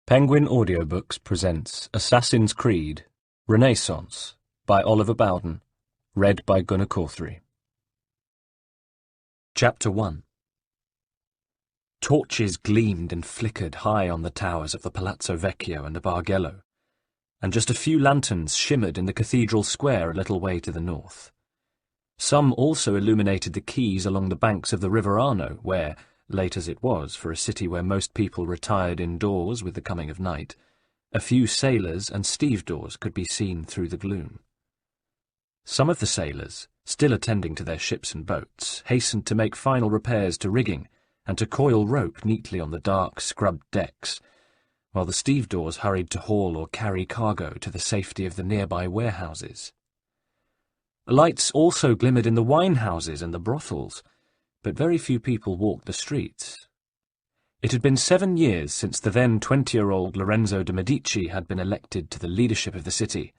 Penguin Audiobooks presents Assassin's Creed Renaissance by Oliver Bowden, read by Gunnar Corthery. Chapter 1. Torches gleamed and flickered high on the towers of the Palazzo Vecchio and the Bargello, and just a few lanterns shimmered in the cathedral square a little way to the north. Some also illuminated the quays along the banks of the River Arno, where, late as it was for a city where most people retired indoors with the coming of night, a few sailors and stevedores could be seen through the gloom. Some of the sailors, still attending to their ships and boats, hastened to make final repairs to rigging and to coil rope neatly on the dark, scrubbed decks, while the stevedores hurried to haul or carry cargo to the safety of the nearby warehouses. Lights also glimmered in the wine-houses and the brothels, but very few people walked the streets. It had been 7 years since the then 20-year-old Lorenzo de' Medici had been elected to the leadership of the city,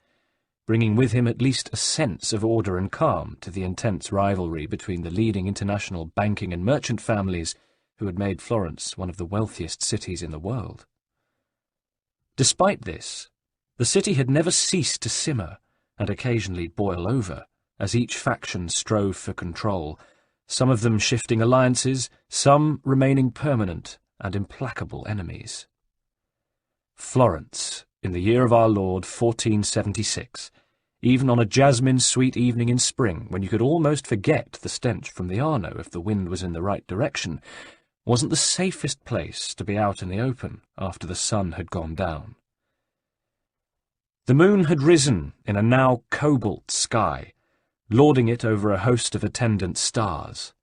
bringing with him at least a sense of order and calm to the intense rivalry between the leading international banking and merchant families who had made Florence one of the wealthiest cities in the world. Despite this, the city had never ceased to simmer and occasionally boil over, as each faction strove for control, some of them shifting alliances, some remaining permanent and implacable enemies. Florence, in the year of our Lord 1476, even on a jasmine-sweet evening in spring, when you could almost forget the stench from the Arno if the wind was in the right direction, wasn't the safest place to be out in the open after the sun had gone down. The moon had risen in a now cobalt sky, lording it over a host of attendant stars.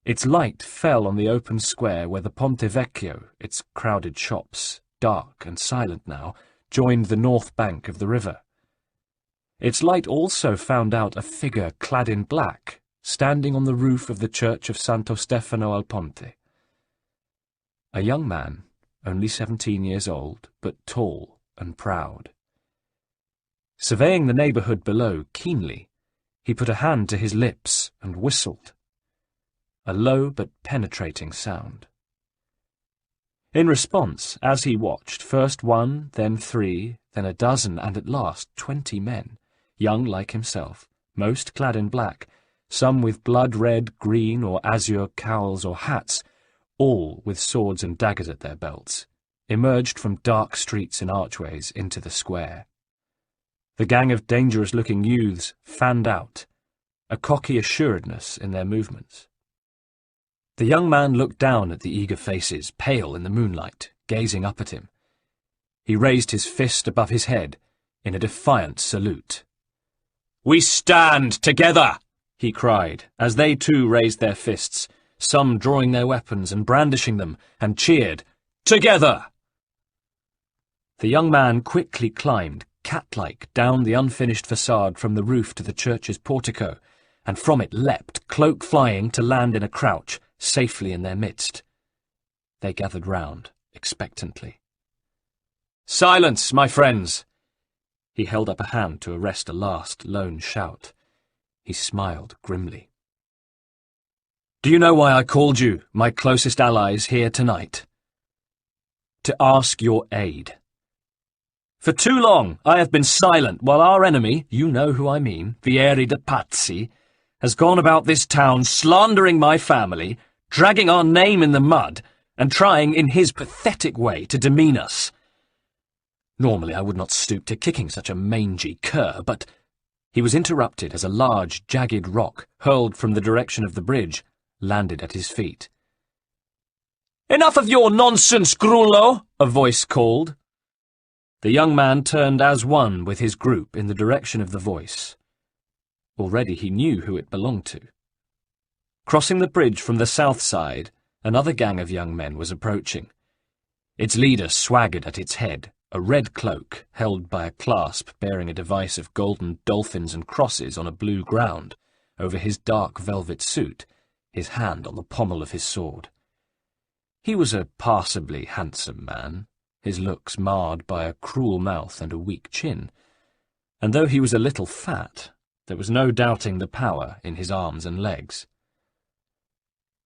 Its light fell on the open square where the Ponte Vecchio, its crowded shops, dark and silent now, joined the north bank of the river. Its light also found out a figure clad in black, standing on the roof of the church of Santo Stefano al Ponte. A young man, only 17 years old, but tall and proud. Surveying the neighbourhood below keenly, he put a hand to his lips and whistled. A low but penetrating sound. In response, as he watched, first 1, then 3, then a dozen, and at last 20 men, young like himself, most clad in black, some with blood-red, green, or azure cowls or hats, all with swords and daggers at their belts, emerged from dark streets and archways into the square. The gang of dangerous-looking youths fanned out, a cocky assuredness in their movements. The young man looked down at the eager faces, pale in the moonlight, gazing up at him. He raised his fist above his head in a defiant salute. "We stand together!" he cried, as they too raised their fists, some drawing their weapons and brandishing them, and cheered, "Together!" The young man quickly climbed, cat-like, down the unfinished facade from the roof to the church's portico, and from it leapt, cloak flying, to land in a crouch, safely in their midst. They gathered round, expectantly. "Silence, my friends!" He held up a hand to arrest a last, lone shout. He smiled grimly. "Do you know why I called you, my closest allies, here tonight? To ask your aid. For too long I have been silent while our enemy, you know who I mean, Vieri de' Pazzi, has gone about this town slandering my family, dragging our name in the mud, and trying in his pathetic way to demean us. Normally I would not stoop to kicking such a mangy cur, but—" He was interrupted as a large, jagged rock, hurled from the direction of the bridge, landed at his feet. "Enough of your nonsense, Grullo!" a voice called. The young man turned as one with his group in the direction of the voice. Already he knew who it belonged to. Crossing the bridge from the south side, another gang of young men was approaching. Its leader swaggered at its head, a red cloak held by a clasp bearing a device of golden dolphins and crosses on a blue ground, over his dark velvet suit, his hand on the pommel of his sword. He was a passably handsome man, his looks marred by a cruel mouth and a weak chin, and though he was a little fat, there was no doubting the power in his arms and legs.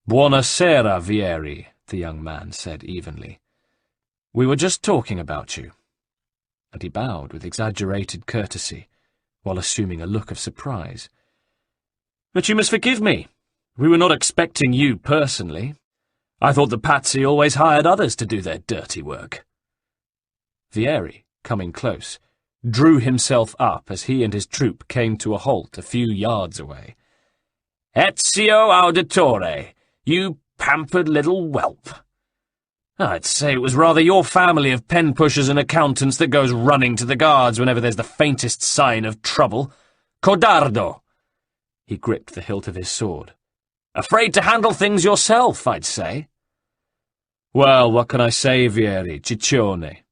"Buona sera, Vieri," the young man said evenly. We were just talking about you." And he bowed with exaggerated courtesy, while assuming a look of surprise. "But you must forgive me. We were not expecting you personally. I thought the patsy always hired others to do their dirty work." Vieri, coming close, drew himself up as he and his troop came to a halt a few yards away. "Ezio Auditore, you pampered little whelp. I'd say it was rather your family of pen-pushers and accountants that goes running to the guards whenever there's the faintest sign of trouble. Codardo!" He gripped the hilt of his sword. "Afraid to handle things yourself, I'd say." "Well, what can I say, Vieri, Ciccione?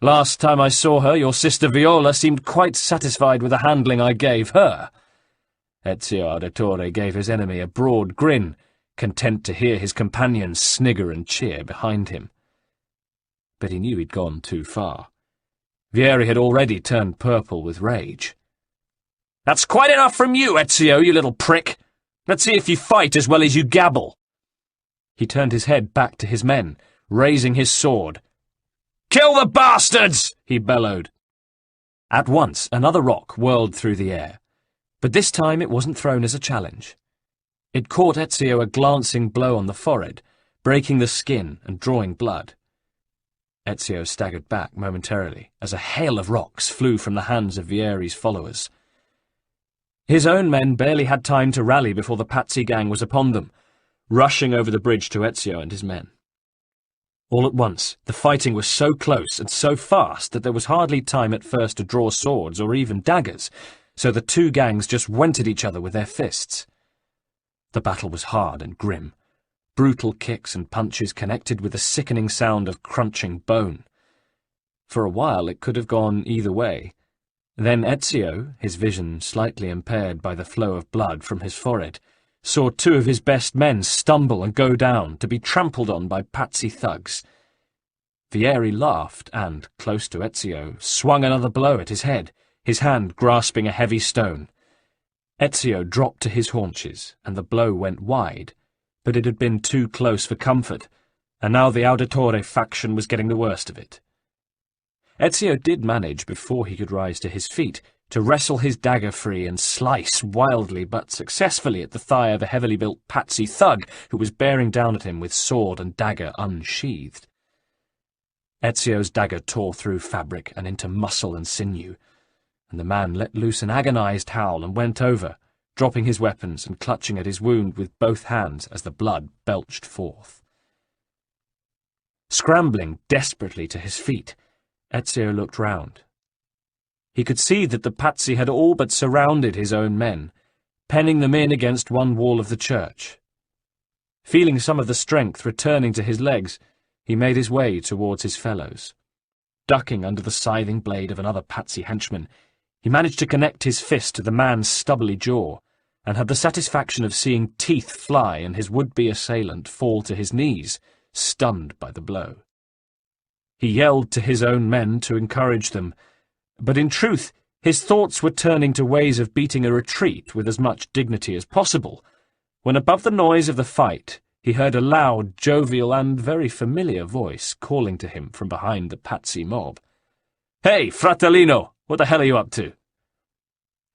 Last time I saw her, your sister Viola seemed quite satisfied with the handling I gave her." Ezio Auditore gave his enemy a broad grin, content to hear his companions snigger and cheer behind him. But he knew he'd gone too far. Vieri had already turned purple with rage. "That's quite enough from you, Ezio, you little prick! Let's see if you fight as well as you gabble." He turned his head back to his men, raising his sword. "Kill the bastards!" he bellowed. At once another rock whirled through the air, but this time it wasn't thrown as a challenge. It caught Ezio a glancing blow on the forehead, breaking the skin and drawing blood. Ezio staggered back momentarily as a hail of rocks flew from the hands of Vieri's followers. His own men barely had time to rally before the patsy gang was upon them, rushing over the bridge to Ezio and his men. All at once, the fighting was so close and so fast that there was hardly time at first to draw swords or even daggers, so the two gangs just went at each other with their fists. The battle was hard and grim. Brutal kicks and punches connected with a sickening sound of crunching bone. For a while it could have gone either way. Then Ezio, his vision slightly impaired by the flow of blood from his forehead, saw two of his best men stumble and go down, to be trampled on by patsy thugs. Vieri laughed and, close to Ezio, swung another blow at his head, his hand grasping a heavy stone. Ezio dropped to his haunches, and the blow went wide, but it had been too close for comfort, and now the Auditore faction was getting the worst of it. Ezio did manage, before he could rise to his feet, to wrestle his dagger free and slice wildly but successfully at the thigh of a heavily built patsy thug who was bearing down at him with sword and dagger unsheathed. Ezio's dagger tore through fabric and into muscle and sinew, and the man let loose an agonized howl and went over, dropping his weapons and clutching at his wound with both hands as the blood belched forth. Scrambling desperately to his feet, Ezio looked round. He could see that the patsy had all but surrounded his own men, penning them in against one wall of the church. Feeling some of the strength returning to his legs, he made his way towards his fellows. Ducking under the scything blade of another patsy henchman, he managed to connect his fist to the man's stubbly jaw, and had the satisfaction of seeing teeth fly and his would-be assailant fall to his knees, stunned by the blow. He yelled to his own men to encourage them, but in truth his thoughts were turning to ways of beating a retreat with as much dignity as possible, when above the noise of the fight he heard a loud, jovial, and very familiar voice calling to him from behind the patsy mob. "Hey, fratellino! What the hell are you up to?"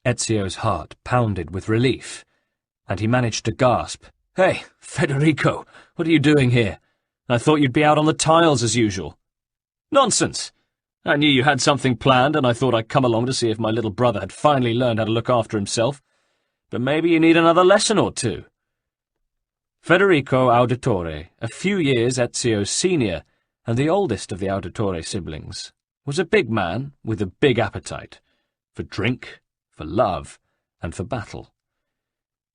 Ezio's heart pounded with relief, and he managed to gasp, "Hey, Federico, what are you doing here? I thought you'd be out on the tiles as usual." "Nonsense! I knew you had something planned, and I thought I'd come along to see if my little brother had finally learned how to look after himself. But maybe you need another lesson or two." Federico Auditore, a few years Ezio's senior, and the oldest of the Auditore siblings, was a big man with a big appetite, for drink, for love, and for battle.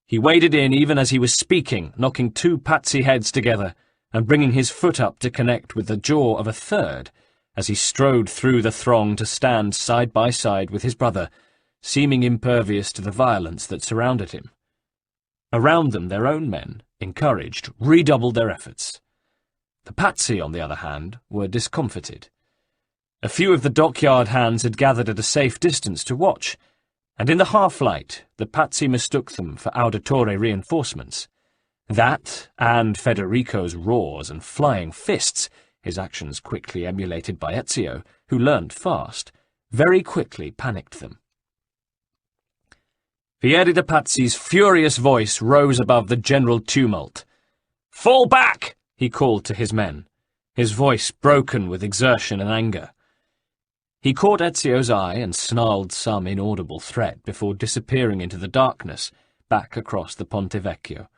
He waded in even as he was speaking, knocking two patsy heads together, and bringing his foot up to connect with the jaw of a third, as he strode through the throng to stand side by side with his brother, seeming impervious to the violence that surrounded him. Around them their own men, encouraged, redoubled their efforts. The patsy, on the other hand, were discomfited. A few of the dockyard hands had gathered at a safe distance to watch, and in the half-light the patsy mistook them for Auditore reinforcements. That, and Federico's roars and flying fists, his actions quickly emulated by Ezio, who learnt fast, very quickly panicked them. Fieri de Pazzi's furious voice rose above the general tumult. "Fall back!" he called to his men, his voice broken with exertion and anger. He caught Ezio's eye and snarled some inaudible threat before disappearing into the darkness, back across the Ponte Vecchio,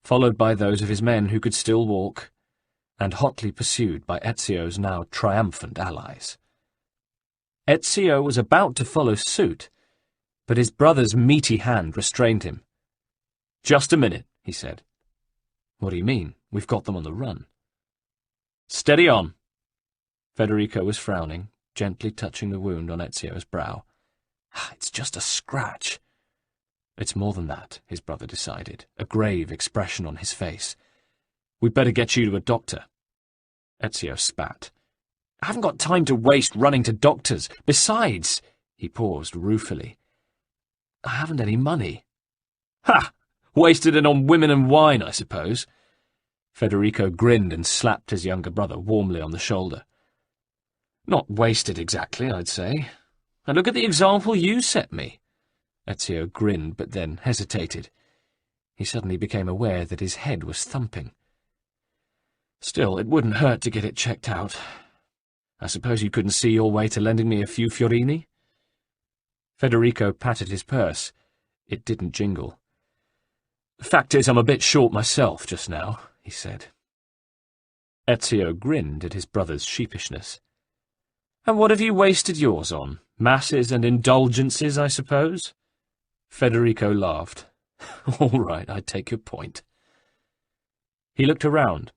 followed by those of his men who could still walk, and hotly pursued by Ezio's now triumphant allies. Ezio was about to follow suit, but his brother's meaty hand restrained him. "Just a minute," he said. "What do you mean? We've got them on the run." "Steady on." Federico was frowning, gently touching the wound on Ezio's brow. "It's just a scratch." "It's more than that," his brother decided, a grave expression on his face. "We'd better get you to a doctor." Ezio spat. "I haven't got time to waste running to doctors. Besides," he paused ruefully, "I haven't any money." "Ha! Wasted it on women and wine, I suppose." Federico grinned and slapped his younger brother warmly on the shoulder. "Not wasted exactly, I'd say. And look at the example you set me." Ezio grinned, but then hesitated. He suddenly became aware that his head was thumping. "Still, it wouldn't hurt to get it checked out. I suppose you couldn't see your way to lending me a few fiorini?" Federico patted his purse. It didn't jingle. "Fact is, I'm a bit short myself just now," he said. Ezio grinned at his brother's sheepishness. "And what have you wasted yours on? Masses and indulgences, I suppose?" Federico laughed. "All right, I take your point." He looked around.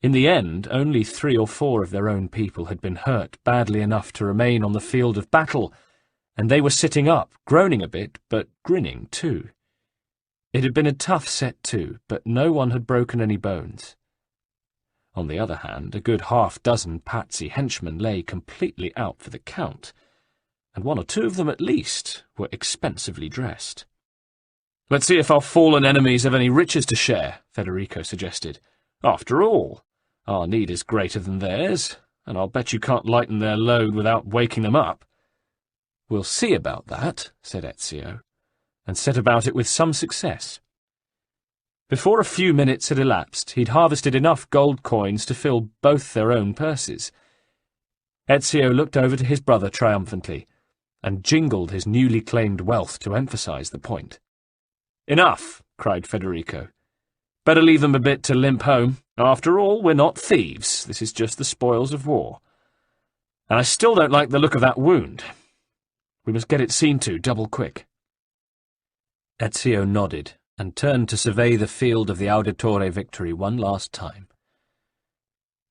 In the end, only 3 or 4 of their own people had been hurt badly enough to remain on the field of battle, and they were sitting up, groaning a bit, but grinning too. It had been a tough set too, but no one had broken any bones. On the other hand, a good half-dozen Pazzi henchmen lay completely out for the count, and 1 or 2 of them at least were expensively dressed. "Let's see if our fallen enemies have any riches to share," Federico suggested. "After all, our need is greater than theirs, and I'll bet you can't lighten their load without waking them up." "We'll see about that," said Ezio, and set about it with some success. Before a few minutes had elapsed, he'd harvested enough gold coins to fill both their own purses. Ezio looked over to his brother triumphantly, and jingled his newly claimed wealth to emphasize the point. "Enough!" cried Federico. "Better leave them a bit to limp home. After all, we're not thieves. This is just the spoils of war. And I still don't like the look of that wound. We must get it seen to double quick." Ezio nodded, and turned to survey the field of the Auditore victory one last time.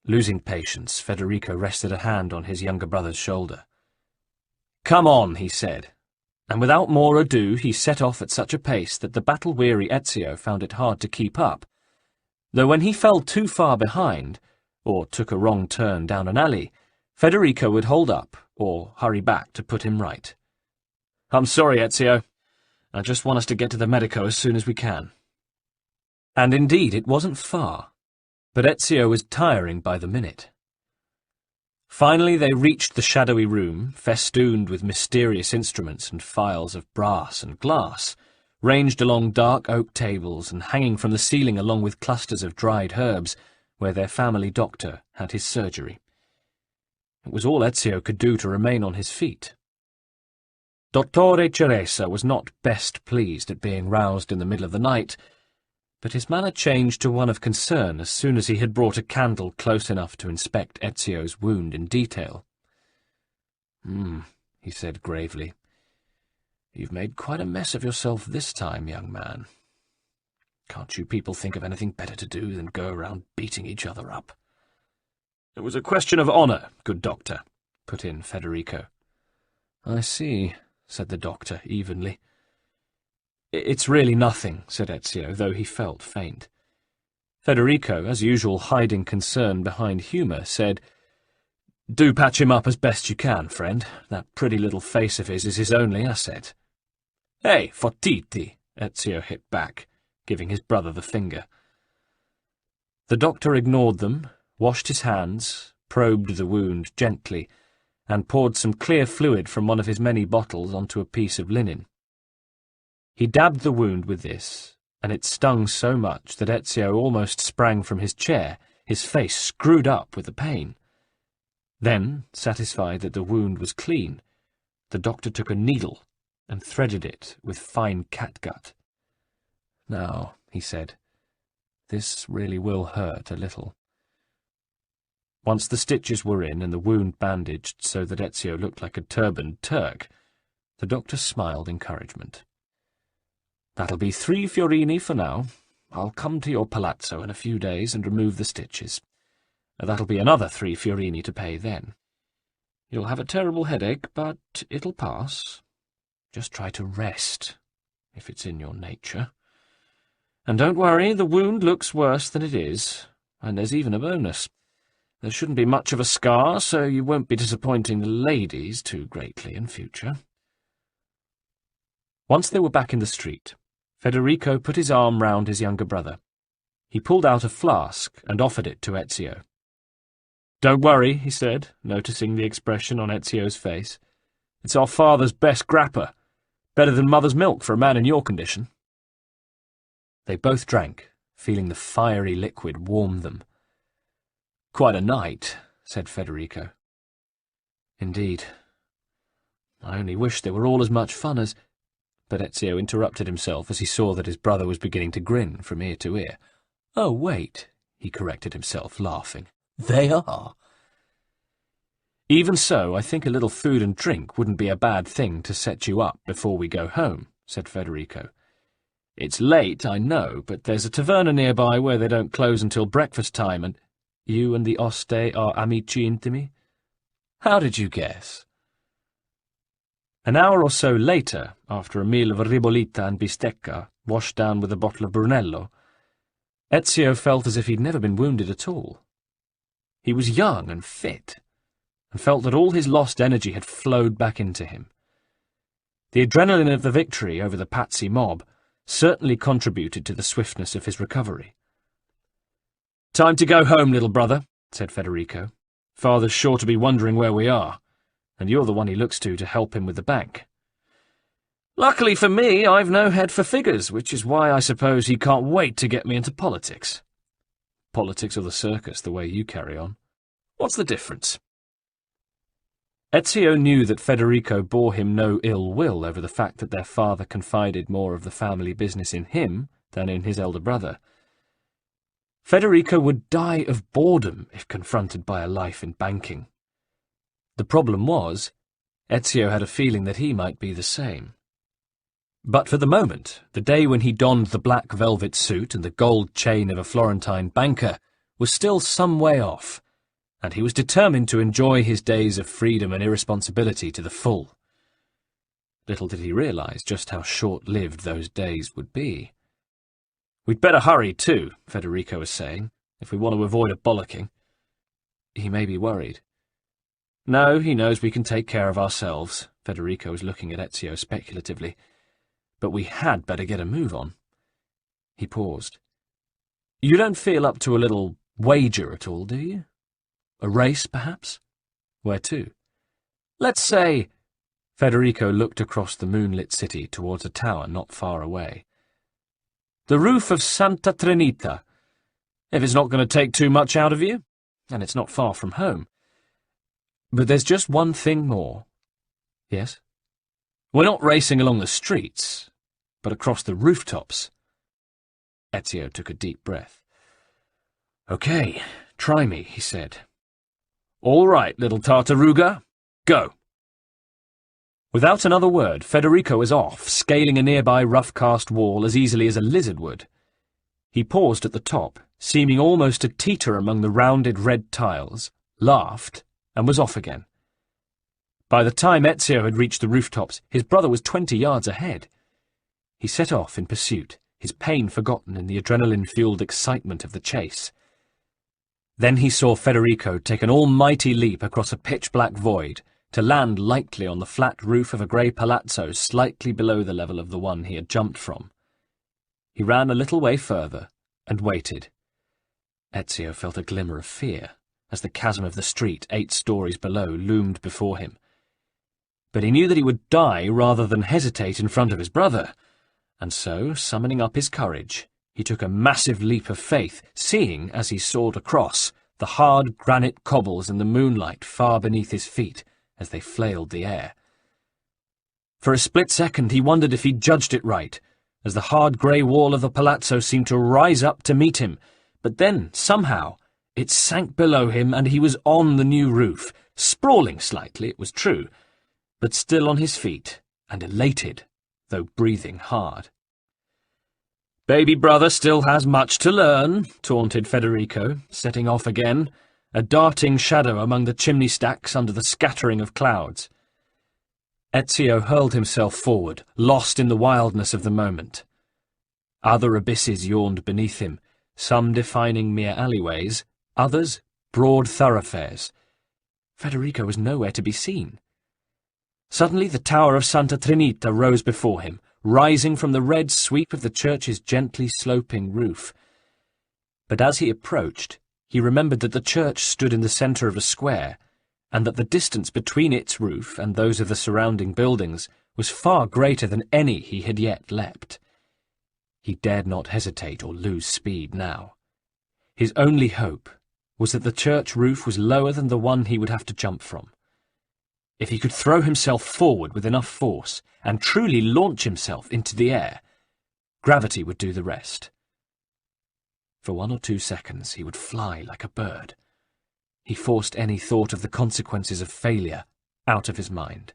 Losing patience, Federico rested a hand on his younger brother's shoulder. "Come on," he said, and without more ado he set off at such a pace that the battle-weary Ezio found it hard to keep up, though when he fell too far behind, or took a wrong turn down an alley, Federico would hold up, or hurry back to put him right. "I'm sorry, Ezio. I just want us to get to the medico as soon as we can." And indeed it wasn't far, but Ezio was tiring by the minute. Finally they reached the shadowy room, festooned with mysterious instruments and files of brass and glass, ranged along dark oak tables and hanging from the ceiling along with clusters of dried herbs, where their family doctor had his surgery. It was all Ezio could do to remain on his feet. Dottore Ceresa was not best pleased at being roused in the middle of the night, but his manner changed to one of concern as soon as he had brought a candle close enough to inspect Ezio's wound in detail. He said gravely. "You've made quite a mess of yourself this time, young man. Can't you people think of anything better to do than go around beating each other up?" "It was a question of honour, good doctor," put in Federico. "I see," said the doctor evenly. "It's really nothing," said Ezio, though he felt faint. Federico, as usual hiding concern behind humour, said, "Do patch him up as best you can, friend. That pretty little face of his is his only asset." "Hey, fottiti!" Ezio hit back, giving his brother the finger. The doctor ignored them, washed his hands, probed the wound gently, and poured some clear fluid from one of his many bottles onto a piece of linen. He dabbed the wound with this, and it stung so much that Ezio almost sprang from his chair, his face screwed up with the pain. Then, satisfied that the wound was clean, the doctor took a needle and threaded it with fine catgut. "Now," he said, "this really will hurt a little." Once the stitches were in and the wound bandaged so that Ezio looked like a turbaned Turk, the doctor smiled encouragement. "That'll be 3 fiorini for now. I'll come to your palazzo in a few days and remove the stitches. That'll be another 3 fiorini to pay then. You'll have a terrible headache, but it'll pass. Just try to rest, if it's in your nature. And don't worry, the wound looks worse than it is, and there's even a bonus. There shouldn't be much of a scar, so you won't be disappointing the ladies too greatly in future." Once they were back in the street, Federico put his arm round his younger brother. He pulled out a flask and offered it to Ezio. "Don't worry," he said, noticing the expression on Ezio's face. "It's our father's best grappa. Better than mother's milk for a man in your condition." They both drank, feeling the fiery liquid warm them. "Quite a night," said Federico. "Indeed. I only wish they were all as much fun as—" But Ezio interrupted himself as he saw that his brother was beginning to grin from ear to ear. "Oh, wait," he corrected himself, laughing. "They are." "Even so, I think a little food and drink wouldn't be a bad thing to set you up before we go home," said Federico. "It's late, I know, but there's a taverna nearby where they don't close until breakfast time, and you and the Oste are amici intimi? How did you guess?" An hour or so later, after a meal of ribollita and bistecca, washed down with a bottle of Brunello, Ezio felt as if he'd never been wounded at all. He was young and fit, and felt that all his lost energy had flowed back into him. The adrenaline of the victory over the Pazzi mob certainly contributed to the swiftness of his recovery. "Time to go home, little brother," said Federico. "Father's sure to be wondering where we are, and you're the one he looks to help him with the bank. Luckily for me, I've no head for figures, which is why I suppose he can't wait to get me into politics. Politics or the circus, the way you carry on. What's the difference?" Ezio knew that Federico bore him no ill will over the fact that their father confided more of the family business in him than in his elder brother. Federico would die of boredom if confronted by a life in banking. The problem was, Ezio had a feeling that he might be the same. But for the moment, the day when he donned the black velvet suit and the gold chain of a Florentine banker was still some way off, and he was determined to enjoy his days of freedom and irresponsibility to the full. Little did he realize just how short-lived those days would be. "We'd better hurry, too," Federico was saying, "if we want to avoid a bollocking." He may be worried. "No, he knows we can take care of ourselves." Federico was looking at Ezio speculatively. "But we had better get a move on." He paused. "You don't feel up to a little wager at all, do you? A race, perhaps? Where to?" "Let's say—" Federico looked across the moonlit city towards a tower not far away. "The roof of Santa Trinita, if it's not going to take too much out of you, and it's not far from home. But there's just one thing more." "Yes?" "We're not racing along the streets, but across the rooftops." Ezio took a deep breath. "Okay, try me," he said. "All right, little Tartaruga, go." Without another word, Federico was off, scaling a nearby rough-cast wall as easily as a lizard would. He paused at the top, seeming almost to teeter among the rounded red tiles, laughed, and was off again. By the time Ezio had reached the rooftops, his brother was 20 yards ahead. He set off in pursuit, his pain forgotten in the adrenaline-fueled excitement of the chase. Then he saw Federico take an almighty leap across a pitch-black void, to land lightly on the flat roof of a grey palazzo slightly below the level of the one he had jumped from. He ran a little way further, and waited. Ezio felt a glimmer of fear as the chasm of the street 8 stories below loomed before him. But he knew that he would die rather than hesitate in front of his brother, and so, summoning up his courage, he took a massive leap of faith, seeing, as he soared across, the hard granite cobbles in the moonlight far beneath his feet as they flailed the air. For a split second he wondered if he'd judged it right, as the hard grey wall of the palazzo seemed to rise up to meet him, but then, somehow, it sank below him and he was on the new roof, sprawling slightly, it was true, but still on his feet, and elated, though breathing hard. "Baby brother still has much to learn," taunted Federico, setting off again, a darting shadow among the chimney stacks under the scattering of clouds. Ezio hurled himself forward, lost in the wildness of the moment. Other abysses yawned beneath him, some defining mere alleyways, others broad thoroughfares. Federico was nowhere to be seen. Suddenly the tower of Santa Trinita rose before him, rising from the red sweep of the church's gently sloping roof. But as he approached, he remembered that the church stood in the centre of a square, and that the distance between its roof and those of the surrounding buildings was far greater than any he had yet leapt. He dared not hesitate or lose speed now. His only hope was that the church roof was lower than the one he would have to jump from. If he could throw himself forward with enough force and truly launch himself into the air, gravity would do the rest. For 1 or 2 seconds he would fly like a bird. He forced any thought of the consequences of failure out of his mind.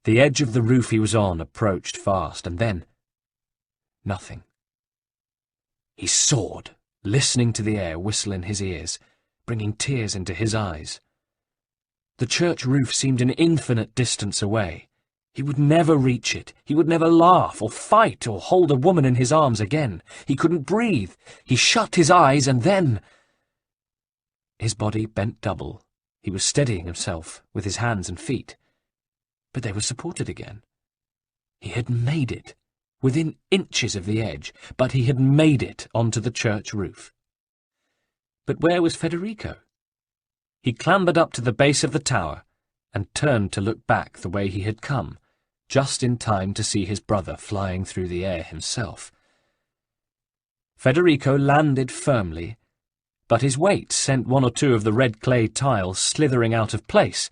The edge of the roof he was on approached fast, and then nothing. He soared, listening to the air whistle in his ears, bringing tears into his eyes. The church roof seemed an infinite distance away. He would never reach it. He would never laugh or fight or hold a woman in his arms again. He couldn't breathe. He shut his eyes, and then... His body bent double. He was steadying himself with his hands and feet. But they were supported again. He had made it, within inches of the edge, but he had made it onto the church roof. But where was Federico? He clambered up to the base of the tower and turned to look back the way he had come, just in time to see his brother flying through the air himself. Federico landed firmly, but his weight sent 1 or 2 of the red clay tiles slithering out of place,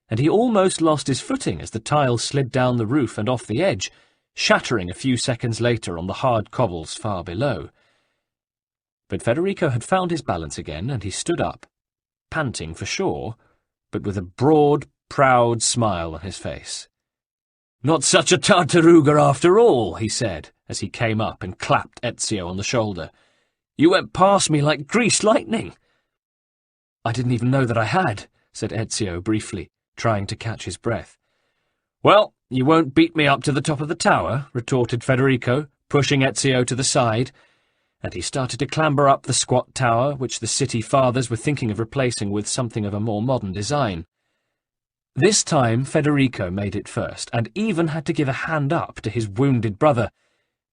and he almost lost his footing as the tiles slid down the roof and off the edge, shattering a few seconds later on the hard cobbles far below. But Federico had found his balance again, and he stood up, panting for sure, but with a broad, proud smile on his face. "Not such a tartaruga after all," he said, as he came up and clapped Ezio on the shoulder. "You went past me like greased lightning." "I didn't even know that I had," said Ezio briefly, trying to catch his breath. "Well, you won't beat me up to the top of the tower," retorted Federico, pushing Ezio to the side, and he started to clamber up the squat tower, which the city fathers were thinking of replacing with something of a more modern design. This time Federico made it first, and even had to give a hand up to his wounded brother,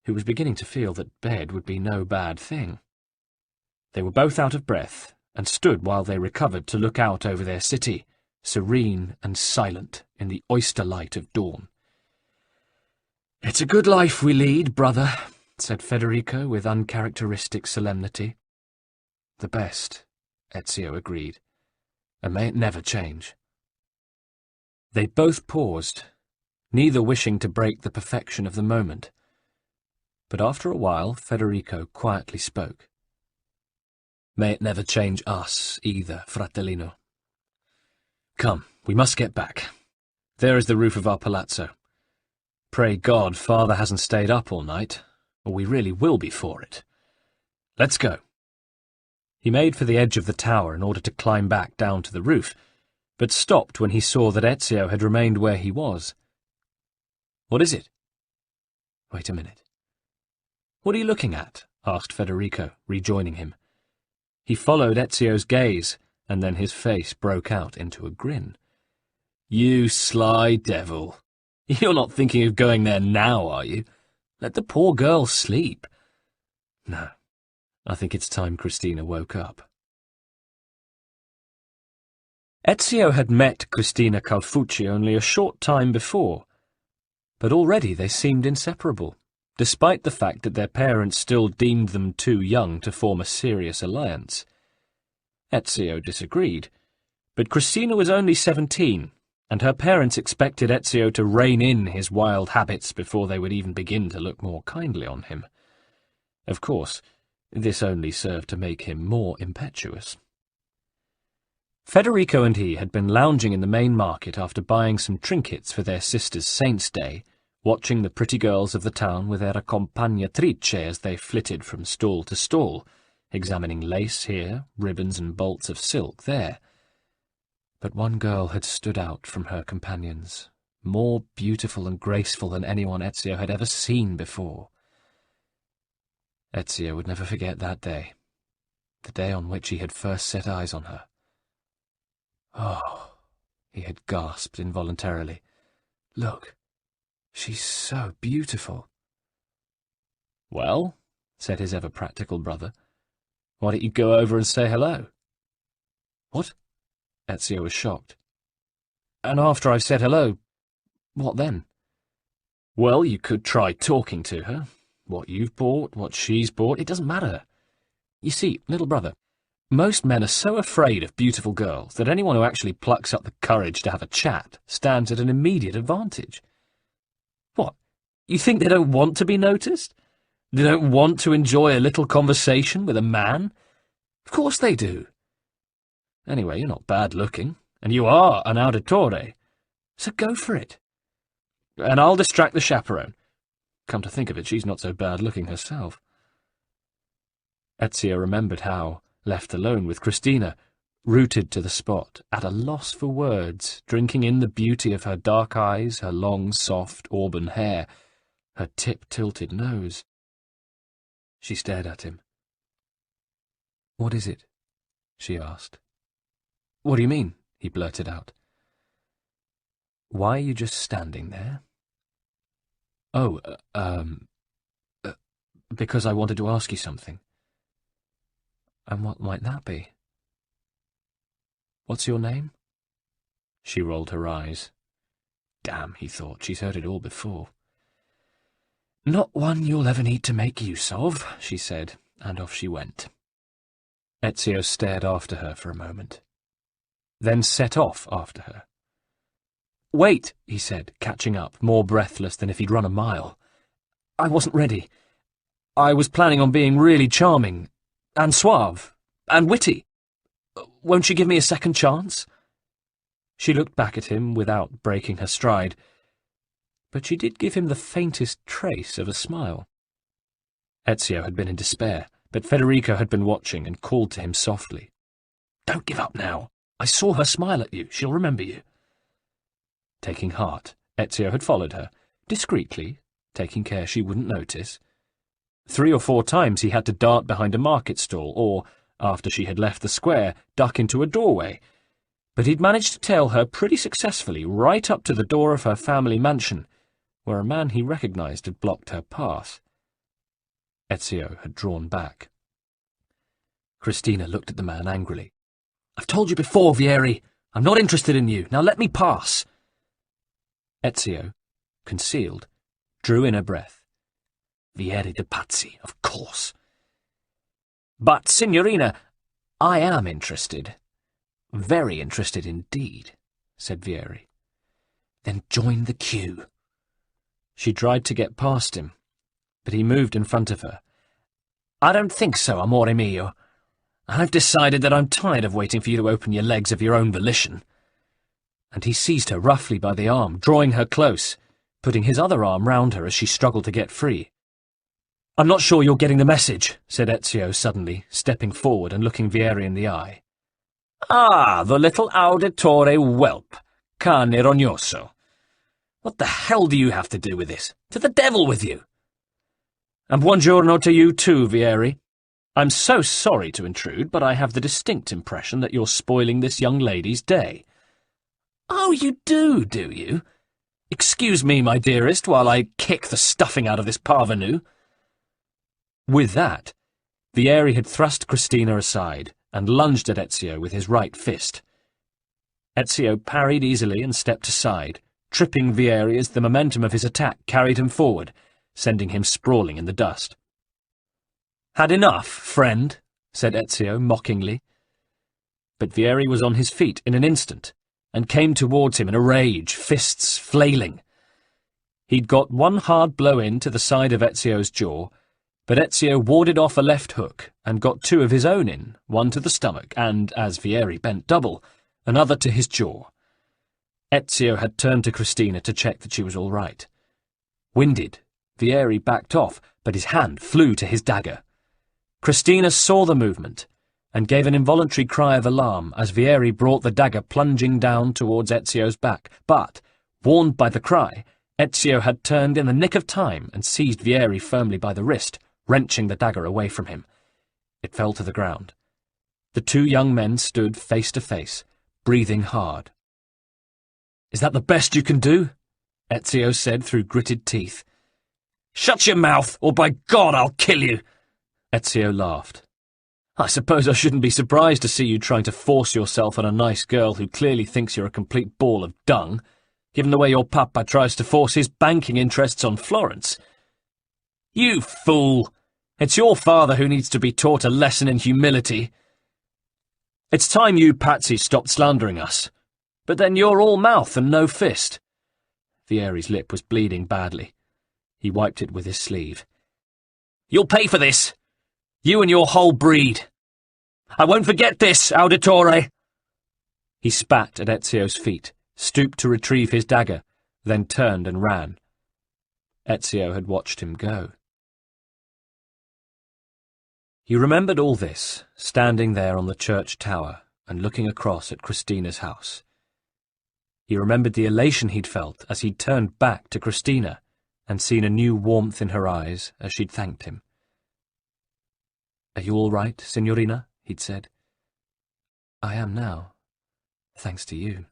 who was beginning to feel that bed would be no bad thing. They were both out of breath, and stood while they recovered to look out over their city, serene and silent in the oyster light of dawn. "It's a good life we lead, brother," said Federico with uncharacteristic solemnity. "The best," Ezio agreed, "and may it never change." They both paused, neither wishing to break the perfection of the moment. But after a while Federico quietly spoke. "May it never change us either, fratellino. Come, we must get back. There is the roof of our palazzo. Pray God father hasn't stayed up all night, or we really will be for it. Let's go." He made for the edge of the tower in order to climb back down to the roof, but stopped when he saw that Ezio had remained where he was. "What is it?" "Wait a minute." "What are you looking at?" asked Federico, rejoining him. He followed Ezio's gaze, and then his face broke out into a grin. "You sly devil! You're not thinking of going there now, are you? Let the poor girl sleep." "No, I think it's time Christina woke up. Ezio had met Cristina Calfucci only a short time before, but already they seemed inseparable, despite the fact that their parents still deemed them too young to form a serious alliance. Ezio disagreed, but Cristina was only 17, and her parents expected Ezio to rein in his wild habits before they would even begin to look more kindly on him. Of course, this only served to make him more impetuous. Federico and he had been lounging in the main market after buying some trinkets for their sister's Saint's Day, watching the pretty girls of the town with their accompagnatrice as they flitted from stall to stall, examining lace here, ribbons and bolts of silk there. But one girl had stood out from her companions, more beautiful and graceful than anyone Ezio had ever seen before. Ezio would never forget that day, the day on which he had first set eyes on her. Oh, he had gasped involuntarily. Look, she's so beautiful. Well, said his ever-practical brother, why don't you go over and say hello? What? Ezio was shocked. And after I've said hello, what then? Well, you could try talking to her. What you've bought, what she's bought, it doesn't matter. You see, little brother, most men are so afraid of beautiful girls that anyone who actually plucks up the courage to have a chat stands at an immediate advantage. What, you think they don't want to be noticed? They don't want to enjoy a little conversation with a man? Of course they do. Anyway, you're not bad-looking, and you are an auditore, so go for it. And I'll distract the chaperone. Come to think of it, she's not so bad-looking herself. Ezio remembered how, left alone with Cristina, rooted to the spot, at a loss for words, drinking in the beauty of her dark eyes, her long, soft, auburn hair, her tip-tilted nose. She stared at him. "What is it?" she asked. "What do you mean?" he blurted out. "Why are you just standing there?" "Oh, because I wanted to ask you something." "And what might that be?" "What's your name?" She rolled her eyes. Damn, he thought, she's heard it all before. "Not one you'll ever need to make use of," she said, and off she went. Ezio stared after her for a moment, then set off after her. "Wait," he said, catching up, more breathless than if he'd run a mile. "I wasn't ready. I was planning on being really charming, and suave, and witty. Won't you give me a second chance?" She looked back at him without breaking her stride, but she did give him the faintest trace of a smile. Ezio had been in despair, but Federico had been watching and called to him softly. "Don't give up now. I saw her smile at you. She'll remember you." Taking heart, Ezio had followed her, discreetly, taking care she wouldn't notice. 3 or 4 times he had to dart behind a market stall or, after she had left the square, duck into a doorway, but he'd managed to tail her pretty successfully right up to the door of her family mansion, where a man he recognized had blocked her path. Ezio had drawn back. Cristina looked at the man angrily. "I've told you before, Vieri. I'm not interested in you. Now let me pass." Ezio, concealed, drew in a breath. Vieri de Pazzi, of course. "But, Signorina, I am interested. Very interested indeed," said Vieri. "Then join the queue." She tried to get past him, but he moved in front of her. "I don't think so, amore mio. I've decided that I'm tired of waiting for you to open your legs of your own volition." And he seized her roughly by the arm, drawing her close, putting his other arm round her as she struggled to get free. "I'm not sure you're getting the message," said Ezio suddenly, stepping forward and looking Vieri in the eye. "Ah, the little auditore whelp, cane rognoso. What the hell do you have to do with this? To the devil with you!" "And buongiorno to you too, Vieri. I'm so sorry to intrude, but I have the distinct impression that you're spoiling this young lady's day." "Oh, you do you? Excuse me, my dearest, while I kick the stuffing out of this parvenu." With that, Vieri had thrust Christina aside and lunged at Ezio with his right fist. Ezio parried easily and stepped aside, tripping Vieri as the momentum of his attack carried him forward, sending him sprawling in the dust. "Had enough, friend?" said Ezio mockingly. But Vieri was on his feet in an instant, and came towards him in a rage, fists flailing. He'd got one hard blow in to the side of Ezio's jaw, but Ezio warded off a left hook and got two of his own in, one to the stomach and, as Vieri bent double, another to his jaw. Ezio had turned to Christina to check that she was all right. Winded, Vieri backed off, but his hand flew to his dagger. Christina saw the movement and gave an involuntary cry of alarm as Vieri brought the dagger plunging down towards Ezio's back, but, warned by the cry, Ezio had turned in the nick of time and seized Vieri firmly by the wrist, wrenching the dagger away from him. It fell to the ground. The two young men stood face to face, breathing hard. "Is that the best you can do?" Ezio said through gritted teeth. "Shut your mouth, or by God I'll kill you!" Ezio laughed. "I suppose I shouldn't be surprised to see you trying to force yourself on a nice girl who clearly thinks you're a complete ball of dung, given the way your papa tries to force his banking interests on Florence. You fool! It's your father who needs to be taught a lesson in humility. It's time you patsies stopped slandering us. But then you're all mouth and no fist." Vieri's lip was bleeding badly. He wiped it with his sleeve. "You'll pay for this! You and your whole breed! I won't forget this, Auditore!" He spat at Ezio's feet, stooped to retrieve his dagger, then turned and ran. Ezio had watched him go. He remembered all this, standing there on the church tower and looking across at Christina's house. He remembered the elation he'd felt as he'd turned back to Christina and seen a new warmth in her eyes as she'd thanked him. "Are you all right, Signorina?" he'd said. "I am now, thanks to you."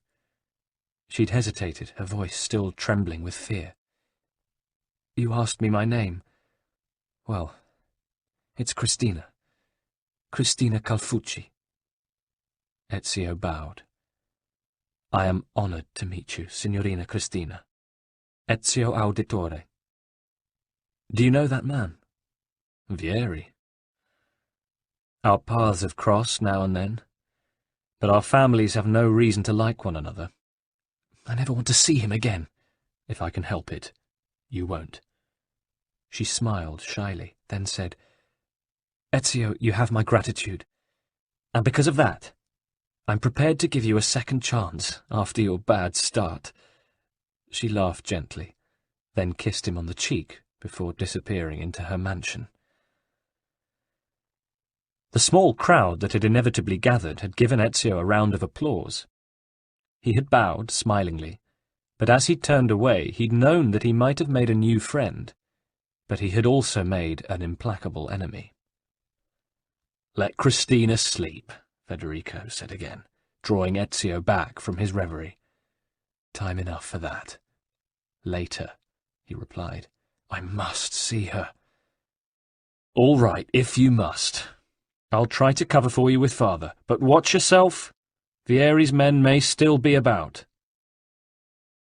She'd hesitated, her voice still trembling with fear. "You asked me my name. Well, it's Christina. Christina Calfucci." Ezio bowed. "I am honored to meet you, Signorina Christina. Ezio Auditore. Do you know that man?" "Vieri. Our paths have crossed now and then, but our families have no reason to like one another. I never want to see him again, if I can help it. You won't." She smiled shyly, then said, "Ezio, you have my gratitude, and because of that, I'm prepared to give you a second chance after your bad start." She laughed gently, then kissed him on the cheek before disappearing into her mansion. The small crowd that had inevitably gathered had given Ezio a round of applause. He had bowed smilingly, but as he turned away he'd known that he might have made a new friend, but he had also made an implacable enemy. "Let Christina sleep," Federico said again, drawing Ezio back from his reverie. "Time enough for that. Later," he replied. "I must see her." "All right, if you must. I'll try to cover for you with father, but watch yourself. Vieri's men may still be about."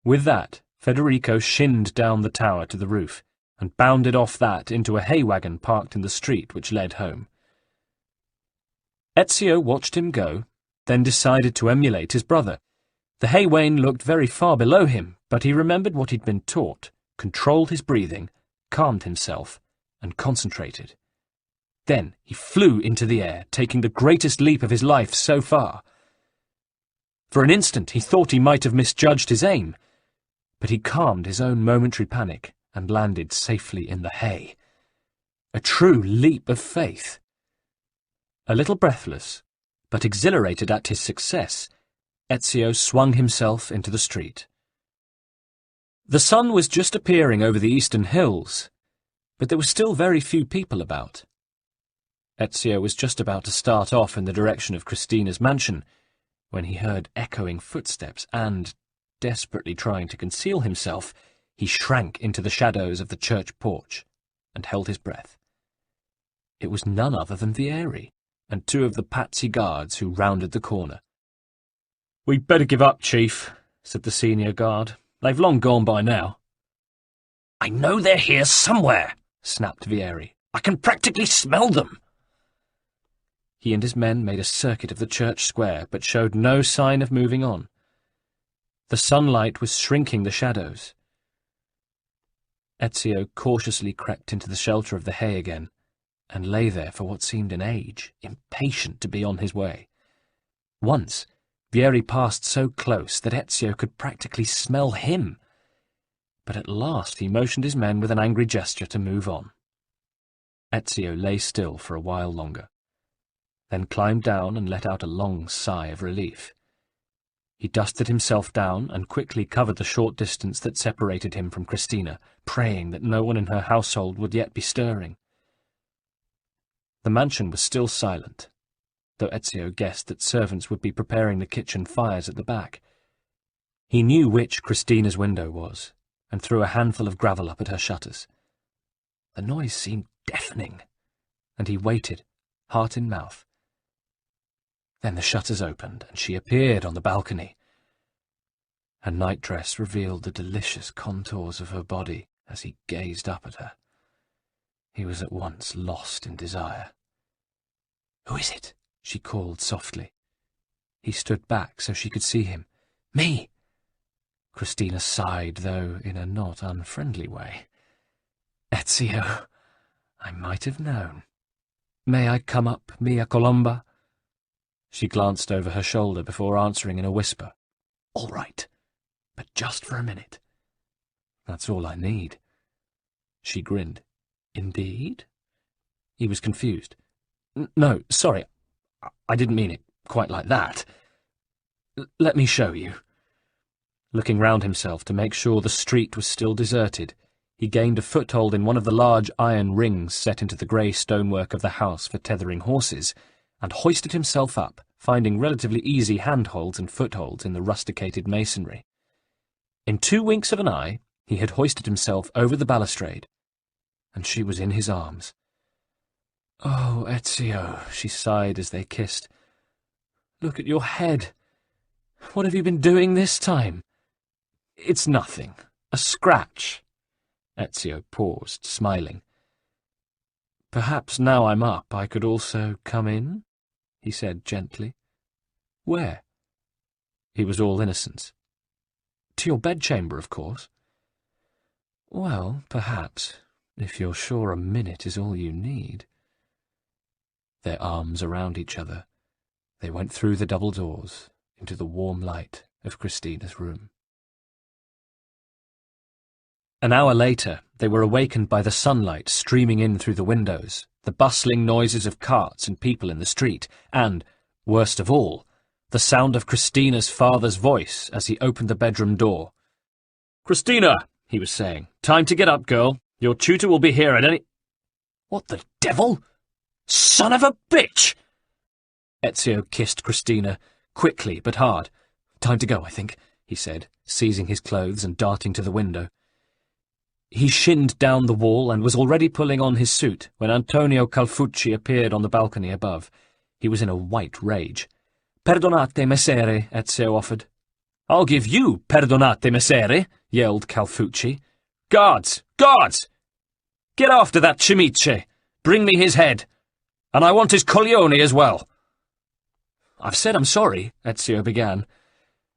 With that, Federico shinned down the tower to the roof, and bounded off that into a hay wagon parked in the street which led home. Ezio watched him go, then decided to emulate his brother. The hay wain looked very far below him, but he remembered what he'd been taught, controlled his breathing, calmed himself, and concentrated. Then he flew into the air, taking the greatest leap of his life so far. For an instant he thought he might have misjudged his aim, but he calmed his own momentary panic and landed safely in the hay. A true leap of faith. A little breathless, but exhilarated at his success, Ezio swung himself into the street. The sun was just appearing over the eastern hills, but there were still very few people about. Ezio was just about to start off in the direction of Christina's mansion, when he heard echoing footsteps and, desperately trying to conceal himself, he shrank into the shadows of the church porch and held his breath. It was none other than Vieri, and two of the Patsy guards who rounded the corner. "We'd better give up, Chief," said the senior guard. "They've long gone by now." "I know they're here somewhere," snapped Vieri. "I can practically smell them." He and his men made a circuit of the church square, but showed no sign of moving on. The sunlight was shrinking the shadows. Ezio cautiously crept into the shelter of the hay again, and lay there for what seemed an age, impatient to be on his way. Once, Vieri passed so close that Ezio could practically smell him, but at last he motioned his men with an angry gesture to move on. Ezio lay still for a while longer, then climbed down and let out a long sigh of relief. He dusted himself down and quickly covered the short distance that separated him from Christina, praying that no one in her household would yet be stirring. The mansion was still silent, though Ezio guessed that servants would be preparing the kitchen fires at the back. He knew which Christina's window was, and threw a handful of gravel up at her shutters. The noise seemed deafening, and he waited, heart in mouth. Then the shutters opened, and she appeared on the balcony. Her nightdress revealed the delicious contours of her body as he gazed up at her. He was at once lost in desire. "Who is it?" she called softly. He stood back so she could see him. "Me!" Christina sighed, though in a not unfriendly way. "Ezio, I might have known. May I come up, mia Colomba?" She glanced over her shoulder before answering in a whisper. "All right, but just for a minute." "That's all I need." She grinned. "Indeed?" He was confused. "No, sorry, I didn't mean it quite like that. Let me show you." Looking round himself to make sure the street was still deserted, he gained a foothold in one of the large iron rings set into the grey stonework of the house for tethering horses, and hoisted himself up, finding relatively easy handholds and footholds in the rusticated masonry. In 2 winks of an eye, he had hoisted himself over the balustrade, and she was in his arms. "Oh, Ezio," she sighed as they kissed. "Look at your head. What have you been doing this time?" "It's nothing. A scratch." Ezio paused, smiling. "Perhaps now I'm up I could also come in?" he said gently. "Where?" He was all innocence. "To your bedchamber, of course." "Well, perhaps, if you're sure a minute is all you need." Their arms around each other, they went through the double doors into the warm light of Christina's room. An hour later, they were awakened by the sunlight streaming in through the windows, the bustling noises of carts and people in the street, and, worst of all, the sound of Christina's father's voice as he opened the bedroom door. "Christina," he was saying, "time to get up, girl. Your tutor will be here at any—" "What the devil? Son of a bitch!" Ezio kissed Christina, quickly but hard. "Time to go, I think," he said, seizing his clothes and darting to the window. He shinned down the wall and was already pulling on his suit when Antonio Calfucci appeared on the balcony above. He was in a white rage. "Perdonate, messere," Ezio offered. "I'll give you perdonate, messere," yelled Calfucci. "Guards! Guards! Get after that cimice! Bring me his head! And I want his coglione as well!" "I've said I'm sorry," Ezio began.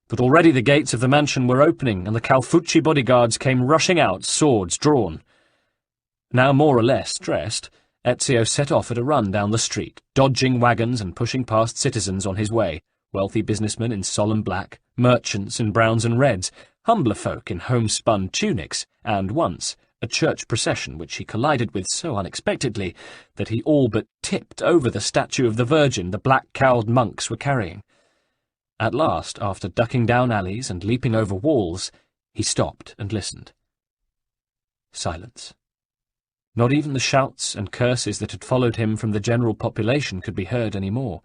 But already the gates of the mansion were opening, and the Calfucci bodyguards came rushing out, swords drawn. Now more or less dressed, Ezio set off at a run down the street, dodging wagons and pushing past citizens on his way, wealthy businessmen in solemn black, merchants in browns and reds, humbler folk in homespun tunics, and once a church procession which he collided with so unexpectedly that he all but tipped over the statue of the Virgin the black-cowled monks were carrying. At last, after ducking down alleys and leaping over walls, he stopped and listened. Silence. Not even the shouts and curses that had followed him from the general population could be heard any more.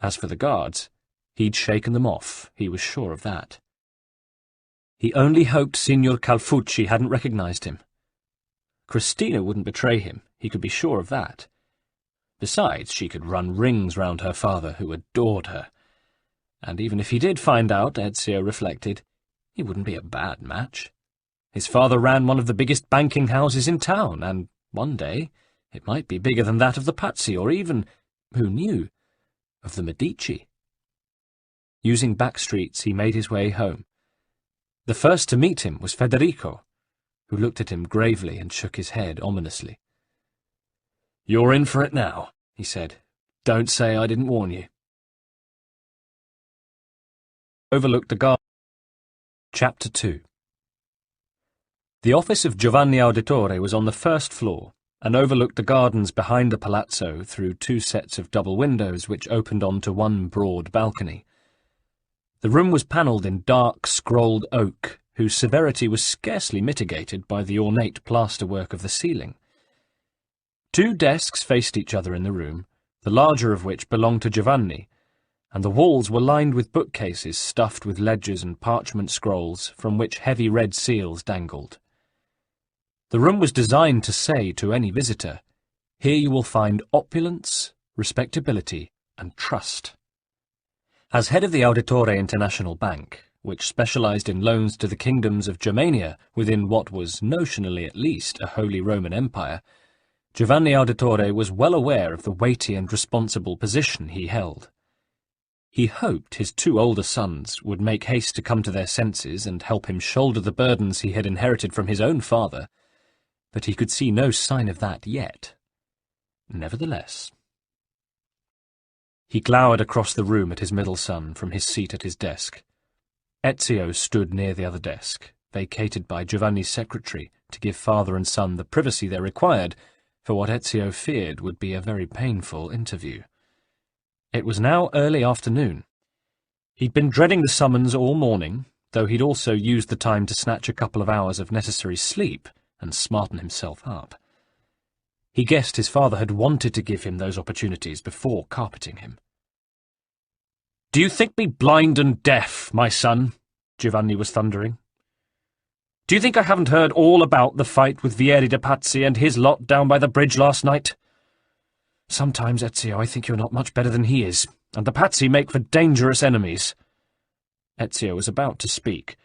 As for the guards, he'd shaken them off, he was sure of that. He only hoped Signor Calfucci hadn't recognized him. Christina wouldn't betray him, he could be sure of that. Besides, she could run rings round her father, who adored her. And even if he did find out, Ezio reflected, he wouldn't be a bad match. His father ran one of the biggest banking houses in town, and one day it might be bigger than that of the Pazzi, or even, who knew, of the Medici. Using back streets, he made his way home. The first to meet him was Federico, who looked at him gravely and shook his head ominously. "You're in for it now," he said. "Don't say I didn't warn you." Overlooked the garden. Chapter 2. The office of Giovanni Auditore was on the first floor, and overlooked the gardens behind the palazzo through 2 sets of double windows which opened onto one broad balcony. The room was panelled in dark, scrolled oak, whose severity was scarcely mitigated by the ornate plasterwork of the ceiling. 2 desks faced each other in the room, the larger of which belonged to Giovanni, and the walls were lined with bookcases stuffed with ledgers and parchment scrolls from which heavy red seals dangled. The room was designed to say to any visitor, "Here you will find opulence, respectability, and trust." As head of the Auditore International Bank, which specialized in loans to the kingdoms of Germania within what was, notionally at least, a Holy Roman Empire, Giovanni Auditore was well aware of the weighty and responsible position he held. He hoped his 2 older sons would make haste to come to their senses and help him shoulder the burdens he had inherited from his own father, but he could see no sign of that yet. Nevertheless, he glowered across the room at his middle son from his seat at his desk. Ezio stood near the other desk, vacated by Giovanni's secretary, to give father and son the privacy they required for what Ezio feared would be a very painful interview. It was now early afternoon. He'd been dreading the summons all morning, though he'd also used the time to snatch a couple of hours of necessary sleep and smarten himself up. He guessed his father had wanted to give him those opportunities before carpeting him. "Do you think me blind and deaf, my son?" Giovanni was thundering. "Do you think I haven't heard all about the fight with Vieri de Pazzi and his lot down by the bridge last night? Sometimes, Ezio, I think you're not much better than he is, and the Pazzi make for dangerous enemies." Ezio was about to speak,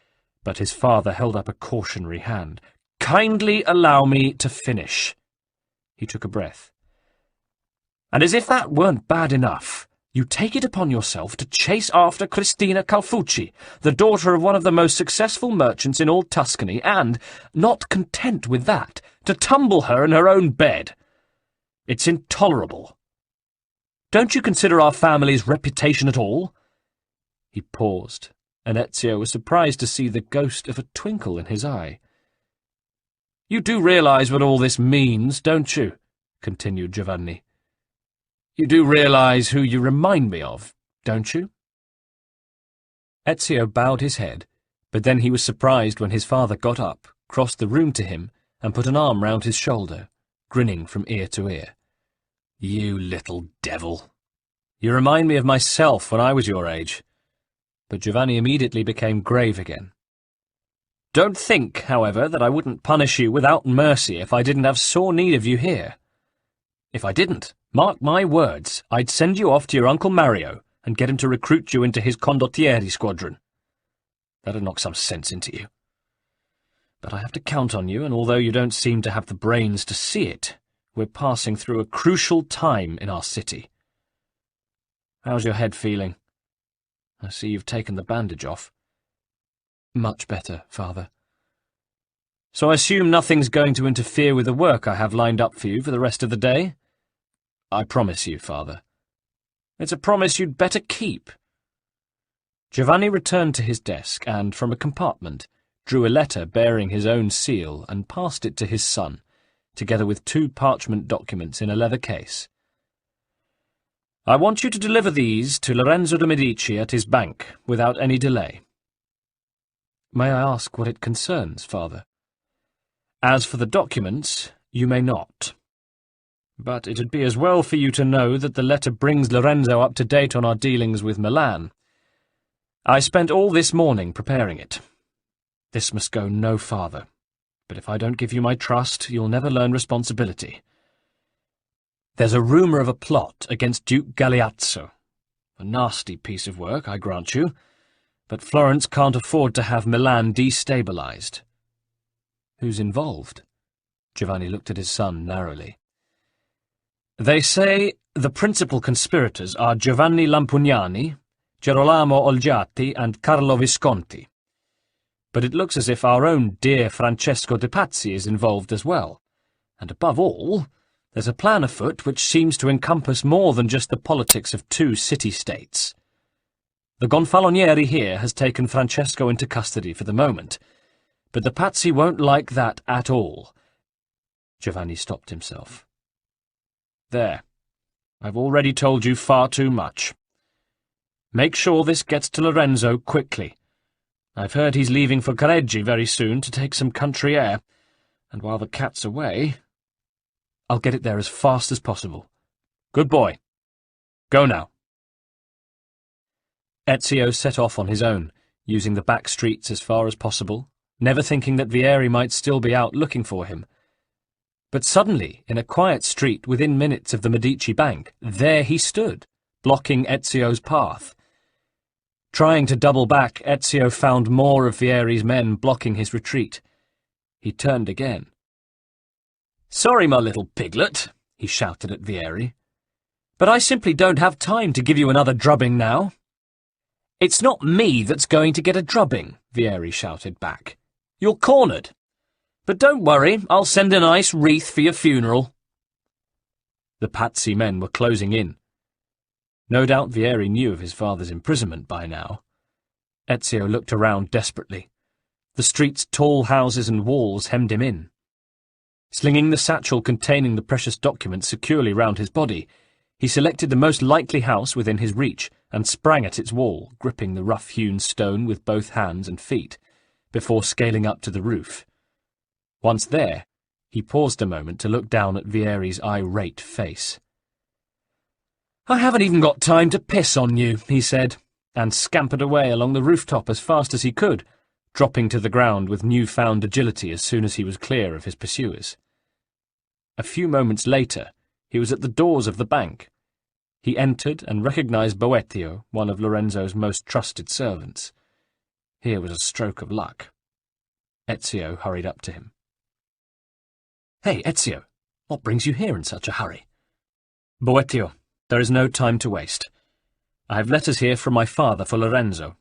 but his father held up a cautionary hand. "Kindly allow me to finish." He took a breath. "And as if that weren't bad enough, you take it upon yourself to chase after Cristina Calfucci, the daughter of one of the most successful merchants in all Tuscany, and, not content with that, to tumble her in her own bed. It's intolerable. Don't you consider our family's reputation at all?" He paused, and Ezio was surprised to see the ghost of a twinkle in his eye. "You do realize what all this means, don't you?" continued Giovanni. "You do realize who you remind me of, don't you?" Ezio bowed his head, but then he was surprised when his father got up, crossed the room to him, and put an arm round his shoulder, grinning from ear to ear. "You little devil! You remind me of myself when I was your age." But Giovanni immediately became grave again. "Don't think, however, that I wouldn't punish you without mercy if I didn't have sore need of you here. If I didn't, mark my words, I'd send you off to your Uncle Mario and get him to recruit you into his condottieri squadron. That'd knock some sense into you. But I have to count on you, and although you don't seem to have the brains to see it, we're passing through a crucial time in our city. How's your head feeling? I see you've taken the bandage off." "Much better, father." "So I assume nothing's going to interfere with the work I have lined up for you for the rest of the day?" "I promise you, father." "It's a promise you'd better keep." Giovanni returned to his desk and, from a compartment, drew a letter bearing his own seal and passed it to his son, together with 2 parchment documents in a leather case. "I want you to deliver these to Lorenzo de' Medici at his bank, without any delay." "May I ask what it concerns, father?" "As for the documents, you may not. But it'd be as well for you to know that the letter brings Lorenzo up to date on our dealings with Milan. I spent all this morning preparing it. This must go no farther, but if I don't give you my trust, you'll never learn responsibility. There's a rumour of a plot against Duke Galeazzo. A nasty piece of work, I grant you, but Florence can't afford to have Milan destabilised. Who's involved? Giovanni looked at his son narrowly. They say the principal conspirators are Giovanni Lampugnani, Girolamo Olgiati, and Carlo Visconti. But it looks as if our own dear Francesco de Pazzi is involved as well. And above all, there's a plan afoot which seems to encompass more than just the politics of two city-states. The Gonfalonieri here has taken Francesco into custody for the moment, but the Pazzi won't like that at all. Giovanni stopped himself. There. I've already told you far too much. Make sure this gets to Lorenzo quickly. I've heard he's leaving for Careggi very soon to take some country air, and while the cat's away, I'll get it there as fast as possible. Good boy. Go now. Ezio set off on his own, using the back streets as far as possible, never thinking that Vieri might still be out looking for him. But suddenly, in a quiet street within minutes of the Medici Bank, there he stood, blocking Ezio's path. Trying to double back, Ezio found more of Vieri's men blocking his retreat. He turned again. "Sorry, my little piglet," he shouted at Vieri, "but I simply don't have time to give you another drubbing now." "It's not me that's going to get a drubbing," Vieri shouted back. "You're cornered. But don't worry, I'll send a nice wreath for your funeral." The Pazzi men were closing in. No doubt Vieri knew of his father's imprisonment by now. Ezio looked around desperately. The street's tall houses and walls hemmed him in. Slinging the satchel containing the precious documents securely round his body, he selected the most likely house within his reach and sprang at its wall, gripping the rough-hewn stone with both hands and feet, before scaling up to the roof. Once there, he paused a moment to look down at Vieri's irate face. "I haven't even got time to piss on you," he said, and scampered away along the rooftop as fast as he could, dropping to the ground with new-found agility as soon as he was clear of his pursuers. A few moments later, he was at the doors of the bank. He entered and recognized Boettio, one of Lorenzo's most trusted servants. Here was a stroke of luck. Ezio hurried up to him. "Hey, Ezio, what brings you here in such a hurry?" "Boettio, there is no time to waste. I have letters here from my father for Lorenzo."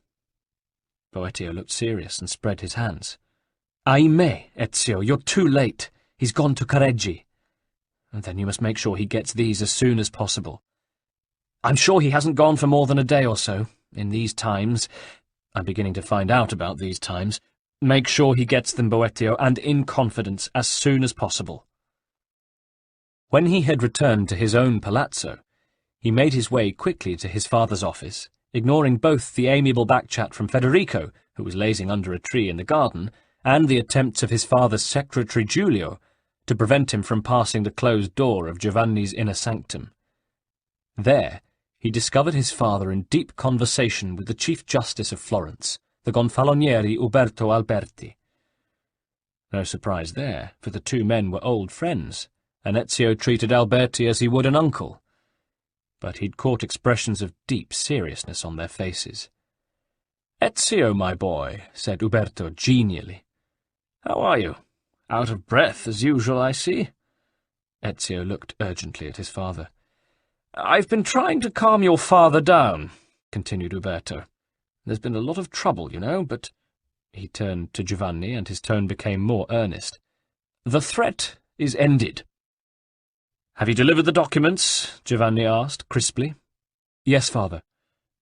Boettio looked serious and spread his hands. "Ahimè, Ezio, you're too late. He's gone to Careggi. Then you must make sure he gets these as soon as possible." "I'm sure he hasn't gone for more than a day or so. In these times, I'm beginning to find out about these times. Make sure he gets them, Boettio, and in confidence, as soon as possible." When he had returned to his own palazzo, he made his way quickly to his father's office, ignoring both the amiable back-chat from Federico, who was lazing under a tree in the garden, and the attempts of his father's secretary Giulio to prevent him from passing the closed door of Giovanni's inner sanctum. There, he discovered his father in deep conversation with the Chief Justice of Florence, the Gonfalonieri Uberto Alberti. No surprise there, for the two men were old friends, and Ezio treated Alberti as he would an uncle. But he'd caught expressions of deep seriousness on their faces. "Ezio, my boy," said Uberto genially. "How are you? Out of breath, as usual, I see." Ezio looked urgently at his father. "I've been trying to calm your father down," continued Uberto. "There's been a lot of trouble, you know, but—" He turned to Giovanni, and his tone became more earnest. "The threat is ended." "Have you delivered the documents?" Giovanni asked, crisply. "Yes, father,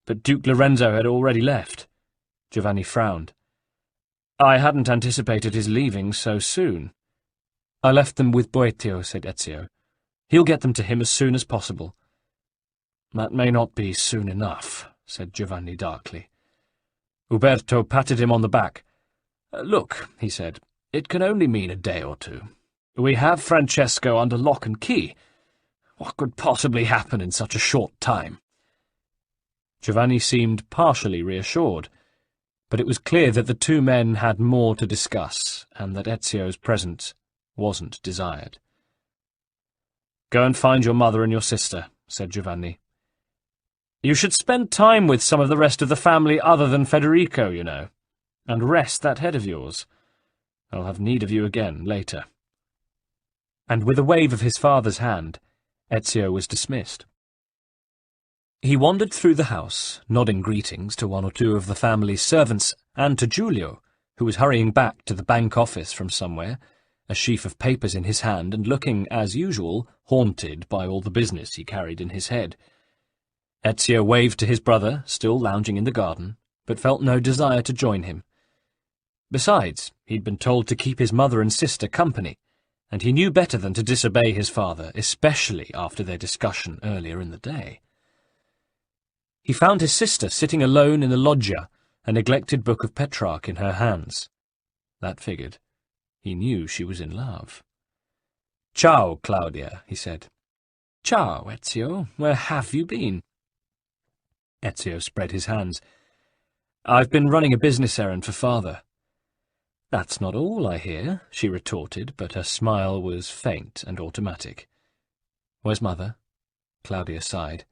but Duke Lorenzo had already left." Giovanni frowned. "I hadn't anticipated his leaving so soon." "I left them with Boettio," said Ezio. "He'll get them to him as soon as possible." "That may not be soon enough," said Giovanni darkly. Uberto patted him on the back. "Look," he said, "it can only mean a day or two. We have Francesco under lock and key. What could possibly happen in such a short time?" Giovanni seemed partially reassured, but it was clear that the two men had more to discuss, and that Ezio's presence wasn't desired. Go and find your mother and your sister, said Giovanni. You should spend time with some of the rest of the family other than Federico, you know, and rest that head of yours. I'll have need of you again later. And with a wave of his father's hand, Ezio was dismissed. He wandered through the house, nodding greetings to one or two of the family's servants and to Giulio, who was hurrying back to the bank office from somewhere, a sheaf of papers in his hand and looking, as usual, haunted by all the business he carried in his head. Ezio waved to his brother, still lounging in the garden, but felt no desire to join him. Besides, he'd been told to keep his mother and sister company, and he knew better than to disobey his father, especially after their discussion earlier in the day. He found his sister sitting alone in the loggia, a neglected book of Petrarch in her hands. That figured. He knew she was in love. "Ciao, Claudia," he said. "Ciao, Ezio. Where have you been?" Ezio spread his hands. "I've been running a business errand for father." "That's not all, I hear," she retorted, but her smile was faint and automatic. "Where's mother?" Claudia sighed.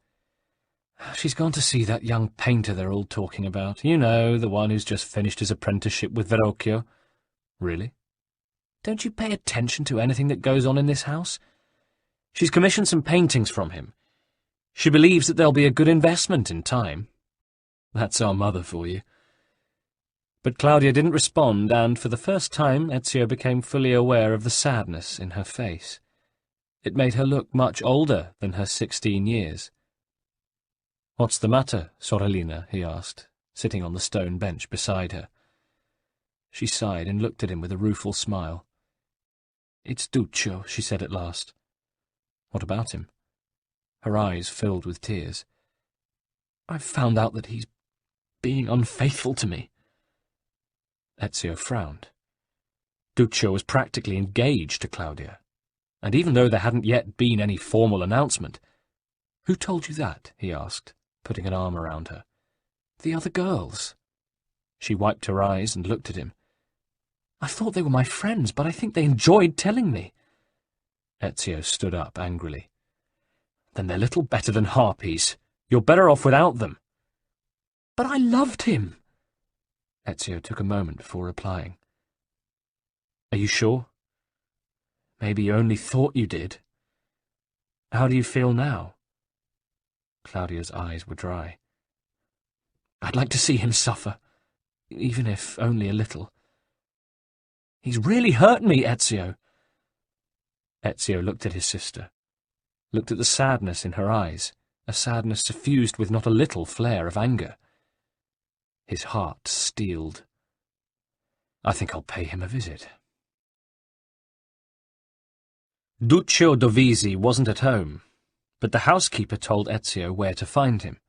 "She's gone to see that young painter they're all talking about. You know, the one who's just finished his apprenticeship with Verrocchio." "Really? Don't you pay attention to anything that goes on in this house? She's commissioned some paintings from him. She believes that they'll be a good investment in time. That's our mother for you." But Claudia didn't respond, and for the first time Ezio became fully aware of the sadness in her face. It made her look much older than her 16 years. "What's the matter, Sorellina?" he asked, sitting on the stone bench beside her. She sighed and looked at him with a rueful smile. "It's Duccio," she said at last. "What about him?" Her eyes filled with tears. "I've found out that he's being unfaithful to me." Ezio frowned. Duccio was practically engaged to Claudia, and even though there hadn't yet been any formal announcement— "Who told you that?" he asked, putting an arm around her. "The other girls." She wiped her eyes and looked at him. "I thought they were my friends, but I think they enjoyed telling me." Ezio stood up angrily. "Then they're little better than harpies. You're better off without them." "But I loved him." Ezio took a moment before replying. "Are you sure? Maybe you only thought you did. How do you feel now?" Claudia's eyes were dry. "I'd like to see him suffer, even if only a little. He's really hurt me, Ezio." Ezio looked at his sister, looked at the sadness in her eyes, a sadness suffused with not a little flare of anger. His heart steeled. "I think I'll pay him a visit." Duccio Dovisi wasn't at home, but the housekeeper told Ezio where to find him.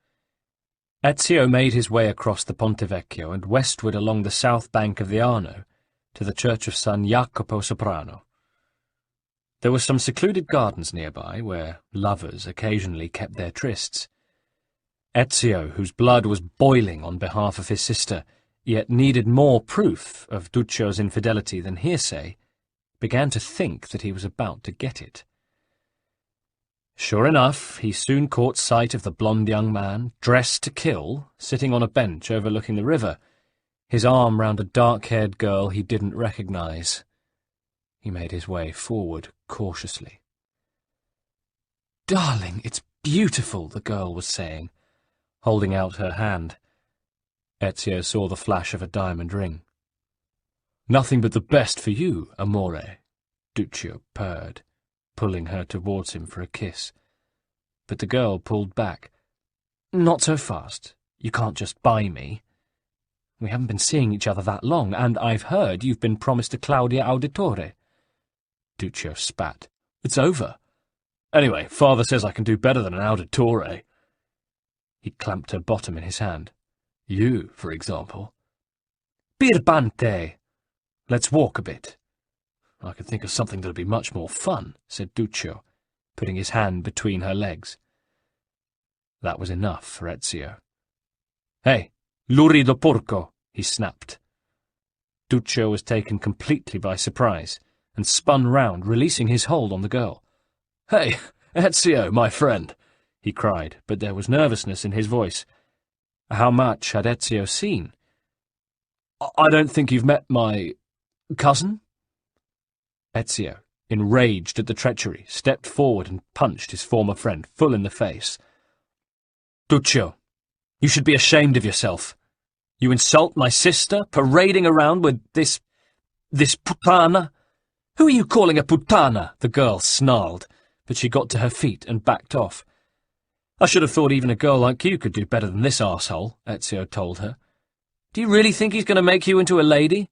Ezio made his way across the Ponte Vecchio and westward along the south bank of the Arno to the church of San Jacopo Soprano. There were some secluded gardens nearby where lovers occasionally kept their trysts. Ezio, whose blood was boiling on behalf of his sister, yet needed more proof of Duccio's infidelity than hearsay, began to think that he was about to get it. Sure enough, he soon caught sight of the blond young man, dressed to kill, sitting on a bench overlooking the river, his arm round a dark-haired girl he didn't recognize. He made his way forward cautiously. "Darling, it's beautiful," the girl was saying, holding out her hand. Ezio saw the flash of a diamond ring. "Nothing but the best for you, amore," Duccio purred, pulling her towards him for a kiss. But the girl pulled back. "Not so fast. You can't just buy me. We haven't been seeing each other that long, and I've heard you've been promised to Claudia Auditore." Duccio spat. "It's over. Anyway, father says I can do better than an Auditore." He clamped her bottom in his hand. "You, for example." "Birbante! Let's walk a bit." "I could think of something that'd be much more fun," said Duccio, putting his hand between her legs. That was enough for Ezio. "Hey, lurido porco!" he snapped. Duccio was taken completely by surprise and spun round, releasing his hold on the girl. "Hey, Ezio, my friend," he cried, but there was nervousness in his voice. How much had Ezio seen? "I don't think you've met my cousin?" Ezio, enraged at the treachery, stepped forward and punched his former friend full in the face. "Duccio, you should be ashamed of yourself. You insult my sister, parading around with this puttana?" "Who are you calling a puttana?" the girl snarled, but she got to her feet and backed off. "I should have thought even a girl like you could do better than this arsehole," Ezio told her. "Do you really think he's going to make you into a lady?"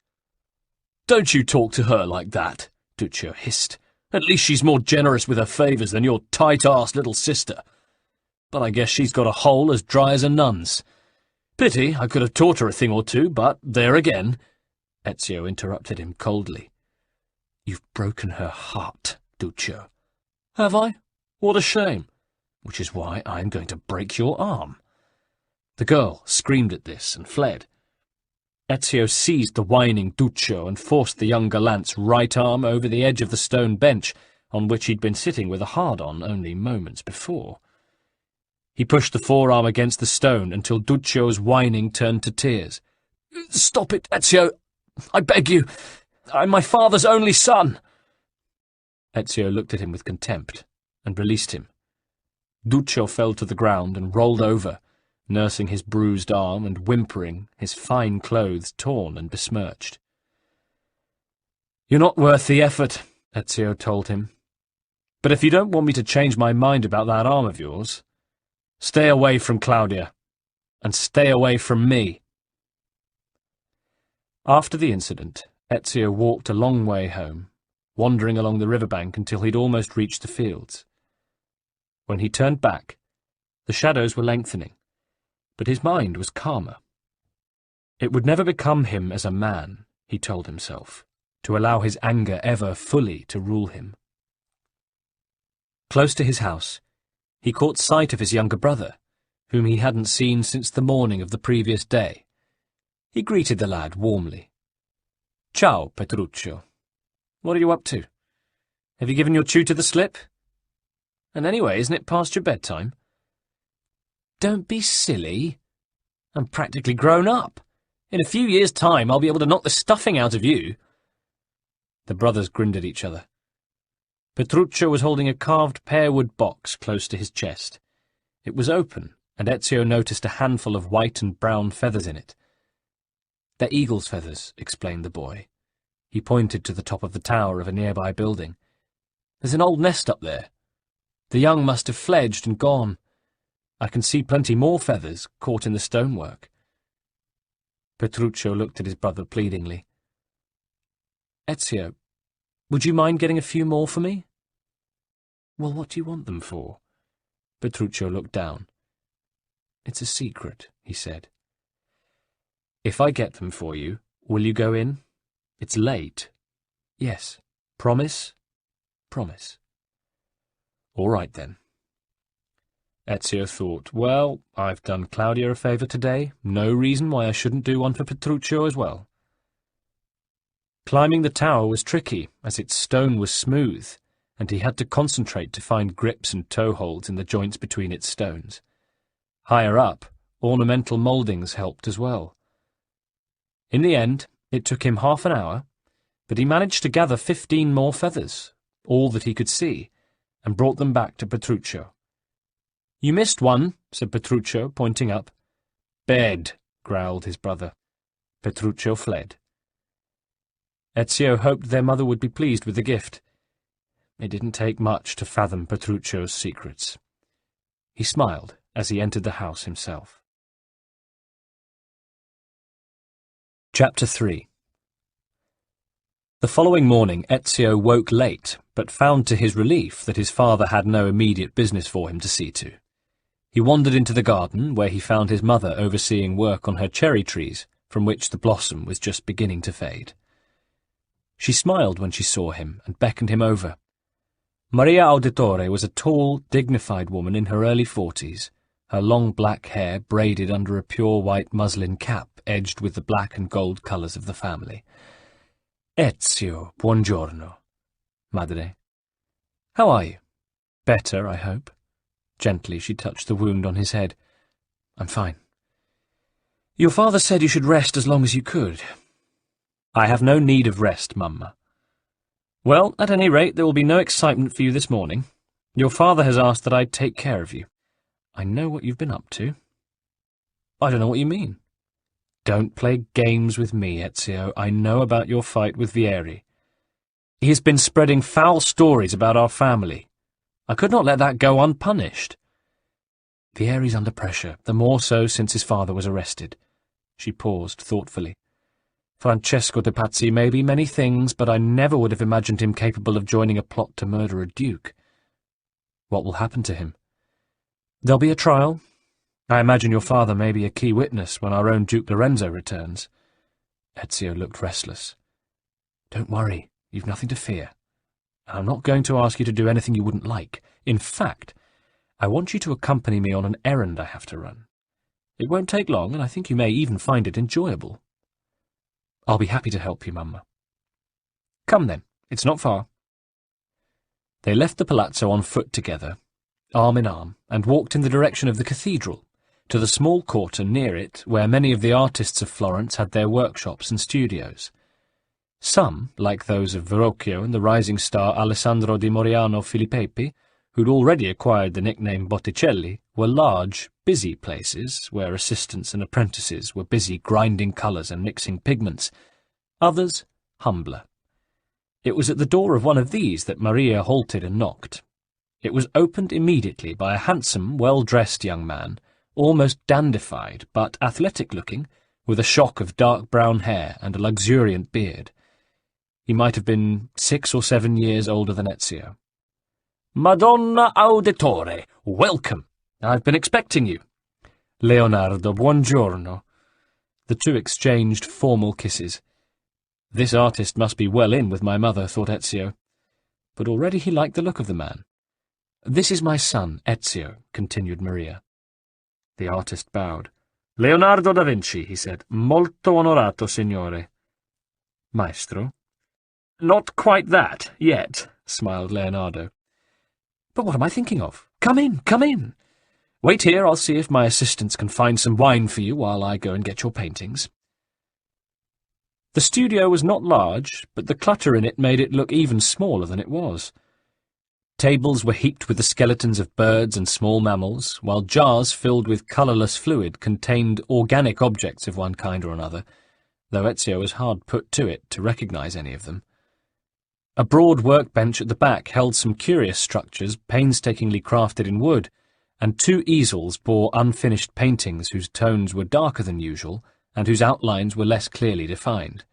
"Don't you talk to her like that," Duccio hissed. "At least she's more generous with her favours than your tight-arsed little sister. But I guess she's got a hole as dry as a nun's. Pity, I could have taught her a thing or two, but there again." Ezio interrupted him coldly. "You've broken her heart, Duccio." "Have I? What a shame. Which is why I'm going to break your arm." The girl screamed at this and fled. Ezio seized the whining Duccio and forced the young gallant's right arm over the edge of the stone bench on which he'd been sitting with a hard-on only moments before. He pushed the forearm against the stone until Duccio's whining turned to tears. "Stop it, Ezio! I beg you! I'm my father's only son!" Ezio looked at him with contempt and released him. Duccio fell to the ground and rolled over, nursing his bruised arm and whimpering, his fine clothes torn and besmirched. "You're not worth the effort," Ezio told him. "But if you don't want me to change my mind about that arm of yours, stay away from Claudia, and stay away from me." After the incident, Ezio walked a long way home, wandering along the riverbank until he'd almost reached the fields. When he turned back, the shadows were lengthening, but his mind was calmer. It would never become him as a man, he told himself, to allow his anger ever fully to rule him. Close to his house, he caught sight of his younger brother, whom he hadn't seen since the morning of the previous day. He greeted the lad warmly. "Ciao, Petruccio. What are you up to? Have you given your tutor the slip? And anyway, isn't it past your bedtime?" "Don't be silly. I'm practically grown up. In a few years' time, I'll be able to knock the stuffing out of you." The brothers grinned at each other. Petruccio was holding a carved pear-wood box close to his chest. It was open, and Ezio noticed a handful of white and brown feathers in it. "They're eagle's feathers," explained the boy. He pointed to the top of the tower of a nearby building. "There's an old nest up there. The young must have fledged and gone. I can see plenty more feathers caught in the stonework." Petruccio looked at his brother pleadingly. "Ezio, would you mind getting a few more for me?" "Well, what do you want them for?" Petruccio looked down. "It's a secret," he said. "If I get them for you, will you go in? It's late." "Yes. Promise?" "Promise." "All right, then." Ezio thought, well, I've done Claudia a favour today. No reason why I shouldn't do one for Petruccio as well. Climbing the tower was tricky, as its stone was smooth, and he had to concentrate to find grips and toe holds in the joints between its stones. Higher up, ornamental mouldings helped as well. In the end, it took him half an hour, but he managed to gather 15 more feathers, all that he could see, and brought them back to Petruccio. "You missed one," said Petruccio, pointing up. "Bed," growled his brother. Petruccio fled. Ezio hoped their mother would be pleased with the gift. It didn't take much to fathom Petruccio's secrets. He smiled as he entered the house himself. Chapter 3. The following morning Ezio woke late, but found to his relief that his father had no immediate business for him to see to. He wandered into the garden, where he found his mother overseeing work on her cherry trees, from which the blossom was just beginning to fade. She smiled when she saw him and beckoned him over. Maria Auditore was a tall, dignified woman in her early 40s, her long black hair braided under a pure white muslin cap edged with the black and gold colours of the family. "Ezio, buongiorno, madre. How are you?" Better, I hope. Gently she touched the wound on his head. I'm fine. Your father said you should rest as long as you could. I have no need of rest, Mumma. Well, at any rate, there will be no excitement for you this morning. Your father has asked that I take care of you. I know what you've been up to. I don't know what you mean. Don't play games with me, Ezio. I know about your fight with Vieri. He has been spreading foul stories about our family. I could not let that go unpunished. Vieri's under pressure, the more so since his father was arrested. She paused thoughtfully. Francesco de Pazzi may be many things, but I never would have imagined him capable of joining a plot to murder a duke. What will happen to him? There'll be a trial. I imagine your father may be a key witness when our own Duke Lorenzo returns. Ezio looked restless. Don't worry, you've nothing to fear. I'm not going to ask you to do anything you wouldn't like. In fact, I want you to accompany me on an errand I have to run. It won't take long, and I think you may even find it enjoyable. I'll be happy to help you, Mumma. Come then, it's not far. They left the palazzo on foot together, arm in arm, and walked in the direction of the cathedral, to the small quarter near it where many of the artists of Florence had their workshops and studios. Some, like those of Verrocchio and the rising star Alessandro di Moriano Filippepi, who'd already acquired the nickname Botticelli, were large, busy places where assistants and apprentices were busy grinding colours and mixing pigments, others humbler. It was at the door of one of these that Maria halted and knocked. It was opened immediately by a handsome, well-dressed young man, almost dandified but athletic-looking, with a shock of dark brown hair and a luxuriant beard. He might have been 6 or 7 years older than Ezio. Madonna Auditore, welcome! I've been expecting you. Leonardo, buongiorno. The two exchanged formal kisses. This artist must be well in with my mother, thought Ezio. But already he liked the look of the man. This is my son, Ezio, continued Maria. The artist bowed. Leonardo da Vinci, he said. Molto onorato, signore. Maestro? Not quite that, yet, smiled Leonardo. But what am I thinking of? Come in, come in. Wait here, I'll see if my assistants can find some wine for you while I go and get your paintings. The studio was not large, but the clutter in it made it look even smaller than it was. Tables were heaped with the skeletons of birds and small mammals, while jars filled with colourless fluid contained organic objects of one kind or another, though Ezio was hard put to it to recognise any of them. A broad workbench at the back held some curious structures painstakingly crafted in wood, and 2 easels bore unfinished paintings whose tones were darker than usual and whose outlines were less clearly defined.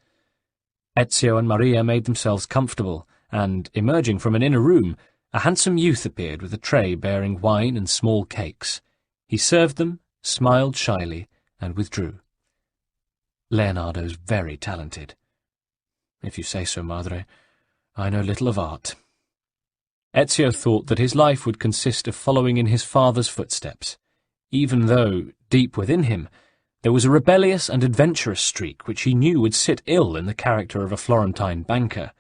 Ezio and Maria made themselves comfortable, and, emerging from an inner room, a handsome youth appeared with a tray bearing wine and small cakes. He served them, smiled shyly, and withdrew. Leonardo's very talented. If you say so, Madre. I know little of art. Ezio thought that his life would consist of following in his father's footsteps, even though, deep within him, there was a rebellious and adventurous streak which he knew would sit ill in the character of a Florentine banker.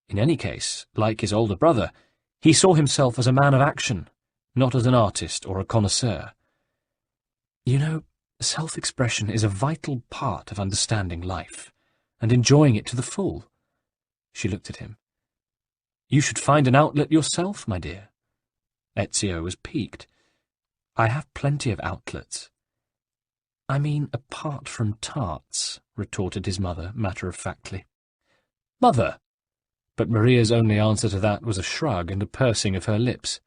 In any case, like his older brother, he saw himself as a man of action, not as an artist or a connoisseur. You know, self-expression is a vital part of understanding life, and enjoying it to the full. She looked at him. You should find an outlet yourself, my dear. Ezio was piqued. I have plenty of outlets. I mean, apart from tarts, retorted his mother, matter-of-factly. Mother! But Maria's only answer to that was a shrug and a pursing of her lips.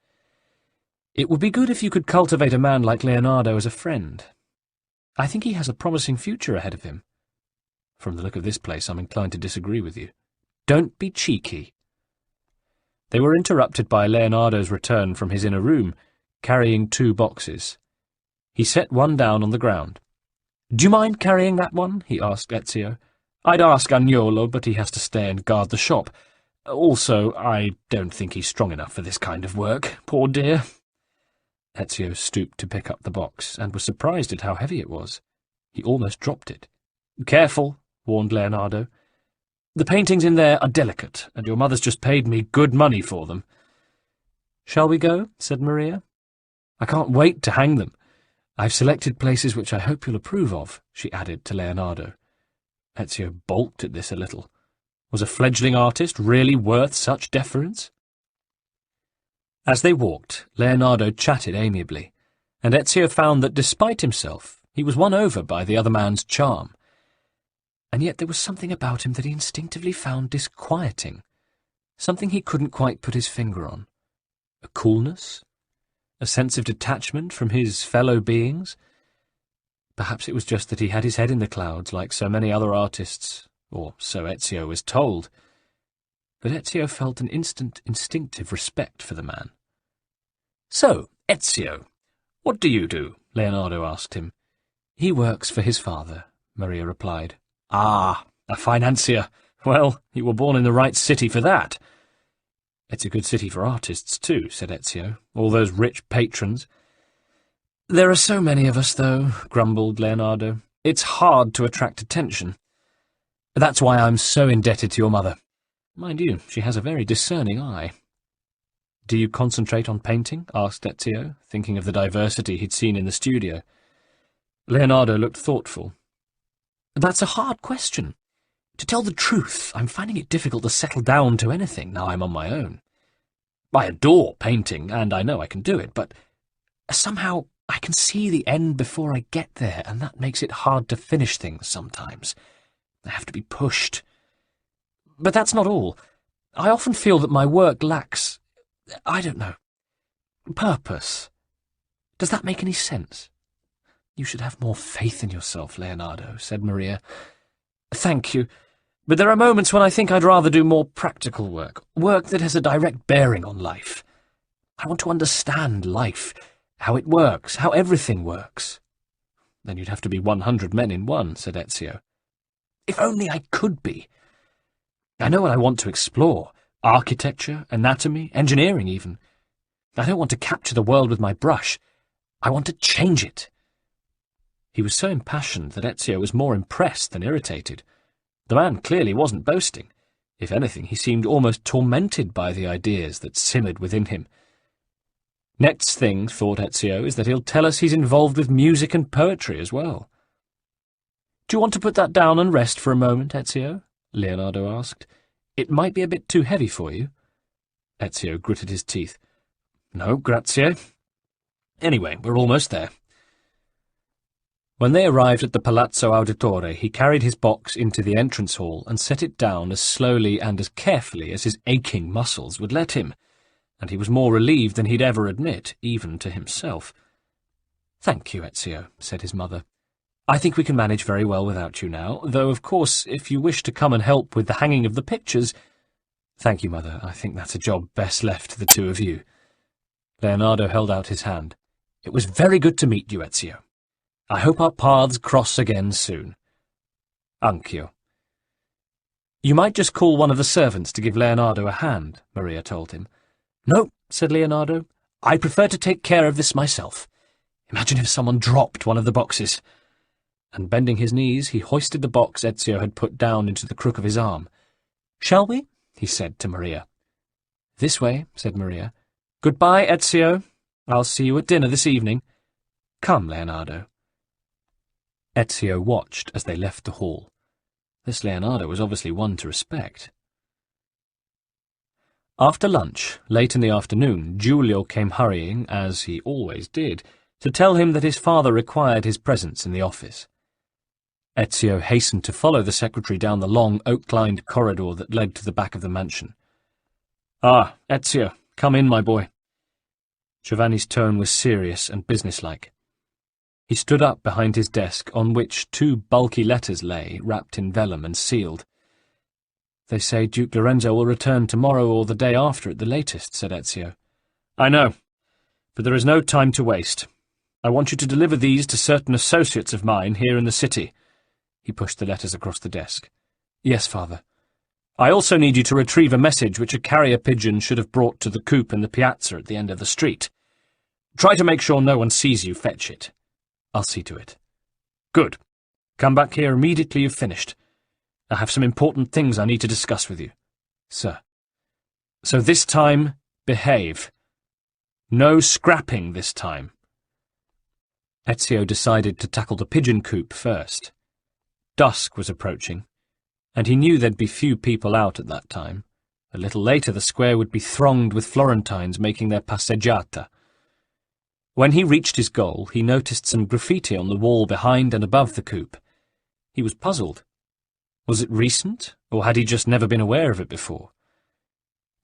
It would be good if you could cultivate a man like Leonardo as a friend. I think he has a promising future ahead of him. From the look of this place, I'm inclined to disagree with you. Don't be cheeky. They were interrupted by Leonardo's return from his inner room, carrying 2 boxes. He set one down on the ground. Do you mind carrying that one? He asked Ezio. I'd ask Agnolo, but he has to stay and guard the shop. Also, I don't think he's strong enough for this kind of work, poor dear. Ezio stooped to pick up the box, and was surprised at how heavy it was. He almost dropped it. Careful, warned Leonardo. The paintings in there are delicate, and your mother's just paid me good money for them. "Shall we go?" said Maria. "I can't wait to hang them. I've selected places which I hope you'll approve of," she added to Leonardo. Ezio balked at this a little. Was a fledgling artist really worth such deference? As they walked, Leonardo chatted amiably, and Ezio found that despite himself, he was won over by the other man's charm. And yet there was something about him that he instinctively found disquieting, something he couldn't quite put his finger on. A coolness? A sense of detachment from his fellow beings? Perhaps it was just that he had his head in the clouds like so many other artists, or so Ezio was told. But Ezio felt an instant instinctive respect for the man. "So, Ezio, what do you do?" Leonardo asked him. "He works for his father," Maria replied. "Ah, a financier. Well, you were born in the right city for that." "It's a good city for artists, too," said Ezio. "All those rich patrons." "There are so many of us, though," grumbled Leonardo. "It's hard to attract attention. That's why I'm so indebted to your mother. Mind you, she has a very discerning eye." "Do you concentrate on painting?" asked Ezio, thinking of the diversity he'd seen in the studio. Leonardo looked thoughtful. "That's a hard question. To tell the truth, I'm finding it difficult to settle down to anything now I'm on my own. I adore painting, and I know I can do it, but somehow I can see the end before I get there, and that makes it hard to finish things sometimes. I have to be pushed. But that's not all. I often feel that my work lacks, I don't know, purpose. Does that make any sense?" "You should have more faith in yourself, Leonardo," said Maria. "Thank you. But there are moments when I think I'd rather do more practical work that has a direct bearing on life. I want to understand life, how it works, how everything works." "Then you'd have to be 100 men in one," said Ezio. "If only I could be. I know what I want to explore. Architecture, anatomy, engineering even. I don't want to capture the world with my brush. I want to change it." He was so impassioned that Ezio was more impressed than irritated. The man clearly wasn't boasting. If anything, he seemed almost tormented by the ideas that simmered within him. "Next thing," thought Ezio, "is that he'll tell us he's involved with music and poetry as well." "Do you want to put that down and rest for a moment, Ezio?" Leonardo asked. "It might be a bit too heavy for you." Ezio gritted his teeth. "No, grazie. Anyway, we're almost there." When they arrived at the Palazzo Auditore, he carried his box into the entrance hall and set it down as slowly and as carefully as his aching muscles would let him, and he was more relieved than he'd ever admit, even to himself. "Thank you, Ezio," said his mother. "I think we can manage very well without you now, though, of course, if you wish to come and help with the hanging of the pictures—" "Thank you, Mother. I think that's a job best left to the two of you." Leonardo held out his hand. "It was very good to meet you, Ezio. I hope our paths cross again soon." "Anch'io." "You might just call one of the servants to give Leonardo a hand," Maria told him. "No," said Leonardo. "I prefer to take care of this myself. Imagine if someone dropped one of the boxes." And bending his knees, he hoisted the box Ezio had put down into the crook of his arm. "Shall we?" he said to Maria. "This way," said Maria. "Goodbye, Ezio. I'll see you at dinner this evening. Come, Leonardo." Ezio watched as they left the hall. This Leonardo was obviously one to respect. After lunch, late in the afternoon, Giulio came hurrying, as he always did, to tell him that his father required his presence in the office. Ezio hastened to follow the secretary down the long, oak-lined corridor that led to the back of the mansion. "Ah, Ezio, come in, my boy." Giovanni's tone was serious and businesslike. He stood up behind his desk, on which 2 bulky letters lay, wrapped in vellum and sealed. "They say Duke Lorenzo will return tomorrow or the day after at the latest," said Ezio. "I know, but there is no time to waste. I want you to deliver these to certain associates of mine here in the city." He pushed the letters across the desk. "Yes, father." "I also need you to retrieve a message which a carrier pigeon should have brought to the coop in the piazza at the end of the street. Try to make sure no one sees you fetch it." "I'll see to it." "Good. Come back here immediately you've finished. I have some important things I need to discuss with you." "Sir." "So this time, behave. No scrapping this time. Ezio decided to tackle the pigeon coop first. Dusk was approaching, and he knew there'd be few people out at that time. A little later the square would be thronged with Florentines making their passeggiata. When he reached his goal, he noticed some graffiti on the wall behind and above the coop. He was puzzled. Was it recent, or had he just never been aware of it before?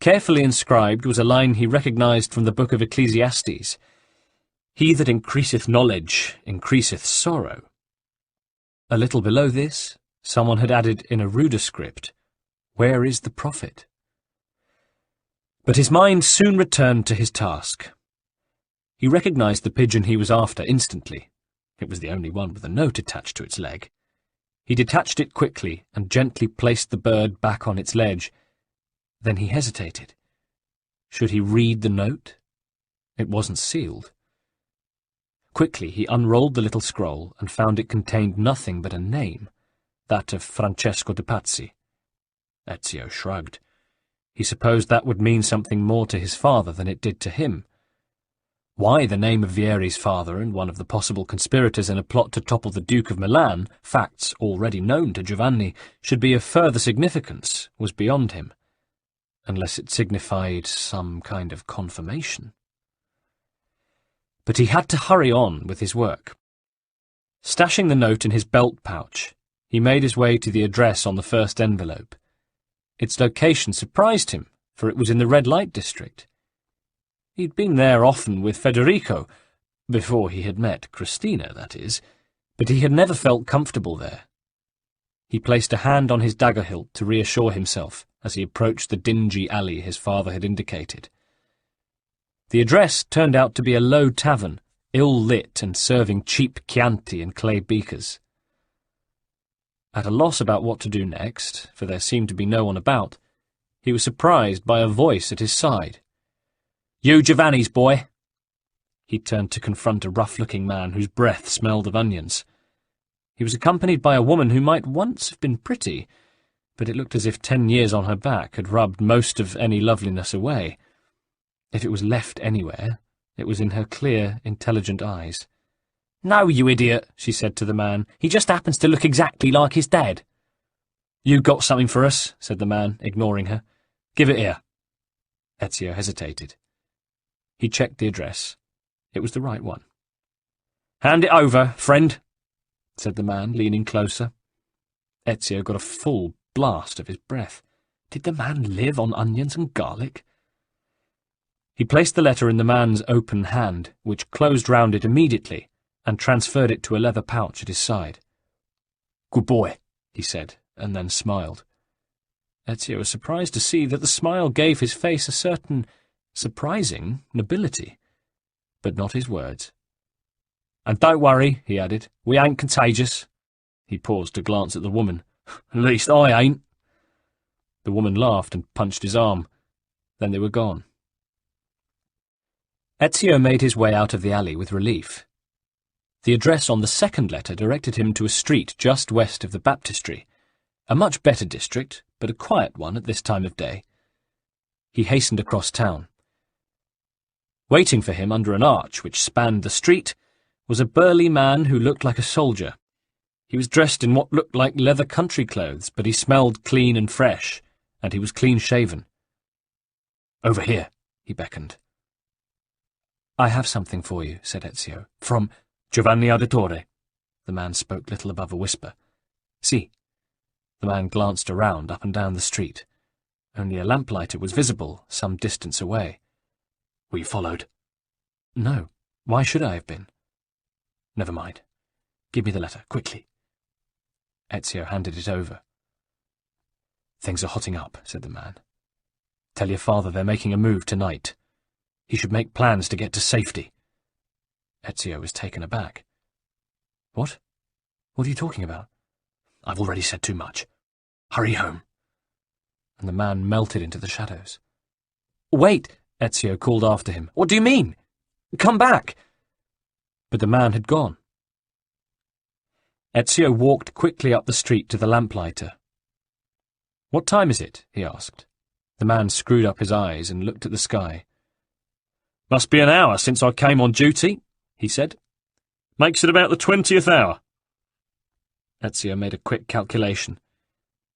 Carefully inscribed was a line he recognized from the book of Ecclesiastes. He that increaseth knowledge increaseth sorrow. A little below this, someone had added in a ruder script, Where is the prophet? But his mind soon returned to his task. He recognized the pigeon he was after instantly. It was the only one with a note attached to its leg. He detached it quickly and gently placed the bird back on its ledge. Then he hesitated. Should he read the note? It wasn't sealed. Quickly he unrolled the little scroll and found it contained nothing but a name, that of Francesco de Pazzi. Ezio shrugged. He supposed that would mean something more to his father than it did to him. Why the name of Vieri's father and one of the possible conspirators in a plot to topple the Duke of Milan, facts already known to Giovanni, should be of further significance was beyond him, unless it signified some kind of confirmation. But he had to hurry on with his work. Stashing the note in his belt pouch, he made his way to the address on the first envelope. Its location surprised him, for it was in the red light district. He'd been there often with Federico, before he had met Christina, that is, but he had never felt comfortable there. He placed a hand on his dagger hilt to reassure himself as he approached the dingy alley his father had indicated. The address turned out to be a low tavern, ill-lit and serving cheap Chianti in clay beakers. At a loss about what to do next, for there seemed to be no one about, he was surprised by a voice at his side. "You Giovanni's boy?" He turned to confront a rough-looking man whose breath smelled of onions. He was accompanied by a woman who might once have been pretty, but it looked as if 10 years on her back had rubbed most of any loveliness away. If it was left anywhere, it was in her clear, intelligent eyes. "No, you idiot," she said to the man. "He just happens to look exactly like his dad." "You got something for us," said the man, ignoring her. "Give it here." Ezio hesitated. He checked the address. It was the right one. "Hand it over, friend," said the man, leaning closer. Ezio got a full blast of his breath. Did the man live on onions and garlic? He placed the letter in the man's open hand, which closed round it immediately, and transferred it to a leather pouch at his side. "Good boy," he said, and then smiled. Ezio was surprised to see that the smile gave his face a certain surprising nobility, but not his words. "And don't worry," he added, "we ain't contagious." He paused to glance at the woman. "At least I ain't." The woman laughed and punched his arm. Then they were gone. Ezio made his way out of the alley with relief. The address on the second letter directed him to a street just west of the baptistry, a much better district, but a quiet one at this time of day. He hastened across town. Waiting for him under an arch which spanned the street was a burly man who looked like a soldier. He was dressed in what looked like leather country clothes, but he smelled clean and fresh, and he was clean-shaven. "Over here," he beckoned. "I have something for you," said Ezio. "From Giovanni Auditore." The man spoke little above a whisper. "See." The man glanced around, up and down the street. Only a lamplighter was visible, some distance away. "Were you followed?" "No. Why should I have been?" "Never mind. Give me the letter, quickly." Ezio handed it over. "Things are hotting up," said the man. "Tell your father they're making a move tonight. He should make plans to get to safety." Ezio was taken aback. "What? What are you talking about?" "I've already said too much. Hurry home." And the man melted into the shadows. "Wait!" Ezio called after him. "What do you mean? Come back!" But the man had gone. Ezio walked quickly up the street to the lamplighter. "What time is it?" he asked. The man screwed up his eyes and looked at the sky. "Must be an hour since I came on duty," he said. "Makes it about the 20th hour." Ezio made a quick calculation.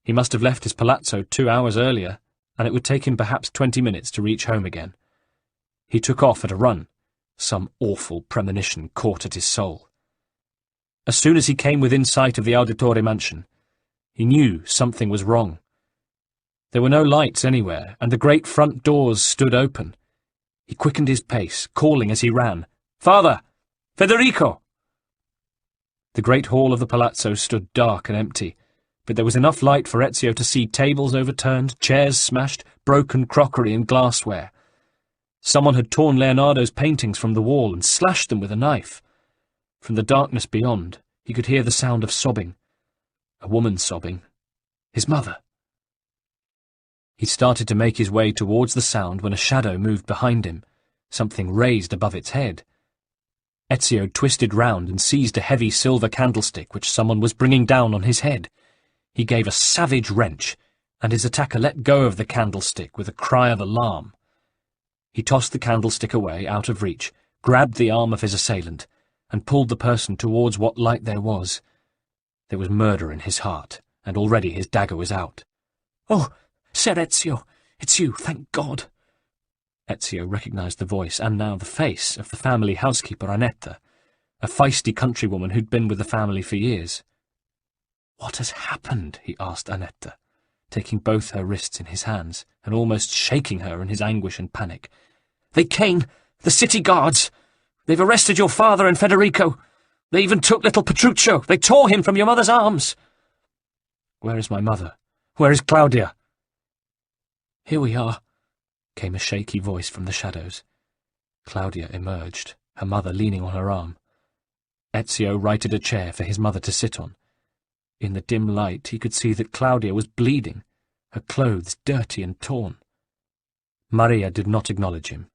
He must have left his palazzo 2 hours earlier, and it would take him perhaps 20 minutes to reach home again. He took off at a run. Some awful premonition caught at his soul. As soon as he came within sight of the Auditore mansion, he knew something was wrong. There were no lights anywhere, and the great front doors stood open. He quickened his pace, calling as he ran, "Father! Federico!" The great hall of the palazzo stood dark and empty, but there was enough light for Ezio to see tables overturned, chairs smashed, broken crockery and glassware. Someone had torn Leonardo's paintings from the wall and slashed them with a knife. From the darkness beyond, he could hear the sound of sobbing. A woman sobbing. His mother. He started to make his way towards the sound when a shadow moved behind him, something raised above its head. Ezio twisted round and seized a heavy silver candlestick which someone was bringing down on his head. He gave a savage wrench, and his attacker let go of the candlestick with a cry of alarm. He tossed the candlestick away, out of reach, grabbed the arm of his assailant, and pulled the person towards what light there was. There was murder in his heart, and already his dagger was out. "Oh, Ser Ezio, it's you, thank God!" Ezio recognized the voice, and now the face, of the family housekeeper Annetta, a feisty countrywoman who'd been with the family for years. "What has happened?" he asked Annetta, taking both her wrists in his hands, and almost shaking her in his anguish and panic. "They came! The city guards! They've arrested your father and Federico! They even took little Petruccio! They tore him from your mother's arms!" "Where is my mother? Where is Claudia?" "Here we are," came a shaky voice from the shadows. Claudia emerged, her mother leaning on her arm. Ezio righted a chair for his mother to sit on. In the dim light he could see that Claudia was bleeding, her clothes dirty and torn. Maria did not acknowledge him.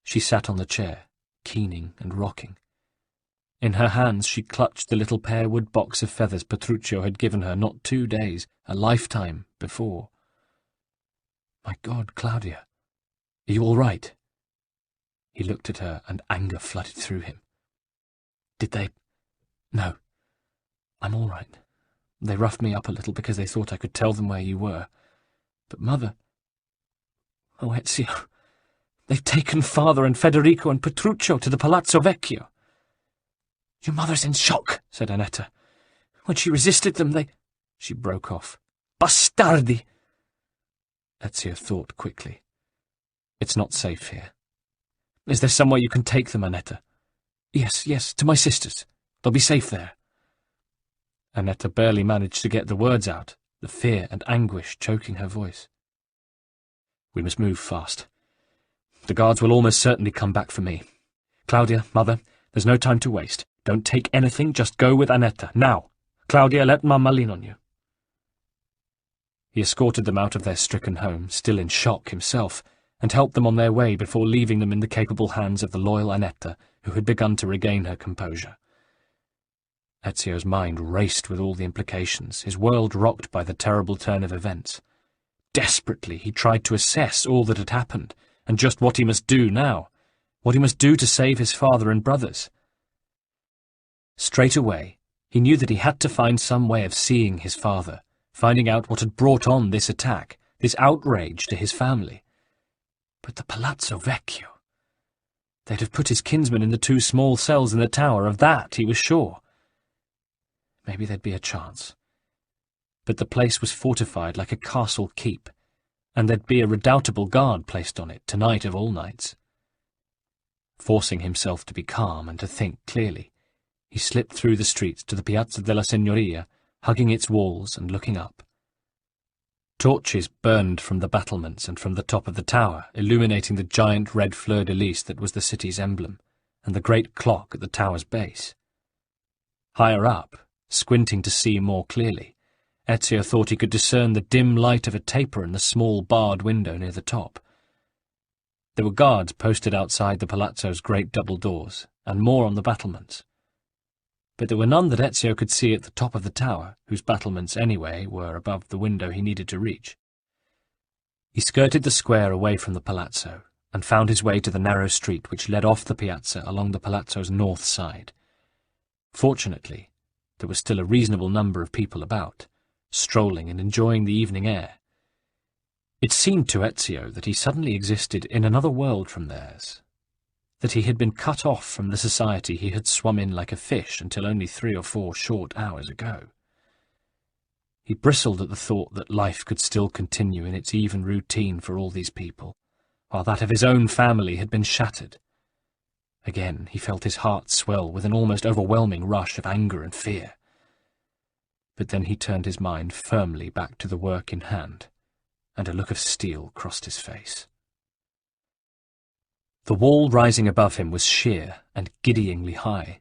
She sat on the chair, keening and rocking. In her hands she clutched the little pear-wood box of feathers Petruccio had given her not 2 days, a lifetime, before. "My God, Claudia, are you all right?" He looked at her, and anger flooded through him. "Did they—" "No, I'm all right. They roughed me up a little because they thought I could tell them where you were. But Mother— Oh, Ezio, they've taken Father and Federico and Petruccio to the Palazzo Vecchio." "Your mother's in shock," said Annetta. "When she resisted them, they—" She broke off. "Bastardi!" Ezio thought quickly. "It's not safe here. Is there somewhere you can take them, Annetta?" Yes, to my sister's. They'll be safe there." Annetta barely managed to get the words out, the fear and anguish choking her voice. "We must move fast. The guards will almost certainly come back for me. Claudia, Mother, there's no time to waste. Don't take anything, just go with Annetta, now. Claudia, let Mamma lean on you." He escorted them out of their stricken home, still in shock himself, and helped them on their way before leaving them in the capable hands of the loyal Annetta, who had begun to regain her composure. Ezio's mind raced with all the implications, his world rocked by the terrible turn of events. Desperately he tried to assess all that had happened, and just what he must do now, what he must do to save his father and brothers. Straight away, he knew that he had to find some way of seeing his father, finding out what had brought on this attack, this outrage to his family. But the Palazzo Vecchio— they'd have put his kinsman in the 2 small cells in the tower, of that he was sure. Maybe there'd be a chance. But the place was fortified like a castle keep, and there'd be a redoubtable guard placed on it, tonight of all nights. Forcing himself to be calm and to think clearly, he slipped through the streets to the Piazza della Signoria, hugging its walls and looking up. Torches burned from the battlements and from the top of the tower, illuminating the giant red fleur-de-lis that was the city's emblem, and the great clock at the tower's base. Higher up, squinting to see more clearly, Ezio thought he could discern the dim light of a taper in the small barred window near the top. There were guards posted outside the palazzo's great double doors, and more on the battlements. But there were none that Ezio could see at the top of the tower, whose battlements, anyway, were above the window he needed to reach. He skirted the square away from the palazzo, and found his way to the narrow street which led off the piazza along the palazzo's north side. Fortunately, there was still a reasonable number of people about, strolling and enjoying the evening air. It seemed to Ezio that he suddenly existed in another world from theirs, that he had been cut off from the society he had swum in like a fish until only 3 or 4 short hours ago. He bristled at the thought that life could still continue in its even routine for all these people, while that of his own family had been shattered. Again he felt his heart swell with an almost overwhelming rush of anger and fear. But then he turned his mind firmly back to the work in hand, and a look of steel crossed his face. The wall rising above him was sheer and giddyingly high,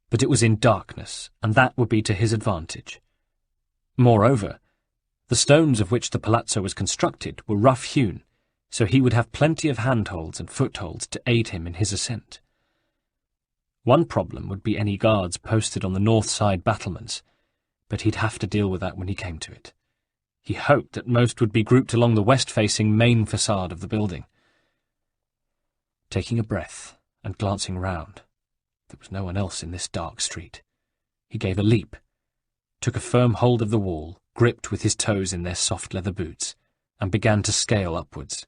but it was in darkness, and that would be to his advantage. Moreover, the stones of which the palazzo was constructed were rough-hewn, so he would have plenty of handholds and footholds to aid him in his ascent. One problem would be any guards posted on the north side battlements, but he'd have to deal with that when he came to it. He hoped that most would be grouped along the west-facing main facade of the building. Taking a breath and glancing round, there was no one else in this dark street. He gave a leap, took a firm hold of the wall, gripped with his toes in their soft leather boots, and began to scale upwards.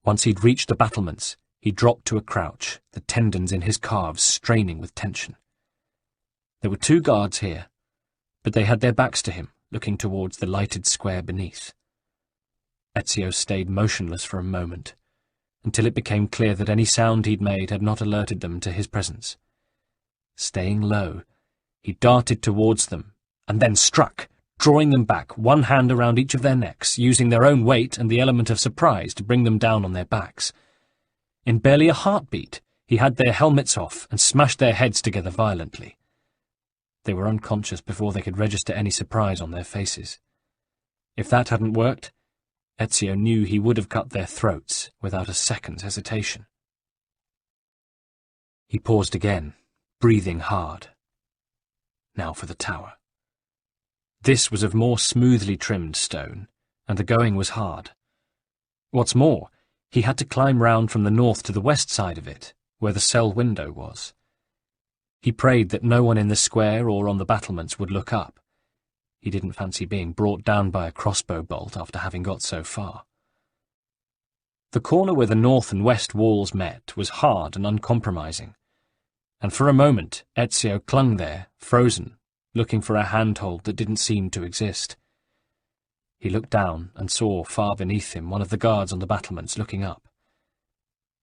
Once he'd reached the battlements, he dropped to a crouch, the tendons in his calves straining with tension. There were 2 guards here, but they had their backs to him, looking towards the lighted square beneath. Ezio stayed motionless for a moment, until it became clear that any sound he'd made had not alerted them to his presence. Staying low, he darted towards them, and then struck, drawing them back, one hand around each of their necks, using their own weight and the element of surprise to bring them down on their backs. In barely a heartbeat, he had their helmets off and smashed their heads together violently. They were unconscious before they could register any surprise on their faces. If that hadn't worked, Ezio knew he would have cut their throats without a second's hesitation. He paused again, breathing hard. Now for the tower. This was of more smoothly trimmed stone, and the going was hard. What's more, he had to climb round from the north to the west side of it, where the cell window was. He prayed that no one in the square or on the battlements would look up. He didn't fancy being brought down by a crossbow bolt after having got so far. The corner where the north and west walls met was hard and uncompromising, and for a moment Ezio clung there, frozen, looking for a handhold that didn't seem to exist. He looked down and saw far beneath him one of the guards on the battlements looking up.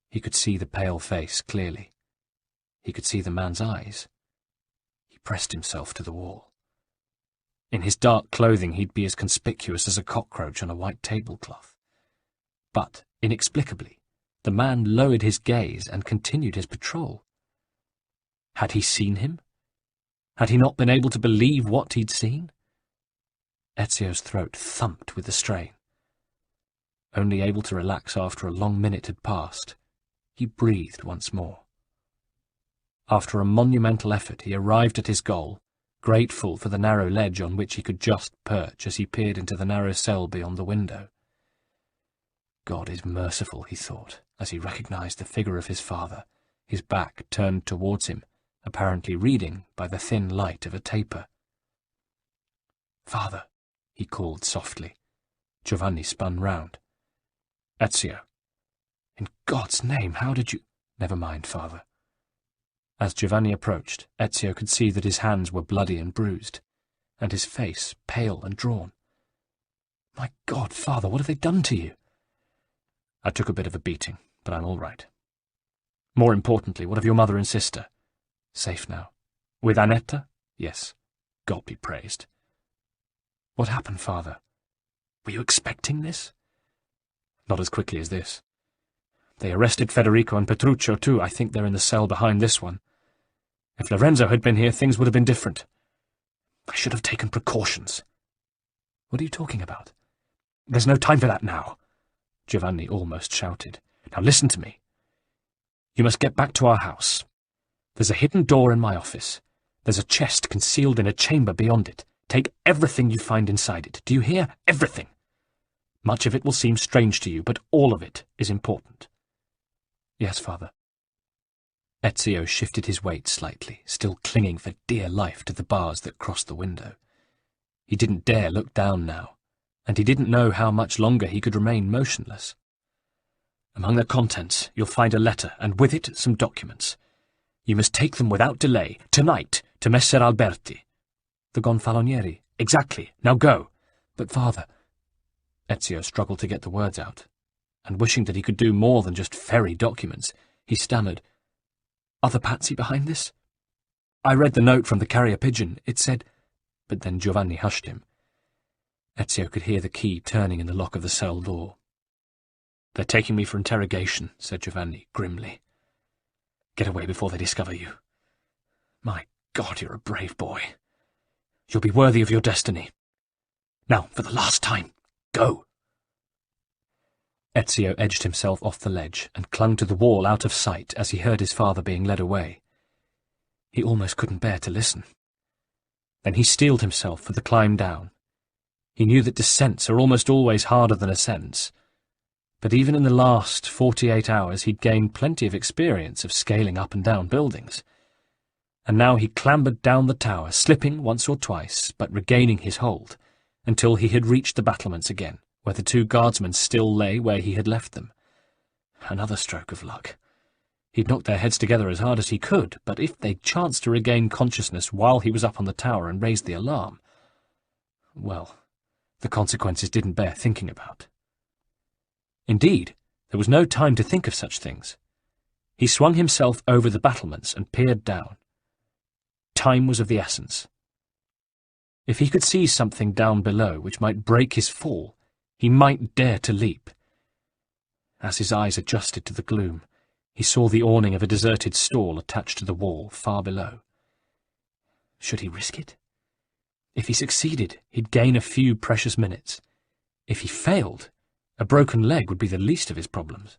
He could see the pale face clearly. He could see the man's eyes. He pressed himself to the wall. In his dark clothing he'd be as conspicuous as a cockroach on a white tablecloth. But, inexplicably, the man lowered his gaze and continued his patrol. Had he seen him? Had he not been able to believe what he'd seen? Ezio's throat thumped with the strain. Only able to relax after a long minute had passed, he breathed once more. After a monumental effort he arrived at his goal, grateful for the narrow ledge on which he could just perch as he peered into the narrow cell beyond the window. God is merciful, he thought, as he recognized the figure of his father, his back turned towards him, apparently reading by the thin light of a taper. "Father," he called softly. Giovanni spun round. "Ezio, in God's name, how did you—" "Never mind, father." As Giovanni approached, Ezio could see that his hands were bloody and bruised, and his face pale and drawn. "My God, father, what have they done to you?" "I took a bit of a beating, but I'm all right. More importantly, what of your mother and sister?" "Safe now." "With Annetta?" "Yes. God be praised." "What happened, father? Were you expecting this?" "Not as quickly as this. They arrested Federico and Petruccio too. I think they're in the cell behind this one. If Lorenzo had been here, things would have been different. I should have taken precautions." "What are you talking about?" "There's no time for that now," Giovanni almost shouted. "Now listen to me. You must get back to our house. There's a hidden door in my office. There's a chest concealed in a chamber beyond it. Take everything you find inside it. Do you hear? Everything. Much of it will seem strange to you, but all of it is important." "Yes, father." Ezio shifted his weight slightly, still clinging for dear life to the bars that crossed the window. He didn't dare look down now, and he didn't know how much longer he could remain motionless. "Among the contents you'll find a letter, and with it some documents. You must take them without delay, tonight, to Messer Alberti." "The Gonfalonieri? Exactly. Now go." "But, father—" Ezio struggled to get the words out, and wishing that he could do more than just ferry documents, he stammered, "Are the Pazzi behind this?" "I read the note from the carrier pigeon. It said—" But then Giovanni hushed him. Ezio could hear the key turning in the lock of the cell door. "They're taking me for interrogation," said Giovanni grimly. "Get away before they discover you. My God, you're a brave boy. You'll be worthy of your destiny. Now, for the last time, go!" Ezio edged himself off the ledge and clung to the wall out of sight as he heard his father being led away. He almost couldn't bear to listen. Then he steeled himself for the climb down. He knew that descents are almost always harder than ascents, but even in the last 48 hours he'd gained plenty of experience of scaling up and down buildings. And now he clambered down the tower, slipping once or twice, but regaining his hold, until he had reached the battlements again, where the two guardsmen still lay where he had left them. Another stroke of luck. He'd knocked their heads together as hard as he could, but if they'd chanced to regain consciousness while he was up on the tower and raised the alarm, well, the consequences didn't bear thinking about. Indeed, there was no time to think of such things. He swung himself over the battlements and peered down. Time was of the essence. If he could see something down below which might break his fall, he might dare to leap. As his eyes adjusted to the gloom, he saw the awning of a deserted stall attached to the wall far below. Should he risk it? If he succeeded, he'd gain a few precious minutes. If he failed, a broken leg would be the least of his problems.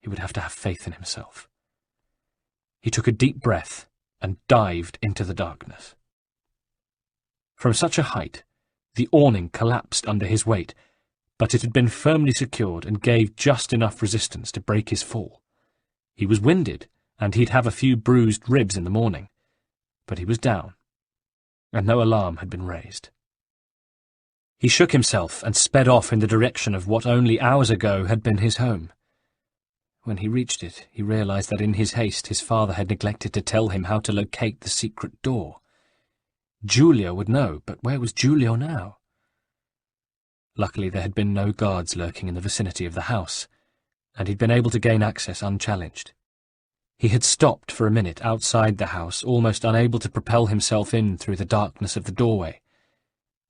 He would have to have faith in himself. He took a deep breath and dived into the darkness. From such a height, the awning collapsed under his weight, but it had been firmly secured and gave just enough resistance to break his fall. He was winded, and he'd have a few bruised ribs in the morning, but he was down, and no alarm had been raised. He shook himself and sped off in the direction of what only hours ago had been his home. When he reached it, he realized that in his haste his father had neglected to tell him how to locate the secret door. Giulio would know, but where was Giulio now? Luckily there had been no guards lurking in the vicinity of the house, and he'd been able to gain access unchallenged. He had stopped for a minute outside the house, almost unable to propel himself in through the darkness of the doorway.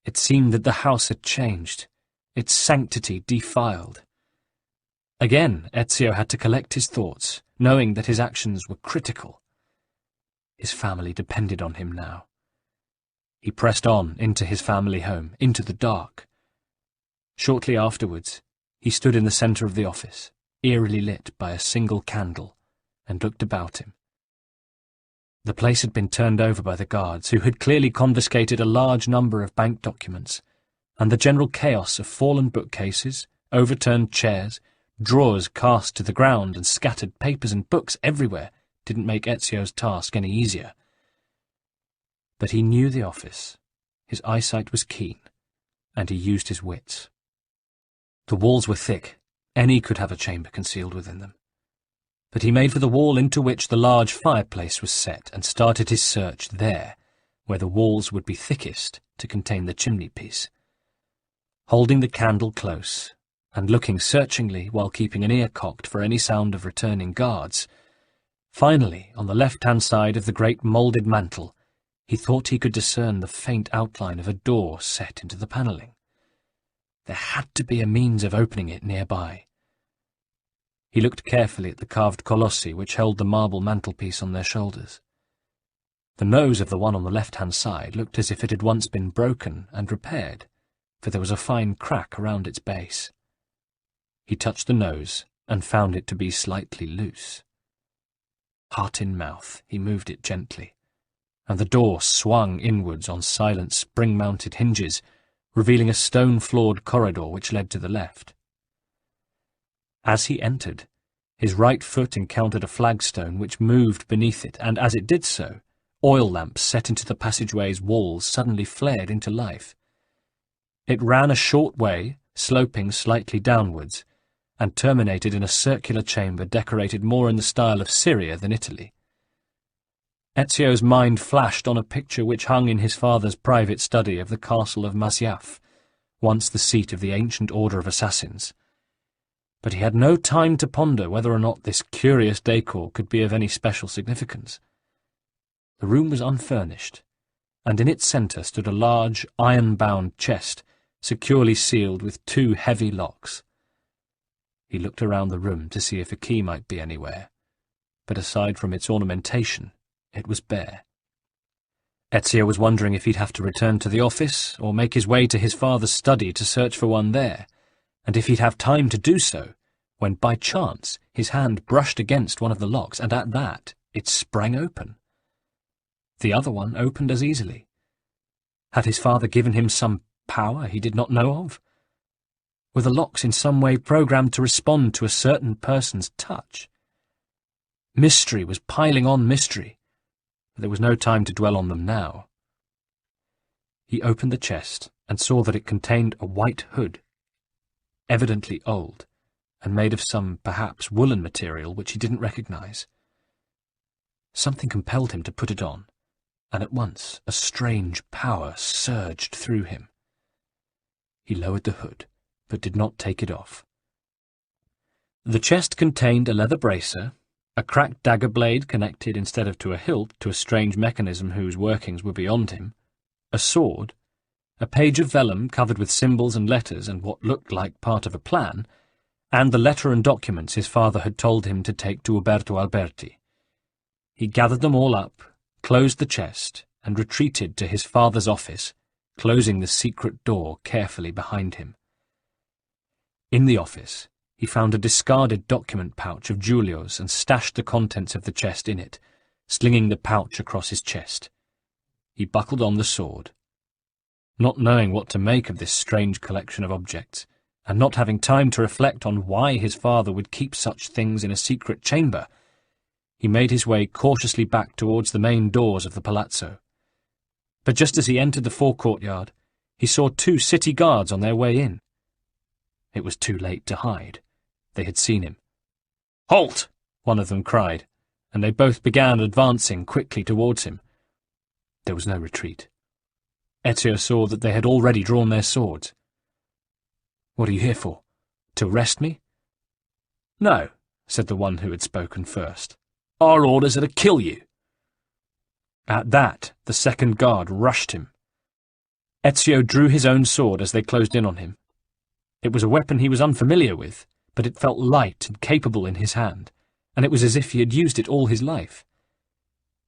It seemed that the house had changed, its sanctity defiled. Again, Ezio had to collect his thoughts, knowing that his actions were critical. His family depended on him now. He pressed on into his family home, into the dark. Shortly afterwards, he stood in the centre of the office, eerily lit by a single candle, and looked about him. The place had been turned over by the guards, who had clearly confiscated a large number of bank documents, and the general chaos of fallen bookcases, overturned chairs, drawers cast to the ground, and scattered papers and books everywhere didn't make Ezio's task any easier. But he knew the office, his eyesight was keen, and he used his wits. The walls were thick, any could have a chamber concealed within them. But he made for the wall into which the large fireplace was set and started his search there, where the walls would be thickest to contain the chimney-piece. Holding the candle close, and looking searchingly while keeping an ear cocked for any sound of returning guards, finally, on the left-hand side of the great moulded mantel, he thought he could discern the faint outline of a door set into the panelling. There had to be a means of opening it nearby. He looked carefully at the carved colossi which held the marble mantelpiece on their shoulders. The nose of the one on the left-hand side looked as if it had once been broken and repaired, for there was a fine crack around its base. He touched the nose and found it to be slightly loose. Heart in mouth, he moved it gently, and the door swung inwards on silent spring-mounted hinges, revealing a stone-floored corridor which led to the left. As he entered, his right foot encountered a flagstone which moved beneath it, and as it did so, oil lamps set into the passageway's walls suddenly flared into life. It ran a short way, sloping slightly downwards, and terminated in a circular chamber decorated more in the style of Syria than Italy. Ezio's mind flashed on a picture which hung in his father's private study of the castle of Masyaf, once the seat of the ancient order of assassins. But he had no time to ponder whether or not this curious decor could be of any special significance. The room was unfurnished, and in its centre stood a large, iron-bound chest, securely sealed with 2 heavy locks. He looked around the room to see if a key might be anywhere, but aside from its ornamentation, it was bare. Ezio was wondering if he'd have to return to the office or make his way to his father's study to search for one there, and if he'd have time to do so, when by chance his hand brushed against one of the locks, and at that it sprang open. The other one opened as easily. Had his father given him some power he did not know of? Were the locks in some way programmed to respond to a certain person's touch? Mystery was piling on mystery. There was no time to dwell on them now. He opened the chest and saw that it contained a white hood, evidently old, and made of some, perhaps, woolen material which he didn't recognize. Something compelled him to put it on, and at once a strange power surged through him. He lowered the hood, but did not take it off. The chest contained a leather bracer, a cracked dagger blade connected instead of to a hilt to a strange mechanism whose workings were beyond him, a sword, a page of vellum covered with symbols and letters and what looked like part of a plan, and the letter and documents his father had told him to take to Uberto Alberti. He gathered them all up, closed the chest, and retreated to his father's office, closing the secret door carefully behind him. In the office, he found a discarded document pouch of Giulio's and stashed the contents of the chest in it, slinging the pouch across his chest. He buckled on the sword. Not knowing what to make of this strange collection of objects, and not having time to reflect on why his father would keep such things in a secret chamber, he made his way cautiously back towards the main doors of the palazzo. But just as he entered the forecourtyard, he saw 2 city guards on their way in. It was too late to hide. They had seen him. "Halt!" one of them cried, and they both began advancing quickly towards him. There was no retreat. Ezio saw that they had already drawn their swords. "What are you here for? To arrest me?" "No," said the one who had spoken first. "Our orders are to kill you." At that, the second guard rushed him. Ezio drew his own sword as they closed in on him. It was a weapon he was unfamiliar with, but it felt light and capable in his hand, and it was as if he had used it all his life.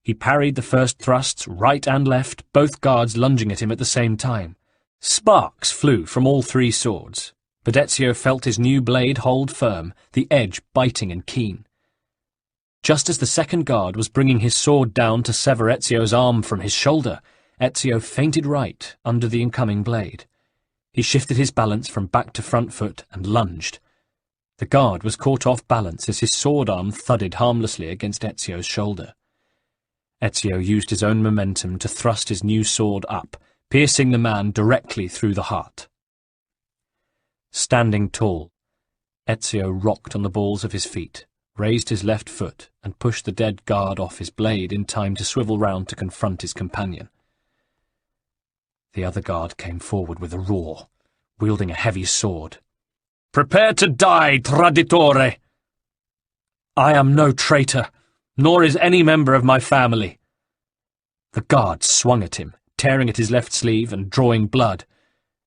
He parried the first thrusts right and left, both guards lunging at him at the same time. Sparks flew from all 3 swords, but Ezio felt his new blade hold firm, the edge biting and keen. Just as the second guard was bringing his sword down to sever Ezio's arm from his shoulder, Ezio feinted right under the incoming blade. He shifted his balance from back to front foot and lunged. The guard was caught off balance as his sword arm thudded harmlessly against Ezio's shoulder. Ezio used his own momentum to thrust his new sword up, piercing the man directly through the heart. Standing tall, Ezio rocked on the balls of his feet, raised his left foot, and pushed the dead guard off his blade in time to swivel round to confront his companion. The other guard came forward with a roar, wielding a heavy sword. "Prepare to die, traditore!" "I am no traitor, nor is any member of my family." The guard swung at him, tearing at his left sleeve and drawing blood.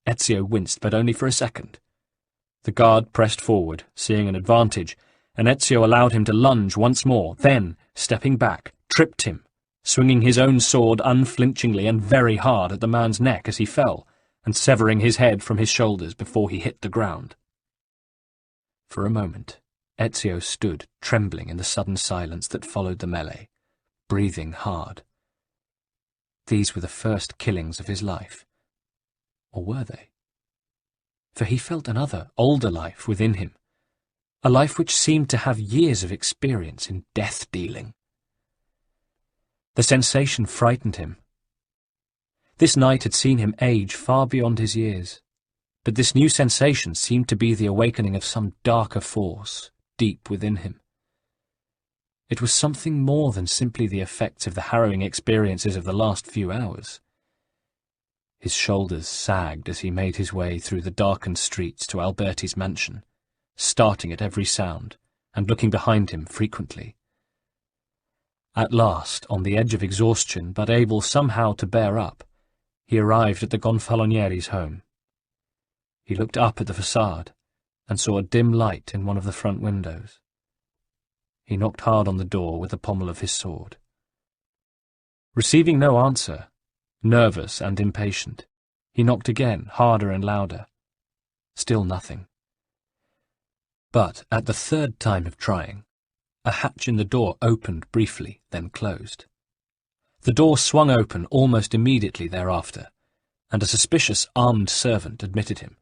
Ezio winced, but only for a second. The guard pressed forward, seeing an advantage, and Ezio allowed him to lunge once more, then, stepping back, tripped him, swinging his own sword unflinchingly and very hard at the man's neck as he fell, and severing his head from his shoulders before he hit the ground. For a moment, Ezio stood trembling in the sudden silence that followed the melee, breathing hard. These were the first killings of his life. Or were they? For he felt another, older life within him, a life which seemed to have years of experience in death-dealing. The sensation frightened him. This night had seen him age far beyond his years, but this new sensation seemed to be the awakening of some darker force deep within him. It was something more than simply the effects of the harrowing experiences of the last few hours. His shoulders sagged as he made his way through the darkened streets to Alberti's mansion, starting at every sound and looking behind him frequently. At last, on the edge of exhaustion but able somehow to bear up, he arrived at the Gonfalonieri's home. He looked up at the facade and saw a dim light in one of the front windows. He knocked hard on the door with the pommel of his sword. Receiving no answer, nervous and impatient, he knocked again, harder and louder. Still nothing. But at the third time of trying, a hatch in the door opened briefly, then closed. The door swung open almost immediately thereafter, and a suspicious armed servant admitted him.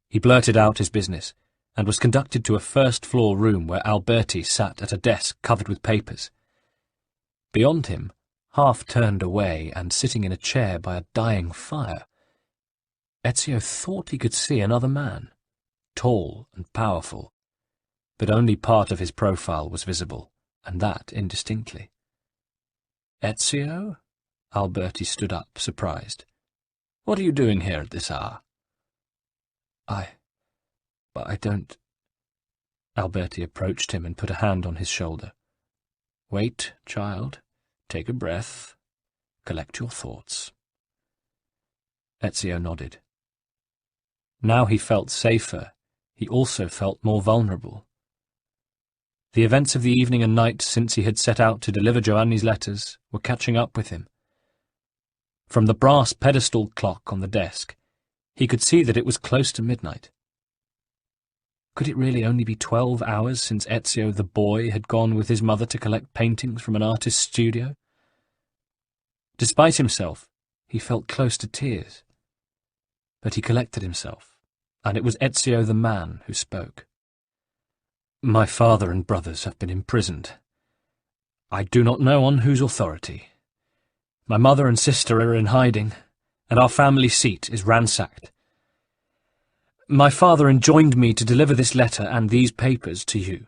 He blurted out his business, and was conducted to a first-floor room where Alberti sat at a desk covered with papers. Beyond him, half turned away and sitting in a chair by a dying fire, Ezio thought he could see another man, tall and powerful, but only part of his profile was visible, and that indistinctly. "Ezio?" Alberti stood up, surprised. "What are you doing here at this hour?" But I don't—" Alberti approached him and put a hand on his shoulder. "Wait, child. Take a breath. Collect your thoughts." Ezio nodded. Now he felt safer. He also felt more vulnerable. The events of the evening and night since he had set out to deliver Giovanni's letters were catching up with him. From the brass pedestal clock on the desk, he could see that it was close to midnight. Could it really only be 12 hours since Ezio the boy had gone with his mother to collect paintings from an artist's studio? Despite himself, he felt close to tears. But he collected himself, and it was Ezio the man who spoke. "My father and brothers have been imprisoned. I do not know on whose authority. My mother and sister are in hiding, and our family seat is ransacked. My father enjoined me to deliver this letter and these papers to you."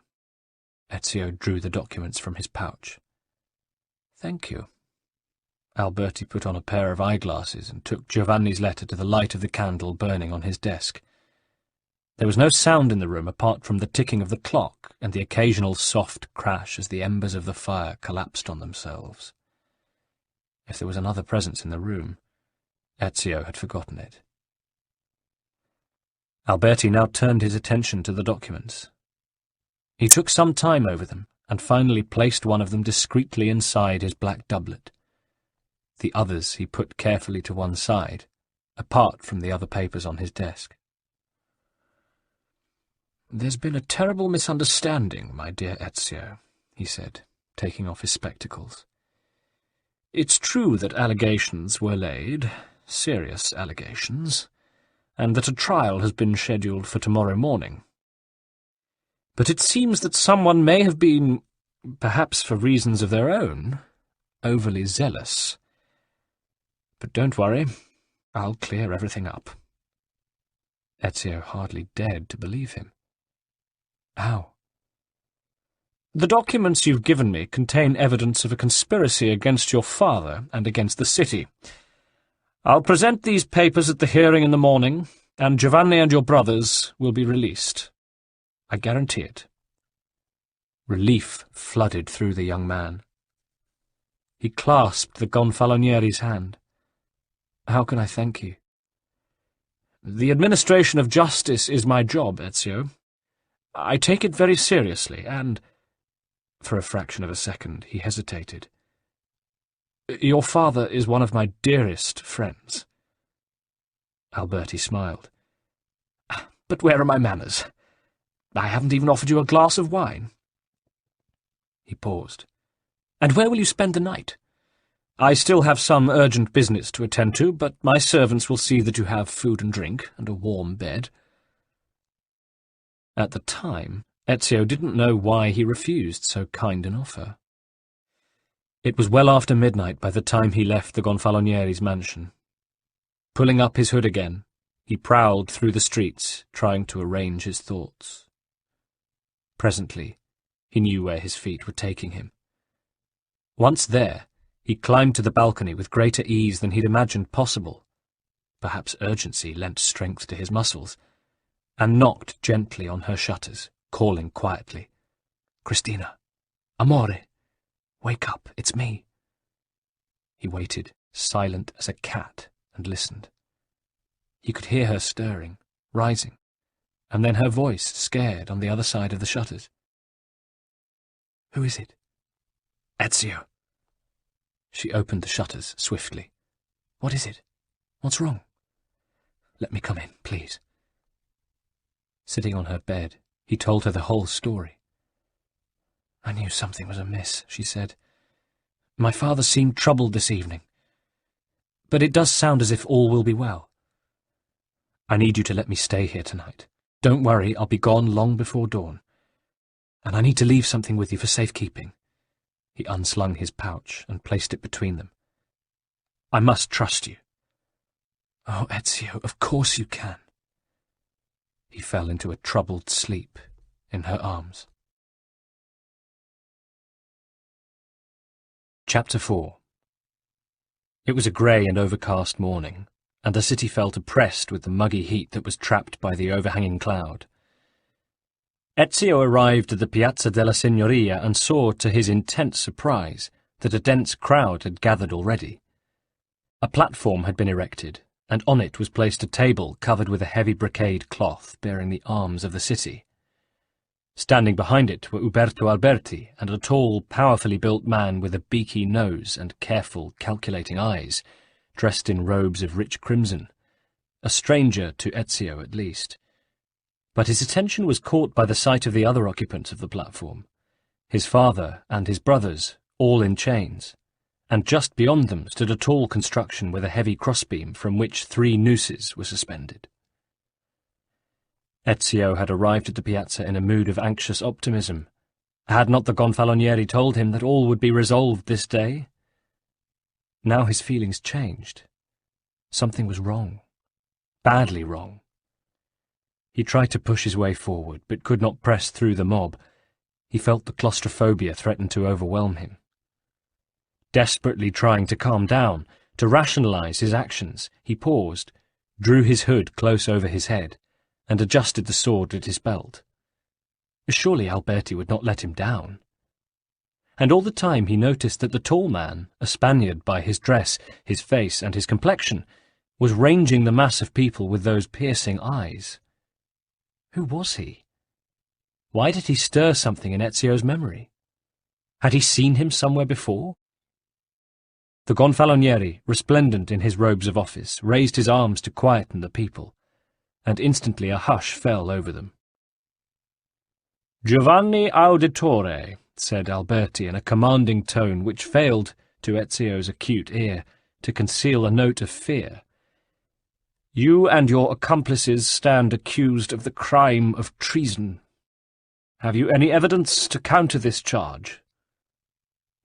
Ezio drew the documents from his pouch. "Thank you." Alberti put on a pair of eyeglasses and took Giovanni's letter to the light of the candle burning on his desk. There was no sound in the room apart from the ticking of the clock and the occasional soft crash as the embers of the fire collapsed on themselves. If there was another presence in the room, Ezio had forgotten it. Alberti now turned his attention to the documents. He took some time over them, and finally placed one of them discreetly inside his black doublet. The others he put carefully to one side, apart from the other papers on his desk. "There's been a terrible misunderstanding, my dear Ezio," he said, taking off his spectacles. "It's true that allegations were laid, serious allegations, and that a trial has been scheduled for tomorrow morning. But it seems that someone may have been, perhaps for reasons of their own, overly zealous. But don't worry, I'll clear everything up." Ezio hardly dared to believe him. "How?" "The documents you've given me contain evidence of a conspiracy against your father and against the city. I'll present these papers at the hearing in the morning, and Giovanni and your brothers will be released. I guarantee it." Relief flooded through the young man. He clasped the Gonfalonieri's hand. "How can I thank you?" "The administration of justice is my job, Ezio. I take it very seriously, and—" For a fraction of a second he hesitated. "Your father is one of my dearest friends." Alberti smiled. "But where are my manners? I haven't even offered you a glass of wine." He paused. "And where will you spend the night?" I still have some urgent business to attend to, but my servants will see that you have food and drink and a warm bed." At the time, Ezio didn't know why he refused so kind an offer. It was well after midnight by the time he left the Gonfalonieri's mansion. Pulling up his hood again, he prowled through the streets, trying to arrange his thoughts. Presently, he knew where his feet were taking him. Once there, he climbed to the balcony with greater ease than he'd imagined possible. Perhaps urgency lent strength to his muscles, and knocked gently on her shutters, calling quietly, "Christina, amore, wake up, it's me." He waited, silent as a cat, and listened. He could hear her stirring, rising, and then her voice scared on the other side of the shutters. "Who is it?" "Ezio." She opened the shutters swiftly. "What is it? What's wrong?" "Let me come in, please." Sitting on her bed, he told her the whole story. "I knew something was amiss," she said. "My father seemed troubled this evening. But it does sound as if all will be well. I need you to let me stay here tonight. Don't worry, I'll be gone long before dawn. And I need to leave something with you for safekeeping." He unslung his pouch and placed it between them. "I must trust you." "Oh, Ezio, of course you can." He fell into a troubled sleep in her arms. Chapter 4. It was a grey and overcast morning, and the city felt oppressed with the muggy heat that was trapped by the overhanging cloud. Ezio arrived at the Piazza della Signoria and saw, to his intense surprise, that a dense crowd had gathered already. A platform had been erected, and on it was placed a table covered with a heavy brocade cloth bearing the arms of the city. Standing behind it were Uberto Alberti and a tall, powerfully built man with a beaky nose and careful, calculating eyes, dressed in robes of rich crimson, a stranger to Ezio at least. But his attention was caught by the sight of the other occupants of the platform, his father and his brothers, all in chains, and just beyond them stood a tall construction with a heavy crossbeam from which 3 nooses were suspended. Ezio had arrived at the piazza in a mood of anxious optimism. Had not the Gonfalonieri told him that all would be resolved this day? Now his feelings changed. Something was wrong. Badly wrong. He tried to push his way forward, but could not press through the mob. He felt the claustrophobia threaten to overwhelm him. Desperately trying to calm down, to rationalize his actions, he paused, drew his hood close over his head, and adjusted the sword at his belt. Surely Alberti would not let him down. And all the time he noticed that the tall man, a Spaniard by his dress, his face, and his complexion, was ranging the mass of people with those piercing eyes. Who was he? Why did he stir something in Ezio's memory? Had he seen him somewhere before? The Gonfalonieri, resplendent in his robes of office, raised his arms to quieten the people, and instantly a hush fell over them. "Giovanni Auditore," said Alberti in a commanding tone which failed, to Ezio's acute ear, to conceal a note of fear. "You and your accomplices stand accused of the crime of treason. Have you any evidence to counter this charge?"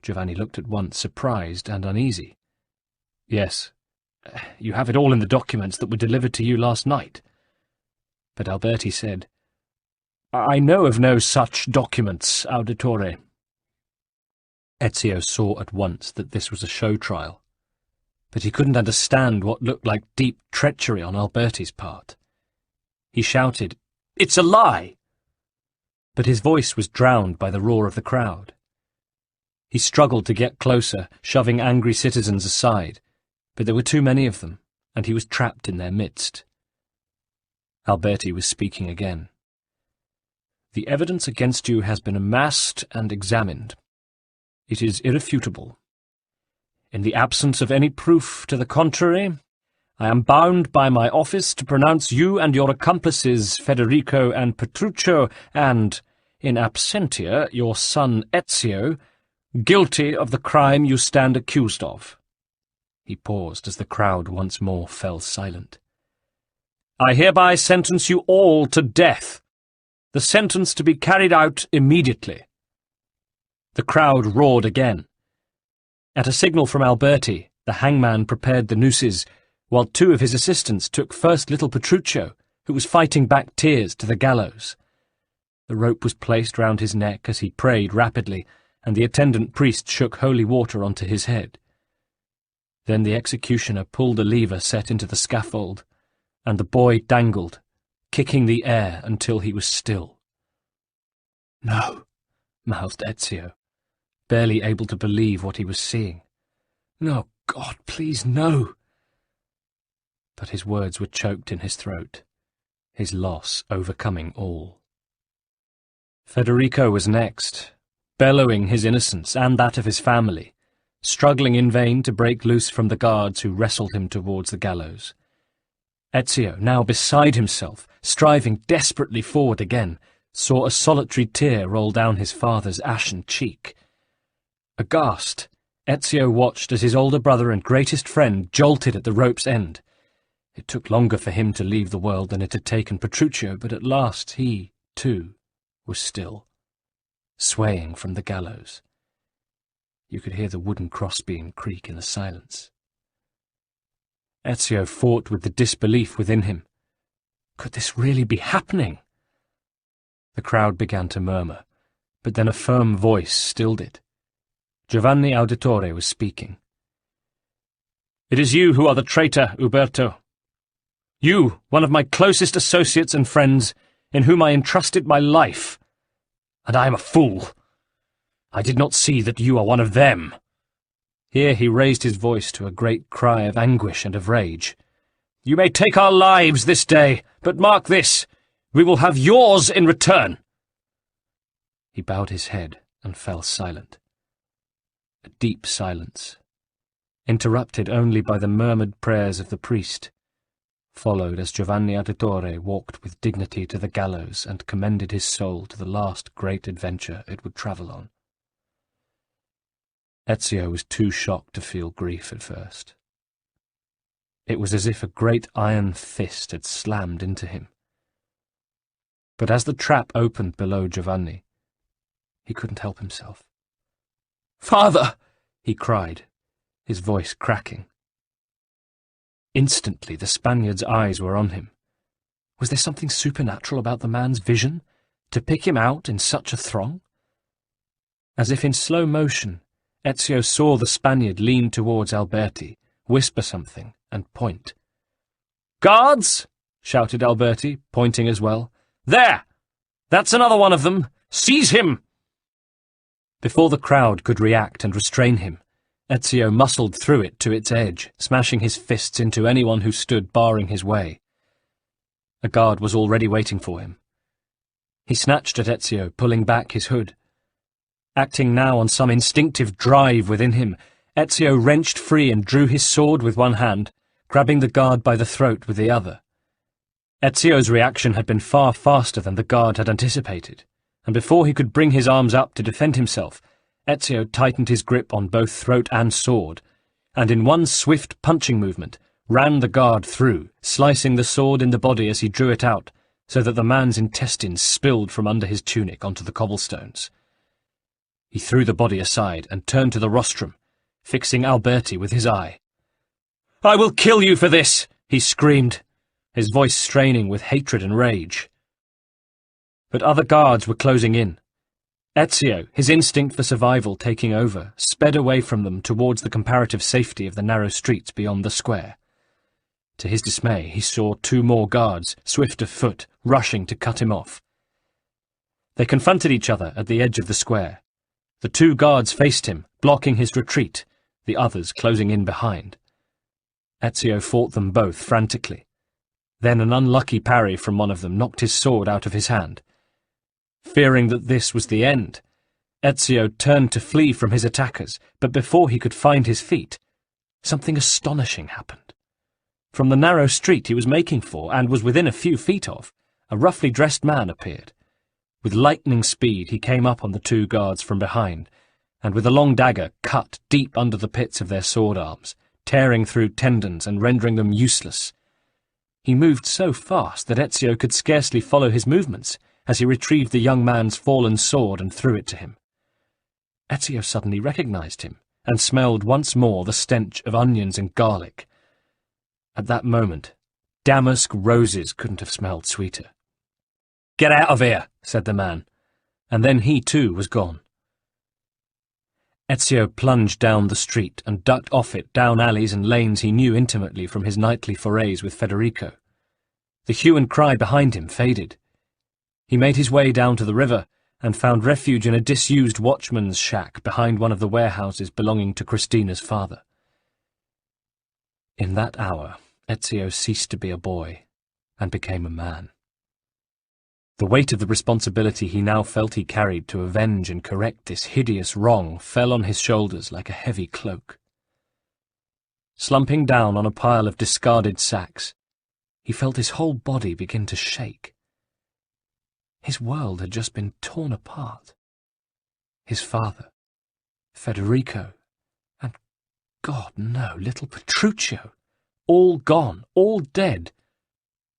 Giovanni looked at once surprised and uneasy. "Yes, you have it all in the documents that were delivered to you last night." But Alberti said, "I know of no such documents, Auditore." Ezio saw at once that this was a show trial, but he couldn't understand what looked like deep treachery on Alberti's part. He shouted, "It's a lie!" But his voice was drowned by the roar of the crowd. He struggled to get closer, shoving angry citizens aside, but there were too many of them, and he was trapped in their midst. Alberti was speaking again. "The evidence against you has been amassed and examined. It is irrefutable. In the absence of any proof to the contrary, I am bound by my office to pronounce you and your accomplices, Federico and Petruccio, and, in absentia, your son Ezio, guilty of the crime you stand accused of." He paused as the crowd once more fell silent. "I hereby sentence you all to death. The sentence to be carried out immediately." The crowd roared again. At a signal from Alberti, the hangman prepared the nooses, while two of his assistants took first little Petruccio, who was fighting back tears, to the gallows. The rope was placed round his neck as he prayed rapidly, and the attendant priest shook holy water onto his head. Then the executioner pulled a lever set into the scaffold, and the boy dangled, kicking the air until he was still. "No," mouthed Ezio, barely able to believe what he was seeing. "No, God, please, no!" But his words were choked in his throat, his loss overcoming all. Federico was next, bellowing his innocence and that of his family, struggling in vain to break loose from the guards who wrestled him towards the gallows. Ezio, now beside himself, striving desperately forward again, saw a solitary tear roll down his father's ashen cheek. Aghast, Ezio watched as his older brother and greatest friend jolted at the rope's end. It took longer for him to leave the world than it had taken Petruccio, but at last he, too, was still, swaying from the gallows. You could hear the wooden crossbeam creak in the silence. Ezio fought with the disbelief within him. Could this really be happening? The crowd began to murmur, but then a firm voice stilled it. Giovanni Auditore was speaking. "It is you who are the traitor, Uberto. You, one of my closest associates and friends, in whom I entrusted my life. And I am a fool. I did not see that you are one of them." Here he raised his voice to a great cry of anguish and of rage. "You may take our lives this day, but mark this, we will have yours in return." He bowed his head and fell silent. A deep silence, interrupted only by the murmured prayers of the priest, followed as Giovanni Auditore walked with dignity to the gallows and commended his soul to the last great adventure it would travel on. Ezio was too shocked to feel grief at first. It was as if a great iron fist had slammed into him. But as the trap opened below Giovanni, he couldn't help himself. "Father!" he cried, his voice cracking. Instantly the Spaniard's eyes were on him. Was there something supernatural about the man's vision, to pick him out in such a throng? As if in slow motion, Ezio saw the Spaniard lean towards Alberti, whisper something, and point. "Guards!" shouted Alberti, pointing as well. "There! That's another one of them! Seize him!" Before the crowd could react and restrain him, Ezio muscled through it to its edge, smashing his fists into anyone who stood barring his way. A guard was already waiting for him. He snatched at Ezio, pulling back his hood. Acting now on some instinctive drive within him, Ezio wrenched free and drew his sword with one hand, grabbing the guard by the throat with the other. Ezio's reaction had been far faster than the guard had anticipated, and before he could bring his arms up to defend himself, Ezio tightened his grip on both throat and sword, and in one swift punching movement ran the guard through, slicing the sword in the body as he drew it out, so that the man's intestines spilled from under his tunic onto the cobblestones. He threw the body aside and turned to the rostrum, fixing Alberti with his eye. "I will kill you for this!" he screamed, his voice straining with hatred and rage. But other guards were closing in. Ezio, his instinct for survival taking over, sped away from them towards the comparative safety of the narrow streets beyond the square. To his dismay, he saw two more guards, swift of foot, rushing to cut him off. They confronted each other at the edge of the square. The two guards faced him, blocking his retreat, the others closing in behind. Ezio fought them both frantically. Then an unlucky parry from one of them knocked his sword out of his hand. Fearing that this was the end, Ezio turned to flee from his attackers, but before he could find his feet, something astonishing happened. From the narrow street he was making for, and was within a few feet of, a roughly dressed man appeared. With lightning speed he came up on the two guards from behind, and with a long dagger cut deep under the pits of their sword arms, tearing through tendons and rendering them useless. He moved so fast that Ezio could scarcely follow his movements as he retrieved the young man's fallen sword and threw it to him. Ezio suddenly recognized him and smelled once more the stench of onions and garlic. At that moment, damask roses couldn't have smelled sweeter. "Get out of here," said the man, and then he too was gone. Ezio plunged down the street and ducked off it down alleys and lanes he knew intimately from his nightly forays with Federico. The hue and cry behind him faded. He made his way down to the river and found refuge in a disused watchman's shack behind one of the warehouses belonging to Christina's father. In that hour, Ezio ceased to be a boy and became a man. The weight of the responsibility he now felt he carried to avenge and correct this hideous wrong fell on his shoulders like a heavy cloak. Slumping down on a pile of discarded sacks, he felt his whole body begin to shake. His world had just been torn apart. His father, Federico, and, God no, little Petruccio, all gone, all dead,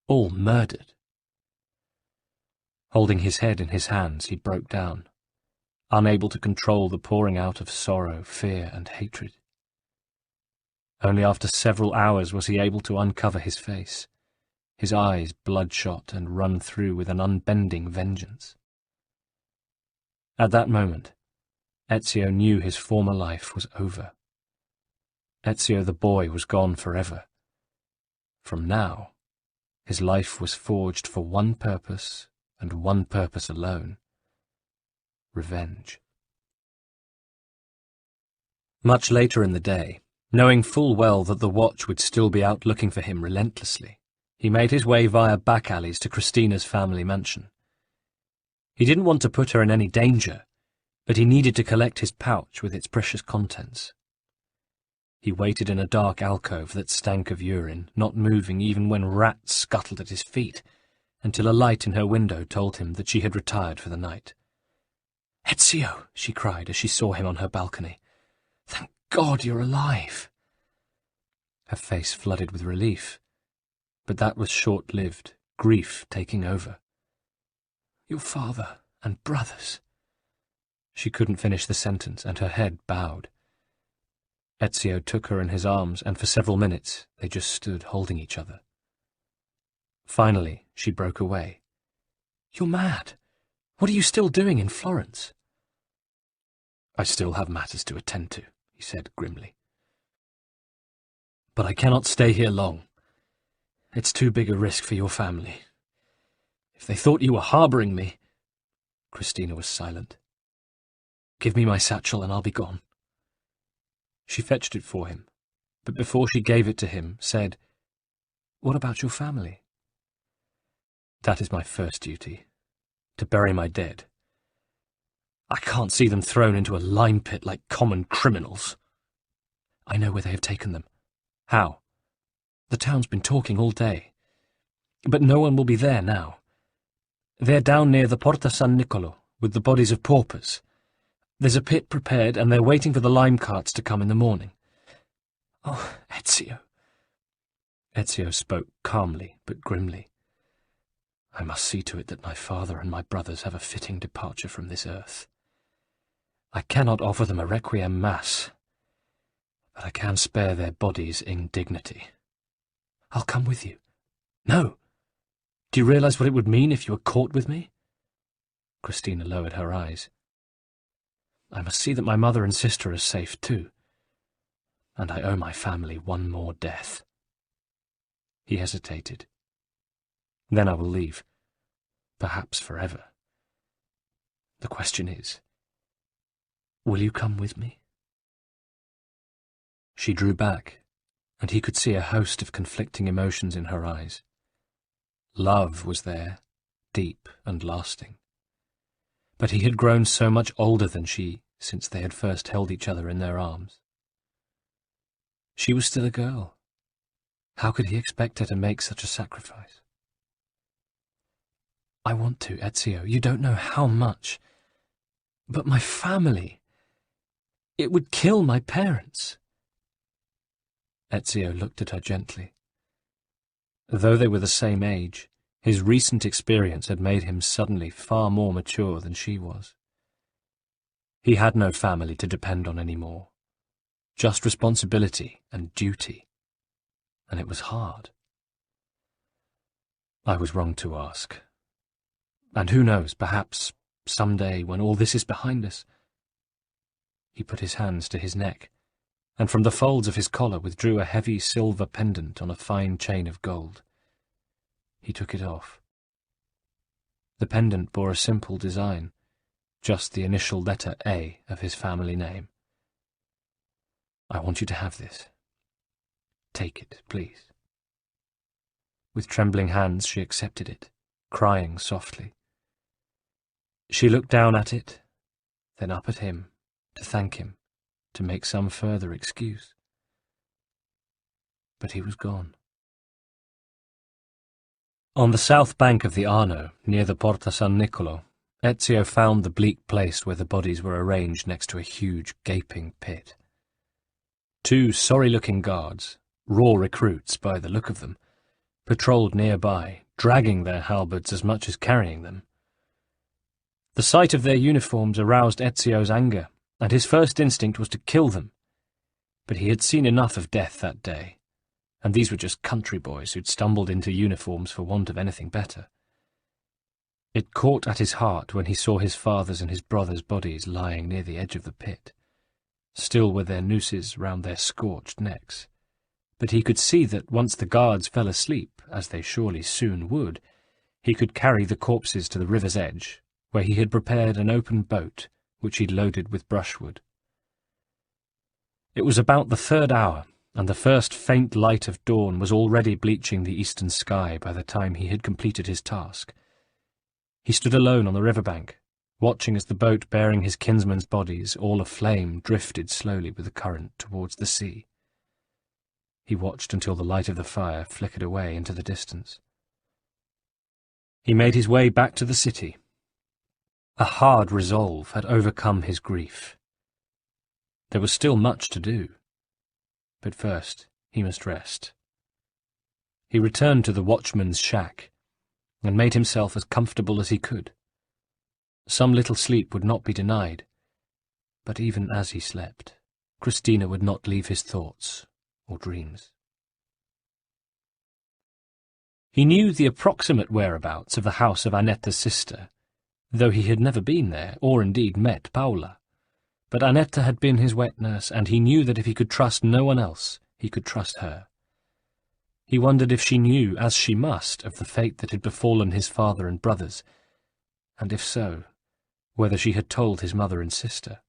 all murdered. Holding his head in his hands, he broke down, unable to control the pouring out of sorrow, fear, and hatred. Only after several hours was he able to uncover his face, his eyes bloodshot and run through with an unbending vengeance. At that moment, Ezio knew his former life was over. Ezio the boy was gone forever. From now, his life was forged for one purpose, and one purpose alone: revenge. Much later in the day, knowing full well that the watch would still be out looking for him relentlessly, he made his way via back alleys to Christina's family mansion. He didn't want to put her in any danger, but he needed to collect his pouch with its precious contents. He waited in a dark alcove that stank of urine, not moving even when rats scuttled at his feet, until a light in her window told him that she had retired for the night. "Ezio!" she cried as she saw him on her balcony. "Thank God you're alive!" Her face flooded with relief, but that was short-lived, grief taking over. "Your father and brothers—" She couldn't finish the sentence, and her head bowed. Ezio took her in his arms, and for several minutes they just stood holding each other. Finally, she broke away. "You're mad. What are you still doing in Florence?" "I still have matters to attend to," he said grimly. "But I cannot stay here long. It's too big a risk for your family. If they thought you were harbouring me—" Christina was silent. "Give me my satchel and I'll be gone." She fetched it for him, but before she gave it to him, said, "What about your family?" "That is my first duty, to bury my dead. I can't see them thrown into a lime pit like common criminals." "I know where they have taken them." "How?" "The town's been talking all day. But no one will be there now. They're down near the Porta San Nicolo, with the bodies of paupers. There's a pit prepared, and they're waiting for the lime carts to come in the morning." "Oh, Ezio." Ezio spoke calmly but grimly. "I must see to it that my father and my brothers have a fitting departure from this earth. I cannot offer them a requiem mass, but I can spare their bodies indignity." "I'll come with you." "No! Do you realize what it would mean if you were caught with me?" Christina lowered her eyes. "I must see that my mother and sister are safe too, and I owe my family one more death." He hesitated. "Then I will leave, perhaps forever. The question is, will you come with me?" She drew back, and he could see a host of conflicting emotions in her eyes. Love was there, deep and lasting. But he had grown so much older than she since they had first held each other in their arms. She was still a girl. How could he expect her to make such a sacrifice? "I want to, Ezio. You don't know how much. But my family... It would kill my parents." Ezio looked at her gently. Though they were the same age, his recent experience had made him suddenly far more mature than she was. He had no family to depend on any more, just responsibility and duty, and it was hard. I was wrong to ask. And who knows, perhaps, someday, when all this is behind us— He put his hands to his neck, and from the folds of his collar withdrew a heavy silver pendant on a fine chain of gold. He took it off. The pendant bore a simple design, just the initial letter A of his family name. "I want you to have this. Take it, please." With trembling hands she accepted it, crying softly. She looked down at it, then up at him, to thank him, to make some further excuse. But he was gone. On the south bank of the Arno, near the Porta San Nicolo, Ezio found the bleak place where the bodies were arranged next to a huge, gaping pit. Two sorry-looking guards, raw recruits by the look of them, patrolled nearby, dragging their halberds as much as carrying them. The sight of their uniforms aroused Ezio's anger, and his first instinct was to kill them. But he had seen enough of death that day, and these were just country boys who'd stumbled into uniforms for want of anything better. It caught at his heart when he saw his father's and his brother's bodies lying near the edge of the pit, still with their nooses round their scorched necks. But he could see that once the guards fell asleep, as they surely soon would, he could carry the corpses to the river's edge, where he had prepared an open boat which he'd loaded with brushwood. It was about the 3rd hour, and the first faint light of dawn was already bleaching the eastern sky by the time he had completed his task. He stood alone on the riverbank, watching as the boat bearing his kinsmen's bodies, all aflame, drifted slowly with the current towards the sea. He watched until the light of the fire flickered away into the distance. He made his way back to the city. A hard resolve had overcome his grief. There was still much to do, but first he must rest. He returned to the watchman's shack, and made himself as comfortable as he could. Some little sleep would not be denied, but even as he slept, Christina would not leave his thoughts or dreams. He knew the approximate whereabouts of the house of Annetta's sister, though he had never been there, or indeed met Paola. But Annetta had been his wet nurse, and he knew that if he could trust no one else, he could trust her. He wondered if she knew, as she must, of the fate that had befallen his father and brothers, and if so, whether she had told his mother and sister.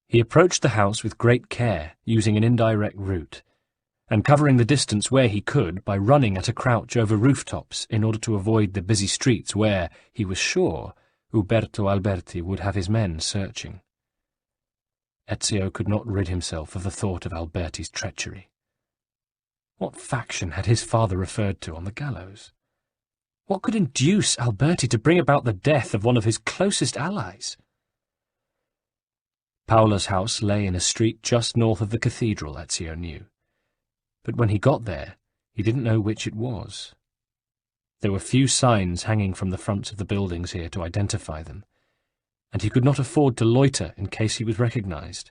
He approached the house with great care, using an indirect route, and covering the distance where he could by running at a crouch over rooftops in order to avoid the busy streets where, he was sure, Uberto Alberti would have his men searching. Ezio could not rid himself of the thought of Alberti's treachery. What faction had his father referred to on the gallows? What could induce Alberti to bring about the death of one of his closest allies? Paola's house lay in a street just north of the cathedral, Ezio knew. But when he got there, he didn't know which it was. There were few signs hanging from the fronts of the buildings here to identify them, and he could not afford to loiter in case he was recognized.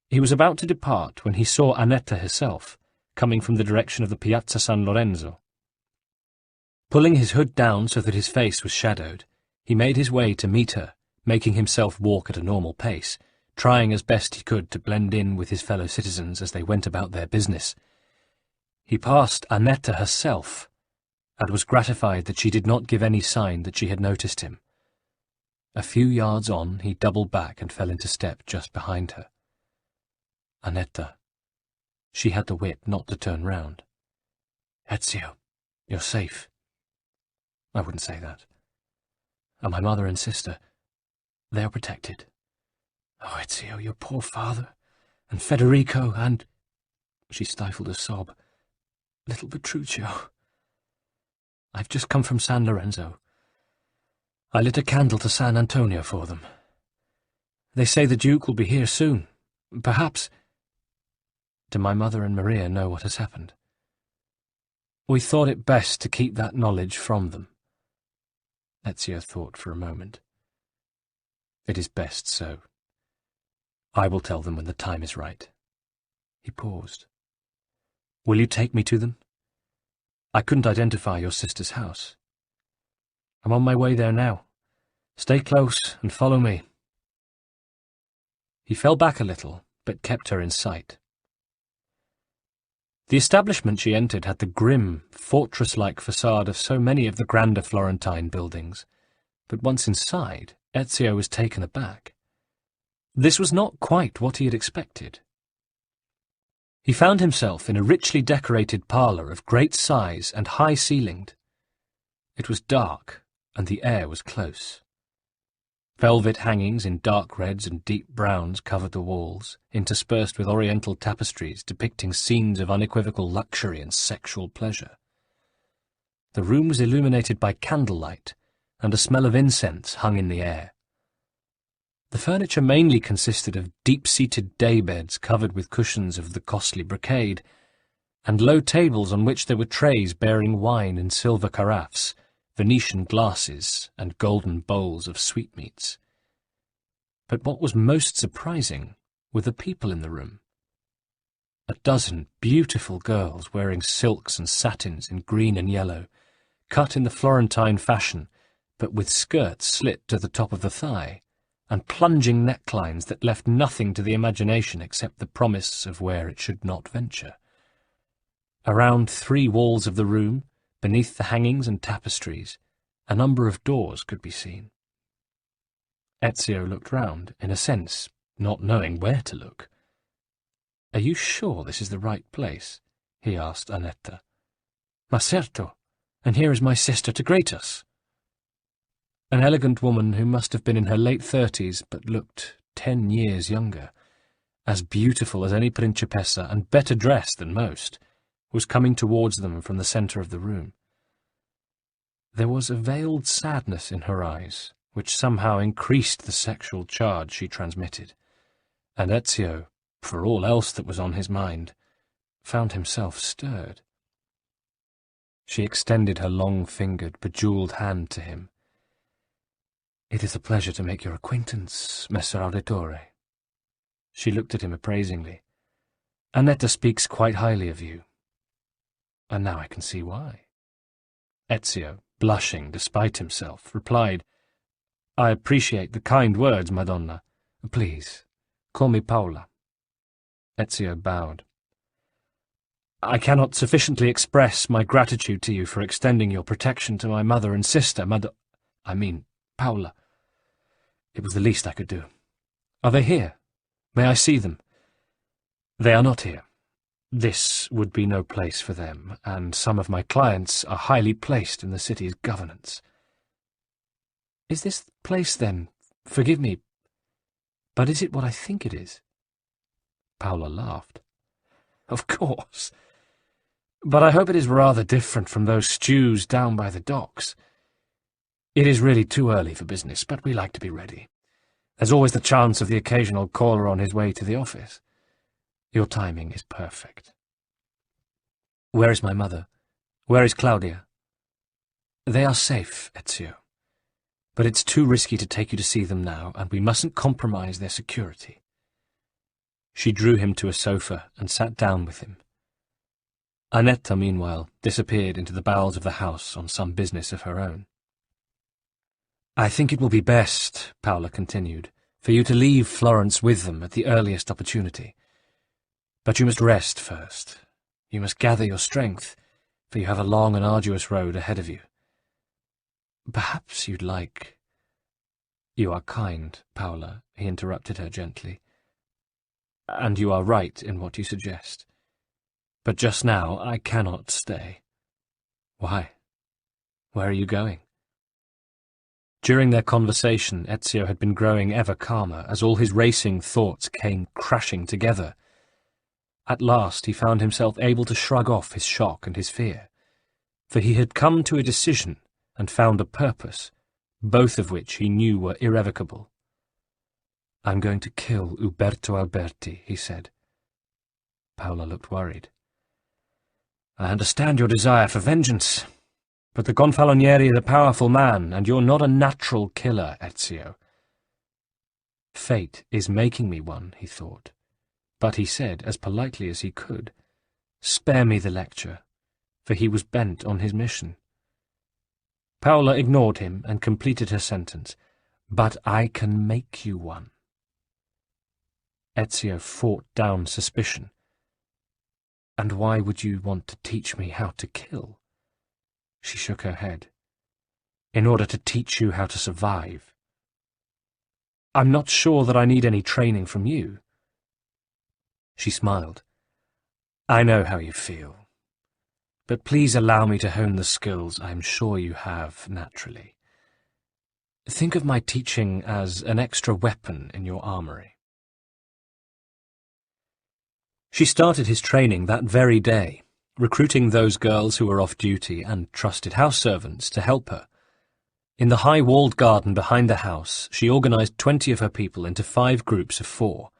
He was about to depart when he saw Annetta herself, coming from the direction of the Piazza San Lorenzo. Pulling his hood down so that his face was shadowed, he made his way to meet her, making himself walk at a normal pace, trying as best he could to blend in with his fellow citizens as they went about their business. He passed Annetta herself, and was gratified that she did not give any sign that she had noticed him. A few yards on, he doubled back and fell into step just behind her. Annetta. She had the wit not to turn round. "Ezio, you're safe." "I wouldn't say that. And my mother and sister, they are protected." "Oh, Ezio, your poor father, and Federico, and—" She stifled a sob. "Little Petruccio. I've just come from San Lorenzo. I lit a candle to San Antonio for them. They say the Duke will be here soon. Perhaps—" Do my mother and Maria know what has happened? We thought it best to keep that knowledge from them. Ezio thought for a moment. It is best so. I will tell them when the time is right. He paused. Will you take me to them? I couldn't identify your sister's house. I'm on my way there now. Stay close and follow me. He fell back a little, but kept her in sight. The establishment she entered had the grim, fortress-like facade of so many of the grander Florentine buildings, but once inside, Ezio was taken aback. This was not quite what he had expected. He found himself in a richly decorated parlour of great size and high-ceilinged. It was dark, and the air was close. Velvet hangings in dark reds and deep browns covered the walls, interspersed with oriental tapestries depicting scenes of unequivocal luxury and sexual pleasure. The room was illuminated by candlelight, and a smell of incense hung in the air. The furniture mainly consisted of deep-seated daybeds covered with cushions of the costly brocade, and low tables on which there were trays bearing wine in silver carafes, Venetian glasses, and golden bowls of sweetmeats. But what was most surprising were the people in the room. A dozen beautiful girls wearing silks and satins in green and yellow, cut in the Florentine fashion, but with skirts slit to the top of the thigh, and plunging necklines that left nothing to the imagination except the promise of where it should not venture. Around 3 walls of the room, beneath the hangings and tapestries, a number of doors could be seen. Ezio looked round, in a sense, not knowing where to look. "Are you sure this is the right place?" he asked Annetta. "Ma certo, and here is my sister to greet us." An elegant woman who must have been in her late 30s but looked 10 years younger, as beautiful as any principessa and better dressed than most, was coming towards them from the centre of the room. There was a veiled sadness in her eyes, which somehow increased the sexual charge she transmitted, and Ezio, for all else that was on his mind, found himself stirred. She extended her long-fingered, bejewelled hand to him. "It is a pleasure to make your acquaintance, Messer Auditore." She looked at him appraisingly. "Annetta speaks quite highly of you. And now I can see why." Ezio, blushing despite himself, replied, "I appreciate the kind words, Madonna. Please, call me Paola." Ezio bowed. "I cannot sufficiently express my gratitude to you for extending your protection to my mother and sister, Paola. It was the least I could do. Are they here? May I see them?" "They are not here. This would be no place for them, and some of my clients are highly placed in the city's governance." "Is this place, then, forgive me, but is it what I think it is?" Paola laughed. "Of course. But I hope it is rather different from those stews down by the docks. It is really too early for business, but we like to be ready. There's always the chance of the occasional caller on his way to the office. Your timing is perfect." "Where is my mother? Where is Claudia?" "They are safe, Ezio. But it's too risky to take you to see them now, and we mustn't compromise their security." She drew him to a sofa and sat down with him. Annetta, meanwhile, disappeared into the bowels of the house on some business of her own. "I think it will be best," Paola continued, "for you to leave Florence with them at the earliest opportunity. But you must rest first. You must gather your strength, for you have a long and arduous road ahead of you. Perhaps you'd like—" "You are kind, Paola," he interrupted her gently. "And you are right in what you suggest. But just now I cannot stay." "Why? Where are you going?" During their conversation, Ezio had been growing ever calmer as all his racing thoughts came crashing together. At last he found himself able to shrug off his shock and his fear, for he had come to a decision and found a purpose, both of which he knew were irrevocable. "I'm going to kill Uberto Alberti," he said. Paola looked worried. "I understand your desire for vengeance, but the Gonfaloniere is a powerful man, and you're not a natural killer, Ezio." Fate is making me one, he thought, but he said, as politely as he could, "Spare me the lecture," for he was bent on his mission. Paola ignored him and completed her sentence. "But I can make you one." Ezio fought down suspicion. "And why would you want to teach me how to kill?" She shook her head. "In order to teach you how to survive." "I'm not sure that I need any training from you." She smiled. "I know how you feel. But please allow me to hone the skills I am sure you have naturally. Think of my teaching as an extra weapon in your armory." She started his training that very day, recruiting those girls who were off duty and trusted house servants to help her. In the high-walled garden behind the house, she organized 20 of her people into 5 groups of 4.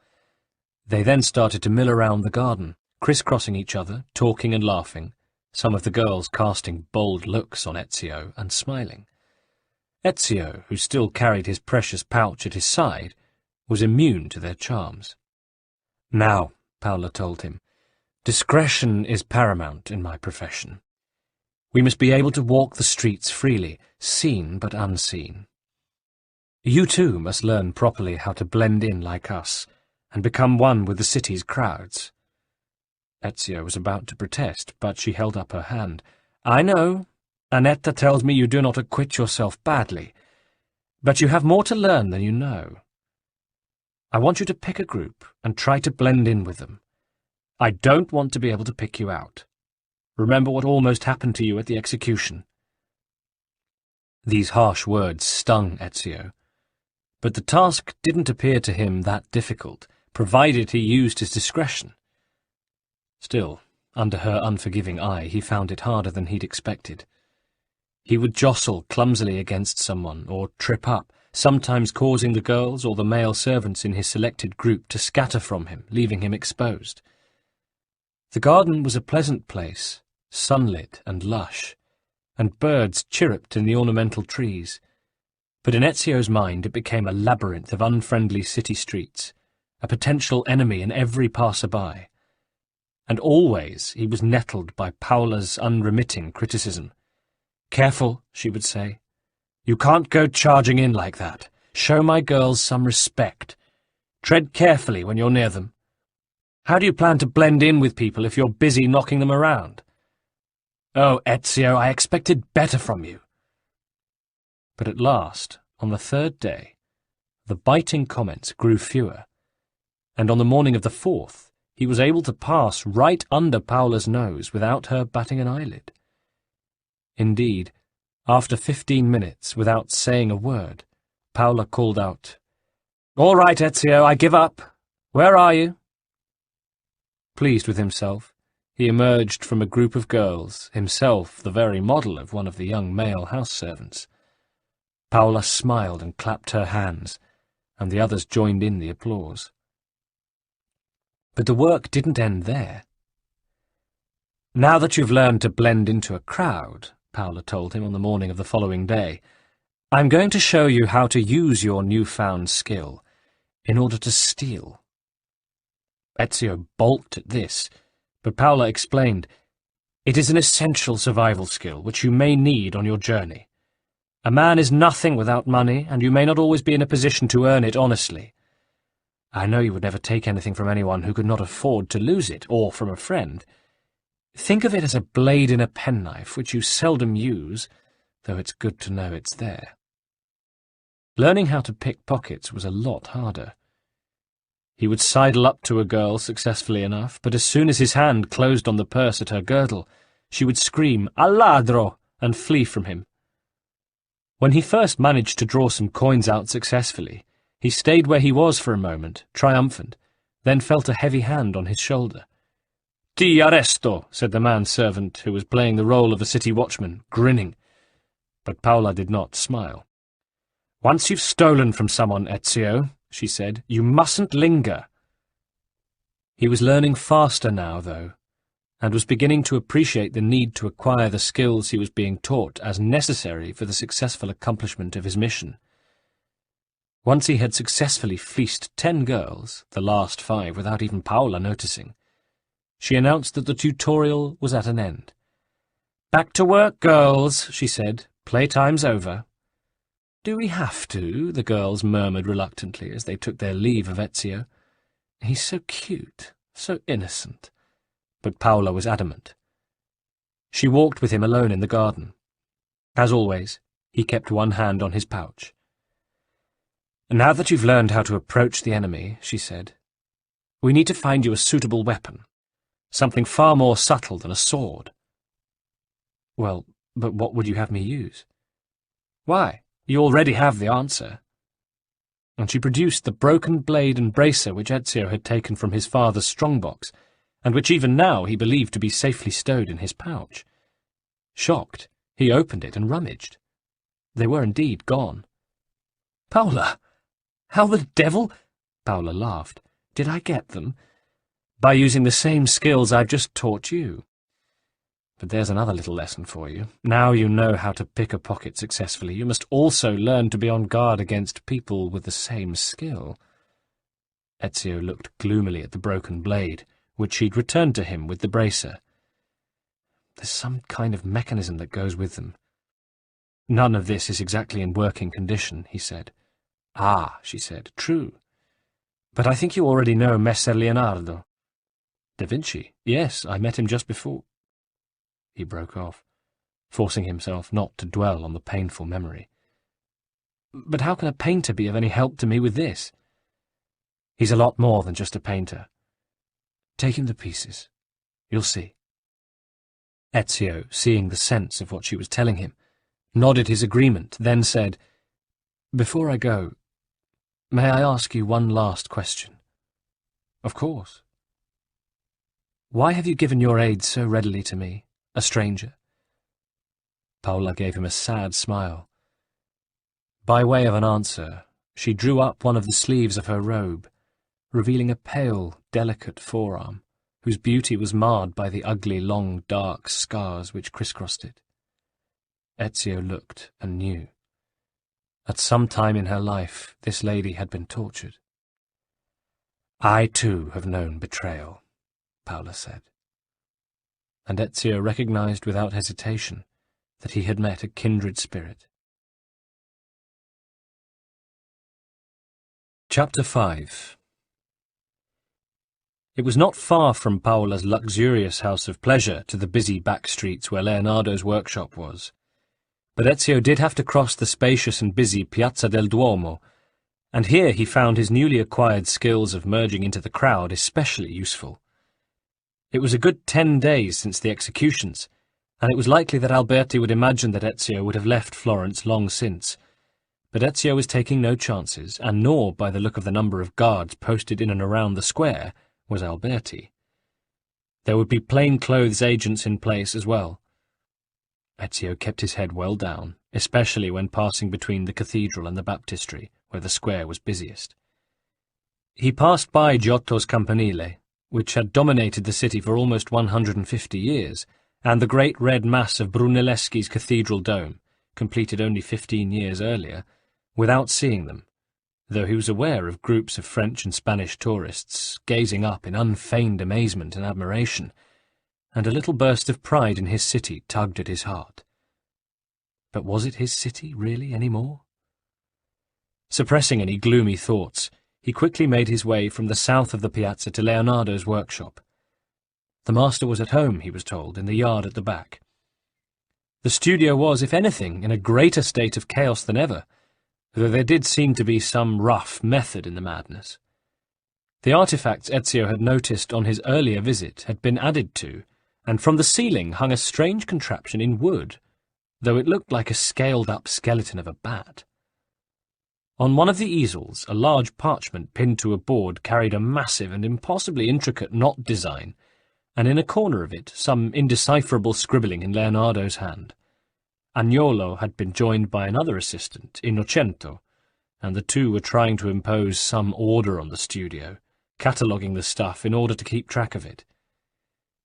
They then started to mill around the garden, crisscrossing each other, talking and laughing, some of the girls casting bold looks on Ezio and smiling. Ezio, who still carried his precious pouch at his side, was immune to their charms. "Now," Paola told him, "discretion is paramount in my profession. We must be able to walk the streets freely, seen but unseen. You too must learn properly how to blend in like us, and become one with the city's crowds." Ezio was about to protest, but she held up her hand. "I know. Annetta tells me you do not acquit yourself badly, but you have more to learn than you know. I want you to pick a group and try to blend in with them. I don't want to be able to pick you out. Remember what almost happened to you at the execution." These harsh words stung Ezio, but the task didn't appear to him that difficult, provided he used his discretion. Still, under her unforgiving eye, he found it harder than he'd expected. He would jostle clumsily against someone, or trip up, sometimes causing the girls or the male servants in his selected group to scatter from him, leaving him exposed. The garden was a pleasant place, sunlit and lush, and birds chirruped in the ornamental trees, but in Ezio's mind it became a labyrinth of unfriendly city streets, a potential enemy in every passer-by. And always he was nettled by Paola's unremitting criticism. "Careful," she would say. "You can't go charging in like that. Show my girls some respect. Tread carefully when you're near them. How do you plan to blend in with people if you're busy knocking them around? Oh, Ezio, I expected better from you." But at last, on the 3rd day, the biting comments grew fewer, and on the morning of the 4th, he was able to pass right under Paola's nose without her batting an eyelid. Indeed, after 15 minutes, without saying a word, Paola called out, "All right, Ezio, I give up. Where are you?" Pleased with himself, he emerged from a group of girls, himself the very model of one of the young male house servants. Paola smiled and clapped her hands, and the others joined in the applause. But the work didn't end there. "Now that you've learned to blend into a crowd," Paola told him on the morning of the following day, "I'm going to show you how to use your newfound skill in order to steal." Ezio balked at this, but Paola explained, "It is an essential survival skill which you may need on your journey. A man is nothing without money, and you may not always be in a position to earn it honestly. I know you would never take anything from anyone who could not afford to lose it, or from a friend. Think of it as a blade in a penknife, which you seldom use, though it's good to know it's there." Learning how to pick pockets was a lot harder. He would sidle up to a girl successfully enough, but as soon as his hand closed on the purse at her girdle, she would scream, "Al ladro!" and flee from him. When he first managed to draw some coins out successfully, he stayed where he was for a moment, triumphant, then felt a heavy hand on his shoulder. "Ti arresto," said the man-servant, who was playing the role of a city watchman, grinning. But Paola did not smile. "Once you've stolen from someone, Ezio," she said, "you mustn't linger." He was learning faster now, though, and was beginning to appreciate the need to acquire the skills he was being taught as necessary for the successful accomplishment of his mission. Once he had successfully fleeced 10 girls, the last 5 without even Paola noticing, she announced that the tutorial was at an end. "Back to work, girls," she said. "Playtime's over." "Do we have to?" the girls murmured reluctantly as they took their leave of Ezio. "He's so cute, so innocent." But Paola was adamant. She walked with him alone in the garden. As always, he kept one hand on his pouch. "Now that you've learned how to approach the enemy," she said, "we need to find you a suitable weapon, something far more subtle than a sword." "Well, but what would you have me use?" "Why, you already have the answer." And she produced the broken blade and bracer which Ezio had taken from his father's strongbox, and which even now he believed to be safely stowed in his pouch. Shocked, he opened it and rummaged. They were indeed gone. "Paola! How the devil—" Paola laughed. "Did I get them?" "By using the same skills I've just taught you. But there's another little lesson for you. Now you know how to pick a pocket successfully, you must also learn to be on guard against people with the same skill." Ezio looked gloomily at the broken blade, which she'd returned to him with the bracer. "There's some kind of mechanism that goes with them." "None of this is exactly in working condition," he said. "Ah," she said, "true. But I think you already know Messer Leonardo." "Da Vinci? Yes, I met him just before—" He broke off, forcing himself not to dwell on the painful memory. "But how can a painter be of any help to me with this?" "He's a lot more than just a painter. Take him to pieces. You'll see." Ezio, seeing the sense of what she was telling him, nodded his agreement, then said, "Before I go, may I ask you one last question?" "Of course." "Why have you given your aid so readily to me, a stranger?" Paola gave him a sad smile. By way of an answer, she drew up one of the sleeves of her robe, revealing a pale, delicate forearm, whose beauty was marred by the ugly, long, dark scars which crisscrossed it. Ezio looked and knew. At some time in her life, this lady had been tortured. "I, too, have known betrayal," Paola said. And Ezio recognized without hesitation that he had met a kindred spirit. Chapter 5. It was not far from Paola's luxurious house of pleasure to the busy back streets where Leonardo's workshop was. But Ezio did have to cross the spacious and busy Piazza del Duomo, and here he found his newly acquired skills of merging into the crowd especially useful. It was a good 10 days since the executions, and it was likely that Alberti would imagine that Ezio would have left Florence long since. But Ezio was taking no chances, and nor, by the look of the number of guards posted in and around the square, was Alberti. There would be plain-clothes agents in place as well. Ezio kept his head well down, especially when passing between the cathedral and the baptistry, where the square was busiest. He passed by Giotto's Campanile, which had dominated the city for almost 150 years, and the great red mass of Brunelleschi's cathedral dome, completed only 15 years earlier, without seeing them, though he was aware of groups of French and Spanish tourists gazing up in unfeigned amazement and admiration, and a little burst of pride in his city tugged at his heart. But was it his city, really, any more? Suppressing any gloomy thoughts, he quickly made his way from the south of the piazza to Leonardo's workshop. The master was at home, he was told, in the yard at the back. The studio was, if anything, in a greater state of chaos than ever, though there did seem to be some rough method in the madness. The artifacts Ezio had noticed on his earlier visit had been added to, and from the ceiling hung a strange contraption in wood, though it looked like a scaled-up skeleton of a bat. On one of the easels, a large parchment pinned to a board carried a massive and impossibly intricate knot design, and in a corner of it some indecipherable scribbling in Leonardo's hand. Agnolo had been joined by another assistant, Innocento, and the two were trying to impose some order on the studio, cataloguing the stuff in order to keep track of it.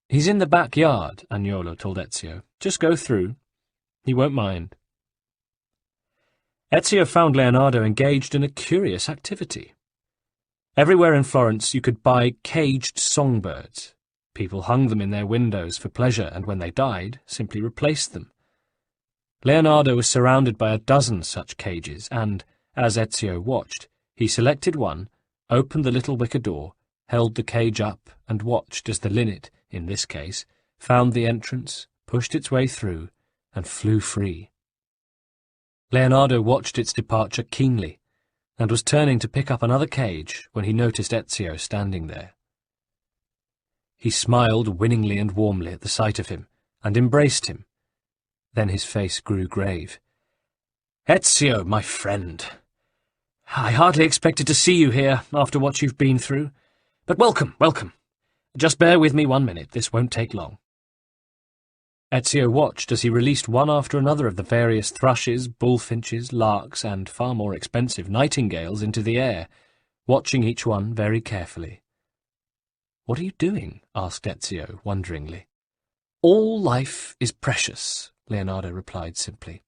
"He's in the backyard," Agnolo told Ezio. "Just go through. He won't mind." Ezio found Leonardo engaged in a curious activity. Everywhere in Florence you could buy caged songbirds. People hung them in their windows for pleasure, and when they died, simply replaced them. Leonardo was surrounded by a dozen such cages, and, as Ezio watched, he selected one, opened the little wicker door, held the cage up, and watched as the linnet, in this case, found the entrance, pushed its way through, and flew free. Leonardo watched its departure keenly, and was turning to pick up another cage when he noticed Ezio standing there. He smiled winningly and warmly at the sight of him, and embraced him. Then his face grew grave. "Ezio, my friend, I hardly expected to see you here after what you've been through. But welcome, welcome. Just bear with me 1 minute, this won't take long." Ezio watched as he released one after another of the various thrushes, bullfinches, larks, and far more expensive nightingales into the air, watching each one very carefully. "What are you doing?" asked Ezio, wonderingly. "All life is precious," Leonardo replied simply.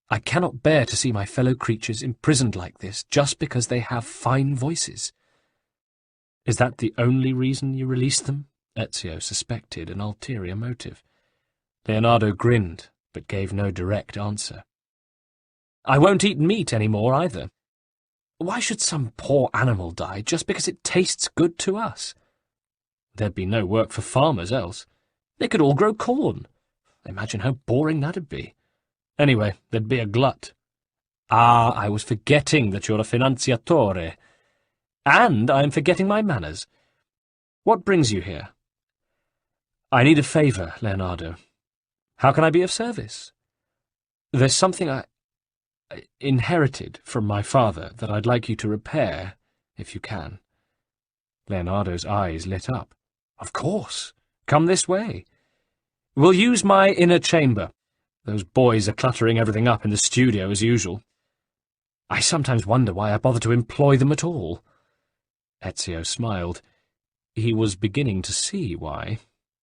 "I cannot bear to see my fellow creatures imprisoned like this just because they have fine voices." "Is that the only reason you released them?" Ezio suspected an ulterior motive. Leonardo grinned, but gave no direct answer. "I won't eat meat any more, either. Why should some poor animal die just because it tastes good to us? There'd be no work for farmers else. They could all grow corn. Imagine how boring that'd be. Anyway, there'd be a glut. Ah, I was forgetting that you're a finanziatore. And I'm forgetting my manners. What brings you here?" "I need a favour, Leonardo." "How can I be of service?" "There's something I inherited from my father that I'd like you to repair, if you can." Leonardo's eyes lit up. "Of course. Come this way. We'll use my inner chamber. Those boys are cluttering everything up in the studio as usual. I sometimes wonder why I bother to employ them at all." Ezio smiled. He was beginning to see why,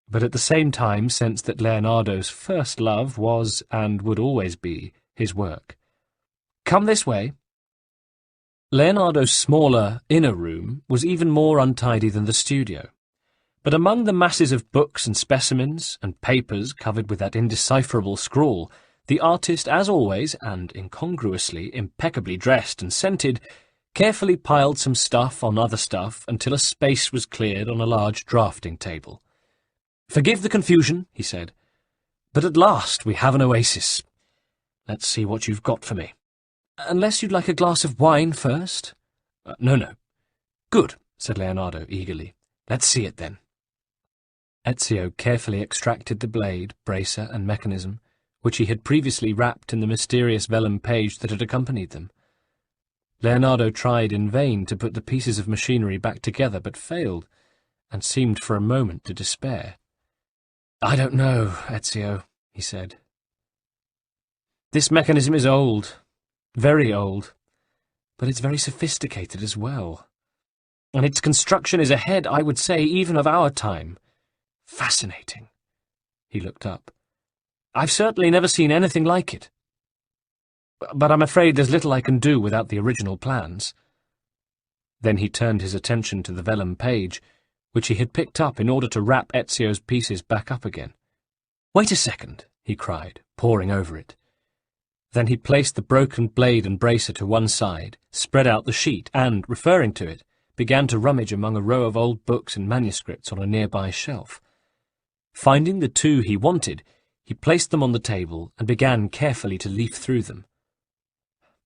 but at the same time sensed that Leonardo's first love was, and would always be, his work. "Come this way." Leonardo's smaller, inner room was even more untidy than the studio, but among the masses of books and specimens, and papers covered with that indecipherable scrawl, the artist, as always, and incongruously, impeccably dressed and scented, carefully piled some stuff on other stuff until a space was cleared on a large drafting table. "Forgive the confusion," he said, "but at last we have an oasis. Let's see what you've got for me. Unless you'd like a glass of wine first?" No. "Good," said Leonardo eagerly. "Let's see it then." Ezio carefully extracted the blade, bracer, and mechanism, which he had previously wrapped in the mysterious vellum page that had accompanied them. Leonardo tried in vain to put the pieces of machinery back together, but failed, and seemed for a moment to despair. "I don't know, Ezio," he said. "This mechanism is old, very old, but it's very sophisticated as well. And its construction is ahead, I would say, even of our time. Fascinating." He looked up. "I've certainly never seen anything like it. But I'm afraid there's little I can do without the original plans." Then he turned his attention to the vellum page, which he had picked up in order to wrap Ezio's pieces back up again. "Wait a second," he cried, poring over it. Then he placed the broken blade and bracer to one side, spread out the sheet, and, referring to it, began to rummage among a row of old books and manuscripts on a nearby shelf. Finding the two he wanted, he placed them on the table and began carefully to leaf through them.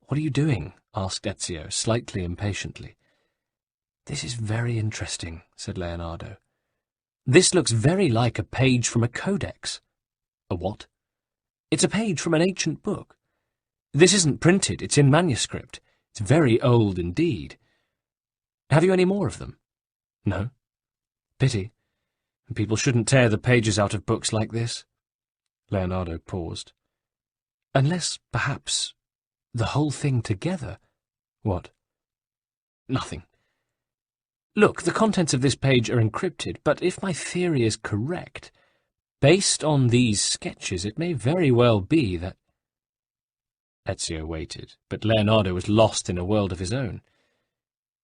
"What are you doing?" asked Ezio, slightly impatiently. "This is very interesting," said Leonardo. "This looks very like a page from a codex." "A what?" "It's a page from an ancient book. This isn't printed, it's in manuscript. It's very old indeed. Have you any more of them?" "No." "Pity. People shouldn't tear the pages out of books like this." Leonardo paused. "Unless, perhaps, the whole thing together—" "What?" "Nothing. Look, the contents of this page are encrypted, but if my theory is correct, based on these sketches, it may very well be that—" Ezio waited, but Leonardo was lost in a world of his own.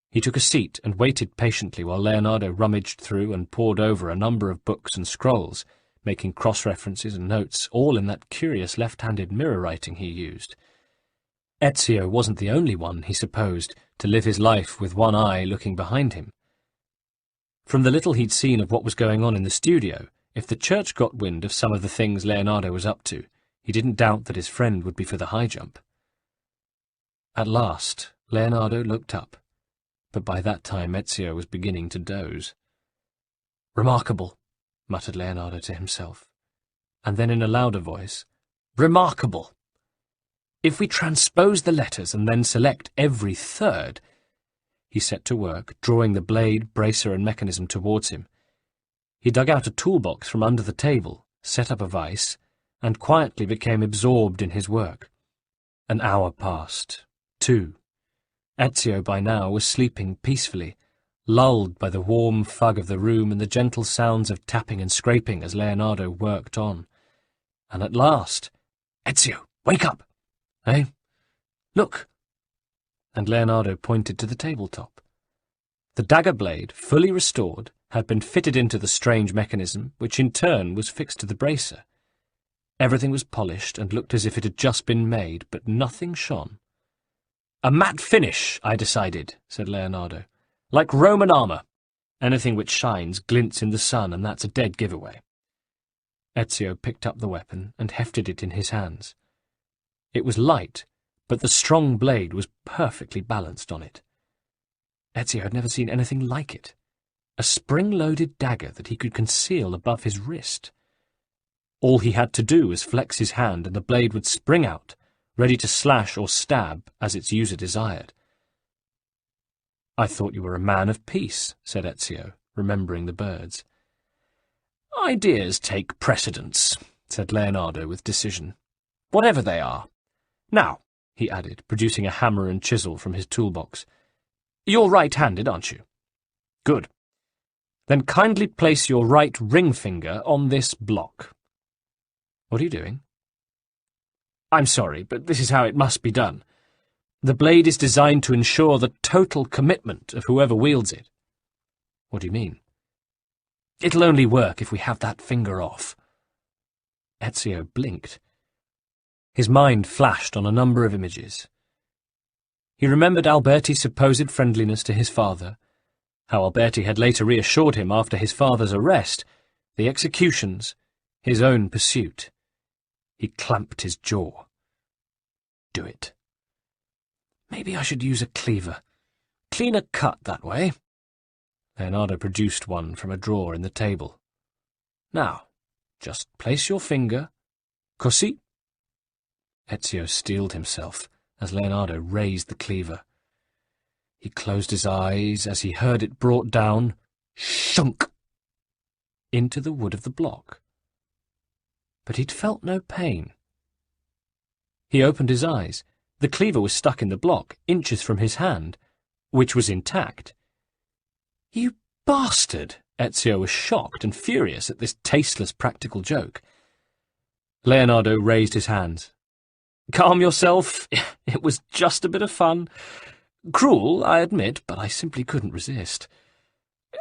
He took a seat and waited patiently while Leonardo rummaged through and pored over a number of books and scrolls, making cross-references and notes, all in that curious left-handed mirror writing he used. Ezio wasn't the only one, he supposed, to live his life with one eye looking behind him. From the little he'd seen of what was going on in the studio, if the church got wind of some of the things Leonardo was up to, he didn't doubt that his friend would be for the high jump. At last, Leonardo looked up, but by that time Ezio was beginning to doze. "Remarkable," muttered Leonardo to himself, and then in a louder voice, "Remarkable! If we transpose the letters and then select every third—" He set to work, drawing the blade, bracer, and mechanism towards him. He dug out a toolbox from under the table, set up a vise, and quietly became absorbed in his work. An hour passed. 2. Ezio by now was sleeping peacefully, lulled by the warm fug of the room and the gentle sounds of tapping and scraping as Leonardo worked on. And at last, "Ezio, wake up! Eh? Look!" And Leonardo pointed to the tabletop. The dagger blade, fully restored, had been fitted into the strange mechanism, which in turn was fixed to the bracer. Everything was polished and looked as if it had just been made, but nothing shone. "A matte finish, I decided," said Leonardo. "Like Roman armour. Anything which shines glints in the sun, and that's a dead giveaway." Ezio picked up the weapon and hefted it in his hands. It was light, but the strong blade was perfectly balanced on it. Ezio had never seen anything like it. A spring-loaded dagger that he could conceal above his wrist. All he had to do was flex his hand and the blade would spring out, ready to slash or stab as its user desired. "I thought you were a man of peace," said Ezio, remembering the birds. "Ideas take precedence," said Leonardo with decision, "whatever they are. Now," he added, producing a hammer and chisel from his toolbox, "you're right-handed, aren't you? Good. Then kindly place your right ring finger on this block." "What are you doing?" "I'm sorry, but this is how it must be done. The blade is designed to ensure the total commitment of whoever wields it." "What do you mean?" "It'll only work if we have that finger off." Ezio blinked. His mind flashed on a number of images. He remembered Alberti's supposed friendliness to his father, how Alberti had later reassured him after his father's arrest, the executions, his own pursuit. He clamped his jaw. Do it. Maybe I should use a cleaver. Cleaner cut that way. Leonardo produced one from a drawer in the table. Now, just place your finger. Così. Ezio steeled himself as Leonardo raised the cleaver. He closed his eyes as he heard it brought down, shunk, into the wood of the block. But he'd felt no pain. He opened his eyes. The cleaver was stuck in the block, inches from his hand, which was intact. "You bastard!" Ezio was shocked and furious at this tasteless practical joke. Leonardo raised his hands. "Calm yourself. It was just a bit of fun. Cruel, I admit, but I simply couldn't resist.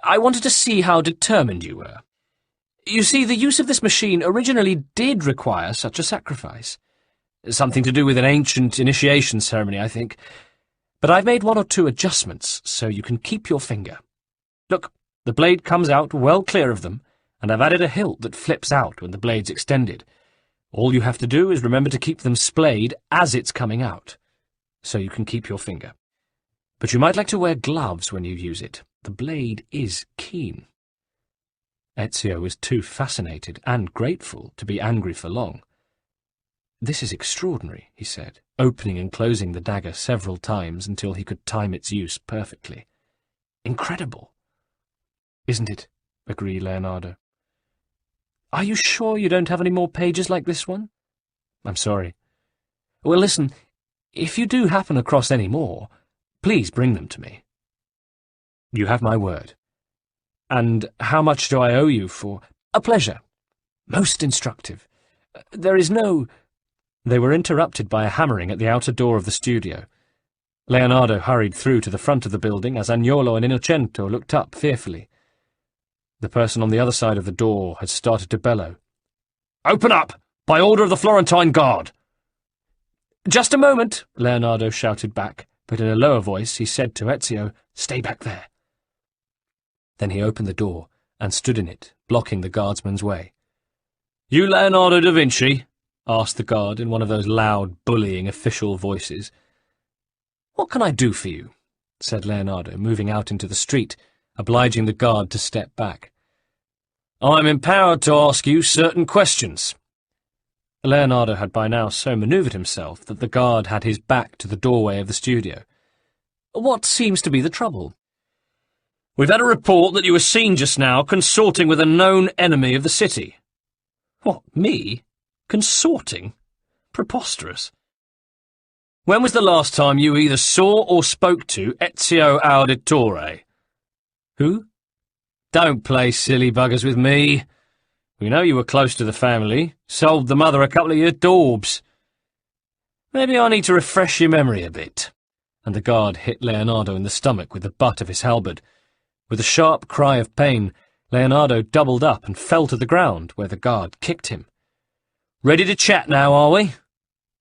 I wanted to see how determined you were. You see, the use of this machine originally did require such a sacrifice. Something to do with an ancient initiation ceremony, I think. But I've made 1 or 2 adjustments, so you can keep your finger. Look, the blade comes out well clear of them, and I've added a hilt that flips out when the blade's extended. All you have to do is remember to keep them splayed as it's coming out, so you can keep your finger. But you might like to wear gloves when you use it. The blade is keen." Ezio was too fascinated and grateful to be angry for long. "This is extraordinary," he said, opening and closing the dagger several times until he could time its use perfectly. "Incredible." "Isn't it?" agreed Leonardo. "Are you sure you don't have any more pages like this one?" "I'm sorry." "Well, listen, if you do happen across any more, please bring them to me." You have my word. And how much do I owe you for— A pleasure. Most instructive. There is no— They were interrupted by a hammering at the outer door of the studio. Leonardo hurried through to the front of the building as Agnolo and Innocento looked up fearfully. The person on the other side of the door had started to bellow. "Open up! By order of the Florentine Guard!" "Just a moment," Leonardo shouted back, but in a lower voice he said to Ezio, "Stay back there." Then he opened the door and stood in it, blocking the guardsman's way. "You Leonardo da Vinci?" asked the guard in one of those loud, bullying official voices. "What can I do for you?" said Leonardo, moving out into the street, obliging the guard to step back. "I am empowered to ask you certain questions." Leonardo had by now so manoeuvred himself that the guard had his back to the doorway of the studio. "What seems to be the trouble?" "We've had a report that you were seen just now consorting with a known enemy of the city." "What, me? Consorting? Preposterous." "When was the last time you either saw or spoke to Ezio Auditore?" "Who?" "Don't play silly buggers with me. We know you were close to the family, sold the mother a couple of your daubs. Maybe I need to refresh your memory a bit." And the guard hit Leonardo in the stomach with the butt of his halberd. With a sharp cry of pain, Leonardo doubled up and fell to the ground, where the guard kicked him. "Ready to chat now, are we?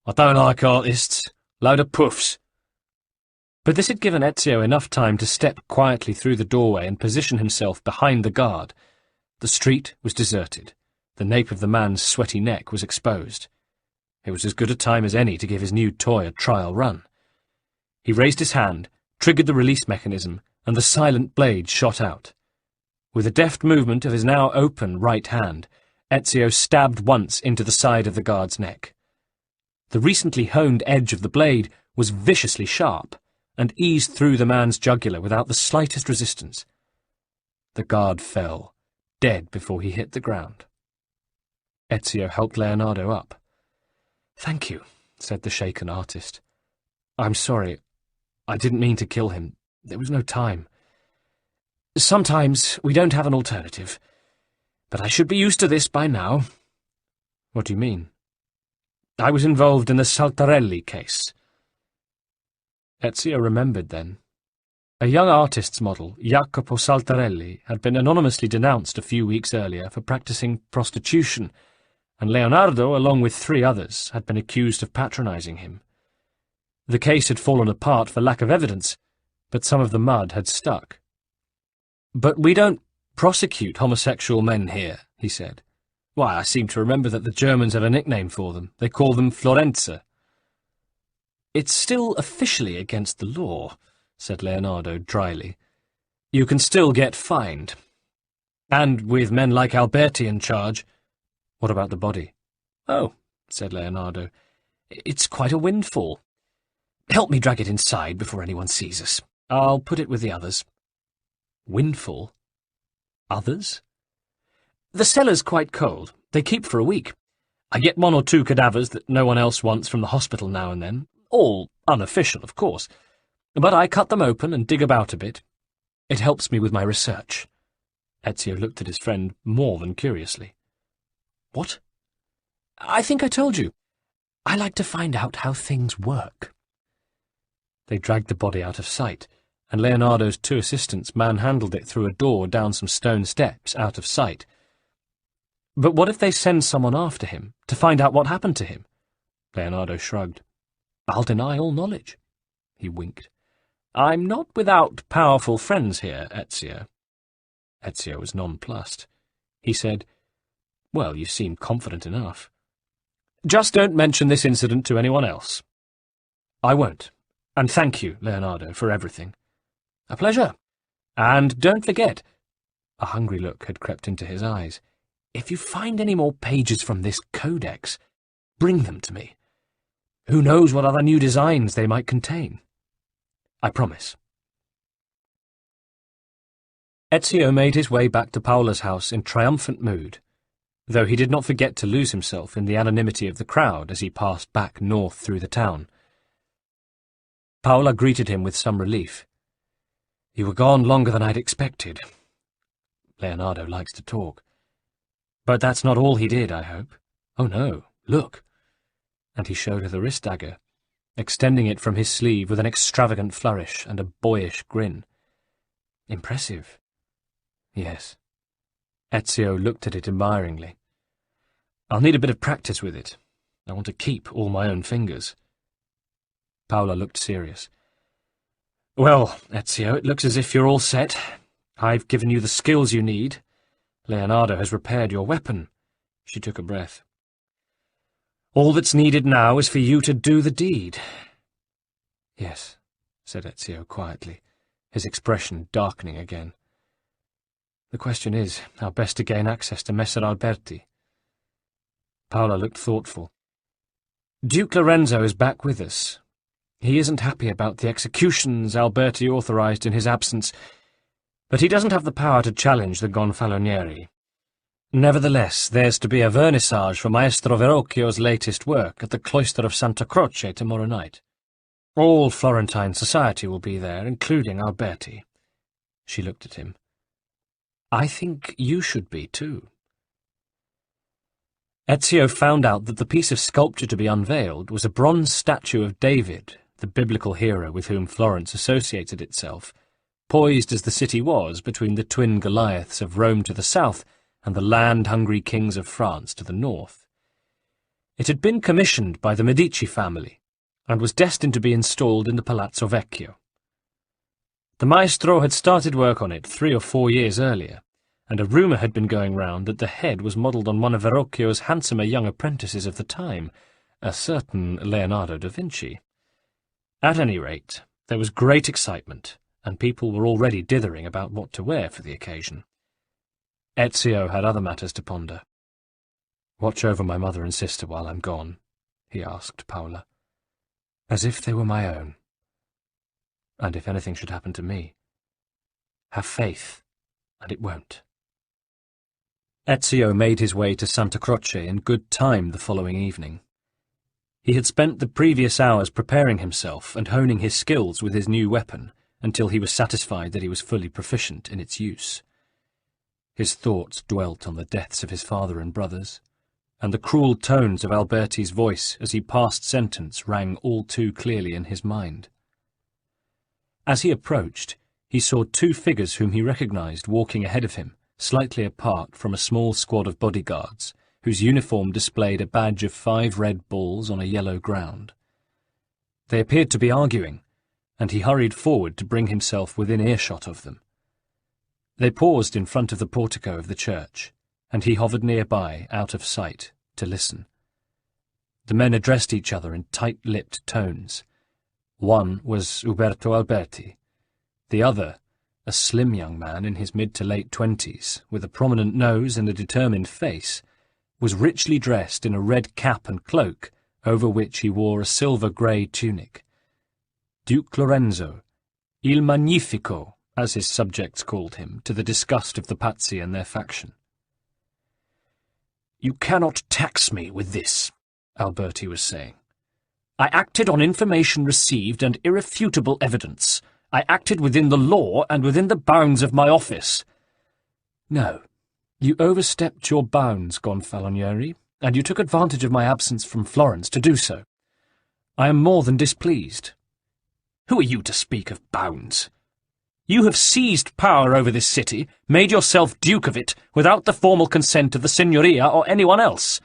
I don't like artists. Load of puffs." But this had given Ezio enough time to step quietly through the doorway and position himself behind the guard. The street was deserted. The nape of the man's sweaty neck was exposed. It was as good a time as any to give his new toy a trial run. He raised his hand, triggered the release mechanism, and the silent blade shot out. With a deft movement of his now open right hand, Ezio stabbed once into the side of the guard's neck. The recently honed edge of the blade was viciously sharp, and eased through the man's jugular without the slightest resistance. The guard fell, dead before he hit the ground. Ezio helped Leonardo up. "Thank you," said the shaken artist. "I'm sorry. I didn't mean to kill him. There was no time. Sometimes we don't have an alternative. But I should be used to this by now." "What do you mean?" "I was involved in the Saltarelli case." Ezio remembered then. A young artist's model, Jacopo Saltarelli, had been anonymously denounced a few weeks earlier for practicing prostitution, and Leonardo, along with 3 others, had been accused of patronizing him. The case had fallen apart for lack of evidence, but some of the mud had stuck. "But we don't prosecute homosexual men here," he said. "Why, I seem to remember that the Germans have a nickname for them. They call them Florenza." "It's still officially against the law," said Leonardo dryly. "You can still get fined. And with men like Alberti in charge—" "What about the body?" "Oh," said Leonardo, "it's quite a windfall. Help me drag it inside before anyone sees us. I'll put it with the others." "Windfall? Others?" "The cellar's quite cold. They keep for a week. I get 1 or 2 cadavers that no one else wants from the hospital now and then. All unofficial, of course. But I cut them open and dig about a bit. It helps me with my research." Ezio looked at his friend more than curiously. "What?" "I think I told you. I like to find out how things work." They dragged the body out of sight, and Leonardo's 2 assistants manhandled it through a door down some stone steps out of sight. "But what if they send someone after him, to find out what happened to him?" Leonardo shrugged. "I'll deny all knowledge." He winked. "I'm not without powerful friends here, Ezio." Ezio was nonplussed. He said, "Well, you seem confident enough." "Just don't mention this incident to anyone else." "I won't. And thank you, Leonardo, for everything." "A pleasure. And don't forget—" A hungry look had crept into his eyes. "If you find any more pages from this codex, bring them to me. Who knows what other new designs they might contain? I promise." Ezio made his way back to Paola's house in triumphant mood, though he did not forget to lose himself in the anonymity of the crowd as he passed back north through the town. Paola greeted him with some relief. You were gone longer than I'd expected. Leonardo likes to talk. But that's not all he did, I hope. Oh no, look. And he showed her the wrist dagger, extending it from his sleeve with an extravagant flourish and a boyish grin. Impressive. Yes. Ezio looked at it admiringly. I'll need a bit of practice with it. I want to keep all my own fingers. Paola looked serious. Well, Ezio, it looks as if you're all set. I've given you the skills you need. Leonardo has repaired your weapon. She took a breath. All that's needed now is for you to do the deed. Yes, said Ezio quietly, his expression darkening again. The question is how best to gain access to Messer Alberti. Paola looked thoughtful. Duke Lorenzo is back with us. He isn't happy about the executions Alberti authorized in his absence, but he doesn't have the power to challenge the Gonfalonieri. Nevertheless, there's to be a vernissage for Maestro Verrocchio's latest work at the cloister of Santa Croce tomorrow night. All Florentine society will be there, including Alberti. She looked at him. I think you should be, too. Ezio found out that the piece of sculpture to be unveiled was a bronze statue of David, the biblical hero with whom Florence associated itself, poised as the city was between the twin Goliaths of Rome to the south and the land-hungry kings of France to the north. It had been commissioned by the Medici family, and was destined to be installed in the Palazzo Vecchio. The maestro had started work on it 3 or 4 years earlier, and a rumour had been going round that the head was modelled on one of Verrocchio's handsomer young apprentices of the time, a certain Leonardo da Vinci. At any rate, there was great excitement, and people were already dithering about what to wear for the occasion. Ezio had other matters to ponder. "Watch over my mother and sister while I'm gone," he asked Paola. "As if they were my own. And if anything should happen to me, have faith, and it won't." Ezio made his way to Santa Croce in good time the following evening. He had spent the previous hours preparing himself and honing his skills with his new weapon until he was satisfied that he was fully proficient in its use. His thoughts dwelt on the deaths of his father and brothers, and the cruel tones of Alberti's voice as he passed sentence rang all too clearly in his mind. As he approached, he saw 2 figures whom he recognized walking ahead of him, slightly apart from a small squad of bodyguards, whose uniform displayed a badge of 5 red bulls on a yellow ground. They appeared to be arguing, and he hurried forward to bring himself within earshot of them. They paused in front of the portico of the church, and he hovered nearby, out of sight, to listen. The men addressed each other in tight-lipped tones. One was Uberto Alberti, the other, a slim young man in his mid to late 20s, with a prominent nose and a determined face, was richly dressed in a red cap and cloak, over which he wore a silver-grey tunic. Duke Lorenzo, Il Magnifico, as his subjects called him, to the disgust of the Pazzi and their faction. "You cannot tax me with this," Alberti was saying. "I acted on information received and irrefutable evidence. I acted within the law and within the bounds of my office." "No, you overstepped your bounds, Gonfalonieri, and you took advantage of my absence from Florence to do so. I am more than displeased." "Who are you to speak of bounds? You have seized power over this city, made yourself duke of it, without the formal consent of the Signoria or anyone else."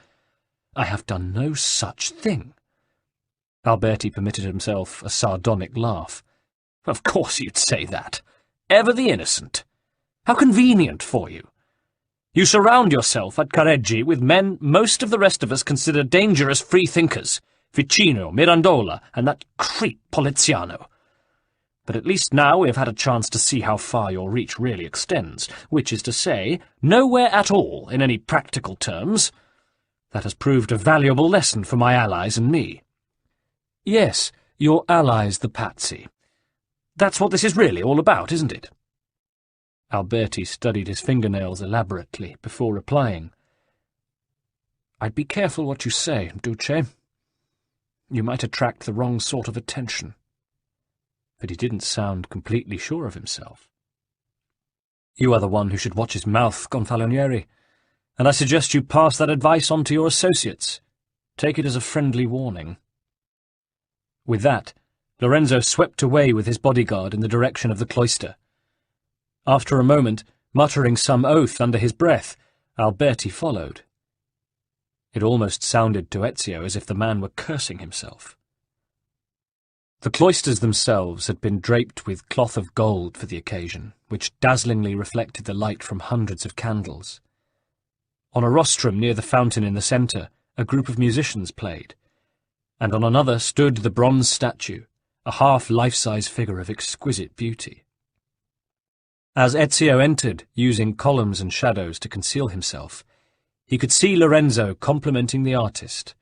"I have done no such thing." Alberti permitted himself a sardonic laugh. "Of course you'd say that. Ever the innocent. How convenient for you. You surround yourself at Careggi with men most of the rest of us consider dangerous free-thinkers, Ficino, Mirandola, and that creep Poliziano. But at least now we have had a chance to see how far your reach really extends, which is to say, nowhere at all in any practical terms. That has proved a valuable lesson for my allies and me." "Yes, your allies the Pazzi. That's what this is really all about, isn't it?" Alberti studied his fingernails elaborately before replying. "I'd be careful what you say, Duce. You might attract the wrong sort of attention." but he didn't sound completely sure of himself. "You are the one who should watch his mouth, Gonfalonieri, and I suggest you pass that advice on to your associates. Take it as a friendly warning." With that, Lorenzo swept away with his bodyguard in the direction of the cloister. After a moment, muttering some oath under his breath, Alberti followed. It almost sounded to Ezio as if the man were cursing himself. The cloisters themselves had been draped with cloth of gold for the occasion, which dazzlingly reflected the light from hundreds of candles. On a rostrum near the fountain in the centre, a group of musicians played, and on another stood the bronze statue, a half-life-size figure of exquisite beauty. As Ezio entered, using columns and shadows to conceal himself, he could see Lorenzo complimenting the artist.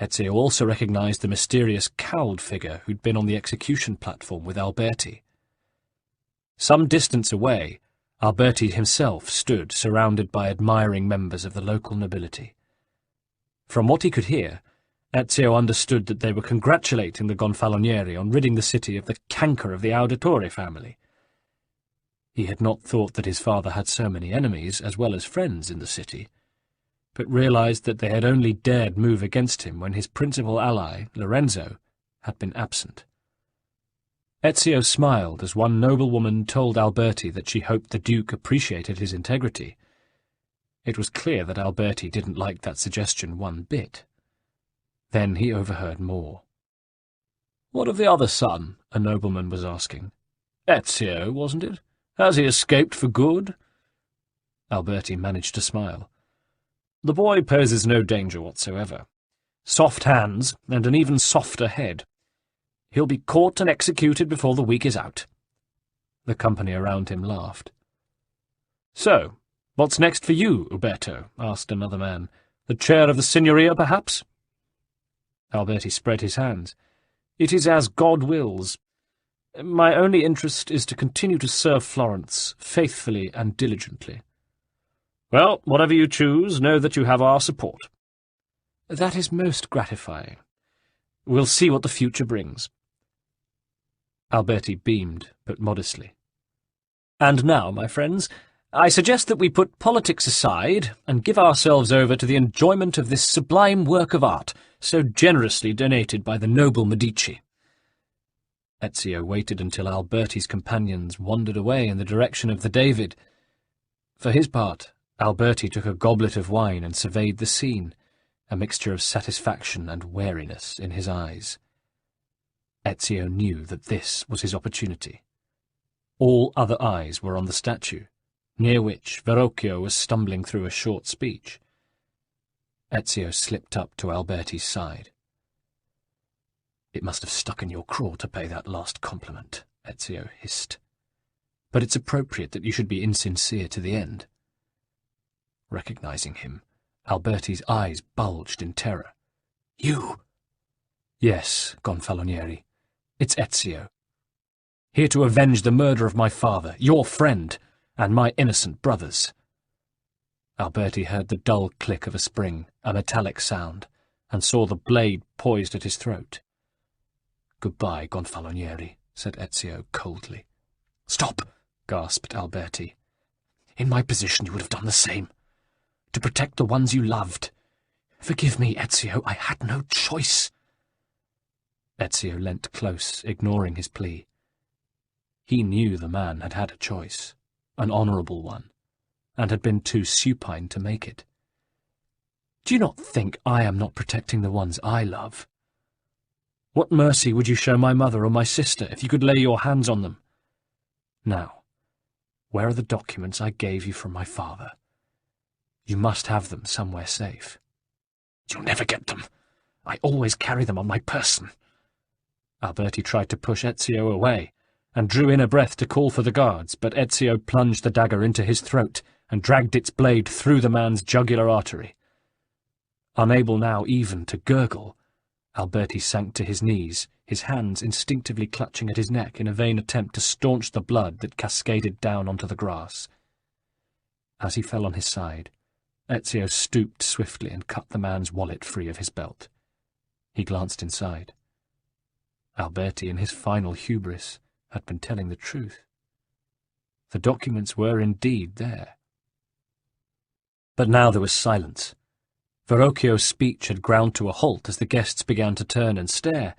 Ezio also recognized the mysterious cowled figure who'd been on the execution platform with Alberti. Some distance away, Alberti himself stood surrounded by admiring members of the local nobility. From what he could hear, Ezio understood that they were congratulating the Gonfalonieri on ridding the city of the canker of the Auditore family. He had not thought that his father had so many enemies as well as friends in the city, but realized that they had only dared move against him when his principal ally, Lorenzo, had been absent. Ezio smiled as one noblewoman told Alberti that she hoped the Duke appreciated his integrity. It was clear that Alberti didn't like that suggestion one bit. Then he overheard more. "What of the other son?" a nobleman was asking. "Ezio, wasn't it? Has he escaped for good?" Alberti managed to smile. "The boy poses no danger whatsoever. Soft hands and an even softer head. He'll be caught and executed before the week is out." The company around him laughed. "So, what's next for you, Uberto?" asked another man. "The chair of the signoria, perhaps?" Alberti spread his hands. "It is as God wills. My only interest is to continue to serve Florence faithfully and diligently." "Well, whatever you choose, know that you have our support." "That is most gratifying. We'll see what the future brings." Alberti beamed, but modestly. "And now, my friends, I suggest that we put politics aside and give ourselves over to the enjoyment of this sublime work of art, so generously donated by the noble Medici." Ezio waited until Alberti's companions wandered away in the direction of the David. For his part, Alberti took a goblet of wine and surveyed the scene, a mixture of satisfaction and wariness in his eyes. Ezio knew that this was his opportunity. All other eyes were on the statue, near which Verrocchio was stumbling through a short speech. Ezio slipped up to Alberti's side. "It must have stuck in your craw to pay that last compliment," Ezio hissed. "But it's appropriate that you should be insincere to the end." Recognizing him, Alberti's eyes bulged in terror. "You?" "Yes, Gonfalonieri. It's Ezio. Here to avenge the murder of my father, your friend, and my innocent brothers." Alberti heard the dull click of a spring, a metallic sound, and saw the blade poised at his throat. "Goodbye, Gonfalonieri," said Ezio coldly. "Stop!" gasped Alberti. "In my position you would have done the same. To protect the ones you loved. Forgive me, Ezio, I had no choice." Ezio leant close, ignoring his plea. He knew the man had had a choice, an honourable one, and had been too supine to make it. "Do you not think I am not protecting the ones I love? What mercy would you show my mother or my sister if you could lay your hands on them? Now, where are the documents I gave you from my father? You must have them somewhere safe." "You'll never get them. I always carry them on my person." Alberti tried to push Ezio away, and drew in a breath to call for the guards, but Ezio plunged the dagger into his throat and dragged its blade through the man's jugular artery. Unable now even to gurgle, Alberti sank to his knees, his hands instinctively clutching at his neck in a vain attempt to staunch the blood that cascaded down onto the grass. As he fell on his side, Ezio stooped swiftly and cut the man's wallet free of his belt. He glanced inside. Alberti, in his final hubris, had been telling the truth. The documents were indeed there. But now there was silence. Verrocchio's speech had ground to a halt as the guests began to turn and stare,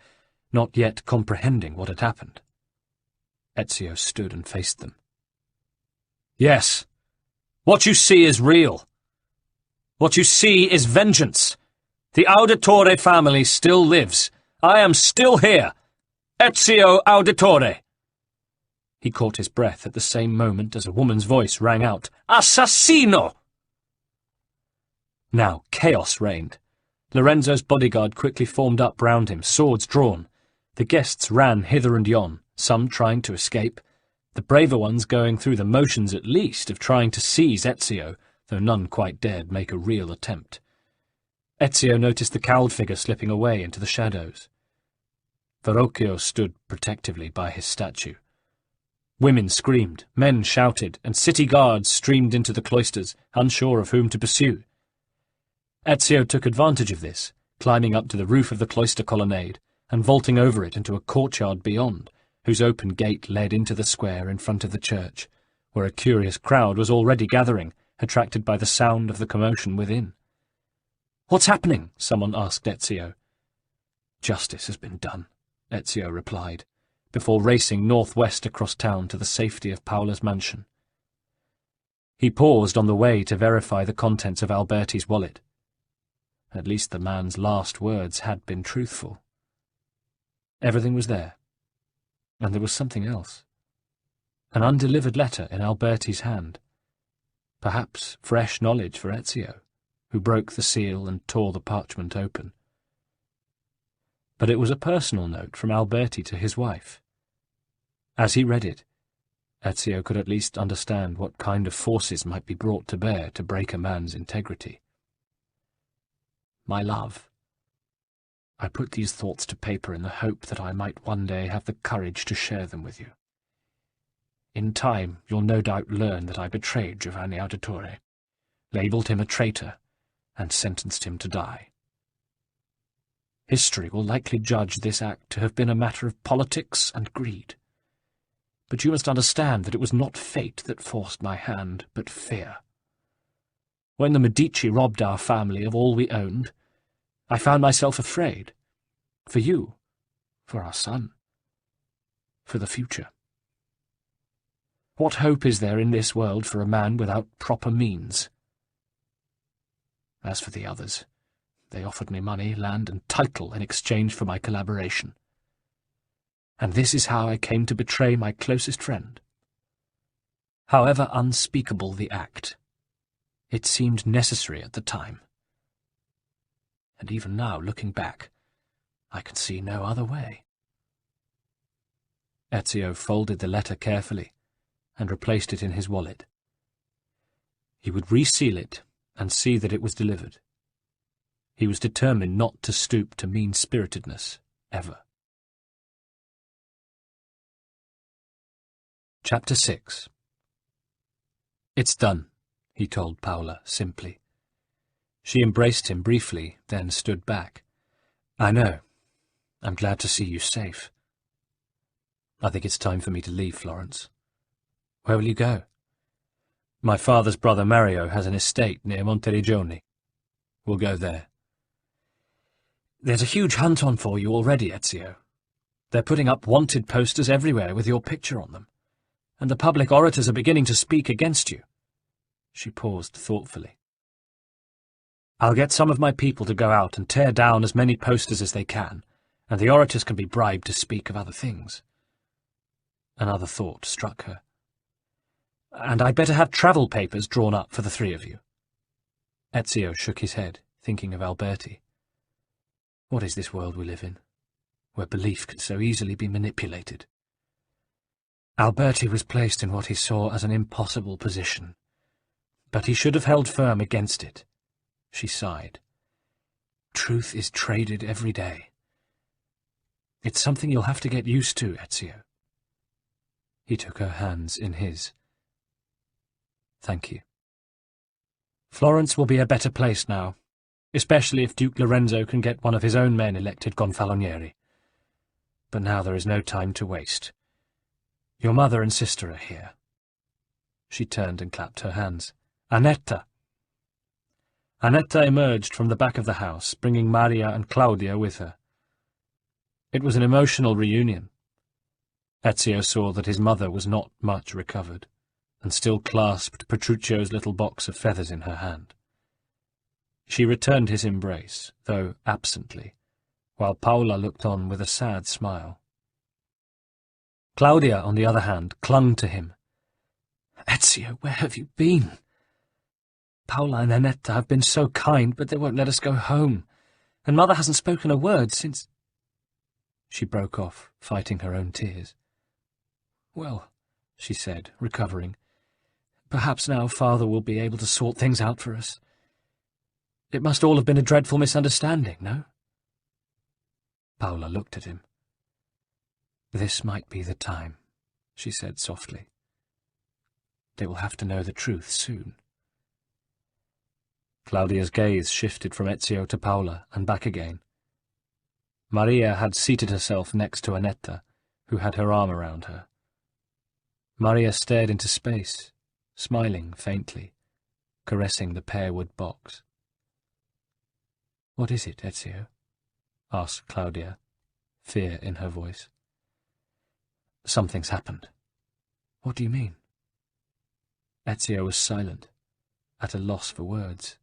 not yet comprehending what had happened. Ezio stood and faced them. "Yes, what you see is real. What you see is vengeance. The Auditore family still lives. I am still here. Ezio Auditore." He caught his breath at the same moment as a woman's voice rang out, "Assassino!" Now chaos reigned. Lorenzo's bodyguard quickly formed up round him, swords drawn. The guests ran hither and yon, some trying to escape, the braver ones going through the motions at least of trying to seize Ezio, though none quite dared make a real attempt. Ezio noticed the cowled figure slipping away into the shadows. Verrocchio stood protectively by his statue. Women screamed, men shouted, and city guards streamed into the cloisters, unsure of whom to pursue. Ezio took advantage of this, climbing up to the roof of the cloister colonnade, and vaulting over it into a courtyard beyond, whose open gate led into the square in front of the church, where a curious crowd was already gathering, attracted by the sound of the commotion within. "What's happening?" someone asked Ezio. "Justice has been done," Ezio replied, before racing northwest across town to the safety of Paola's mansion. He paused on the way to verify the contents of Alberti's wallet. At least the man's last words had been truthful. Everything was there. And there was something else. An undelivered letter in Alberti's hand. Perhaps fresh knowledge for Ezio, who broke the seal and tore the parchment open. But it was a personal note from Alberti to his wife. As he read it, Ezio could at least understand what kind of forces might be brought to bear to break a man's integrity. "My love, I put these thoughts to paper in the hope that I might one day have the courage to share them with you. In time, you'll no doubt learn that I betrayed Giovanni Auditore, labelled him a traitor, and sentenced him to die. History will likely judge this act to have been a matter of politics and greed. But you must understand that it was not fate that forced my hand, but fear. When the Medici robbed our family of all we owned, I found myself afraid. For you, for our son, for the future. What hope is there in this world for a man without proper means? As for the others, they offered me money, land, and title in exchange for my collaboration. And this is how I came to betray my closest friend. However unspeakable the act, it seemed necessary at the time. And even now, looking back, I can see no other way." Ezio folded the letter carefully and replaced it in his wallet. He would reseal it and see that it was delivered. He was determined not to stoop to mean-spiritedness, ever. Chapter 6. "It's done," he told Paola simply. She embraced him briefly, then stood back. "I know. I'm glad to see you safe. I think it's time for me to leave, Florence." "Where will you go?" "My father's brother Mario has an estate near Monteriggioni. We'll go there." "There's a huge hunt on for you already, Ezio. They're putting up wanted posters everywhere with your picture on them, and the public orators are beginning to speak against you." She paused thoughtfully. "I'll get some of my people to go out and tear down as many posters as they can, and the orators can be bribed to speak of other things." Another thought struck her. "And I'd better have travel papers drawn up for the three of you." Ezio shook his head, thinking of Alberti. What is this world we live in, where belief can so easily be manipulated? Alberti was placed in what he saw as an impossible position, but he should have held firm against it. She sighed. Truth is traded every day. It's something you'll have to get used to, Ezio. He took her hands in his. Thank you. Florence will be a better place now, especially if Duke Lorenzo can get one of his own men elected Gonfaloniere. But now there is no time to waste. Your mother and sister are here. She turned and clapped her hands. Annetta! Annetta emerged from the back of the house, bringing Maria and Claudia with her. It was an emotional reunion. Ezio saw that his mother was not much recovered, and still clasped Petruccio's little box of feathers in her hand. She returned his embrace, though absently, while Paola looked on with a sad smile. Claudia, on the other hand, clung to him. "Ezio, where have you been? Paola and Annetta have been so kind, but they won't let us go home, and Mother hasn't spoken a word since—" She broke off, fighting her own tears. "Well," she said, recovering, "perhaps now Father will be able to sort things out for us. It must all have been a dreadful misunderstanding, no?" Paola looked at him. "This might be the time," she said softly. "They will have to know the truth soon." Claudia's gaze shifted from Ezio to Paola and back again. Maria had seated herself next to Annetta, who had her arm around her. Maria stared into space, smiling faintly, caressing the pear-wood box. "What is it, Ezio?" asked Claudia, fear in her voice. "Something's happened." "What do you mean?" Ezio was silent, at a loss for words,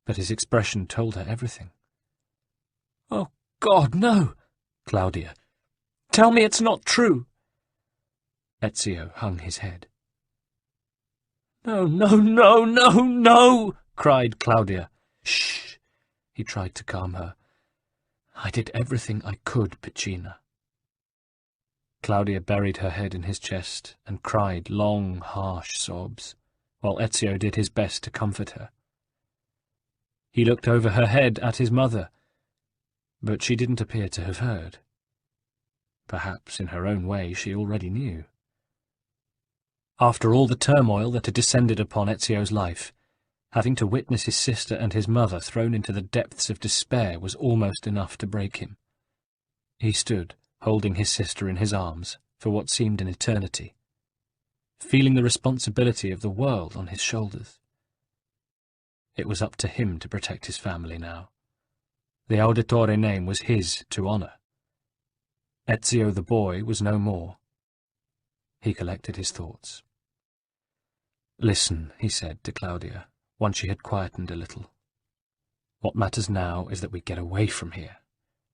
but his expression told her everything. "Oh, God, no!" Claudia. "Tell me it's not true!" Ezio hung his head. "No, no, no, no, no!" cried Claudia. "Shh!" He tried to calm her. "I did everything I could, Piccina." Claudia buried her head in his chest and cried long, harsh sobs, while Ezio did his best to comfort her. He looked over her head at his mother, but she didn't appear to have heard. Perhaps, in her own way, she already knew. After all the turmoil that had descended upon Ezio's life, having to witness his sister and his mother thrown into the depths of despair was almost enough to break him. He stood, holding his sister in his arms, for what seemed an eternity, feeling the responsibility of the world on his shoulders. It was up to him to protect his family now. The Auditore name was his to honour. Ezio the boy was no more. He collected his thoughts. "Listen," he said to Claudia, once she had quietened a little. "What matters now is that we get away from here,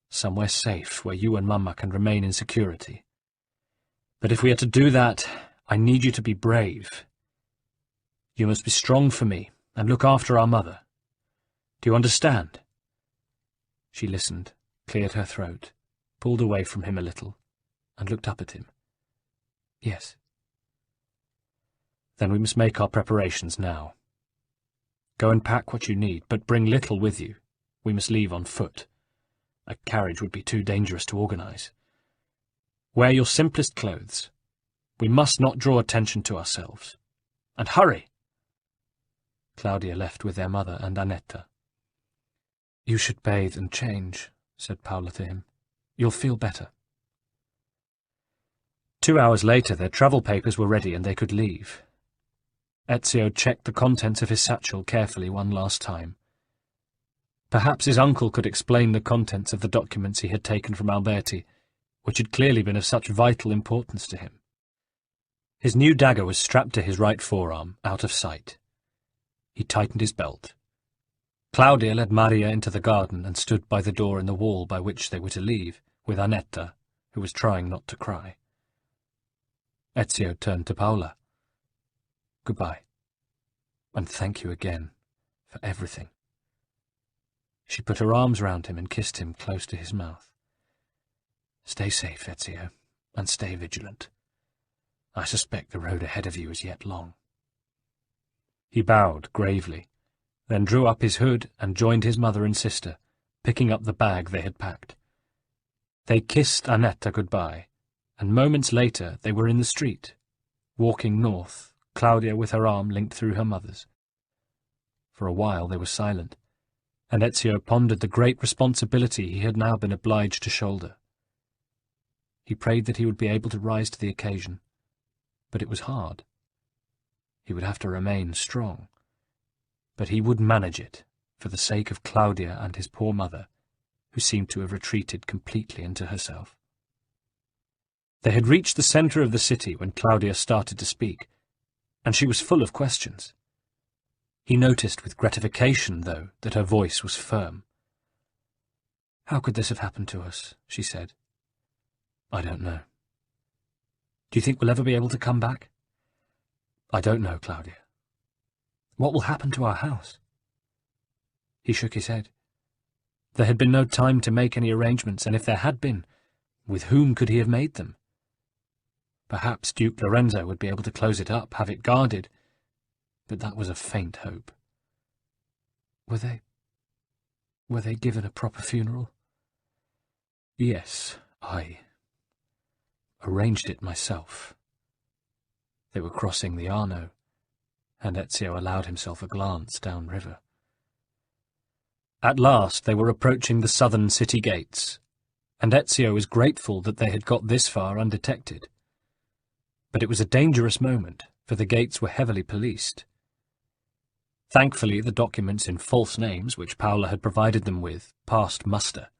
somewhere safe where you and Mamma can remain in security. But if we are to do that, I need you to be brave. You must be strong for me and look after our mother. Do you understand?" She listened, cleared her throat, pulled away from him a little, and looked up at him. "Yes." "Then we must make our preparations now. Go and pack what you need, but bring little with you. We must leave on foot. A carriage would be too dangerous to organize. Wear your simplest clothes. We must not draw attention to ourselves. And hurry!" Claudia left with their mother and Annetta. "You should bathe and change," said Paola to him. "You'll feel better." 2 hours later their travel papers were ready and they could leave. Ezio checked the contents of his satchel carefully one last time. Perhaps his uncle could explain the contents of the documents he had taken from Alberti, which had clearly been of such vital importance to him. His new dagger was strapped to his right forearm, out of sight. He tightened his belt. Claudia led Maria into the garden and stood by the door in the wall by which they were to leave, with Annetta, who was trying not to cry. Ezio turned to Paola. "Goodbye, and thank you again for everything." She put her arms round him and kissed him close to his mouth. "Stay safe, Ezio, and stay vigilant. I suspect the road ahead of you is yet long." He bowed gravely, then drew up his hood and joined his mother and sister, picking up the bag they had packed. They kissed Annetta goodbye, and moments later they were in the street, walking north, Claudia with her arm linked through her mother's. For a while they were silent, and Ezio pondered the great responsibility he had now been obliged to shoulder. He prayed that he would be able to rise to the occasion, but it was hard. He would have to remain strong, but he would manage it for the sake of Claudia and his poor mother, who seemed to have retreated completely into herself. They had reached the centre of the city when Claudia started to speak, and she was full of questions. He noticed with gratification, though, that her voice was firm. "How could this have happened to us?" she said. "I don't know." "Do you think we'll ever be able to come back?" "I don't know, Claudia." "What will happen to our house?" He shook his head. There had been no time to make any arrangements, and if there had been, with whom could he have made them? Perhaps Duke Lorenzo would be able to close it up, have it guarded, but that was a faint hope. Were they given a proper funeral? Yes, I arranged it myself. They were crossing the Arno, and Ezio allowed himself a glance downriver. At last they were approaching the southern city gates, and Ezio was grateful that they had got this far undetected. But it was a dangerous moment, for the gates were heavily policed. Thankfully, the documents in false names which Paola had provided them with passed muster,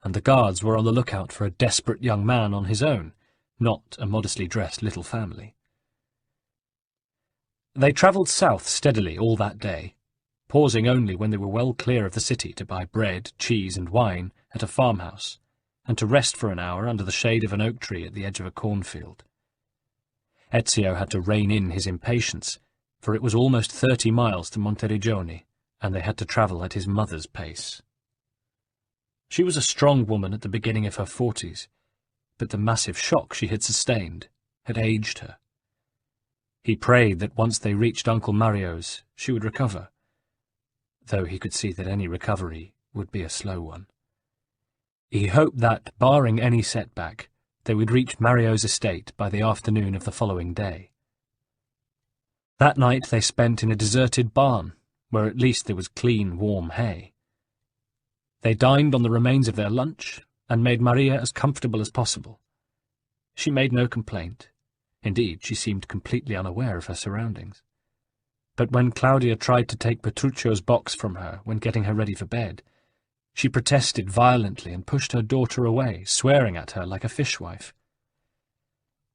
and the guards were on the lookout for a desperate young man on his own, not a modestly dressed little family. They travelled south steadily all that day, pausing only when they were well clear of the city to buy bread, cheese, and wine at a farmhouse, and to rest for an hour under the shade of an oak tree at the edge of a cornfield. Ezio had to rein in his impatience, for it was almost 30 miles to Monteriggioni, and they had to travel at his mother's pace. She was a strong woman at the beginning of her 40s, but the massive shock she had sustained had aged her. He prayed that once they reached Uncle Mario's, she would recover, though he could see that any recovery would be a slow one. He hoped that, barring any setback, they would reach Mario's estate by the afternoon of the following day. That night they spent in a deserted barn, where at least there was clean, warm hay. They dined on the remains of their lunch, and made Maria as comfortable as possible. She made no complaint. Indeed, she seemed completely unaware of her surroundings. But when Claudia tried to take Petruccio's box from her when getting her ready for bed, she protested violently and pushed her daughter away, swearing at her like a fishwife.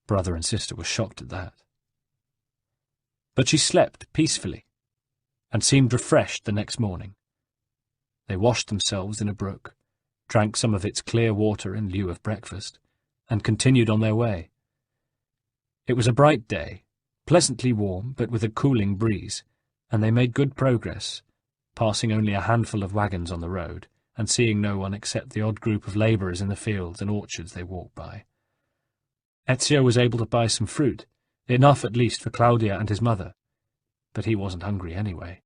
Brother and sister were shocked at that. But she slept peacefully, and seemed refreshed the next morning. They washed themselves in a brook, drank some of its clear water in lieu of breakfast, and continued on their way. It was a bright day, pleasantly warm, but with a cooling breeze, and they made good progress, passing only a handful of wagons on the road, and seeing no one except the odd group of labourers in the fields and orchards they walked by. Ezio was able to buy some fruit, enough at least for Claudia and his mother, but he wasn't hungry anyway.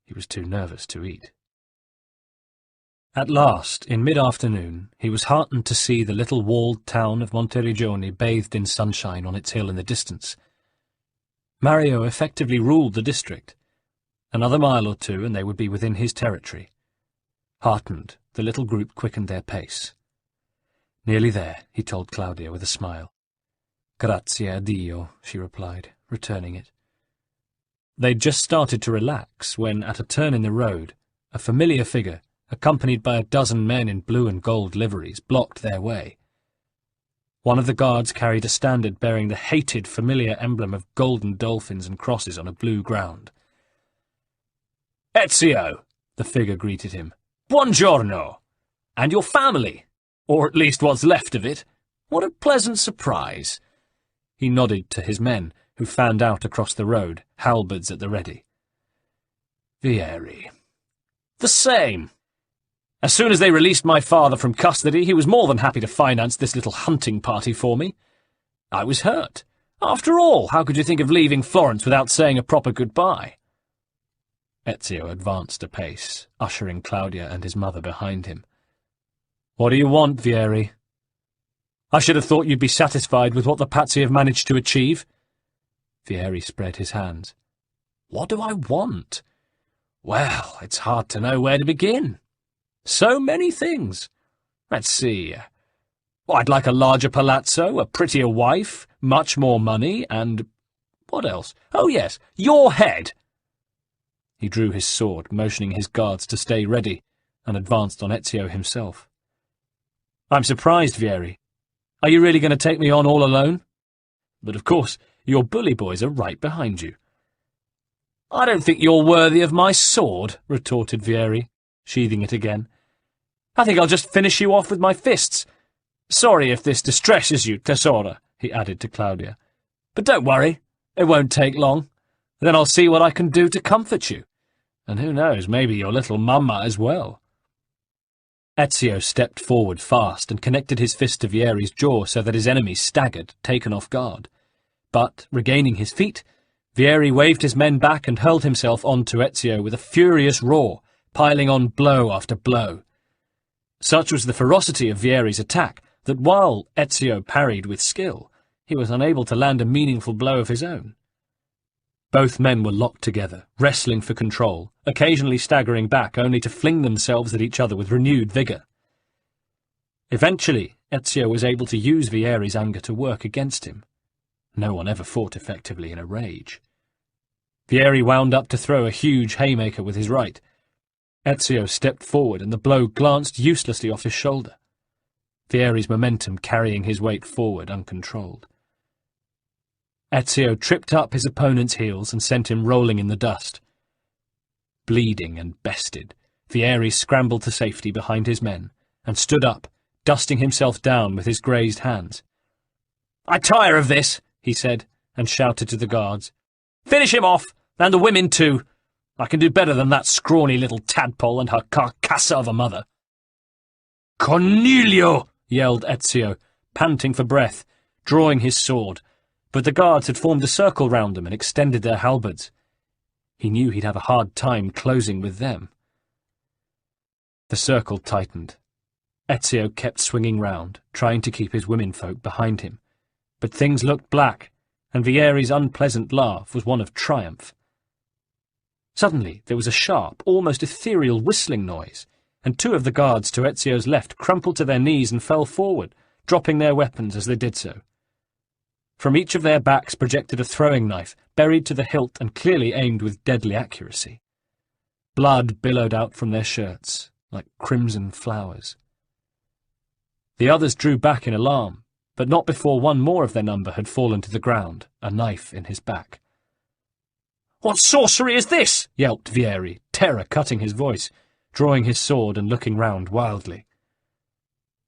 He was too nervous to eat. At last, in mid-afternoon, he was heartened to see the little walled town of Monteriggioni bathed in sunshine on its hill in the distance. Mario effectively ruled the district. Another mile or two and they would be within his territory. Heartened, the little group quickened their pace. "Nearly there," he told Claudia with a smile. "Grazie a Dio," she replied, returning it. They'd just started to relax when, at a turn in the road, a familiar figure, accompanied by a dozen men in blue and gold liveries, blocked their way. One of the guards carried a standard bearing the hated familiar emblem of golden dolphins and crosses on a blue ground. "Ezio," the figure greeted him. "Buongiorno! And your family, or at least what's left of it. What a pleasant surprise." He nodded to his men, who fanned out across the road, halberds at the ready. "Vieri." "The same. As soon as they released my father from custody, he was more than happy to finance this little hunting party for me. I was hurt. After all, how could you think of leaving Florence without saying a proper goodbye?" Ezio advanced a pace, ushering Claudia and his mother behind him. "What do you want, Vieri?" "I should have thought you'd be satisfied with what the Pazzi have managed to achieve." Vieri spread his hands. "What do I want? Well, it's hard to know where to begin. So many things. Let's see. Well, I'd like a larger palazzo, a prettier wife, much more money, and... what else? Oh, yes, your head! He drew his sword, motioning his guards to stay ready, and advanced on Ezio himself. I'm surprised, Vieri. Are you really going to take me on all alone? But of course, your bully boys are right behind you. I don't think you're worthy of my sword, retorted Vieri, sheathing it again. I think I'll just finish you off with my fists. Sorry if this distresses you, Tesora, he added to Claudia. But don't worry, it won't take long. Then I'll see what I can do to comfort you. And who knows, maybe your little mamma as well. Ezio stepped forward fast and connected his fist to Vieri's jaw so that his enemy staggered, taken off guard. But, regaining his feet, Vieri waved his men back and hurled himself onto Ezio with a furious roar, piling on blow after blow. Such was the ferocity of Vieri's attack that while Ezio parried with skill, he was unable to land a meaningful blow of his own. Both men were locked together, wrestling for control, occasionally staggering back only to fling themselves at each other with renewed vigour. Eventually, Ezio was able to use Vieri's anger to work against him. No one ever fought effectively in a rage. Vieri wound up to throw a huge haymaker with his right. Ezio stepped forward and the blow glanced uselessly off his shoulder. Vieri's momentum carrying his weight forward uncontrolled. Ezio tripped up his opponent's heels and sent him rolling in the dust. Bleeding and bested, Vieri scrambled to safety behind his men and stood up, dusting himself down with his grazed hands. I tire of this, he said, and shouted to the guards. Finish him off, and the women too. I can do better than that scrawny little tadpole and her carcassa of a mother. Cornelio! Yelled Ezio, panting for breath, drawing his sword, but the guards had formed a circle round him and extended their halberds. He knew he'd have a hard time closing with them. The circle tightened. Ezio kept swinging round, trying to keep his womenfolk behind him, but things looked black, and Vieri's unpleasant laugh was one of triumph. Suddenly there was a sharp, almost ethereal whistling noise, and two of the guards to Ezio's left crumpled to their knees and fell forward, dropping their weapons as they did so. From each of their backs projected a throwing knife, buried to the hilt and clearly aimed with deadly accuracy. Blood billowed out from their shirts, like crimson flowers. The others drew back in alarm, but not before one more of their number had fallen to the ground, a knife in his back. "What sorcery is this?" yelped Vieri, terror cutting his voice, drawing his sword and looking round wildly.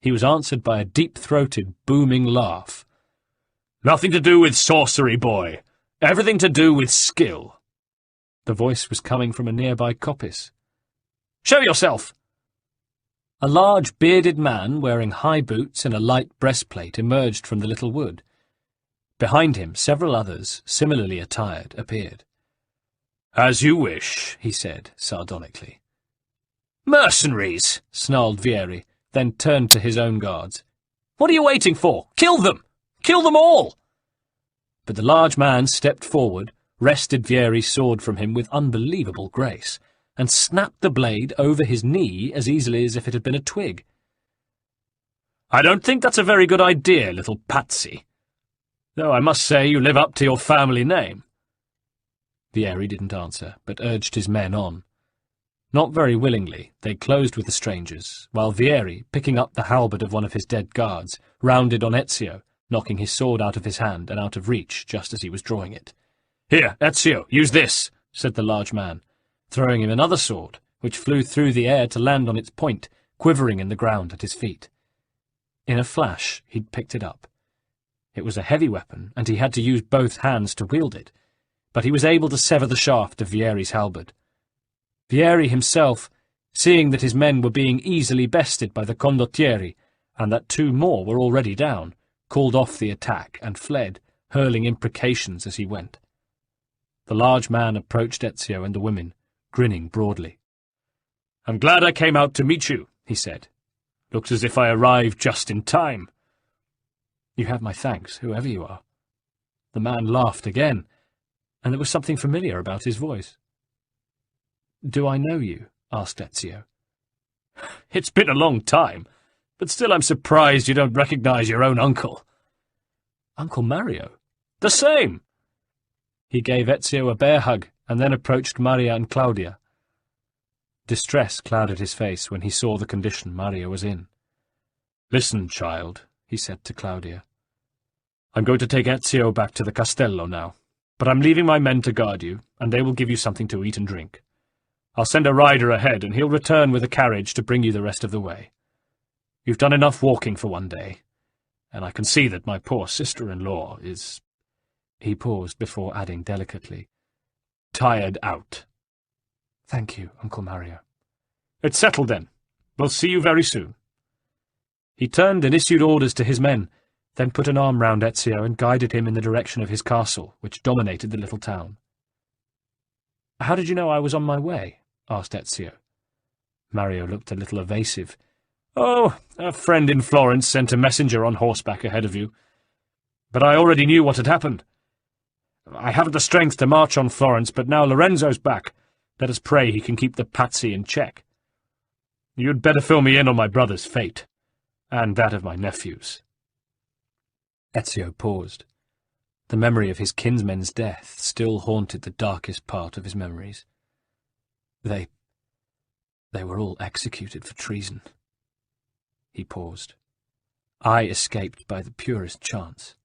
He was answered by a deep-throated, booming laugh. "Nothing to do with sorcery, boy. Everything to do with skill." The voice was coming from a nearby coppice. "Show yourself!" A large, bearded man wearing high boots and a light breastplate emerged from the little wood. Behind him, several others, similarly attired, appeared. "As you wish," he said, sardonically. "Mercenaries!" snarled Vieri, then turned to his own guards. "What are you waiting for? Kill them! Kill them all!" But the large man stepped forward, wrested Vieri's sword from him with unbelievable grace, and snapped the blade over his knee as easily as if it had been a twig. "I don't think that's a very good idea, little patsy. Though I must say you live up to your family name." Vieri didn't answer, but urged his men on. Not very willingly, they closed with the strangers, while Vieri, picking up the halberd of one of his dead guards, rounded on Ezio, knocking his sword out of his hand and out of reach just as he was drawing it. "Here, Ezio, use this," said the large man, throwing him another sword, which flew through the air to land on its point, quivering in the ground at his feet. In a flash, he'd picked it up. It was a heavy weapon, and he had to use both hands to wield it, but he was able to sever the shaft of Vieri's halberd. Vieri himself, seeing that his men were being easily bested by the condottieri, and that two more were already down, called off the attack and fled, hurling imprecations as he went. The large man approached Ezio and the women, grinning broadly. "I'm glad I came out to meet you," he said. "Looks as if I arrived just in time." "You have my thanks, whoever you are." The man laughed again, and there was something familiar about his voice. "Do I know you?" asked Ezio. "It's been a long time. But still I'm surprised you don't recognize your own uncle. Uncle Mario? The same! He gave Ezio a bear hug, and then approached Maria and Claudia. Distress clouded his face when he saw the condition Mario was in. "Listen, child," he said to Claudia. "I'm going to take Ezio back to the castello now, but I'm leaving my men to guard you, and they will give you something to eat and drink. I'll send a rider ahead, and he'll return with a carriage to bring you the rest of the way. You've done enough walking for one day, and I can see that my poor sister-in-law is—" He paused before adding delicately, "tired out." "Thank you, Uncle Mario." "It's settled then. We'll see you very soon." He turned and issued orders to his men, then put an arm round Ezio and guided him in the direction of his castle, which dominated the little town. "How did you know I was on my way?" asked Ezio. Mario looked a little evasive. "Oh, a friend in Florence sent a messenger on horseback ahead of you. But I already knew what had happened. I haven't the strength to march on Florence, but now Lorenzo's back. Let us pray he can keep the Pazzi in check. You'd better fill me in on my brother's fate, and that of my nephews." Ezio paused. The memory of his kinsmen's death still haunted the darkest part of his memories. They were all executed for treason. He paused. "I escaped by the purest chance."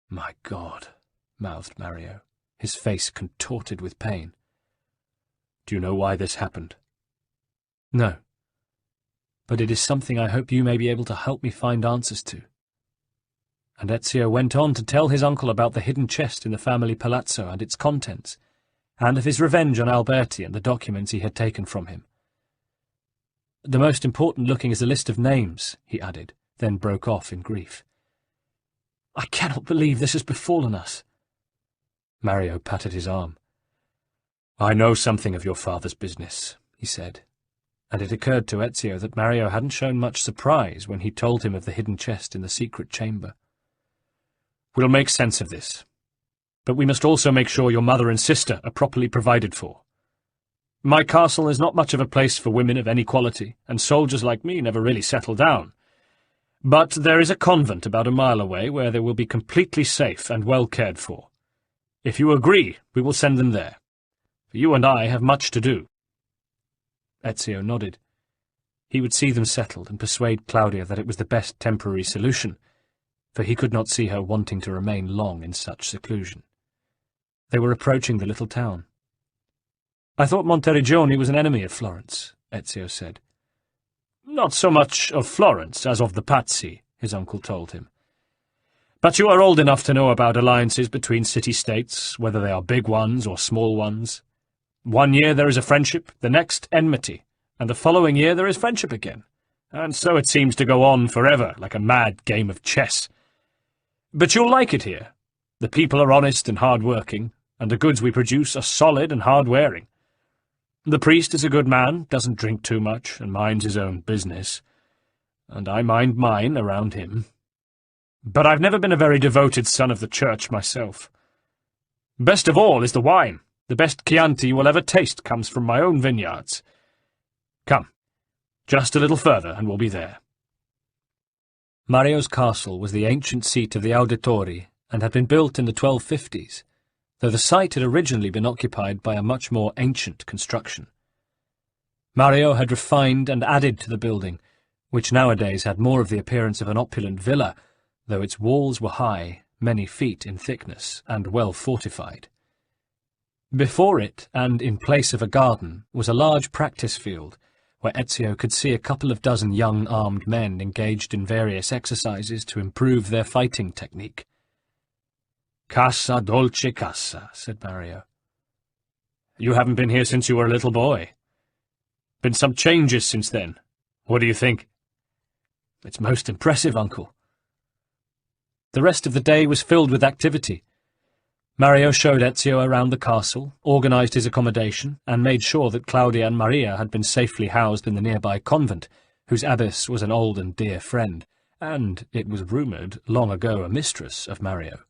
"My God," mouthed Mario, his face contorted with pain. "Do you know why this happened?" "No. But it is something I hope you may be able to help me find answers to." And Ezio went on to tell his uncle about the hidden chest in the family palazzo and its contents, and of his revenge on Alberti and the documents he had taken from him. "The most important-looking is a list of names," he added, then broke off in grief. "I cannot believe this has befallen us." Mario patted his arm. "I know something of your father's business," he said, and it occurred to Ezio that Mario hadn't shown much surprise when he told him of the hidden chest in the secret chamber. "We'll make sense of this, but we must also make sure your mother and sister are properly provided for. My castle is not much of a place for women of any quality, and soldiers like me never really settle down. But there is a convent about a mile away where they will be completely safe and well cared for. If you agree, we will send them there. For you and I have much to do." Ezio nodded. He would see them settled and persuade Claudia that it was the best temporary solution, for he could not see her wanting to remain long in such seclusion. They were approaching the little town. "I thought Monteriggioni was an enemy of Florence," Ezio said. "Not so much of Florence as of the Pazzi," his uncle told him. "But you are old enough to know about alliances between city-states, whether they are big ones or small ones. One year there is a friendship, the next enmity, and the following year there is friendship again, and so it seems to go on forever, like a mad game of chess. But you'll like it here. The people are honest and hard-working, and the goods we produce are solid and hard-wearing. The priest is a good man, doesn't drink too much, and minds his own business, and I mind mine around him. But I've never been a very devoted son of the church myself. Best of all is the wine. The best Chianti you will ever taste comes from my own vineyards. Come, just a little further and we'll be there." Mario's castle was the ancient seat of the Auditori and had been built in the 1250s, though the site had originally been occupied by a much more ancient construction. Mario had refined and added to the building, which nowadays had more of the appearance of an opulent villa, though its walls were high, many feet in thickness, and well fortified. Before it, and in place of a garden, was a large practice field, where Ezio could see a couple of dozen young armed men engaged in various exercises to improve their fighting technique. "Casa, dolce casa," said Mario. "You haven't been here since you were a little boy. Been some changes since then. What do you think?" "It's most impressive, Uncle." The rest of the day was filled with activity. Mario showed Ezio around the castle, organised his accommodation, and made sure that Claudia and Maria had been safely housed in the nearby convent, whose abbess was an old and dear friend, and, it was rumoured, long ago a mistress of Mario.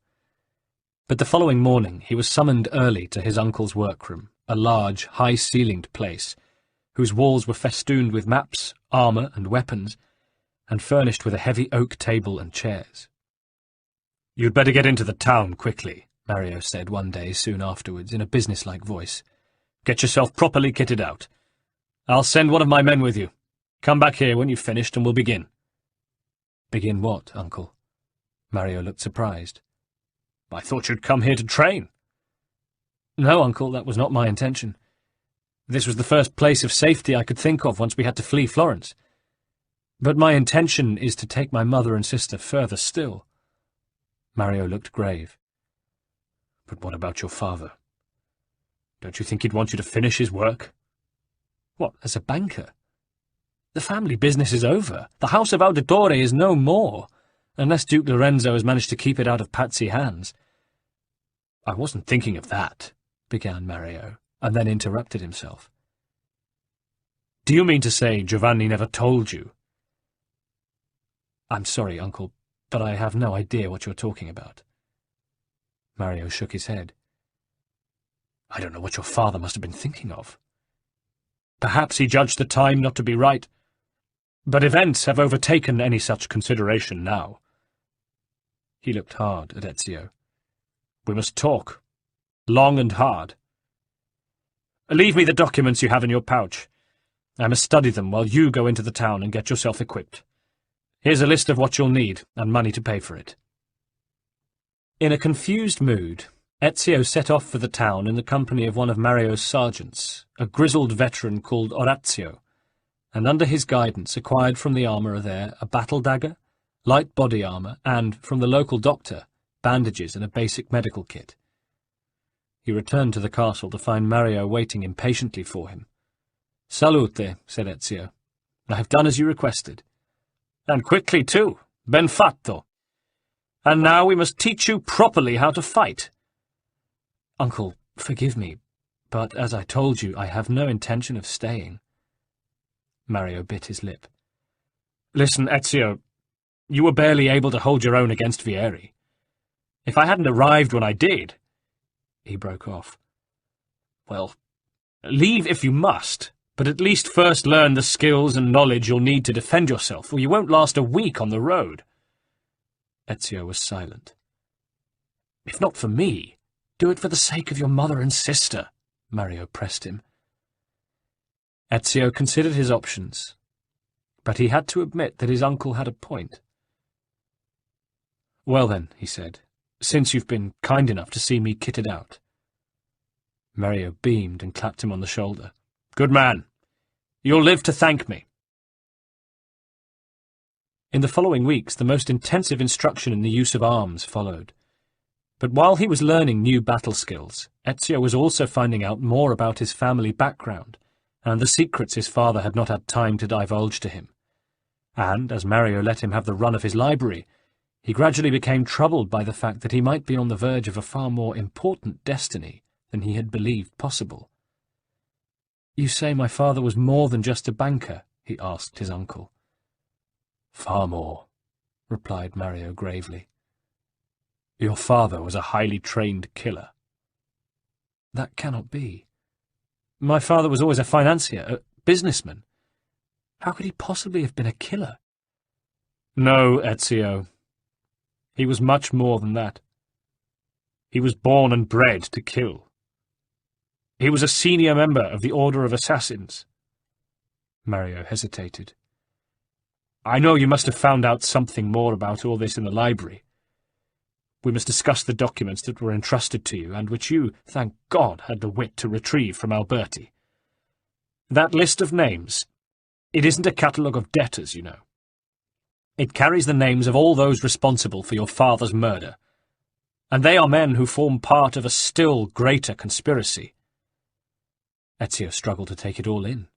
But the following morning he was summoned early to his uncle's workroom, a large, high-ceilinged place, whose walls were festooned with maps, armour, and weapons, and furnished with a heavy oak table and chairs. "You'd better get into the town quickly," Mario said one day soon afterwards in a businesslike voice. "Get yourself properly kitted out. I'll send one of my men with you. Come back here when you've finished and we'll begin." "Begin what, Uncle?" Mario looked surprised. "I thought you'd come here to train." "No, Uncle, that was not my intention. This was the first place of safety I could think of once we had to flee Florence. But my intention is to take my mother and sister further still." Mario looked grave. "But what about your father? Don't you think he'd want you to finish his work?" "What, as a banker? The family business is over. The House of Auditore is no more, unless Duke Lorenzo has managed to keep it out of patsy hands." "I wasn't thinking of that," began Mario, and then interrupted himself. "Do you mean to say Giovanni never told you?" "I'm sorry, Uncle, but I have no idea what you're talking about." Mario shook his head. "I don't know what your father must have been thinking of. Perhaps he judged the time not to be right, but events have overtaken any such consideration now." He looked hard at Ezio. "We must talk, long and hard. Leave me the documents you have in your pouch. I must study them while you go into the town and get yourself equipped. Here's a list of what you'll need, and money to pay for it." In a confused mood, Ezio set off for the town in the company of one of Mario's sergeants, a grizzled veteran called Orazio, and under his guidance acquired from the armourer there a battle dagger, light body armour, and, from the local doctor, bandages and a basic medical kit. He returned to the castle to find Mario waiting impatiently for him. "Salute," said Ezio. "I have done as you requested." "And quickly, too. Ben fatto. And now we must teach you properly how to fight." "Uncle, forgive me, but as I told you, I have no intention of staying." Mario bit his lip. "Listen, Ezio, you were barely able to hold your own against Vieri. If I hadn't arrived when I did—" He broke off. "Well, leave if you must, but at least first learn the skills and knowledge you'll need to defend yourself, or you won't last a week on the road." Ezio was silent. "If not for me, do it for the sake of your mother and sister," Mario pressed him. Ezio considered his options, but he had to admit that his uncle had a point. "Well then," he said, "since you've been kind enough to see me kitted out." Mario beamed and clapped him on the shoulder. "Good man. You'll live to thank me." In the following weeks, the most intensive instruction in the use of arms followed. But while he was learning new battle skills, Ezio was also finding out more about his family background and the secrets his father had not had time to divulge to him. And, as Mario let him have the run of his library, he gradually became troubled by the fact that he might be on the verge of a far more important destiny than he had believed possible. "You say my father was more than just a banker?" he asked his uncle. "Far more," replied Mario gravely. "Your father was a highly trained killer." "That cannot be. My father was always a financier, a businessman. How could he possibly have been a killer?" "No, Ezio. He was much more than that. He was born and bred to kill. He was a senior member of the Order of Assassins." Mario hesitated. "I know you must have found out something more about all this in the library. We must discuss the documents that were entrusted to you, and which you, thank God, had the wit to retrieve from Alberti. That list of names, it isn't a catalogue of debtors, you know. It carries the names of all those responsible for your father's murder, and they are men who form part of a still greater conspiracy." Ezio struggled to take it all in.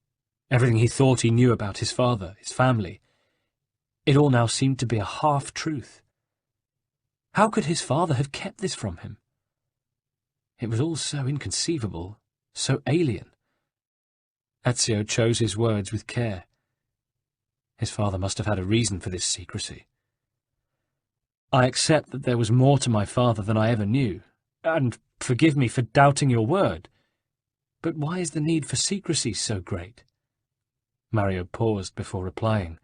Everything he thought he knew about his father, his family. It all now seemed to be a half-truth. How could his father have kept this from him? It was all so inconceivable, so alien. Ezio chose his words with care. His father must have had a reason for this secrecy. "I accept that there was more to my father than I ever knew, and forgive me for doubting your word. But why is the need for secrecy so great?" Mario paused before replying.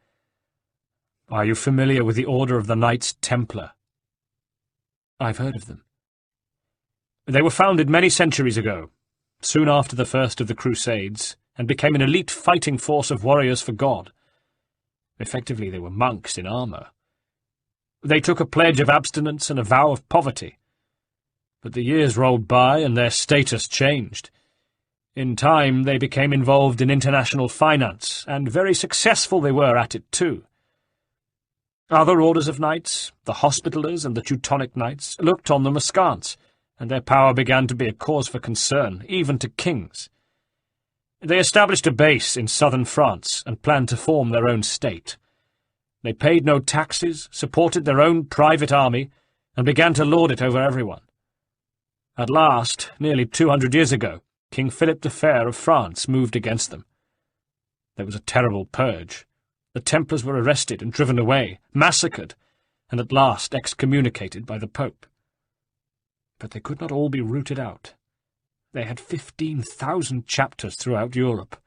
Are you familiar with the Order of the Knights Templar? I've heard of them. They were founded many centuries ago, soon after the first of the Crusades, and became an elite fighting force of warriors for God. Effectively, they were monks in armour. They took a pledge of abstinence and a vow of poverty. But the years rolled by and their status changed. In time, they became involved in international finance, and very successful they were at it too. Other orders of knights, the Hospitallers and the Teutonic Knights, looked on them askance, and their power began to be a cause for concern, even to kings. They established a base in southern France and planned to form their own state. They paid no taxes, supported their own private army, and began to lord it over everyone. At last, nearly 200 years ago, King Philip the Fair of France moved against them. There was a terrible purge. The Templars were arrested and driven away, massacred, and at last excommunicated by the Pope. But they could not all be rooted out. They had 15,000 chapters throughout Europe.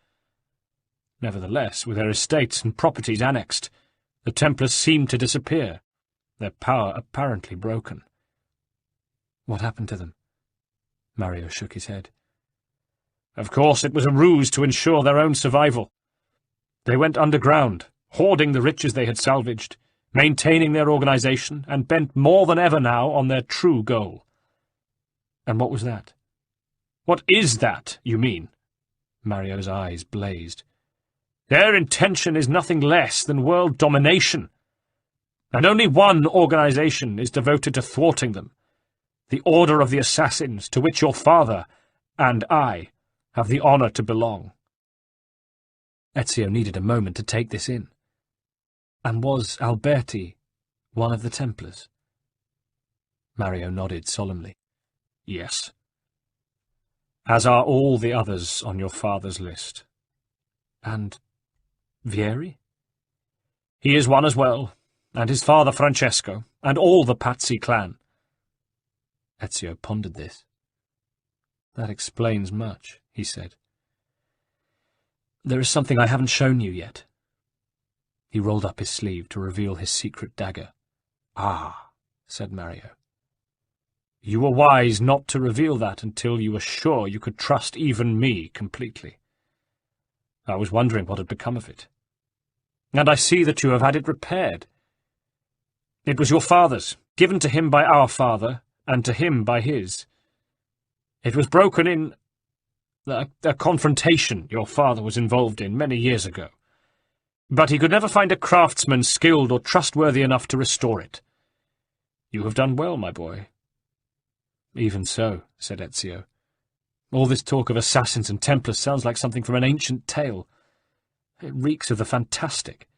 Nevertheless, with their estates and properties annexed, the Templars seemed to disappear, their power apparently broken. What happened to them? Mario shook his head. Of course, it was a ruse to ensure their own survival. They went underground, hoarding the riches they had salvaged, maintaining their organization, and bent more than ever now on their true goal. And what was that? What is that, you mean? Mario's eyes blazed. Their intention is nothing less than world domination. And only one organization is devoted to thwarting them. The Order of the Assassins, to which your father and I have the honor to belong. Ezio needed a moment to take this in. And was Alberti one of the Templars? Mario nodded solemnly. Yes. As are all the others on your father's list. And Vieri? He is one as well, and his father Francesco, and all the Pazzi clan. Ezio pondered this. That explains much, he said. There is something I haven't shown you yet. He rolled up his sleeve to reveal his secret dagger. Ah, said Mario. You were wise not to reveal that until you were sure you could trust even me completely. I was wondering what had become of it. And I see that you have had it repaired. It was your father's, given to him by our father, and to him by his. It was broken in a confrontation your father was involved in many years ago. But he could never find a craftsman skilled or trustworthy enough to restore it. You have done well, my boy. Even so, said Ezio. All this talk of assassins and Templars sounds like something from an ancient tale. It reeks of the fantastic.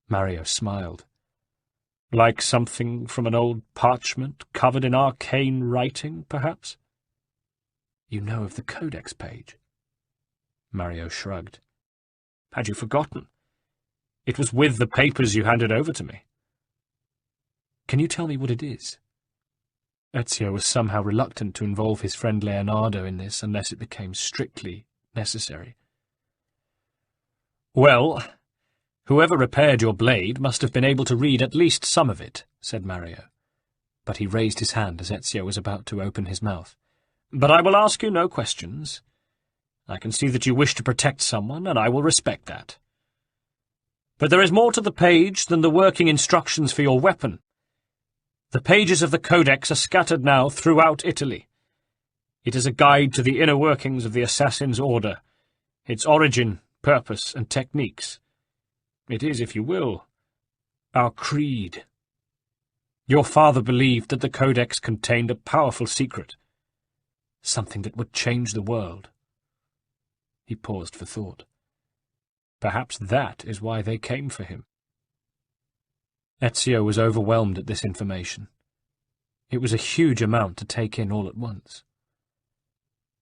Mario smiled. Like something from an old parchment covered in arcane writing, perhaps? You know of the Codex page? Mario shrugged. Had you forgotten? It was with the papers you handed over to me. Can you tell me what it is? Ezio was somehow reluctant to involve his friend Leonardo in this unless it became strictly necessary. Well, whoever repaired your blade must have been able to read at least some of it, said Mario. But he raised his hand as Ezio was about to open his mouth. But I will ask you no questions. I can see that you wish to protect someone, and I will respect that. But there is more to the page than the working instructions for your weapon. The pages of the Codex are scattered now throughout Italy. It is a guide to the inner workings of the Assassin's Order, its origin, purpose, and techniques. It is, if you will, our creed. Your father believed that the Codex contained a powerful secret, something that would change the world. He paused for thought. Perhaps that is why they came for him. Ezio was overwhelmed at this information. It was a huge amount to take in all at once.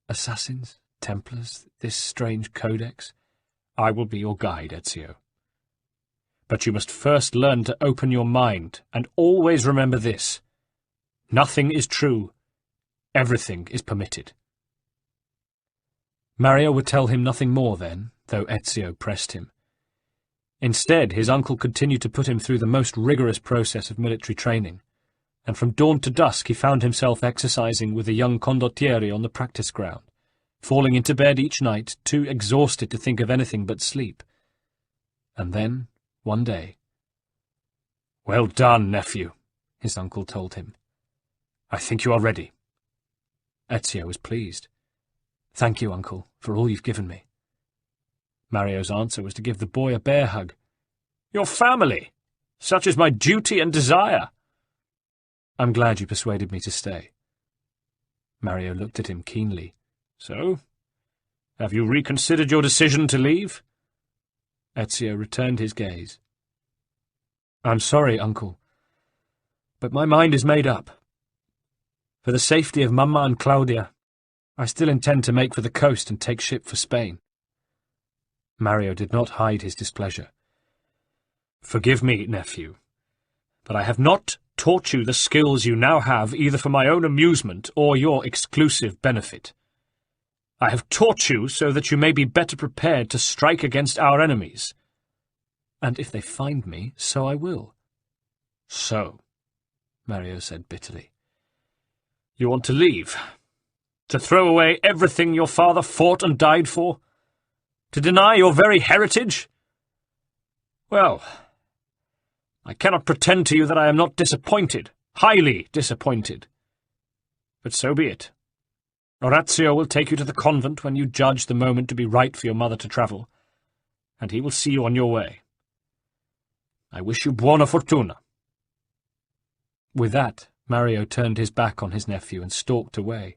Assassins, Templars, this strange codex. I will be your guide, Ezio. But you must first learn to open your mind, and always remember this. Nothing is true. Everything is permitted. Mario would tell him nothing more then, though Ezio pressed him. Instead, his uncle continued to put him through the most rigorous process of military training, and from dawn to dusk he found himself exercising with the young condottieri on the practice ground, falling into bed each night, too exhausted to think of anything but sleep. And then, one day— "Well done, nephew," his uncle told him. "I think you are ready." Ezio was pleased. "Thank you, uncle, for all you've given me." Mario's answer was to give the boy a bear hug. "Your family! Such is my duty and desire." "I'm glad you persuaded me to stay." Mario looked at him keenly. "So? Have you reconsidered your decision to leave?" Ezio returned his gaze. "I'm sorry, uncle, but my mind is made up. For the safety of Mamma and Claudia, I still intend to make for the coast and take ship for Spain." Mario did not hide his displeasure. "Forgive me, nephew, but I have not taught you the skills you now have either for my own amusement or your exclusive benefit. I have taught you so that you may be better prepared to strike against our enemies. And if they find me, so I will." "So," Mario said bitterly, "you want to leave? To throw away everything your father fought and died for? To deny your very heritage? Well, I cannot pretend to you that I am not disappointed, highly disappointed. But so be it. Orazio will take you to the convent when you judge the moment to be right for your mother to travel, and he will see you on your way. I wish you buona fortuna." With that, Mario turned his back on his nephew and stalked away.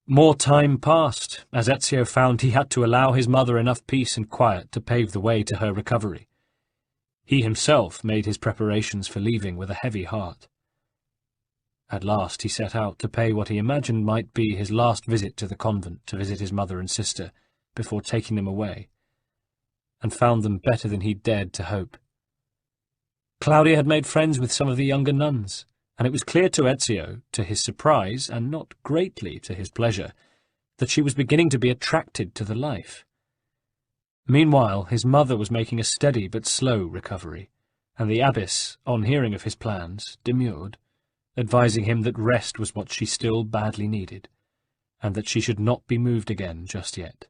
More time passed, as Ezio found he had to allow his mother enough peace and quiet to pave the way to her recovery. He himself made his preparations for leaving with a heavy heart. At last he set out to pay what he imagined might be his last visit to the convent to visit his mother and sister before taking them away, and found them better than he'd dared to hope. Claudia had made friends with some of the younger nuns, and it was clear to Ezio, to his surprise, and not greatly to his pleasure, that she was beginning to be attracted to the life. Meanwhile, his mother was making a steady but slow recovery, and the abbess, on hearing of his plans, demurred, advising him that rest was what she still badly needed, and that she should not be moved again just yet.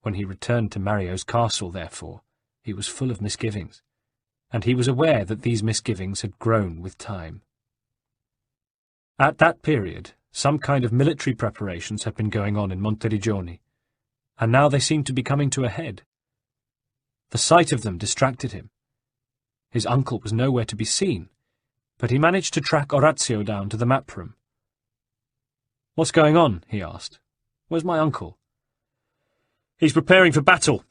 When he returned to Mario's castle, therefore, he was full of misgivings, and he was aware that these misgivings had grown with time. At that period, some kind of military preparations had been going on in Monteriggioni, and now they seemed to be coming to a head. The sight of them distracted him. His uncle was nowhere to be seen, but he managed to track Orazio down to the map room. "What's going on?" he asked. "Where's my uncle?" "He's preparing for battle."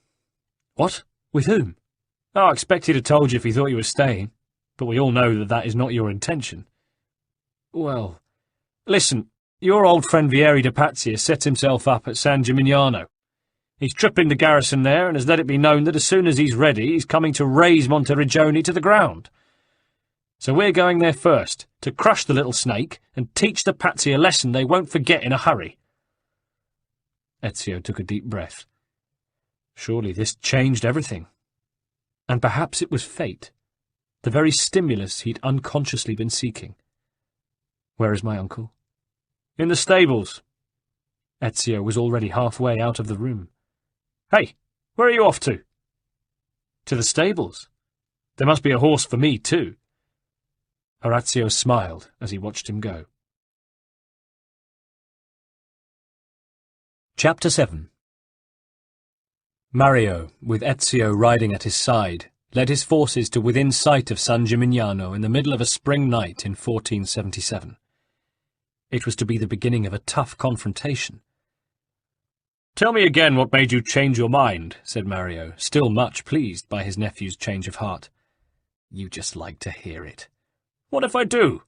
"What? With whom?" "Oh, I expect he'd have told you if he thought you were staying, but we all know that that is not your intention." "Well, listen, your old friend Vieri de Pazzi has set himself up at San Gimignano. He's tripling the garrison there and has let it be known that as soon as he's ready, he's coming to raze Monteriggioni to the ground. So we're going there first, to crush the little snake and teach the Pazzi a lesson they won't forget in a hurry." Ezio took a deep breath. Surely this changed everything. And perhaps it was fate, the very stimulus he'd unconsciously been seeking. "Where is my uncle?" "In the stables." Ezio was already halfway out of the room. "Hey, where are you off to?" "To the stables. There must be a horse for me, too." Orazio smiled as he watched him go. Chapter 7. Mario, with Ezio riding at his side, led his forces to within sight of San Gimignano in the middle of a spring night in 1477. It was to be the beginning of a tough confrontation. "Tell me again what made you change your mind," said Mario, still much pleased by his nephew's change of heart. "You just like to hear it." "What if I do?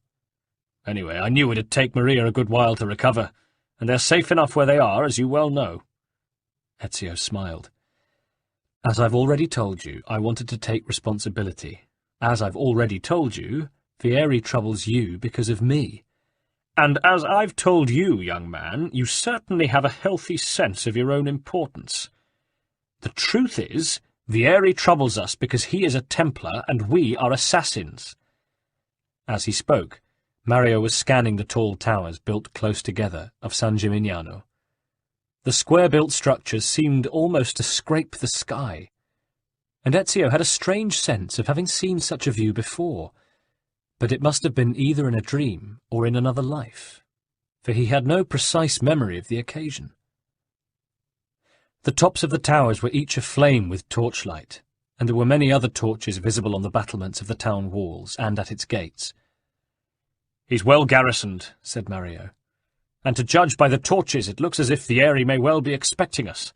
Anyway, I knew it'd take Maria a good while to recover, and they're safe enough where they are, as you well know." Ezio smiled. "As I've already told you, I wanted to take responsibility. As I've already told you, Vieri troubles you because of me. And as I've told you, young man, you certainly have a healthy sense of your own importance. The truth is, Vieri troubles us because he is a Templar and we are assassins." As he spoke, Mario was scanning the tall towers built close together of San Gimignano. The square-built structures seemed almost to scrape the sky, and Ezio had a strange sense of having seen such a view before, but it must have been either in a dream or in another life, for he had no precise memory of the occasion. The tops of the towers were each aflame with torchlight, and there were many other torches visible on the battlements of the town walls and at its gates. "He's well garrisoned," said Mario, "and to judge by the torches it looks as if Vieri may well be expecting us.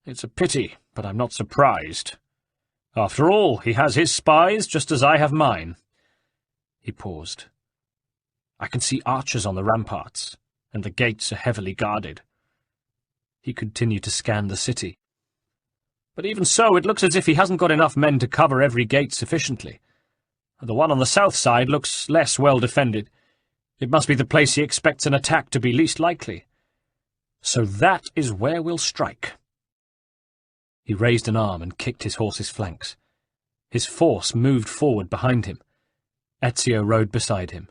It's a pity, but I'm not surprised. After all, he has his spies just as I have mine." He paused. "I can see archers on the ramparts, and the gates are heavily guarded." He continued to scan the city. "But even so, it looks as if he hasn't got enough men to cover every gate sufficiently. The one on the south side looks less well defended. It must be the place he expects an attack to be least likely. So that is where we'll strike." He raised an arm and kicked his horse's flanks. His force moved forward behind him. Ezio rode beside him.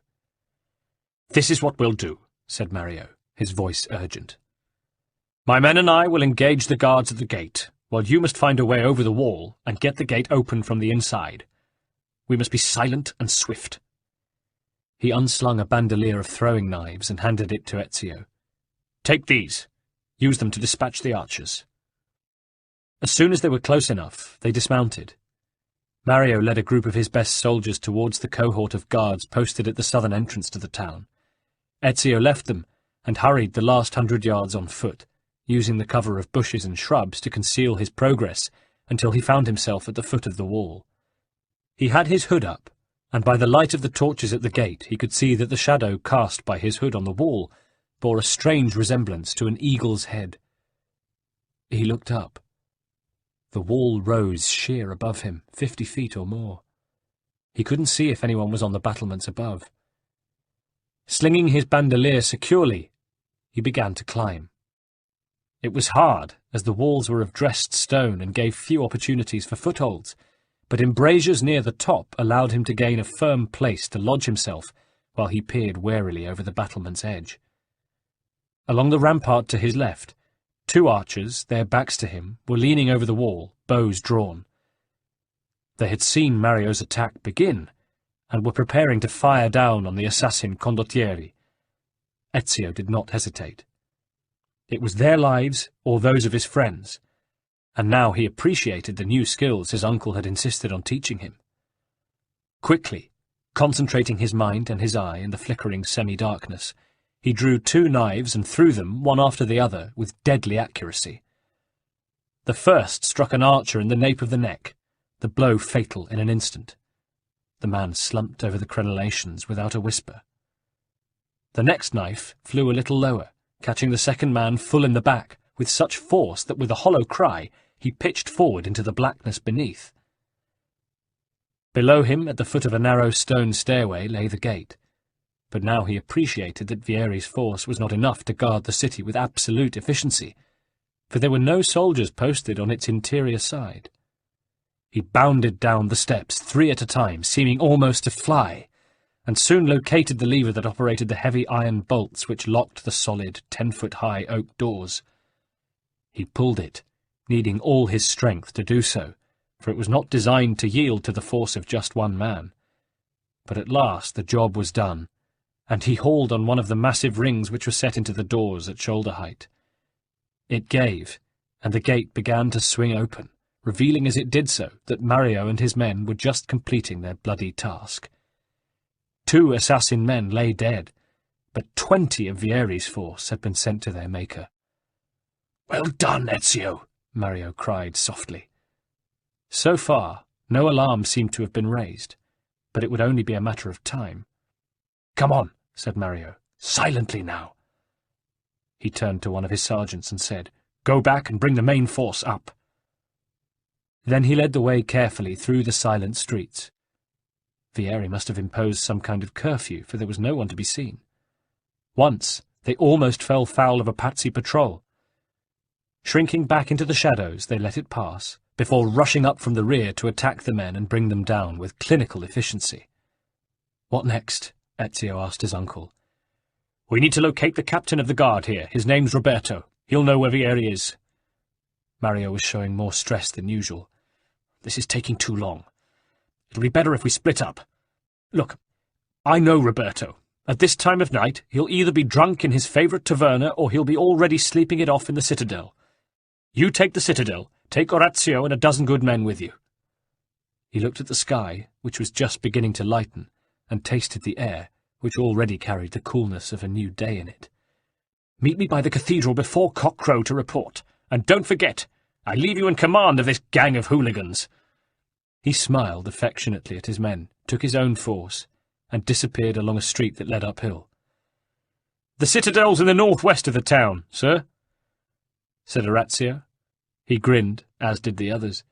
"This is what we'll do," said Mario, his voice urgent. "My men and I will engage the guards at the gate, while you must find a way over the wall and get the gate open from the inside. We must be silent and swift." He unslung a bandolier of throwing knives and handed it to Ezio. "Take these. Use them to dispatch the archers." As soon as they were close enough, they dismounted. Mario led a group of his best soldiers towards the cohort of guards posted at the southern entrance to the town. Ezio left them and hurried the last 100 yards on foot, using the cover of bushes and shrubs to conceal his progress until he found himself at the foot of the wall. He had his hood up, and by the light of the torches at the gate he could see that the shadow cast by his hood on the wall bore a strange resemblance to an eagle's head. He looked up. The wall rose sheer above him, 50 feet or more. He couldn't see if anyone was on the battlements above. Slinging his bandolier securely, he began to climb. It was hard, as the walls were of dressed stone and gave few opportunities for footholds, but embrasures near the top allowed him to gain a firm place to lodge himself while he peered warily over the battlement's edge. Along the rampart to his left, 2 archers, their backs to him, were leaning over the wall, bows drawn. They had seen Mario's attack begin, and were preparing to fire down on the assassin Condottieri. Ezio did not hesitate. It was their lives or those of his friends, and now he appreciated the new skills his uncle had insisted on teaching him. Quickly, concentrating his mind and his eye in the flickering semi-darkness, he drew 2 knives and threw them, one after the other, with deadly accuracy. The first struck an archer in the nape of the neck, the blow fatal in an instant. The man slumped over the crenellations without a whisper. The next knife flew a little lower, catching the second man full in the back, with such force that with a hollow cry he pitched forward into the blackness beneath. Below him, at the foot of a narrow stone stairway, lay the gate, but now he appreciated that Vieri's force was not enough to guard the city with absolute efficiency, for there were no soldiers posted on its interior side. He bounded down the steps, 3 at a time, seeming almost to fly, and soon located the lever that operated the heavy iron bolts which locked the solid 10-foot-high oak doors. He pulled it, needing all his strength to do so, for it was not designed to yield to the force of just one man. But at last the job was done, and he hauled on one of the massive rings which were set into the doors at shoulder height. It gave, and the gate began to swing open, revealing as it did so that Mario and his men were just completing their bloody task. 2 assassin men lay dead, but 20 of Vieri's force had been sent to their maker. "Well done, Ezio," Mario cried softly. So far, no alarm seemed to have been raised, but it would only be a matter of time. "Come on," said Mario. "Silently now." He turned to one of his sergeants and said, "Go back and bring the main force up." Then he led the way carefully through the silent streets. Vieri must have imposed some kind of curfew, for there was no one to be seen. Once they almost fell foul of a Pazzi patrol. Shrinking back into the shadows, they let it pass, before rushing up from the rear to attack the men and bring them down with clinical efficiency. "What next?" Ezio asked his uncle. "We need to locate the captain of the guard here. His name's Roberto. He'll know where Vieri is." Mario was showing more stress than usual. "This is taking too long. It'll be better if we split up. Look, I know Roberto. At this time of night, he'll either be drunk in his favourite taverna or he'll be already sleeping it off in the citadel. You take the citadel, take Orazio and a dozen good men with you." He looked at the sky, which was just beginning to lighten, and tasted the air, which already carried the coolness of a new day in it. "Meet me by the cathedral before cockcrow to report, and don't forget, I leave you in command of this gang of hooligans." He smiled affectionately at his men, took his own force, and disappeared along a street that led uphill. "The citadel's in the northwest of the town, sir," said Orazio. He grinned, as did the others.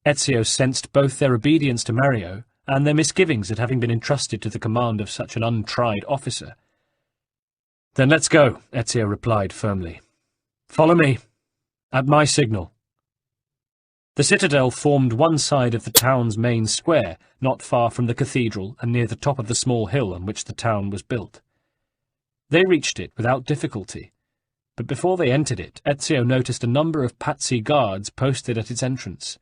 Ezio sensed both their obedience to Mario and their misgivings at having been entrusted to the command of such an untried officer. "Then let's go," Ezio replied firmly. "Follow me. At my signal." The citadel formed one side of the town's main square, not far from the cathedral and near the top of the small hill on which the town was built. They reached it without difficulty, but before they entered it, Ezio noticed a number of patsy guards posted at its entrance.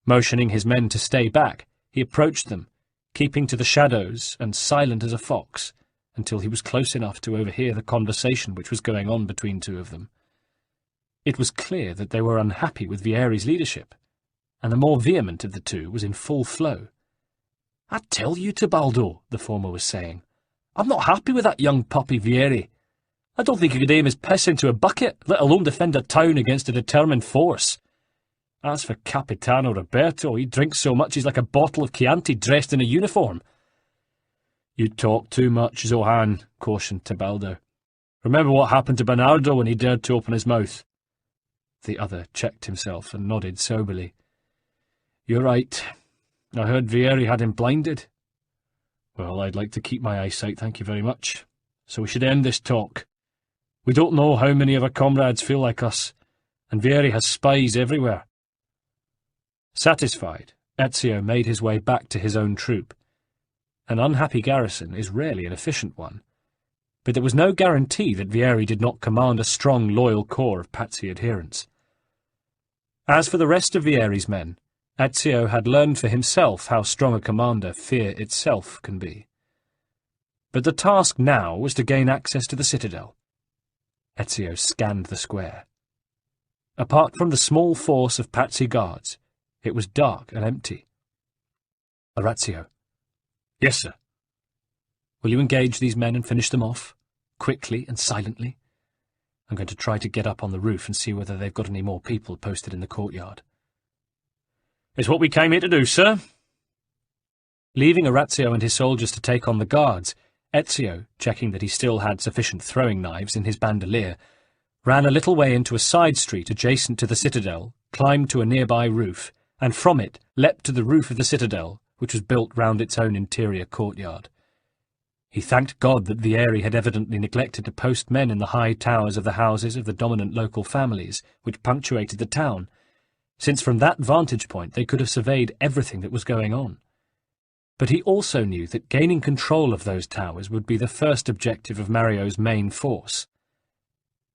Motioning his men to stay back, he approached them, keeping to the shadows and silent as a fox, until he was close enough to overhear the conversation which was going on between two of them. It was clear that they were unhappy with Vieri's leadership, and the more vehement of the two was in full flow. "I tell you, Tebaldo," the former was saying, "I'm not happy with that young puppy Vieri. I don't think he could aim his piss into a bucket, let alone defend a town against a determined force. As for Capitano Roberto, he drinks so much he's like a bottle of Chianti dressed in a uniform." "You talk too much, Zohan," cautioned Tebaldo. "Remember what happened to Bernardo when he dared to open his mouth." The other checked himself and nodded soberly. "You're right. I heard Vieri had him blinded." "Well, I'd like to keep my eyesight, thank you very much. So we should end this talk. We don't know how many of our comrades feel like us, and Vieri has spies everywhere." Satisfied, Ezio made his way back to his own troop. An unhappy garrison is rarely an efficient one, but there was no guarantee that Vieri did not command a strong, loyal corps of patsy adherents. As for the rest of Vieri's men, Ezio had learned for himself how strong a commander fear itself can be. But the task now was to gain access to the citadel. Ezio scanned the square. Apart from the small force of patsy guards, it was dark and empty. "Orazio." "Yes, sir." "Will you engage these men and finish them off, quickly and silently? I'm going to try to get up on the roof and see whether they've got any more people posted in the courtyard." "It's what we came here to do, sir." Leaving Orazio and his soldiers to take on the guards, Ezio, checking that he still had sufficient throwing knives in his bandolier, ran a little way into a side street adjacent to the citadel, climbed to a nearby roof, and from it leapt to the roof of the citadel, which was built round its own interior courtyard. He thanked God that Vieri had evidently neglected to post men in the high towers of the houses of the dominant local families which punctuated the town, since from that vantage point they could have surveyed everything that was going on. But he also knew that gaining control of those towers would be the first objective of Mario's main force.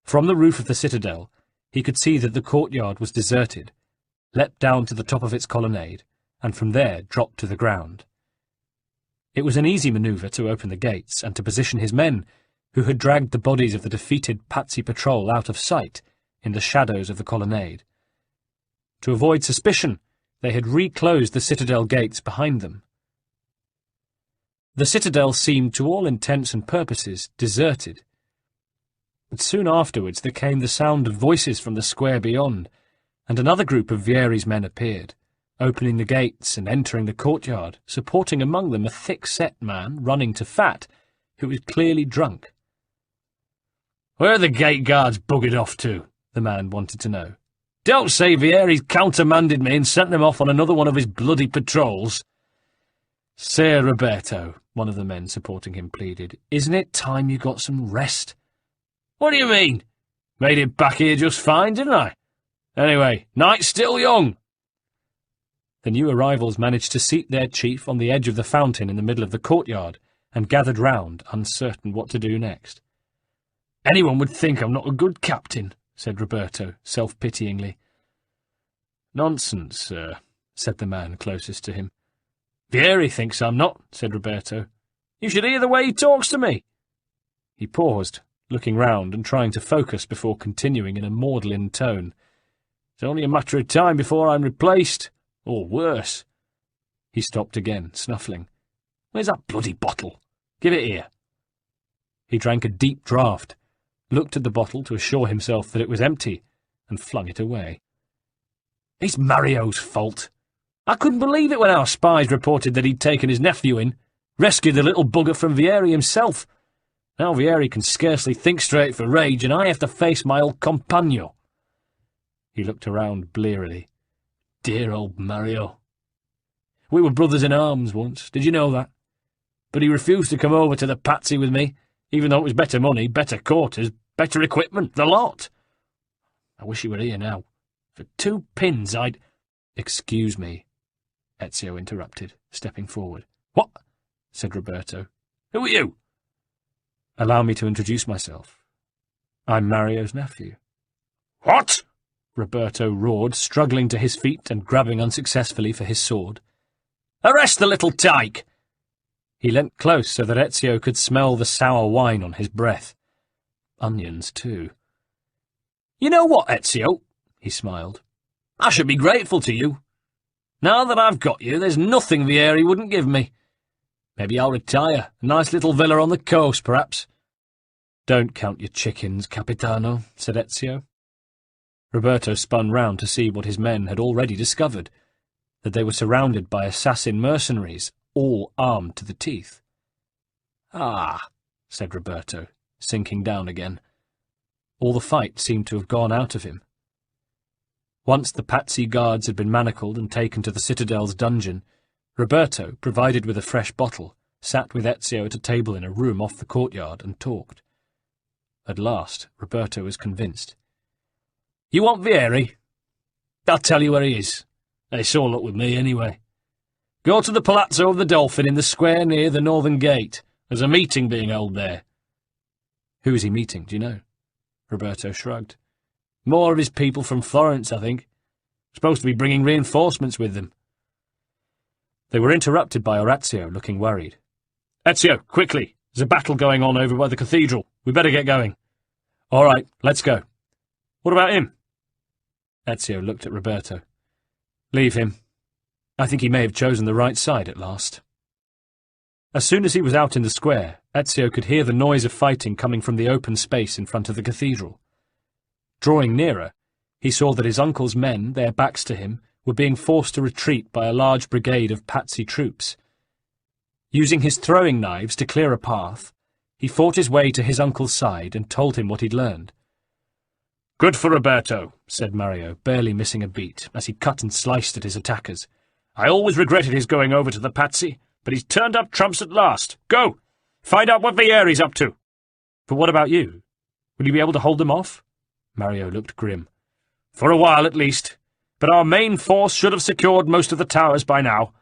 From the roof of the citadel, he could see that the courtyard was deserted, leapt down to the top of its colonnade, and from there dropped to the ground. It was an easy manoeuvre to open the gates and to position his men, who had dragged the bodies of the defeated patsy patrol out of sight in the shadows of the colonnade. To avoid suspicion, they had reclosed the citadel gates behind them. The citadel seemed, to all intents and purposes, deserted. But soon afterwards there came the sound of voices from the square beyond, and another group of Vieri's men appeared, opening the gates and entering the courtyard, supporting among them a thick-set man, running to fat, who was clearly drunk. "Where are the gate guards buggered off to?" the man wanted to know. "Don't say Vieri's countermanded me and sent them off on another one of his bloody patrols." "Sir Roberto," one of the men supporting him pleaded, "isn't it time you got some rest?" "What do you mean? Made it back here just fine, didn't I? Anyway, night's still young." The new arrivals managed to seat their chief on the edge of the fountain in the middle of the courtyard, and gathered round, uncertain what to do next. "Anyone would think I'm not a good captain," said Roberto, self-pityingly. "Nonsense, sir," said the man closest to him. "Vieri thinks I'm not," said Roberto. "You should hear the way he talks to me." He paused, looking round and trying to focus before continuing in a maudlin tone. "It's only a matter of time before I'm replaced, or worse." He stopped again, snuffling. "Where's that bloody bottle? Give it here." He drank a deep draught, looked at the bottle to assure himself that it was empty, and flung it away. "It's Mario's fault. I couldn't believe it when our spies reported that he'd taken his nephew in, rescued the little bugger from Vieri himself. Now Vieri can scarcely think straight for rage, and I have to face my old compagno." He looked around blearily. "Dear old Mario. We were brothers in arms once, did you know that? But he refused to come over to the Patsy with me, even though it was better money, better quarters, better equipment, the lot. I wish he were here now. For 2 pins I'd—" "Excuse me," Ezio interrupted, stepping forward. "What?" said Roberto. "Who are you?" "Allow me to introduce myself. I'm Mario's nephew." "What?" Roberto roared, struggling to his feet and grabbing unsuccessfully for his sword. "Arrest the little tyke!" He leant close so that Ezio could smell the sour wine on his breath. Onions, too. "You know what, Ezio?" he smiled. "I should be grateful to you. Now that I've got you, there's nothing Vieri wouldn't give me. Maybe I'll retire. A nice little villa on the coast, perhaps." "Don't count your chickens, Capitano," said Ezio. Roberto spun round to see what his men had already discovered, that they were surrounded by assassin mercenaries, all armed to the teeth. "Ah," said Roberto, sinking down again. All the fight seemed to have gone out of him. Once the Patsy guards had been manacled and taken to the Citadel's dungeon, Roberto, provided with a fresh bottle, sat with Ezio at a table in a room off the courtyard and talked. At last, Roberto was convinced. "You want Vieri? I'll tell you where he is. It's all up with me, anyway. Go to the Palazzo of the Dolphin in the square near the northern gate. There's a meeting being held there." "Who is he meeting, do you know?" Roberto shrugged. "More of his people from Florence, I think. Supposed to be bringing reinforcements with them." They were interrupted by Orazio, looking worried. "Ezio, quickly! There's a battle going on over by the cathedral. We better get going." "All right, let's go." "What about him?" Ezio looked at Roberto. "Leave him. I think he may have chosen the right side at last." As soon as he was out in the square, Ezio could hear the noise of fighting coming from the open space in front of the cathedral. Drawing nearer, he saw that his uncle's men, their backs to him, were being forced to retreat by a large brigade of Patsy troops. Using his throwing knives to clear a path, he fought his way to his uncle's side and told him what he'd learned. "Good for Roberto," said Mario, barely missing a beat, as he cut and sliced at his attackers. "I always regretted his going over to the Patsy, but he's turned up trumps at last. Go! Find out what Vieri's up to." "But what about you? Will you be able to hold them off?" Mario looked grim. "For a while, at least. But our main force should have secured most of the towers by now,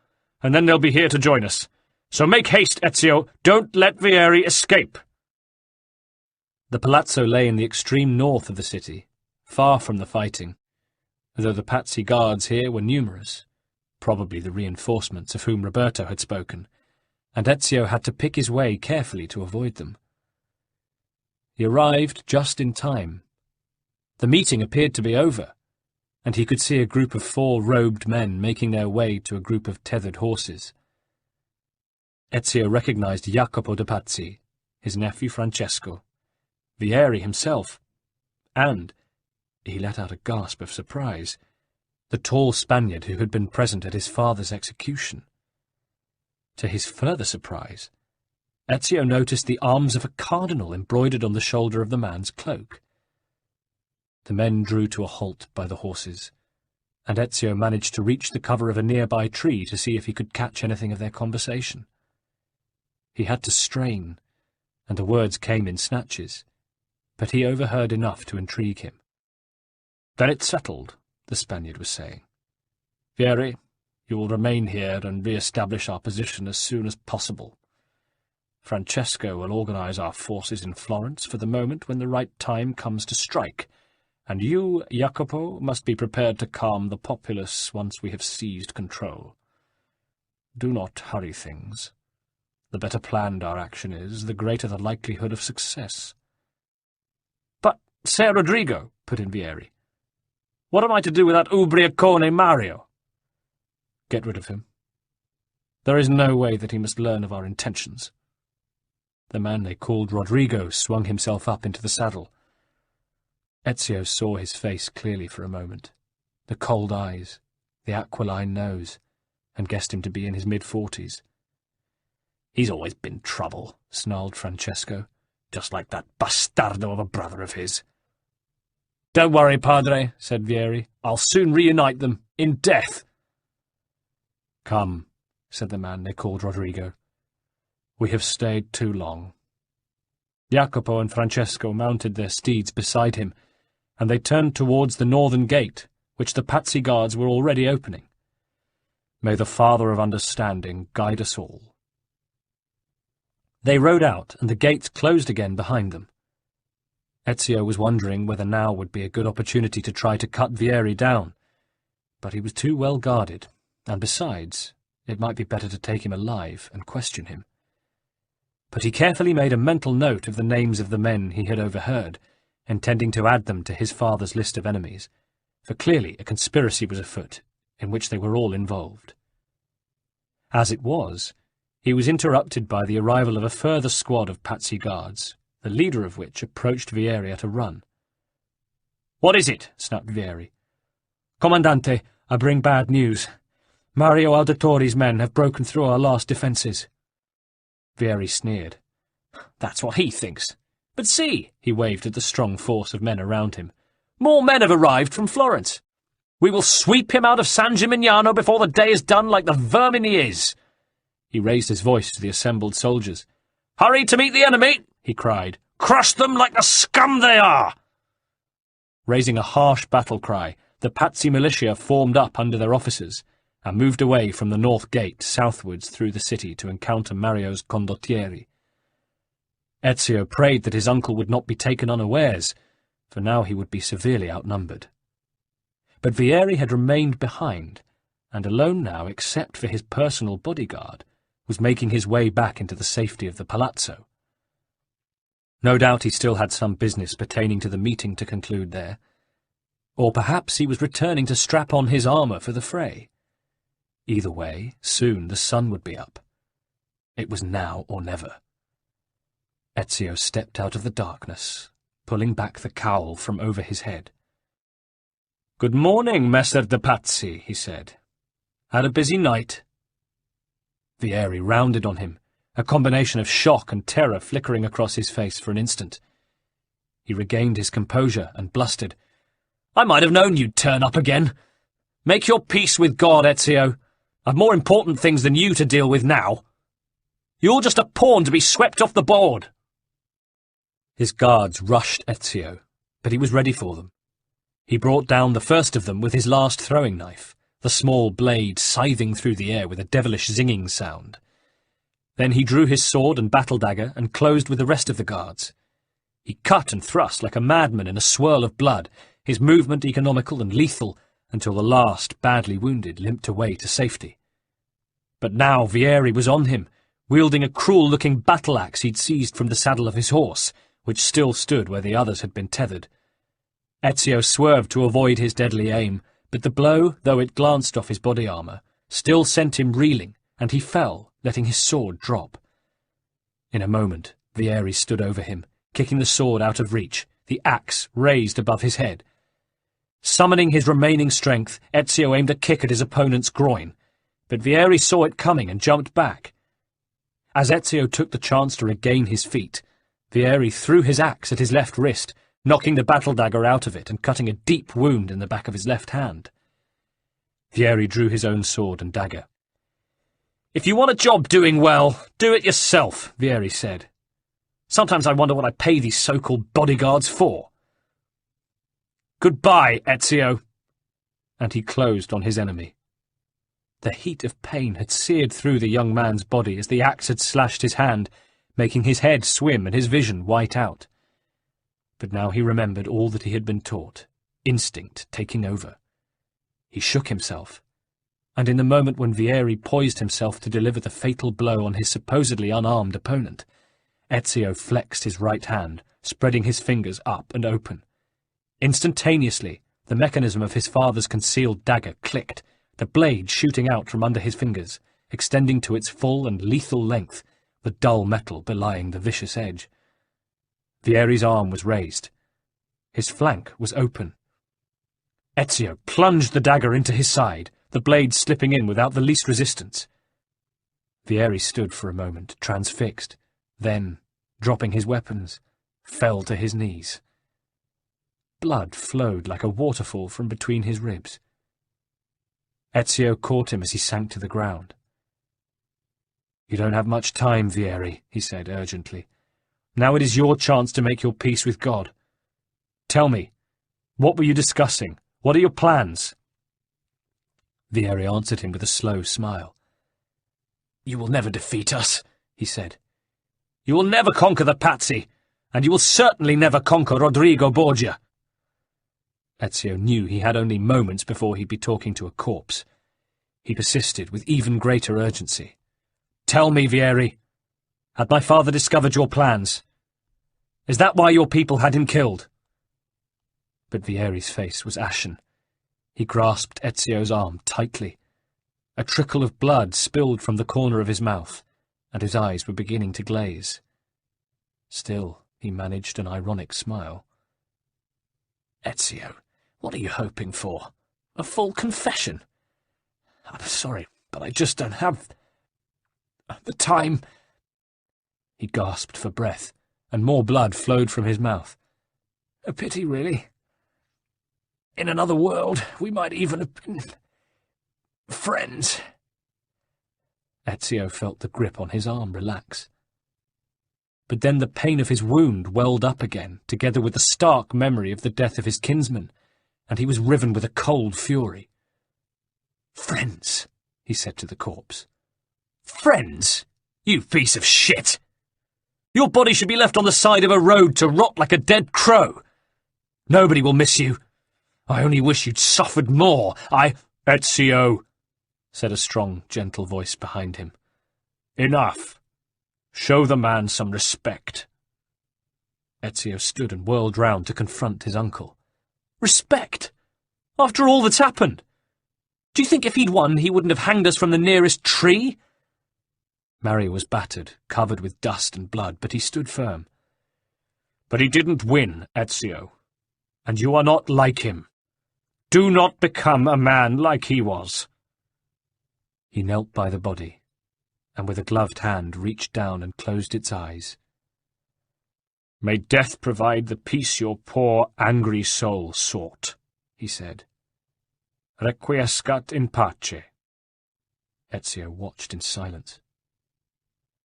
and then they'll be here to join us. So make haste, Ezio. Don't let Vieri escape." The palazzo lay in the extreme north of the city, far from the fighting, though the Patsy guards here were numerous, probably the reinforcements of whom Roberto had spoken, and Ezio had to pick his way carefully to avoid them. He arrived just in time. The meeting appeared to be over, and he could see a group of 4 robed men making their way to a group of tethered horses. Ezio recognized Jacopo de Pazzi, his nephew Francesco, Vieri himself, and, he let out a gasp of surprise, the tall Spaniard who had been present at his father's execution. To his further surprise, Ezio noticed the arms of a cardinal embroidered on the shoulder of the man's cloak. The men drew to a halt by the horses, and Ezio managed to reach the cover of a nearby tree to see if he could catch anything of their conversation. He had to strain, and the words came in snatches. but he overheard enough to intrigue him. "Then it's settled," the Spaniard was saying. "Vieri, you will remain here and re-establish our position as soon as possible. Francesco will organize our forces in Florence for the moment when the right time comes to strike, and you, Jacopo, must be prepared to calm the populace once we have seized control. Do not hurry things. The better planned our action is, the greater the likelihood of success." "But, Ser Rodrigo," put in Vieri, "what am I to do with that ubriacone Mario?" "Get rid of him. There is no way that he must learn of our intentions." The man they called Rodrigo swung himself up into the saddle. Ezio saw his face clearly for a moment, the cold eyes, the aquiline nose, and guessed him to be in his mid-40s. "He's always been trouble," snarled Francesco, "just like that bastardo of a brother of his." "Don't worry, Padre," said Vieri. "I'll soon reunite them, in death." "Come," said the man they called Rodrigo. "We have stayed too long." Jacopo and Francesco mounted their steeds beside him, and they turned towards the northern gate, which the Pazzi guards were already opening. May the Father of Understanding guide us all. They rode out, and the gates closed again behind them. Ezio was wondering whether now would be a good opportunity to try to cut Vieri down, but he was too well guarded, and besides, it might be better to take him alive and question him. But he carefully made a mental note of the names of the men he had overheard, intending to add them to his father's list of enemies, for clearly a conspiracy was afoot, in which they were all involved. As it was, he was interrupted by the arrival of a further squad of Pazzi guards, the leader of which approached Vieri at a run. "What is it?" snapped Vieri. "Comandante, I bring bad news. Mario Auditore's men have broken through our last defences." Vieri sneered. "That's what he thinks. But see," he waved at the strong force of men around him, "more men have arrived from Florence. We will sweep him out of San Gimignano before the day is done like the vermin he is." He raised his voice to the assembled soldiers. "Hurry to meet the enemy," he cried. "Crush them like the scum they are!" Raising a harsh battle cry, the Pazzi militia formed up under their officers, and moved away from the north gate southwards through the city to encounter Mario's condottieri. Ezio prayed that his uncle would not be taken unawares, for now he would be severely outnumbered. But Vieri had remained behind, and alone now except for his personal bodyguard, was making his way back into the safety of the palazzo. No doubt he still had some business pertaining to the meeting to conclude there, or perhaps he was returning to strap on his armour for the fray. Either way, soon the sun would be up. It was now or never. Ezio stepped out of the darkness, pulling back the cowl from over his head. "Good morning, Messer de Pazzi," he said. "Had a busy night?" Vieri rounded on him, a combination of shock and terror flickering across his face for an instant. He regained his composure and blustered. "I might have known you'd turn up again. Make your peace with God, Ezio. I've more important things than you to deal with now. You're just a pawn to be swept off the board." His guards rushed Ezio, but he was ready for them. He brought down the first of them with his last throwing knife, the small blade scything through the air with a devilish zinging sound. Then he drew his sword and battle-dagger and closed with the rest of the guards. He cut and thrust like a madman in a swirl of blood, his movement economical and lethal, until the last, badly wounded, limped away to safety. But now Vieri was on him, wielding a cruel-looking battle-axe he'd seized from the saddle of his horse, which still stood where the others had been tethered. Ezio swerved to avoid his deadly aim, but the blow, though it glanced off his body armour, still sent him reeling, and he fell, letting his sword drop. In a moment, Vieri stood over him, kicking the sword out of reach, the axe raised above his head. Summoning his remaining strength, Ezio aimed a kick at his opponent's groin, but Vieri saw it coming and jumped back. As Ezio took the chance to regain his feet, Vieri threw his axe at his left wrist, knocking the battle-dagger out of it and cutting a deep wound in the back of his left hand. Vieri drew his own sword and dagger. "If you want a job doing well, do it yourself," Vieri said. Sometimes I wonder what I pay these so-called bodyguards for. Goodbye, Ezio. And he closed on his enemy. The heat of pain had seared through the young man's body as the axe had slashed his hand, making his head swim and his vision white out. But now he remembered all that he had been taught, instinct taking over. He shook himself, and in the moment when Vieri poised himself to deliver the fatal blow on his supposedly unarmed opponent, Ezio flexed his right hand, spreading his fingers up and open. Instantaneously, the mechanism of his father's concealed dagger clicked, the blade shooting out from under his fingers, extending to its full and lethal length, the dull metal belying the vicious edge. Vieri's arm was raised. His flank was open. Ezio plunged the dagger into his side, the blade slipping in without the least resistance. Vieri stood for a moment, transfixed, then, dropping his weapons, fell to his knees. Blood flowed like a waterfall from between his ribs. Ezio caught him as he sank to the ground. "You don't have much time, Vieri," he said urgently. "Now it is your chance to make your peace with God. Tell me, what were you discussing? What are your plans?" Vieri answered him with a slow smile. "You will never defeat us," he said. "You will never conquer the Pazzi, and you will certainly never conquer Rodrigo Borgia." Ezio knew he had only moments before he'd be talking to a corpse. He persisted with even greater urgency. "Tell me, Vieri, had my father discovered your plans? Is that why your people had him killed?" But Vieri's face was ashen. He grasped Ezio's arm tightly. A trickle of blood spilled from the corner of his mouth, and his eyes were beginning to glaze. Still, he managed an ironic smile. "Ezio, what are you hoping for? A full confession? I'm sorry, but I just don't have the time." He gasped for breath, and more blood flowed from his mouth. "A pity, really. In another world, we might even have been friends." Ezio felt the grip on his arm relax. But then the pain of his wound welled up again, together with the stark memory of the death of his kinsman, and he was riven with a cold fury. "Friends," he said to the corpse. "Friends? You piece of shit! Your body should be left on the side of a road to rot like a dead crow. Nobody will miss you. I only wish you'd suffered more. Ezio," said a strong, gentle voice behind him. "Enough. Show the man some respect." Ezio stood and whirled round to confront his uncle. "Respect? After all that's happened? Do you think if he'd won he wouldn't have hanged us from the nearest tree?" Mario was battered, covered with dust and blood, but he stood firm. "But he didn't win, Ezio, and you are not like him. Do not become a man like he was." He knelt by the body, and with a gloved hand reached down and closed its eyes. "May death provide the peace your poor, angry soul sought," he said. "Requiescat in pace." Ezio watched in silence.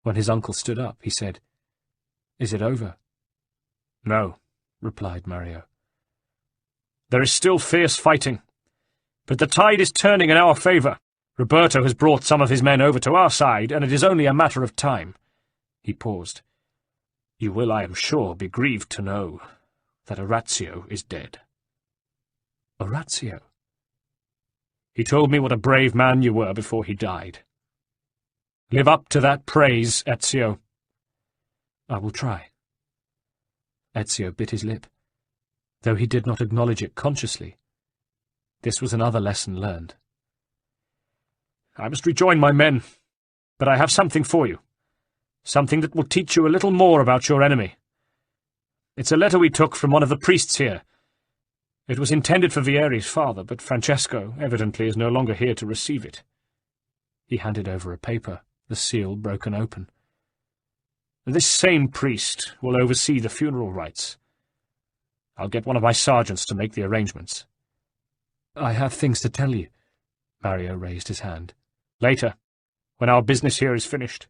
When his uncle stood up, he said, "Is it over?" "No," replied Mario. "There is still fierce fighting, but the tide is turning in our favour. Roberto has brought some of his men over to our side, and it is only a matter of time." He paused. "You will, I am sure, be grieved to know that Orazio is dead." "Orazio?" "He told me what a brave man you were before he died. Live up to that praise, Ezio." "I will try." Ezio bit his lip, though he did not acknowledge it consciously. This was another lesson learned. "I must rejoin my men, but I have something for you. Something that will teach you a little more about your enemy. It's a letter we took from one of the priests here. It was intended for Vieri's father, but Francesco evidently is no longer here to receive it." He handed over a paper, the seal broken open. "This same priest will oversee the funeral rites. I'll get one of my sergeants to make the arrangements." "I have things to tell you." Mario raised his hand. "Later, when our business here is finished.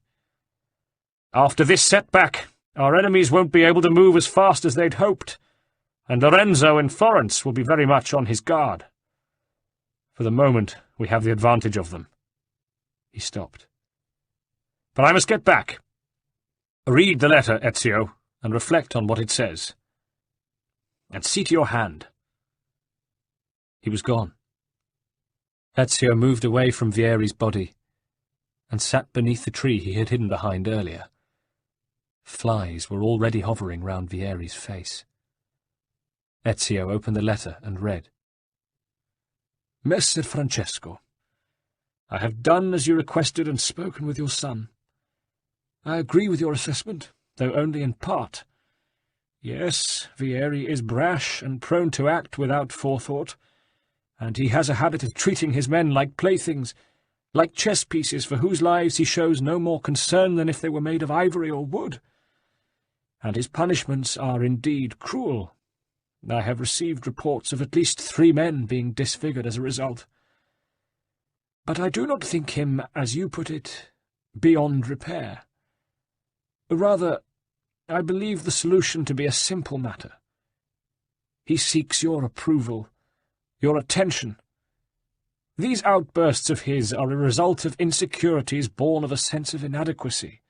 After this setback, Our enemies won't be able to move as fast as they'd hoped, and Lorenzo in Florence will be very much on his guard. For the moment, we have the advantage of them." He stopped. "But I must get back. Read the letter, Ezio, and reflect on what it says. And see to your hand." He was gone. Ezio moved away from Vieri's body and sat beneath the tree he had hidden behind earlier. Flies were already hovering round Vieri's face. Ezio opened the letter and read. "Messer Francesco, I have done as you requested and spoken with your son. I agree with your assessment, though only in part. Yes, Vieri is brash and prone to act without forethought, and he has a habit of treating his men like playthings, like chess pieces for whose lives he shows no more concern than if they were made of ivory or wood. And his punishments are indeed cruel. I have received reports of at least 3 men being disfigured as a result. But I do not think him, as you put it, beyond repair. Rather, I believe the solution to be a simple matter. He seeks your approval, your attention. These outbursts of his are a result of insecurities born of a sense of inadequacy.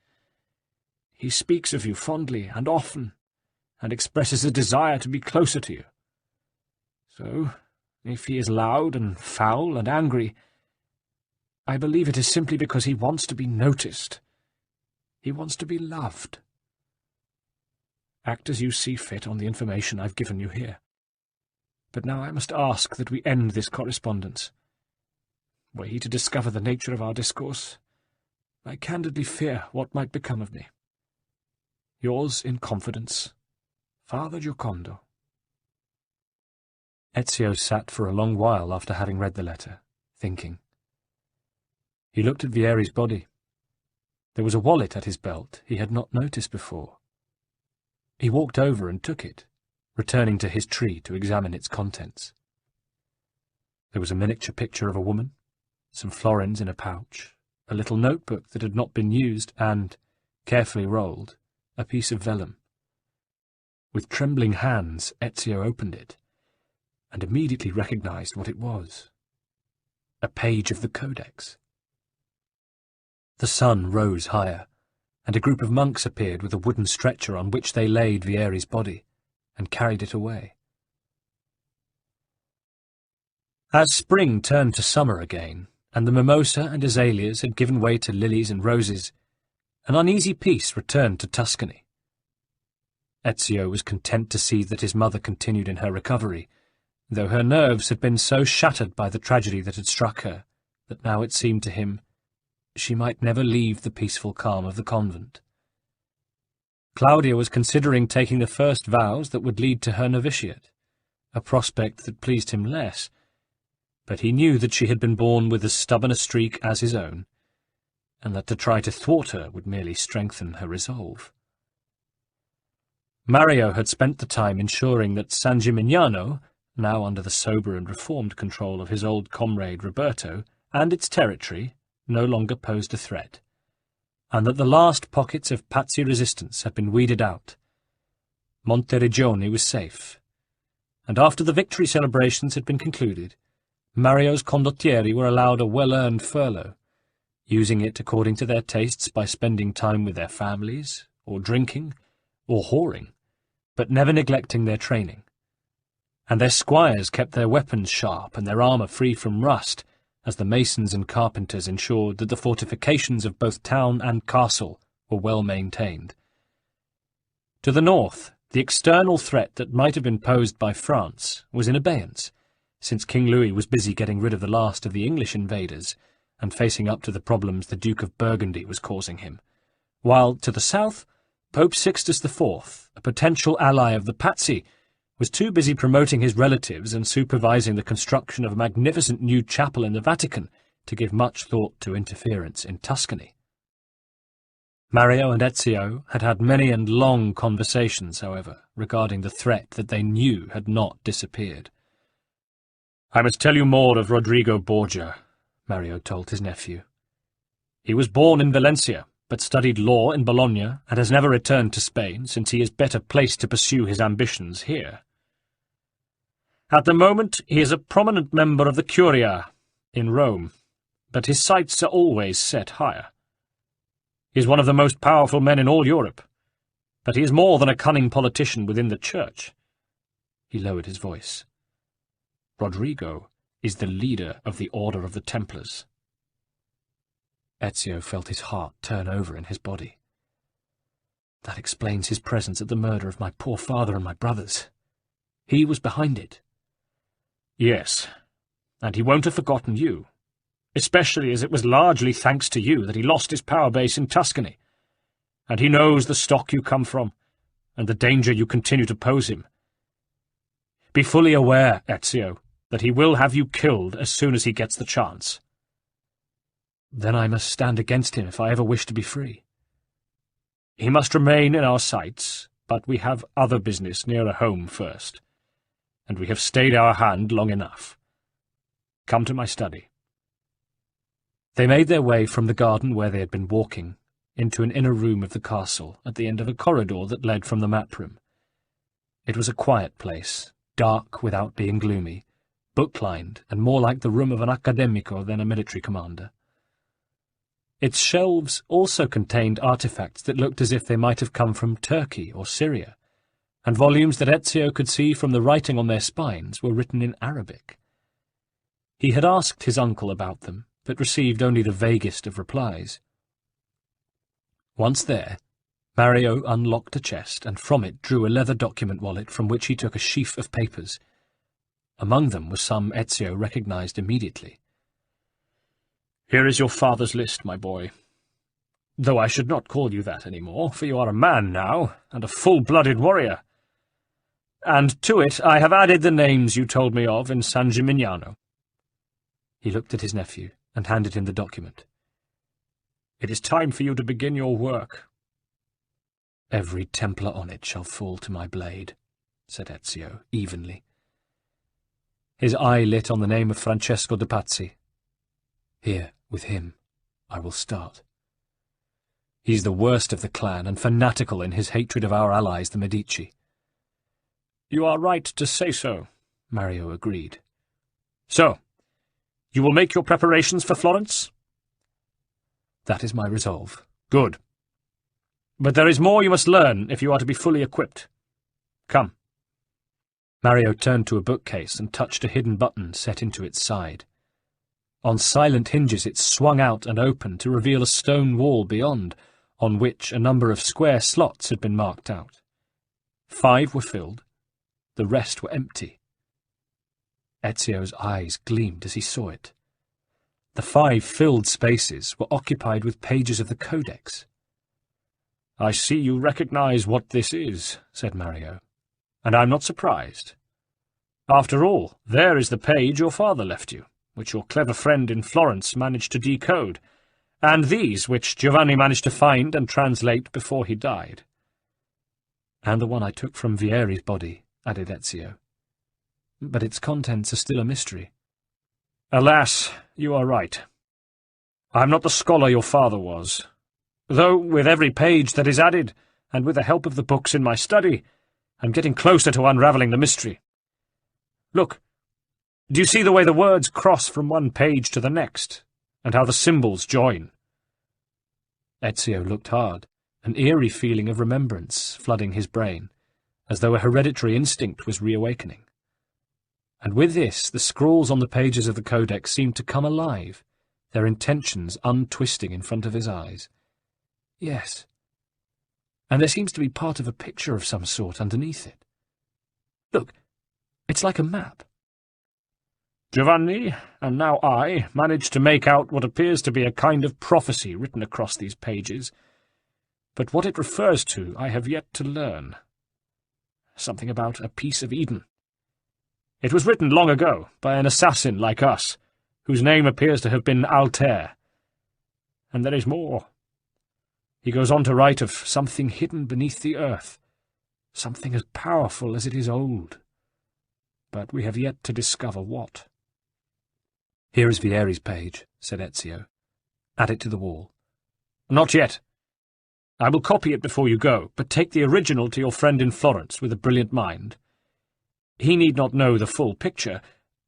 He speaks of you fondly and often, and expresses a desire to be closer to you. So, if he is loud and foul and angry, I believe it is simply because he wants to be noticed. He wants to be loved. Act as you see fit on the information I've given you here. But now I must ask that we end this correspondence. Were he to discover the nature of our discourse, I candidly fear what might become of me. Yours in confidence, Father Giocondo." Ezio sat for a long while after having read the letter, thinking. He looked at Vieri's body. There was a wallet at his belt he had not noticed before. He walked over and took it, returning to his tree to examine its contents. There was a miniature picture of a woman, some florins in a pouch, a little notebook that had not been used, and, carefully rolled, a piece of vellum. With trembling hands, Ezio opened it, and immediately recognized what it was. A page of the Codex. The sun rose higher, and a group of monks appeared with a wooden stretcher on which they laid Vieri's body, and carried it away. As spring turned to summer again, and the mimosa and azaleas had given way to lilies and roses, an uneasy peace returned to Tuscany. Ezio was content to see that his mother continued in her recovery, though her nerves had been so shattered by the tragedy that had struck her, that now it seemed to him she might never leave the peaceful calm of the convent. Claudia was considering taking the first vows that would lead to her novitiate, a prospect that pleased him less, but he knew that she had been born with as stubborn a streak as his own, and that to try to thwart her would merely strengthen her resolve. Mario had spent the time ensuring that San Gimignano, now under the sober and reformed control of his old comrade Roberto, and its territory, no longer posed a threat, and that the last pockets of Pazzi resistance had been weeded out. Monteregione was safe, and after the victory celebrations had been concluded, Mario's condottieri were allowed a well-earned furlough, using it according to their tastes by spending time with their families, or drinking, or whoring, but never neglecting their training. And their squires kept their weapons sharp and their armour free from rust, as the masons and carpenters ensured that the fortifications of both town and castle were well maintained. To the north, the external threat that might have been posed by France was in abeyance, since King Louis was busy getting rid of the last of the English invaders and facing up to the problems the Duke of Burgundy was causing him, while to the south, Pope Sixtus IV, a potential ally of the Pazzi, was too busy promoting his relatives and supervising the construction of a magnificent new chapel in the Vatican to give much thought to interference in Tuscany. Mario and Ezio had had many and long conversations, however, regarding the threat that they knew had not disappeared. "I must tell you more of Rodrigo Borgia," Mario told his nephew. "He was born in Valencia, but studied law in Bologna and has never returned to Spain, since he is better placed to pursue his ambitions here. At the moment he is a prominent member of the Curia in Rome, but his sights are always set higher. He is one of the most powerful men in all Europe, but he is more than a cunning politician within the Church. He lowered his voice. Rodrigo is the leader of the Order of the Templars. Ezio felt his heart turn over in his body. That explains his presence at the murder of my poor father and my brothers. He was behind it. Yes, and he won't have forgotten you, especially as it was largely thanks to you that he lost his power base in Tuscany, and he knows the stock you come from, and the danger you continue to pose him. Be fully aware, Ezio, that he will have you killed as soon as he gets the chance. Then I must stand against him if I ever wish to be free. He must remain in our sights, but we have other business nearer home first, and we have stayed our hand long enough. Come to my study. They made their way from the garden where they had been walking into an inner room of the castle at the end of a corridor that led from the map room. It was a quiet place, dark without being gloomy, book-lined and more like the room of an academico than a military commander. Its shelves also contained artifacts that looked as if they might have come from Turkey or Syria, and volumes that Ezio could see from the writing on their spines were written in Arabic. He had asked his uncle about them, but received only the vaguest of replies. Once there, Mario unlocked a chest and from it drew a leather document wallet from which he took a sheaf of papers. Among them was some Ezio recognized immediately. "Here is your father's list, my boy. Though I should not call you that any more, for you are a man now, and a full-blooded warrior. And to it I have added the names you told me of in San Gimignano." He looked at his nephew and handed him the document. "It is time for you to begin your work." "Every Templar on it shall fall to my blade," said Ezio, evenly. His eye lit on the name of Francesco de Pazzi. "Here, with him, I will start. He's the worst of the clan, and fanatical in his hatred of our allies, the Medici." "You are right to say so," Mario agreed. "So, you will make your preparations for Florence?" "That is my resolve." "Good. But there is more you must learn if you are to be fully equipped. Come." Mario turned to a bookcase and touched a hidden button set into its side. On silent hinges it swung out and opened to reveal a stone wall beyond, on which a number of square slots had been marked out. 5 were filled, the rest were empty. Ezio's eyes gleamed as he saw it. The 5 filled spaces were occupied with pages of the Codex. "I see you recognize what this is," said Mario, "and I'm not surprised. After all, there is the page your father left you, which your clever friend in Florence managed to decode, and these which Giovanni managed to find and translate before he died." "And the one I took from Vieri's body," added Ezio. "But its contents are still a mystery." "Alas, you are right. I'm not the scholar your father was, though with every page that is added, and with the help of the books in my study, I'm getting closer to unravelling the mystery. Look, do you see the way the words cross from one page to the next, and how the symbols join?" Ezio looked hard, an eerie feeling of remembrance flooding his brain, as though a hereditary instinct was reawakening. And with this, the scrawls on the pages of the Codex seemed to come alive, their intentions untwisting in front of his eyes. Yes, and there seems to be part of a picture of some sort underneath it. Look, it's like a map. "Giovanni, and now I, managed to make out what appears to be a kind of prophecy written across these pages, but what it refers to I have yet to learn. Something about a piece of Eden. It was written long ago, by an assassin like us, whose name appears to have been Altair. And there is more. He goes on to write of something hidden beneath the earth, something as powerful as it is old. But we have yet to discover what." "Here is Vieri's page," said Ezio. "Add it to the wall." "Not yet. I will copy it before you go, but take the original to your friend in Florence with a brilliant mind. He need not know the full picture,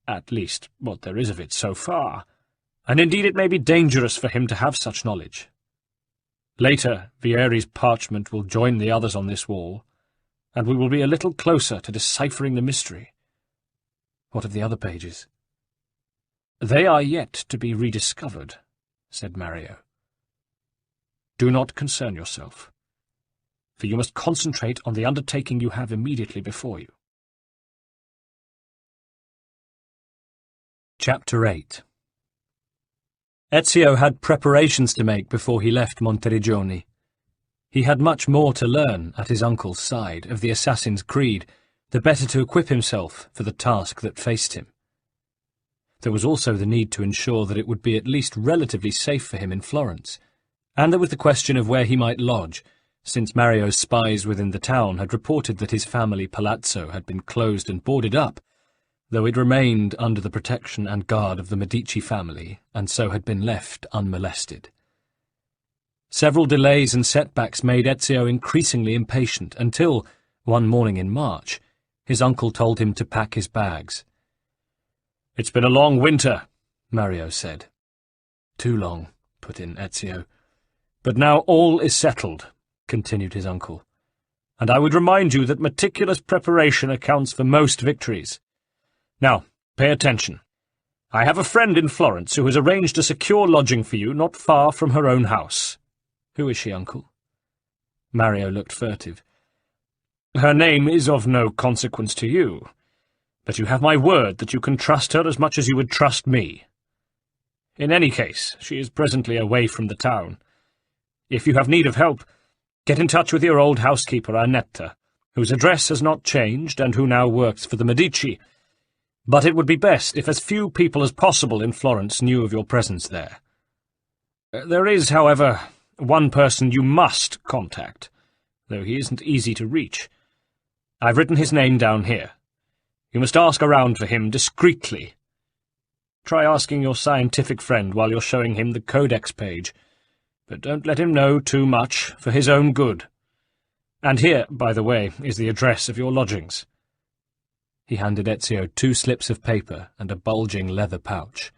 at least what there is of it so far, and indeed it may be dangerous for him to have such knowledge. Later, Vieri's parchment will join the others on this wall, and we will be a little closer to deciphering the mystery. What of the other pages? They are yet to be rediscovered, said Mario. Do not concern yourself, for you must concentrate on the undertaking you have immediately before you. Chapter 8. Ezio had preparations to make before he left Monteriggioni. He had much more to learn at his uncle's side of the assassin's creed, the better to equip himself for the task that faced him. There was also the need to ensure that it would be at least relatively safe for him in Florence, and there was the question of where he might lodge, since Mario's spies within the town had reported that his family palazzo had been closed and boarded up, though it remained under the protection and guard of the Medici family, and so had been left unmolested. Several delays and setbacks made Ezio increasingly impatient until, one morning in March, his uncle told him to pack his bags. "It's been a long winter," Mario said. "Too long," put in Ezio. "But now all is settled," continued his uncle, "and I would remind you that meticulous preparation accounts for most victories. Now, pay attention. I have a friend in Florence who has arranged a secure lodging for you not far from her own house." "Who is she, uncle?" Mario looked furtive. "Her name is of no consequence to you, but you have my word that you can trust her as much as you would trust me. In any case, she is presently away from the town. If you have need of help, get in touch with your old housekeeper, Annetta, whose address has not changed and who now works for the Medici, but it would be best if as few people as possible in Florence knew of your presence there. There is, however, one person you must contact, though he isn't easy to reach. I've written his name down here. You must ask around for him discreetly. Try asking your scientific friend while you're showing him the codex page, but don't let him know too much, for his own good. And here, by the way, is the address of your lodgings." He handed Ezio 2 slips of paper and a bulging leather pouch.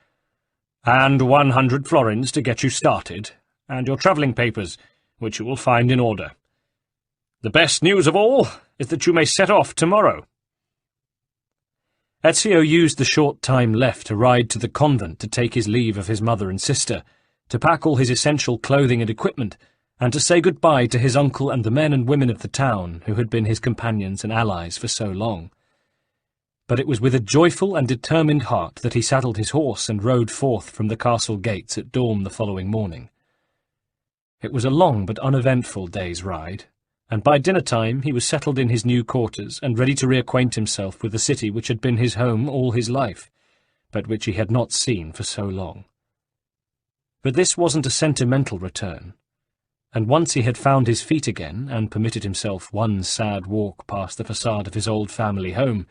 "And 100 florins to get you started, and your travelling papers, which you will find in order. The best news of all is that you may set off tomorrow." Ezio used the short time left to ride to the convent to take his leave of his mother and sister, to pack all his essential clothing and equipment, and to say goodbye to his uncle and the men and women of the town who had been his companions and allies for so long. But it was with a joyful and determined heart that he saddled his horse and rode forth from the castle gates at dawn the following morning. It was a long but uneventful day's ride, and by dinner-time he was settled in his new quarters and ready to reacquaint himself with the city which had been his home all his life, but which he had not seen for so long. But this wasn't a sentimental return, and once he had found his feet again and permitted himself one sad walk past the facade of his old family home,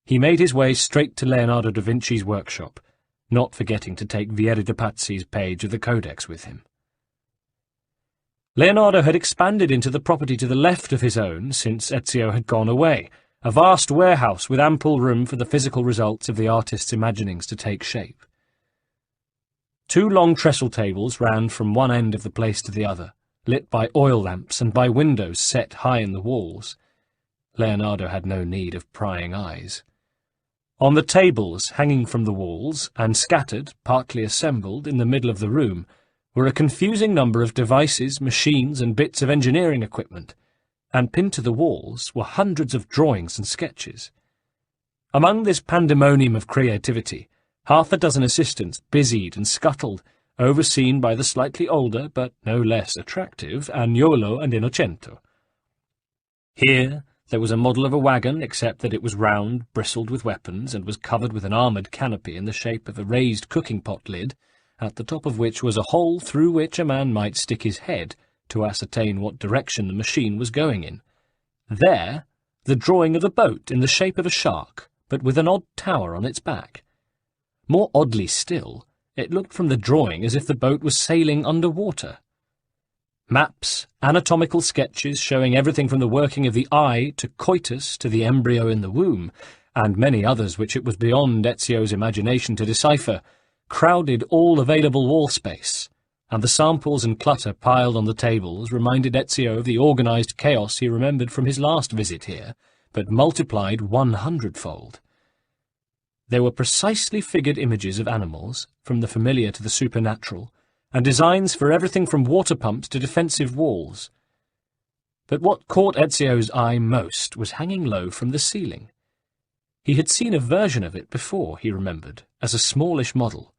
he made his way straight to Leonardo da Vinci's workshop, not forgetting to take Vieri de Pazzi's page of the Codex with him. Leonardo had expanded into the property to the left of his own since Ezio had gone away, a vast warehouse with ample room for the physical results of the artist's imaginings to take shape. 2 long trestle tables ran from one end of the place to the other, lit by oil lamps and by windows set high in the walls. Leonardo had no need of prying eyes. On the tables hanging from the walls, and scattered, partly assembled, in the middle of the room, were a confusing number of devices, machines, and bits of engineering equipment, and pinned to the walls were hundreds of drawings and sketches. Among this pandemonium of creativity, 6 assistants busied and scuttled, overseen by the slightly older, but no less attractive, Agnolo and Innocento. Here there was a model of a wagon, except that it was round, bristled with weapons, and was covered with an armoured canopy in the shape of a raised cooking-pot lid, at the top of which was a hole through which a man might stick his head to ascertain what direction the machine was going in. There, the drawing of a boat in the shape of a shark, but with an odd tower on its back. More oddly still, it looked from the drawing as if the boat was sailing under water. Maps, anatomical sketches showing everything from the working of the eye to coitus to the embryo in the womb, and many others which it was beyond Ezio's imagination to decipher, crowded all available wall space, and the samples and clutter piled on the tables reminded Ezio of the organised chaos he remembered from his last visit here, but multiplied 100-fold. There were precisely figured images of animals, from the familiar to the supernatural, and designs for everything from water pumps to defensive walls. But what caught Ezio's eye most was hanging low from the ceiling. He had seen a version of it before, he remembered, as a smallish model,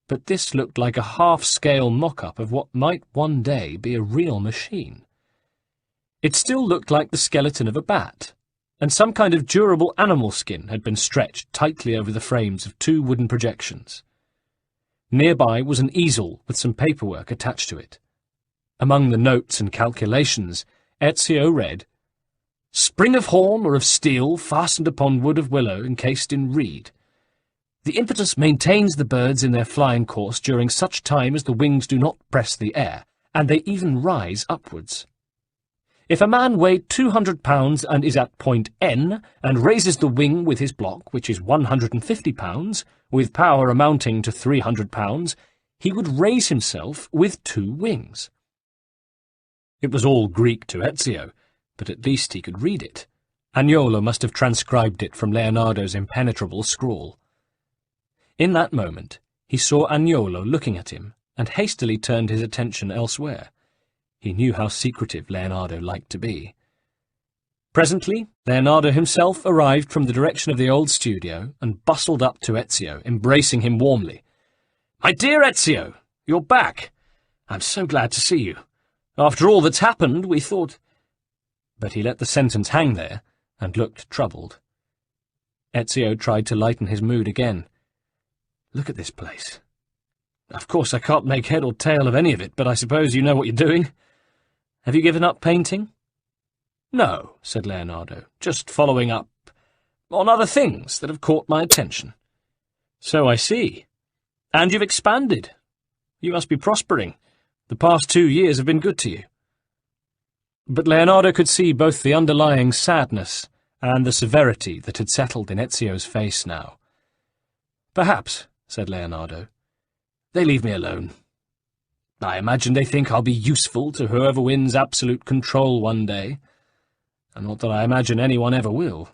but this looked like a half-scale mock-up of what might one day be a real machine. It still looked like the skeleton of a bat, and some kind of durable animal skin had been stretched tightly over the frames of 2 wooden projections. Nearby was an easel with some paperwork attached to it. Among the notes and calculations, Ezio read, "Spring of horn or of steel fastened upon wood of willow encased in reed. The impetus maintains the birds in their flying course during such time as the wings do not press the air, and they even rise upwards. If a man weighed 200 pounds and is at point N, and raises the wing with his block, which is 150 pounds, with power amounting to 300 pounds, he would raise himself with 2 wings. It was all Greek to Ezio, but at least he could read it. Agnolo must have transcribed it from Leonardo's impenetrable scrawl. In that moment, he saw Agnolo looking at him, and hastily turned his attention elsewhere. He knew how secretive Leonardo liked to be. Presently, Leonardo himself arrived from the direction of the old studio and bustled up to Ezio, embracing him warmly. "My dear Ezio, you're back. I'm so glad to see you. After all that's happened, we thought—" But he let the sentence hang there and looked troubled. Ezio tried to lighten his mood again. "Look at this place. Of course I can't make head or tail of any of it, but I suppose you know what you're doing. Have you given up painting?" "No," said Leonardo, "just following up on other things that have caught my attention." "So I see. And you've expanded. You must be prospering. The past 2 years have been good to you." But Leonardo could see both the underlying sadness and the severity that had settled in Ezio's face now. "Perhaps," said Leonardo. "They leave me alone. I imagine they think I'll be useful to whoever wins absolute control one day. And not that I imagine anyone ever will."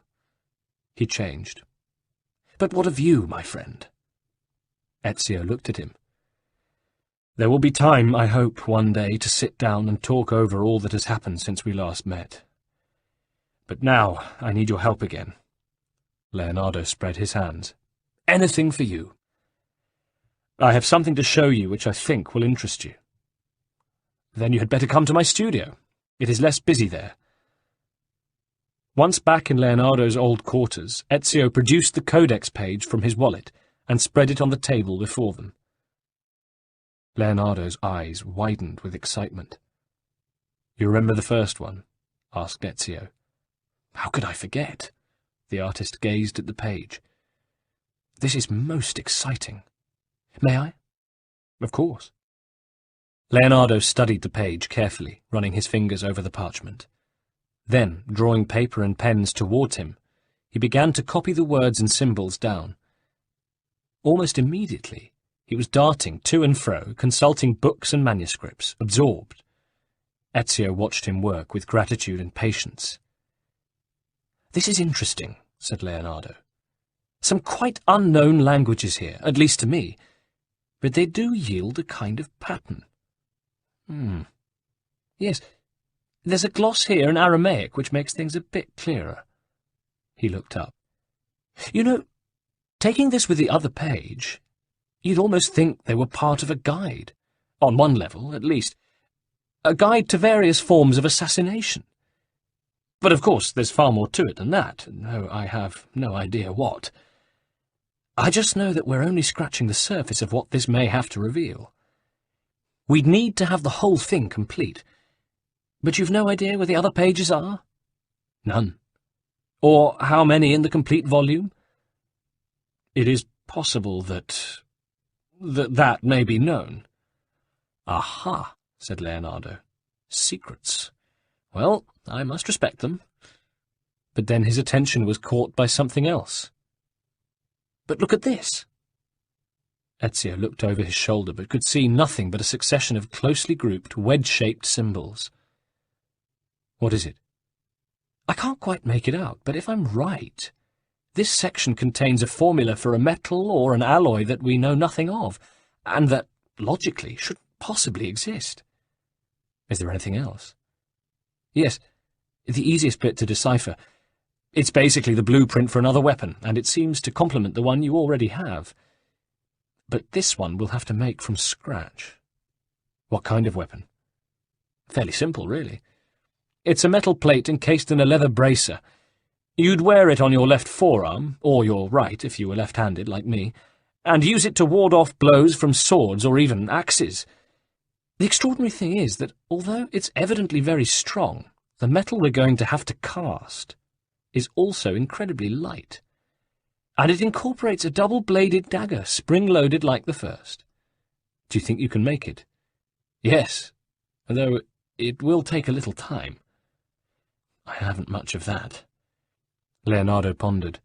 He changed. "But what of you, my friend?" Ezio looked at him. "There will be time, I hope, one day to sit down and talk over all that has happened since we last met. But now I need your help again." Leonardo spread his hands. "Anything for you. I have something to show you which I think will interest you." "Then you had better come to my studio. It is less busy there." Once back in Leonardo's old quarters, Ezio produced the codex page from his wallet and spread it on the table before them. Leonardo's eyes widened with excitement. "You remember the first one?" asked Ezio. "How could I forget?" The artist gazed at the page. "This is most exciting. May I?" "Of course." Leonardo studied the page carefully, running his fingers over the parchment. Then, drawing paper and pens towards him, he began to copy the words and symbols down. Almost immediately, he was darting to and fro, consulting books and manuscripts, absorbed. Ezio watched him work with gratitude and patience. "This is interesting," said Leonardo. "Some quite unknown languages here, at least to me, but they do yield a kind of pattern. Yes, there's a gloss here in Aramaic which makes things a bit clearer." He looked up. "You know, taking this with the other page, you'd almost think they were part of a guide, on one level, at least, a guide to various forms of assassination. But of course there's far more to it than that, though I have no idea what. I just know that we're only scratching the surface of what this may have to reveal. We'd need to have the whole thing complete. But you've no idea where the other pages are?" "None." "Or how many in the complete volume?" "It is possible that may be known." "Aha," said Leonardo. Secrets. Well, I must respect them. But then his attention was caught by something else. But look at this. Ezio looked over his shoulder, but could see nothing but a succession of closely grouped, wedge-shaped symbols. What is it? I can't quite make it out, but if I'm right, this section contains a formula for a metal or an alloy that we know nothing of, and that, logically, should possibly exist. Is there anything else? Yes, the easiest bit to decipher. It's basically the blueprint for another weapon, and it seems to complement the one you already have. But this one we'll have to make from scratch. What kind of weapon? Fairly simple, really. It's a metal plate encased in a leather bracer. You'd wear it on your left forearm, or your right if you were left-handed like me, and use it to ward off blows from swords or even axes. The extraordinary thing is that, although it's evidently very strong, the metal we're going to have to cast is also incredibly light. And it incorporates a double-bladed dagger, spring-loaded like the first. Do you think you can make it? Yes, though it will take a little time. I haven't much of that. Leonardo pondered.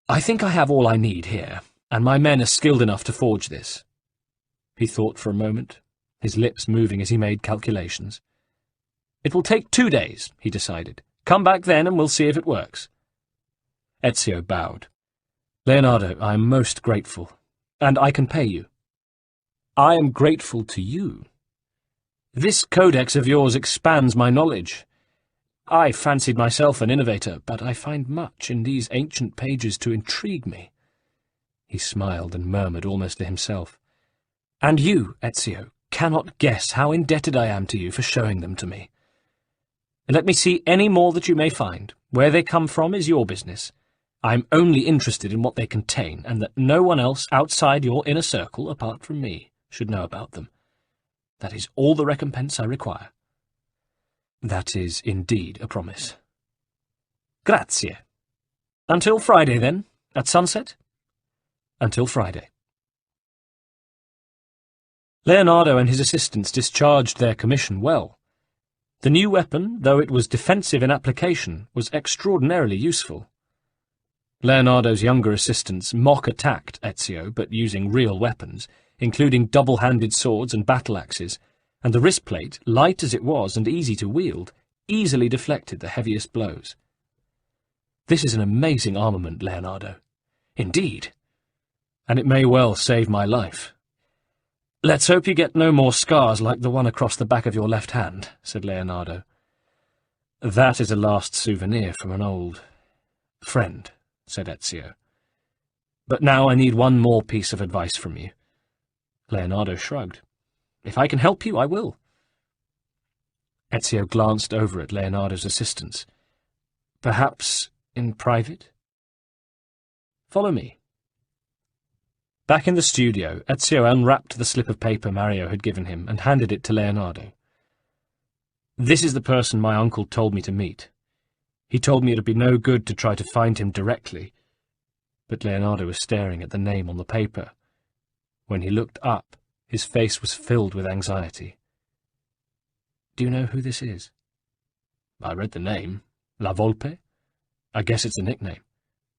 I think I have all I need here, and my men are skilled enough to forge this. He thought for a moment, his lips moving as he made calculations. It will take 2 days, he decided. Come back then and we'll see if it works. Ezio bowed. Leonardo, I am most grateful, and I can pay you. I am grateful to you. This codex of yours expands my knowledge. I fancied myself an innovator, but I find much in these ancient pages to intrigue me. He smiled and murmured almost to himself. And you, Ezio, cannot guess how indebted I am to you for showing them to me. Let me see any more that you may find. Where they come from is your business. I am only interested in what they contain, and that no one else outside your inner circle, apart from me, should know about them. That is all the recompense I require. That is indeed a promise. Grazie. Until Friday, then, at sunset? Until Friday. Leonardo and his assistants discharged their commission well. The new weapon, though it was defensive in application, was extraordinarily useful. Leonardo's younger assistants mock-attacked Ezio, but using real weapons, including double-handed swords and battle-axes, and the wristplate, light as it was and easy to wield, easily deflected the heaviest blows. This is an amazing armament, Leonardo. Indeed. And it may well save my life. Let's hope you get no more scars like the one across the back of your left hand, said Leonardo. That is a last souvenir from an old friend, said Ezio. But now I need one more piece of advice from you. Leonardo shrugged. If I can help you, I will. Ezio glanced over at Leonardo's assistants. Perhaps in private? Follow me. Back in the studio, Ezio unwrapped the slip of paper Mario had given him and handed it to Leonardo. This is the person my uncle told me to meet. He told me it would be no good to try to find him directly. But Leonardo was staring at the name on the paper. When he looked up, his face was filled with anxiety. Do you know who this is? I read the name. La Volpe? I guess it's a nickname.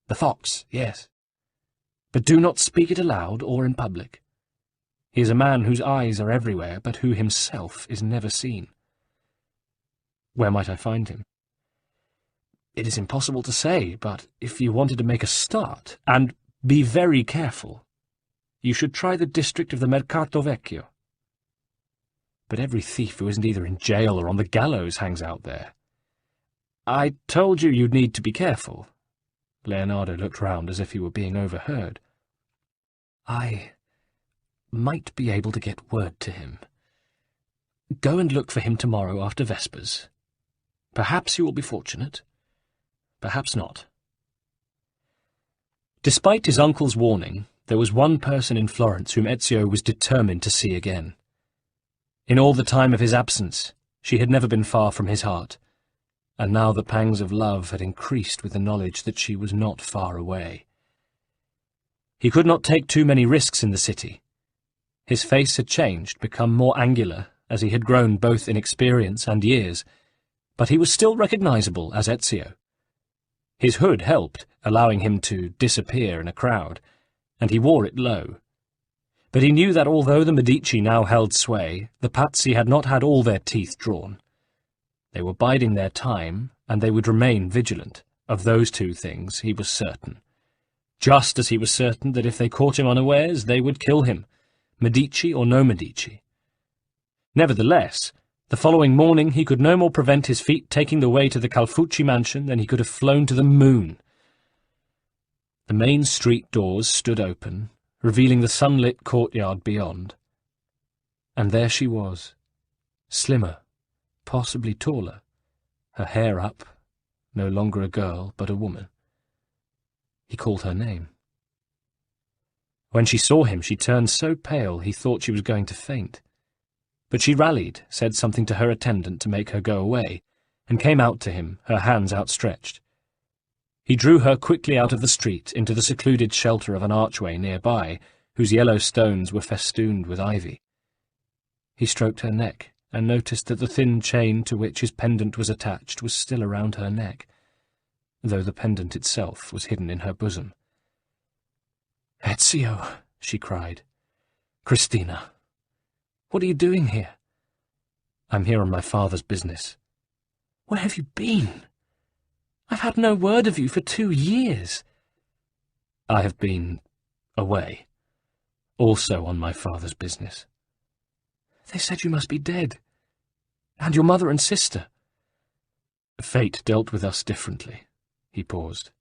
The Fox, yes. But do not speak it aloud or in public. He is a man whose eyes are everywhere, but who himself is never seen. Where might I find him? It is impossible to say, but if you wanted to make a start, and be very careful, you should try the district of the Mercato Vecchio. But every thief who isn't either in jail or on the gallows hangs out there. I told you you'd need to be careful. Leonardo looked round as if he were being overheard. I might be able to get word to him. Go and look for him tomorrow after Vespers. Perhaps you will be fortunate. Perhaps not. Despite his uncle's warning, there was one person in Florence whom Ezio was determined to see again. In all the time of his absence, she had never been far from his heart, and now the pangs of love had increased with the knowledge that she was not far away. He could not take too many risks in the city. His face had changed, become more angular, as he had grown both in experience and years, but he was still recognizable as Ezio. His hood helped, allowing him to disappear in a crowd, and he wore it low. But he knew that although the Medici now held sway, the Pazzi had not had all their teeth drawn. They were biding their time, and they would remain vigilant. Of those two things he was certain. Just as he was certain that if they caught him unawares, they would kill him, Medici or no Medici. Nevertheless, the following morning he could no more prevent his feet taking the way to the Calfucci mansion than he could have flown to the moon. The main street doors stood open, revealing the sunlit courtyard beyond. And there she was, slimmer, possibly taller, her hair up, no longer a girl but a woman. He called her name. When she saw him, she turned so pale he thought she was going to faint. But she rallied, said something to her attendant to make her go away, and came out to him, her hands outstretched. He drew her quickly out of the street into the secluded shelter of an archway nearby, whose yellow stones were festooned with ivy. He stroked her neck, and noticed that the thin chain to which his pendant was attached was still around her neck, though the pendant itself was hidden in her bosom. "Ezio," she cried. "Christina, what are you doing here?" "I'm here on my father's business." "Where have you been? I've had no word of you for 2 years. "I have been away, also on my father's business." "They said you must be dead. And your mother and sister." "Fate dealt with us differently." He paused.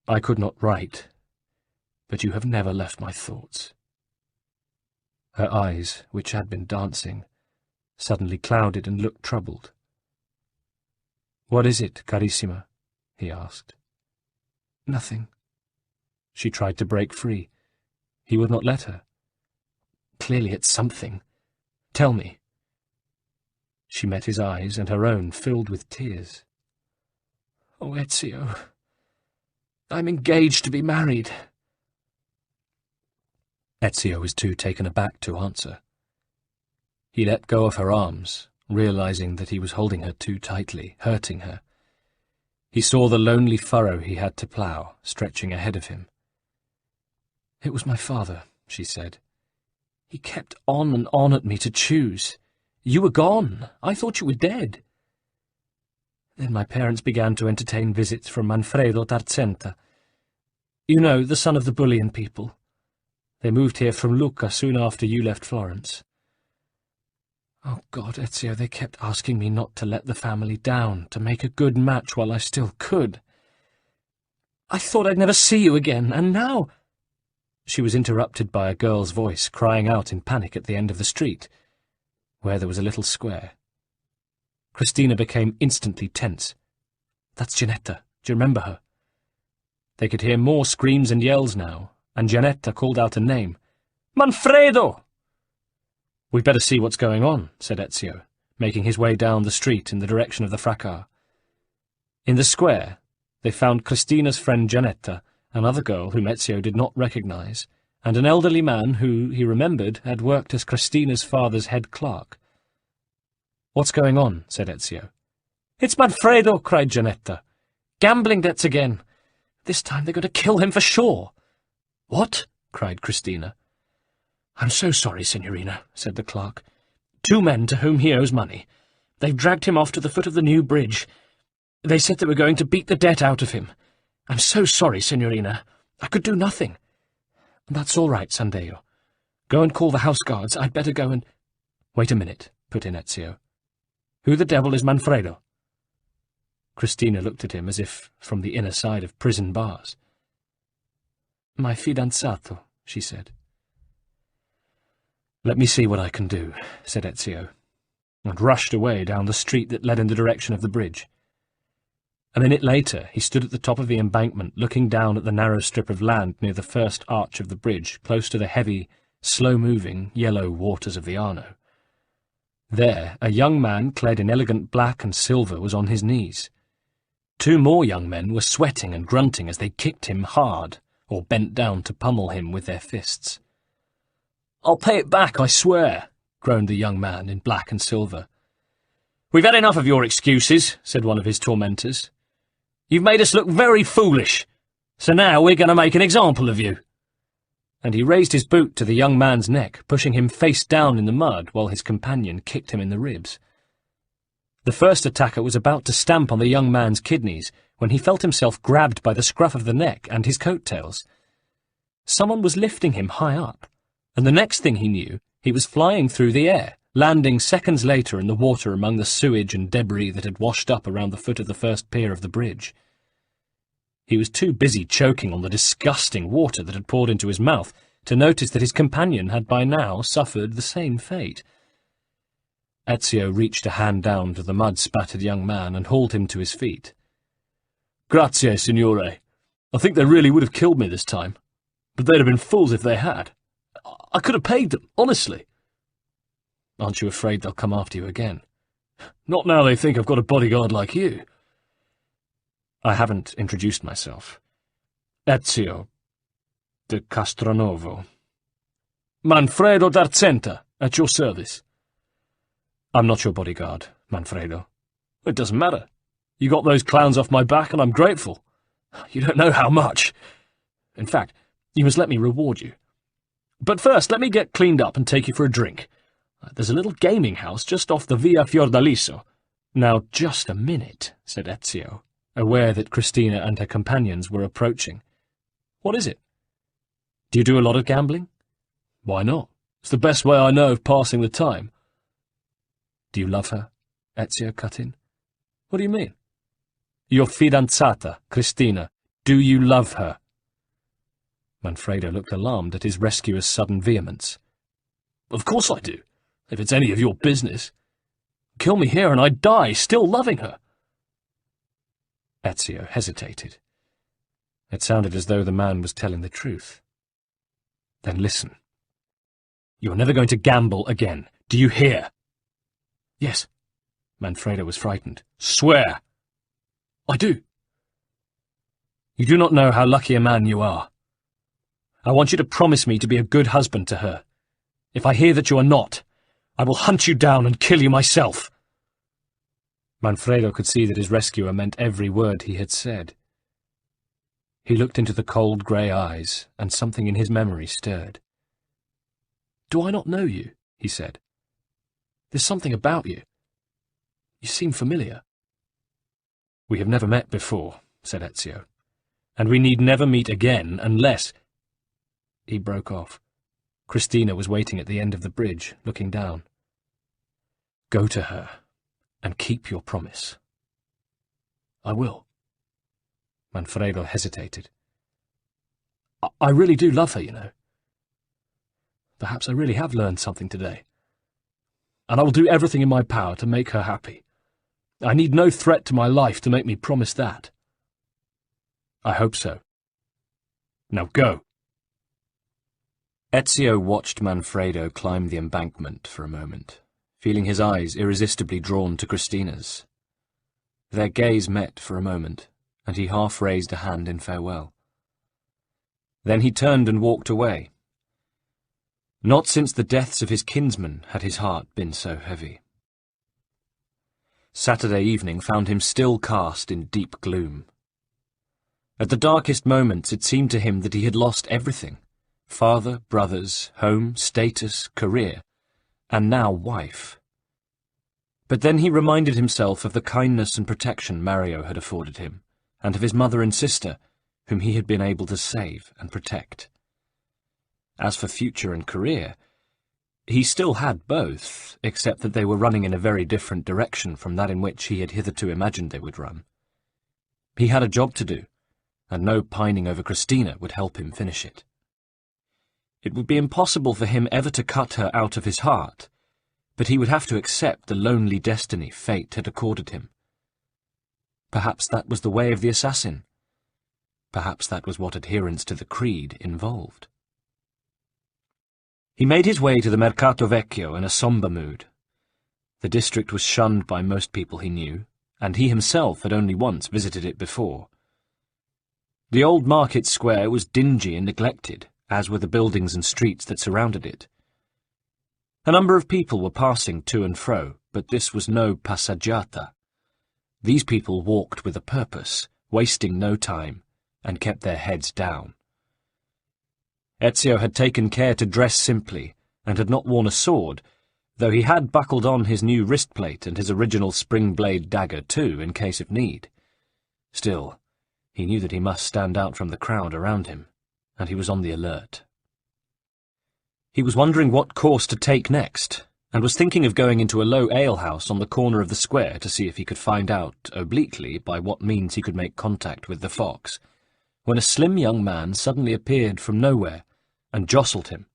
"I could not write, but you have never left my thoughts." Her eyes, which had been dancing, suddenly clouded and looked troubled. "What is it, carissima?" he asked. "Nothing." She tried to break free. He would not let her. "Clearly it's something. Tell me." She met his eyes, and her own filled with tears. "Oh, Ezio, I'm engaged to be married." Ezio was too taken aback to answer. He let go of her arms, realizing that he was holding her too tightly, hurting her. He saw the lonely furrow he had to plough, stretching ahead of him. "It was my father," she said. "He kept on and on at me to choose. You were gone. I thought you were dead. Then my parents began to entertain visits from Manfredo Tarzenta. You know, the son of the bullion people. They moved here from Lucca soon after you left Florence. Oh God, Ezio, they kept asking me not to let the family down, to make a good match while I still could. I thought I'd never see you again, and now—" She was interrupted by a girl's voice crying out in panic at the end of the street, where there was a little square. Christina became instantly tense. "That's Ginetta. Do you remember her?" They could hear more screams and yells now, and Ginetta called out a name. "Manfredo!" "We'd better see what's going on," said Ezio, making his way down the street in the direction of the fracas. In the square, they found Christina's friend Ginetta, another girl whom Ezio did not recognize, and an elderly man who, he remembered, had worked as Christina's father's head clerk. "What's going on?" said Ezio. "It's Manfredo!" cried Ginetta. "Gambling debts again. This time they're going to kill him for sure." "What?" cried Christina. "I'm so sorry, Signorina," said the clerk. "2 men to whom he owes money. They've dragged him off to the foot of the new bridge. They said they were going to beat the debt out of him. I'm so sorry, Signorina. I could do nothing." "That's all right, Sandeo. Go and call the house guards. I'd better go and—" "Wait a minute," put in Ezio. "Who the devil is Manfredo?" Christina looked at him as if from the inner side of prison bars. "My fidanzato," she said. "Let me see what I can do," said Ezio, and rushed away down the street that led in the direction of the bridge. A minute later he stood at the top of the embankment, looking down at the narrow strip of land near the first arch of the bridge, close to the heavy, slow-moving, yellow waters of the Arno. There, a young man clad in elegant black and silver was on his knees. 2 more young men were sweating and grunting as they kicked him hard, or bent down to pummel him with their fists. "I'll pay it back, I swear," groaned the young man in black and silver. "We've had enough of your excuses," said one of his tormentors. "You've made us look very foolish, so now we're going to make an example of you." And he raised his boot to the young man's neck, pushing him face down in the mud while his companion kicked him in the ribs. The first attacker was about to stamp on the young man's kidneys when he felt himself grabbed by the scruff of the neck and his coat-tails. Someone was lifting him high up, and the next thing he knew, he was flying through the air, landing seconds later in the water among the sewage and debris that had washed up around the foot of the first pier of the bridge. He was too busy choking on the disgusting water that had poured into his mouth to notice that his companion had by now suffered the same fate. Ezio reached a hand down to the mud-spattered young man and hauled him to his feet. "Grazie, signore. I think they really would have killed me this time, but they'd have been fools if they had. I could have paid them, honestly." "Aren't you afraid they'll come after you again?" "Not now they think I've got a bodyguard like you." "I haven't introduced myself. Ezio de Castronovo." "Manfredo d'Arcenta, at your service." "I'm not your bodyguard, Manfredo." "It doesn't matter. You got those clowns off my back, and I'm grateful. You don't know how much. In fact, you must let me reward you. But first, let me get cleaned up and take you for a drink. There's a little gaming house just off the Via Fiordaliso." "Now, just a minute," said Ezio, aware that Christina and her companions were approaching. "What is it? Do you do a lot of gambling?" "Why not? It's the best way I know of passing the time." "Do you love her?" Ezio cut in. "What do you mean?" "Your fidanzata, Christina. Do you love her?" Manfredo looked alarmed at his rescuer's sudden vehemence. "Of course I do, if it's any of your business. Kill me here and I'd die, still loving her." Ezio hesitated. It sounded as though the man was telling the truth. "Then listen. You're never going to gamble again. Do you hear?" "Yes." Manfredo was frightened. "Swear." "I do." "You do not know how lucky a man you are. I want you to promise me to be a good husband to her. If I hear that you are not, I will hunt you down and kill you myself." Manfredo could see that his rescuer meant every word he had said. He looked into the cold grey eyes, and something in his memory stirred. "Do I not know you?" he said. "There's something about you. You seem familiar." "We have never met before," said Ezio, "and we need never meet again unless—" He broke off. Christina was waiting at the end of the bridge, looking down. "Go to her, and keep your promise." "I will." Manfredo hesitated. I really do love her, you know. Perhaps I really have learned something today. And I will do everything in my power to make her happy. I need no threat to my life to make me promise that." "I hope so. Now go." Ezio watched Manfredo climb the embankment for a moment, feeling his eyes irresistibly drawn to Christina's. Their gaze met for a moment, and he half raised a hand in farewell. Then he turned and walked away. Not since the deaths of his kinsmen had his heart been so heavy. Saturday evening found him still cast in deep gloom. At the darkest moments it seemed to him that he had lost everything: father, brothers, home, status, career, and now wife. But then he reminded himself of the kindness and protection Mario had afforded him, and of his mother and sister, whom he had been able to save and protect. As for future and career, he still had both, except that they were running in a very different direction from that in which he had hitherto imagined they would run. He had a job to do, and no pining over Christina would help him finish it. It would be impossible for him ever to cut her out of his heart, but he would have to accept the lonely destiny fate had accorded him. Perhaps that was the way of the assassin. Perhaps that was what adherence to the creed involved. He made his way to the Mercato Vecchio in a sombre mood. The district was shunned by most people he knew, and he himself had only once visited it before. The old market square was dingy and neglected, as were the buildings and streets that surrounded it. A number of people were passing to and fro, but this was no passeggiata. These people walked with a purpose, wasting no time, and kept their heads down. Ezio had taken care to dress simply, and had not worn a sword, though he had buckled on his new wristplate and his original spring-blade dagger too, in case of need. Still, he knew that he must stand out from the crowd around him, and he was on the alert. He was wondering what course to take next, and was thinking of going into a low alehouse on the corner of the square to see if he could find out, obliquely, by what means he could make contact with the fox, when a slim young man suddenly appeared from nowhere and jostled him.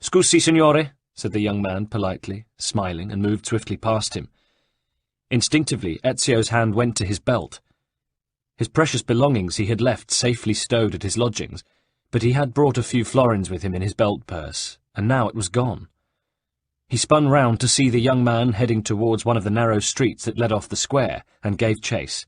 "Scusi, signore," said the young man politely, smiling, and moved swiftly past him. Instinctively, Ezio's hand went to his belt. His precious belongings he had left safely stowed at his lodgings, but he had brought a few florins with him in his belt purse, and now it was gone. He spun round to see the young man heading towards one of the narrow streets that led off the square, and gave chase.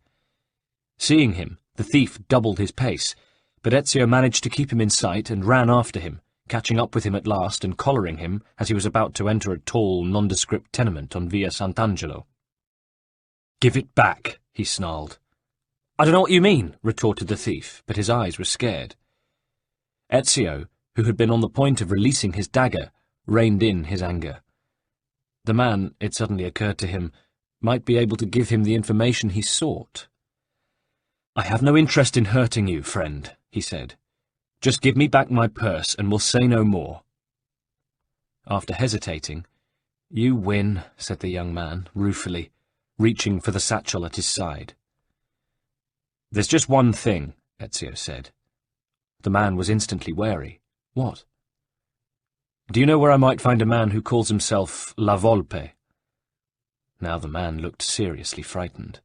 Seeing him, the thief doubled his pace, but Ezio managed to keep him in sight and ran after him, catching up with him at last and collaring him as he was about to enter a tall, nondescript tenement on Via Sant'Angelo. "Give it back," he snarled. "I don't know what you mean," retorted the thief, but his eyes were scared. Ezio, who had been on the point of releasing his dagger, reined in his anger. The man, it suddenly occurred to him, might be able to give him the information he sought. "I have no interest in hurting you, friend," he said. "Just give me back my purse, and we'll say no more." After hesitating, "You win," said the young man, ruefully, reaching for the satchel at his side. "There's just one thing," Ezio said. The man was instantly wary. "What?" "Do you know where I might find a man who calls himself La Volpe?" Now the man looked seriously frightened.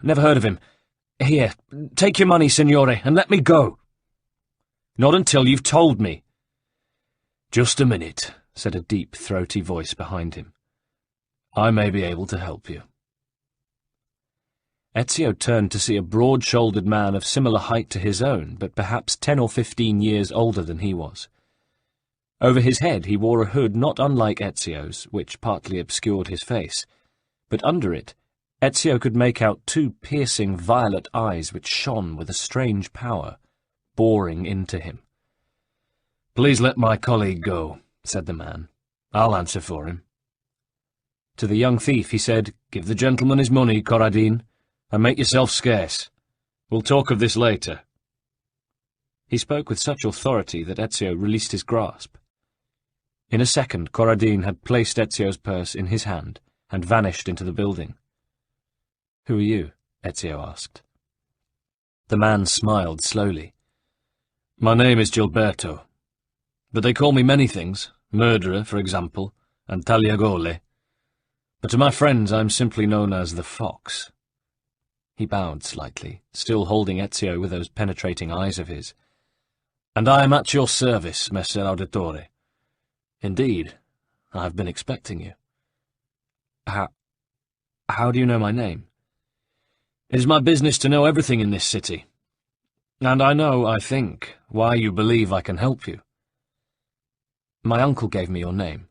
"Never heard of him. Here, take your money, signore, and let me go." "Not until you've told me." "Just a minute," said a deep, throaty voice behind him. "I may be able to help you." Ezio turned to see a broad-shouldered man of similar height to his own, but perhaps 10 or 15 years older than he was. Over his head he wore a hood not unlike Ezio's, which partly obscured his face, but under it Ezio could make out 2 piercing violet eyes which shone with a strange power, boring into him. "Please let my colleague go," said the man. "I'll answer for him." To the young thief he said, "Give the gentleman his money, Corradine, and make yourself scarce. We'll talk of this later." He spoke with such authority that Ezio released his grasp. In a second Corradine had placed Ezio's purse in his hand and vanished into the building. "Who are you?" Ezio asked. The man smiled slowly. "My name is Gilberto, but they call me many things, murderer, for example, and tagliagole. But to my friends I'm simply known as the Fox." He bowed slightly, still holding Ezio with those penetrating eyes of his. "And I am at your service, Messer Auditore. Indeed, I have been expecting you." How do you know my name?" "It is my business to know everything in this city. And I know, I think, why you believe I can help you." "My uncle gave me your name."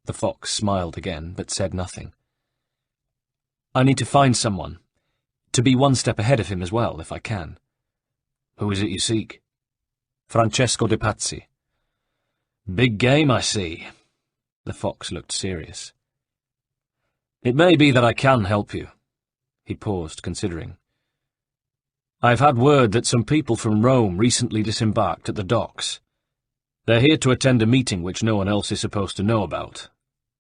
The fox smiled again, but said nothing. "I need to find someone, to be one step ahead of him as well, if I can." "Who is it you seek?" "Francesco de Pazzi." "Big game, I see." The fox looked serious. "It may be that I can help you." He paused, considering. "I've had word that some people from Rome recently disembarked at the docks. They're here to attend a meeting which no one else is supposed to know about,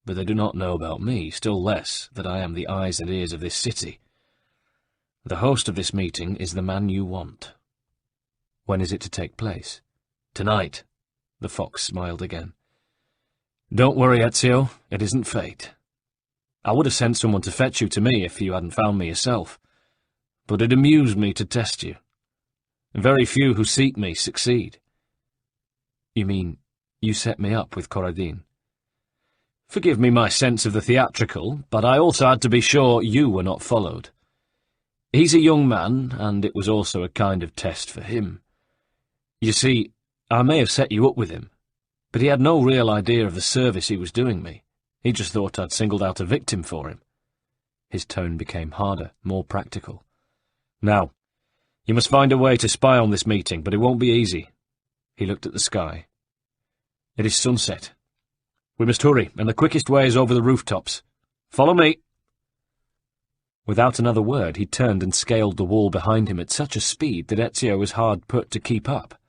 but they do not know about me, still less that I am the eyes and ears of this city. The host of this meeting is the man you want." "When is it to take place?" "Tonight." The fox smiled again. "Don't worry, Ezio, it isn't fate. I would have sent someone to fetch you to me if you hadn't found me yourself, but it amused me to test you. Very few who seek me succeed." "You mean you set me up with Corradine?" "Forgive me my sense of the theatrical, but I also had to be sure you were not followed. He's a young man, and it was also a kind of test for him. You see, I may have set you up with him, But he had no real idea of the service he was doing me. He just thought I'd singled out a victim for him. His tone became harder, more practical. Now, you must find a way to spy on this meeting, but it won't be easy. He looked at the sky. It is sunset. We must hurry, and the quickest way is over the rooftops. Follow me. Without another word, he turned and scaled the wall behind him at such a speed that Ezio was hard put to keep up.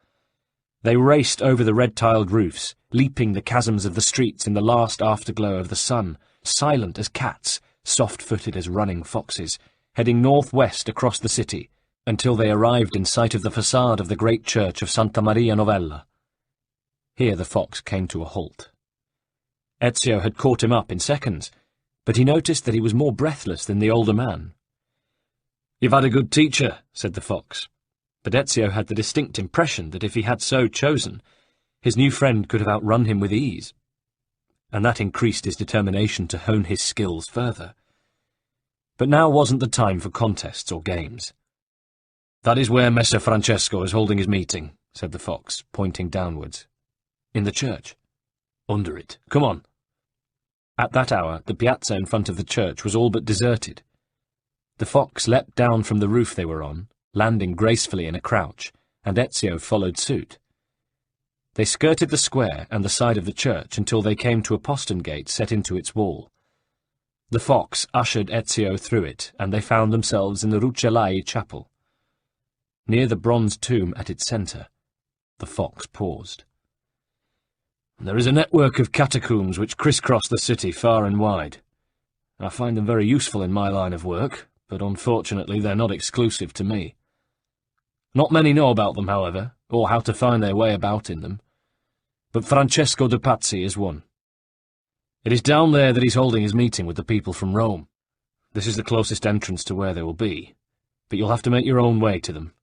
They raced over the red-tiled roofs, leaping the chasms of the streets in the last afterglow of the sun, silent as cats, soft-footed as running foxes, heading northwest across the city, until they arrived in sight of the facade of the great church of Santa Maria Novella. Here the fox came to a halt. Ezio had caught him up in seconds, but he noticed that he was more breathless than the older man. "You've had a good teacher," said the fox, but Ezio had the distinct impression that if he had so chosen, his new friend could have outrun him with ease, and that increased his determination to hone his skills further. But now wasn't the time for contests or games. "That is where Messer Francesco is holding his meeting," said the fox, pointing downwards. "In the church?" "Under it. Come on." At that hour, the piazza in front of the church was all but deserted. The fox leapt down from the roof they were on, landing gracefully in a crouch, and Ezio followed suit. They skirted the square and the side of the church until they came to a postern gate set into its wall. The fox ushered Ezio through it, and they found themselves in the Rucellai chapel. Near the bronze tomb at its centre, the fox paused. "There is a network of catacombs which crisscross the city far and wide. I find them very useful in my line of work, but unfortunately they're not exclusive to me. Not many know about them, however, or how to find their way about in them. But Francesco de Pazzi is one. It is down there that he's holding his meeting with the people from Rome. This is the closest entrance to where they will be, but you'll have to make your own way to them.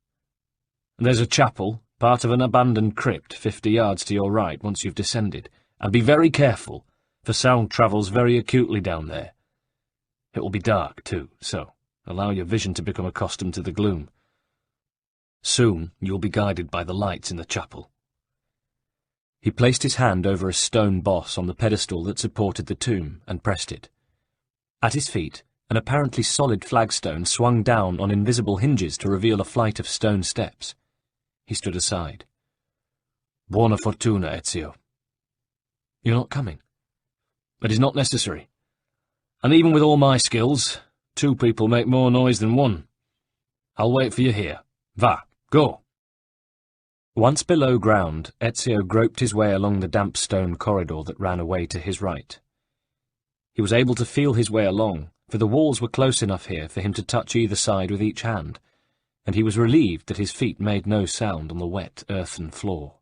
And there's a chapel, part of an abandoned crypt 50 yards to your right once you've descended, and be very careful, for sound travels very acutely down there. It will be dark, too, so allow your vision to become accustomed to the gloom. Soon you'll be guided by the lights in the chapel." He placed his hand over a stone boss on the pedestal that supported the tomb and pressed it. At his feet, an apparently solid flagstone swung down on invisible hinges to reveal a flight of stone steps. He stood aside. "Buona fortuna, Ezio." "You're not coming?" "It is not necessary. And even with all my skills, 2 people make more noise than 1. I'll wait for you here. Va, go." Once below ground, Ezio groped his way along the damp stone corridor that ran away to his right. He was able to feel his way along, for the walls were close enough here for him to touch either side with each hand, and he was relieved that his feet made no sound on the wet earthen floor.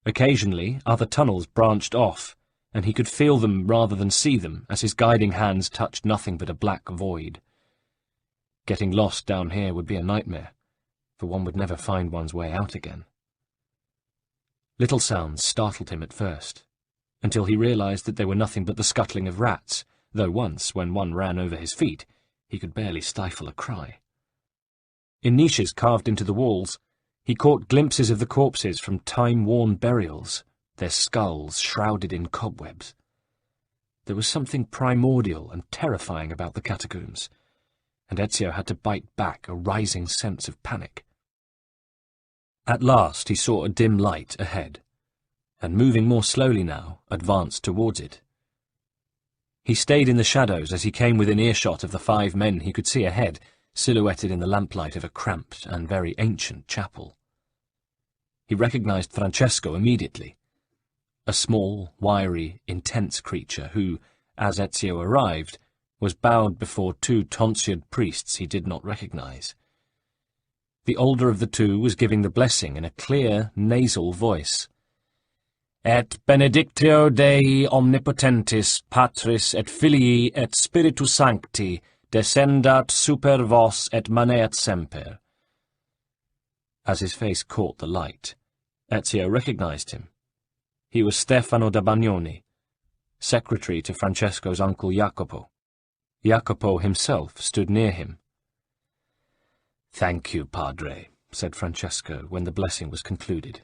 Occasionally, other tunnels branched off, and he could feel them rather than see them as his guiding hands touched nothing but a black void. Getting lost down here would be a nightmare, for one would never find one's way out again. Little sounds startled him at first, until he realized that they were nothing but the scuttling of rats, though once, when one ran over his feet, he could barely stifle a cry. In niches carved into the walls, he caught glimpses of the corpses from time-worn burials, their skulls shrouded in cobwebs. There was something primordial and terrifying about the catacombs, and Ezio had to bite back a rising sense of panic. At last he saw a dim light ahead, and moving more slowly now, advanced towards it. He stayed in the shadows as he came within earshot of the 5 men he could see ahead, silhouetted in the lamplight of a cramped and very ancient chapel. He recognized Francesco immediately, a small, wiry, intense creature who, as Ezio arrived, was bowed before 2 tonsured priests he did not recognize. The older of the 2 was giving the blessing in a clear, nasal voice. Et benedictio Dei omnipotentis, Patris et Filii et Spiritus Sancti, descendat super vos et maneat semper. As his face caught the light, Ezio recognized him. He was Stefano da Bagnoni, secretary to Francesco's uncle Jacopo. Jacopo himself stood near him. "Thank you, Padre," said Francesco when the blessing was concluded.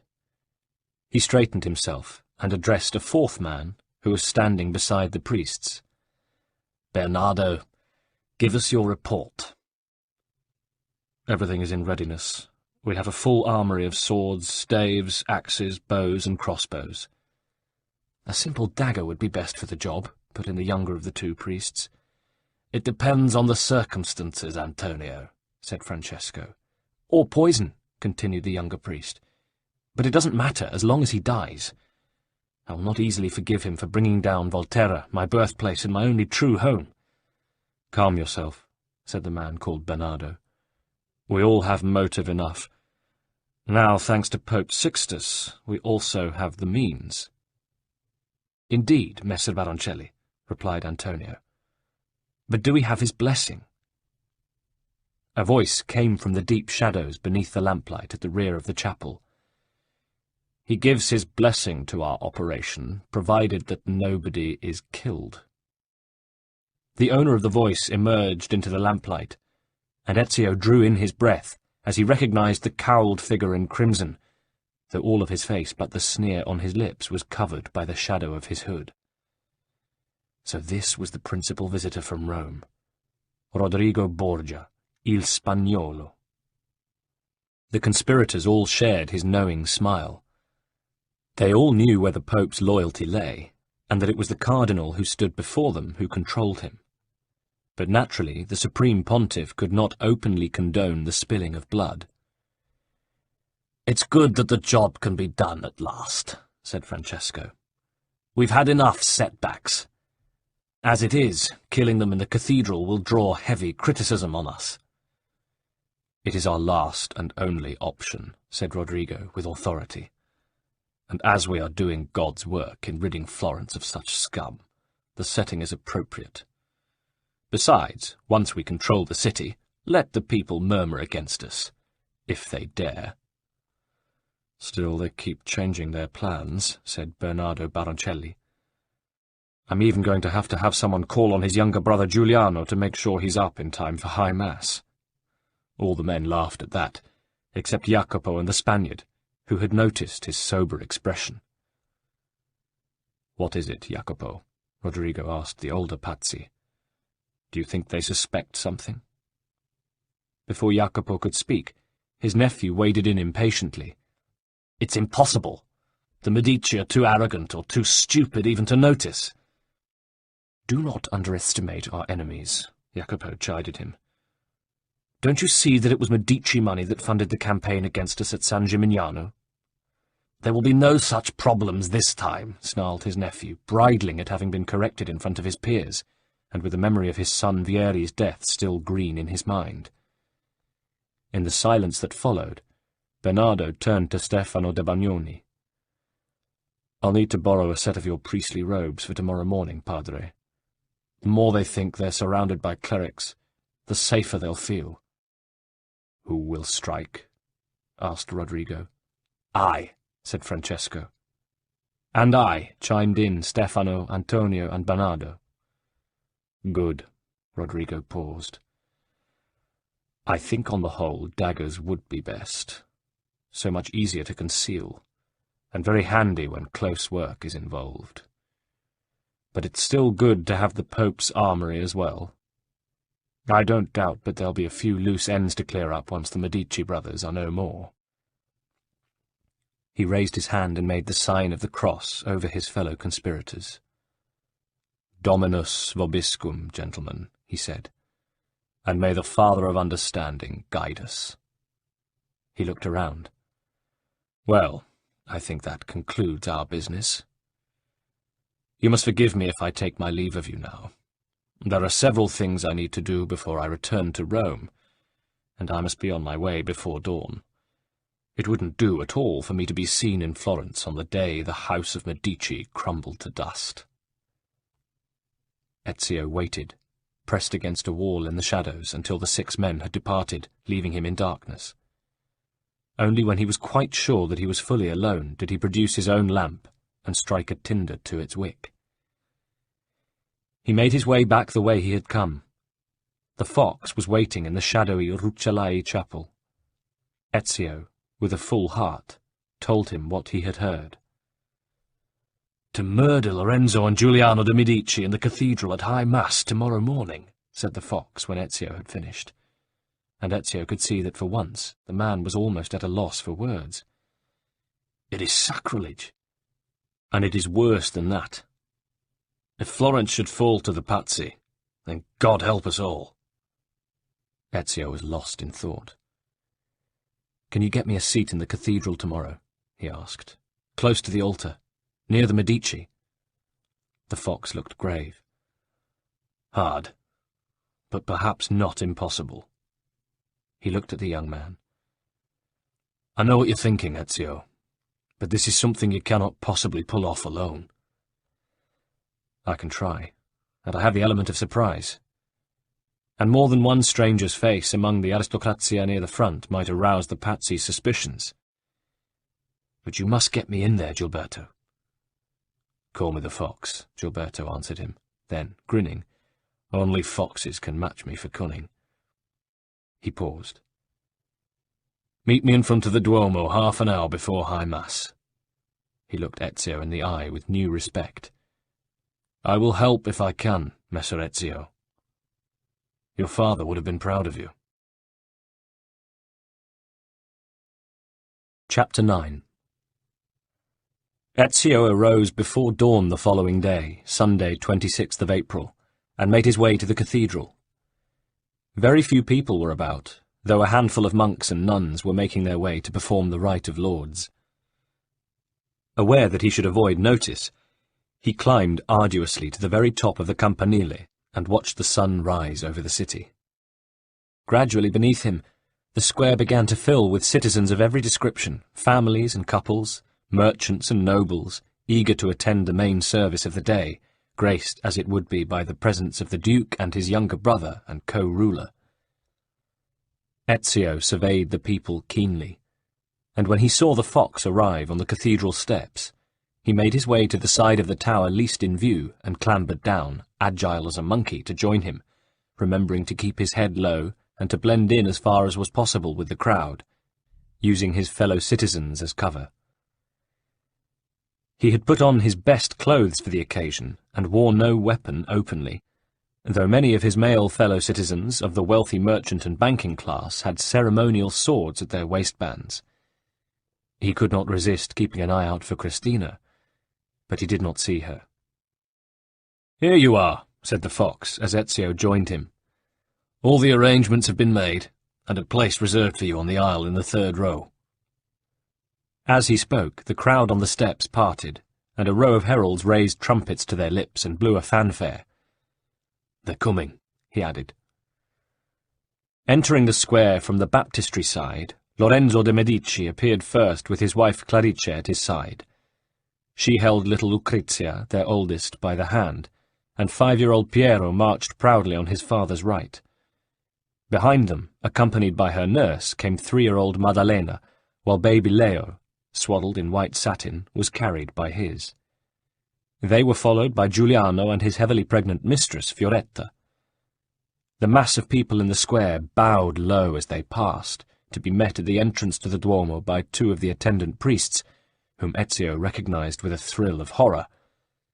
He straightened himself and addressed a fourth man who was standing beside the priests. "Bernardo, give us your report." "Everything is in readiness. We have a full armoury of swords, staves, axes, bows, and crossbows." "A simple dagger would be best for the job," put in the younger of the two priests. "It depends on the circumstances, Antonio," said Francesco. "Or poison," continued the younger priest. "But it doesn't matter, as long as he dies. I will not easily forgive him for bringing down Volterra, my birthplace and my only true home." "Calm yourself," said the man called Bernardo. "We all have motive enough. Now, thanks to Pope Sixtus, we also have the means." "Indeed, Messer Baroncelli," replied Antonio. "But do we have his blessing?" A voice came from the deep shadows beneath the lamplight at the rear of the chapel. "He gives his blessing to our operation, provided that nobody is killed." The owner of the voice emerged into the lamplight, and Ezio drew in his breath as he recognized the cowled figure in crimson, though all of his face but the sneer on his lips was covered by the shadow of his hood. So this was the principal visitor from Rome, Rodrigo Borgia, il Spagnolo. The conspirators all shared his knowing smile. They all knew where the Pope's loyalty lay, and that it was the cardinal who stood before them who controlled him. But naturally the Supreme Pontiff could not openly condone the spilling of blood. "It's good that the job can be done at last," said Francesco. "We've had enough setbacks. As it is, killing them in the cathedral will draw heavy criticism on us." "It is our last and only option," said Rodrigo with authority. "And as we are doing God's work in ridding Florence of such scum, the setting is appropriate. Besides, once we control the city, let the people murmur against us, if they dare." "Still, they keep changing their plans," said Bernardo Baroncelli. "I'm even going to have someone call on his younger brother Giuliano to make sure he's up in time for High Mass." All the men laughed at that, except Jacopo and the Spaniard, who had noticed his sober expression. "What is it, Jacopo?" Rodrigo asked the older Pazzi. "Do you think they suspect something?" Before Jacopo could speak, his nephew waded in impatiently. "It's impossible. The Medici are too arrogant or too stupid even to notice." "Do not underestimate our enemies," Jacopo chided him. "Don't you see that it was Medici money that funded the campaign against us at San Gimignano?" "There will be no such problems this time," snarled his nephew, bridling at having been corrected in front of his peers, and with the memory of his son Vieri's death still green in his mind. In the silence that followed, Bernardo turned to Stefano de Bagnoni. "I'll need to borrow a set of your priestly robes for tomorrow morning, Padre. The more they think they're surrounded by clerics, the safer they'll feel." "Who will strike?" asked Rodrigo. "I," said Francesco. "And I," chimed in Stefano, Antonio, and Bernardo. "Good." Rodrigo paused. "I think on the whole daggers would be best. So much easier to conceal, and very handy when close work is involved. But it's still good to have the Pope's armoury as well. I don't doubt but there'll be a few loose ends to clear up once the Medici brothers are no more." He raised his hand and made the sign of the cross over his fellow conspirators. "Dominus vobiscum, gentlemen," he said, "and may the Father of Understanding guide us." He looked around. "Well, I think that concludes our business. You must forgive me if I take my leave of you now. There are several things I need to do before I return to Rome, and I must be on my way before dawn. It wouldn't do at all for me to be seen in Florence on the day the House of Medici crumbled to dust." Ezio waited, pressed against a wall in the shadows until the 6 men had departed, leaving him in darkness. Only when he was quite sure that he was fully alone did he produce his own lamp and strike a tinder to its wick. He made his way back the way he had come. The fox was waiting in the shadowy Rucellai chapel. Ezio, with a full heart, told him what he had heard. "To murder Lorenzo and Giuliano de' Medici in the cathedral at high mass tomorrow morning," said the fox when Ezio had finished. And Ezio could see that for once the man was almost at a loss for words. "It is sacrilege. And it is worse than that. If Florence should fall to the Pazzi, then God help us all." Ezio was lost in thought. "Can you get me a seat in the cathedral tomorrow?" he asked. "Close to the altar, near the Medici." The fox looked grave. "Hard, but perhaps not impossible." He looked at the young man. "I know what you're thinking, Ezio, but this is something you cannot possibly pull off alone." "I can try, and I have the element of surprise. And more than one stranger's face among the aristocrazia near the front might arouse the Pazzi's suspicions. But you must get me in there, Gilberto." "Call me the fox," Gilberto answered him. Then, grinning, "Only foxes can match me for cunning." He paused. "Meet me in front of the Duomo half an hour before High Mass." He looked Ezio in the eye with new respect. "I will help if I can, Messer Ezio. Your father would have been proud of you." Chapter 9. Ezio arose before dawn the following day, Sunday 26th of April, and made his way to the cathedral. Very few people were about, though a handful of monks and nuns were making their way to perform the rite of lauds. Aware that he should avoid notice, he climbed arduously to the very top of the campanile and watched the sun rise over the city. Gradually beneath him, the square began to fill with citizens of every description, families and couples, merchants and nobles, eager to attend the main service of the day, graced as it would be by the presence of the Duke and his younger brother and co-ruler. Ezio surveyed the people keenly, and when he saw the fox arrive on the cathedral steps, he made his way to the side of the tower least in view and clambered down, agile as a monkey, to join him, remembering to keep his head low and to blend in as far as was possible with the crowd, using his fellow citizens as cover. He had put on his best clothes for the occasion and wore no weapon openly, though many of his male fellow citizens of the wealthy merchant and banking class had ceremonial swords at their waistbands. He could not resist keeping an eye out for Christina, but he did not see her. "Here you are," said the fox, as Ezio joined him. "All the arrangements have been made, and a place reserved for you on the aisle in the third row." As he spoke, the crowd on the steps parted, and a row of heralds raised trumpets to their lips and blew a fanfare. "They're coming," he added. Entering the square from the baptistry side, Lorenzo de' Medici appeared first with his wife Clarice at his side. She held little Lucrezia, their oldest, by the hand, and 5-year-old Piero marched proudly on his father's right. Behind them, accompanied by her nurse, came 3-year-old Maddalena, while baby Leo, swaddled in white satin, was carried by his. They were followed by Giuliano and his heavily pregnant mistress, Fioretta. The mass of people in the square bowed low as they passed, to be met at the entrance to the Duomo by 2 of the attendant priests, whom Ezio recognized with a thrill of horror,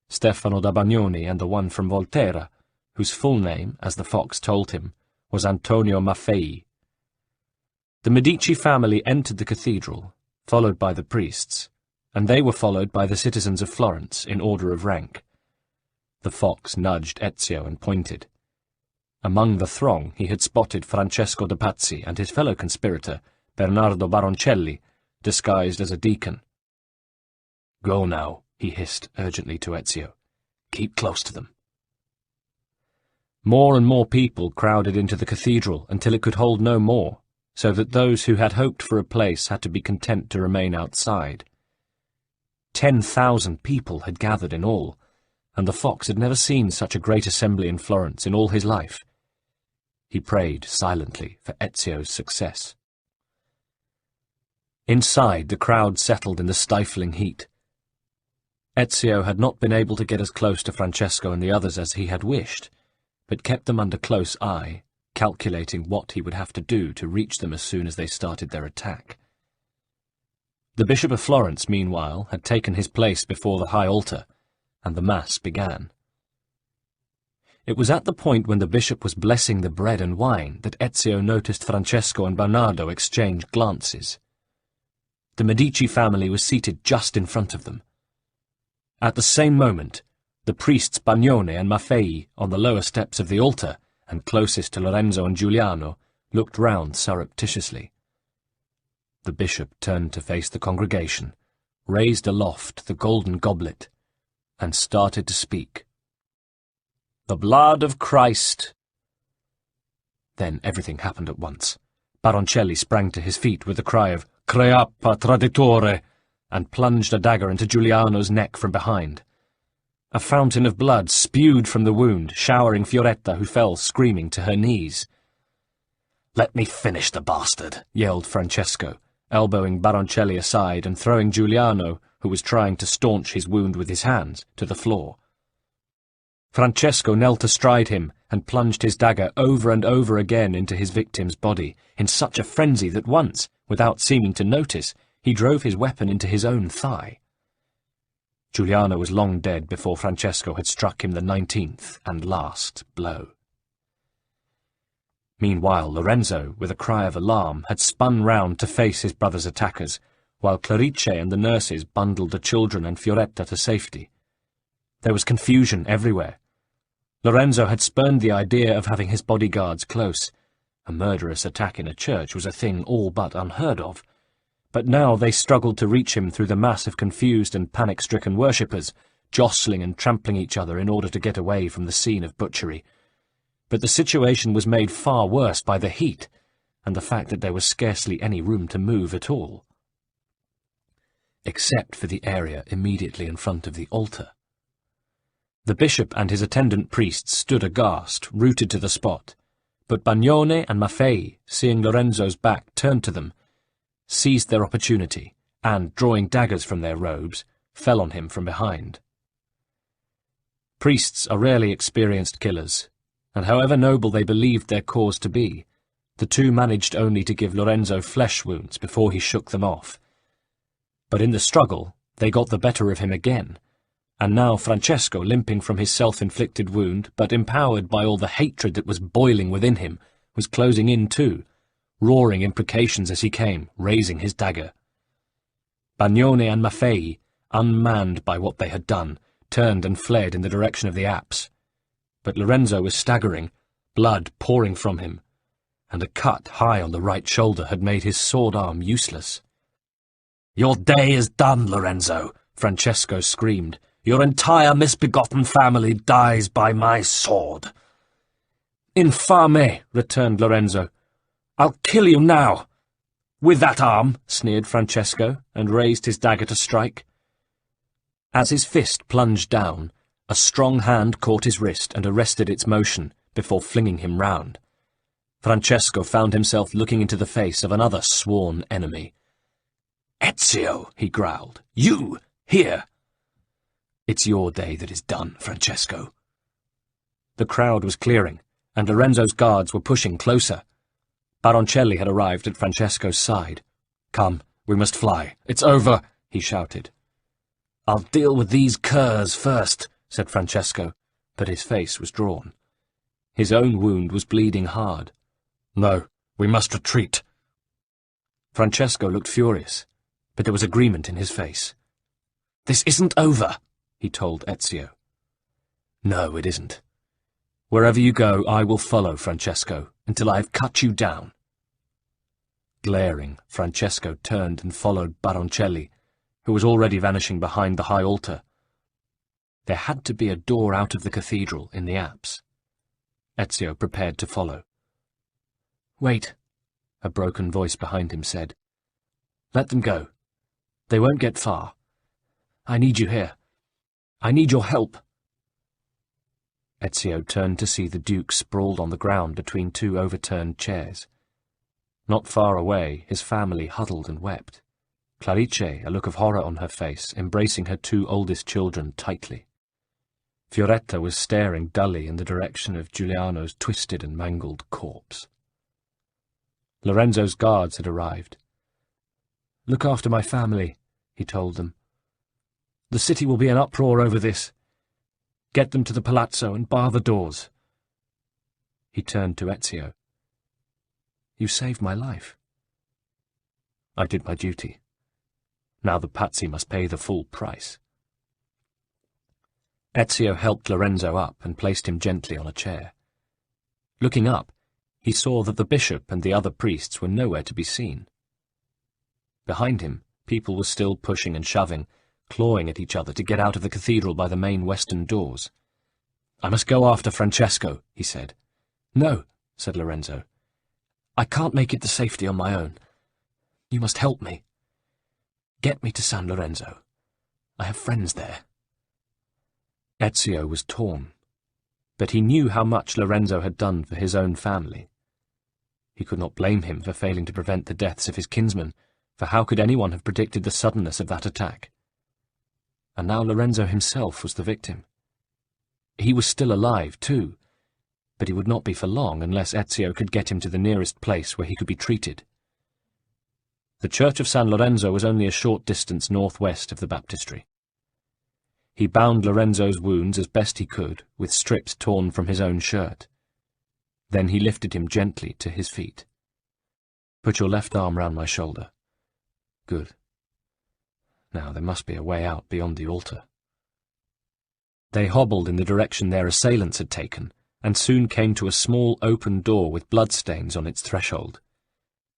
Stefano da Bagnoni and the one from Volterra, whose full name, as the fox told him, was Antonio Maffei. The Medici family entered the cathedral, followed by the priests, and they were followed by the citizens of Florence in order of rank. The fox nudged Ezio and pointed. Among the throng he had spotted Francesco de' Pazzi and his fellow conspirator, Bernardo Baroncelli, disguised as a deacon. "Go now," he hissed urgently to Ezio. "Keep close to them." More and more people crowded into the cathedral until it could hold no more, so that those who had hoped for a place had to be content to remain outside. 10,000 people had gathered in all, and the fox had never seen such a great assembly in Florence in all his life. He prayed silently for Ezio's success. Inside, the crowd settled in the stifling heat. Ezio had not been able to get as close to Francesco and the others as he had wished, but kept them under close eye, calculating what he would have to do to reach them as soon as they started their attack. The Bishop of Florence, meanwhile, had taken his place before the high altar, and the Mass began. It was at the point when the bishop was blessing the bread and wine that Ezio noticed Francesco and Bernardo exchange glances. The Medici family was seated just in front of them. At the same moment, the priests Bagnone and Maffei on the lower steps of the altar, and closest to Lorenzo and Giuliano, looked round surreptitiously. The bishop turned to face the congregation, raised aloft the golden goblet, and started to speak. "The blood of Christ." Then everything happened at once. Baroncelli sprang to his feet with a cry of "Creapa, traditore!" and plunged a dagger into Giuliano's neck from behind. A fountain of blood spewed from the wound, showering Fioretta, who fell screaming to her knees. "Let me finish the bastard," yelled Francesco, elbowing Baroncelli aside and throwing Giuliano, who was trying to staunch his wound with his hands, to the floor. Francesco knelt astride him and plunged his dagger over and over again into his victim's body, in such a frenzy that once, without seeming to notice, he drove his weapon into his own thigh. Giuliano was long dead before Francesco had struck him the 19th and last blow. Meanwhile, Lorenzo, with a cry of alarm, had spun round to face his brother's attackers, while Clarice and the nurses bundled the children and Fioretta to safety. There was confusion everywhere. Lorenzo had spurned the idea of having his bodyguards close. A murderous attack in a church was a thing all but unheard of. But now they struggled to reach him through the mass of confused and panic-stricken worshippers, jostling and trampling each other in order to get away from the scene of butchery. But the situation was made far worse by the heat, and the fact that there was scarcely any room to move at all. Except for the area immediately in front of the altar. The bishop and his attendant priests stood aghast, rooted to the spot, but Bagnone and Maffei, seeing Lorenzo's back turned to them, seized their opportunity, and, drawing daggers from their robes, fell on him from behind. Priests are rarely experienced killers, and however noble they believed their cause to be, the two managed only to give Lorenzo flesh wounds before he shook them off. But in the struggle, they got the better of him again, and now Francesco, limping from his self-inflicted wound, but empowered by all the hatred that was boiling within him, was closing in too, roaring imprecations as he came, raising his dagger. Bagnone and Maffei, unmanned by what they had done, turned and fled in the direction of the apse. But Lorenzo was staggering, blood pouring from him, and a cut high on the right shoulder had made his sword arm useless. "Your day is done, Lorenzo," Francesco screamed. "Your entire misbegotten family dies by my sword." "Infame," returned Lorenzo. "I'll kill you now." "With that arm," sneered Francesco, and raised his dagger to strike. As his fist plunged down, a strong hand caught his wrist and arrested its motion before flinging him round. Francesco found himself looking into the face of another sworn enemy. "Ezio," he growled. "You, here!" "It's your day that is done, Francesco." The crowd was clearing, and Lorenzo's guards were pushing closer. Baroncelli had arrived at Francesco's side. "Come, we must fly. It's over," he shouted. "I'll deal with these curs first," said Francesco, but his face was drawn. His own wound was bleeding hard. "No, we must retreat." Francesco looked furious, but there was agreement in his face. "This isn't over," he told Ezio. "No, it isn't. Wherever you go, I will follow, Francesco, until I have cut you down." Glaring, Francesco turned and followed Baroncelli, who was already vanishing behind the high altar. There had to be a door out of the cathedral in the apse. Ezio prepared to follow. "Wait," a broken voice behind him said. "Let them go. They won't get far. I need you here. I need your help." Ezio turned to see the Duke sprawled on the ground between two overturned chairs. Not far away, his family huddled and wept. Clarice, a look of horror on her face, embracing her two oldest children tightly. Fioretta was staring dully in the direction of Giuliano's twisted and mangled corpse. Lorenzo's guards had arrived. "Look after my family," he told them. "The city will be in uproar over this. Get them to the palazzo and bar the doors." He turned to Ezio. "You saved my life." "I did my duty. Now the Pazzi must pay the full price." Ezio helped Lorenzo up and placed him gently on a chair. Looking up, he saw that the bishop and the other priests were nowhere to be seen. Behind him, people were still pushing and shoving, clawing at each other to get out of the cathedral by the main western doors. "I must go after Francesco," he said. "No," said Lorenzo. "I can't make it to safety on my own. You must help me. Get me to San Lorenzo. I have friends there." Ezio was torn, but he knew how much Lorenzo had done for his own family. He could not blame him for failing to prevent the deaths of his kinsmen, for how could anyone have predicted the suddenness of that attack? And now Lorenzo himself was the victim. He was still alive, too, but he would not be for long unless Ezio could get him to the nearest place where he could be treated. The church of San Lorenzo was only a short distance northwest of the baptistry. He bound Lorenzo's wounds as best he could, with strips torn from his own shirt. Then he lifted him gently to his feet. "Put your left arm round my shoulder. Good. Now there must be a way out beyond the altar." They hobbled in the direction their assailants had taken, and soon came to a small open door with bloodstains on its threshold.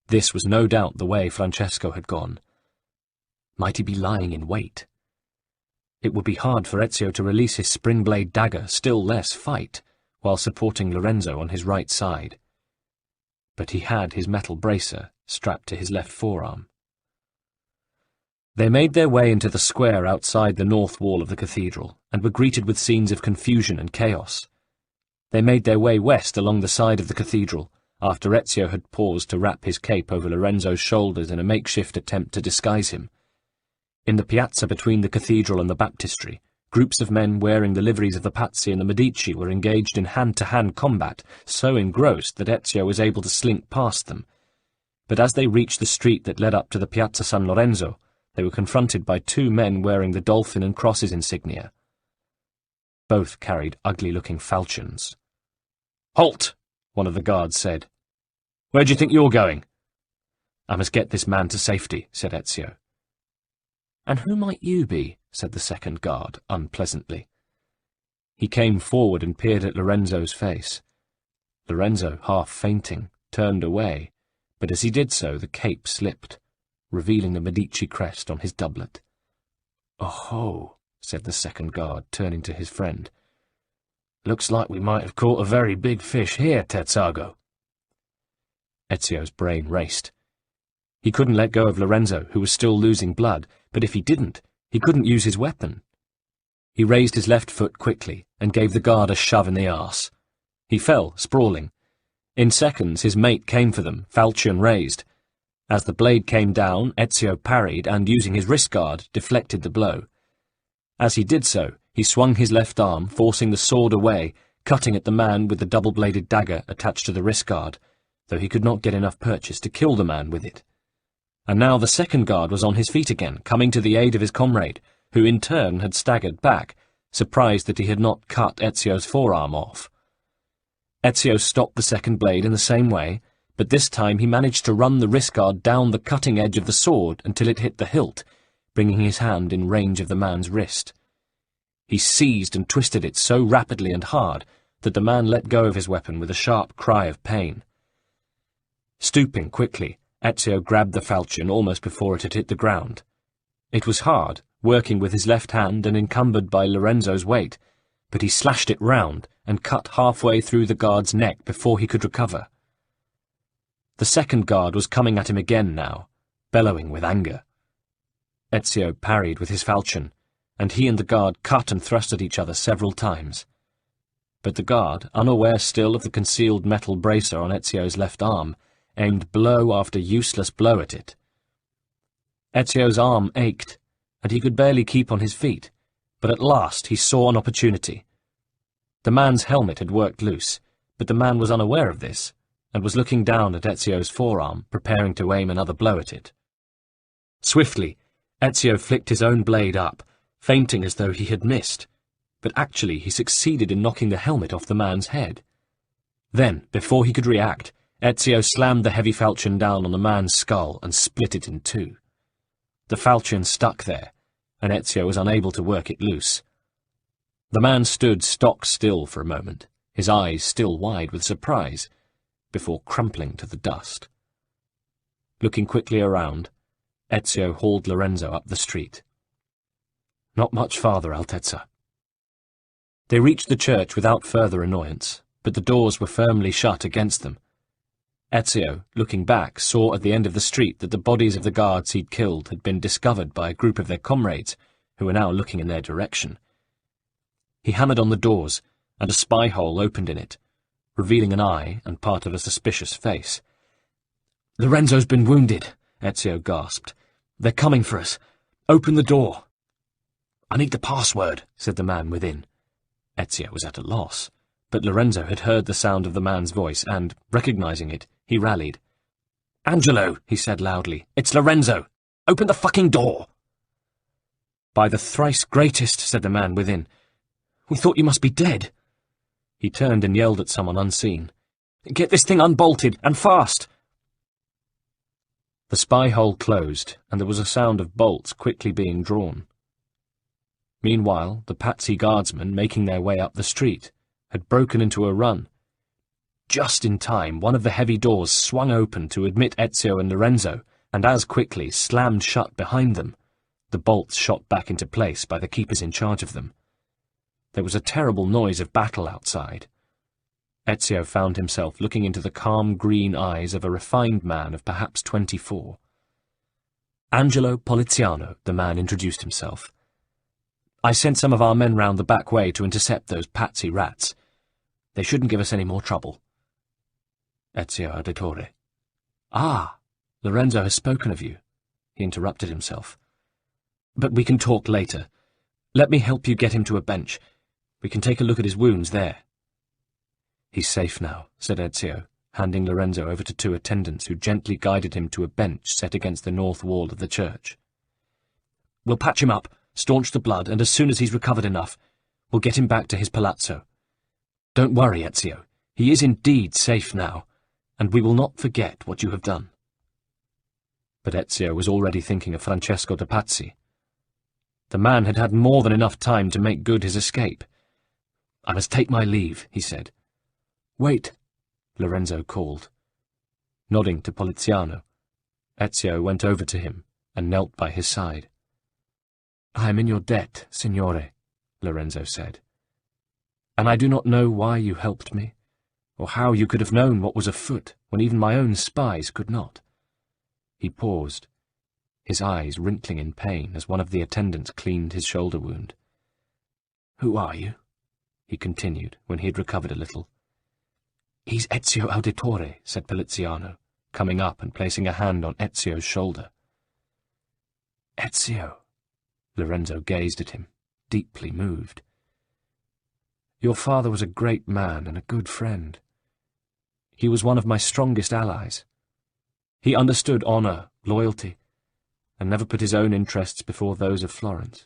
This was no doubt the way Francesco had gone. Might he be lying in wait? It would be hard for Ezio to release his spring-blade dagger, still less fight, while supporting Lorenzo on his right side. But he had his metal bracer strapped to his left forearm. They made their way into the square outside the north wall of the cathedral, and were greeted with scenes of confusion and chaos. They made their way west along the side of the cathedral, after Ezio had paused to wrap his cape over Lorenzo's shoulders in a makeshift attempt to disguise him. In the piazza between the cathedral and the baptistry, groups of men wearing the liveries of the Pazzi and the Medici were engaged in hand-to-hand combat, so engrossed that Ezio was able to slink past them. But as they reached the street that led up to the Piazza San Lorenzo, they were confronted by two men wearing the dolphin and crosses insignia. Both carried ugly-looking falchions. "Halt!" one of the guards said. "Where do you think you're going?" "I must get this man to safety," said Ezio. "And who might you be?" said the second guard, unpleasantly. He came forward and peered at Lorenzo's face. Lorenzo, half fainting, turned away, but as he did so the cape slipped, revealing the Medici crest on his doublet. "Oh-ho," said the second guard, turning to his friend. "Looks like we might have caught a very big fish here, Terzago." Ezio's brain raced. He couldn't let go of Lorenzo, who was still losing blood, but if he didn't, he couldn't use his weapon. He raised his left foot quickly and gave the guard a shove in the arse. He fell, sprawling. In seconds his mate came for them, falchion raised. As the blade came down, Ezio parried and, using his wrist guard, deflected the blow. As he did so, he swung his left arm, forcing the sword away, cutting at the man with the double-bladed dagger attached to the wrist guard, though he could not get enough purchase to kill the man with it. And now the second guard was on his feet again, coming to the aid of his comrade, who in turn had staggered back, surprised that he had not cut Ezio's forearm off. Ezio stopped the second blade in the same way, but this time he managed to run the wrist guard down the cutting edge of the sword until it hit the hilt, bringing his hand in range of the man's wrist. He seized and twisted it so rapidly and hard that the man let go of his weapon with a sharp cry of pain. Stooping quickly, Ezio grabbed the falchion almost before it had hit the ground. It was hard, working with his left hand and encumbered by Lorenzo's weight, but he slashed it round and cut halfway through the guard's neck before he could recover. The second guard was coming at him again now, bellowing with anger. Ezio parried with his falchion, and he and the guard cut and thrust at each other several times. But the guard, unaware still of the concealed metal bracer on Ezio's left arm, aimed blow after useless blow at it. Ezio's arm ached, and he could barely keep on his feet, but at last he saw an opportunity. The man's helmet had worked loose, but the man was unaware of this, and was looking down at Ezio's forearm, preparing to aim another blow at it. Swiftly, Ezio flicked his own blade up, feinting as though he had missed, but actually he succeeded in knocking the helmet off the man's head. Then, before he could react, Ezio slammed the heavy falchion down on the man's skull and split it in two. The falchion stuck there, and Ezio was unable to work it loose. The man stood stock still for a moment, his eyes still wide with surprise, before crumpling to the dust. Looking quickly around, Ezio hauled Lorenzo up the street. "Not much farther, Altezza." They reached the church without further annoyance, but the doors were firmly shut against them. Ezio, looking back, saw at the end of the street that the bodies of the guards he'd killed had been discovered by a group of their comrades, who were now looking in their direction. He hammered on the doors, and a spy hole opened in it, revealing an eye and part of a suspicious face. "Lorenzo's been wounded," Ezio gasped. "They're coming for us. Open the door." "I need the password," said the man within. Ezio was at a loss, but Lorenzo had heard the sound of the man's voice and, recognizing it, he rallied. "Angelo," he said loudly, "it's Lorenzo. Open the fucking door." "By the thrice greatest," said the man within. "We thought you must be dead." He turned and yelled at someone unseen. "Get this thing unbolted, and fast!" The spy hole closed, and there was a sound of bolts quickly being drawn. Meanwhile, the Patsy guardsmen, making their way up the street, had broken into a run. Just in time, one of the heavy doors swung open to admit Ezio and Lorenzo, and as quickly slammed shut behind them, the bolts shot back into place by the keepers in charge of them. There was a terrible noise of battle outside. Ezio found himself looking into the calm green eyes of a refined man of perhaps 24. "Angelo Poliziano," the man introduced himself. "I sent some of our men round the back way to intercept those Patsy rats. They shouldn't give us any more trouble." Ezio Auditore. "Ah, Lorenzo has spoken of you," he interrupted himself. "But we can talk later. Let me help you get him to a bench. We can take a look at his wounds there." "He's safe now," said Ezio, handing Lorenzo over to two attendants who gently guided him to a bench set against the north wall of the church. "We'll patch him up, staunch the blood, and as soon as he's recovered enough, we'll get him back to his palazzo. Don't worry, Ezio. He is indeed safe now, and we will not forget what you have done." But Ezio was already thinking of Francesco de Pazzi. The man had had more than enough time to make good his escape. "I must take my leave," he said. "Wait," Lorenzo called. Nodding to Poliziano, Ezio went over to him and knelt by his side. "I am in your debt, signore," Lorenzo said. "And I do not know why you helped me, or how you could have known what was afoot when even my own spies could not." He paused, his eyes wrinkling in pain as one of the attendants cleaned his shoulder wound. "Who are you?" he continued when he had recovered a little. "He's Ezio Auditore," said Poliziano, coming up and placing a hand on Ezio's shoulder. "Ezio," Lorenzo gazed at him, deeply moved. "Your father was a great man and a good friend. He was one of my strongest allies. He understood honour, loyalty, and never put his own interests before those of Florence.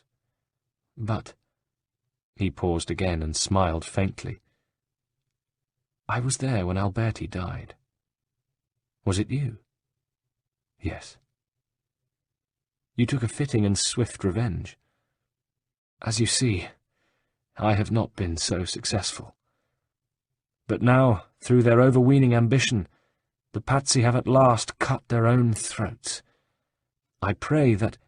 But—" he paused again and smiled faintly. "I was there when Alberti died." "Was it you?" "Yes." "You took a fitting and swift revenge. As you see, I have not been so successful. But now, through their overweening ambition, the Pazzi have at last cut their own throats. I pray that—"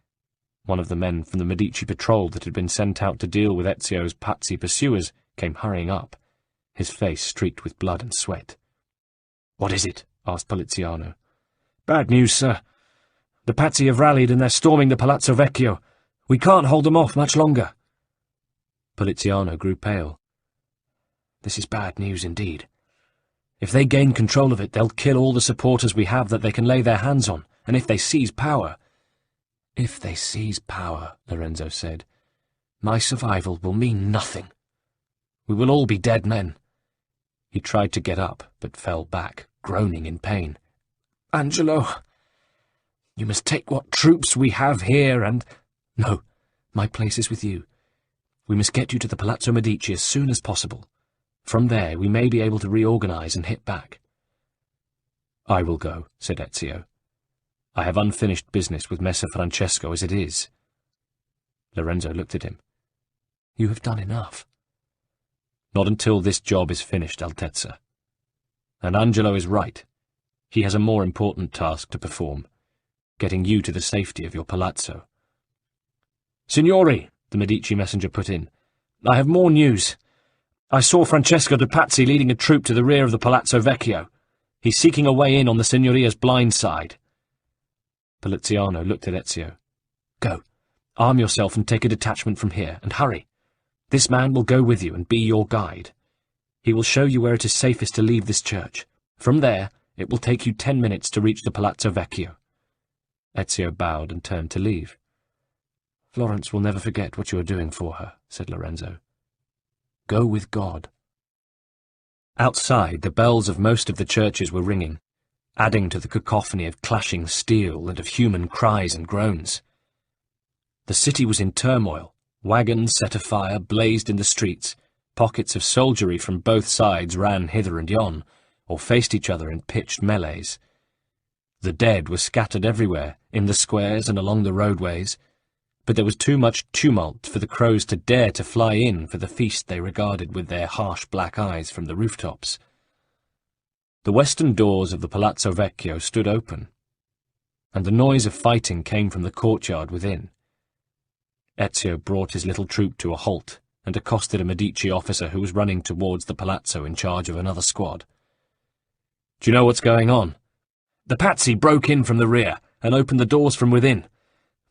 One of the men from the Medici patrol that had been sent out to deal with Ezio's Pazzi pursuers came hurrying up, his face streaked with blood and sweat. "What is it?" asked Poliziano. "Bad news, sir. The Pazzi have rallied and they're storming the Palazzo Vecchio. We can't hold them off much longer." Poliziano grew pale. "This is bad news indeed. If they gain control of it, they'll kill all the supporters we have that they can lay their hands on, and if they seize power—" "If they seize power," Lorenzo said, "my survival will mean nothing. We will all be dead men." He tried to get up, but fell back, groaning in pain. "Angelo, you must take what troops we have here and—" "No, my place is with you. We must get you to the Palazzo Medici as soon as possible. From there we may be able to reorganize and hit back." "I will go," said Ezio. "I have unfinished business with Messer Francesco as it is." Lorenzo looked at him. "You have done enough." "Not until this job is finished, Altezza. And Angelo is right. He has a more important task to perform, getting you to the safety of your palazzo." "Signori," the Medici messenger put in, "I have more news. I saw Francesco de Pazzi leading a troop to the rear of the Palazzo Vecchio. He's seeking a way in on the Signoria's blind side." Poliziano looked at Ezio. "Go, arm yourself and take a detachment from here, and hurry. This man will go with you and be your guide. He will show you where it is safest to leave this church. From there, it will take you 10 minutes to reach the Palazzo Vecchio." Ezio bowed and turned to leave. "Florence will never forget what you are doing for her," said Lorenzo. "Go with God." Outside, the bells of most of the churches were ringing, adding to the cacophony of clashing steel and of human cries and groans. The city was in turmoil. Wagons set afire blazed in the streets. Pockets of soldiery from both sides ran hither and yon, or faced each other in pitched melees. The dead were scattered everywhere, in the squares and along the roadways, but there was too much tumult for the crows to dare to fly in for the feast they regarded with their harsh black eyes from the rooftops. The western doors of the Palazzo Vecchio stood open, and the noise of fighting came from the courtyard within. Ezio brought his little troop to a halt and accosted a Medici officer who was running towards the palazzo in charge of another squad. "Do you know what's going on? The Pazzi broke in from the rear and opened the doors from within,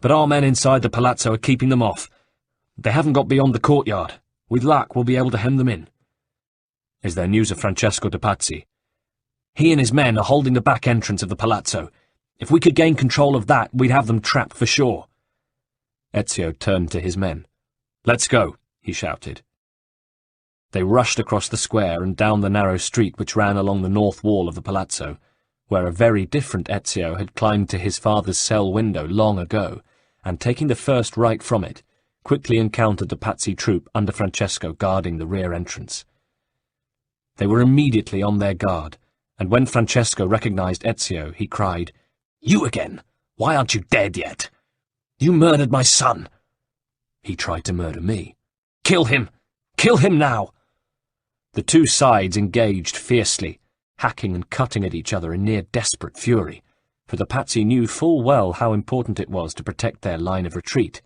but our men inside the palazzo are keeping them off. They haven't got beyond the courtyard. With luck, we'll be able to hem them in." "Is there news of Francesco de Pazzi?" "He and his men are holding the back entrance of the palazzo. If we could gain control of that, we'd have them trapped for sure." Ezio turned to his men. "Let's go," he shouted. They rushed across the square and down the narrow street which ran along the north wall of the palazzo, where a very different Ezio had climbed to his father's cell window long ago, and taking the first right from it, quickly encountered the Pazzi troop under Francesco guarding the rear entrance. They were immediately on their guard, and when Francesco recognized Ezio, he cried, "You again? Why aren't you dead yet? You murdered my son." "He tried to murder me." "Kill him! Kill him now!" The two sides engaged fiercely, hacking and cutting at each other in near desperate fury, for the Pazzi knew full well how important it was to protect their line of retreat.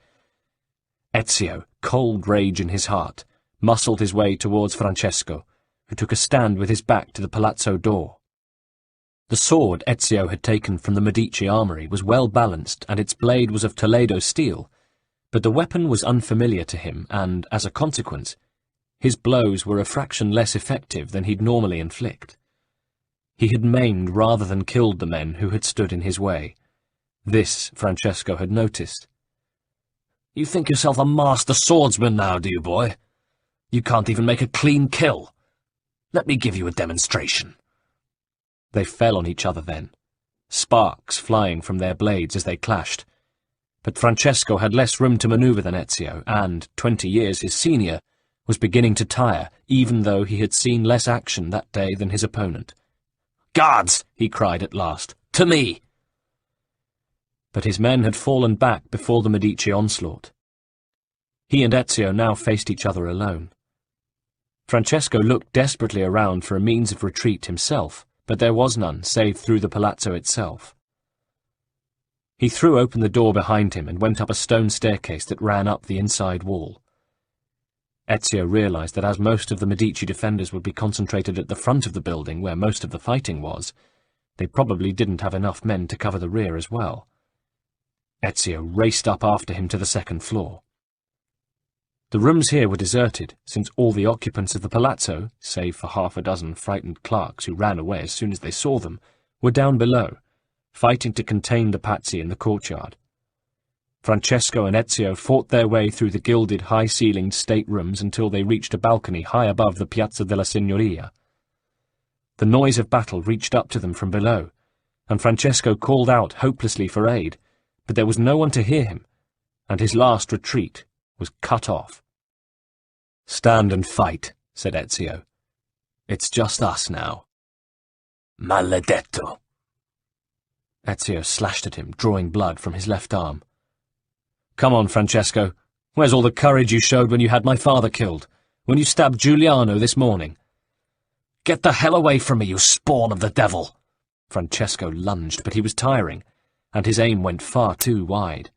Ezio, cold rage in his heart, muscled his way towards Francesco, who took a stand with his back to the palazzo door. The sword Ezio had taken from the Medici armory was well balanced, and its blade was of Toledo steel, but the weapon was unfamiliar to him, and, as a consequence, his blows were a fraction less effective than he'd normally inflict. He had maimed rather than killed the men who had stood in his way. This Francesco had noticed. "You think yourself a master swordsman now, do you, boy? You can't even make a clean kill. Let me give you a demonstration." They fell on each other then, sparks flying from their blades as they clashed. But Francesco had less room to maneuver than Ezio, and, 20 years his senior, was beginning to tire, even though he had seen less action that day than his opponent. "Guards!" he cried at last. "To me!" But his men had fallen back before the Medici onslaught. He and Ezio now faced each other alone. Francesco looked desperately around for a means of retreat himself, but there was none save through the palazzo itself. He threw open the door behind him and went up a stone staircase that ran up the inside wall. Ezio realized that as most of the Medici defenders would be concentrated at the front of the building where most of the fighting was, they probably didn't have enough men to cover the rear as well. Ezio raced up after him to the second floor. The rooms here were deserted, since all the occupants of the palazzo, save for half a dozen frightened clerks who ran away as soon as they saw them, were down below, fighting to contain the Pazzi in the courtyard. Francesco and Ezio fought their way through the gilded, high-ceilinged state-rooms until they reached a balcony high above the Piazza della Signoria. The noise of battle reached up to them from below, and Francesco called out hopelessly for aid, but there was no one to hear him, and his last retreat was cut off. "Stand and fight," said Ezio. "It's just us now." "Maledetto!" Ezio slashed at him, drawing blood from his left arm. "Come on, Francesco. Where's all the courage you showed when you had my father killed? When you stabbed Giuliano this morning?" "Get the hell away from me, you spawn of the devil!" Francesco lunged, but he was tiring, and his aim went far too wide.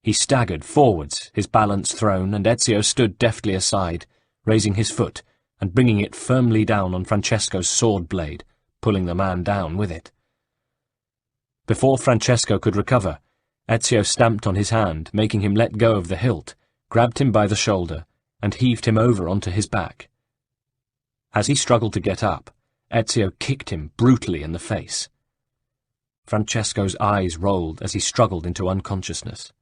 He staggered forwards, his balance thrown, and Ezio stood deftly aside, raising his foot and bringing it firmly down on Francesco's sword blade, pulling the man down with it. Before Francesco could recover, Ezio stamped on his hand, making him let go of the hilt, grabbed him by the shoulder, and heaved him over onto his back. As he struggled to get up, Ezio kicked him brutally in the face. Francesco's eyes rolled as he struggled into unconsciousness.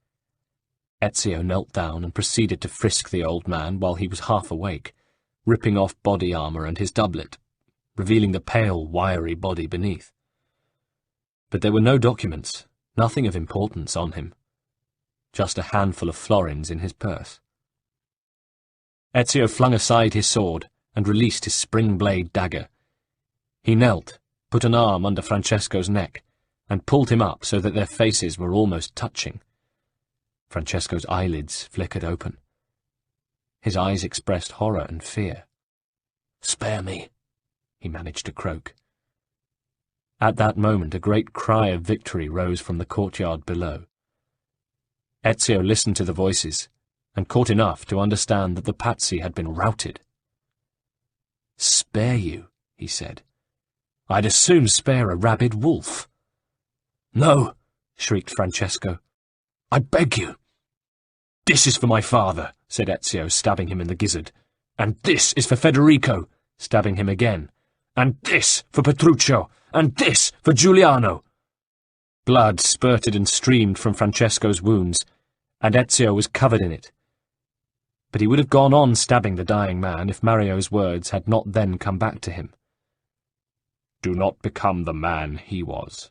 Ezio knelt down and proceeded to frisk the old man while he was half awake, ripping off body armour and his doublet, revealing the pale, wiry body beneath. But there were no documents, nothing of importance on him. Just a handful of florins in his purse. Ezio flung aside his sword and released his spring-blade dagger. He knelt, put an arm under Francesco's neck, and pulled him up so that their faces were almost touching. Francesco's eyelids flickered open. His eyes expressed horror and fear. "Spare me," he managed to croak. At that moment a great cry of victory rose from the courtyard below. Ezio listened to the voices, and caught enough to understand that the Pazzi had been routed. "Spare you," he said. "I'd as soon spare a rabid wolf." "No," shrieked Francesco. "I beg you." "This is for my father," said Ezio, stabbing him in the gizzard. "And this is for Federico," stabbing him again. "And this for Petruccio, and this for Giuliano." Blood spurted and streamed from Francesco's wounds, and Ezio was covered in it. But he would have gone on stabbing the dying man if Mario's words had not then come back to him. "Do not become the man he was."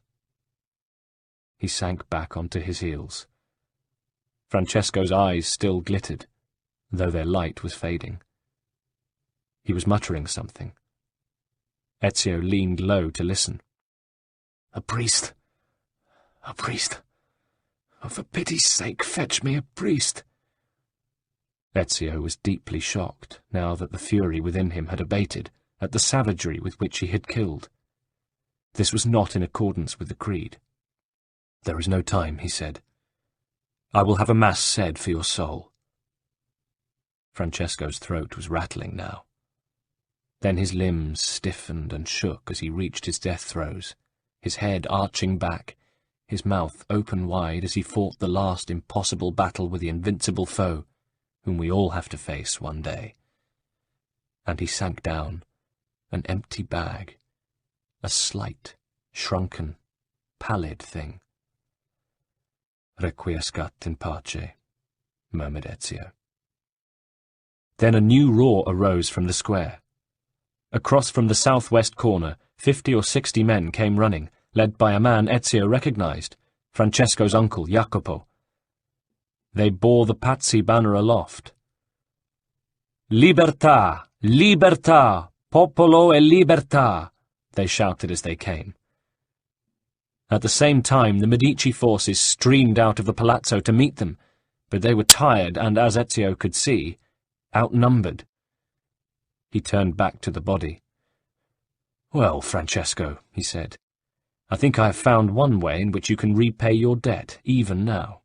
He sank back onto his heels. Francesco's eyes still glittered, though their light was fading. He was muttering something. Ezio leaned low to listen. "A priest! A priest! Oh, for pity's sake, fetch me a priest!" Ezio was deeply shocked, now that the fury within him had abated, at the savagery with which he had killed. This was not in accordance with the creed. "There is no time," he said. "I will have a mass said for your soul." Francesco's throat was rattling now. Then his limbs stiffened and shook as he reached his death throes, his head arching back, his mouth open wide as he fought the last impossible battle with the invincible foe, whom we all have to face one day. And he sank down, an empty bag, a slight, shrunken, pallid thing. "Requiescat in pace," murmured Ezio. Then a new roar arose from the square. Across from the southwest corner, 50 or 60 men came running, led by a man Ezio recognized, Francesco's uncle, Jacopo. They bore the Pazzi banner aloft. "Libertà! Libertà! Popolo e libertà!" they shouted as they came. At the same time, the Medici forces streamed out of the palazzo to meet them, but they were tired and, as Ezio could see, outnumbered. He turned back to the body. "Well, Francesco," he said, "I think I have found one way in which you can repay your debt, even now."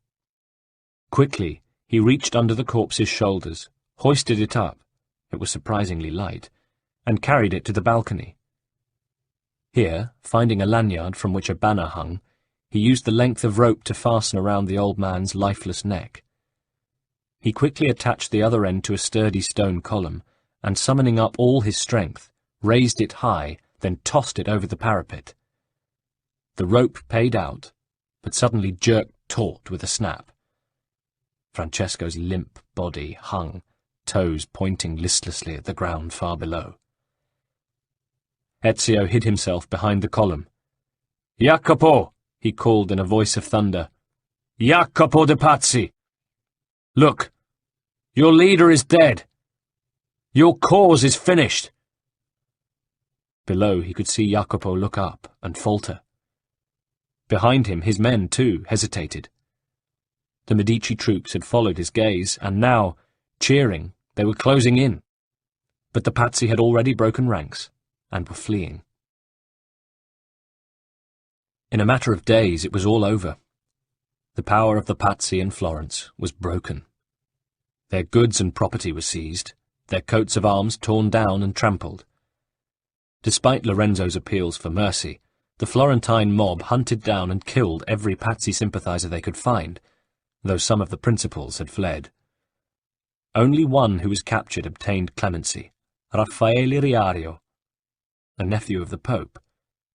Quickly, he reached under the corpse's shoulders, hoisted it up, it was surprisingly light, and carried it to the balcony. Here, finding a lanyard from which a banner hung, he used the length of rope to fasten around the old man's lifeless neck. He quickly attached the other end to a sturdy stone column, and summoning up all his strength, raised it high, then tossed it over the parapet. The rope paid out, but suddenly jerked taut with a snap. Francesco's limp body hung, toes pointing listlessly at the ground far below. Ezio hid himself behind the column. "Jacopo!" he called in a voice of thunder. "Jacopo de Pazzi! Look! Your leader is dead! Your cause is finished! Below he could see Jacopo look up and falter. Behind him his men, too, hesitated. The Medici troops had followed his gaze, and now, cheering, they were closing in. But the Pazzi had already broken ranks, and were fleeing. In a matter of days it was all over. The power of the Pazzi in Florence was broken. Their goods and property were seized, their coats of arms torn down and trampled. Despite Lorenzo's appeals for mercy, the Florentine mob hunted down and killed every Pazzi sympathizer they could find, though some of the principals had fled. Only one who was captured obtained clemency, Raffaele Riario, a nephew of the Pope,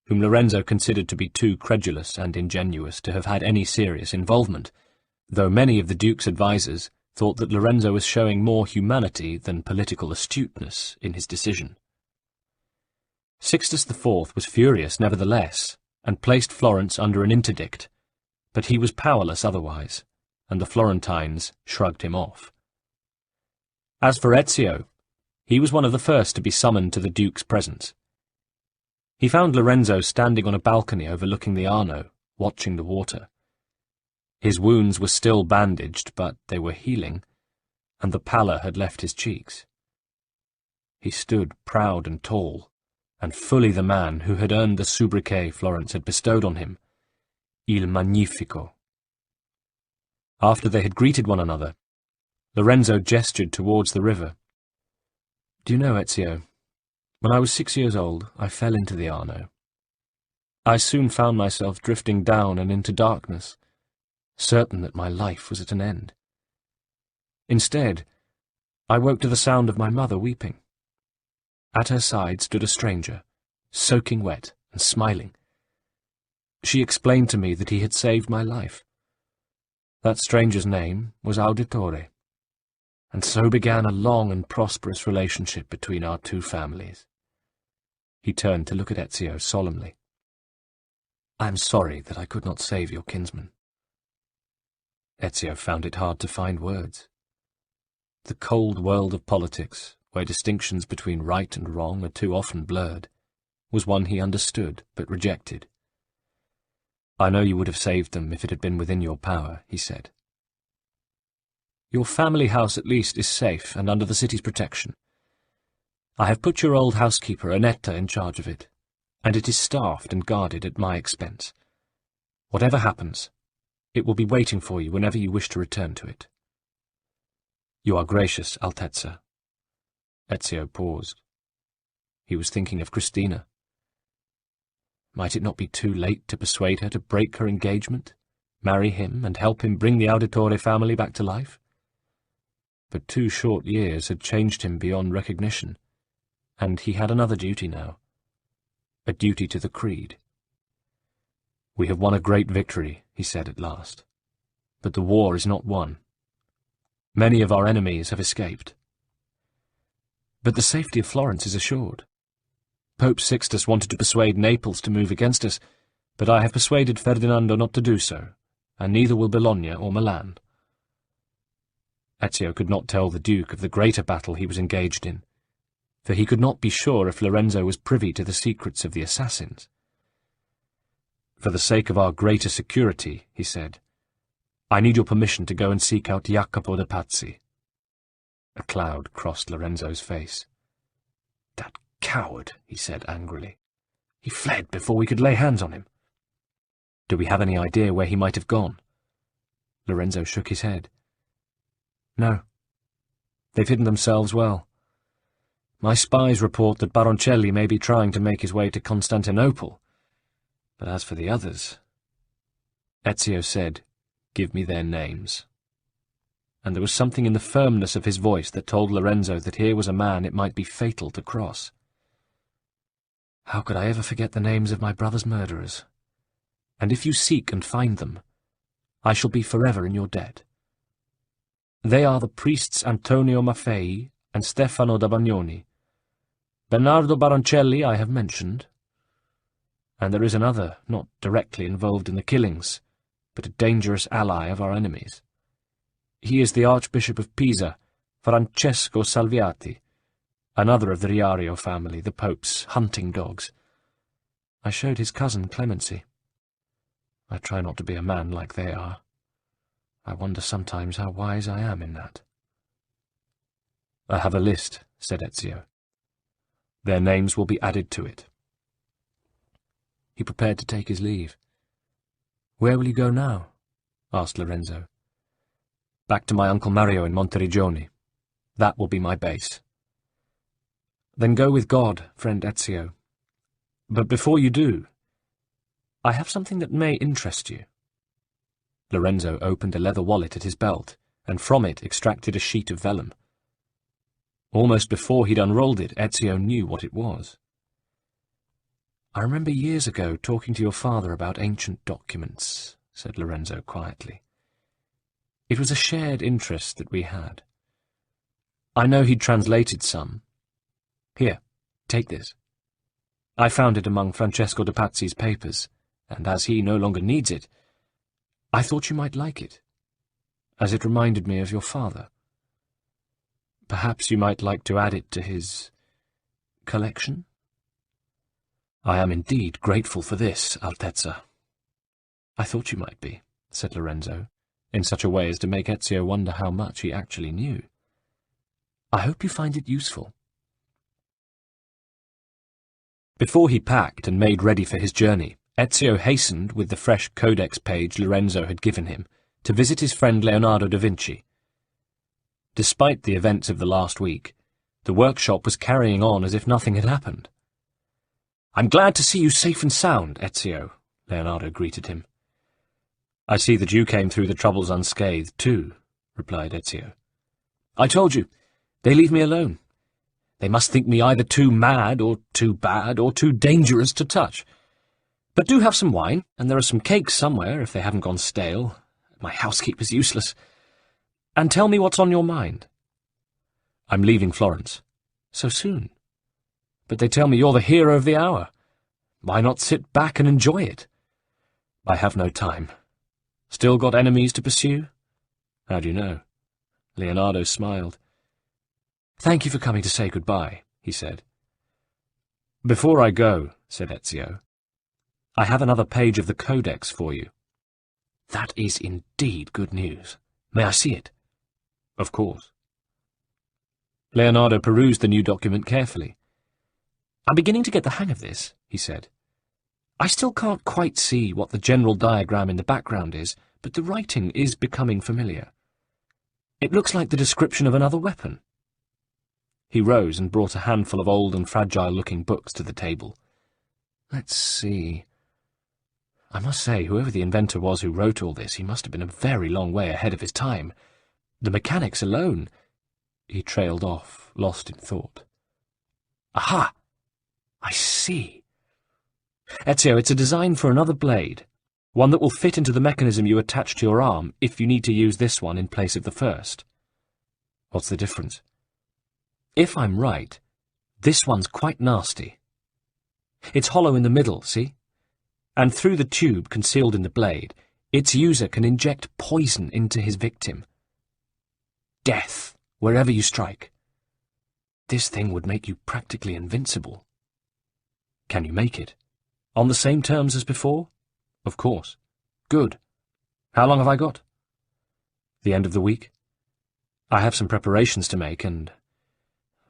whom Lorenzo considered to be too credulous and ingenuous to have had any serious involvement, though many of the Duke's advisers thought that Lorenzo was showing more humanity than political astuteness in his decision. Sixtus IV was furious nevertheless, and placed Florence under an interdict, but he was powerless otherwise, and the Florentines shrugged him off. As for Ezio, he was one of the first to be summoned to the Duke's presence. He found Lorenzo standing on a balcony overlooking the Arno, watching the water. His wounds were still bandaged, but they were healing, and the pallor had left his cheeks. He stood proud and tall, and fully the man who had earned the sobriquet Florence had bestowed on him, Il Magnifico. After they had greeted one another, Lorenzo gestured towards the river. "Do you know, Ezio, when I was 6 years old, I fell into the Arno. I soon found myself drifting down and into darkness, certain that my life was at an end. Instead, I woke to the sound of my mother weeping. At her side stood a stranger, soaking wet and smiling. She explained to me that he had saved my life. That stranger's name was Auditore, and so began a long and prosperous relationship between our two families." He turned to look at Ezio solemnly. "I am sorry that I could not save your kinsman." Ezio found it hard to find words. The cold world of politics, where distinctions between right and wrong are too often blurred, was one he understood but rejected. "I know you would have saved them if it had been within your power," he said. "Your family house at least is safe and under the city's protection. I have put your old housekeeper, Annetta, in charge of it, and it is staffed and guarded at my expense. Whatever happens, it will be waiting for you whenever you wish to return to it." "You are gracious, Altezza." Ezio paused. He was thinking of Christina. Might it not be too late to persuade her to break her engagement, marry him, and help him bring the Auditore family back to life? But 2 short years had changed him beyond recognition, and he had another duty now, a duty to the Creed. "We have won a great victory," he said at last, "but the war is not won. Many of our enemies have escaped. But the safety of Florence is assured. Pope Sixtus wanted to persuade Naples to move against us, but I have persuaded Ferdinando not to do so, and neither will Bologna or Milan." Ezio could not tell the Duke of the greater battle he was engaged in, for he could not be sure if Lorenzo was privy to the secrets of the assassins. "For the sake of our greater security," he said, "I need your permission to go and seek out Jacopo de' Pazzi." A cloud crossed Lorenzo's face. "That coward," he said angrily. "He fled before we could lay hands on him." "Do we have any idea where he might have gone?" Lorenzo shook his head. "No. They've hidden themselves well. My spies report that Baroncelli may be trying to make his way to Constantinople, but as for the others—" Ezio said, "Give me their names." And there was something in the firmness of his voice that told Lorenzo that here was a man it might be fatal to cross. "How could I ever forget the names of my brother's murderers? And if you seek and find them, I shall be forever in your debt. They are the priests Antonio Maffei and Stefano da Bagnoni. Bernardo Baroncelli I have mentioned. And there is another, not directly involved in the killings, but a dangerous ally of our enemies. He is the Archbishop of Pisa, Francesco Salviati, another of the Riario family, the Pope's hunting dogs. I showed his cousin clemency. I try not to be a man like they are. I wonder sometimes how wise I am in that. I have a list, said Ezio. Their names will be added to it. He prepared to take his leave. Where will you go now? Asked Lorenzo. Back to my Uncle Mario in Monteriggioni. That will be my base. Then go with God, friend Ezio. But before you do, I have something that may interest you. Lorenzo opened a leather wallet at his belt, and from it extracted a sheet of vellum. Almost before he'd unrolled it, Ezio knew what it was. I remember years ago talking to your father about ancient documents, said Lorenzo quietly. It was a shared interest that we had. I know he'd translated some. Here, take this. I found it among Francesco de Pazzi's papers, and as he no longer needs it, I thought you might like it, as it reminded me of your father. Perhaps you might like to add it to his collection? I am indeed grateful for this, Altezza. I thought you might be, said Lorenzo, in such a way as to make Ezio wonder how much he actually knew. I hope you find it useful. Before he packed and made ready for his journey, Ezio hastened, with the fresh codex page Lorenzo had given him, to visit his friend Leonardo da Vinci. Despite the events of the last week, the workshop was carrying on as if nothing had happened. I'm glad to see you safe and sound, Ezio, Leonardo greeted him. I see that you came through the troubles unscathed, too, replied Ezio. I told you, they leave me alone. They must think me either too mad, or too bad, or too dangerous to touch. But do have some wine, and there are some cakes somewhere, if they haven't gone stale. My housekeeper's useless. And tell me what's on your mind. I'm leaving Florence. So soon? But they tell me you're the hero of the hour. Why not sit back and enjoy it? I have no time. Still got enemies to pursue? How do you know? Leonardo smiled. Thank you for coming to say goodbye, he said. Before I go, said Ezio, I have another page of the codex for you. That is indeed good news. May I see it? Of course. Leonardo perused the new document carefully. I'm beginning to get the hang of this, he said. I still can't quite see what the general diagram in the background is, but the writing is becoming familiar. It looks like the description of another weapon. He rose and brought a handful of old and fragile-looking books to the table. Let's see. I must say, whoever the inventor was who wrote all this, he must have been a very long way ahead of his time. The mechanics alone— He trailed off, lost in thought. Aha! I see. Ezio, it's a design for another blade, one that will fit into the mechanism you attach to your arm if you need to use this one in place of the first. What's the difference? If I'm right, this one's quite nasty. It's hollow in the middle, see? And through the tube concealed in the blade, its user can inject poison into his victim. Death, wherever you strike. This thing would make you practically invincible. Can you make it? On the same terms as before? Of course. Good. How long have I got? The end of the week. I have some preparations to make, and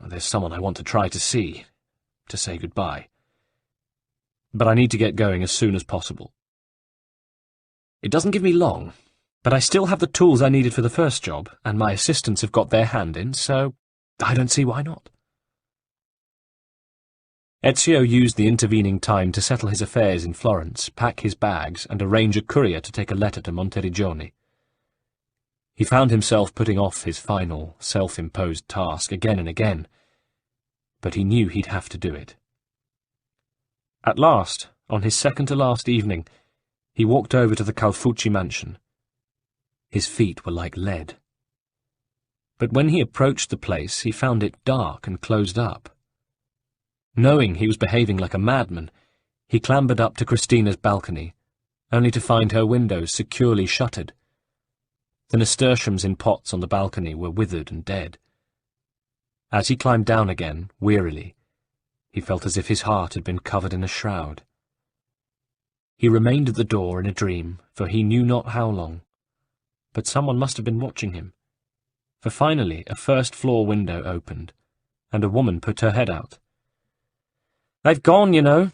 there's someone I want to try to see, to say goodbye. But I need to get going as soon as possible. It doesn't give me long, but I still have the tools I needed for the first job, and my assistants have got their hand in, so I don't see why not. Ezio used the intervening time to settle his affairs in Florence, pack his bags, and arrange a courier to take a letter to Monteriggioni. He found himself putting off his final, self-imposed task again and again, but he knew he'd have to do it. At last, on his second-to-last evening, he walked over to the Calfucci mansion. His feet were like lead. But when he approached the place, he found it dark and closed up. Knowing he was behaving like a madman, he clambered up to Christina's balcony, only to find her windows securely shuttered. The nasturtiums in pots on the balcony were withered and dead. As he climbed down again, wearily, he felt as if his heart had been covered in a shroud. He remained at the door in a dream, for he knew not how long. But someone must have been watching him, for finally a first-floor window opened, and a woman put her head out. "They've gone, you know.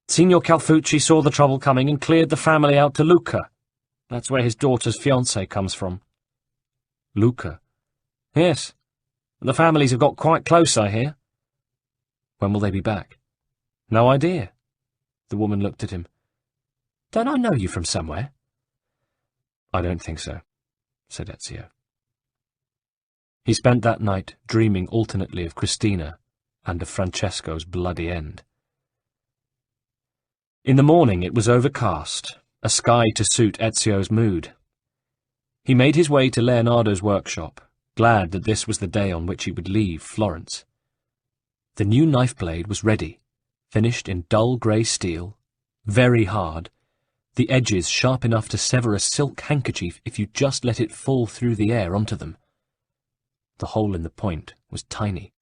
Signor Calfucci saw the trouble coming and cleared the family out to Lucca. That's where his daughter's fiancé comes from." "Lucca?" "Yes. The families have got quite close, I hear." "When will they be back?" "No idea." The woman looked at him. "Don't I know you from somewhere?" "I don't think so," said Ezio. He spent that night dreaming alternately of Christina and of Francesco's bloody end. In the morning it was overcast, a sky to suit Ezio's mood. He made his way to Leonardo's workshop, glad that this was the day on which he would leave Florence. The new knife blade was ready, finished in dull grey steel, very hard, the edges sharp enough to sever a silk handkerchief if you just let it fall through the air onto them. The hole in the point was tiny.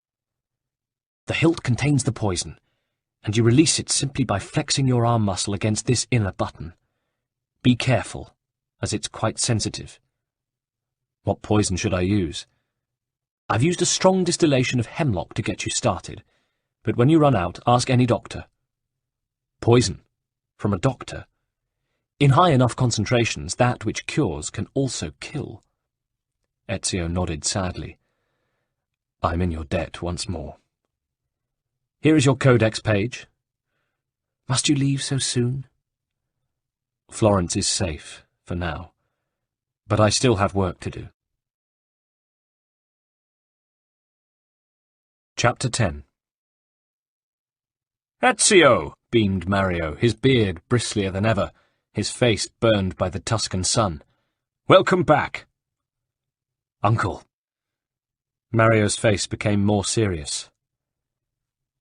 "The hilt contains the poison, and you release it simply by flexing your arm muscle against this inner button. Be careful, as it's quite sensitive." "What poison should I use?" "I've used a strong distillation of hemlock to get you started, but when you run out, ask any doctor." "Poison? From a doctor?" "In high enough concentrations, that which cures can also kill." Ezio nodded sadly. "I'm in your debt once more. Here is your codex page." "Must you leave so soon?" "Florence is safe, for now, but I still have work to do." Chapter 10. "Ezio!" beamed Mario, his beard bristlier than ever, his face burned by the Tuscan sun. "Welcome back." "Uncle." Mario's face became more serious.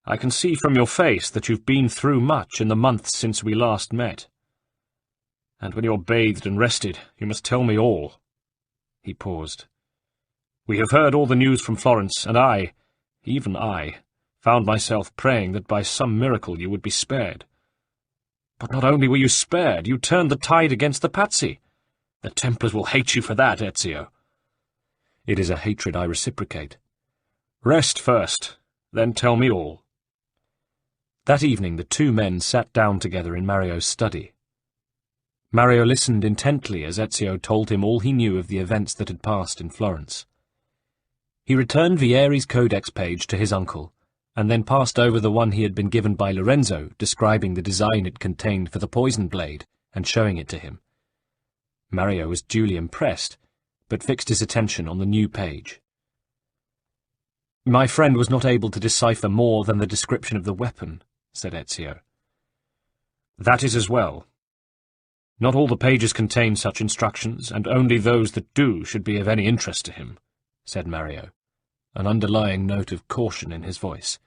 "I can see from your face that you've been through much in the months since we last met. And when you're bathed and rested, you must tell me all." He paused. "We have heard all the news from Florence, and I, even I, found myself praying that by some miracle you would be spared. But not only were you spared, you turned the tide against the Pazzi. The Templars will hate you for that, Ezio." "It is a hatred I reciprocate." "Rest first, then tell me all." That evening the two men sat down together in Mario's study. Mario listened intently as Ezio told him all he knew of the events that had passed in Florence. He returned Vieri's codex page to his uncle, and then passed over the one he had been given by Lorenzo, describing the design it contained for the poison blade, and showing it to him. Mario was duly impressed, but fixed his attention on the new page. "My friend was not able to decipher more than the description of the weapon," said Ezio. "That is as well. Not all the pages contain such instructions, and only those that do should be of any interest to him," said Mario, an underlying note of caution in his voice.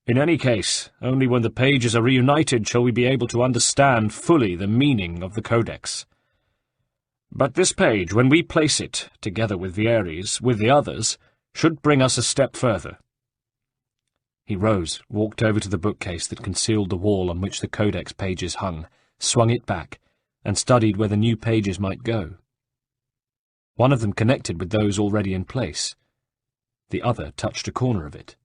"In any case, only when the pages are reunited shall we be able to understand fully the meaning of the codex. But this page, when we place it, together with Vieri's, with the others, should bring us a step further." He rose, walked over to the bookcase that concealed the wall on which the codex pages hung, swung it back, and studied where the new pages might go. One of them connected with those already in place. The other touched a corner of it.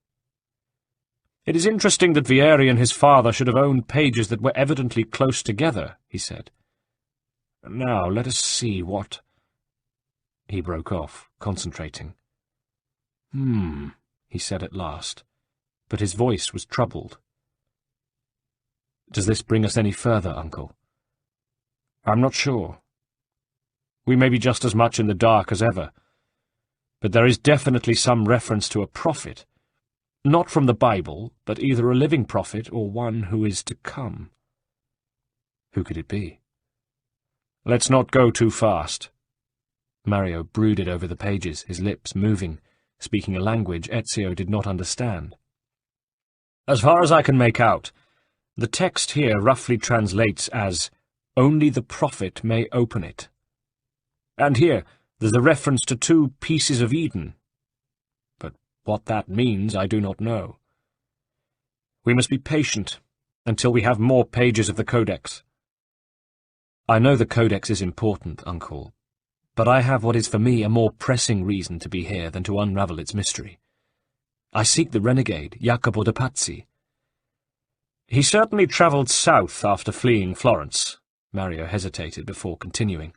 "It is interesting that Vieri and his father should have owned pages that were evidently close together," he said. "Now, let us see what—" He broke off, concentrating. He said at last, but his voice was troubled. "Does this bring us any further, Uncle?" "I'm not sure. We may be just as much in the dark as ever. But there is definitely some reference to a prophet. Not from the Bible, but either a living prophet or one who is to come." "Who could it be?" "Let's not go too fast." Mario brooded over the pages, his lips moving, speaking a language Ezio did not understand. "As far as I can make out, the text here roughly translates as, 'Only the prophet may open it.' And here, there's a reference to 2 pieces of Eden. But What that means I do not know. We must be patient until we have more pages of the Codex. I know the Codex is important, Uncle, but I have what is for me a more pressing reason to be here than to unravel its mystery. I seek the renegade, Jacopo de Pazzi. He certainly travelled south after fleeing Florence. Mario hesitated before continuing.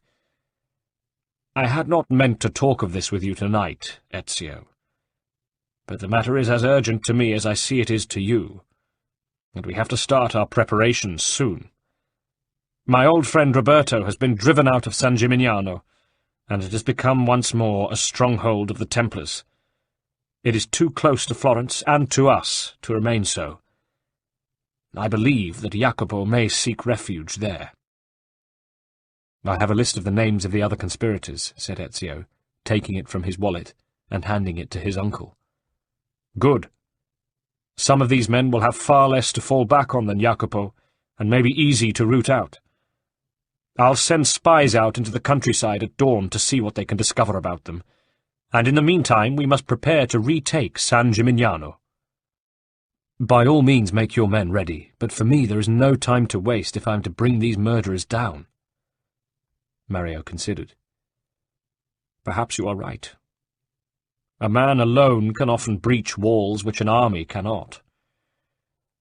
I had not meant to talk of this with you tonight, Ezio. But the matter is as urgent to me as I see it is to you, and we have to start our preparations soon. My old friend Roberto has been driven out of San Gimignano, and it has become once more a stronghold of the Templars. It is too close to Florence and to us to remain so. I believe that Jacopo may seek refuge there. I have a list of the names of the other conspirators, said Ezio, taking it from his wallet and handing it to his uncle. Good. Some of these men will have far less to fall back on than Jacopo, and may be easy to root out. I'll send spies out into the countryside at dawn to see what they can discover about them, and in the meantime we must prepare to retake San Gimignano. By all means make your men ready, but for me there is no time to waste if I am to bring these murderers down. Mario considered. Perhaps you are right. A man alone can often breach walls which an army cannot,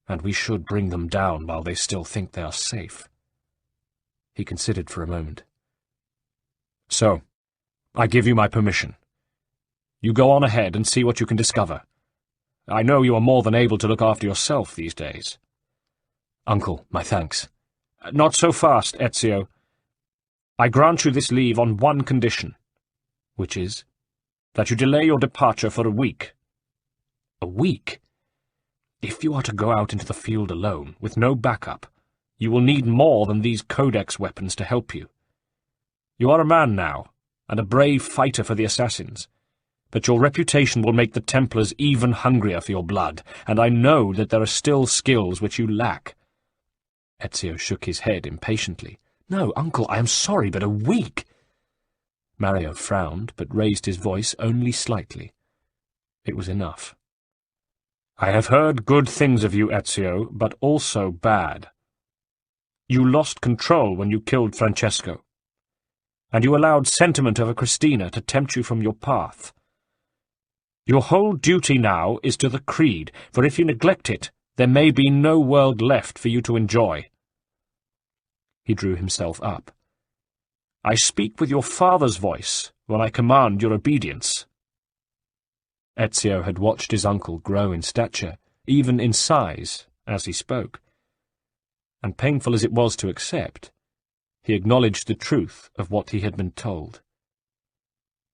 and we should bring them down while they still think they are safe. He considered for a moment. So, I give you my permission. You go on ahead and see what you can discover. I know you are more than able to look after yourself these days. Uncle, my thanks. Not so fast, Ezio. I grant you this leave on one condition. Which is? That you delay your departure for a week. A week? If you are to go out into the field alone, with no backup, you will need more than these Codex weapons to help you. You are a man now, and a brave fighter for the assassins, but your reputation will make the Templars even hungrier for your blood, and I know that there are still skills which you lack. Ezio shook his head impatiently. No, Uncle, I am sorry, but a week— Mario frowned, but raised his voice only slightly. It was enough. I have heard good things of you, Ezio, but also bad. You lost control when you killed Francesco, and you allowed sentiment over Christina to tempt you from your path. Your whole duty now is to the Creed, for if you neglect it, there may be no world left for you to enjoy. He drew himself up. I speak with your father's voice when I command your obedience. Ezio had watched his uncle grow in stature, even in size, as he spoke, and painful as it was to accept, he acknowledged the truth of what he had been told.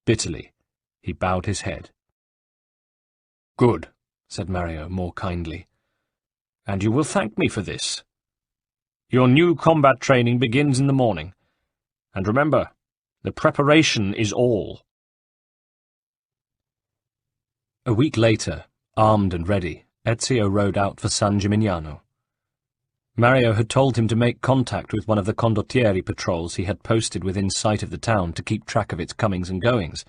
Bitterly, he bowed his head. Good, said Mario more kindly, and you will thank me for this. Your new combat training begins in the morning, and remember, the preparation is all. A week later, armed and ready, Ezio rode out for San Gimignano. Mario had told him to make contact with one of the condottieri patrols he had posted within sight of the town to keep track of its comings and goings,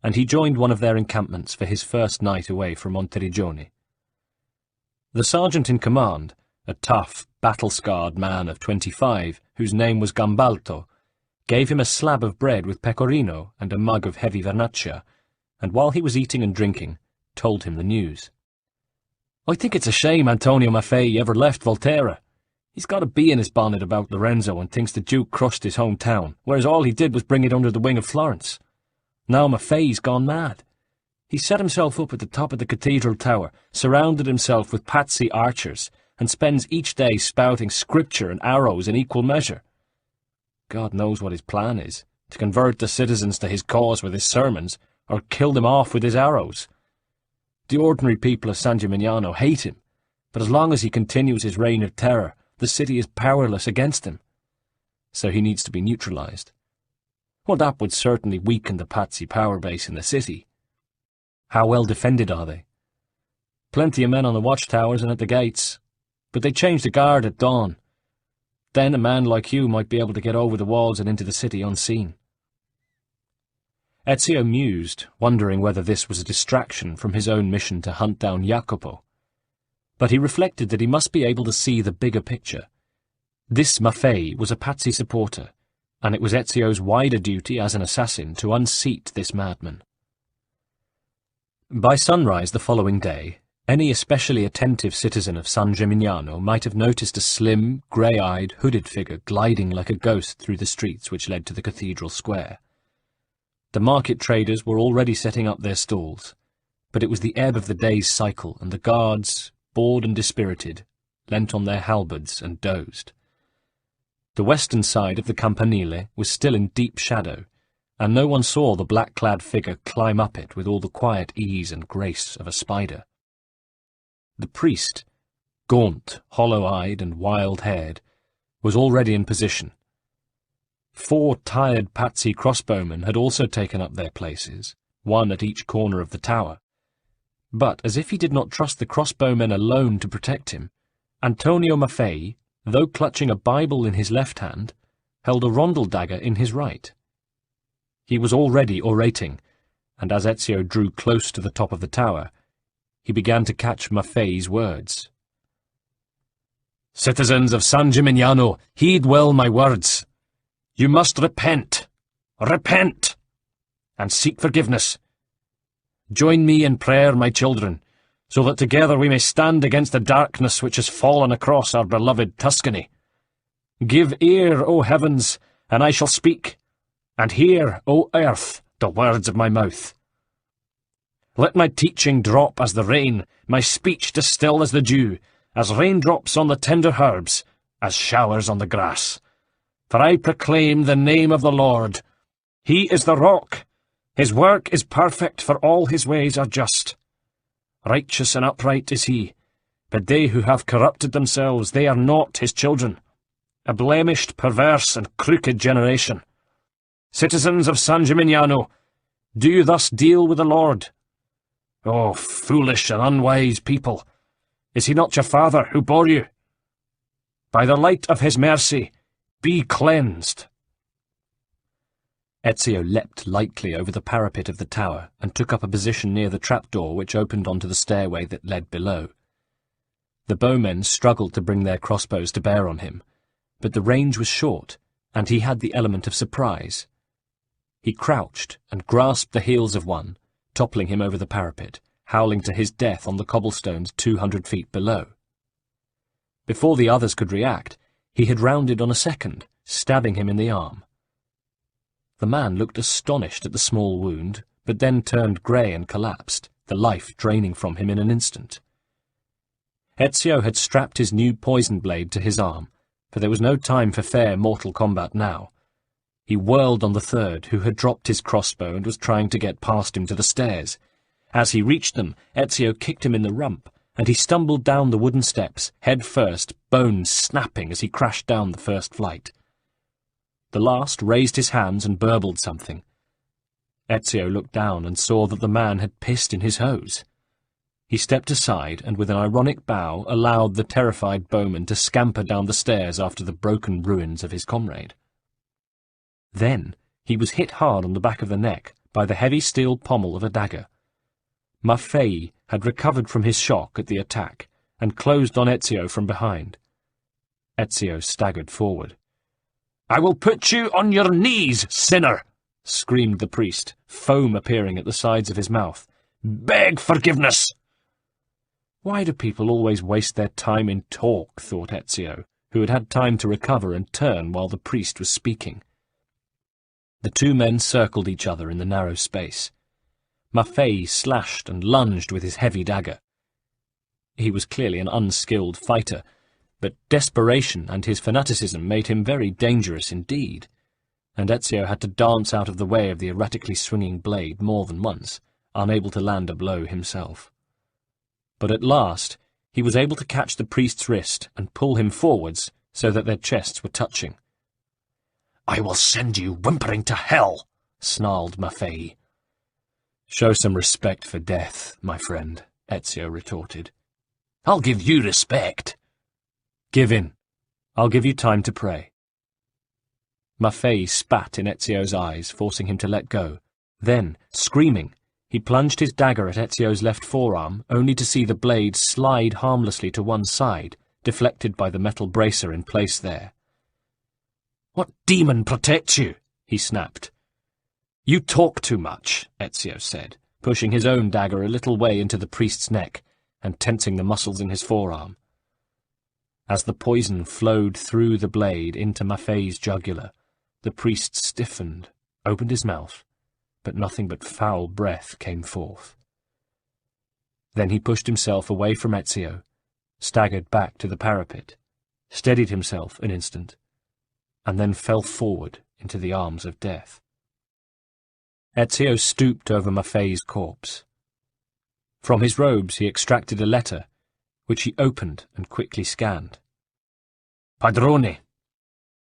and he joined one of their encampments for his first night away from Monteriggioni. The sergeant in command, a tough, battle-scarred man of 25, whose name was Gambalto, gave him a slab of bread with pecorino and a mug of heavy vernaccia, and while he was eating and drinking, told him the news. I think it's a shame Antonio Maffei ever left Volterra. He's got a bee in his bonnet about Lorenzo and thinks the Duke crushed his hometown, whereas all he did was bring it under the wing of Florence. Now Maffei's gone mad. He set himself up at the top of the cathedral tower, surrounded himself with Pazzi archers, and spends each day spouting scripture and arrows in equal measure. God knows what his plan is, to convert the citizens to his cause with his sermons, or kill them off with his arrows. The ordinary people of San Gimignano hate him, but as long as he continues his reign of terror, the city is powerless against him. So he needs to be neutralized. Well, that would certainly weaken the Pazzi power base in the city. How well defended are they? Plenty of men on the watchtowers and at the gates, but they change the guard at dawn. Then a man like you might be able to get over the walls and into the city unseen. Ezio mused, wondering whether this was a distraction from his own mission to hunt down Jacopo. But he reflected that he must be able to see the bigger picture. This Maffei was a Pazzi supporter, and it was Ezio's wider duty as an assassin to unseat this madman. By sunrise the following day, any especially attentive citizen of San Gimignano might have noticed a slim, grey-eyed, hooded figure gliding like a ghost through the streets which led to the cathedral square. The market traders were already setting up their stalls, but it was the ebb of the day's cycle, and the guards, bored and dispirited, leant on their halberds and dozed. The western side of the Campanile was still in deep shadow, and no one saw the black-clad figure climb up it with all the quiet ease and grace of a spider. The priest, gaunt, hollow-eyed and wild-haired, was already in position. 4 tired Pazzi crossbowmen had also taken up their places, one at each corner of the tower. But, as if he did not trust the crossbowmen alone to protect him, Antonio Maffei, though clutching a Bible in his left hand, held a rondel dagger in his right. He was already orating, and as Ezio drew close to the top of the tower, he began to catch Maffei's words. "Citizens of San Gimignano, heed well my words. You must repent, repent, and seek forgiveness. Join me in prayer, my children, so that together we may stand against the darkness which has fallen across our beloved Tuscany. Give ear, O heavens, and I shall speak, and hear, O earth, the words of my mouth. Let my teaching drop as the rain, my speech distill as the dew, as raindrops on the tender herbs, as showers on the grass. For I proclaim the name of the Lord. He is the rock. His work is perfect, for all his ways are just. Righteous and upright is he, but they who have corrupted themselves, they are not his children. A blemished, perverse, and crooked generation. Citizens of San Gimignano, do you thus deal with the Lord? O foolish and unwise people, is he not your father who bore you? By the light of his mercy, be cleansed." Ezio leapt lightly over the parapet of the tower and took up a position near the trapdoor which opened onto the stairway that led below. The bowmen struggled to bring their crossbows to bear on him, but the range was short, and he had the element of surprise. He crouched and grasped the heels of one, toppling him over the parapet, howling to his death on the cobblestones 200 feet below. Before the others could react, he had rounded on a second, stabbing him in the arm. The man looked astonished at the small wound, but then turned grey and collapsed, the life draining from him in an instant. Ezio had strapped his new poison blade to his arm, for there was no time for fair mortal combat now. He whirled on the third, who had dropped his crossbow and was trying to get past him to the stairs. As he reached them, Ezio kicked him in the rump, and he stumbled down the wooden steps, head first, bones snapping as he crashed down the first flight. The last raised his hands and burbled something. Ezio looked down and saw that the man had pissed in his hose. He stepped aside and with an ironic bow allowed the terrified bowman to scamper down the stairs after the broken ruins of his comrade. Then he was hit hard on the back of the neck by the heavy steel pommel of a dagger. Maffei had recovered from his shock at the attack and closed on Ezio from behind. Ezio staggered forward. "I will put you on your knees, sinner!" screamed the priest, foam appearing at the sides of his mouth. "Beg forgiveness!" Why do people always waste their time in talk, thought Ezio, who had had time to recover and turn while the priest was speaking. The two men circled each other in the narrow space. Maffei slashed and lunged with his heavy dagger. He was clearly an unskilled fighter, but desperation and his fanaticism made him very dangerous indeed, and Ezio had to dance out of the way of the erratically swinging blade more than once, unable to land a blow himself. But at last he was able to catch the priest's wrist and pull him forwards so that their chests were touching. "I will send you whimpering to hell," snarled Maffei. "Show some respect for death, my friend," Ezio retorted. "I'll give you respect." "Give in. I'll give you time to pray." Maffei spat in Ezio's eyes, forcing him to let go, Then, screaming, he plunged his dagger at Ezio's left forearm, only to see the blade slide harmlessly to one side, deflected by the metal bracer in place there. "What demon protects you?" he snapped. "You talk too much," Ezio said, pushing his own dagger a little way into the priest's neck and tensing the muscles in his forearm. As the poison flowed through the blade into Maffei's jugular, the priest stiffened, opened his mouth, but nothing but foul breath came forth. Then he pushed himself away from Ezio, staggered back to the parapet, steadied himself an instant, and then fell forward into the arms of death. Ezio stooped over Maffei's corpse. From his robes he extracted a letter, which he opened and quickly scanned. "Padrone,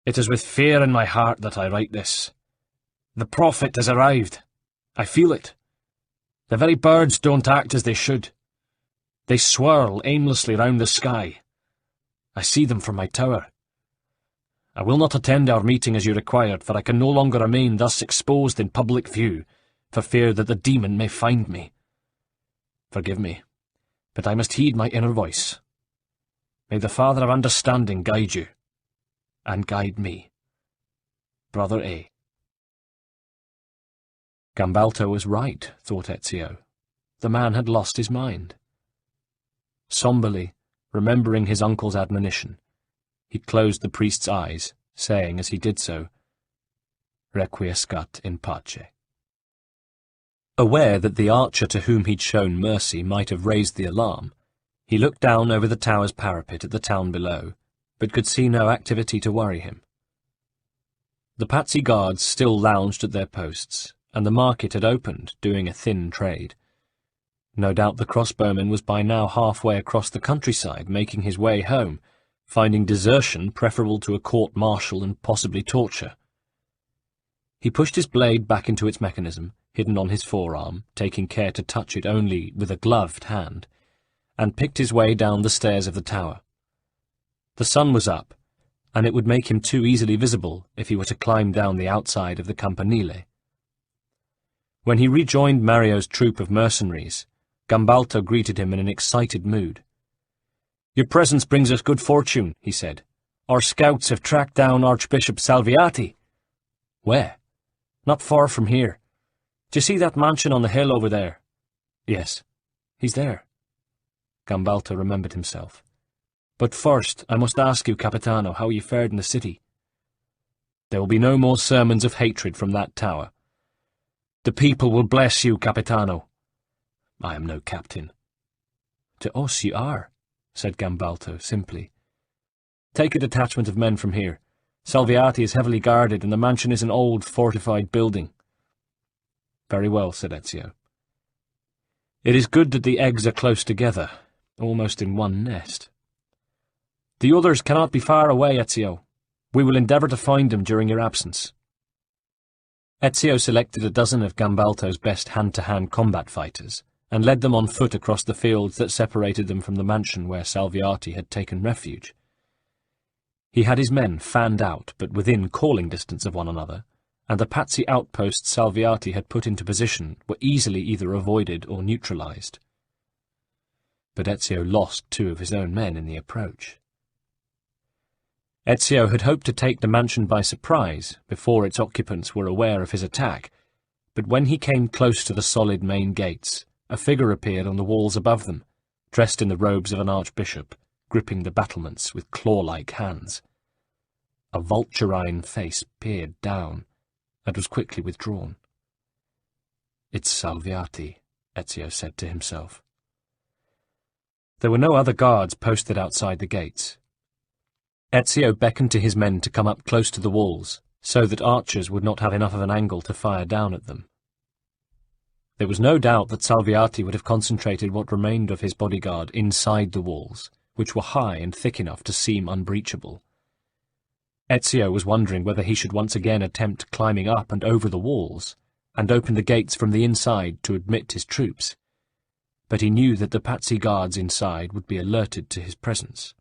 it is with fear in my heart that I write this. The prophet has arrived. I feel it. The very birds don't act as they should. They swirl aimlessly round the sky. I see them from my tower. I will not attend our meeting as you required, for I can no longer remain thus exposed in public view, for fear that the demon may find me. Forgive me, but I must heed my inner voice. May the Father of Understanding guide you, and guide me. Brother A." Gambalto was right, thought Ezio. The man had lost his mind. Somberly, remembering his uncle's admonition, he closed the priest's eyes, saying as he did so, "Requiescat in pace." Aware that the archer to whom he'd shown mercy might have raised the alarm, he looked down over the tower's parapet at the town below, but could see no activity to worry him. The Patsy guards still lounged at their posts, and the market had opened, doing a thin trade. No doubt the crossbowman was by now halfway across the countryside, making his way home, finding desertion preferable to a court-martial and possibly torture. He pushed his blade back into its mechanism, hidden on his forearm, taking care to touch it only with a gloved hand, and picked his way down the stairs of the tower. The sun was up, and it would make him too easily visible if he were to climb down the outside of the campanile. When he rejoined Mario's troop of mercenaries, Gambalto greeted him in an excited mood. "Your presence brings us good fortune," he said. "Our scouts have tracked down Archbishop Salviati." "Where?" "Not far from here. Do you see that mansion on the hill over there?" "Yes, he's there." Gambalto remembered himself. "But first, I must ask you, Capitano, how you fared in the city." "There will be no more sermons of hatred from that tower." "The people will bless you, Capitano." "I am no captain." "To us you are," said Gambalto simply. "Take a detachment of men from here. Salviati is heavily guarded, and the mansion is an old, fortified building." "Very well," said Ezio. "It is good that the eggs are close together, almost in one nest." "The others cannot be far away, Ezio. We will endeavour to find them during your absence." Ezio selected a dozen of Gambalto's best hand-to-hand combat fighters, and led them on foot across the fields that separated them from the mansion where Salviati had taken refuge. He had his men fanned out, but within calling distance of one another, and the Patsy outposts Salviati had put into position were easily either avoided or neutralized. But Ezio lost 2 of his own men in the approach. Ezio had hoped to take the mansion by surprise before its occupants were aware of his attack, but when he came close to the solid main gates, a figure appeared on the walls above them, dressed in the robes of an archbishop, gripping the battlements with claw-like hands. A vulturine face peered down, and was quickly withdrawn. "It's Salviati," Ezio said to himself. There were no other guards posted outside the gates. Ezio beckoned to his men to come up close to the walls, so that archers would not have enough of an angle to fire down at them. There was no doubt that Salviati would have concentrated what remained of his bodyguard inside the walls, which were high and thick enough to seem unbreachable. Ezio was wondering whether he should once again attempt climbing up and over the walls, and open the gates from the inside to admit his troops, but he knew that the Patsy guards inside would be alerted to his presence.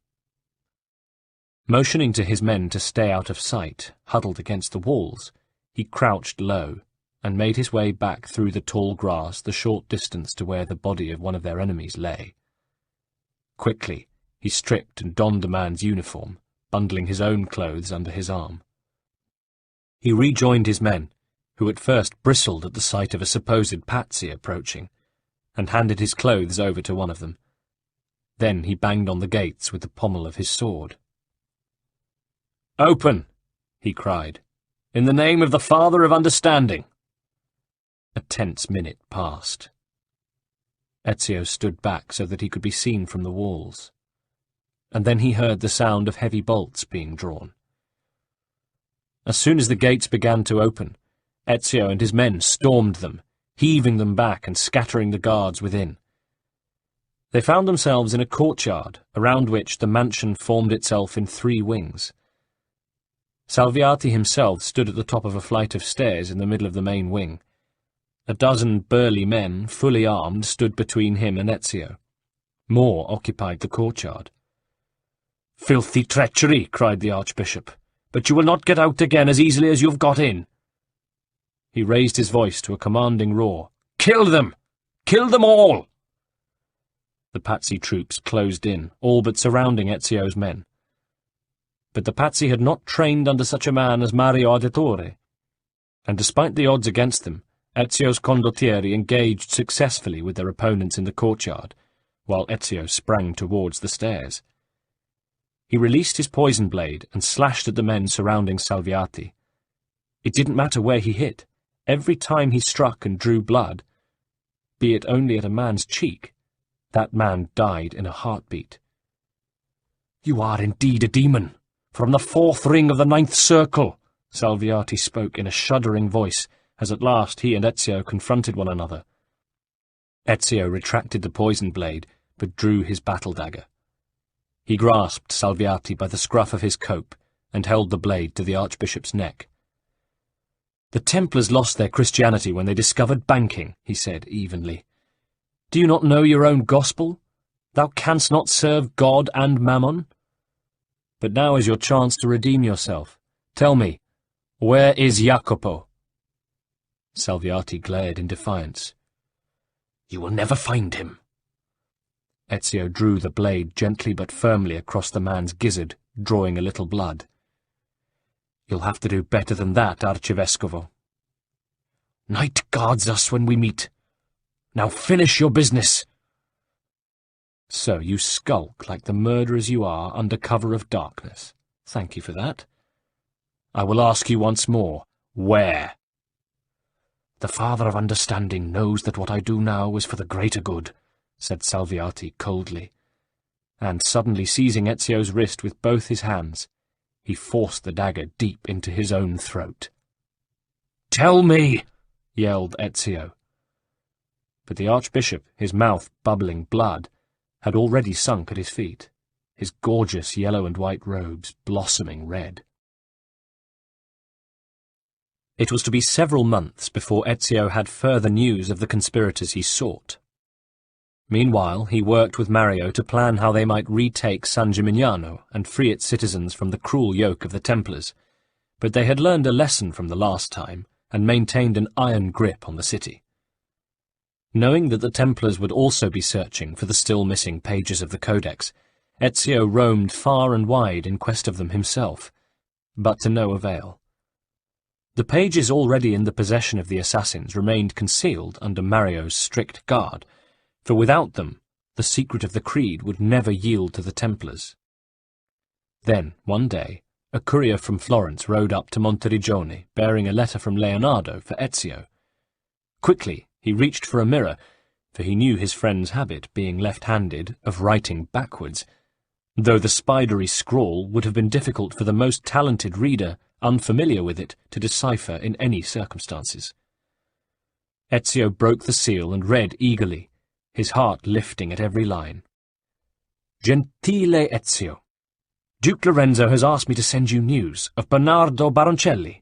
Motioning to his men to stay out of sight, huddled against the walls, he crouched low, and made his way back through the tall grass the short distance to where the body of one of their enemies lay. Quickly, he stripped and donned the man's uniform, bundling his own clothes under his arm. He rejoined his men, who at first bristled at the sight of a supposed patsy approaching, and handed his clothes over to one of them. Then he banged on the gates with the pommel of his sword. "Open!" he cried. "In the name of the Father of Understanding!" A tense minute passed. Ezio stood back so that he could be seen from the walls, and then he heard the sound of heavy bolts being drawn. As soon as the gates began to open, Ezio and his men stormed them, heaving them back and scattering the guards within. They found themselves in a courtyard, around which the mansion formed itself in 3 wings. Salviati himself stood at the top of a flight of stairs in the middle of the main wing. A dozen burly men, fully armed, stood between him and Ezio. More occupied the courtyard. "Filthy treachery!" cried the archbishop. "But you will not get out again as easily as you have got in." He raised his voice to a commanding roar. "Kill them! Kill them all!" The Pazzi troops closed in, all but surrounding Ezio's men. But the Pazzi had not trained under such a man as Mario Auditore, and despite the odds against them, Ezio's condottieri engaged successfully with their opponents in the courtyard, while Ezio sprang towards the stairs. He released his poison blade and slashed at the men surrounding Salviati. It didn't matter where he hit. Every time he struck and drew blood, be it only at a man's cheek, that man died in a heartbeat. "You are indeed a demon, from the 4th ring of the 9th circle," Salviati spoke in a shuddering voice, as at last he and Ezio confronted one another. Ezio retracted the poison blade, but drew his battle dagger. He grasped Salviati by the scruff of his cope, and held the blade to the archbishop's neck. "The Templars lost their Christianity when they discovered banking," he said evenly. "Do you not know your own gospel? Thou canst not serve God and Mammon? But now is your chance to redeem yourself. Tell me, where is Jacopo?" Salviati glared in defiance. "You will never find him." Ezio drew the blade gently but firmly across the man's gizzard, drawing a little blood. "You'll have to do better than that, Arcivescovo. Night guards us when we meet. Now finish your business." "So you skulk like the murderers you are under cover of darkness. Thank you for that. I will ask you once more, where?" "The Father of Understanding knows that what I do now is for the greater good," said Salviati coldly, and suddenly seizing Ezio's wrist with both his hands, he forced the dagger deep into his own throat. "Tell me!" yelled Ezio. But the archbishop, his mouth bubbling blood, had already sunk at his feet, his gorgeous yellow and white robes blossoming red. It was to be several months before Ezio had further news of the conspirators he sought. Meanwhile, he worked with Mario to plan how they might retake San Gimignano and free its citizens from the cruel yoke of the Templars, but they had learned a lesson from the last time and maintained an iron grip on the city. Knowing that the Templars would also be searching for the still missing pages of the Codex, Ezio roamed far and wide in quest of them himself, but to no avail. The pages already in the possession of the assassins remained concealed under Mario's strict guard, for without them the secret of the creed would never yield to the Templars. Then, one day, a courier from Florence rode up to Monteriggioni, bearing a letter from Leonardo for Ezio. Quickly he reached for a mirror, for he knew his friend's habit, being left-handed, of writing backwards, though the spidery scrawl would have been difficult for the most talented reader, unfamiliar with it, to decipher in any circumstances. Ezio broke the seal and read eagerly, his heart lifting at every line. "Gentile Ezio, Duke Lorenzo has asked me to send you news of Bernardo Baroncelli.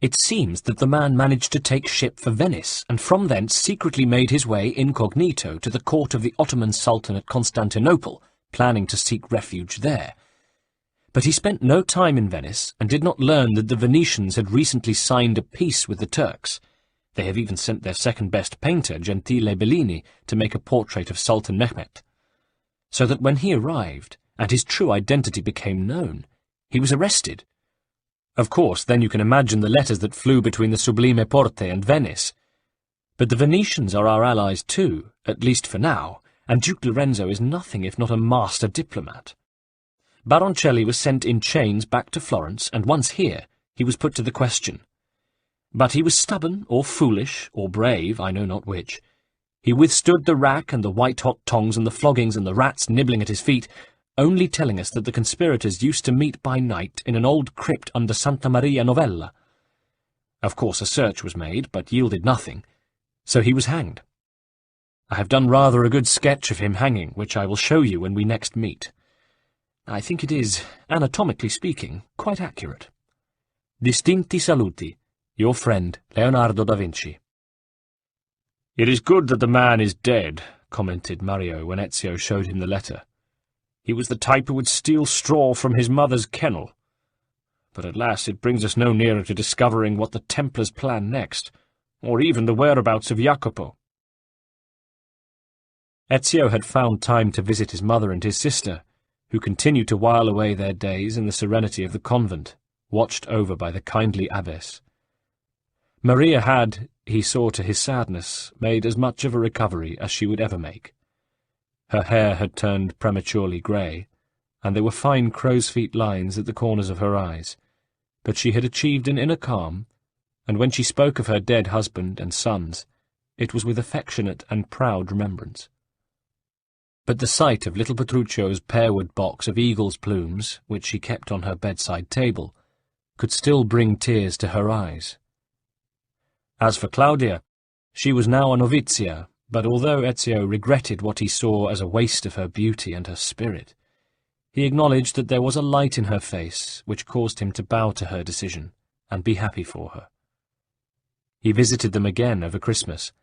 It seems that the man managed to take ship for Venice, and from thence secretly made his way incognito to the court of the Ottoman Sultan at Constantinople, planning to seek refuge there. But he spent no time in Venice, and did not learn that the Venetians had recently signed a peace with the Turks. They have even sent their second-best painter, Gentile Bellini, to make a portrait of Sultan Mehmet. So that when he arrived, and his true identity became known, he was arrested. Of course, then you can imagine the letters that flew between the Sublime Porte and Venice. But the Venetians are our allies too, at least for now, and Duke Lorenzo is nothing if not a master diplomat. Baroncelli was sent in chains back to Florence, and once here, he was put to the question. But he was stubborn, or foolish, or brave, I know not which. He withstood the rack and the white-hot tongs and the floggings and the rats nibbling at his feet, only telling us that the conspirators used to meet by night in an old crypt under Santa Maria Novella. Of course a search was made, but yielded nothing, so he was hanged. I have done rather a good sketch of him hanging, which I will show you when we next meet. I think it is, anatomically speaking, quite accurate. Distinti saluti, your friend, Leonardo da Vinci. "It is good that the man is dead," commented Mario when Ezio showed him the letter. "He was the type who would steal straw from his mother's kennel. But alas, it brings us no nearer to discovering what the Templars plan next, or even the whereabouts of Jacopo." Ezio had found time to visit his mother and his sister, who continued to while away their days in the serenity of the convent, watched over by the kindly abbess. Maria had, he saw to his sadness, made as much of a recovery as she would ever make. Her hair had turned prematurely grey, and there were fine crow's-feet lines at the corners of her eyes, but she had achieved an inner calm, and when she spoke of her dead husband and sons, it was with affectionate and proud remembrance. But the sight of little Petruccio's pearwood box of eagle's plumes, which she kept on her bedside table, could still bring tears to her eyes. As for Claudia, she was now a novizia, but although Ezio regretted what he saw as a waste of her beauty and her spirit, he acknowledged that there was a light in her face which caused him to bow to her decision and be happy for her. He visited them again over Christmas,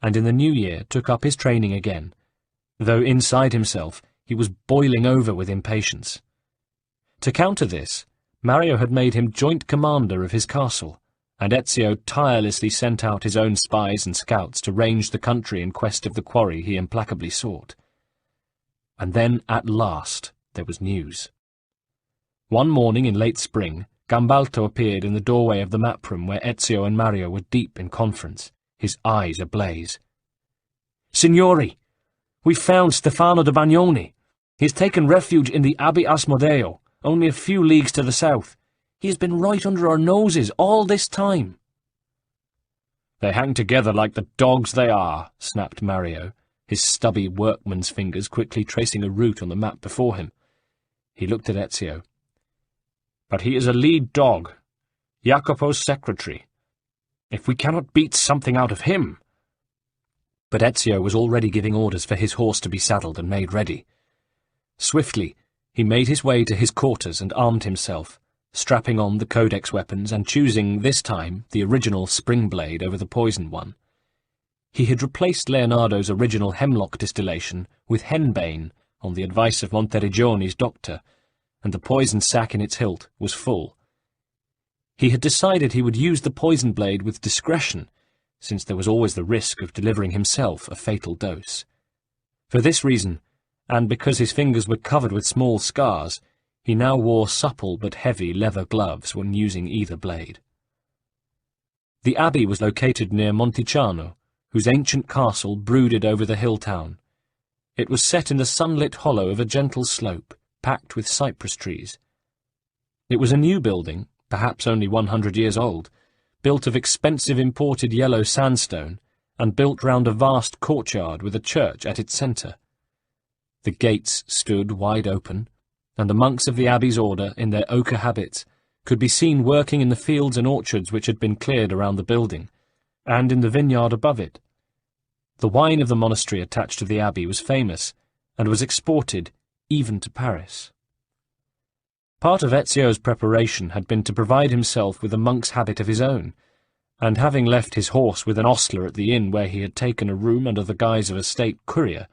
and in the new year took up his training again, though inside himself he was boiling over with impatience. To counter this, Mario had made him joint commander of his castle, and Ezio tirelessly sent out his own spies and scouts to range the country in quest of the quarry he implacably sought. And then, at last, there was news. One morning in late spring, Gambalto appeared in the doorway of the map-room where Ezio and Mario were deep in conference, his eyes ablaze. "Signori, we've found Stefano de Bagnoni. He's taken refuge in the Abbey Asmodeo, only a few leagues to the south. He has been right under our noses all this time." "They hang together like the dogs they are," snapped Mario, his stubby workman's fingers quickly tracing a route on the map before him. He looked at Ezio. "But he is a lead dog, Jacopo's secretary. If we cannot beat something out of him—" But Ezio was already giving orders for his horse to be saddled and made ready. Swiftly, he made his way to his quarters and armed himself, strapping on the codex weapons and choosing, this time, the original spring blade over the poisoned one. He had replaced Leonardo's original hemlock distillation with henbane on the advice of Monteriggioni's doctor, and the poison sac in its hilt was full. He had decided he would use the poison blade with discretion, since there was always the risk of delivering himself a fatal dose. For this reason, and because his fingers were covered with small scars, he now wore supple but heavy leather gloves when using either blade. The abbey was located near Monticiano, whose ancient castle brooded over the hill town. It was set in the sunlit hollow of a gentle slope, packed with cypress trees. It was a new building, perhaps only 100 years old, built of expensive imported yellow sandstone, and built round a vast courtyard with a church at its centre. The gates stood wide open, and the monks of the abbey's order, in their ochre habits, could be seen working in the fields and orchards which had been cleared around the building, and in the vineyard above it. The wine of the monastery attached to the abbey was famous, and was exported even to Paris. Part of Ezio's preparation had been to provide himself with a monk's habit of his own, and having left his horse with an ostler at the inn where he had taken a room under the guise of a state courier,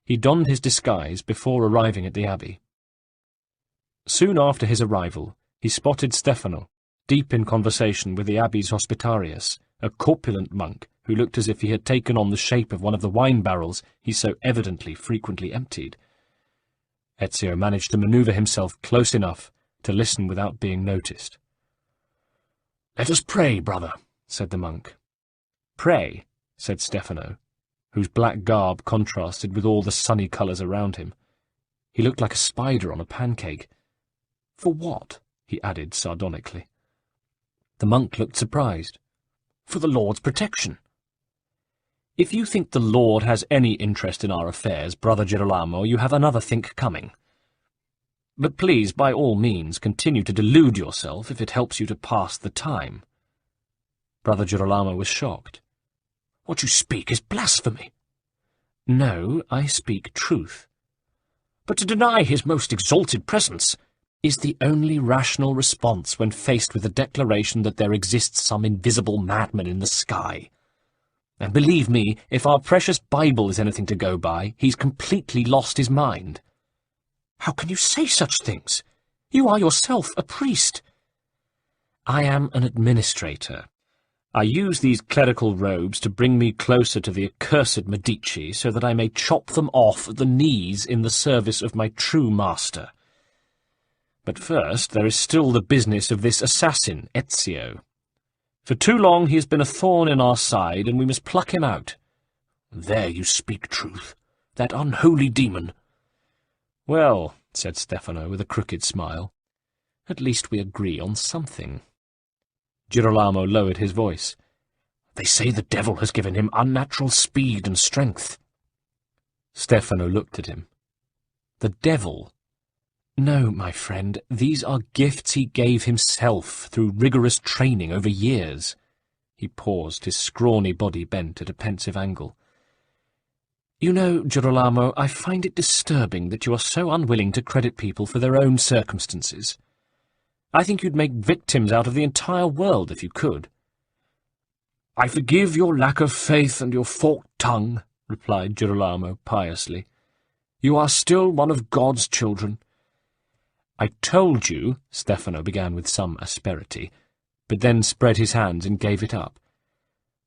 he donned his disguise before arriving at the abbey. Soon after his arrival, he spotted Stefano, deep in conversation with the abbey's hospitarius, a corpulent monk who looked as if he had taken on the shape of one of the wine barrels he so evidently frequently emptied. Ezio managed to maneuver himself close enough to listen without being noticed. "Let us pray, brother," said the monk. "Pray," said Stefano, whose black garb contrasted with all the sunny colours around him. He looked like a spider on a pancake. "For what?" he added sardonically. The monk looked surprised. "For the Lord's protection." "If you think the Lord has any interest in our affairs, Brother Girolamo, you have another think coming. But please, by all means, continue to delude yourself if it helps you to pass the time." Brother Girolamo was shocked. "What you speak is blasphemy." "No, I speak truth." "But to deny his most exalted presence is the only rational response when faced with the declaration that there exists some invisible madman in the sky. And believe me, if our precious Bible is anything to go by, he's completely lost his mind." "How can you say such things? You are yourself a priest." "I am an administrator. I use these clerical robes to bring me closer to the accursed Medici so that I may chop them off at the knees in the service of my true master. But first there is still the business of this assassin, Ezio. For too long he has been a thorn in our side, and we must pluck him out." "There you speak truth. That unholy demon." "Well," said Stefano with a crooked smile, "at least we agree on something." Girolamo lowered his voice. "They say the devil has given him unnatural speed and strength." Stefano looked at him. "The devil? No, my friend, these are gifts he gave himself through rigorous training over years." He paused, his scrawny body bent at a pensive angle. "You know, Girolamo, I find it disturbing that you are so unwilling to credit people for their own circumstances. I think you'd make victims out of the entire world if you could." "I forgive your lack of faith and your forked tongue," replied Girolamo piously. "You are still one of God's children." "I told you," Stefano began with some asperity, but then spread his hands and gave it up.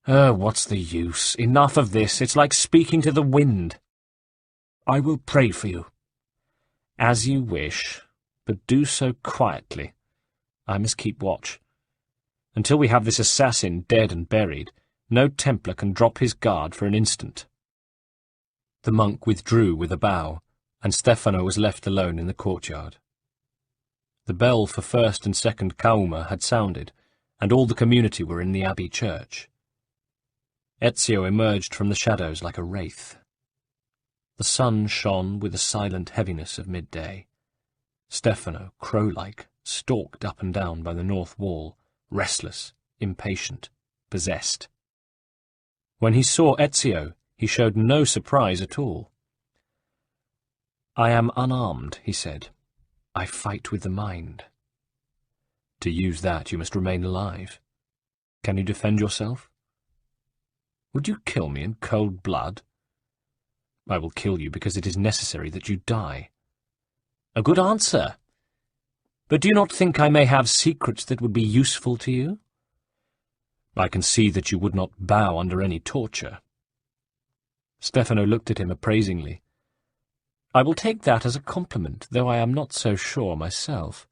What's the use? Enough of this. It's like speaking to the wind." "I will pray for you." "As you wish, but do so quietly. I must keep watch. Until we have this assassin dead and buried, no Templar can drop his guard for an instant." The monk withdrew with a bow, and Stefano was left alone in the courtyard. The bell for first and second Kauma had sounded, and all the community were in the abbey church. Ezio emerged from the shadows like a wraith. The sun shone with the silent heaviness of midday. Stefano, crow-like, stalked up and down by the north wall, restless, impatient, possessed. When he saw Ezio, he showed no surprise at all. "I am unarmed," he said. "I fight with the mind." "To use that, you must remain alive. Can you defend yourself?" "Would you kill me in cold blood?" "I will kill you because it is necessary that you die." "A good answer. But do you not think I may have secrets that would be useful to you?" "I can see that you would not bow under any torture." Stefano looked at him appraisingly. "I will take that as a compliment, though I am not so sure myself.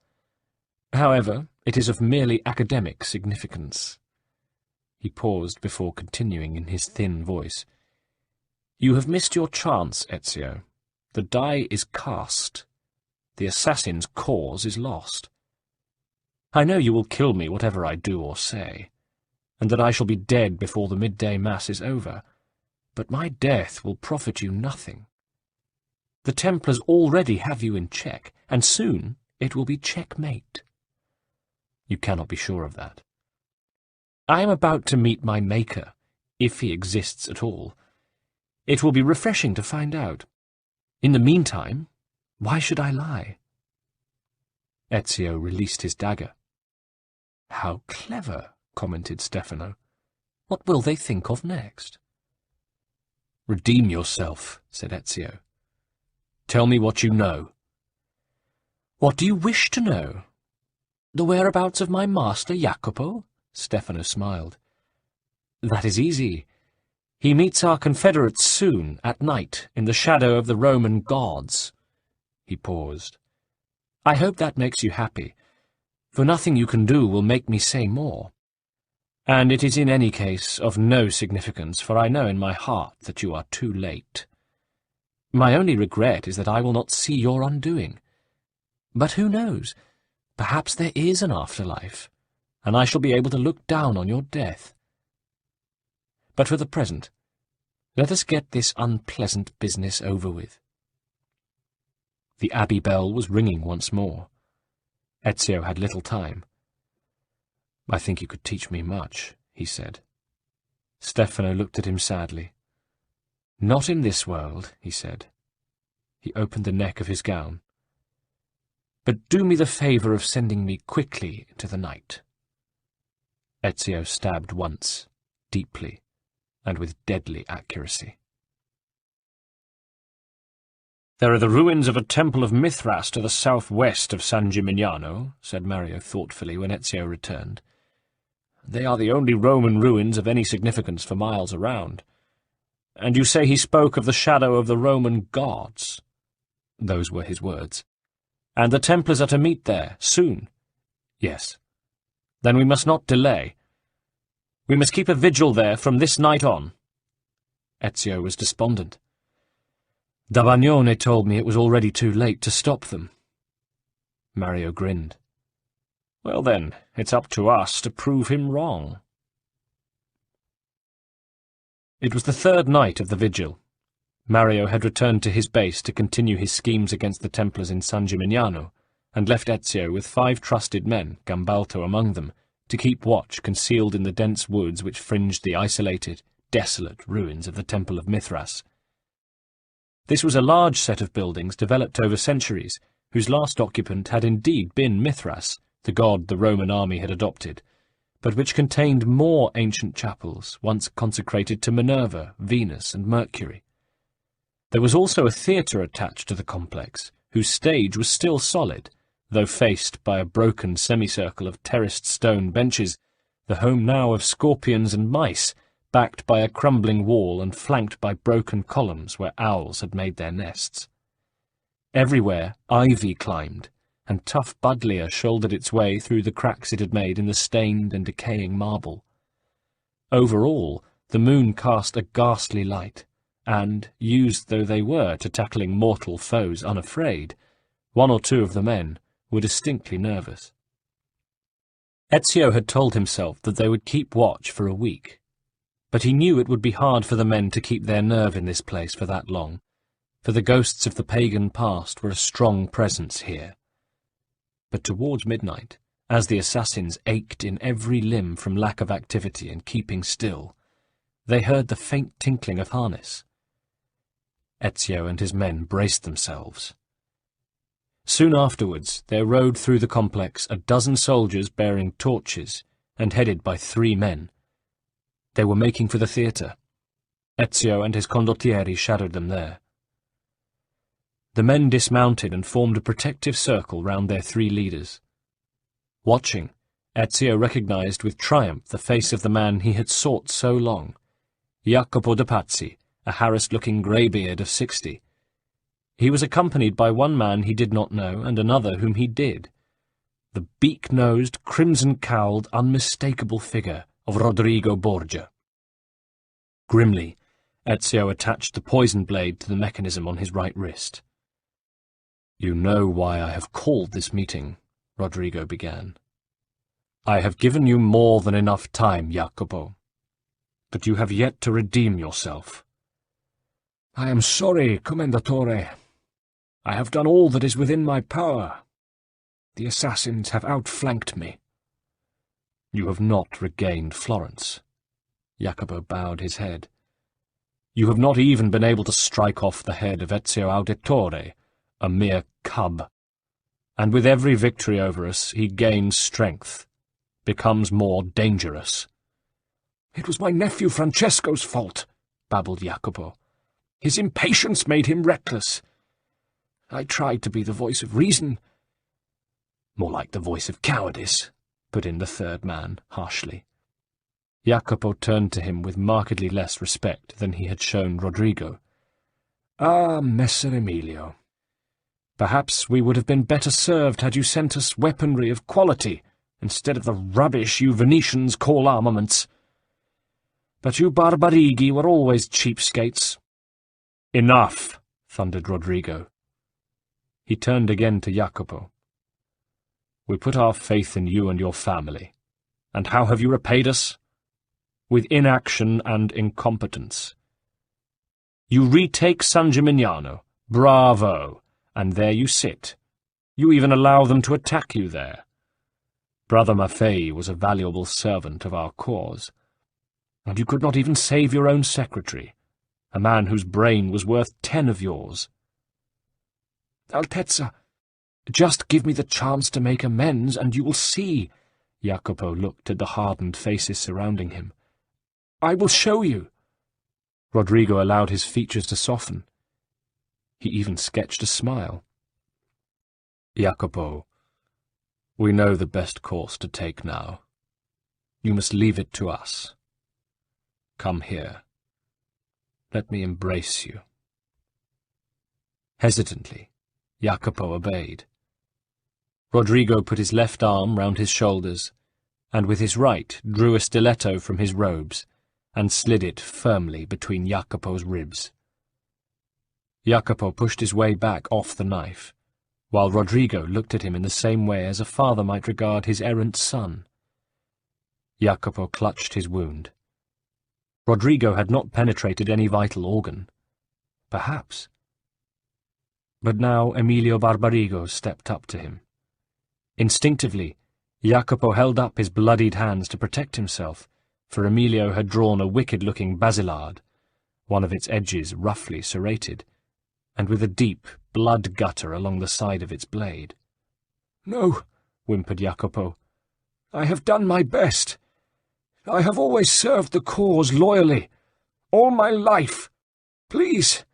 However, it is of merely academic significance." He paused before continuing in his thin voice. "You have missed your chance, Ezio. The die is cast. The assassin's cause is lost. I know you will kill me whatever I do or say, and that I shall be dead before the midday mass is over, but my death will profit you nothing. The Templars already have you in check, and soon it will be checkmate." "You cannot be sure of that." "I am about to meet my Maker, if he exists at all. It will be refreshing to find out. In the meantime, why should I lie?" Ezio released his dagger. "How clever," commented Stefano. "What will they think of next?" "Redeem yourself," said Ezio. "Tell me what you know." "What do you wish to know? The whereabouts of my master Jacopo?" Stefano smiled. That is easy. He meets our confederates soon, at night, in the shadow of the Roman gods. He paused. I hope that makes you happy, for nothing you can do will make me say more. And it is in any case of no significance, for I know in my heart that you are too late. My only regret is that I will not see your undoing. But who knows? Perhaps there is an afterlife, and I shall be able to look down on your death. But for the present, let us get this unpleasant business over with. The abbey bell was ringing once more. Ezio had little time. I think you could teach me much, he said. Stefano looked at him sadly. Not in this world, he said. He opened the neck of his gown. But do me the favour of sending me quickly into the night. Ezio stabbed once, deeply, and with deadly accuracy. There are the ruins of a temple of Mithras to the southwest of San Gimignano, said Mario thoughtfully when Ezio returned. They are the only Roman ruins of any significance for miles around. And you say he spoke of the shadow of the Roman gods? Those were his words. And the Templars are to meet there, soon? Yes. Then we must not delay. We must keep a vigil there from this night on. Ezio was despondent. Da Bagnone told me it was already too late to stop them. Mario grinned. Well then, it's up to us to prove him wrong. It was the third night of the vigil. Mario had returned to his base to continue his schemes against the Templars in San Gimignano, and left Ezio with 5 trusted men, Gambalto among them, to keep watch concealed in the dense woods which fringed the isolated, desolate ruins of the Temple of Mithras. This was a large set of buildings developed over centuries, whose last occupant had indeed been Mithras, the god the Roman army had adopted, but which contained more ancient chapels, once consecrated to Minerva, Venus, and Mercury. There was also a theatre attached to the complex, whose stage was still solid, though faced by a broken semicircle of terraced stone benches, the home now of scorpions and mice, backed by a crumbling wall and flanked by broken columns where owls had made their nests. Everywhere ivy climbed, and tough buddleia shouldered its way through the cracks it had made in the stained and decaying marble. Over all, the moon cast a ghastly light, and, used though they were to tackling mortal foes unafraid, 1 or 2 of the men were distinctly nervous. Ezio had told himself that they would keep watch for a week, but he knew it would be hard for the men to keep their nerve in this place for that long, for the ghosts of the pagan past were a strong presence here. But towards midnight, as the assassins ached in every limb from lack of activity and keeping still, they heard the faint tinkling of harness. Ezio and his men braced themselves. Soon afterwards there rode through the complex a dozen soldiers bearing torches and headed by 3 men. They were making for the theatre. Ezio and his condottieri shadowed them there. The men dismounted and formed a protective circle round their 3 leaders. Watching, Ezio recognized with triumph the face of the man he had sought so long, Jacopo de Pazzi, a harassed-looking greybeard of 60. He was accompanied by one man he did not know and another whom he did, the beak-nosed, crimson-cowled, unmistakable figure of Rodrigo Borgia. Grimly, Ezio attached the poison blade to the mechanism on his right wrist. "You know why I have called this meeting," Rodrigo began. "I have given you more than enough time, Jacopo, but you have yet to redeem yourself." "I am sorry, Commendatore. I have done all that is within my power. The assassins have outflanked me." "You have not regained Florence." Jacopo bowed his head. "You have not even been able to strike off the head of Ezio Auditore, a mere cub. And with every victory over us, he gains strength, becomes more dangerous." "It was my nephew Francesco's fault," babbled Jacopo. "His impatience made him reckless. I tried to be the voice of reason." "More like the voice of cowardice," put in the 3rd man, harshly. Jacopo turned to him with markedly less respect than he had shown Rodrigo. "Ah, Messer Emilio, perhaps we would have been better served had you sent us weaponry of quality, instead of the rubbish you Venetians call armaments. But you Barbarighi were always cheapskates." "Enough!" thundered Rodrigo. He turned again to Jacopo. "We put our faith in you and your family. And how have you repaid us? With inaction and incompetence. You retake San Gimignano. Bravo! And there you sit. You even allow them to attack you there. Brother Maffei was a valuable servant of our cause. And you could not even save your own secretary, a man whose brain was worth 10 of yours." "Altezza, just give me the chance to make amends, and you will see." Jacopo looked at the hardened faces surrounding him. "I will show you." Rodrigo allowed his features to soften. He even sketched a smile. "Jacopo, we know the best course to take now. You must leave it to us. Come here. Let me embrace you." Hesitantly, Jacopo obeyed. Rodrigo put his left arm round his shoulders, and with his right drew a stiletto from his robes, and slid it firmly between Jacopo's ribs. Jacopo pushed his way back off the knife, while Rodrigo looked at him in the same way as a father might regard his errant son. Jacopo clutched his wound. Rodrigo had not penetrated any vital organ. Perhaps. But now Emilio Barbarigo stepped up to him. Instinctively, Jacopo held up his bloodied hands to protect himself, for Emilio had drawn a wicked-looking basilard, one of its edges roughly serrated, and with a deep blood gutter along the side of its blade. "No," whimpered Jacopo. "I have done my best. I have always served the cause loyally, all my life. Please,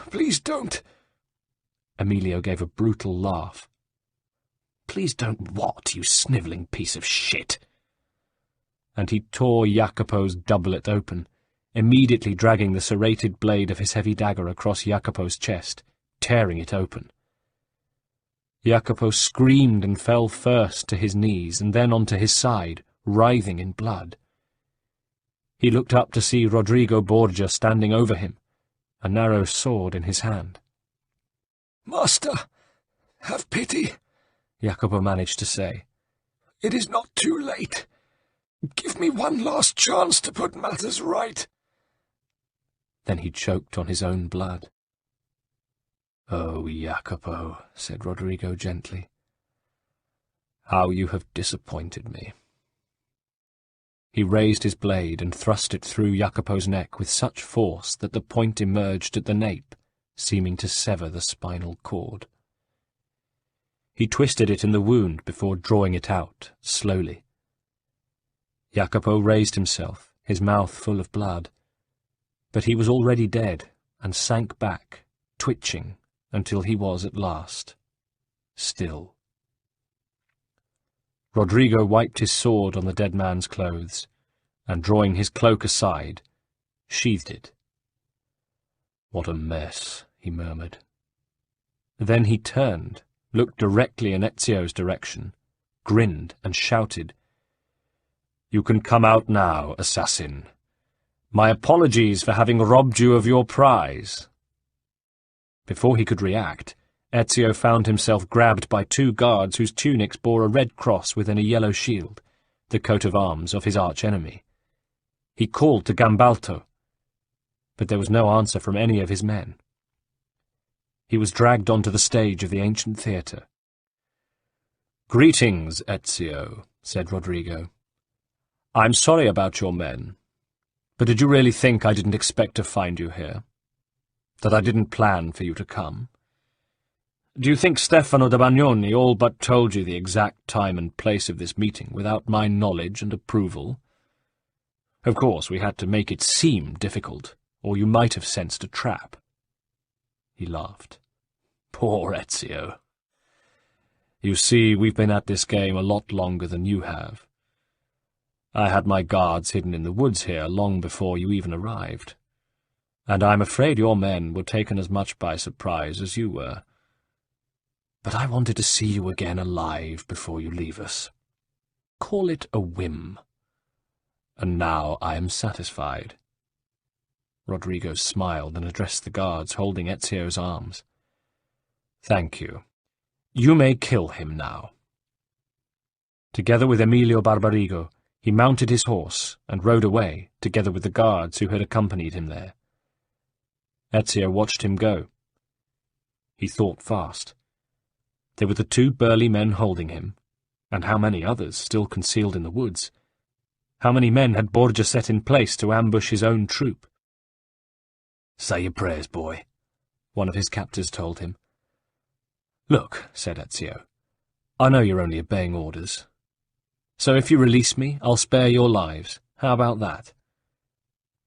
please don't." Emilio gave a brutal laugh. "Please don't what, you snivelling piece of shit?" And he tore Jacopo's doublet open, immediately dragging the serrated blade of his heavy dagger across Jacopo's chest, tearing it open. Jacopo screamed and fell first to his knees and then onto his side, writhing in blood. He looked up to see Rodrigo Borgia standing over him, a narrow sword in his hand. "Master, have pity," Jacopo managed to say. "It is not too late. Give me one last chance to put matters right." Then he choked on his own blood. "Oh, Jacopo," said Rodrigo gently, "how you have disappointed me." He raised his blade and thrust it through Jacopo's neck with such force that the point emerged at the nape, seeming to sever the spinal cord. He twisted it in the wound before drawing it out, slowly. Jacopo raised himself, his mouth full of blood, but he was already dead, and sank back, twitching, until he was at last still. Rodrigo wiped his sword on the dead man's clothes, and drawing his cloak aside, sheathed it. "What a mess," he murmured. Then he turned, looked directly in Ezio's direction, grinned and shouted, "You can come out now, assassin. My apologies for having robbed you of your prize." Before he could react, Ezio found himself grabbed by 2 guards whose tunics bore a red cross within a yellow shield, the coat of arms of his arch-enemy. He called to Gambalto, but there was no answer from any of his men. He was dragged onto the stage of the ancient theatre. "Greetings, Ezio," said Rodrigo. "I'm sorry about your men, but did you really think I didn't expect to find you here? That I didn't plan for you to come? Do you think Stefano da Bagnoni all but told you the exact time and place of this meeting without my knowledge and approval? Of course, we had to make it seem difficult, or you might have sensed a trap." He laughed. "Poor Ezio. You see, we've been at this game a lot longer than you have. I had my guards hidden in the woods here long before you even arrived, and I'm afraid your men were taken as much by surprise as you were. But I wanted to see you again alive before you leave us. Call it a whim. And now I am satisfied." Rodrigo smiled and addressed the guards holding Ezio's arms. "Thank you. You may kill him now." Together with Emilio Barbarigo, he mounted his horse and rode away, together with the guards who had accompanied him there. Ezio watched him go. He thought fast. There were the 2 burly men holding him, and how many others still concealed in the woods? How many men had Borgia set in place to ambush his own troop? "Say your prayers, boy," one of his captors told him. "Look," said Ezio, "I know you're only obeying orders. So if you release me, I'll spare your lives. How about that?"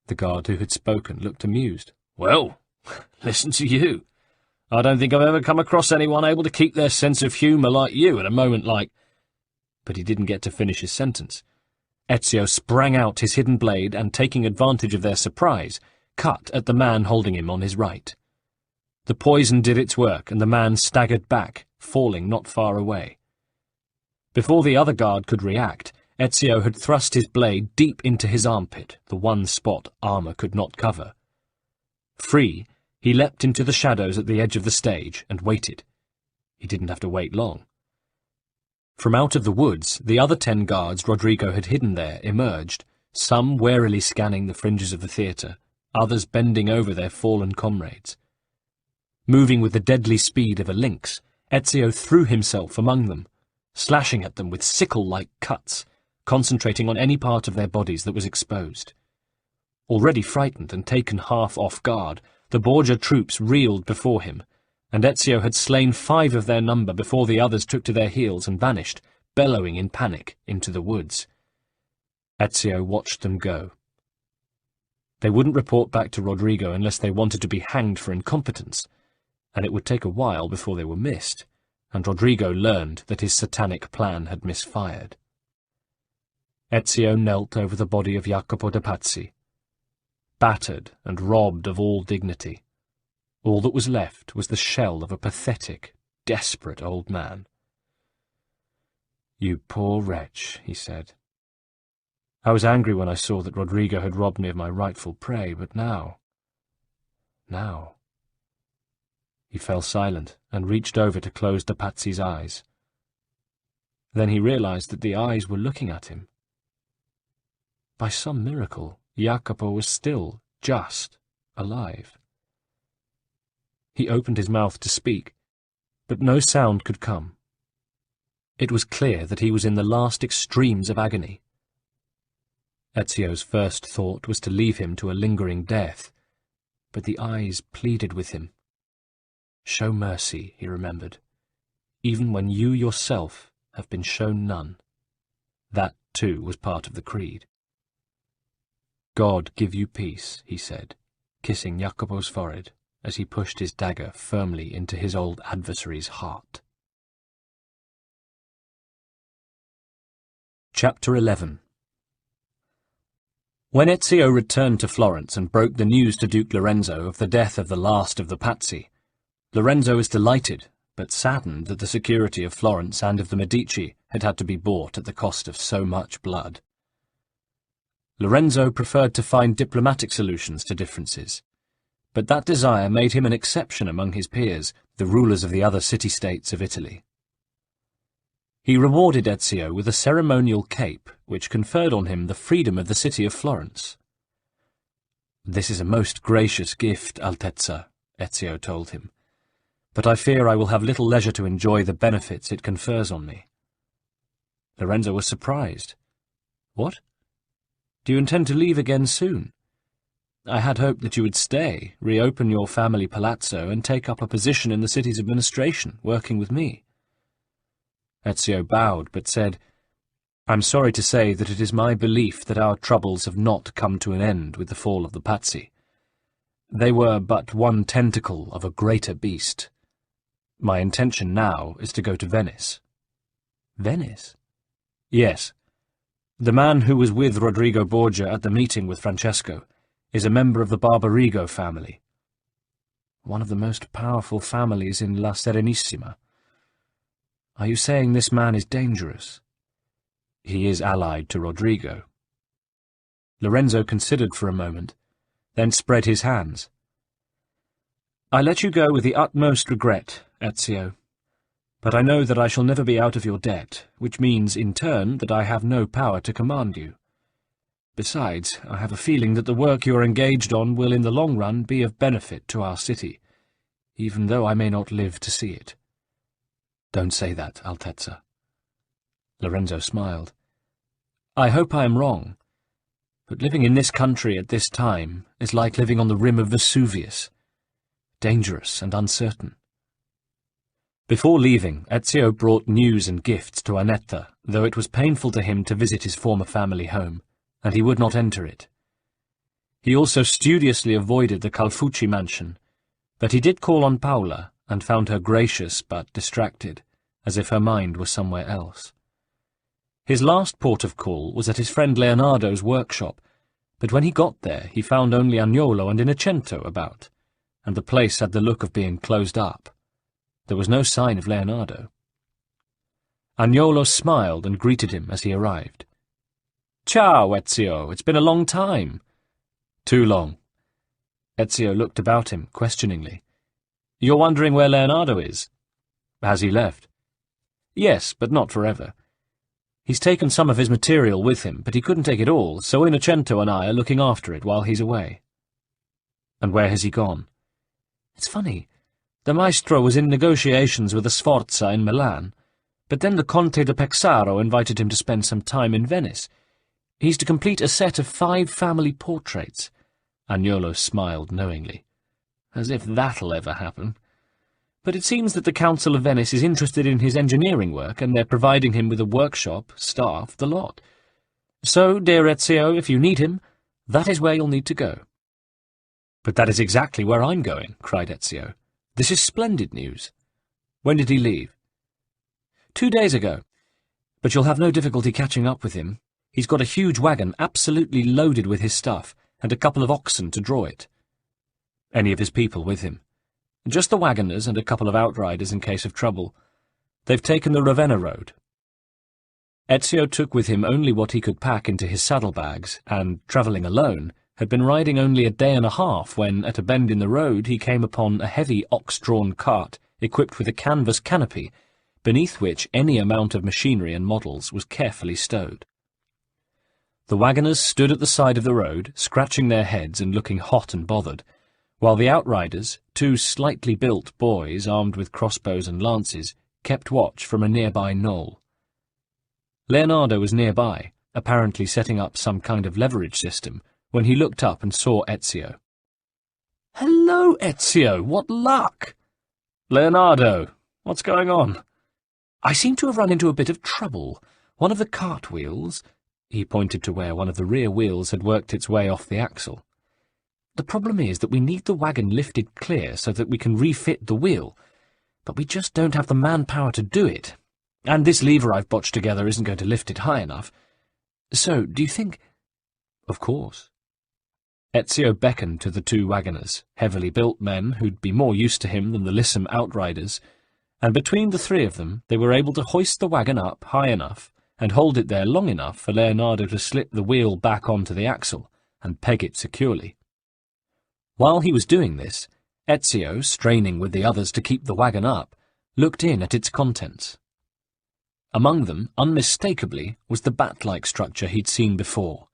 The guard who had spoken looked amused. "Well, listen to you. I don't think I've ever come across anyone able to keep their sense of humour like you at a moment like—" But he didn't get to finish his sentence. Ezio sprang out his hidden blade and, taking advantage of their surprise, cut at the man holding him on his right. The poison did its work, and the man staggered back, falling not far away. Before the other guard could react, Ezio had thrust his blade deep into his armpit, the one spot armour could not cover. Free, he leapt into the shadows at the edge of the stage and waited. He didn't have to wait long. From out of the woods, the other 10 guards Rodrigo had hidden there emerged, some warily scanning the fringes of the theatre, others bending over their fallen comrades. Moving with the deadly speed of a lynx, Ezio threw himself among them, slashing at them with sickle-like cuts, concentrating on any part of their bodies that was exposed. Already frightened and taken half off guard, the Borgia troops reeled before him, and Ezio had slain 5 of their number before the others took to their heels and vanished, bellowing in panic, into the woods. Ezio watched them go. They wouldn't report back to Rodrigo unless they wanted to be hanged for incompetence, and it would take a while before they were missed, and Rodrigo learned that his satanic plan had misfired. Ezio knelt over the body of Jacopo de Pazzi. Battered and robbed of all dignity, all that was left was the shell of a pathetic, desperate old man. "You poor wretch," he said. "I was angry when I saw that Rodrigo had robbed me of my rightful prey, but now... He fell silent and reached over to close de Pazzi's eyes. Then he realized that the eyes were looking at him. By some miracle, Jacopo was still just alive. He opened his mouth to speak, but no sound could come. It was clear that he was in the last extremes of agony. Ezio's first thought was to leave him to a lingering death, but the eyes pleaded with him. Show mercy, he remembered, even when you yourself have been shown none. That, too, was part of the creed. God give you peace, he said, kissing Jacopo's forehead as he pushed his dagger firmly into his old adversary's heart. Chapter 11. When Ezio returned to Florence and broke the news to Duke Lorenzo of the death of the last of the Pazzi, Lorenzo was delighted, but saddened that the security of Florence and of the Medici had to be bought at the cost of so much blood. Lorenzo preferred to find diplomatic solutions to differences, but that desire made him an exception among his peers, the rulers of the other city-states of Italy. He rewarded Ezio with a ceremonial cape which conferred on him the freedom of the city of Florence. "This is a most gracious gift, Altezza," Ezio told him, "but I fear I will have little leisure to enjoy the benefits it confers on me." Lorenzo was surprised. "What? Do you intend to leave again soon? I had hoped that you would stay, reopen your family palazzo, and take up a position in the city's administration, working with me." Ezio bowed, but said, "I'm sorry to say that it is my belief that our troubles have not come to an end with the fall of the Pazzi. They were but one tentacle of a greater beast. My intention now is to go to Venice." "Venice?" "Yes. The man who was with Rodrigo Borgia at the meeting with Francesco is a member of the Barbarigo family, one of the most powerful families in La Serenissima. Are you saying this man is dangerous? He is allied to Rodrigo. Lorenzo considered for a moment, then spread his hands. I let you go with the utmost regret, Ezio, but I know that I shall never be out of your debt, which means, in turn, that I have no power to command you. Besides, I have a feeling that the work you are engaged on will in the long run be of benefit to our city, even though I may not live to see it. Don't say that, Altezza. Lorenzo smiled. I hope I am wrong, but living in this country at this time is like living on the rim of Vesuvius, dangerous and uncertain. Before leaving, Ezio brought news and gifts to Annetta, though it was painful to him to visit his former family home, and he would not enter it. He also studiously avoided the Calfucci mansion, but he did call on Paola, and found her gracious but distracted, as if her mind were somewhere else. His last port of call was at his friend Leonardo's workshop, but when he got there he found only Agnolo and Innocento about, and the place had the look of being closed up. There was no sign of Leonardo. Agnolo smiled and greeted him as he arrived. Ciao, Ezio, it's been a long time. Too long. Ezio looked about him questioningly. You're wondering where Leonardo is? Has he left? Yes, but not forever. He's taken some of his material with him, but he couldn't take it all, so Innocento and I are looking after it while he's away. And where has he gone? It's funny. The maestro was in negotiations with the Sforza in Milan, but then the Conte de Pexaro invited him to spend some time in Venice. He's to complete a set of 5 family portraits. Agnolo smiled knowingly. As if that'll ever happen. But it seems that the Council of Venice is interested in his engineering work, and they're providing him with a workshop, staff, the lot. So, dear Ezio, if you need him, that is where you'll need to go. But that is exactly where I'm going, cried Ezio. This is splendid news. When did he leave? 2 days ago. But you'll have no difficulty catching up with him. He's got a huge wagon absolutely loaded with his stuff, and a couple of oxen to draw it. Any of his people with him? Just the wagoners and a couple of outriders in case of trouble. They've taken the Ravenna road. Ezio took with him only what he could pack into his saddlebags, and, travelling alone, had been riding only a day and a half when, at a bend in the road, he came upon a heavy ox-drawn cart equipped with a canvas canopy, beneath which any amount of machinery and models was carefully stowed. The wagoners stood at the side of the road, scratching their heads and looking hot and bothered, while the outriders, 2 slightly built boys armed with crossbows and lances, kept watch from a nearby knoll. Leonardo was nearby, apparently setting up some kind of leverage system, when he looked up and saw Ezio. "Hello, Ezio, what luck!" "Leonardo, what's going on?" "I seem to have run into a bit of trouble. One of the cart wheels—" he pointed to where one of the rear wheels had worked its way off the axle. "The problem is that we need the wagon lifted clear so that we can refit the wheel, but we just don't have the manpower to do it, and this lever I've botched together isn't going to lift it high enough. So, do you think—" "Of course." Ezio beckoned to the 2 wagoners, heavily built men who'd be more used to him than the lissom outriders, and between the 3 of them they were able to hoist the wagon up high enough and hold it there long enough for Leonardo to slip the wheel back onto the axle and peg it securely. While he was doing this, Ezio, straining with the others to keep the wagon up, looked in at its contents. Among them, unmistakably, was the bat-like structure he'd seen before.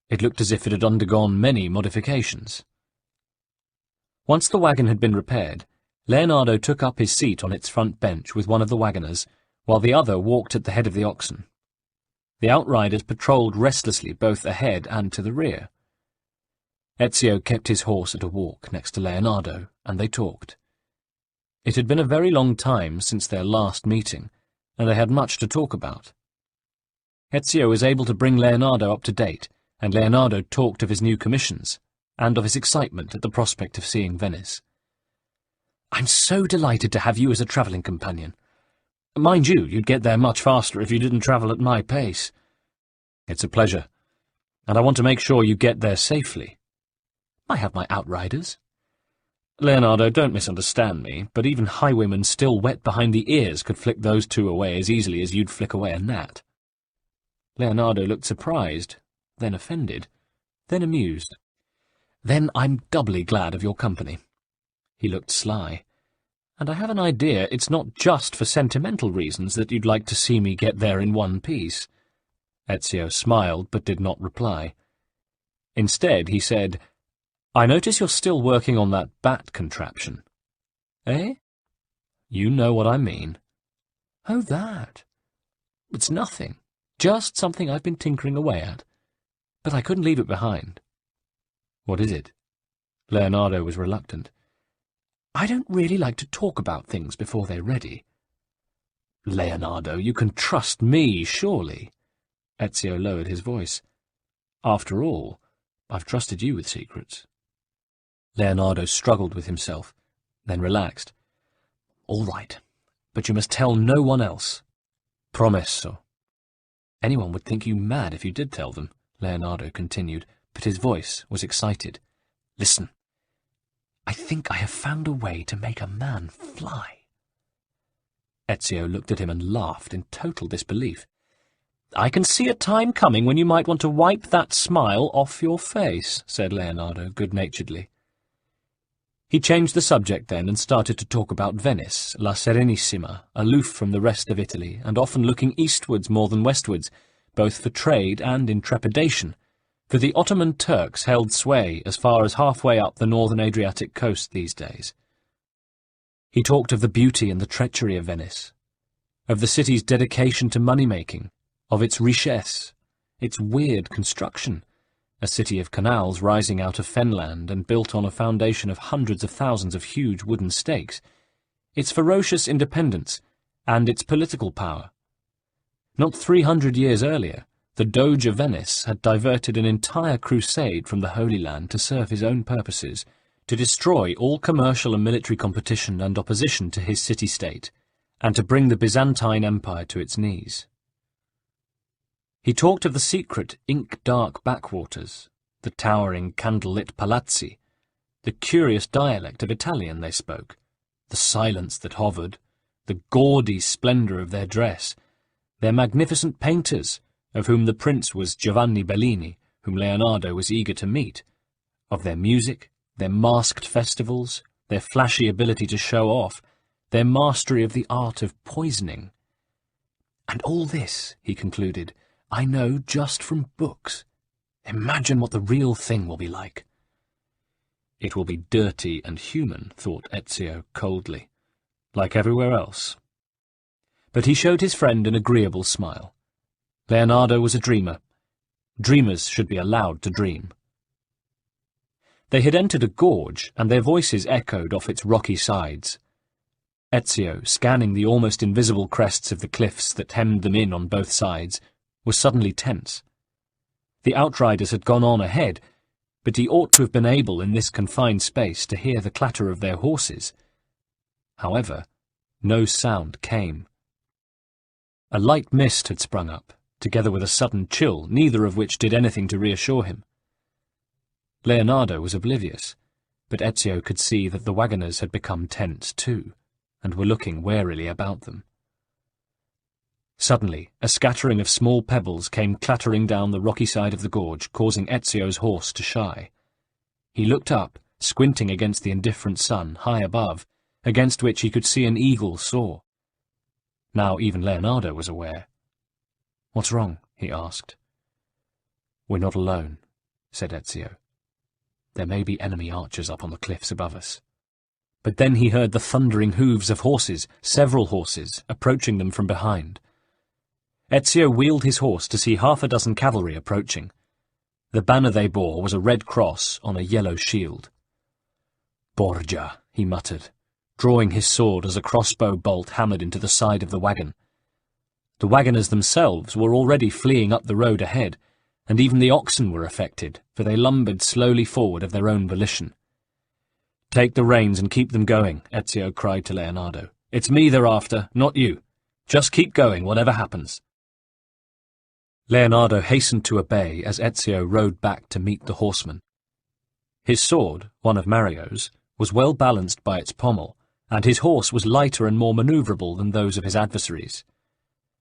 It looked as if it had undergone many modifications. Once the wagon had been repaired, Leonardo took up his seat on its front bench with one of the wagoners, while the other walked at the head of the oxen. The outriders patrolled restlessly both ahead and to the rear. Ezio kept his horse at a walk next to Leonardo, and they talked. It had been a very long time since their last meeting, and they had much to talk about. Ezio was able to bring Leonardo up to date, and Leonardo talked of his new commissions, and of his excitement at the prospect of seeing Venice. "I'm so delighted to have you as a travelling companion. Mind you, you'd get there much faster if you didn't travel at my pace." It's a pleasure, and I want to make sure you get there safely. I have my outriders. Leonardo, don't misunderstand me, but even highwaymen still wet behind the ears could flick those two away as easily as you'd flick away a gnat. Leonardo looked surprised, then offended, then amused. Then I'm doubly glad of your company. He looked sly. And I have an idea it's not just for sentimental reasons that you'd like to see me get there in one piece. Ezio smiled, but did not reply. Instead, he said, I notice you're still working on that bat contraption. Eh? You know what I mean. Oh, that. It's nothing. Just something I've been tinkering away at. But I couldn't leave it behind. What is it? Leonardo was reluctant. I don't really like to talk about things before they're ready. Leonardo, you can trust me, surely. Ezio lowered his voice. After all, I've trusted you with secrets. Leonardo struggled with himself, then relaxed. All right, but you must tell no one else. Promesso. Anyone would think you mad if you did tell them, Leonardo continued, but his voice was excited. Listen. I think I have found a way to make a man fly. Ezio looked at him and laughed in total disbelief. I can see a time coming when you might want to wipe that smile off your face, said Leonardo good-naturedly. He changed the subject then and started to talk about Venice, La Serenissima, aloof from the rest of Italy and often looking eastwards more than westwards, both for trade and in trepidation, for the Ottoman Turks held sway as far as halfway up the northern Adriatic coast these days. He talked of the beauty and the treachery of Venice, of the city's dedication to money-making, of its richesse, its weird construction, a city of canals rising out of fenland and built on a foundation of hundreds of thousands of huge wooden stakes, its ferocious independence, and its political power. Not 300 years earlier, the Doge of Venice had diverted an entire crusade from the Holy Land to serve his own purposes, to destroy all commercial and military competition and opposition to his city-state, and to bring the Byzantine Empire to its knees. He talked of the secret, ink-dark backwaters, the towering candle-lit palazzi, the curious dialect of Italian they spoke, the silence that hovered, the gaudy splendour of their dress, their magnificent painters, of whom the prince was Giovanni Bellini, whom Leonardo was eager to meet, of their music, their masked festivals, their flashy ability to show off, their mastery of the art of poisoning. And all this, he concluded, I know just from books. Imagine what the real thing will be like. It will be dirty and human, thought Ezio coldly, like everywhere else. But he showed his friend an agreeable smile. Leonardo was a dreamer. Dreamers should be allowed to dream. They had entered a gorge, and their voices echoed off its rocky sides. Ezio, scanning the almost invisible crests of the cliffs that hemmed them in on both sides, was suddenly tense. The outriders had gone on ahead, but he ought to have been able in this confined space to hear the clatter of their horses. However, no sound came. A light mist had sprung up, together with a sudden chill, neither of which did anything to reassure him. Leonardo was oblivious, but Ezio could see that the wagoners had become tense too, and were looking warily about them. Suddenly, a scattering of small pebbles came clattering down the rocky side of the gorge, causing Ezio's horse to shy. He looked up, squinting against the indifferent sun, high above, against which he could see an eagle soar. Now even Leonardo was aware. "What's wrong?" he asked. "We're not alone," said Ezio. "There may be enemy archers up on the cliffs above us." But then he heard the thundering hooves of horses, several horses, approaching them from behind. Ezio wheeled his horse to see half a dozen cavalry approaching. The banner they bore was a red cross on a yellow shield. "Borgia," he muttered, drawing his sword as a crossbow bolt hammered into the side of the wagon. The wagoners themselves were already fleeing up the road ahead, and even the oxen were affected, for they lumbered slowly forward of their own volition. "Take the reins and keep them going," Ezio cried to Leonardo. "It's me they're after, not you. Just keep going, whatever happens." Leonardo hastened to obey as Ezio rode back to meet the horseman. His sword, one of Mario's, was well balanced by its pommel, and his horse was lighter and more manoeuvrable than those of his adversaries.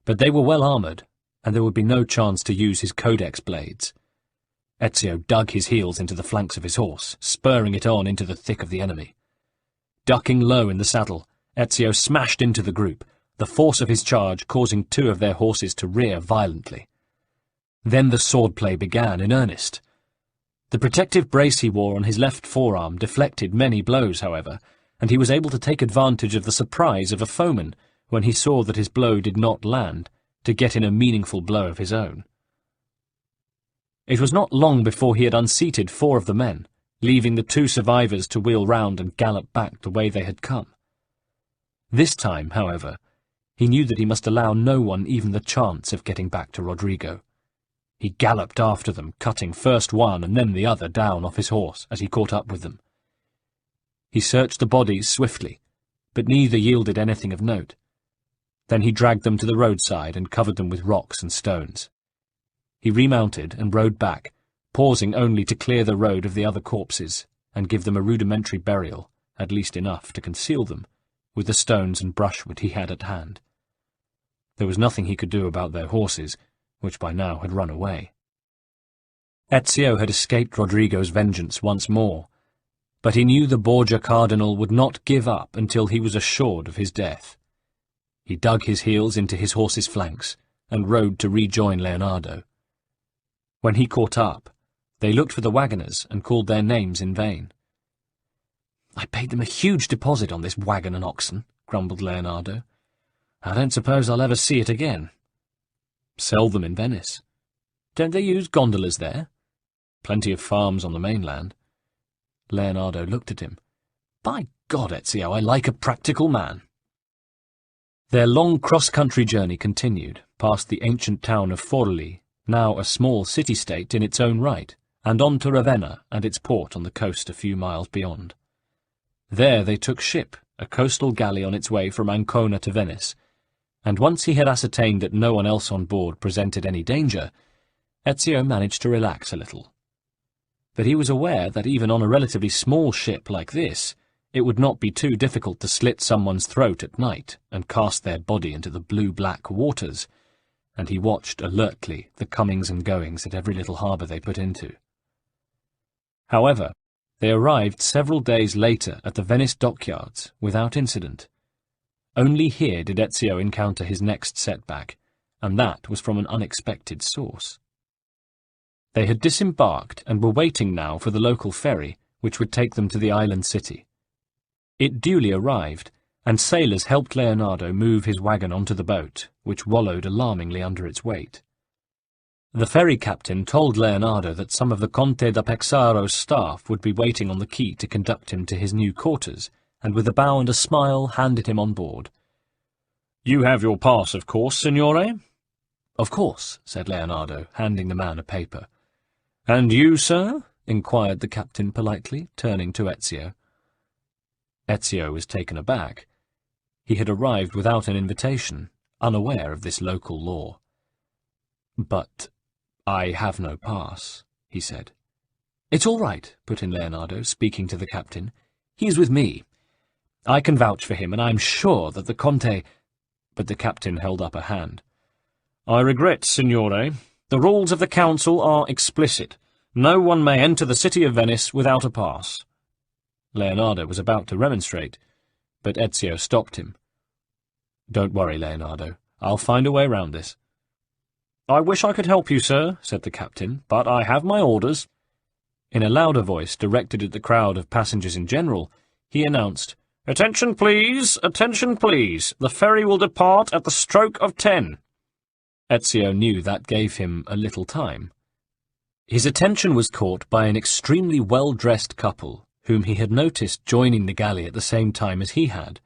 But they were well armoured, and there would be no chance to use his codex blades. Ezio dug his heels into the flanks of his horse, spurring it on into the thick of the enemy. Ducking low in the saddle, Ezio smashed into the group, the force of his charge causing two of their horses to rear violently. Then the swordplay began in earnest. The protective brace he wore on his left forearm deflected many blows, however, and he was able to take advantage of the surprise of a foeman when he saw that his blow did not land, to get in a meaningful blow of his own. It was not long before he had unseated 4 of the men, leaving the 2 survivors to wheel round and gallop back the way they had come. This time, however, he knew that he must allow no one even the chance of getting back to Rodrigo. He galloped after them, cutting first one and then the other down off his horse as he caught up with them. He searched the bodies swiftly, but neither yielded anything of note. Then he dragged them to the roadside and covered them with rocks and stones. He remounted and rode back, pausing only to clear the road of the other corpses and give them a rudimentary burial, at least enough to conceal them, with the stones and brushwood he had at hand. There was nothing he could do about their horses, which by now had run away. Ezio had escaped Rodrigo's vengeance once more, but he knew the Borgia cardinal would not give up until he was assured of his death. He dug his heels into his horse's flanks and rode to rejoin Leonardo. When he caught up, they looked for the wagoners and called their names in vain. "I paid them a huge deposit on this wagon and oxen," grumbled Leonardo. "I don't suppose I'll ever see it again." "Sell them in Venice." "Don't they use gondolas there?" "Plenty of farms on the mainland." Leonardo looked at him. "By God, Ezio, I like a practical man." Their long cross-country journey continued, past the ancient town of Forli, now a small city-state in its own right, and on to Ravenna and its port on the coast a few miles beyond. There they took ship, a coastal galley on its way from Ancona to Venice, and once he had ascertained that no one else on board presented any danger, Ezio managed to relax a little. But he was aware that even on a relatively small ship like this, it would not be too difficult to slit someone's throat at night and cast their body into the blue-black waters, and he watched alertly the comings and goings at every little harbour they put into. However, they arrived several days later at the Venice dockyards without incident. Only here did Ezio encounter his next setback, and that was from an unexpected source. They had disembarked and were waiting now for the local ferry, which would take them to the island city. It duly arrived, and sailors helped Leonardo move his wagon onto the boat, which wallowed alarmingly under its weight. The ferry captain told Leonardo that some of the Conte da Pexaro's staff would be waiting on the quay to conduct him to his new quarters, and with a bow and a smile handed him on board. "You have your pass, of course, signore?" "Of course," said Leonardo, handing the man a paper. "And you, sir?" inquired the captain politely, turning to Ezio. Ezio was taken aback. He had arrived without an invitation, unaware of this local law. "But I have no pass," he said. "It's all right," put in Leonardo, speaking to the captain. "He is with me. I can vouch for him, and I am sure that the Conte—" But the captain held up a hand. "I regret, signore. The rules of the council are explicit. No one may enter the city of Venice without a pass." Leonardo was about to remonstrate, but Ezio stopped him. "Don't worry, Leonardo. I'll find a way round this." "I wish I could help you, sir," said the captain, "but I have my orders." In a louder voice, directed at the crowd of passengers in general, he announced, "Attention, please! Attention, please! The ferry will depart at the stroke of 10. Ezio knew that gave him a little time. His attention was caught by an extremely well-dressed couple, whom he had noticed joining the galley at the same time as he had,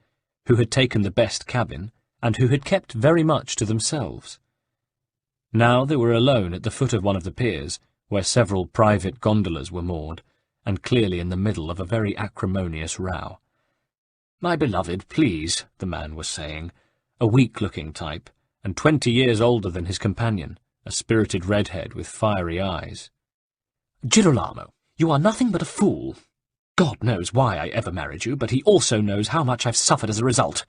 who had taken the best cabin, and who had kept very much to themselves. Now they were alone at the foot of one of the piers, where several private gondolas were moored, and clearly in the middle of a very acrimonious row. "My beloved, please," the man was saying, a weak-looking type, and 20 years older than his companion, a spirited redhead with fiery eyes. "Girolamo, you are nothing but a fool. God knows why I ever married you, but he also knows how much I've suffered as a result.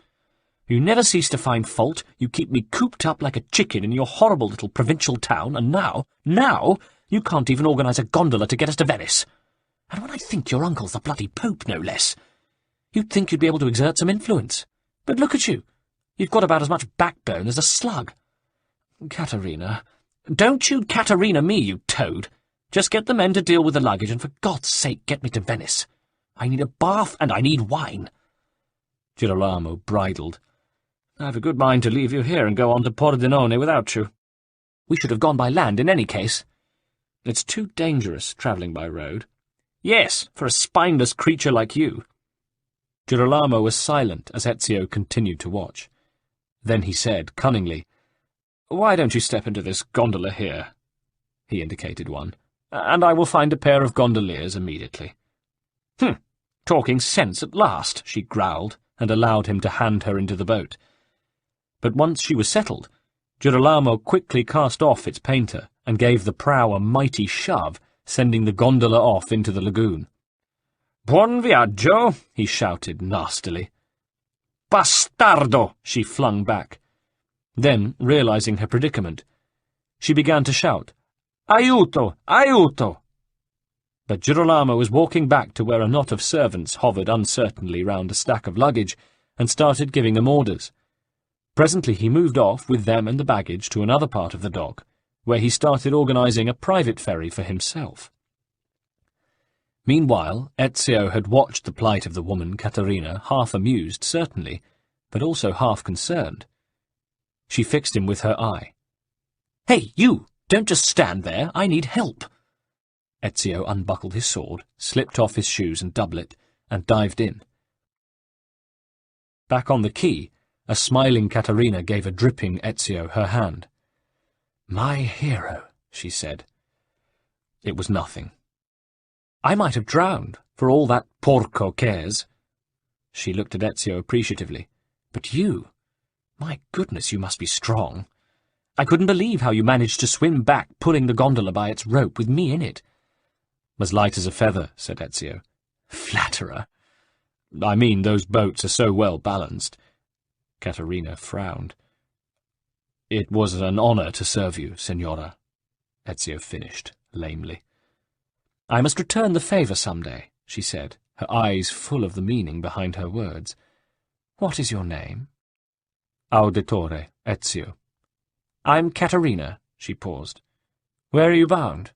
You never cease to find fault, you keep me cooped up like a chicken in your horrible little provincial town, and now, you can't even organise a gondola to get us to Venice. And when I think your uncle's the bloody Pope, no less. You'd think you'd be able to exert some influence. But look at you. You've got about as much backbone as a slug. Caterina. Don't you Caterina me, you toad. Just get the men to deal with the luggage, and for God's sake get me to Venice. I need a bath, and I need wine." Girolamo bridled. "I've a good mind to leave you here and go on to Pordenone without you." "We should have gone by land in any case." "It's too dangerous, travelling by road." "Yes, for a spineless creature like you." Girolamo was silent as Ezio continued to watch. Then he said, cunningly, "Why don't you step into this gondola here?" He indicated one. "And I will find a pair of gondoliers immediately." Talking sense at last," she growled, and allowed him to hand her into the boat. But once she was settled, Girolamo quickly cast off its painter and gave the prow a mighty shove, sending the gondola off into the lagoon. "Buon viaggio," he shouted nastily. "Bastardo," she flung back. Then, realizing her predicament, she began to shout, "Aiuto! Aiuto!" But Girolamo was walking back to where a knot of servants hovered uncertainly round a stack of luggage and started giving them orders. Presently he moved off with them and the baggage to another part of the dock, where he started organising a private ferry for himself. Meanwhile, Ezio had watched the plight of the woman, Caterina, half amused, certainly, but also half concerned. She fixed him with her eye. "Hey, you! Don't just stand there. I need help." Ezio unbuckled his sword, slipped off his shoes and doublet, and dived in. Back on the quay, a smiling Caterina gave a dripping Ezio her hand. "My hero," she said. It was nothing. "I might have drowned, for all that porco cares." She looked at Ezio appreciatively. "But you, my goodness, you must be strong. I couldn't believe how you managed to swim back, pulling the gondola by its rope with me in it." "As light as a feather," said Ezio. "Flatterer." "I mean, those boats are so well balanced." Caterina frowned. "It was an honour to serve you, Signora," Ezio finished, lamely. "I must return the favour some day," she said, her eyes full of the meaning behind her words. "What is your name?" "Auditore, Ezio." "I'm Caterina," she paused. "Where are you bound?"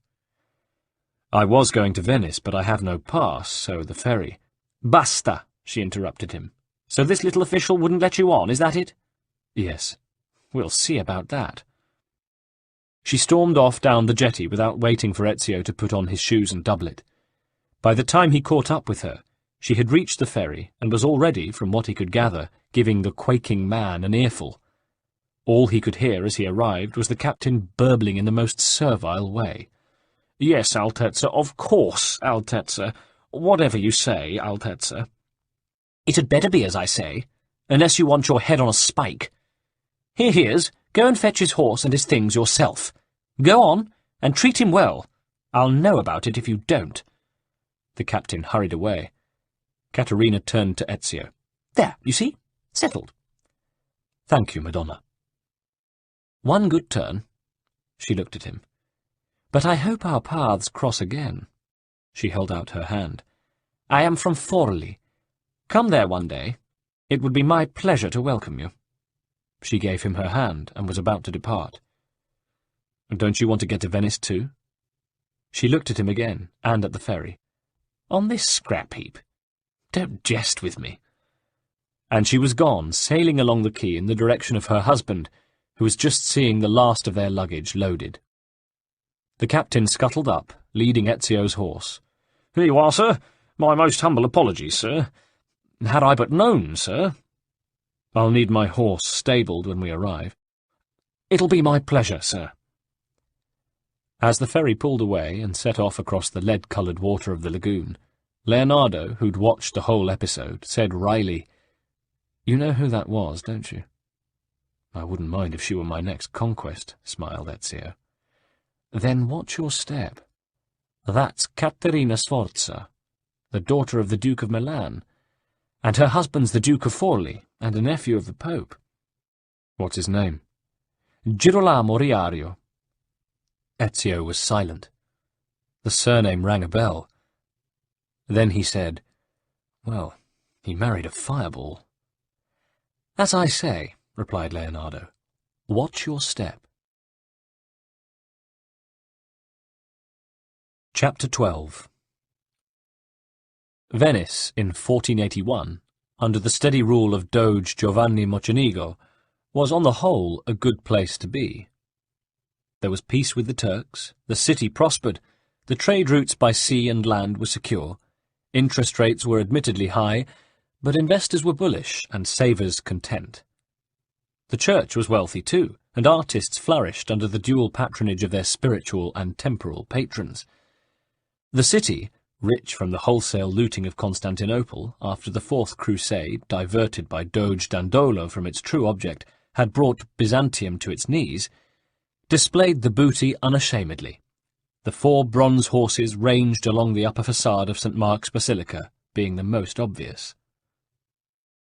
"I was going to Venice, but I have no pass, so the ferry—" "Basta," she interrupted him. "So this little official wouldn't let you on, is that it?" "Yes." "We'll see about that." She stormed off down the jetty without waiting for Ezio to put on his shoes and doublet. By the time he caught up with her, she had reached the ferry and was already, from what he could gather, giving the quaking man an earful. All he could hear as he arrived was the captain burbling in the most servile way. "Yes, Altezza, of course, Altezza. Whatever you say, Altezza." "It had better be as I say, unless you want your head on a spike. Here he is. Go and fetch his horse and his things yourself. Go on, and treat him well. I'll know about it if you don't." The captain hurried away. Caterina turned to Ezio. "There, you see? Settled." "Thank you, Madonna." "One good turn." She looked at him. "But I hope our paths cross again." She held out her hand. "I am from Forli. Come there one day. It would be my pleasure to welcome you." She gave him her hand and was about to depart. "Don't you want to get to Venice too?" She looked at him again, and at the ferry. "On this scrap heap? Don't jest with me." And she was gone, sailing along the quay in the direction of her husband, who was just seeing the last of their luggage loaded. The captain scuttled up, leading Ezio's horse. "Here you are, sir. My most humble apologies, sir. Had I but known, sir." "I'll need my horse stabled when we arrive." "It'll be my pleasure, sir." As the ferry pulled away and set off across the lead-coloured water of the lagoon, Leonardo, who'd watched the whole episode, said wryly, "You know who that was, don't you?" "I wouldn't mind if she were my next conquest," smiled Ezio. Then watch your step. That's Caterina Sforza, the daughter of the Duke of Milan, and her husband's the Duke of Forli, and a nephew of the Pope. What's his name? Girolamo Riario. Ezio was silent. The surname rang a bell. Then he said, "Well, he married a fireball." "As I say," replied Leonardo, "watch your step." Chapter 12. Venice, in 1481, under the steady rule of Doge Giovanni Mocenigo, was on the whole a good place to be. There was peace with the Turks, the city prospered, the trade routes by sea and land were secure, interest rates were admittedly high, but investors were bullish and savers content. The church was wealthy too, and artists flourished under the dual patronage of their spiritual and temporal patrons. The city, rich from the wholesale looting of Constantinople after the Fourth Crusade, diverted by Doge Dandolo from its true object, had brought Byzantium to its knees, displayed the booty unashamedly. The 4 bronze horses ranged along the upper façade of St. Mark's Basilica, being the most obvious.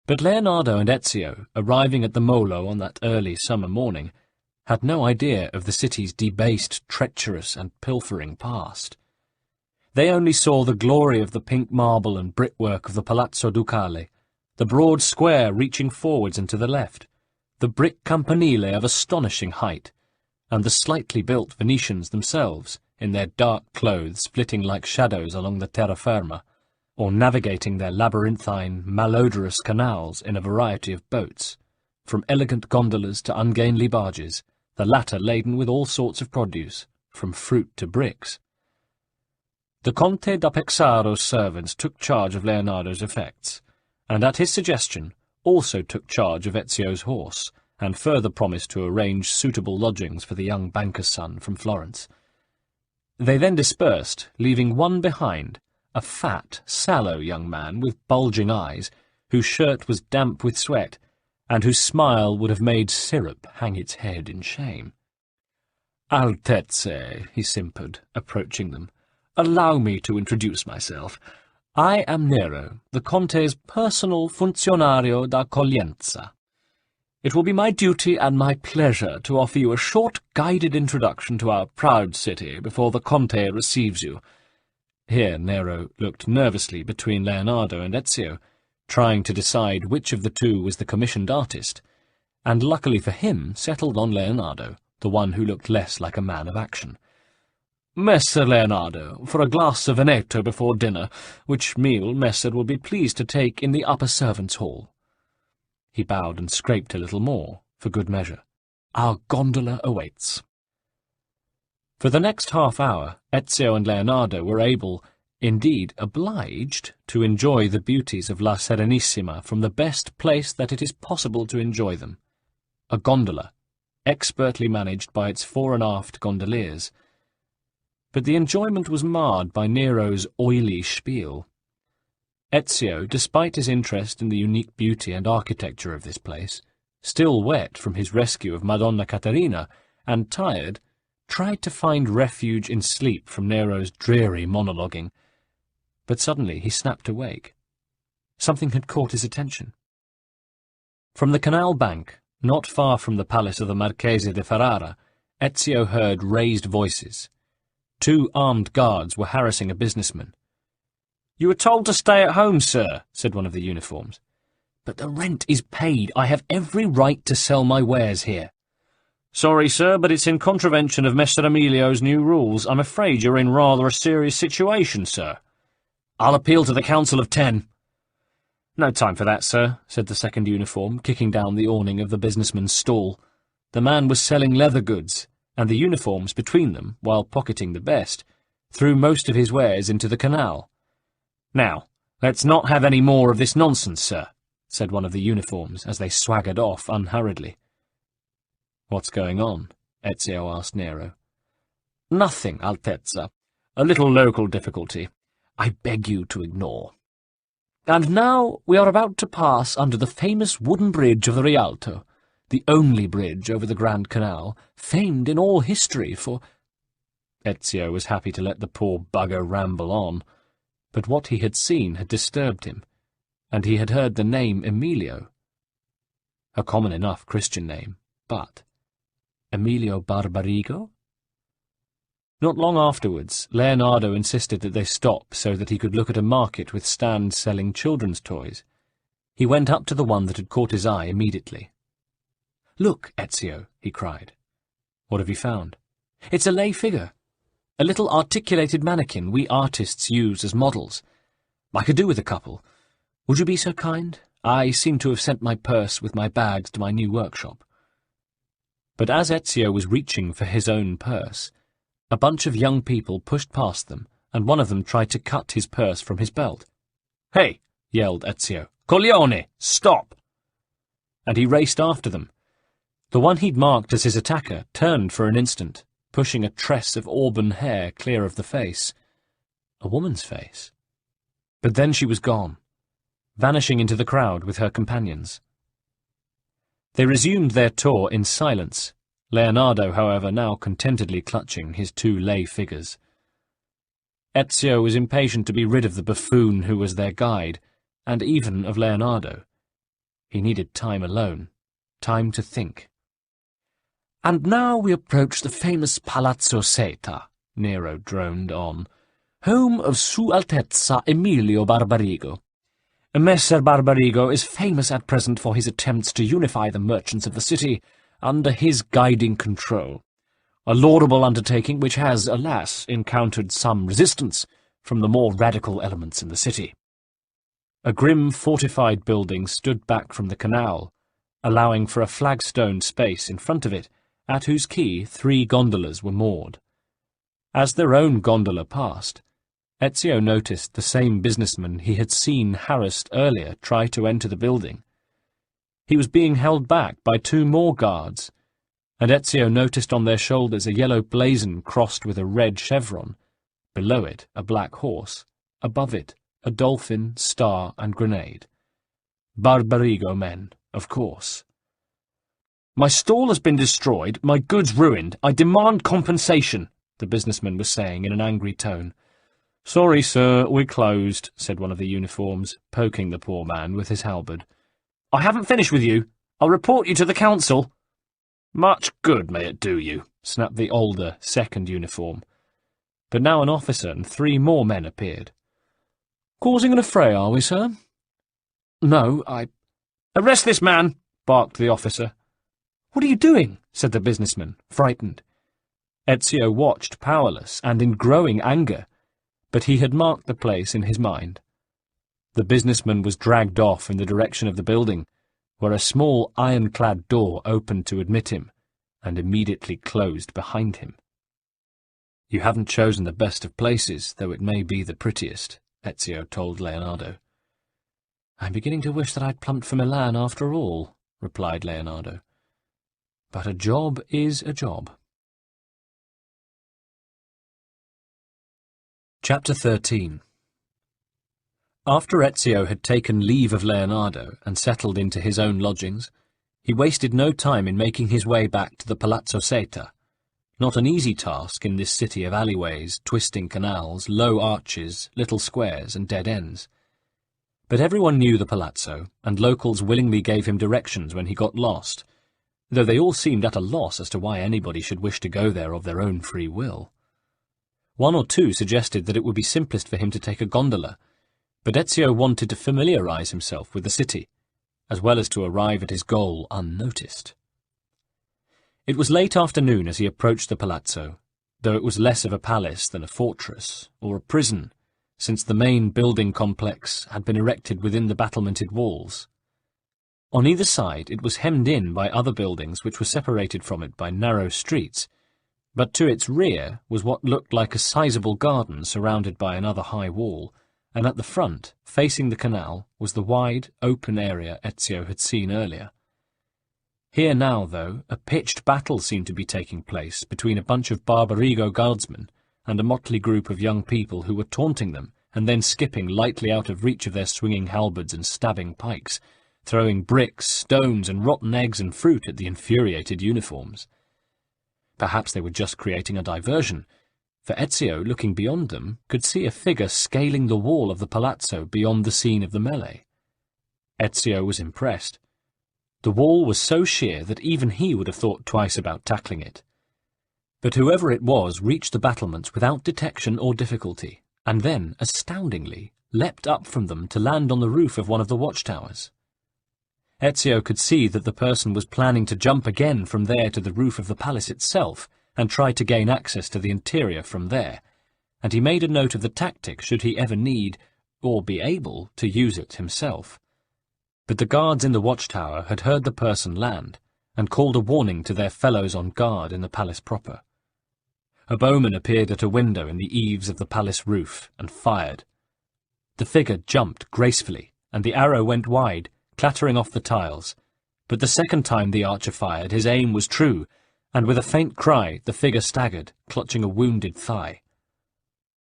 But Leonardo and Ezio, arriving at the Molo on that early summer morning, had no idea of the city's debased, treacherous, and pilfering past. They only saw the glory of the pink marble and brickwork of the Palazzo Ducale, the broad square reaching forwards and to the left, the brick campanile of astonishing height, and the slightly built Venetians themselves, in their dark clothes flitting like shadows along the terraferma, or navigating their labyrinthine, malodorous canals in a variety of boats, from elegant gondolas to ungainly barges, the latter laden with all sorts of produce, from fruit to bricks. The Conte da Pexaro's servants took charge of Leonardo's effects, and at his suggestion also took charge of Ezio's horse, and further promised to arrange suitable lodgings for the young banker's son from Florence. They then dispersed, leaving one behind, a fat, sallow young man with bulging eyes, whose shirt was damp with sweat, and whose smile would have made syrup hang its head in shame. "Altezze," he simpered, approaching them, "allow me to introduce myself. I am Nero, the Conte's personal funzionario d'accoglienza. It will be my duty and my pleasure to offer you a short guided introduction to our proud city before the Conte receives you." Here Nero looked nervously between Leonardo and Ezio, trying to decide which of the two was the commissioned artist, and luckily for him settled on Leonardo, the one who looked less like a man of action. "Messer Leonardo, for a glass of Veneto before dinner, which meal Messer will be pleased to take in the upper servants' hall." He bowed and scraped a little more, for good measure. "Our gondola awaits." For the next half-hour, Ezio and Leonardo were able, indeed obliged, to enjoy the beauties of La Serenissima from the best place that it is possible to enjoy them, a gondola, expertly managed by its fore and aft gondoliers. But the enjoyment was marred by Nero's oily spiel. Ezio, despite his interest in the unique beauty and architecture of this place, still wet from his rescue of Madonna Caterina, and tired, tried to find refuge in sleep from Nero's dreary monologuing. But suddenly he snapped awake. Something had caught his attention. From the canal bank, not far from the palace of the Marchese de Ferrara, Ezio heard raised voices. 2 armed guards were harassing a businessman. "You were told to stay at home, sir," said one of the uniforms. "But the rent is paid. I have every right to sell my wares here." "Sorry, sir, but it's in contravention of Messer Emilio's new rules. I'm afraid you're in rather a serious situation, sir." "I'll appeal to the Council of 10. "No time for that, sir," said the second uniform, kicking down the awning of the businessman's stall. The man was selling leather goods, and the uniforms between them, while pocketing the best, threw most of his wares into the canal. "Now, let's not have any more of this nonsense, sir," said one of the uniforms as they swaggered off unhurriedly. "What's going on?" Ezio asked Nero. "Nothing, Altezza. A little local difficulty. I beg you to ignore. And now we are about to pass under the famous wooden bridge of the Rialto, the only bridge over the Grand Canal, famed in all history for—" Ezio was happy to let the poor bugger ramble on, but what he had seen had disturbed him, and he had heard the name Emilio. A common enough Christian name, but Emilio Barbarigo? Not long afterwards, Leonardo insisted that they stop so that he could look at a market with stands selling children's toys. He went up to the one that had caught his eye immediately. "Look, Ezio," he cried. "What have you found?" "It's a lay figure. A little articulated mannequin we artists use as models. I could do with a couple. Would you be so kind? I seem to have sent my purse with my bags to my new workshop." But as Ezio was reaching for his own purse, a bunch of young people pushed past them, and one of them tried to cut his purse from his belt. "Hey!" yelled Ezio. "Coglione! Stop!" And he raced after them. The one he'd marked as his attacker turned for an instant, pushing a tress of auburn hair clear of the face. A woman's face. But then she was gone, vanishing into the crowd with her companions. They resumed their tour in silence, Leonardo, however, now contentedly clutching his two lay figures. Ezio was impatient to be rid of the buffoon who was their guide, and even of Leonardo. He needed time alone, time to think. "And now we approach the famous Palazzo Seta," Nero droned on, "home of Sua Altezza Emilio Barbarigo. Messer Barbarigo is famous at present for his attempts to unify the merchants of the city under his guiding control, a laudable undertaking which has, alas, encountered some resistance from the more radical elements in the city." A grim fortified building stood back from the canal, allowing for a flagstone space in front of it, at whose quay 3 gondolas were moored. As their own gondola passed, Ezio noticed the same businessman he had seen harassed earlier try to enter the building. He was being held back by 2 more guards, and Ezio noticed on their shoulders a yellow blazon crossed with a red chevron, below it a black horse, above it a dolphin, star, and grenade. Barbarigo men, of course. "My stall has been destroyed, my goods ruined. I demand compensation," the businessman was saying in an angry tone. "Sorry, sir, we're closed," said one of the uniforms, poking the poor man with his halberd. "I haven't finished with you. I'll report you to the council." "Much good may it do you," snapped the older, second uniform. But now an officer and 3 more men appeared. "Causing an affray, are we, sir?" "No, "Arrest this man!" barked the officer. "What are you doing?" said the businessman, frightened. Ezio watched, powerless and in growing anger, but he had marked the place in his mind. The businessman was dragged off in the direction of the building, where a small ironclad door opened to admit him, and immediately closed behind him. "You haven't chosen the best of places, though it may be the prettiest," Ezio told Leonardo. "I'm beginning to wish that I'd plumped for Milan after all," replied Leonardo. "But a job is a job." Chapter 13. After Ezio had taken leave of Leonardo and settled into his own lodgings, he wasted no time in making his way back to the Palazzo Seta. Not an easy task in this city of alleyways, twisting canals, low arches, little squares, and dead ends. But everyone knew the palazzo, and locals willingly gave him directions when he got lost, though they all seemed at a loss as to why anybody should wish to go there of their own free will. 1 or 2 suggested that it would be simplest for him to take a gondola, but Ezio wanted to familiarize himself with the city, as well as to arrive at his goal unnoticed. It was late afternoon as he approached the palazzo, though it was less of a palace than a fortress or a prison, since the main building complex had been erected within the battlemented walls. On either side it was hemmed in by other buildings which were separated from it by narrow streets, but to its rear was what looked like a sizable garden surrounded by another high wall, and at the front, facing the canal, was the wide, open area Ezio had seen earlier. Here now, though, a pitched battle seemed to be taking place between a bunch of Barbarigo guardsmen and a motley group of young people who were taunting them and then skipping lightly out of reach of their swinging halberds and stabbing pikes, throwing bricks, stones, and rotten eggs and fruit at the infuriated uniforms. Perhaps they were just creating a diversion, for Ezio, looking beyond them, could see a figure scaling the wall of the palazzo beyond the scene of the melee. Ezio was impressed. The wall was so sheer that even he would have thought twice about tackling it. But whoever it was reached the battlements without detection or difficulty, and then, astoundingly, leapt up from them to land on the roof of one of the watchtowers. Ezio could see that the person was planning to jump again from there to the roof of the palace itself, and try to gain access to the interior from there, and he made a note of the tactic should he ever need, or be able, to use it himself. But the guards in the watchtower had heard the person land, and called a warning to their fellows on guard in the palace proper. A bowman appeared at a window in the eaves of the palace roof, and fired. The figure jumped gracefully, and the arrow went wide, clattering off the tiles, but the second time the archer fired, his aim was true, and with a faint cry the figure staggered, clutching a wounded thigh.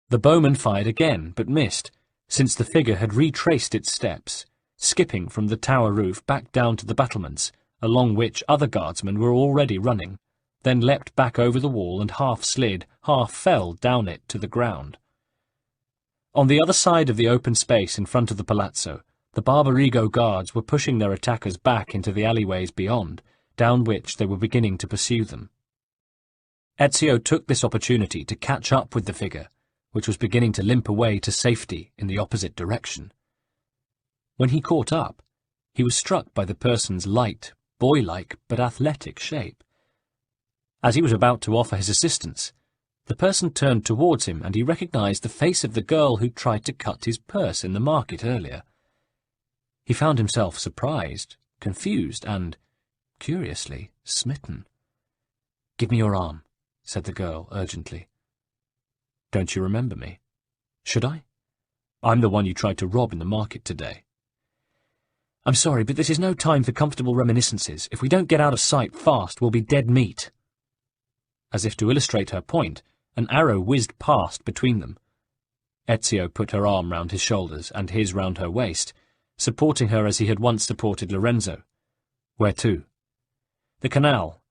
The bowman fired again, but missed, since the figure had retraced its steps, skipping from the tower roof back down to the battlements, along which other guardsmen were already running, then leapt back over the wall and half slid, half fell down it to the ground. On the other side of the open space in front of the palazzo, the Barbarigo guards were pushing their attackers back into the alleyways beyond, down which they were beginning to pursue them. Ezio took this opportunity to catch up with the figure, which was beginning to limp away to safety in the opposite direction. When he caught up, he was struck by the person's light, boy-like but athletic shape. As he was about to offer his assistance, the person turned towards him and he recognized the face of the girl who tried to cut his purse in the market earlier. He found himself surprised, confused, and, curiously, smitten. "Give me your arm," said the girl urgently. "Don't you remember me?" "Should I?" "I'm the one you tried to rob in the market today." "I'm sorry, but this is no time for comfortable reminiscences. If we don't get out of sight fast, we'll be dead meat." As if to illustrate her point, an arrow whizzed past between them. Ezio put her arm round his shoulders and his round her waist, supporting her as he had once supported Lorenzo. "Where to?" "The canal."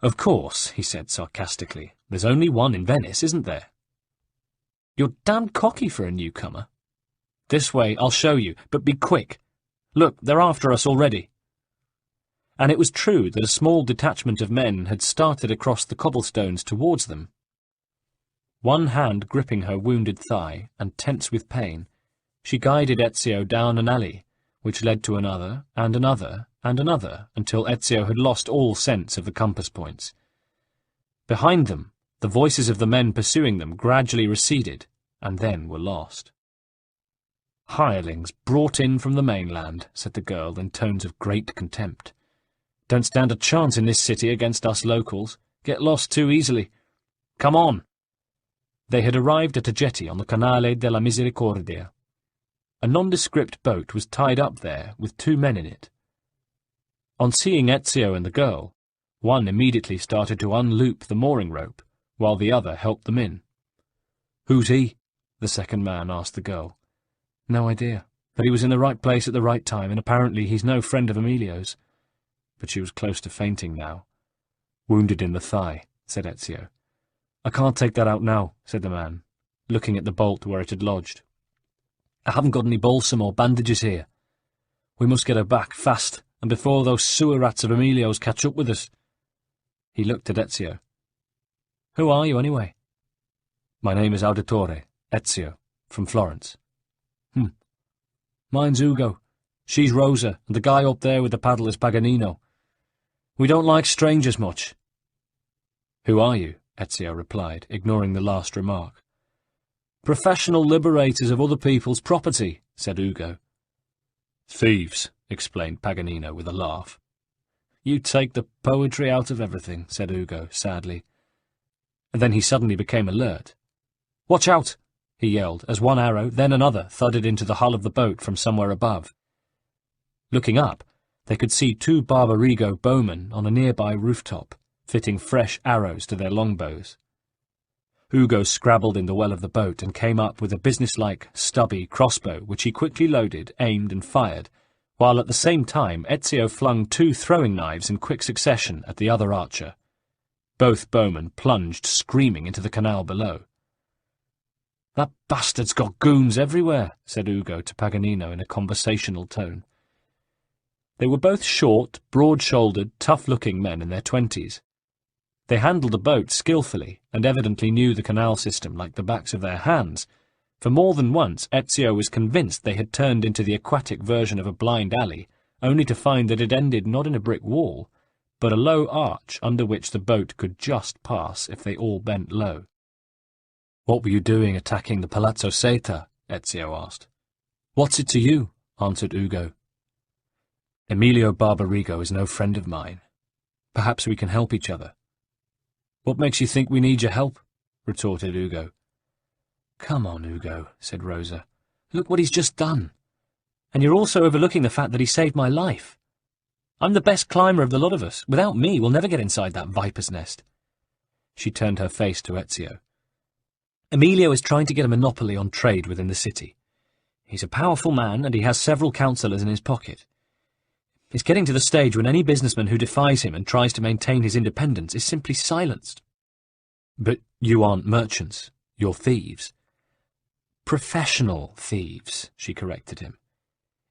"Of course," he said sarcastically. "There's only one in Venice, isn't there?" "You're damned cocky for a newcomer." "This way, I'll show you, but be quick. Look, they're after us already." And it was true that a small detachment of men had started across the cobblestones towards them. One hand gripping her wounded thigh, and tense with pain, she guided Ezio down an alley, which led to another, and another, and another, until Ezio had lost all sense of the compass points. Behind them, the voices of the men pursuing them gradually receded, and then were lost. "Hirelings brought in from the mainland," said the girl in tones of great contempt. "Don't stand a chance in this city against us locals. Get lost too easily. Come on." They had arrived at a jetty on the Canale della Misericordia. A nondescript boat was tied up there with 2 men in it. On seeing Ezio and the girl, one immediately started to unloop the mooring rope, while the other helped them in. "Who's he?" the second man asked the girl. "No idea, but he was in the right place at the right time, and apparently he's no friend of Emilio's." But she was close to fainting now. "Wounded in the thigh," said Ezio. "I can't take that out now," said the man, looking at the bolt where it had lodged. "I haven't got any balsam or bandages here. We must get her back, fast, and before those sewer rats of Emilio's catch up with us." He looked at Ezio. "Who are you, anyway?" "My name is Auditore, Ezio, from Florence." "Mine's Ugo. She's Rosa, and the guy up there with the paddle is Paganino. We don't like strangers much." "Who are you?" Ezio replied, ignoring the last remark. "Professional liberators of other people's property," said Ugo. "Thieves," explained Paganino with a laugh. "You take the poetry out of everything," said Ugo, sadly. And then he suddenly became alert. "Watch out!" he yelled, as one arrow, then another, thudded into the hull of the boat from somewhere above. Looking up, they could see 2 Barbarigo bowmen on a nearby rooftop, fitting fresh arrows to their longbows. Ugo scrabbled in the well of the boat and came up with a businesslike, stubby crossbow which he quickly loaded, aimed and fired, while at the same time Ezio flung 2 throwing knives in quick succession at the other archer. Both bowmen plunged screaming into the canal below. "That bastard's got goons everywhere," said Ugo to Paganino in a conversational tone. They were both short, broad-shouldered, tough-looking men in their 20s. They handled a boat skillfully and evidently knew the canal system like the backs of their hands, for more than once Ezio was convinced they had turned into the aquatic version of a blind alley, only to find that it ended not in a brick wall, but a low arch under which the boat could just pass if they all bent low. "What were you doing attacking the Palazzo Seta?" Ezio asked. "What's it to you?" answered Ugo. "Emilio Barbarigo is no friend of mine. Perhaps we can help each other." "What makes you think we need your help?" retorted Ugo. "Come on, Ugo," said Rosa. "Look what he's just done. And you're also overlooking the fact that he saved my life. I'm the best climber of the lot of us. Without me, we'll never get inside that viper's nest." She turned her face to Ezio. "Emilio is trying to get a monopoly on trade within the city. He's a powerful man, and he has several councillors in his pocket. It's getting to the stage when any businessman who defies him and tries to maintain his independence is simply silenced." "But you aren't merchants. You're thieves." "Professional thieves," she corrected him.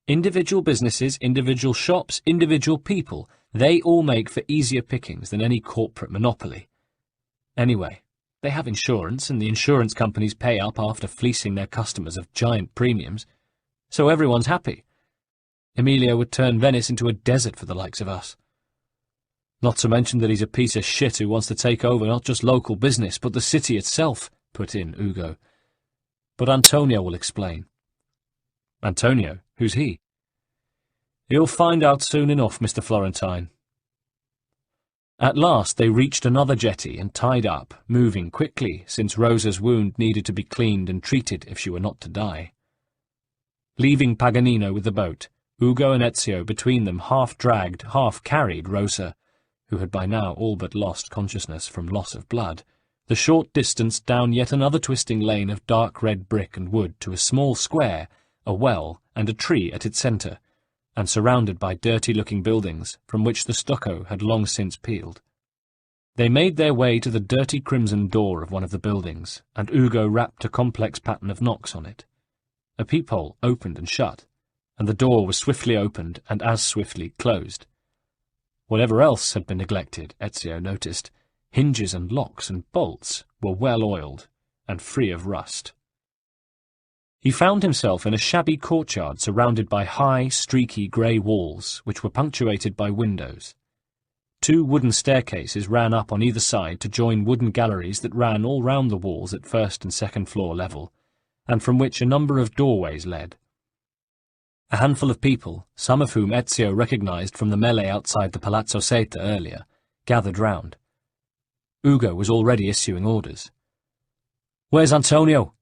"Individual businesses, individual shops, individual people, they all make for easier pickings than any corporate monopoly. Anyway, they have insurance, and the insurance companies pay up after fleecing their customers of giant premiums, so everyone's happy. Emilio would turn Venice into a desert for the likes of us. Not to mention that he's a piece of shit who wants to take over not just local business, but the city itself," put in Ugo. "But Antonio will explain." "Antonio? Who's he?" "You'll find out soon enough, Mr. Florentine." At last they reached another jetty and tied up, moving quickly, since Rosa's wound needed to be cleaned and treated if she were not to die. Leaving Paganino with the boat, Ugo and Ezio between them half-dragged, half-carried Rosa, who had by now all but lost consciousness from loss of blood, the short distance down yet another twisting lane of dark red brick and wood to a small square, a well, and a tree at its centre, and surrounded by dirty-looking buildings, from which the stucco had long since peeled. They made their way to the dirty crimson door of one of the buildings, and Ugo rapped a complex pattern of knocks on it. A peephole opened and shut, and the door was swiftly opened and as swiftly closed. Whatever else had been neglected, Ezio noticed, hinges and locks and bolts were well oiled and free of rust. He found himself in a shabby courtyard surrounded by high, streaky grey walls, which were punctuated by windows. 2 wooden staircases ran up on either side to join wooden galleries that ran all round the walls at first and second floor level, and from which a number of doorways led. A handful of people, some of whom Ezio recognised from the melee outside the Palazzo Seta earlier, gathered round. Ugo was already issuing orders. "Where's Antonio?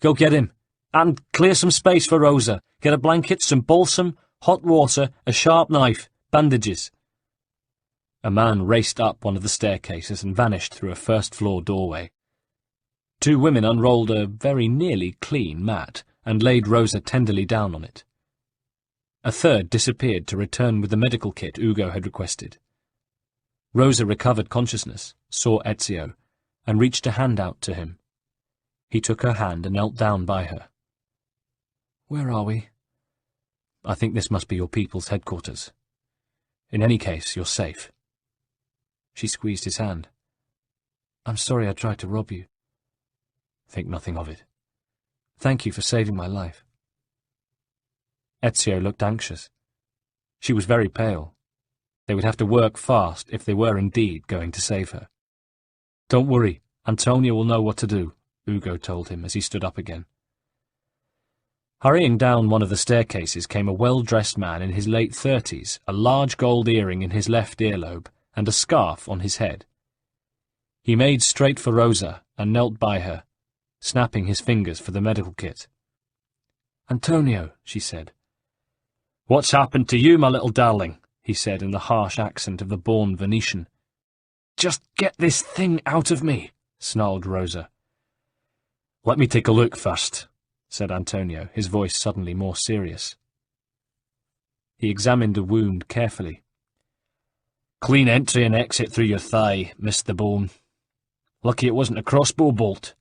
Go get him. And clear some space for Rosa. Get a blanket, some balsam, hot water, a sharp knife, bandages." A man raced up one of the staircases and vanished through a first-floor doorway. 2 women unrolled a very nearly clean mat and laid Rosa tenderly down on it. A third disappeared to return with the medical kit Ugo had requested. Rosa recovered consciousness, saw Ezio, and reached a hand out to him. He took her hand and knelt down by her. "Where are we?" "I think this must be your people's headquarters. In any case, you're safe." She squeezed his hand. "I'm sorry I tried to rob you." "Think nothing of it. Thank you for saving my life." Ezio looked anxious. She was very pale. They would have to work fast if they were indeed going to save her. "Don't worry, Antonio will know what to do," Ugo told him as he stood up again. Hurrying down one of the staircases came a well-dressed man in his late 30s, a large gold earring in his left earlobe, and a scarf on his head. He made straight for Rosa and knelt by her, snapping his fingers for the medical kit. "Antonio," she said. "What's happened to you, my little darling?" he said in the harsh accent of the born Venetian. "Just get this thing out of me," snarled Rosa. "Let me take a look first," said Antonio, his voice suddenly more serious. He examined the wound carefully. "Clean entry and exit through your thigh, missed the bone. Lucky it wasn't a crossbow bolt."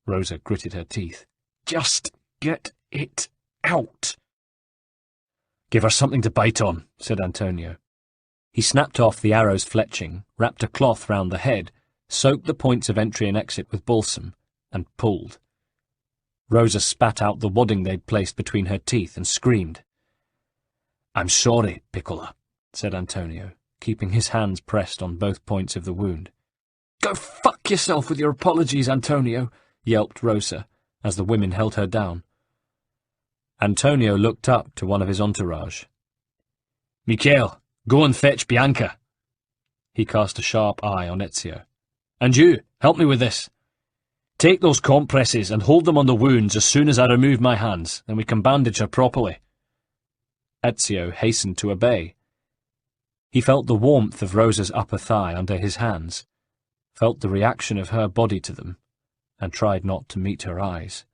Rosa gritted her teeth. "Just get it out." "Give her something to bite on," said Antonio. He snapped off the arrow's fletching, wrapped a cloth round the head, soaked the points of entry and exit with balsam, and pulled. Rosa spat out the wadding they'd placed between her teeth and screamed. "I'm sorry, Piccola," said Antonio, keeping his hands pressed on both points of the wound. "Go fuck yourself with your apologies, Antonio," yelped Rosa, as the women held her down. Antonio looked up to one of his entourage. "Michele, go and fetch Bianca." He cast a sharp eye on Ezio. "And you, help me with this. Take those compresses and hold them on the wounds as soon as I remove my hands, then we can bandage her properly." Ezio hastened to obey. He felt the warmth of Rosa's upper thigh under his hands, felt the reaction of her body to them, and tried not to meet her eyes.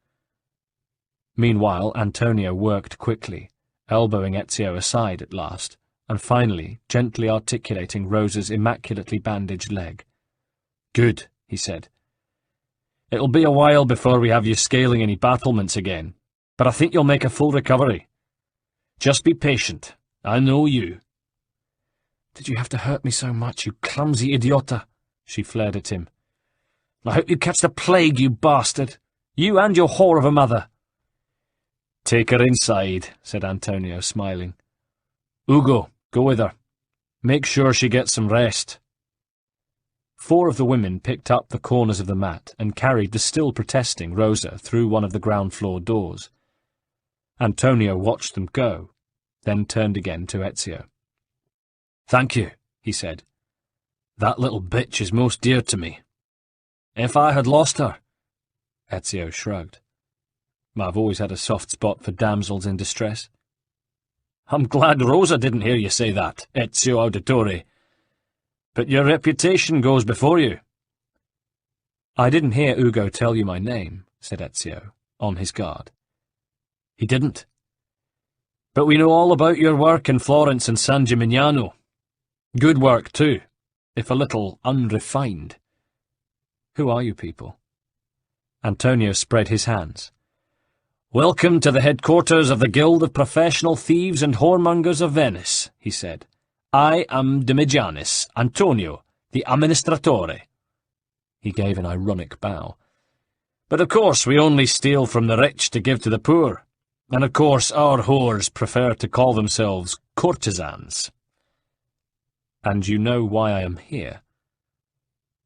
Meanwhile, Antonio worked quickly, elbowing Ezio aside at last, and finally gently articulating Rosa's immaculately bandaged leg. "Good," he said. "It'll be a while before we have you scaling any battlements again, but I think you'll make a full recovery. Just be patient. I know you." "Did you have to hurt me so much, you clumsy idiota?" she flared at him. "I hope you catch the plague, you bastard. You and your whore of a mother." "Take her inside," said Antonio, smiling. "Ugo, go with her. Make sure she gets some rest." 4 of the women picked up the corners of the mat and carried the still protesting Rosa through one of the ground-floor doors. Antonio watched them go, then turned again to Ezio. "Thank you," he said. "That little bitch is most dear to me. If I had lost her—" Ezio shrugged. "I've always had a soft spot for damsels in distress." "I'm glad Rosa didn't hear you say that, Ezio Auditore. But your reputation goes before you." "I didn't hear Ugo tell you my name," said Ezio, on his guard. "He didn't. But we know all about your work in Florence and San Gimignano. Good work, too, if a little unrefined." "Who are you people?" Antonio spread his hands. "Welcome to the headquarters of the Guild of Professional Thieves and Whoremongers of Venice," he said. "I am Demigianis, Antonio, the amministratore." He gave an ironic bow. "But of course we only steal from the rich to give to the poor, and of course our whores prefer to call themselves courtesans." "And you know why I am here?"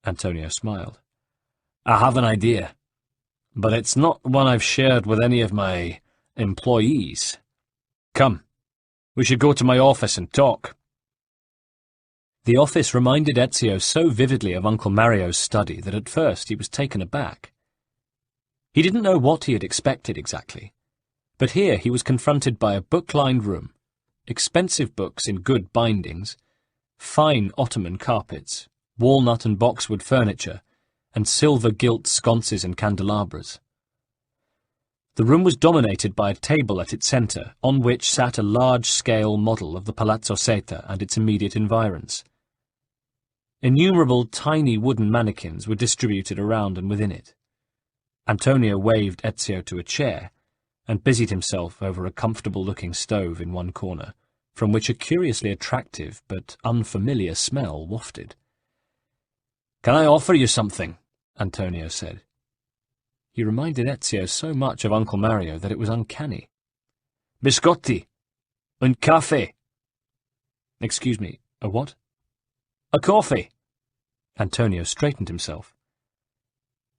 Antonio smiled. "I have an idea, but it's not one I've shared with any of my employees. Come, we should go to my office and talk." The office reminded Ezio so vividly of Uncle Mario's study that at first he was taken aback. He didn't know what he had expected exactly, but here he was confronted by a book-lined room, expensive books in good bindings, fine ottoman carpets, walnut and boxwood furniture, and silver-gilt sconces and candelabras. The room was dominated by a table at its centre, on which sat a large-scale model of the Palazzo Seta and its immediate environs. Innumerable tiny wooden mannequins were distributed around and within it. Antonio waved Ezio to a chair, and busied himself over a comfortable-looking stove in one corner, from which a curiously attractive but unfamiliar smell wafted. "Can I offer you something?" Antonio said. He reminded Ezio so much of Uncle Mario that it was uncanny. "Biscotti. Un caffè." "Excuse me, a what?" "A coffee." Antonio straightened himself.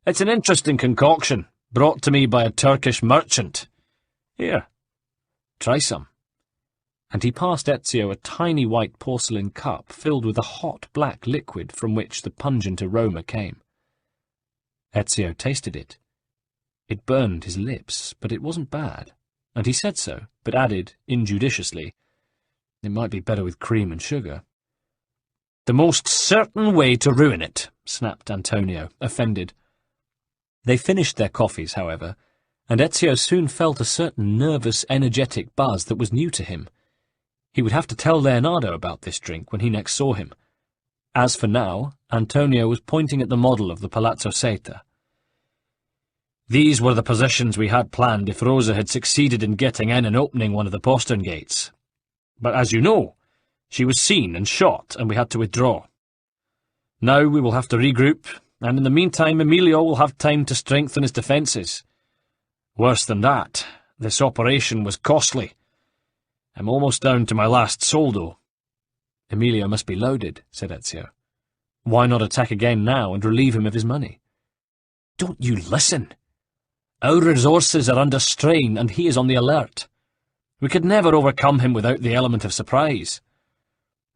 "It's an interesting concoction, brought to me by a Turkish merchant. Here, try some." And he passed Ezio a tiny white porcelain cup filled with a hot black liquid from which the pungent aroma came. Ezio tasted it. It burned his lips, but it wasn't bad, and he said so, but added, injudiciously, "It might be better with cream and sugar." "The most certain way to ruin it," snapped Antonio, offended. They finished their coffees, however, and Ezio soon felt a certain nervous, energetic buzz that was new to him. He would have to tell Leonardo about this drink when he next saw him. As for now, Antonio was pointing at the model of the Palazzo Seta. These were the positions we had planned if Rosa had succeeded in getting in and opening one of the postern gates. But as you know, she was seen and shot, and we had to withdraw. Now we will have to regroup, and in the meantime Emilio will have time to strengthen his defences. Worse than that, this operation was costly. I'm almost down to my last soldo. Emilio must be loaded, said Ezio. Why not attack again now and relieve him of his money? Don't you listen? Our resources are under strain, and he is on the alert. We could never overcome him without the element of surprise.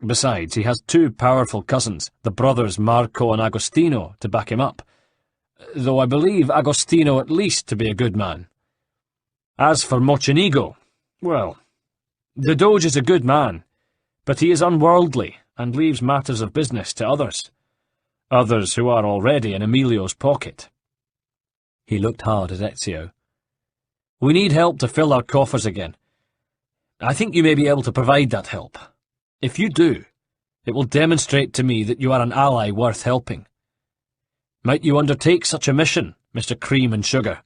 Besides, he has two powerful cousins, the brothers Marco and Agostino, to back him up, though I believe Agostino at least to be a good man. As for Mocenigo, well, the Doge is a good man, but he is unworldly and leaves matters of business to others who are already in Emilio's pocket. He looked hard at Ezio. We need help to fill our coffers again. I think you may be able to provide that help. If you do, it will demonstrate to me that you are an ally worth helping. Might you undertake such a mission, Mr. Cream and Sugar?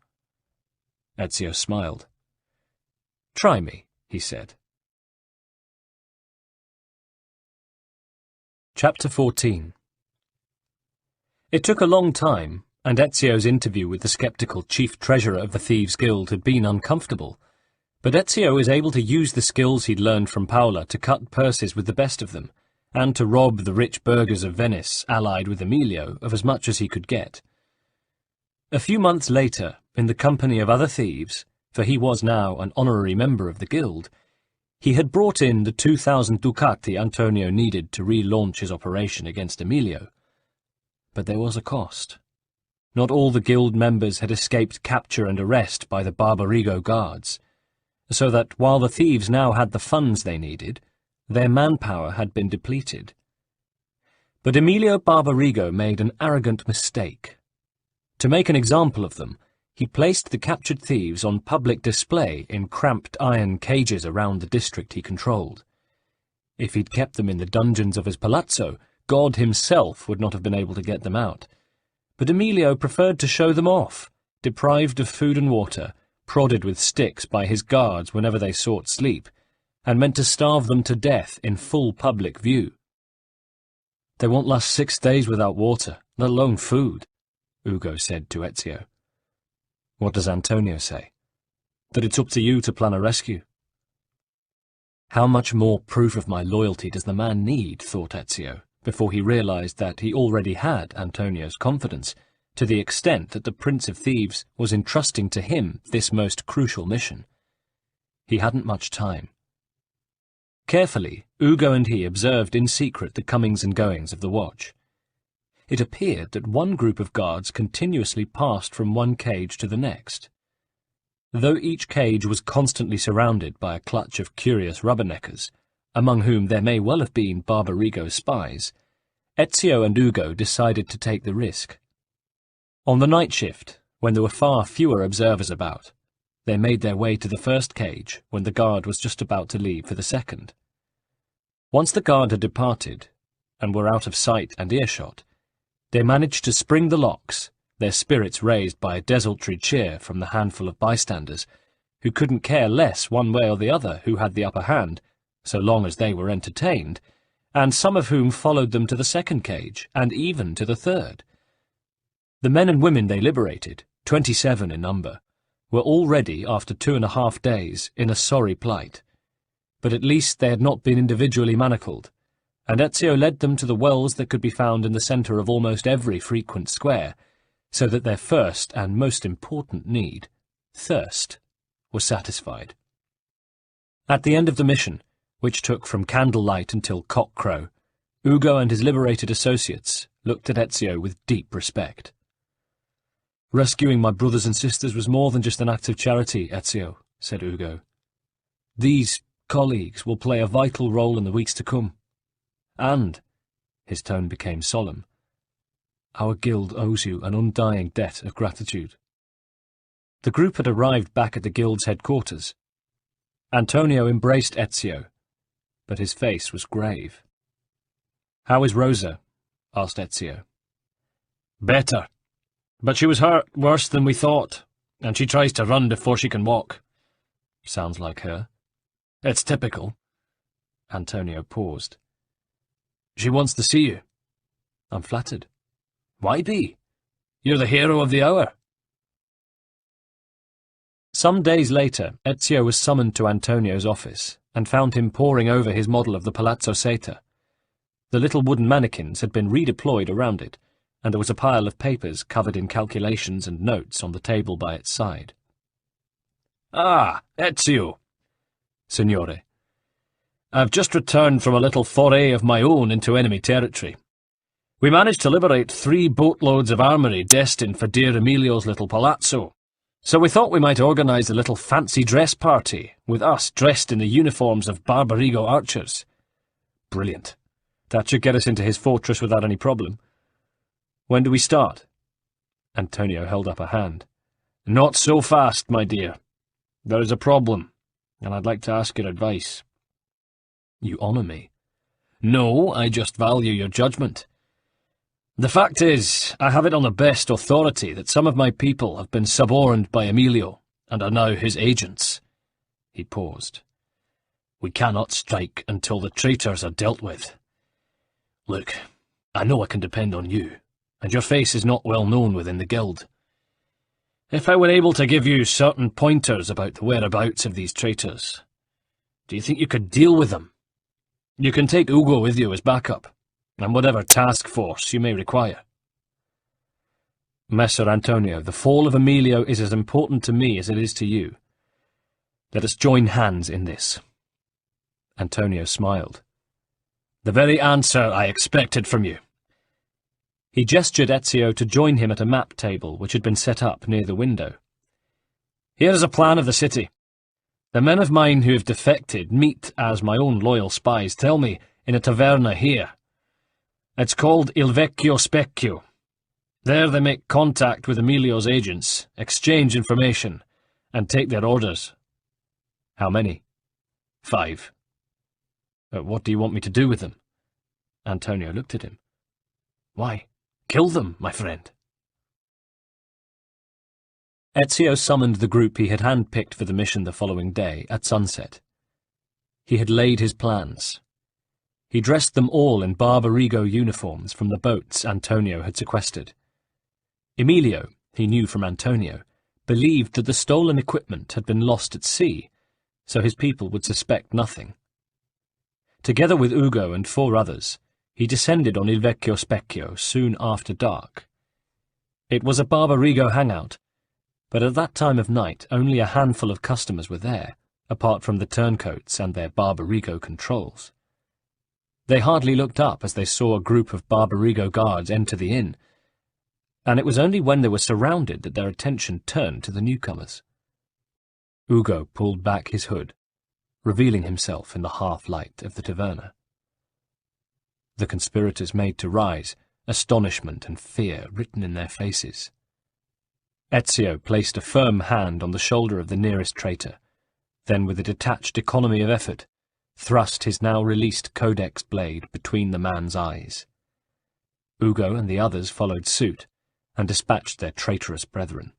Ezio smiled. Try me, he said. Chapter 14. It took a long time, and Ezio's interview with the sceptical chief treasurer of the Thieves' Guild had been uncomfortable, but Ezio was able to use the skills he'd learned from Paola to cut purses with the best of them, and to rob the rich burghers of Venice, allied with Emilio, of as much as he could get. A few months later, in the company of other thieves, for he was now an honorary member of the guild, he had brought in the 2,000 ducati Antonio needed to relaunch his operation against Emilio. But there was a cost. Not all the guild members had escaped capture and arrest by the Barbarigo guards, so that while the thieves now had the funds they needed, their manpower had been depleted. But Emilio Barbarigo made an arrogant mistake. To make an example of them, he placed the captured thieves on public display in cramped iron cages around the district he controlled. If he'd kept them in the dungeons of his palazzo, God himself would not have been able to get them out. But Emilio preferred to show them off, deprived of food and water, prodded with sticks by his guards whenever they sought sleep, and meant to starve them to death in full public view. They won't last 6 days without water, let alone food, Ugo said to Ezio. What does Antonio say? That it's up to you to plan a rescue. How much more proof of my loyalty does the man need, thought Ezio, before he realized that he already had Antonio's confidence, to the extent that the Prince of Thieves was entrusting to him this most crucial mission. He hadn't much time. Carefully, Ugo and he observed in secret the comings and goings of the watch. It appeared that one group of guards continuously passed from one cage to the next. Though each cage was constantly surrounded by a clutch of curious rubberneckers, among whom there may well have been Barbarigo spies, Ezio and Ugo decided to take the risk. On the night shift, when there were far fewer observers about, they made their way to the first cage when the guard was just about to leave for the second. Once the guard had departed, and were out of sight and earshot, they managed to spring the locks, their spirits raised by a desultory cheer from the handful of bystanders, who couldn't care less one way or the other who had the upper hand, so long as they were entertained, and some of whom followed them to the second cage, and even to the third. The men and women they liberated, 27 in number, were already, after 2.5 days, in a sorry plight. But at least they had not been individually manacled, and Ezio led them to the wells that could be found in the centre of almost every frequent square, so that their first and most important need, thirst, was satisfied. At the end of the mission, which took from candlelight until cock-crow, Ugo and his liberated associates looked at Ezio with deep respect. "Rescuing my brothers and sisters was more than just an act of charity, Ezio," said Ugo. "These colleagues will play a vital role in the weeks to come. And," his tone became solemn, "our guild owes you an undying debt of gratitude." The group had arrived back at the guild's headquarters. Antonio embraced Ezio, but his face was grave. "How is Rosa?" asked Ezio. "Better, but she was hurt worse than we thought," and she tries to run before she can walk. Sounds like her. It's typical. Antonio paused. She wants to see you. I'm flattered. Why be? You're the hero of the hour. Some days later, Ezio was summoned to Antonio's office and found him poring over his model of the Palazzo Seta. The little wooden mannequins had been redeployed around it, and there was a pile of papers covered in calculations and notes on the table by its side. Ah, Ezio, Signore. I've just returned from a little foray of my own into enemy territory. We managed to liberate 3 boatloads of armoury destined for dear Emilio's little palazzo, so we thought we might organise a little fancy dress party, with us dressed in the uniforms of Barbarigo archers. Brilliant. That should get us into his fortress without any problem. When do we start? Antonio held up a hand. Not so fast, my dear. There is a problem, and I'd like to ask your advice. You honour me. No, I just value your judgment. The fact is, I have it on the best authority that some of my people have been suborned by Emilio, and are now his agents. He paused. We cannot strike until the traitors are dealt with. Look, I know I can depend on you, and your face is not well known within the guild. If I were able to give you certain pointers about the whereabouts of these traitors, do you think you could deal with them? You can take Ugo with you as backup, and whatever task force you may require. Messer Antonio, the fall of Emilio is as important to me as it is to you. Let us join hands in this. Antonio smiled. The very answer I expected from you. He gestured Ezio to join him at a map table which had been set up near the window. Here is a plan of the city. The men of mine who have defected meet, as my own loyal spies tell me, in a taverna here. It's called Il Vecchio Specchio. There they make contact with Emilio's agents, exchange information, and take their orders. How many? 5. What do you want me to do with them? Antonio looked at him. Why, kill them, my friend. Ezio summoned the group he had handpicked for the mission the following day, at sunset. He had laid his plans. He dressed them all in Barbarigo uniforms from the boats Antonio had sequestered. Emilio, he knew from Antonio, believed that the stolen equipment had been lost at sea, so his people would suspect nothing. Together with Ugo and 4 others, he descended on Il Vecchio Specchio soon after dark. It was a Barbarigo hangout, but at that time of night only a handful of customers were there, apart from the turncoats and their Barbarigo controls. They hardly looked up as they saw a group of Barbarigo guards enter the inn, and it was only when they were surrounded that their attention turned to the newcomers. Ugo pulled back his hood, revealing himself in the half-light of the taverna. The conspirators made to rise, astonishment and fear written in their faces. Ezio placed a firm hand on the shoulder of the nearest traitor, then with a detached economy of effort, thrust his now-released codex blade between the man's eyes. Ugo and the others followed suit, and dispatched their traitorous brethren.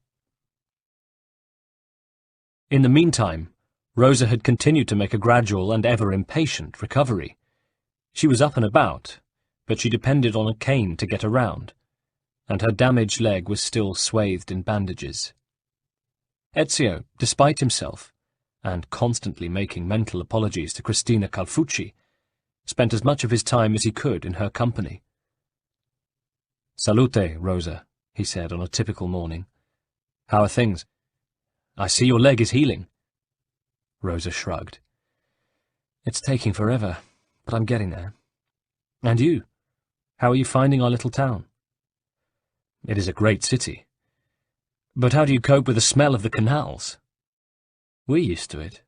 In the meantime, Rosa had continued to make a gradual and ever-impatient recovery. She was up and about, but she depended on a cane to get around, and her damaged leg was still swathed in bandages. Ezio, despite himself, and constantly making mental apologies to Cristina Calfucci, spent as much of his time as he could in her company. "Salute, Rosa," he said on a typical morning. "How are things? I see your leg is healing." Rosa shrugged. "It's taking forever, but I'm getting there. And you? How are you finding our little town?" "It is a great city. But how do you cope with the smell of the canals?" "We're used to it.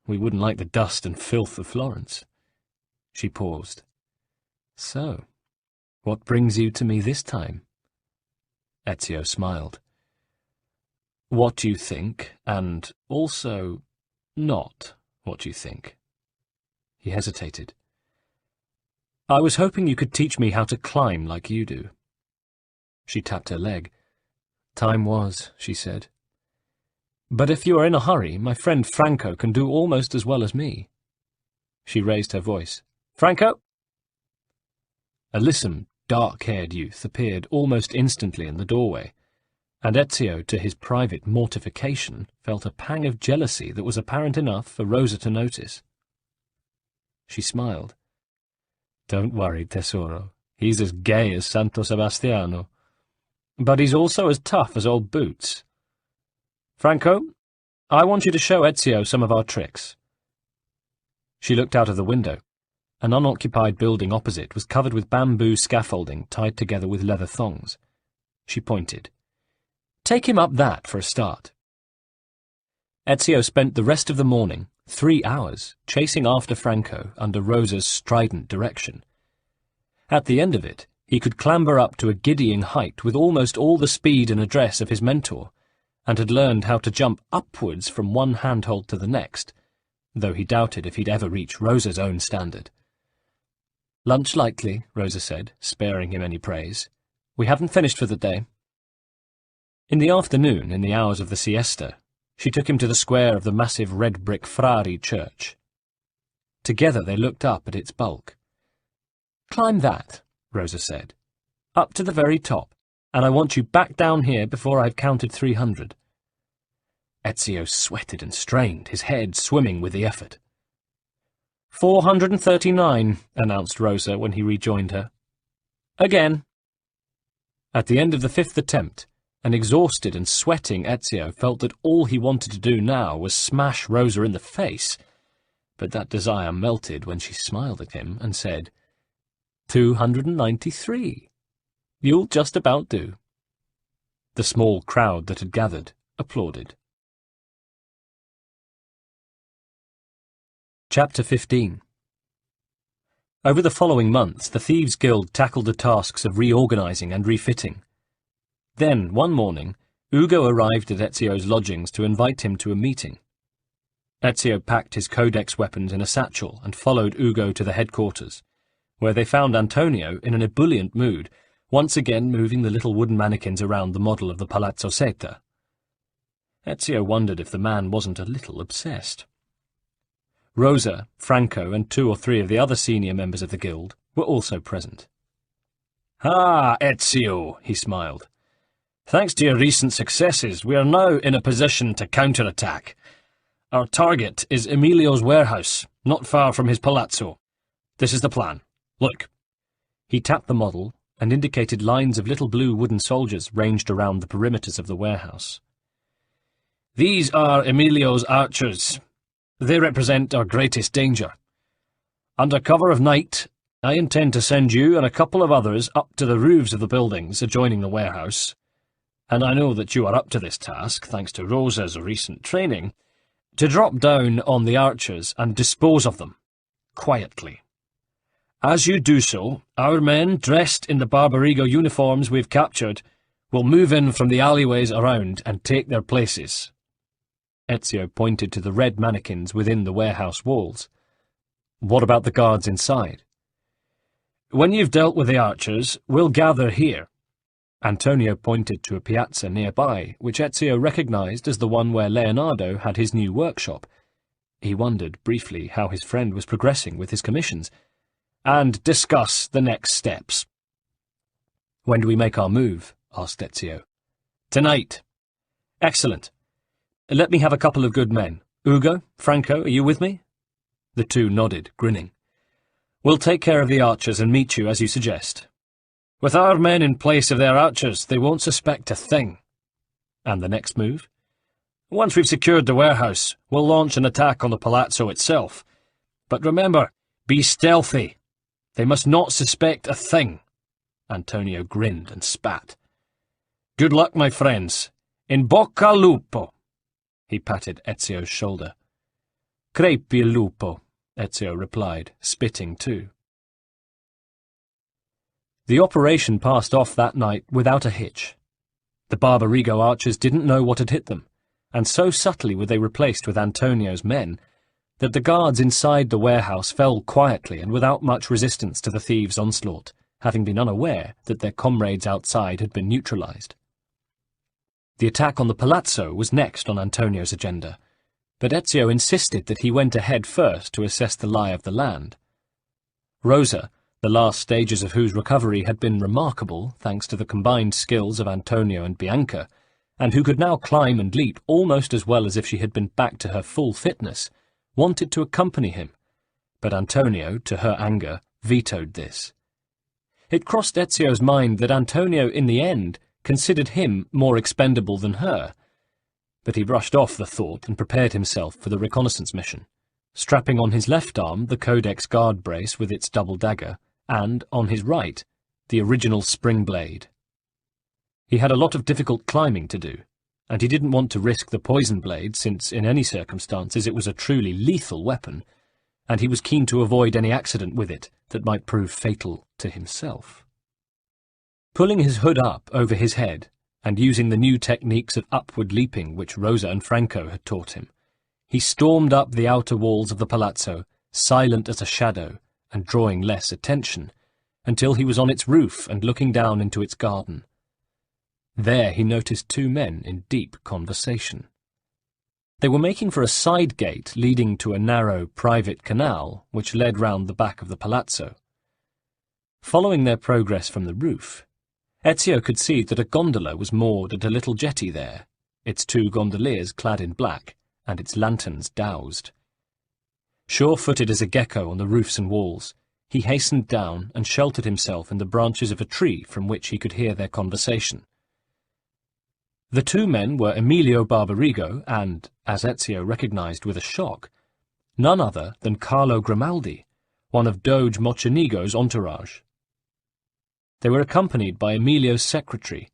We wouldn't like the dust and filth of Florence." She paused. "So, what brings you to me this time?" Ezio smiled. "What you think, and also not what you think." He hesitated. "I was hoping you could teach me how to climb like you do." She tapped her leg. "Time was," she said. But if you are in a hurry, my friend Franco can do almost as well as me." She raised her voice. "Franco!" A lissom, dark-haired youth appeared almost instantly in the doorway, and Ezio, to his private mortification, felt a pang of jealousy that was apparent enough for Rosa to notice. She smiled. "Don't worry, tesoro. He's as gay as Santo Sebastiano. But he's also as tough as old Boots. Franco, I want you to show Ezio some of our tricks." She looked out of the window. An unoccupied building opposite was covered with bamboo scaffolding tied together with leather thongs. She pointed. "Take him up that for a start." Ezio spent the rest of the morning, 3 hours, chasing after Franco under Rosa's strident direction. At the end of it, he could clamber up to a giddying height with almost all the speed and address of his mentor, and had learned how to jump upwards from one handhold to the next, though he doubted if he'd ever reach Rosa's own standard. "Lunch likely," Rosa said, sparing him any praise. "We haven't finished for the day." In the afternoon, in the hours of the siesta, she took him to the square of the massive red-brick Frari church. Together they looked up at its bulk. "Climb that," Rosa said. "Up to the very top, and I want you back down here before I've counted 300. Ezio sweated and strained, his head swimming with the effort. 439, announced Rosa when he rejoined her. Again. At the end of the 5th attempt, an exhausted and sweating Ezio felt that all he wanted to do now was smash Rosa in the face, but that desire melted when she smiled at him and said, 293. You'll just about do. The small crowd that had gathered applauded. Chapter 15. Over the following months, the Thieves' Guild tackled the tasks of reorganizing and refitting. Then, one morning, Ugo arrived at Ezio's lodgings to invite him to a meeting. Ezio packed his codex weapons in a satchel and followed Ugo to the headquarters, where they found Antonio in an ebullient mood, once again moving the little wooden mannequins around the model of the Palazzo Seta. Ezio wondered if the man wasn't a little obsessed. Rosa, Franco, and 2 or 3 of the other senior members of the guild were also present. "Ah, Ezio," he smiled. "Thanks to your recent successes, we are now in a position to counterattack. Our target is Emilio's warehouse, not far from his palazzo. This is the plan. Look." He tapped the model and indicated lines of little blue wooden soldiers ranged around the perimeters of the warehouse. "These are Emilio's archers. They represent our greatest danger. Under cover of night, I intend to send you and a couple of others up to the roofs of the buildings adjoining the warehouse, and I know that you are up to this task, thanks to Rosa's recent training, to drop down on the archers and dispose of them, quietly. As you do so, our men, dressed in the Barbarigo uniforms we've captured, will move in from the alleyways around and take their places." Ezio pointed to the red mannequins within the warehouse walls. "What about the guards inside?" "When you've dealt with the archers, we'll gather here." Antonio pointed to a piazza nearby, which Ezio recognized as the one where Leonardo had his new workshop. He wondered briefly how his friend was progressing with his commissions, "and discuss the next steps." "When do we make our move?" asked Ezio. "Tonight." "Excellent. Let me have a couple of good men. Ugo, Franco, are you with me?" The 2 nodded, grinning. "We'll take care of the archers and meet you as you suggest. With our men in place of their archers, they won't suspect a thing." "And the next move?" "Once we've secured the warehouse, we'll launch an attack on the palazzo itself. But remember, be stealthy. They must not suspect a thing." Antonio grinned and spat. "Good luck, my friends. In bocca al lupo." He patted Ezio's shoulder. "Crepi il lupo," Ezio replied, spitting too. The operation passed off that night without a hitch. The Barbarigo archers didn't know what had hit them, and so subtly were they replaced with Antonio's men, that the guards inside the warehouse fell quietly and without much resistance to the thieves' onslaught, having been unaware that their comrades outside had been neutralized. The attack on the palazzo was next on Antonio's agenda, but Ezio insisted that he went ahead first to assess the lie of the land. Rosa, the last stages of whose recovery had been remarkable thanks to the combined skills of Antonio and Bianca, and who could now climb and leap almost as well as if she had been back to her full fitness, wanted to accompany him, but Antonio, to her anger, vetoed this. It crossed Ezio's mind that Antonio, in the end, considered him more expendable than her, but he brushed off the thought and prepared himself for the reconnaissance mission, strapping on his left arm the Codex guard brace with its double dagger, and, on his right, the original spring blade. He had a lot of difficult climbing to do, and he didn't want to risk the poison blade since, in any circumstances, it was a truly lethal weapon, and he was keen to avoid any accident with it that might prove fatal to himself. Pulling his hood up over his head, and using the new techniques of upward leaping which Rosa and Franco had taught him, he stormed up the outer walls of the palazzo, silent as a shadow, and drawing less attention, until he was on its roof and looking down into its garden. There he noticed two men in deep conversation. They were making for a side gate leading to a narrow private canal which led round the back of the palazzo. Following their progress from the roof, Ezio could see that a gondola was moored at a little jetty there, its two gondoliers clad in black, and its lanterns doused. Sure-footed as a gecko on the roofs and walls, he hastened down and sheltered himself in the branches of a tree from which he could hear their conversation. The two men were Emilio Barbarigo and, as Ezio recognized with a shock, none other than Carlo Grimaldi, one of Doge Mocenigo's entourage. They were accompanied by Emilio's secretary,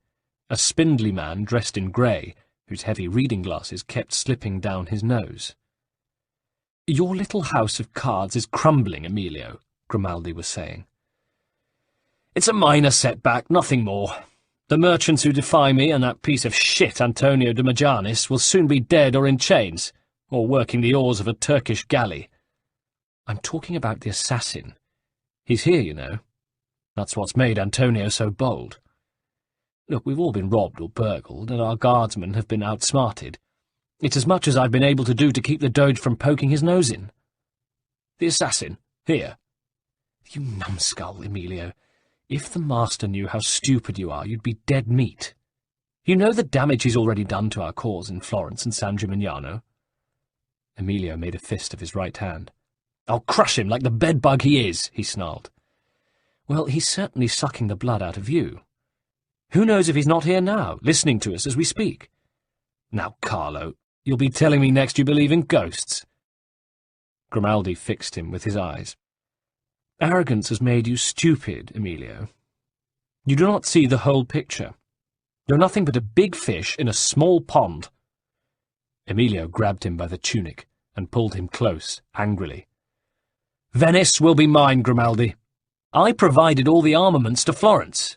a spindly man dressed in grey, whose heavy reading glasses kept slipping down his nose. "Your little house of cards is crumbling, Emilio," Grimaldi was saying. "It's a minor setback, nothing more. The merchants who defy me and that piece of shit Antonio de Majanis will soon be dead or in chains, or working the oars of a Turkish galley. I'm talking about the assassin. He's here, you know. That's what's made Antonio so bold. Look, we've all been robbed or burgled, and our guardsmen have been outsmarted. It's as much as I've been able to do to keep the Doge from poking his nose in. The assassin, here. You numbskull, Emilio. If the master knew how stupid you are, you'd be dead meat. You know the damage he's already done to our cause in Florence and San Gimignano." Emilio made a fist of his right hand. "I'll crush him like the bedbug he is," he snarled. "Well, he's certainly sucking the blood out of you. Who knows if he's not here now, listening to us as we speak? Now, Carlo, you'll be telling me next you believe in ghosts." Grimaldi fixed him with his eyes. "Arrogance has made you stupid, Emilio. You do not see the whole picture. You're nothing but a big fish in a small pond." Emilio grabbed him by the tunic and pulled him close, angrily. "Venice will be mine, Grimaldi. I provided all the armaments to Florence.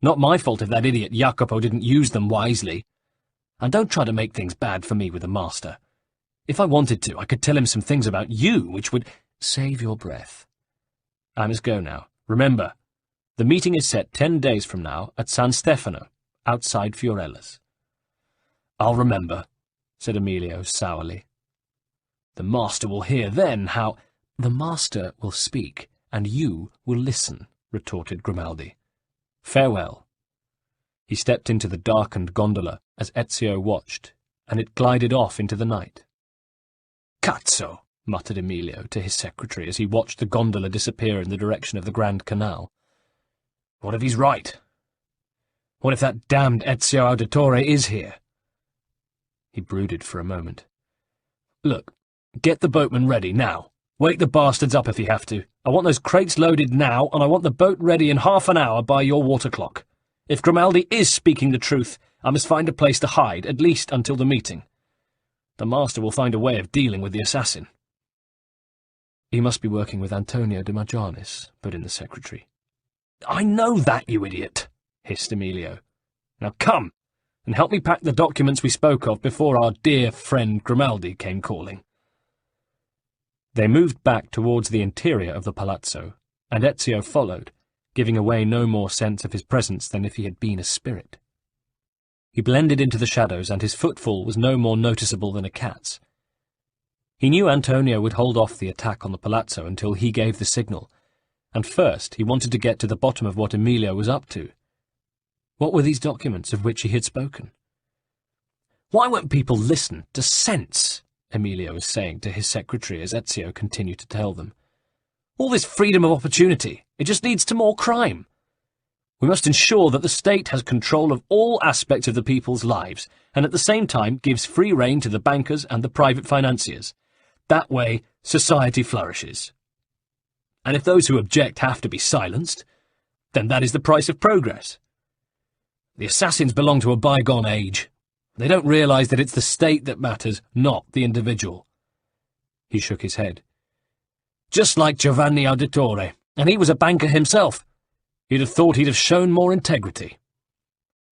Not my fault if that idiot Jacopo didn't use them wisely. And don't try to make things bad for me with the master. If I wanted to, I could tell him some things about you which would—" "Save your breath. I must go now. Remember, the meeting is set 10 days from now at San Stefano, outside Fiorella's." "I'll remember," said Emilio sourly. "The master will hear then how—" "The master will speak, and you will listen," retorted Grimaldi. "Farewell." He stepped into the darkened gondola as Ezio watched, and it glided off into the night. "Cazzo!" muttered Emilio to his secretary as he watched the gondola disappear in the direction of the Grand Canal. "What if he's right? What if that damned Ezio Auditore is here?" He brooded for a moment. "Look, get the boatman ready, now. Wake the bastards up if you have to. I want those crates loaded now, and I want the boat ready in half an hour by your water clock. If Grimaldi is speaking the truth, I must find a place to hide, at least until the meeting. The master will find a way of dealing with the assassin." "He must be working with Antonio de Majanis," put in the secretary. "I know that, you idiot," hissed Emilio. "Now come, and help me pack the documents we spoke of before our dear friend Grimaldi came calling." They moved back towards the interior of the palazzo, and Ezio followed, giving away no more sense of his presence than if he had been a spirit. He blended into the shadows, and his footfall was no more noticeable than a cat's. He knew Antonio would hold off the attack on the palazzo until he gave the signal, and first he wanted to get to the bottom of what Emilio was up to. What were these documents of which he had spoken? "Why won't people listen to sense?" Emilio was saying to his secretary as Ezio continued to tell them. "All this freedom of opportunity, it just leads to more crime. We must ensure that the state has control of all aspects of the people's lives, and at the same time gives free rein to the bankers and the private financiers. That way, society flourishes. And if those who object have to be silenced, then that is the price of progress. The assassins belong to a bygone age. They don't realize that it's the state that matters, not the individual." He shook his head. "Just like Giovanni Auditore, and he was a banker himself. You'd have thought he'd have shown more integrity."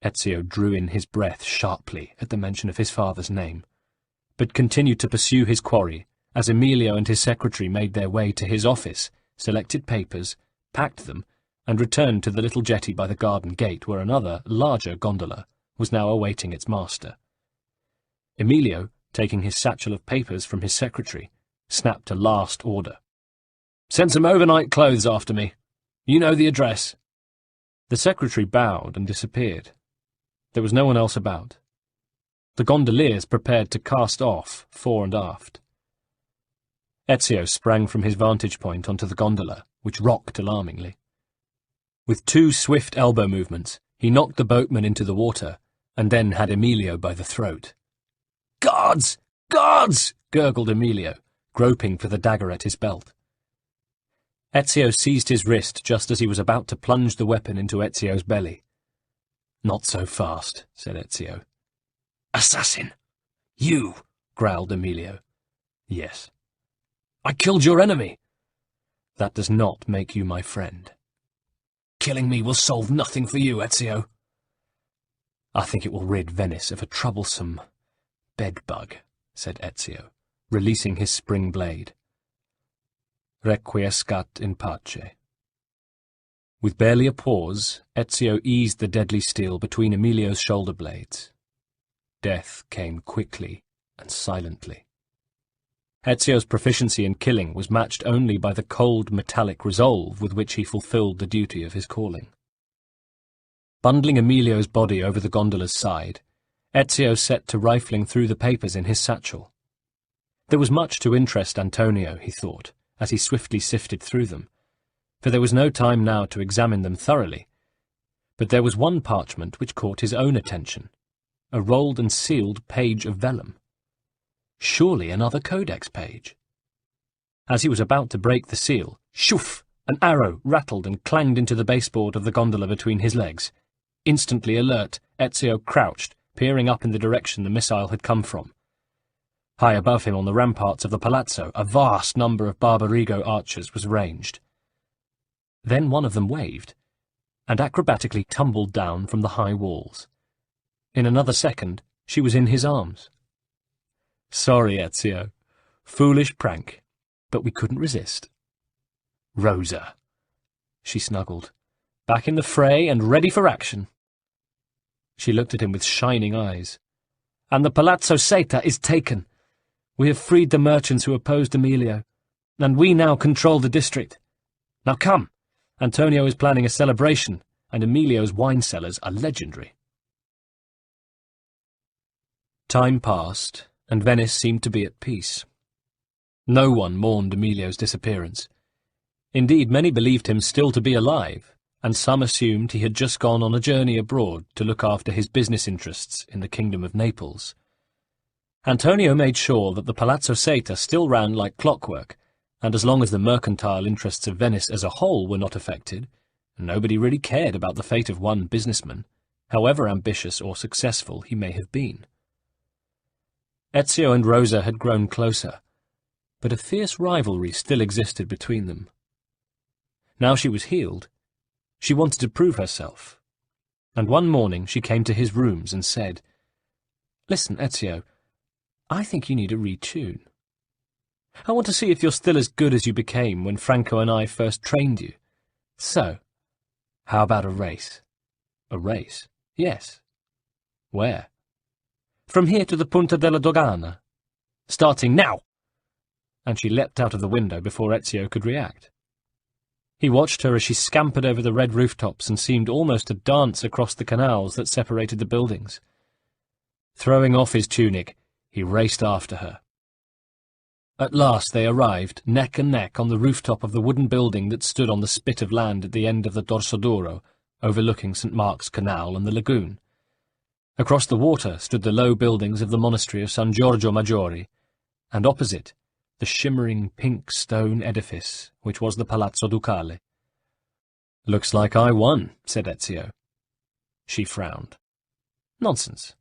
Ezio drew in his breath sharply at the mention of his father's name, but continued to pursue his quarry as Emilio and his secretary made their way to his office, selected papers, packed them, and returned to the little jetty by the garden gate where another, larger gondola was now awaiting its master. Emilio, taking his satchel of papers from his secretary, snapped a last order. "Send some overnight clothes after me. You know the address." The secretary bowed and disappeared. There was no one else about. The gondoliers prepared to cast off fore and aft. Ezio sprang from his vantage point onto the gondola, which rocked alarmingly. With 2 swift elbow movements, he knocked the boatman into the water, and then had Emilio by the throat. "Guards! Guards!" gurgled Emilio, groping for the dagger at his belt. Ezio seized his wrist just as he was about to plunge the weapon into Ezio's belly. "Not so fast," said Ezio. "Assassin! You!" growled Emilio. "Yes." "I killed your enemy." "That does not make you my friend." "Killing me will solve nothing for you, Ezio." "I think it will rid Venice of a troublesome bedbug," said Ezio, releasing his spring blade. "Requiescat in pace." With barely a pause, Ezio eased the deadly steel between Emilio's shoulder blades. Death came quickly and silently. Ezio's proficiency in killing was matched only by the cold, metallic resolve with which he fulfilled the duty of his calling. Bundling Emilio's body over the gondola's side, Ezio set to rifling through the papers in his satchel. There was much to interest Antonio, he thought, as he swiftly sifted through them, for there was no time now to examine them thoroughly. But there was one parchment which caught his own attention, a rolled and sealed page of vellum. Surely another codex page. As he was about to break the seal, shoof! An arrow rattled and clanged into the baseboard of the gondola between his legs. Instantly alert, Ezio crouched, peering up in the direction the missile had come from. High above him on the ramparts of the palazzo, a vast number of Barbarigo archers was ranged. Then one of them waved, and acrobatically tumbled down from the high walls. In another second, she was in his arms. "Sorry, Ezio. Foolish prank, but we couldn't resist." "Rosa." She snuggled, back in the fray and ready for action. She looked at him with shining eyes. "And the Palazzo Seta is taken. We have freed the merchants who opposed Emilio, and we now control the district. Now come, Antonio is planning a celebration, and Emilio's wine cellars are legendary." Time passed, and Venice seemed to be at peace. No one mourned Emilio's disappearance. Indeed, many believed him still to be alive, and some assumed he had just gone on a journey abroad to look after his business interests in the Kingdom of Naples. Antonio made sure that the Palazzo Seta still ran like clockwork, and as long as the mercantile interests of Venice as a whole were not affected, nobody really cared about the fate of one businessman, however ambitious or successful he may have been. Ezio and Rosa had grown closer, but a fierce rivalry still existed between them. Now she was healed, she wanted to prove herself, and one morning she came to his rooms and said, "Listen, Ezio, I think you need a retune. I want to see if you're still as good as you became when Franco and I first trained you. So, how about a race?" "A race? Yes." Where? From here to the Punta della Dogana. Starting now! And she leapt out of the window before Ezio could react. He watched her as she scampered over the red rooftops and seemed almost to dance across the canals that separated the buildings. Throwing off his tunic, he raced after her. At last they arrived, neck and neck, on the rooftop of the wooden building that stood on the spit of land at the end of the Dorsoduro, overlooking St. Mark's Canal and the lagoon. Across the water stood the low buildings of the monastery of San Giorgio Maggiore, and opposite, the shimmering pink stone edifice, which was the Palazzo Ducale. "Looks like I won," said Ezio. She frowned. "Nonsense.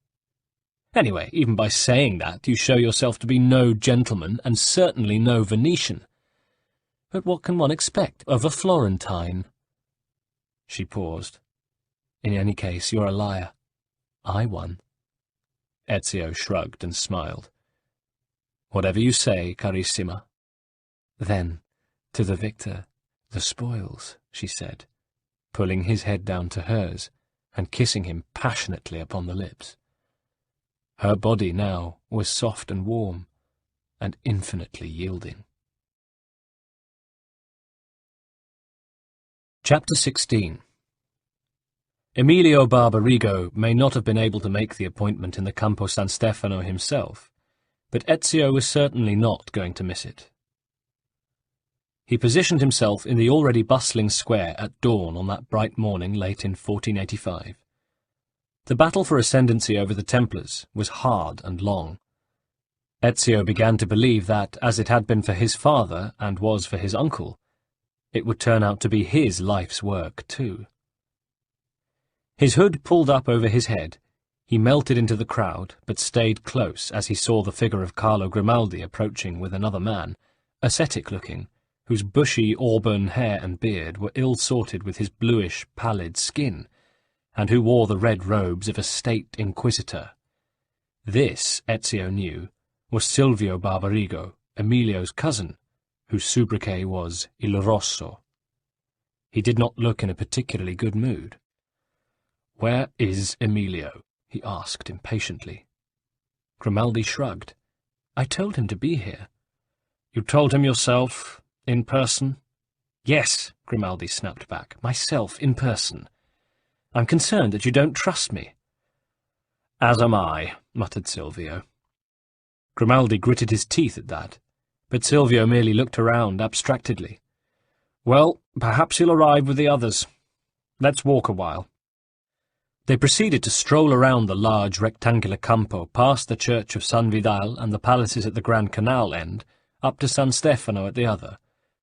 Anyway, even by saying that, you show yourself to be no gentleman, and certainly no Venetian. But what can one expect of a Florentine?" She paused. "In any case, you're a liar. I won." Ezio shrugged and smiled. "Whatever you say, carissima." "Then, to the victor, the spoils," she said, pulling his head down to hers and kissing him passionately upon the lips. Her body now was soft and warm, and infinitely yielding. Chapter 16. Emilio Barbarigo may not have been able to make the appointment in the Campo San Stefano himself, but Ezio was certainly not going to miss it. He positioned himself in the already bustling square at dawn on that bright morning late in 1485. The battle for ascendancy over the Templars was hard and long. Ezio began to believe that, as it had been for his father and was for his uncle, it would turn out to be his life's work too. His hood pulled up over his head, he melted into the crowd, but stayed close as he saw the figure of Carlo Grimaldi approaching with another man, ascetic-looking, whose bushy auburn hair and beard were ill-sorted with his bluish, pallid skin, and who wore the red robes of a state inquisitor. This, Ezio knew, was Silvio Barbarigo, Emilio's cousin, whose sobriquet was Il Rosso. He did not look in a particularly good mood. "Where is Emilio?" he asked impatiently. Grimaldi shrugged. "I told him to be here." "You told him yourself, in person?" "Yes," Grimaldi snapped back, "myself, in person. I'm concerned that you don't trust me." "As am I," muttered Silvio. Grimaldi gritted his teeth at that, but Silvio merely looked around abstractedly. "Well, perhaps he'll arrive with the others. Let's walk a while." They proceeded to stroll around the large rectangular campo, past the church of San Vidal and the palaces at the Grand Canal end, up to San Stefano at the other,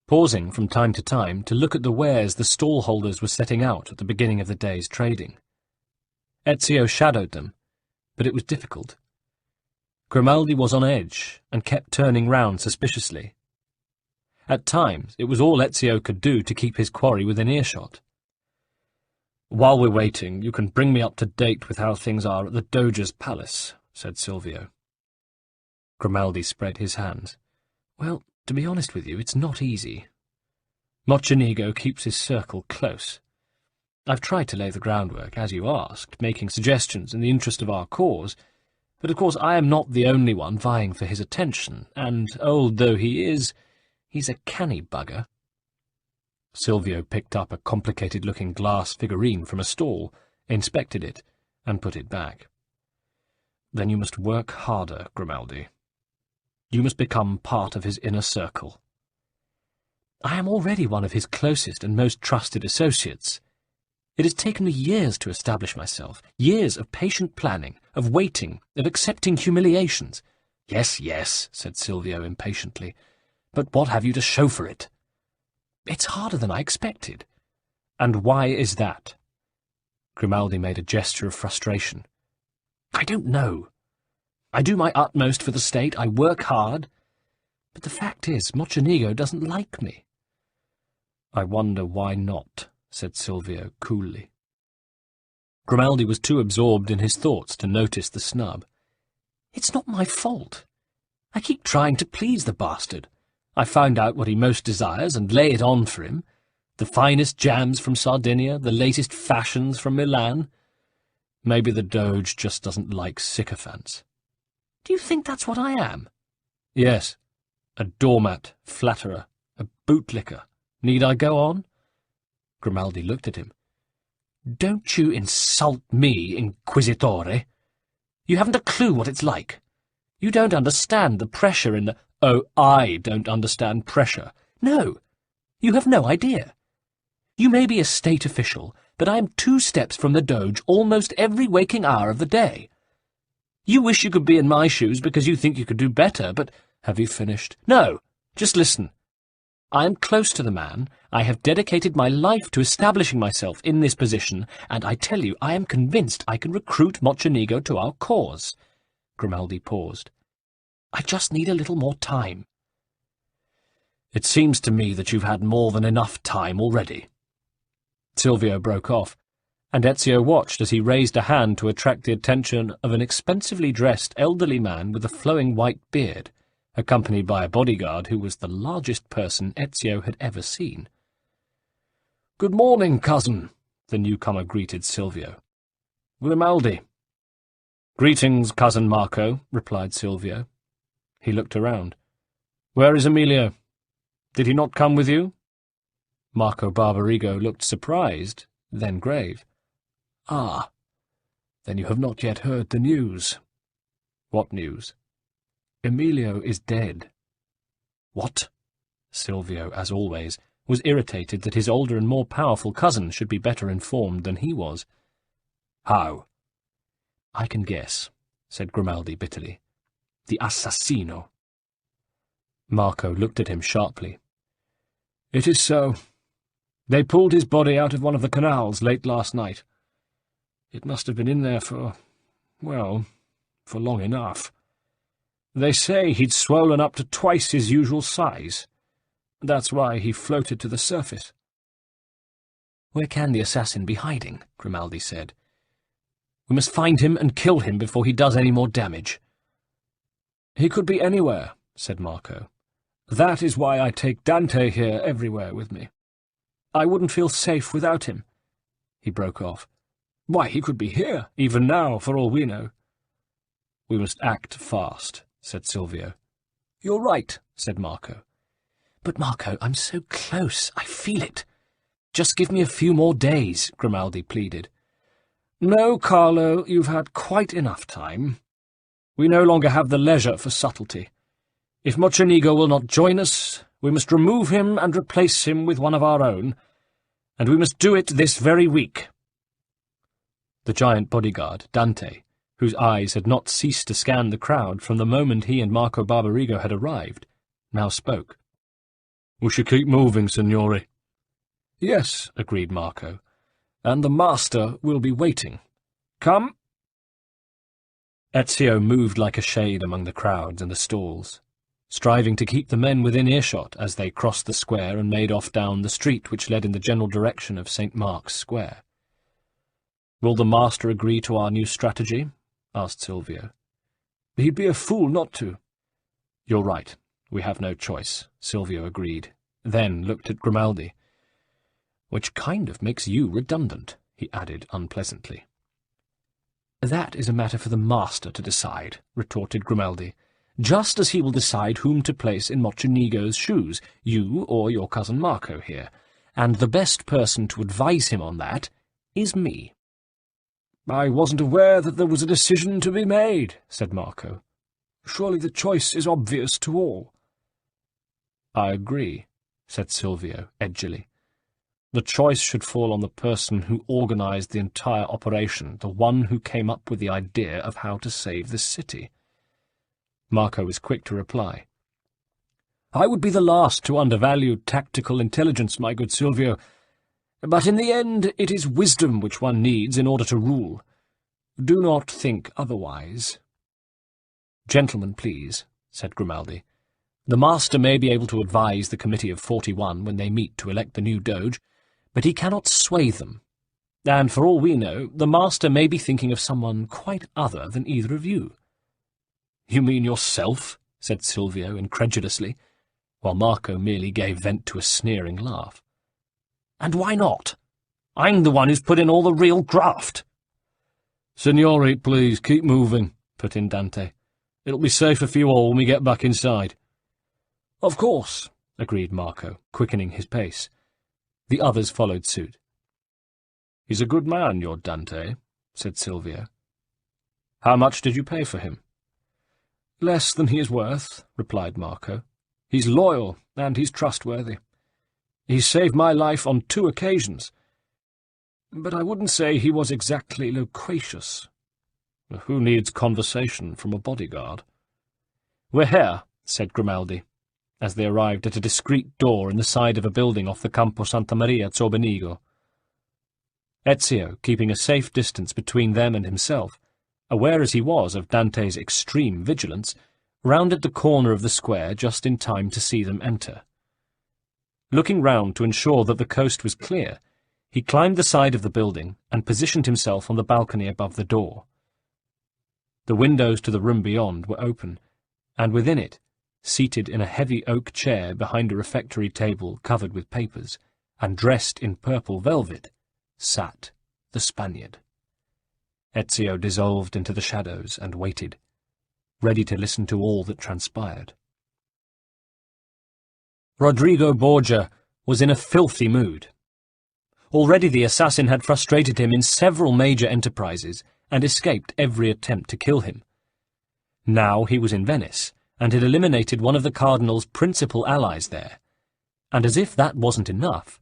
pausing from time to time to look at the wares the stall-holders were setting out at the beginning of the day's trading. Ezio shadowed them, but it was difficult. Grimaldi was on edge, and kept turning round suspiciously. At times it was all Ezio could do to keep his quarry within earshot. "While we're waiting, you can bring me up to date with how things are at the Doge's palace," said Silvio. Grimaldi spread his hands. "Well, to be honest with you, it's not easy. Mocenigo keeps his circle close. I've tried to lay the groundwork, as you asked, making suggestions in the interest of our cause, but of course I am not the only one vying for his attention, and, old though he is, he's a canny bugger." Silvio picked up a complicated-looking glass figurine from a stall, inspected it, and put it back. "Then you must work harder, Grimaldi. You must become part of his inner circle." "I am already one of his closest and most trusted associates. It has taken me years to establish myself, years of patient planning, of waiting, of accepting humiliations." "Yes, yes," said Silvio impatiently, "but what have you to show for it?" "It's harder than I expected." "And why is that?" Grimaldi made a gesture of frustration. "I don't know. I do my utmost for the state, I work hard, but the fact is, Mocenigo doesn't like me." "I wonder why not," said Silvio coolly. Grimaldi was too absorbed in his thoughts to notice the snub. "It's not my fault. I keep trying to please the bastard. I find out what he most desires and lay it on for him. The finest jams from Sardinia, the latest fashions from Milan. Maybe the Doge just doesn't like sycophants. Do you think that's what I am? Yes. A doormat, flatterer, a bootlicker. Need I go on? Grimaldi looked at him. Don't you insult me, Inquisitore. You haven't a clue what it's like. You don't understand the pressure in the— Oh, I don't understand pressure. No, you have no idea. You may be a state official, but I am 2 steps from the Doge almost every waking hour of the day. You wish you could be in my shoes because you think you could do better, but— Have you finished? No, just listen. I am close to the man. I have dedicated my life to establishing myself in this position, and I tell you I am convinced I can recruit Mocenigo to our cause. Grimaldi paused. I just need a little more time. It seems to me that you've had more than enough time already. Silvio broke off, and Ezio watched as he raised a hand to attract the attention of an expensively dressed elderly man with a flowing white beard, accompanied by a bodyguard who was the largest person Ezio had ever seen. "Good morning, cousin," the newcomer greeted Silvio. "Grimaldi." "Greetings, cousin Marco," replied Silvio. He looked around. "Where is Emilio? Did he not come with you?" Marco Barbarigo looked surprised, then grave. "Ah, then you have not yet heard the news." "What news?" "Emilio is dead." "What?" Silvio, as always, was irritated that his older and more powerful cousin should be better informed than he was. "How?" "I can guess," said Grimaldi bitterly. "The assassino." Marco looked at him sharply. "It is so. They pulled his body out of one of the canals late last night. It must have been in there for long enough. They say he'd swollen up to twice his usual size. That's why he floated to the surface." "Where can the assassin be hiding?" Grimaldi said. "We must find him and kill him before he does any more damage." "He could be anywhere," said Marco. "That is why I take Dante here everywhere with me. I wouldn't feel safe without him." He broke off. "Why, he could be here, even now, for all we know." "We must act fast," said Silvio. "You're right," said Marco. "But, Marco, I'm so close. I feel it. Just give me a few more days," Grimaldi pleaded. "No, Carlo, you've had quite enough time. We no longer have the leisure for subtlety. If Mocenigo will not join us, we must remove him and replace him with one of our own, and we must do it this very week." The giant bodyguard, Dante, whose eyes had not ceased to scan the crowd from the moment he and Marco Barbarigo had arrived, now spoke. "We should keep moving, signore." "Yes," agreed Marco, "and the master will be waiting. Come." Ezio moved like a shade among the crowds and the stalls, striving to keep the men within earshot as they crossed the square and made off down the street which led in the general direction of St. Mark's Square. "Will the master agree to our new strategy?" asked Silvio. "He'd be a fool not to." "You're right. We have no choice," Silvio agreed, then looked at Grimaldi. "Which kind of makes you redundant," he added unpleasantly. "That is a matter for the master to decide," retorted Grimaldi, "just as he will decide whom to place in Mocenigo's shoes, you or your cousin Marco here, and the best person to advise him on that is me." "I wasn't aware that there was a decision to be made," said Marco. "Surely the choice is obvious to all." "I agree," said Silvio edgily. "The choice should fall on the person who organized the entire operation, the one who came up with the idea of how to save the city." Marco was quick to reply. "I would be the last to undervalue tactical intelligence, my good Silvio, but in the end it is wisdom which one needs in order to rule. Do not think otherwise." "Gentlemen, please," said Grimaldi. "The master may be able to advise the Committee of 41 when they meet to elect the new Doge, but he cannot sway them. And for all we know, the master may be thinking of someone quite other than either of you." "You mean yourself?" said Silvio incredulously, while Marco merely gave vent to a sneering laugh. "And why not? I'm the one who's put in all the real graft." Signori, please, keep moving, put in Dante. It'll be safer for you all when we get back inside. Of course, agreed Marco, quickening his pace. The others followed suit. He's a good man, your Dante, said Silvio. How much did you pay for him? Less than he is worth, replied Marco. He's loyal, and he's trustworthy. He's saved my life on 2 occasions. But I wouldn't say he was exactly loquacious. Who needs conversation from a bodyguard? We're here, said Grimaldi, as they arrived at a discreet door in the side of a building off the Campo Santa Maria Zobenigo. Ezio, keeping a safe distance between them and himself, aware as he was of Dante's extreme vigilance, rounded the corner of the square just in time to see them enter. Looking round to ensure that the coast was clear, he climbed the side of the building and positioned himself on the balcony above the door. The windows to the room beyond were open, and within it, seated in a heavy oak chair behind a refectory table covered with papers, and dressed in purple velvet, sat the Spaniard. Ezio dissolved into the shadows and waited, ready to listen to all that transpired. Rodrigo Borgia was in a filthy mood. Already the assassin had frustrated him in several major enterprises and escaped every attempt to kill him. Now he was in Venice, and had eliminated one of the cardinal's principal allies there, and as if that wasn't enough,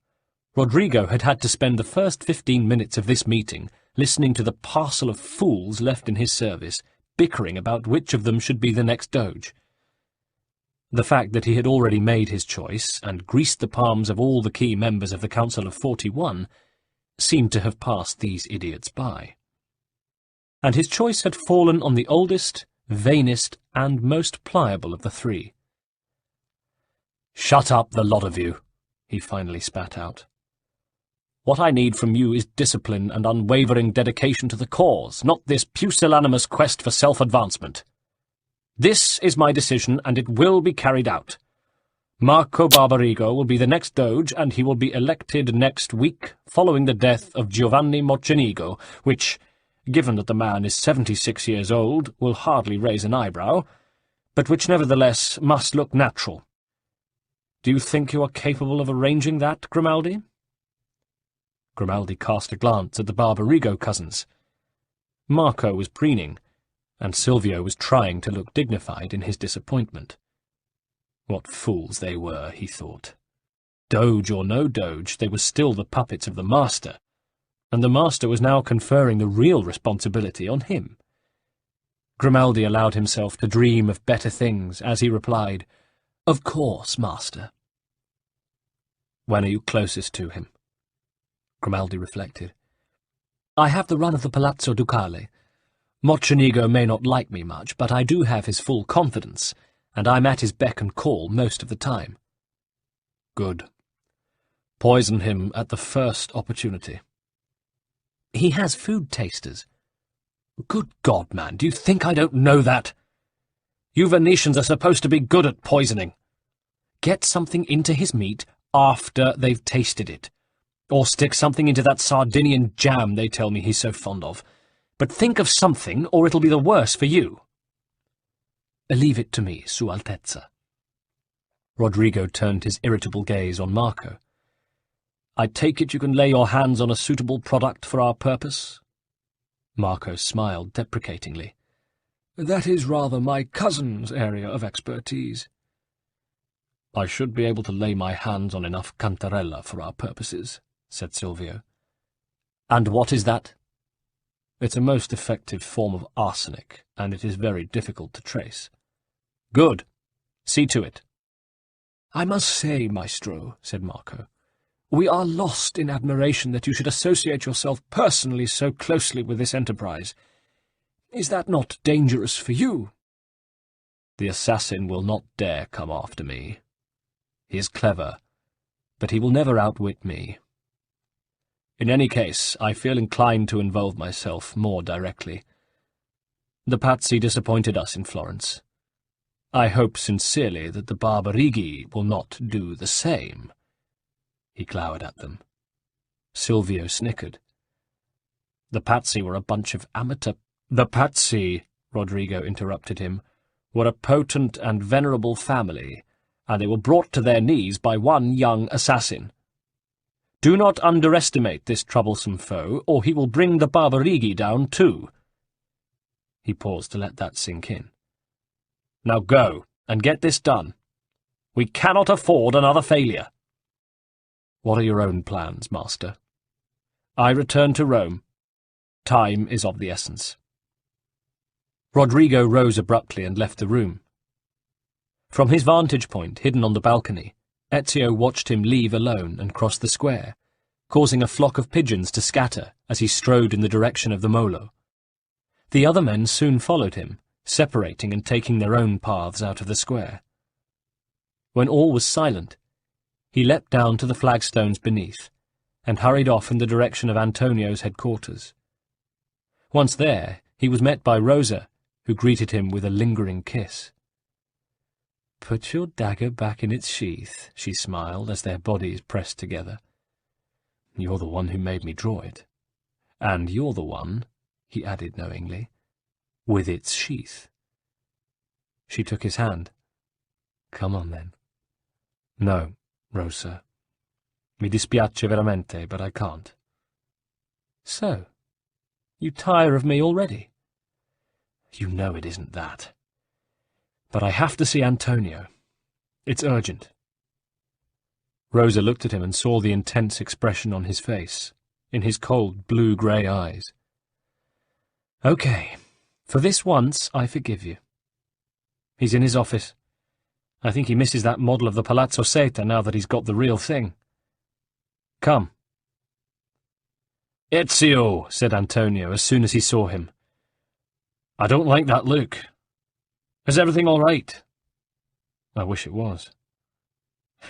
Rodrigo had had to spend the first 15 minutes of this meeting listening to the parcel of fools left in his service, bickering about which of them should be the next doge. The fact that he had already made his choice, and greased the palms of all the key members of the Council of 41, seemed to have passed these idiots by. And his choice had fallen on the oldest, vainest, and most pliable of the 3. "Shut up, the lot of you," he finally spat out. "What I need from you is discipline and unwavering dedication to the cause, not this pusillanimous quest for self-advancement. This is my decision, and it will be carried out. Marco Barbarigo will be the next doge, and he will be elected next week, following the death of Giovanni Mocenigo, which, given that the man is 76 years old, will hardly raise an eyebrow, but which nevertheless must look natural. Do you think you are capable of arranging that, Grimaldi?" Grimaldi cast a glance at the Barbarigo cousins. Marco was preening, and Silvio was trying to look dignified in his disappointment. What fools they were, he thought. Doge or no doge, they were still the puppets of the master, and the master was now conferring the real responsibility on him. Grimaldi allowed himself to dream of better things as he replied, "Of course, master." "When are you closest to him?" Grimaldi reflected. "I have the run of the Palazzo Ducale. Mocenigo may not like me much, but I do have his full confidence, and I'm at his beck and call most of the time." "Good. Poison him at the first opportunity." "He has food tasters." "Good God, man, do you think I don't know that? You Venetians are supposed to be good at poisoning. Get something into his meat after they've tasted it, or stick something into that Sardinian jam they tell me he's so fond of. But think of something, or it'll be the worse for you." "Leave it to me, Sua Altezza." Rodrigo turned his irritable gaze on Marco. "I take it you can lay your hands on a suitable product for our purpose?" Marco smiled deprecatingly. "That is rather my cousin's area of expertise." "I should be able to lay my hands on enough cantarella for our purposes," said Silvio. "And what is that?" "It's a most effective form of arsenic, and it is very difficult to trace." "Good. See to it." "I must say, Maestro," said Marco, "we are lost in admiration that you should associate yourself personally so closely with this enterprise. Is that not dangerous for you?" "The assassin will not dare come after me. He is clever, but he will never outwit me. In any case, I feel inclined to involve myself more directly. The Pazzi disappointed us in Florence. I hope sincerely that the Barbarighi will not do the same." He glowered at them. Silvio snickered. The Pazzi were a bunch of amateur— The Pazzi, Rodrigo interrupted him, were a potent and venerable family, and they were brought to their knees by one young assassin. Do not underestimate this troublesome foe, or he will bring the Barbarighi down too. He paused to let that sink in. Now go, and get this done. We cannot afford another failure. What are your own plans, master? I return to Rome. Time is of the essence. Rodrigo rose abruptly and left the room. From his vantage point, hidden on the balcony, Ezio watched him leave alone and cross the square, causing a flock of pigeons to scatter as he strode in the direction of the Molo. The other men soon followed him, separating and taking their own paths out of the square. When all was silent, he leapt down to the flagstones beneath, and hurried off in the direction of Antonio's headquarters. Once there, he was met by Rosa, who greeted him with a lingering kiss. "Put your dagger back in its sheath," she smiled as their bodies pressed together. "You're the one who made me draw it. And you're the one," he added knowingly, "with its sheath." She took his hand. "Come on, then." "No, Rosa. Mi dispiace veramente, but I can't." "So, you tire of me already?" "You know it isn't that. But I have to see Antonio. It's urgent." Rosa looked at him and saw the intense expression on his face, in his cold blue-grey eyes. "Okay, for this once I forgive you. He's in his office. I think he misses that model of the Palazzo Seta now that he's got the real thing. Come." "Ezio," said Antonio as soon as he saw him. "I don't like that look. Is everything all right?" "I wish it was.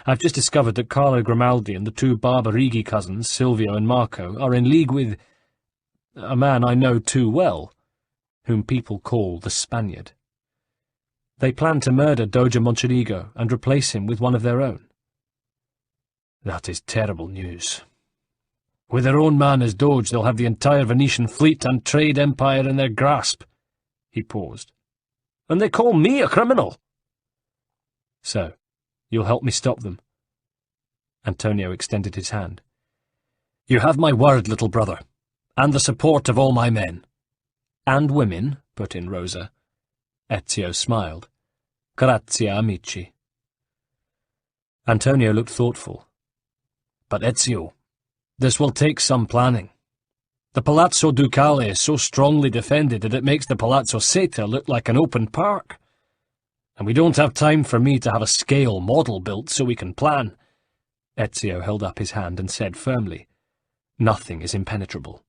I've just discovered that Carlo Grimaldi and the two Barbarighi cousins, Silvio and Marco, are in league with a man I know too well, whom people call the Spaniard. They plan to murder Doge Mocenigo and replace him with one of their own." "That is terrible news. With their own man as Doge, they'll have the entire Venetian fleet and trade empire in their grasp." He paused. "And they call me a criminal!" "So, you'll help me stop them?" Antonio extended his hand. "You have my word, little brother, and the support of all my men." "And women," put in Rosa. Ezio smiled. "Grazie, amici." Antonio looked thoughtful. "But Ezio, this will take some planning. The Palazzo Ducale is so strongly defended that it makes the Palazzo Seta look like an open park. And we don't have time for me to have a scale model built so we can plan." Ezio held up his hand and said firmly, "Nothing is impenetrable."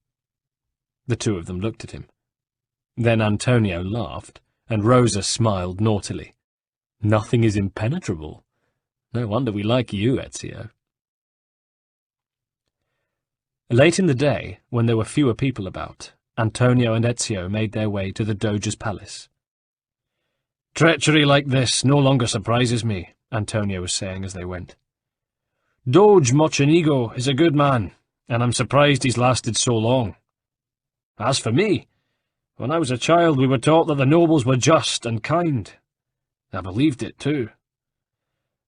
The two of them looked at him. Then Antonio laughed, and Rosa smiled naughtily. "Nothing is impenetrable? No wonder we like you, Ezio." Late in the day, when there were fewer people about, Antonio and Ezio made their way to the Doge's palace. "Treachery like this no longer surprises me," Antonio was saying as they went. "Doge Mocenigo is a good man, and I'm surprised he's lasted so long. As for me, when I was a child we were taught that the nobles were just and kind. I believed it too.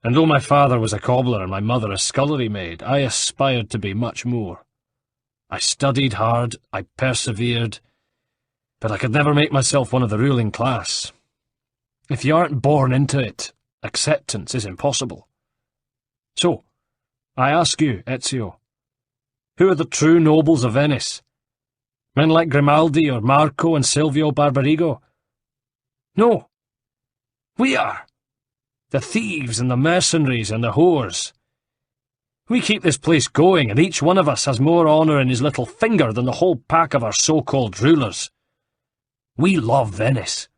And though my father was a cobbler and my mother a scullery maid, I aspired to be much more. I studied hard, I persevered, but I could never make myself one of the ruling class. If you aren't born into it, acceptance is impossible. So, I ask you, Ezio, who are the true nobles of Venice? Men like Grimaldi or Marco and Silvio Barbarigo? No, we are. The thieves and the mercenaries and the whores. We keep this place going, and each one of us has more honour in his little finger than the whole pack of our so-called rulers. We love Venice.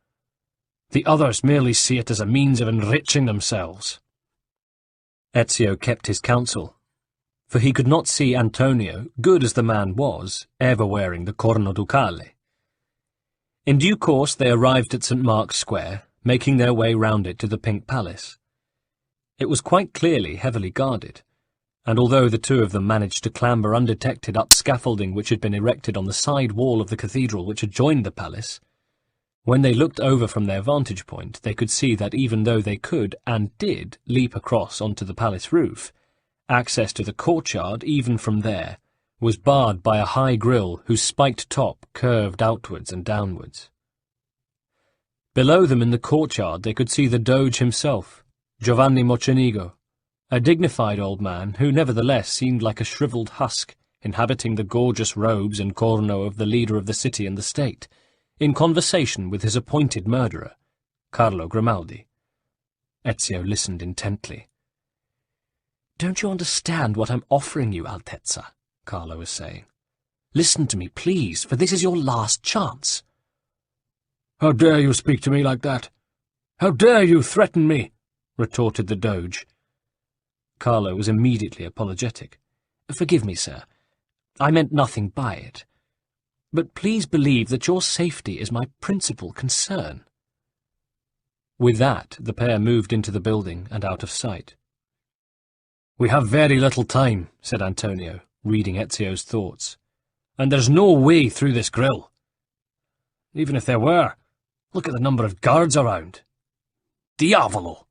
The others merely see it as a means of enriching themselves." Ezio kept his counsel, for he could not see Antonio, good as the man was, ever wearing the corno ducale. In due course they arrived at St. Mark's Square, making their way round it to the Pink Palace. It was quite clearly heavily guarded, and although the two of them managed to clamber undetected up scaffolding which had been erected on the side wall of the cathedral which adjoined the palace, when they looked over from their vantage point, they could see that even though they could, and did, leap across onto the palace roof, access to the courtyard, even from there, was barred by a high grille whose spiked top curved outwards and downwards. Below them in the courtyard they could see the Doge himself, Giovanni Mocenigo, a dignified old man who nevertheless seemed like a shriveled husk, inhabiting the gorgeous robes and corno of the leader of the city and the state, in conversation with his appointed murderer, Carlo Grimaldi. Ezio listened intently. "Don't you understand what I'm offering you, Altezza?" Carlo was saying. "Listen to me, please, for this is your last chance." "How dare you speak to me like that? How dare you threaten me?" retorted the Doge. Carlo was immediately apologetic. "Forgive me, sir. I meant nothing by it. But please believe that your safety is my principal concern." With that, the pair moved into the building and out of sight. "We have very little time," said Antonio, reading Ezio's thoughts, "and there's no way through this grille. Even if there were, look at the number of guards around. Diavolo!"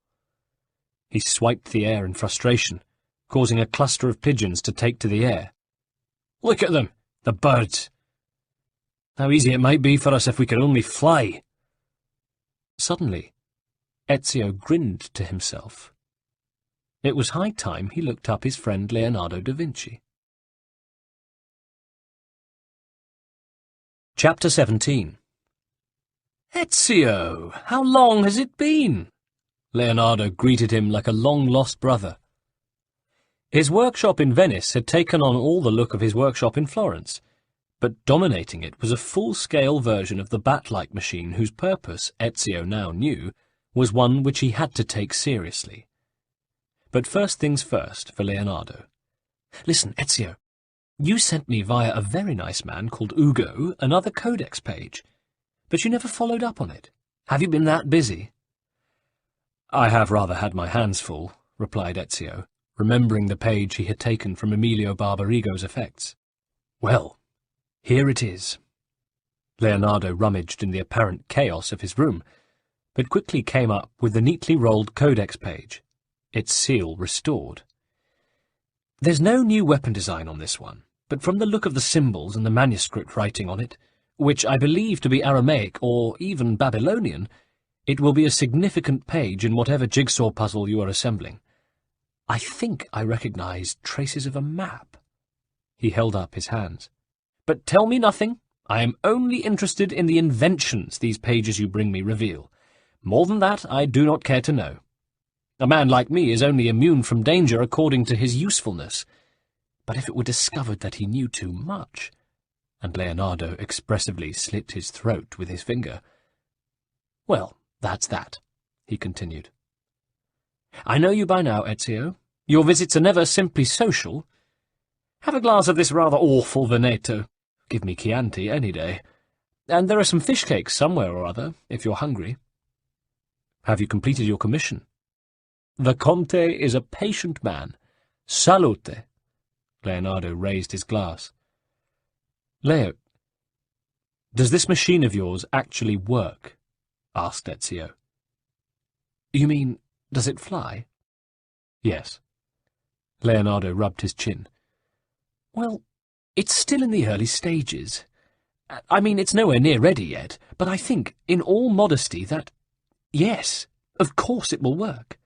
He swiped the air in frustration, causing a cluster of pigeons to take to the air. "Look at them, the birds! How easy it might be for us if we could only fly." Suddenly, Ezio grinned to himself. It was high time he looked up his friend Leonardo da Vinci. Chapter 17. "Ezio, how long has it been?" Leonardo greeted him like a long-lost brother. His workshop in Venice had taken on all the look of his workshop in Florence, but dominating it was a full-scale version of the bat-like machine whose purpose, Ezio now knew, was one which he had to take seriously. But first things first for Leonardo. "Listen, Ezio, you sent me via a very nice man called Ugo another codex page, but you never followed up on it. Have you been that busy?" "I have rather had my hands full," replied Ezio, remembering the page he had taken from Emilio Barbarigo's effects. "Well, here it is." Leonardo rummaged in the apparent chaos of his room, but quickly came up with the neatly rolled codex page, its seal restored. "There's no new weapon design on this one, but from the look of the symbols and the manuscript writing on it, which I believe to be Aramaic or even Babylonian, it will be a significant page in whatever jigsaw puzzle you are assembling. I think I recognize traces of a map." He held up his hands. "But tell me nothing. I am only interested in the inventions these pages you bring me reveal. More than that I do not care to know. A man like me is only immune from danger according to his usefulness. But if it were discovered that he knew too much—" and Leonardo expressively slit his throat with his finger. "Well, that's that," he continued. "I know you by now, Ezio. Your visits are never simply social. Have a glass of this rather awful Veneto. Give me Chianti any day. And there are some fish cakes somewhere or other, if you're hungry." "Have you completed your commission?" "The Conte is a patient man. Salute." Leonardo raised his glass. "Leo, does this machine of yours actually work?" asked Ezio. "You mean, does it fly?" "Yes." Leonardo rubbed his chin. "Well, it's still in the early stages. I mean, it's nowhere near ready yet, but I think, in all modesty, that, yes, of course it will work.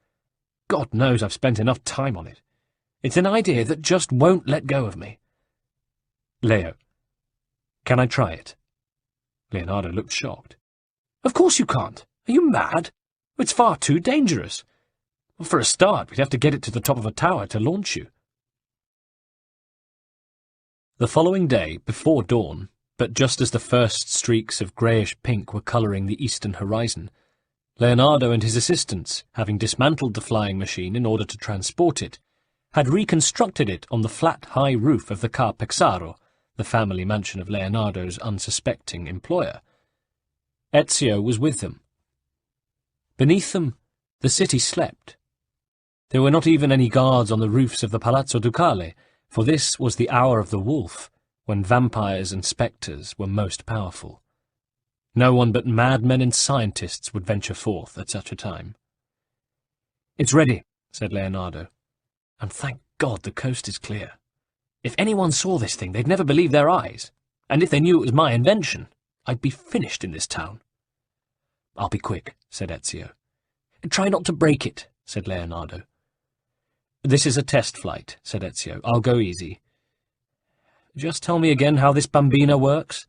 God knows I've spent enough time on it. It's an idea that just won't let go of me." "Leo, can I try it?" Leonardo looked shocked. "Of course you can't. Are you mad? It's far too dangerous. For a start, we'd have to get it to the top of a tower to launch you." The following day, before dawn, but just as the first streaks of greyish-pink were colouring the eastern horizon, Leonardo and his assistants, having dismantled the flying machine in order to transport it, had reconstructed it on the flat, high roof of the Ca' Pexaro, the family mansion of Leonardo's unsuspecting employer. Ezio was with them. Beneath them, the city slept. There were not even any guards on the roofs of the Palazzo Ducale, for this was the hour of the wolf, when vampires and spectres were most powerful. No one but madmen and scientists would venture forth at such a time. "It's ready," said Leonardo. "And thank God the coast is clear. If anyone saw this thing, they'd never believe their eyes, and if they knew it was my invention, I'd be finished in this town." "I'll be quick," said Ezio. "Try not to break it," said Leonardo. "This is a test flight," said Ezio. "I'll go easy. Just tell me again how this bambina works."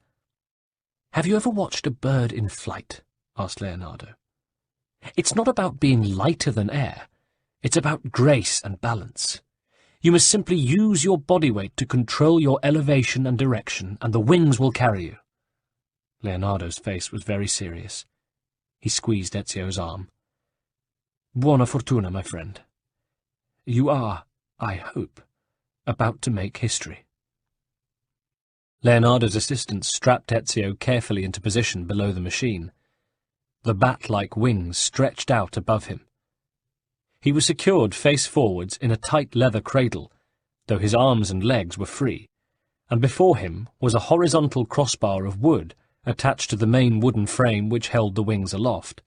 "Have you ever watched a bird in flight?" asked Leonardo. "It's not about being lighter than air. It's about grace and balance. You must simply use your body weight to control your elevation and direction, and the wings will carry you." Leonardo's face was very serious. He squeezed Ezio's arm. "Buona fortuna, my friend. You are, I hope, about to make history." Leonardo's assistant strapped Ezio carefully into position below the machine. The bat-like wings stretched out above him. He was secured face forwards in a tight leather cradle, though his arms and legs were free, and before him was a horizontal crossbar of wood attached to the main wooden frame which held the wings aloft.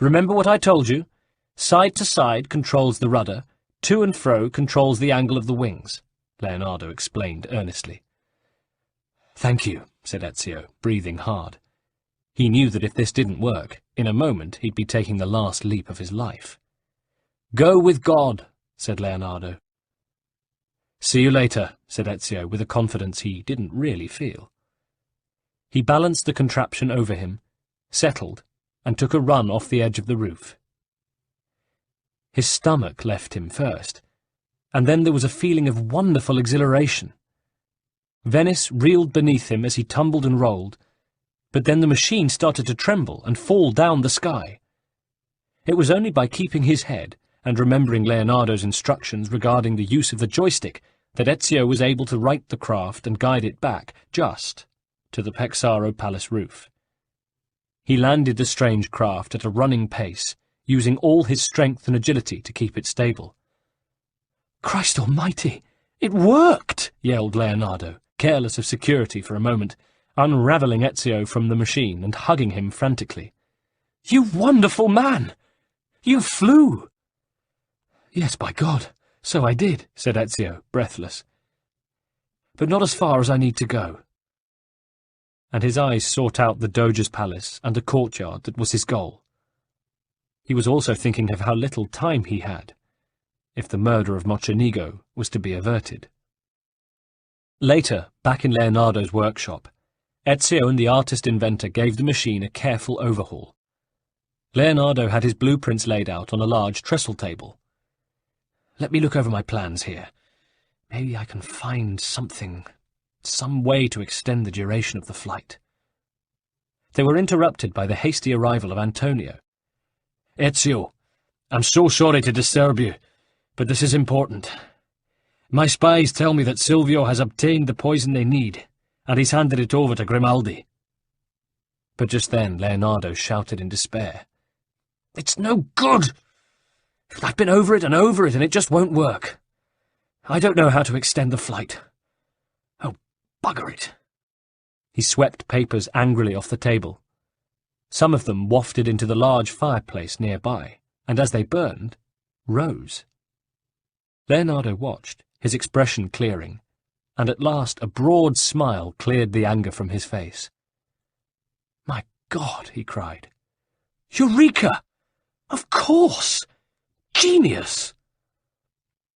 "Remember what I told you? Side to side controls the rudder, to and fro controls the angle of the wings," Leonardo explained earnestly. "Thank you," said Ezio, breathing hard. He knew that if this didn't work, in a moment he'd be taking the last leap of his life. "Go with God," said Leonardo. "See you later," said Ezio with a confidence he didn't really feel. He balanced the contraption over him, settled, and took a run off the edge of the roof. His stomach left him first, and then there was a feeling of wonderful exhilaration. Venice reeled beneath him as he tumbled and rolled, but then the machine started to tremble and fall down the sky. It was only by keeping his head and remembering Leonardo's instructions regarding the use of the joystick that Ezio was able to right the craft and guide it back, just, to the Pesaro Palace roof. He landed the strange craft at a running pace, using all his strength and agility to keep it stable. "Christ almighty! It worked!" yelled Leonardo, careless of security for a moment, unravelling Ezio from the machine and hugging him frantically. "You wonderful man! You flew!" "Yes, by God, so I did," said Ezio, breathless. "But not as far as I need to go." And his eyes sought out the Doge's palace and a courtyard that was his goal. He was also thinking of how little time he had, if the murder of Mocenigo was to be averted. Later, back in Leonardo's workshop, Ezio and the artist-inventor gave the machine a careful overhaul. Leonardo had his blueprints laid out on a large trestle table. "Let me look over my plans here. Maybe I can find something, some way to extend the duration of the flight." They were interrupted by the hasty arrival of Antonio. "Ezio, I'm so sorry to disturb you, but this is important. My spies tell me that Silvio has obtained the poison they need, and he's handed it over to Grimaldi." But just then Leonardo shouted in despair. "It's no good! I've been over it, and it just won't work. I don't know how to extend the flight. Oh, bugger it." He swept papers angrily off the table. Some of them wafted into the large fireplace nearby, and as they burned, rose. Leonardo watched, his expression clearing, and at last a broad smile cleared the anger from his face. "My God," he cried. "Eureka! Of course! Genius!"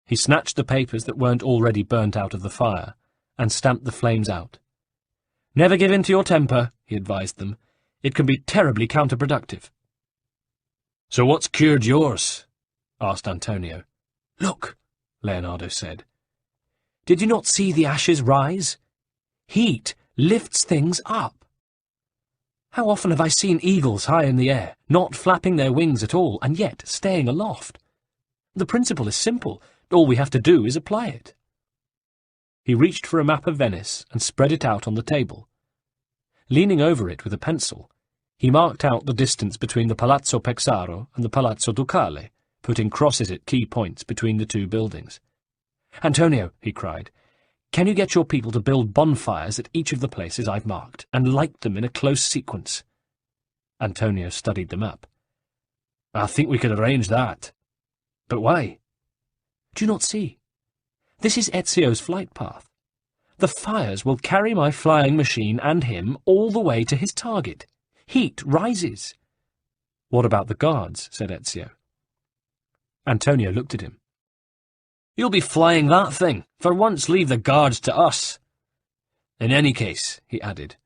He snatched the papers that weren't already burnt out of the fire, and stamped the flames out. "Never give in to your temper," he advised them. "It can be terribly counterproductive." "So what's cured yours?" asked Antonio. "Look," Leonardo said. "Did you not see the ashes rise? Heat lifts things up. How often have I seen eagles high in the air, not flapping their wings at all, and yet staying aloft? The principle is simple. All we have to do is apply it." He reached for a map of Venice and spread it out on the table. Leaning over it with a pencil, he marked out the distance between the Palazzo Pesaro and the Palazzo Ducale, putting crosses at key points between the two buildings. "Antonio," he cried, "can you get your people to build bonfires at each of the places I've marked, and light them in a close sequence?" Antonio studied the map. "I think we could arrange that. But why?" "Do you not see? This is Ezio's flight path. The fires will carry my flying machine and him all the way to his target. Heat rises." "What about the guards?" said Ezio. Antonio looked at him. "You'll be flying that thing. For once leave the guards to us. In any case," he added,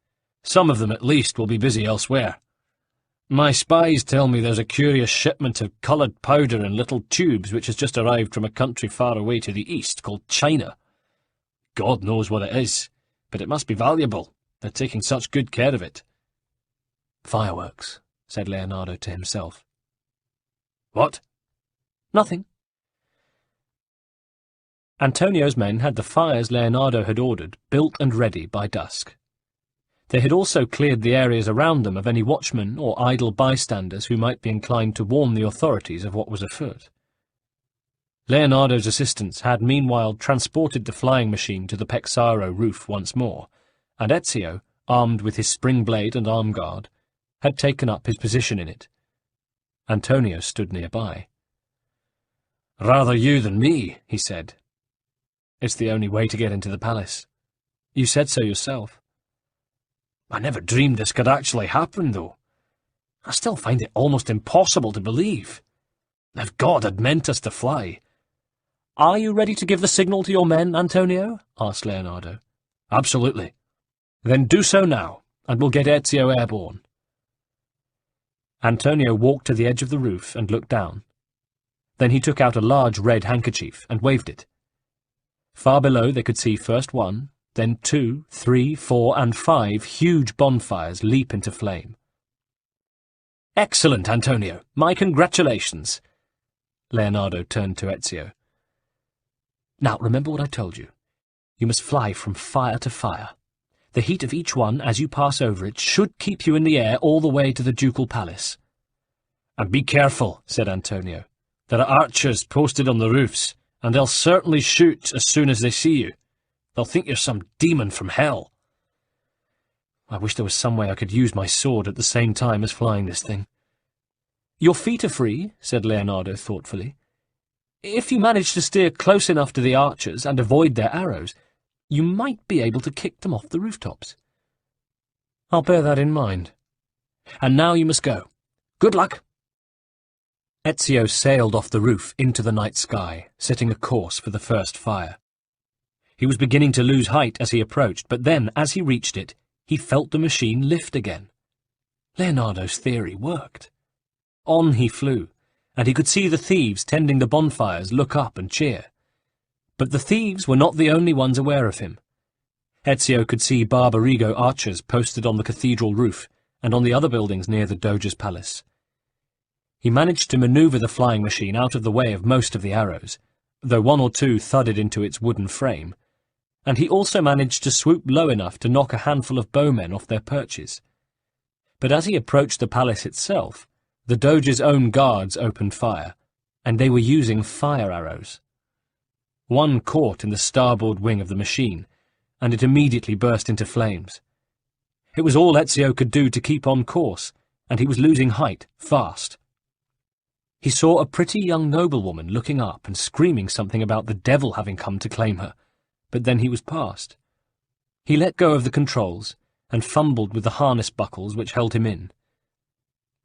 "some of them at least will be busy elsewhere. My spies tell me there's a curious shipment of coloured powder in little tubes which has just arrived from a country far away to the east called China. God knows what it is, but it must be valuable. They're taking such good care of it." "Fireworks," said Leonardo to himself. "What?" "Nothing." Antonio's men had the fires Leonardo had ordered built and ready by dusk. They had also cleared the areas around them of any watchmen or idle bystanders who might be inclined to warn the authorities of what was afoot. Leonardo's assistants had meanwhile transported the flying machine to the Pexaro roof once more, and Ezio, armed with his spring blade and arm guard, had taken up his position in it. Antonio stood nearby. "Rather you than me," he said. "It's the only way to get into the palace. You said so yourself." "I never dreamed this could actually happen, though. I still find it almost impossible to believe. If God had meant us to fly—" "Are you ready to give the signal to your men, Antonio?" asked Leonardo. "Absolutely." "Then do so now, and we'll get Ezio airborne." Antonio walked to the edge of the roof and looked down. Then he took out a large red handkerchief and waved it. Far below they could see first 1, then 2, 3, 4, and 5 huge bonfires leap into flame. "Excellent, Antonio! My congratulations!" Leonardo turned to Ezio. "Now remember what I told you. You must fly from fire to fire. The heat of each one, as you pass over it, should keep you in the air all the way to the ducal palace." "And be careful," said Antonio. "There are archers posted on the roofs, and they'll certainly shoot as soon as they see you. They'll think you're some demon from hell." "I wish there was some way I could use my sword at the same time as flying this thing." "Your feet are free," said Leonardo thoughtfully. "If you manage to steer close enough to the archers and avoid their arrows, you might be able to kick them off the rooftops." "I'll bear that in mind. And now you must go. Good luck." Ezio sailed off the roof into the night sky, setting a course for the first fire. He was beginning to lose height as he approached, but then, as he reached it, he felt the machine lift again. Leonardo's theory worked. On he flew, and he could see the thieves tending the bonfires look up and cheer. But the thieves were not the only ones aware of him. Ezio could see Barbarigo archers posted on the cathedral roof and on the other buildings near the Doge's palace. He managed to maneuver the flying machine out of the way of most of the arrows, though 1 or 2 thudded into its wooden frame, and he also managed to swoop low enough to knock a handful of bowmen off their perches. But as he approached the palace itself, the Doge's own guards opened fire, and they were using fire arrows. One caught in the starboard wing of the machine, and it immediately burst into flames. It was all Ezio could do to keep on course, and he was losing height fast. He saw a pretty young noblewoman looking up and screaming something about the devil having come to claim her, but then he was past. He let go of the controls and fumbled with the harness buckles which held him in.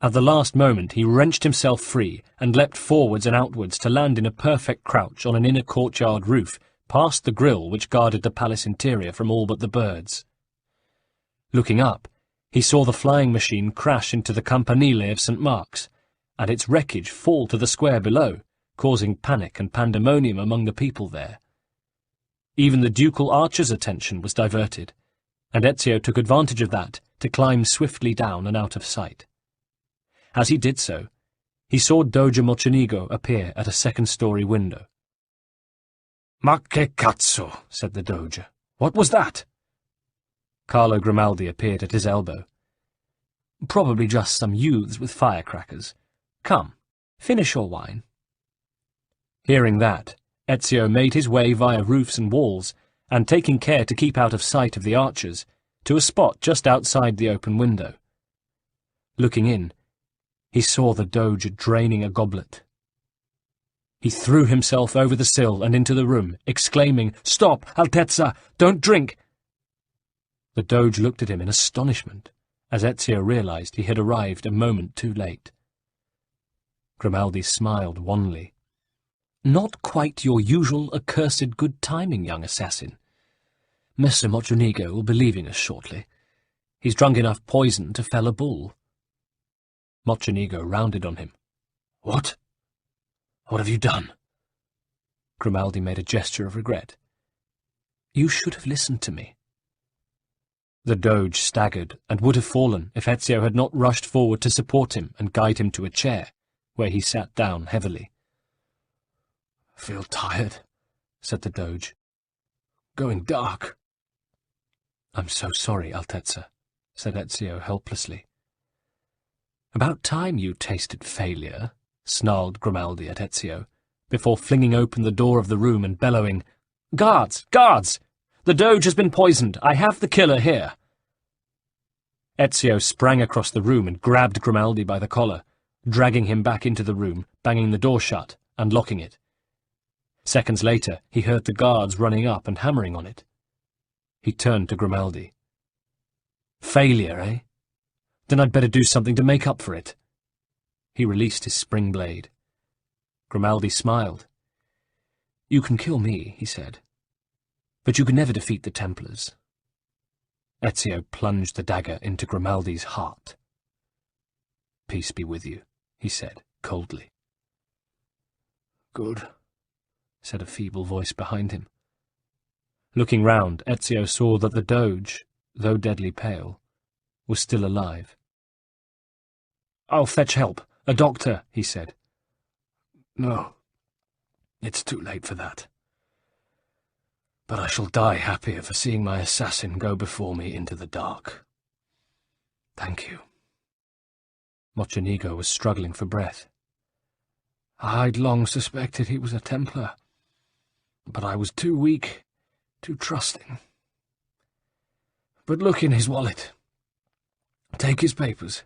At the last moment he wrenched himself free and leapt forwards and outwards to land in a perfect crouch on an inner courtyard roof, past the grille which guarded the palace interior from all but the birds. Looking up, he saw the flying machine crash into the campanile of St. Mark's, and its wreckage fall to the square below, causing panic and pandemonium among the people there. Even the ducal archer's attention was diverted, and Ezio took advantage of that to climb swiftly down and out of sight. As he did so, he saw Doge Mocenigo appear at a second-story window. "Ma che cazzo," said the Doge. "What was that?" Carlo Grimaldi appeared at his elbow. "Probably just some youths with firecrackers. Come, finish your wine." Hearing that, Ezio made his way via roofs and walls, and taking care to keep out of sight of the archers, to a spot just outside the open window. Looking in, he saw the Doge draining a goblet. He threw himself over the sill and into the room, exclaiming, "Stop, Altezza! Don't drink!" The Doge looked at him in astonishment, as Ezio realized he had arrived a moment too late. Grimaldi smiled wanly. "Not quite your usual accursed good timing, young assassin. Messer Mocenigo will be leaving us shortly. He's drunk enough poison to fell a bull." Mocenigo rounded on him. "What? What have you done?" Grimaldi made a gesture of regret. "You should have listened to me." The Doge staggered and would have fallen if Ezio had not rushed forward to support him and guide him to a chair, where he sat down heavily. "I feel tired," said the Doge. "Going dark." "I'm so sorry, Altezza," said Ezio helplessly. "About time you tasted failure," snarled Grimaldi at Ezio, before flinging open the door of the room and bellowing, "Guards! Guards! The Doge has been poisoned! I have the killer here!" Ezio sprang across the room and grabbed Grimaldi by the collar, dragging him back into the room, banging the door shut and locking it. Seconds later, he heard the guards running up and hammering on it. He turned to Grimaldi. "Failure, eh? Then I'd better do something to make up for it." He released his spring blade. Grimaldi smiled. "You can kill me," he said, "but you can never defeat the Templars." Ezio plunged the dagger into Grimaldi's heart. "Peace be with you," he said, coldly. "Good," said a feeble voice behind him. Looking round, Ezio saw that the Doge, though deadly pale, was still alive. "I'll fetch help. A doctor," he said. "No, it's too late for that. But I shall die happier for seeing my assassin go before me into the dark. Thank you." Mocenigo was struggling for breath. "I'd long suspected he was a Templar, but I was too weak, too trusting. But look in his wallet. Take his papers.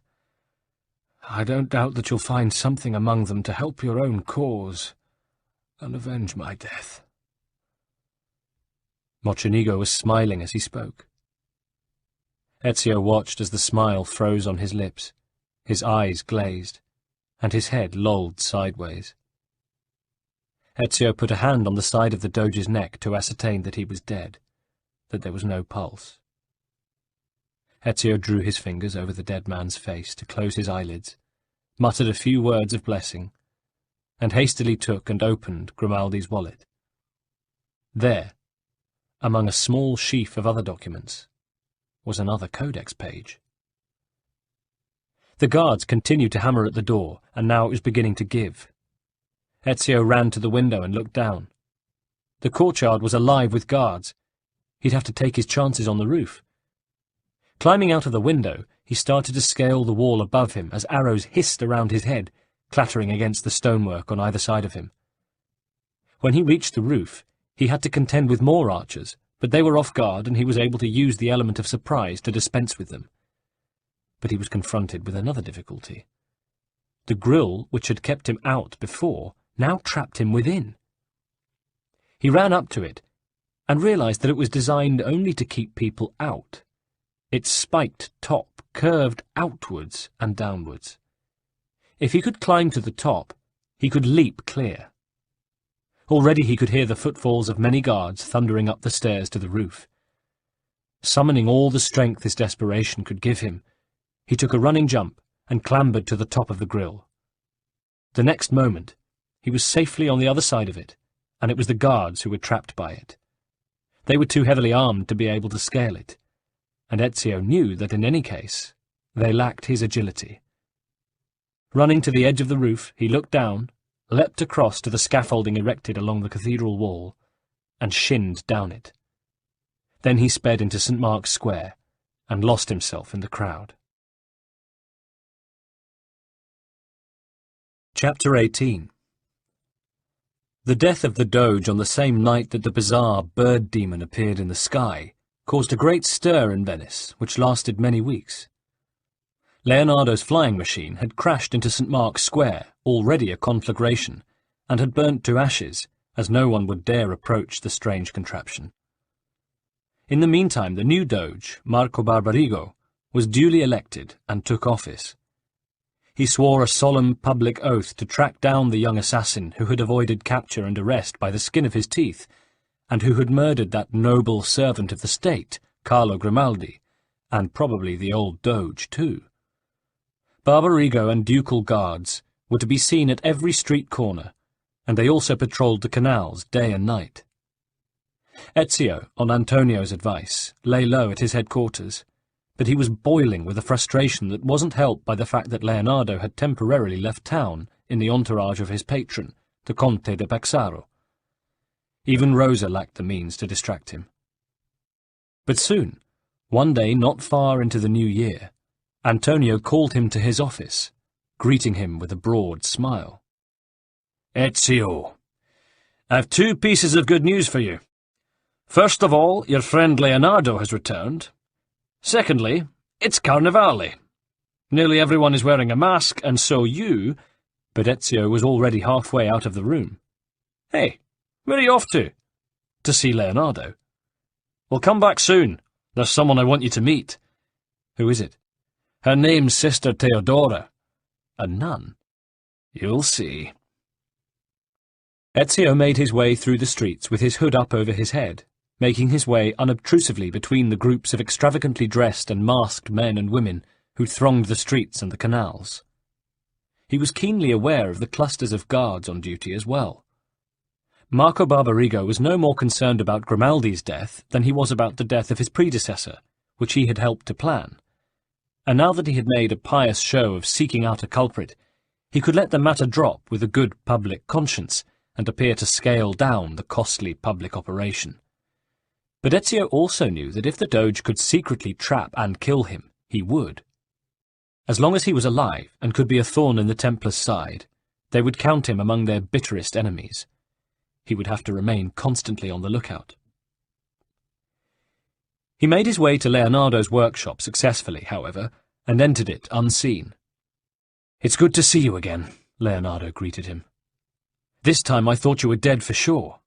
I don't doubt that you'll find something among them to help your own cause and avenge my death." Mocenigo was smiling as he spoke. Ezio watched as the smile froze on his lips, his eyes glazed, and his head lolled sideways. Ezio put a hand on the side of the Doge's neck to ascertain that he was dead, that there was no pulse. Ezio drew his fingers over the dead man's face to close his eyelids, muttered a few words of blessing, and hastily took and opened Grimaldi's wallet. There, among a small sheaf of other documents, was another codex page. The guards continued to hammer at the door, and now it was beginning to give. Ezio ran to the window and looked down. The courtyard was alive with guards. He'd have to take his chances on the roof. Climbing out of the window, he started to scale the wall above him as arrows hissed around his head, clattering against the stonework on either side of him. When he reached the roof, he had to contend with more archers, but they were off guard and he was able to use the element of surprise to dispense with them. But he was confronted with another difficulty. The grille, which had kept him out before, now trapped him within. He ran up to it and realized that it was designed only to keep people out. Its spiked top curved outwards and downwards. If he could climb to the top, he could leap clear. Already he could hear the footfalls of many guards thundering up the stairs to the roof. Summoning all the strength his desperation could give him, he took a running jump and clambered to the top of the grille. The next moment, he was safely on the other side of it, and it was the guards who were trapped by it. They were too heavily armed to be able to scale it, and Ezio knew that in any case, they lacked his agility. Running to the edge of the roof, he looked down, leapt across to the scaffolding erected along the cathedral wall, and shinned down it. Then he sped into St. Mark's Square, and lost himself in the crowd. Chapter 18. The death of the Doge on the same night that the bizarre bird demon appeared in the sky caused a great stir in Venice, which lasted many weeks. Leonardo's flying machine had crashed into St. Mark's Square, already a conflagration, and had burnt to ashes, as no one would dare approach the strange contraption. In the meantime, the new Doge, Marco Barbarigo, was duly elected and took office. He swore a solemn public oath to track down the young assassin who had avoided capture and arrest by the skin of his teeth, and who had murdered that noble servant of the state, Carlo Grimaldi, and probably the old Doge too. Barbarigo and ducal guards were to be seen at every street corner, and they also patrolled the canals day and night. Ezio, on Antonio's advice, lay low at his headquarters, but he was boiling with a frustration that wasn't helped by the fact that Leonardo had temporarily left town in the entourage of his patron, the Conte de Paxaro. Even Rosa lacked the means to distract him. But soon, one day not far into the new year, Antonio called him to his office, greeting him with a broad smile. "Ezio, I've two pieces of good news for you. First of all, your friend Leonardo has returned. Secondly, it's Carnevale. Nearly everyone is wearing a mask, and so you—" But Ezio was already halfway out of the room. "Hey, where are you off to?" "To see Leonardo." "Well, come back soon. There's someone I want you to meet." "Who is it?" "Her name's Sister Theodora." "A nun?" "You'll see." Ezio made his way through the streets with his hood up over his head, making his way unobtrusively between the groups of extravagantly dressed and masked men and women who thronged the streets and the canals. He was keenly aware of the clusters of guards on duty as well. Marco Barbarigo was no more concerned about Grimaldi's death than he was about the death of his predecessor, which he had helped to plan. And now that he had made a pious show of seeking out a culprit, he could let the matter drop with a good public conscience and appear to scale down the costly public operation. But Ezio also knew that if the Doge could secretly trap and kill him, he would. As long as he was alive and could be a thorn in the Templars' side, they would count him among their bitterest enemies. He would have to remain constantly on the lookout. He made his way to Leonardo's workshop successfully, however, and entered it unseen. "It's good to see you again," Leonardo greeted him. "This time I thought you were dead for sure.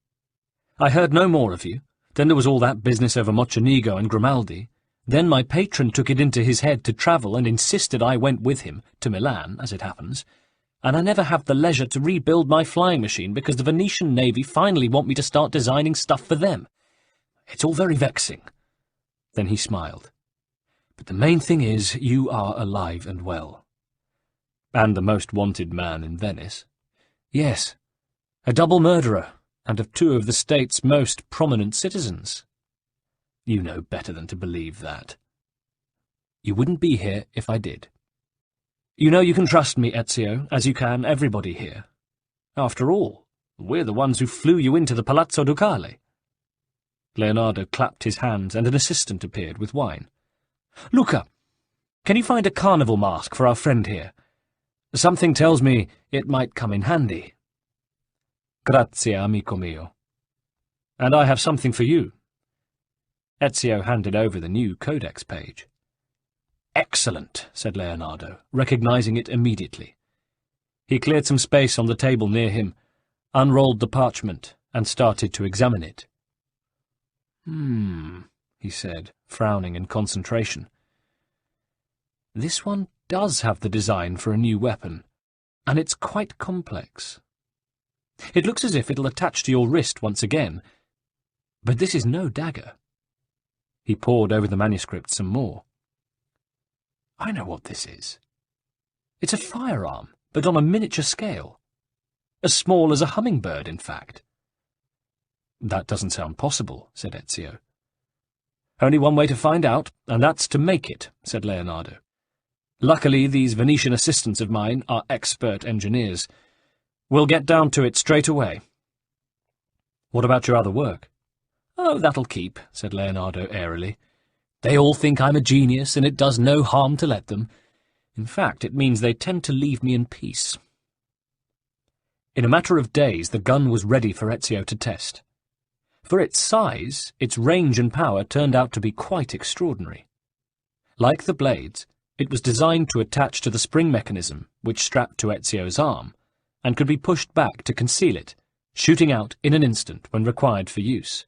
I heard no more of you. Then there was all that business over Mocenigo and Grimaldi. Then my patron took it into his head to travel and insisted I went with him, to Milan, as it happens, and I never have the leisure to rebuild my flying machine because the Venetian Navy finally want me to start designing stuff for them. It's all very vexing." Then he smiled. "But the main thing is, you are alive and well." "And the most wanted man in Venice." "Yes, a double murderer, and of two of the state's most prominent citizens." "You know better than to believe that." "You wouldn't be here if I did. You know you can trust me, Ezio, as you can everybody here. After all, we're the ones who flew you into the Palazzo Ducale." Leonardo clapped his hands, and an assistant appeared with wine. "Luca, can you find a carnival mask for our friend here? Something tells me it might come in handy." "Grazie, amico mio. And I have something for you." Ezio handed over the new codex page. "Excellent," said Leonardo, recognizing it immediately. He cleared some space on the table near him, unrolled the parchment, and started to examine it. He said, frowning in concentration. "This one does have the design for a new weapon, and it's quite complex. It looks as if it'll attach to your wrist once again, but this is no dagger." He pored over the manuscript some more. "I know what this is. It's a firearm, but on a miniature scale. As small as a hummingbird, in fact." "That doesn't sound possible," said Ezio. "Only one way to find out, and that's to make it," said Leonardo. "Luckily, these Venetian assistants of mine are expert engineers. We'll get down to it straight away." "What about your other work?" "Oh, that'll keep," said Leonardo airily. "They all think I'm a genius, and it does no harm to let them. In fact, it means they tend to leave me in peace." In a matter of days, the gun was ready for Ezio to test. For its size, its range and power turned out to be quite extraordinary. Like the blades, it was designed to attach to the spring mechanism, which strapped to Ezio's arm, and could be pushed back to conceal it, shooting out in an instant when required for use.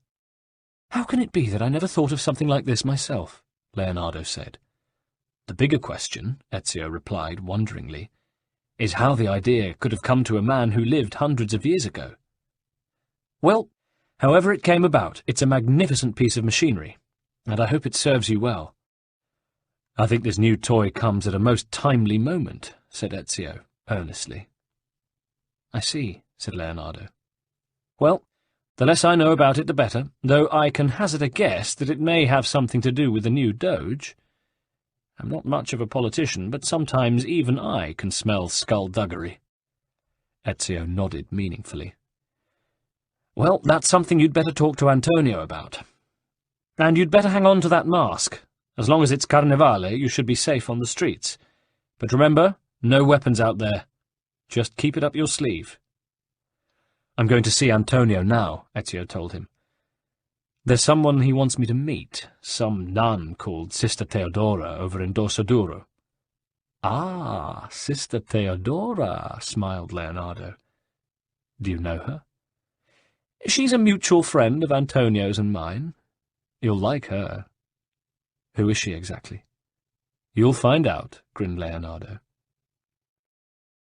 "How can it be that I never thought of something like this myself?" Leonardo said. "The bigger question," Ezio replied wonderingly, "is how the idea could have come to a man who lived hundreds of years ago." "Well, however it came about, it's a magnificent piece of machinery, and I hope it serves you well." "I think this new toy comes at a most timely moment," said Ezio, earnestly. "I see," said Leonardo. "Well, the less I know about it, the better, though I can hazard a guess that it may have something to do with the new Doge. I'm not much of a politician, but sometimes even I can smell skullduggery." Ezio nodded meaningfully. "Well, that's something you'd better talk to Antonio about. And you'd better hang on to that mask. As long as it's Carnevale, you should be safe on the streets. But remember, no weapons out there. Just keep it up your sleeve." "I'm going to see Antonio now," Ezio told him. "There's someone he wants me to meet, some nun called Sister Theodora over in Dorsoduro." "Ah, Sister Theodora," smiled Leonardo. "Do you know her?" "She's a mutual friend of Antonio's and mine. You'll like her." "Who is she exactly?" "You'll find out," grinned Leonardo.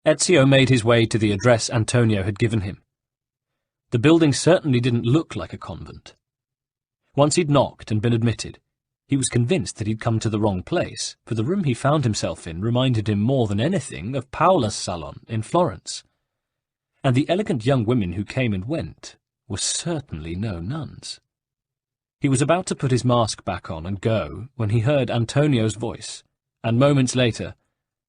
Ezio made his way to the address Antonio had given him. The building certainly didn't look like a convent. Once he'd knocked and been admitted, he was convinced that he'd come to the wrong place, for the room he found himself in reminded him more than anything of Paola's salon in Florence. And the elegant young women who came and went were certainly no nuns. He was about to put his mask back on and go when he heard Antonio's voice, and moments later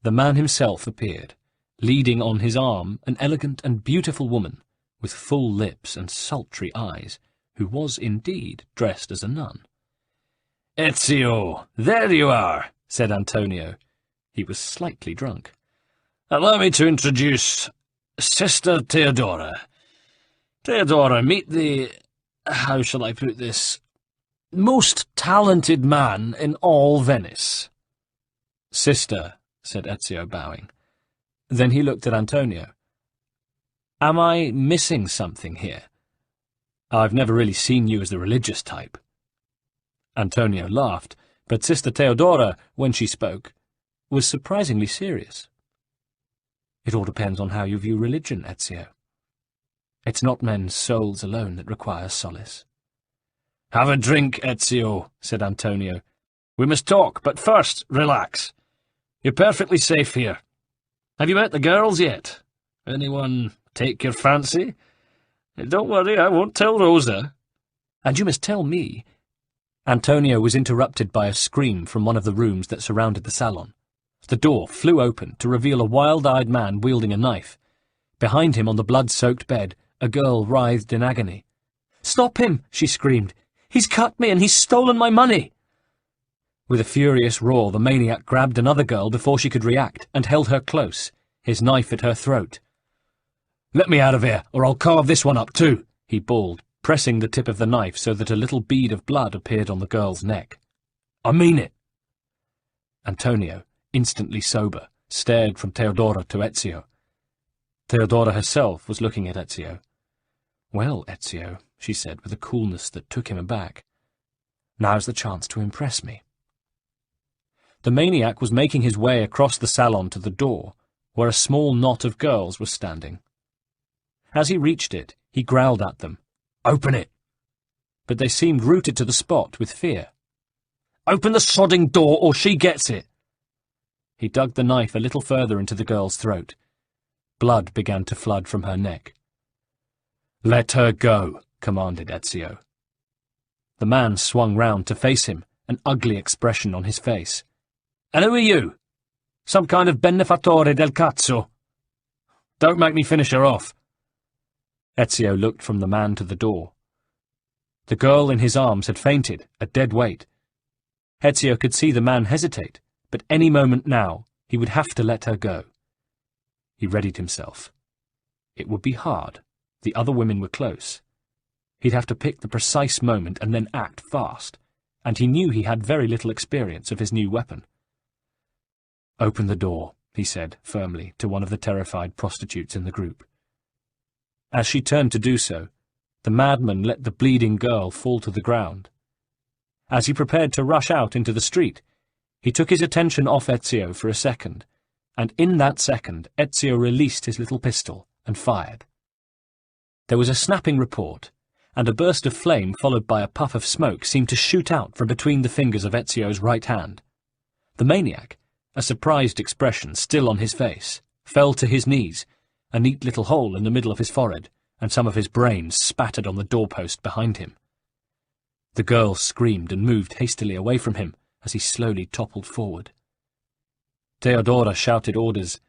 the man himself appeared, leading on his arm an elegant and beautiful woman with full lips and sultry eyes, who was indeed dressed as a nun. "Ezio, there you are," said Antonio. He was slightly drunk. "Allow me to introduce Sister Theodora. Theodora, meet the, how shall I put this, most talented man in all Venice." "Sister," said Ezio, bowing. Then he looked at Antonio. "Am I missing something here? I've never really seen you as the religious type." Antonio laughed, but Sister Theodora, when she spoke, was surprisingly serious. "It all depends on how you view religion, Ezio. It's not men's souls alone that require solace." "Have a drink, Ezio," said Antonio. "We must talk, but first, relax. You're perfectly safe here. Have you met the girls yet? Anyone take your fancy? Don't worry, I won't tell Rosa." "And you must tell me." Antonio was interrupted by a scream from one of the rooms that surrounded the salon. The door flew open to reveal a wild-eyed man wielding a knife. Behind him on the blood-soaked bed, a girl writhed in agony. "Stop him!" she screamed. "He's cut me and he's stolen my money!" With a furious roar, the maniac grabbed another girl before she could react and held her close, his knife at her throat. "Let me out of here, or I'll carve this one up too," he bawled, pressing the tip of the knife so that a little bead of blood appeared on the girl's neck. "I mean it." Antonio, instantly sober, stared from Theodora to Ezio. Theodora herself was looking at Ezio. "Well, Ezio," she said with a coolness that took him aback, "now's the chance to impress me." The maniac was making his way across the salon to the door, where a small knot of girls was standing. As he reached it, he growled at them, "Open it!" But they seemed rooted to the spot with fear. "Open the sodding door, or she gets it!" He dug the knife a little further into the girl's throat. Blood began to flood from her neck. "Let her go," commanded Ezio. The man swung round to face him, an ugly expression on his face. "And who are you? Some kind of benefatore del cazzo? Don't make me finish her off." Ezio looked from the man to the door. The girl in his arms had fainted, a dead weight. Ezio could see the man hesitate, but any moment now he would have to let her go. He readied himself. It would be hard. The other women were close. He'd have to pick the precise moment and then act fast, and he knew he had very little experience of his new weapon. "Open the door," he said firmly to one of the terrified prostitutes in the group. As she turned to do so, the madman let the bleeding girl fall to the ground. As he prepared to rush out into the street, he took his attention off Ezio for a second, and in that second Ezio released his little pistol and fired. There was a snapping report, and a burst of flame followed by a puff of smoke seemed to shoot out from between the fingers of Ezio's right hand. The maniac, a surprised expression still on his face, fell to his knees, a neat little hole in the middle of his forehead, and some of his brains spattered on the doorpost behind him. The girl screamed and moved hastily away from him as he slowly toppled forward. Theodora shouted orders,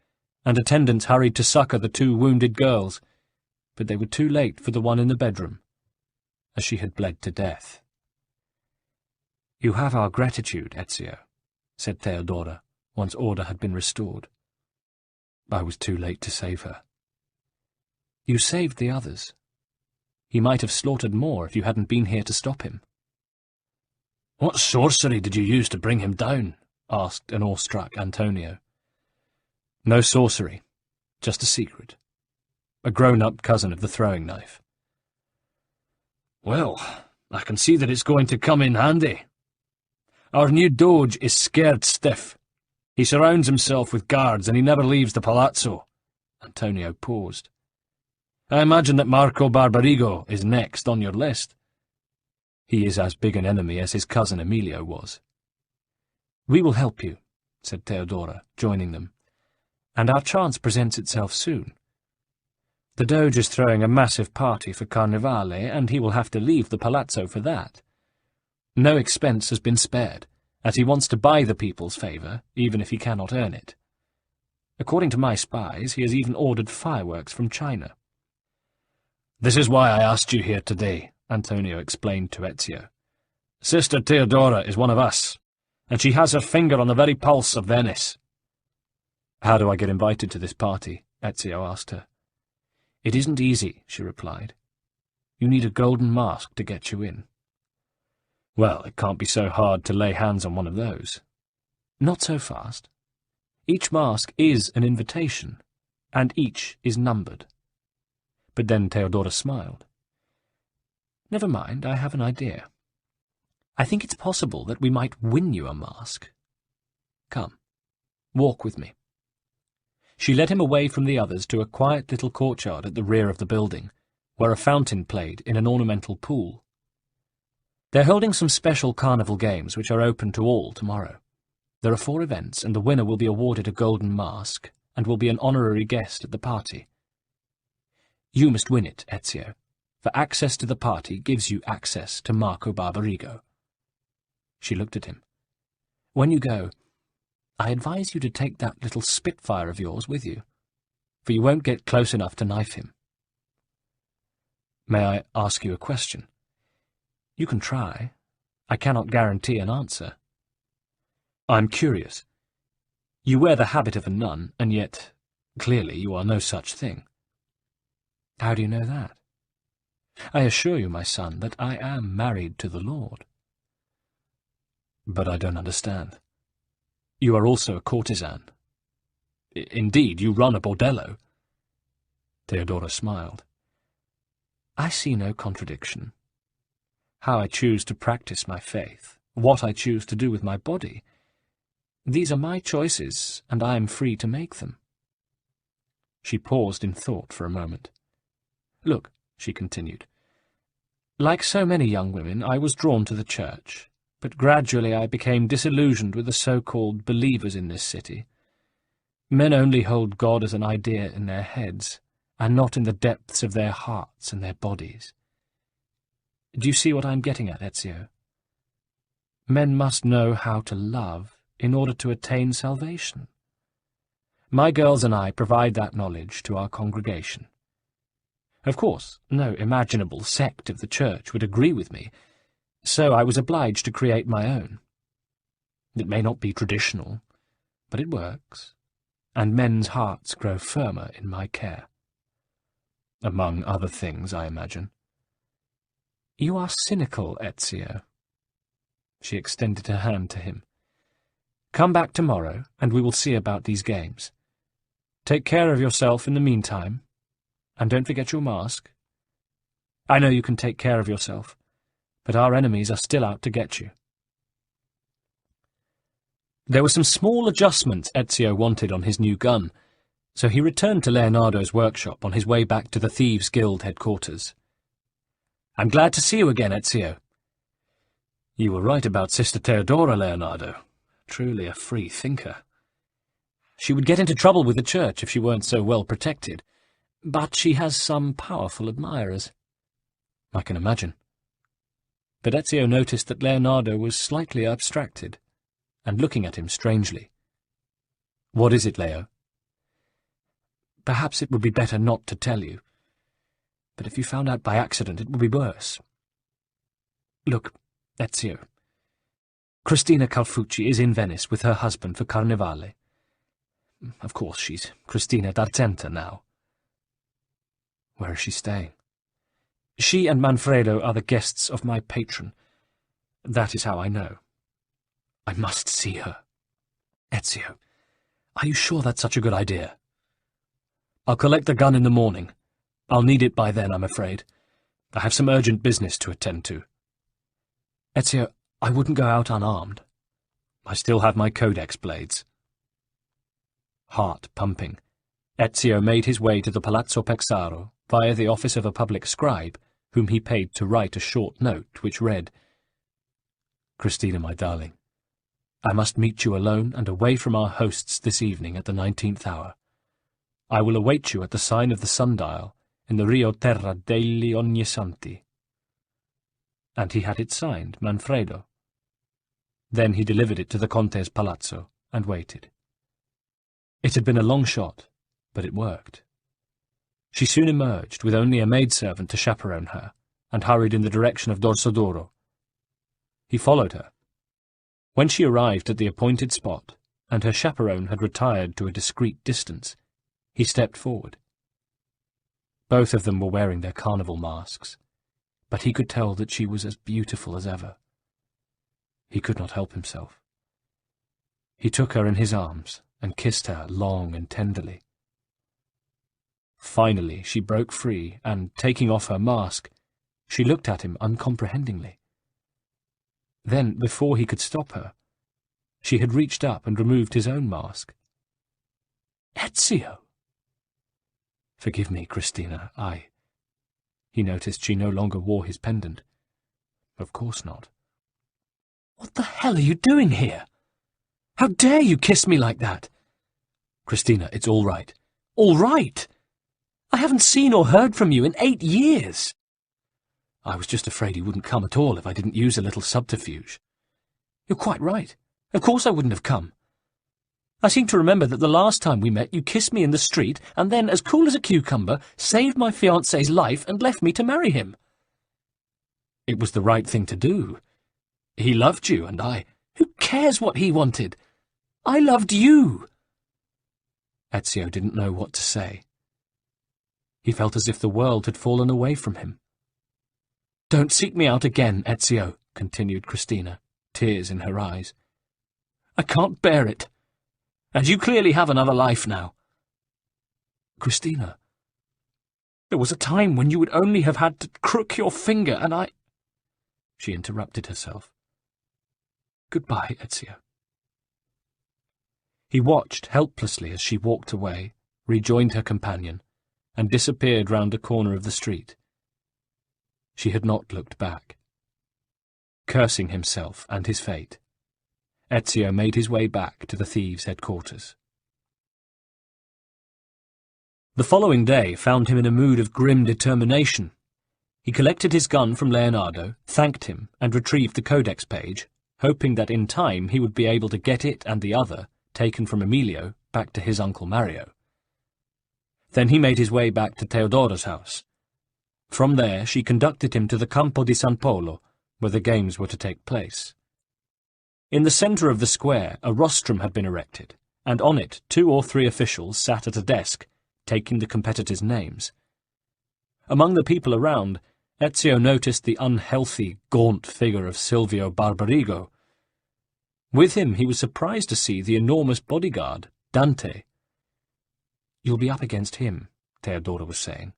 and attendants hurried to succour the two wounded girls, but they were too late for the one in the bedroom, as she had bled to death. "You have our gratitude, Ezio," said Theodora, once order had been restored. "I was too late to save her." "You saved the others. He might have slaughtered more if you hadn't been here to stop him." "What sorcery did you use to bring him down?" asked an awestruck Antonio. "No sorcery, just a secret. A grown-up cousin of the throwing knife." "Well, I can see that it's going to come in handy. Our new Doge is scared stiff. He surrounds himself with guards and he never leaves the palazzo." Antonio paused. "I imagine that Marco Barbarigo is next on your list." "He is as big an enemy as his cousin Emilio was." "We will help you," said Theodora, joining them, "and our chance presents itself soon. The Doge is throwing a massive party for Carnevale, and he will have to leave the palazzo for that. No expense has been spared, as he wants to buy the people's favour, even if he cannot earn it. According to my spies, he has even ordered fireworks from China." "This is why I asked you here today," Antonio explained to Ezio. "Sister Theodora is one of us, and she has her finger on the very pulse of Venice." "How do I get invited to this party?" Ezio asked her. "It isn't easy," she replied. "You need a golden mask to get you in." "Well, it can't be so hard to lay hands on one of those." "Not so fast. Each mask is an invitation, and each is numbered." But then Theodora smiled. "Never mind, I have an idea. I think it's possible that we might win you a mask. Come, walk with me." She led him away from the others to a quiet little courtyard at the rear of the building, where a fountain played in an ornamental pool. "They're holding some special carnival games which are open to all tomorrow. There are 4 events, and the winner will be awarded a golden mask and will be an honorary guest at the party. You must win it, Ezio, for access to the party gives you access to Marco Barbarigo." She looked at him. "When you go, I advise you to take that little Spitfire of yours with you, for you won't get close enough to knife him." "May I ask you a question?" "You can try. I cannot guarantee an answer." "I'm curious. You wear the habit of a nun, and yet, clearly, you are no such thing." "How do you know that?" "I assure you, my son, that I am married to the Lord." "But I don't understand. You are also a courtesan. Indeed, you run a bordello." Theodora smiled. "I see no contradiction. How I choose to practice my faith, what I choose to do with my body, these are my choices, and I am free to make them." She paused in thought for a moment. "Look," she continued, "like so many young women, I was drawn to the church, but gradually I became disillusioned with the so-called believers in this city. Men only hold God as an idea in their heads, and not in the depths of their hearts and their bodies. Do you see what I am getting at, Ezio? Men must know how to love in order to attain salvation. My girls and I provide that knowledge to our congregation. Of course, no imaginable sect of the church would agree with me, so I was obliged to create my own. It may not be traditional, but it works, and men's hearts grow firmer in my care." Among other things, I imagine. You are cynical, Ezio. She extended her hand to him. Come back tomorrow, and we will see about these games. Take care of yourself in the meantime, and don't forget your mask. I know you can take care of yourself, but our enemies are still out to get you. There were some small adjustments Ezio wanted on his new gun, so he returned to Leonardo's workshop on his way back to the Thieves' Guild headquarters. I'm glad to see you again, Ezio. You were right about Sister Theodora, Leonardo. Truly a free thinker. She would get into trouble with the church if she weren't so well protected, but she has some powerful admirers. I can imagine. But Ezio noticed that Leonardo was slightly abstracted, and looking at him strangely. What is it, Leo? Perhaps it would be better not to tell you, but if you found out by accident it would be worse. Look, Ezio, Cristina Calfucci is in Venice with her husband for Carnevale. Of course, she's Cristina d'Argenta now. Where is she staying? She and Manfredo are the guests of my patron. That is how I know. I must see her. Ezio, are you sure that's such a good idea? I'll collect the gun in the morning. I'll need it by then, I'm afraid. I have some urgent business to attend to. Ezio, I wouldn't go out unarmed. I still have my codex blades. Heart pumping, Ezio made his way to the Palazzo Pexaro via the office of a public scribe, whom he paid to write a short note which read, Cristina, my darling, I must meet you alone and away from our hosts this evening at the 19th hour. I will await you at the sign of the sundial in the Rio Terra degli Ognissanti. And he had it signed, Manfredo. Then he delivered it to the Conte's palazzo and waited. It had been a long shot, but it worked. She soon emerged, with only a maidservant to chaperone her, and hurried in the direction of Dorsoduro. He followed her. When she arrived at the appointed spot, and her chaperone had retired to a discreet distance, he stepped forward. Both of them were wearing their carnival masks, but he could tell that she was as beautiful as ever. He could not help himself. He took her in his arms and kissed her long and tenderly. Finally she broke free, and, taking off her mask, she looked at him uncomprehendingly. Then, before he could stop her, she had reached up and removed his own mask. Ezio! Forgive me, Cristina, He noticed she no longer wore his pendant. Of course not. What the hell are you doing here? How dare you kiss me like that? Cristina, it's all right. All right? I haven't seen or heard from you in 8 years. I was just afraid you wouldn't come at all if I didn't use a little subterfuge. You're quite right. Of course I wouldn't have come. I seem to remember that the last time we met you kissed me in the street and then, as cool as a cucumber, saved my fiancé's life and left me to marry him. It was the right thing to do. He loved you, and Who cares what he wanted? I loved you. Ezio didn't know what to say. He felt as if the world had fallen away from him. Don't seek me out again, Ezio, continued Cristina, tears in her eyes. I can't bear it. And you clearly have another life now. Cristina, there was a time when you would only have had to crook your finger, and She interrupted herself. Goodbye, Ezio. He watched helplessly as she walked away, rejoined her companion, and disappeared round a corner of the street. She had not looked back. Cursing himself and his fate, Ezio made his way back to the thieves' headquarters. The following day found him in a mood of grim determination. He collected his gun from Leonardo, thanked him, and retrieved the codex page, hoping that in time he would be able to get it and the other, taken from Emilio, back to his Uncle Mario. Then he made his way back to Teodora's house. From there she conducted him to the Campo di San Polo, where the games were to take place. In the centre of the square a rostrum had been erected, and on it 2 or 3 officials sat at a desk, taking the competitors' names. Among the people around, Ezio noticed the unhealthy, gaunt figure of Silvio Barbarigo. With him he was surprised to see the enormous bodyguard, Dante. "You'll be up against him," Theodora was saying.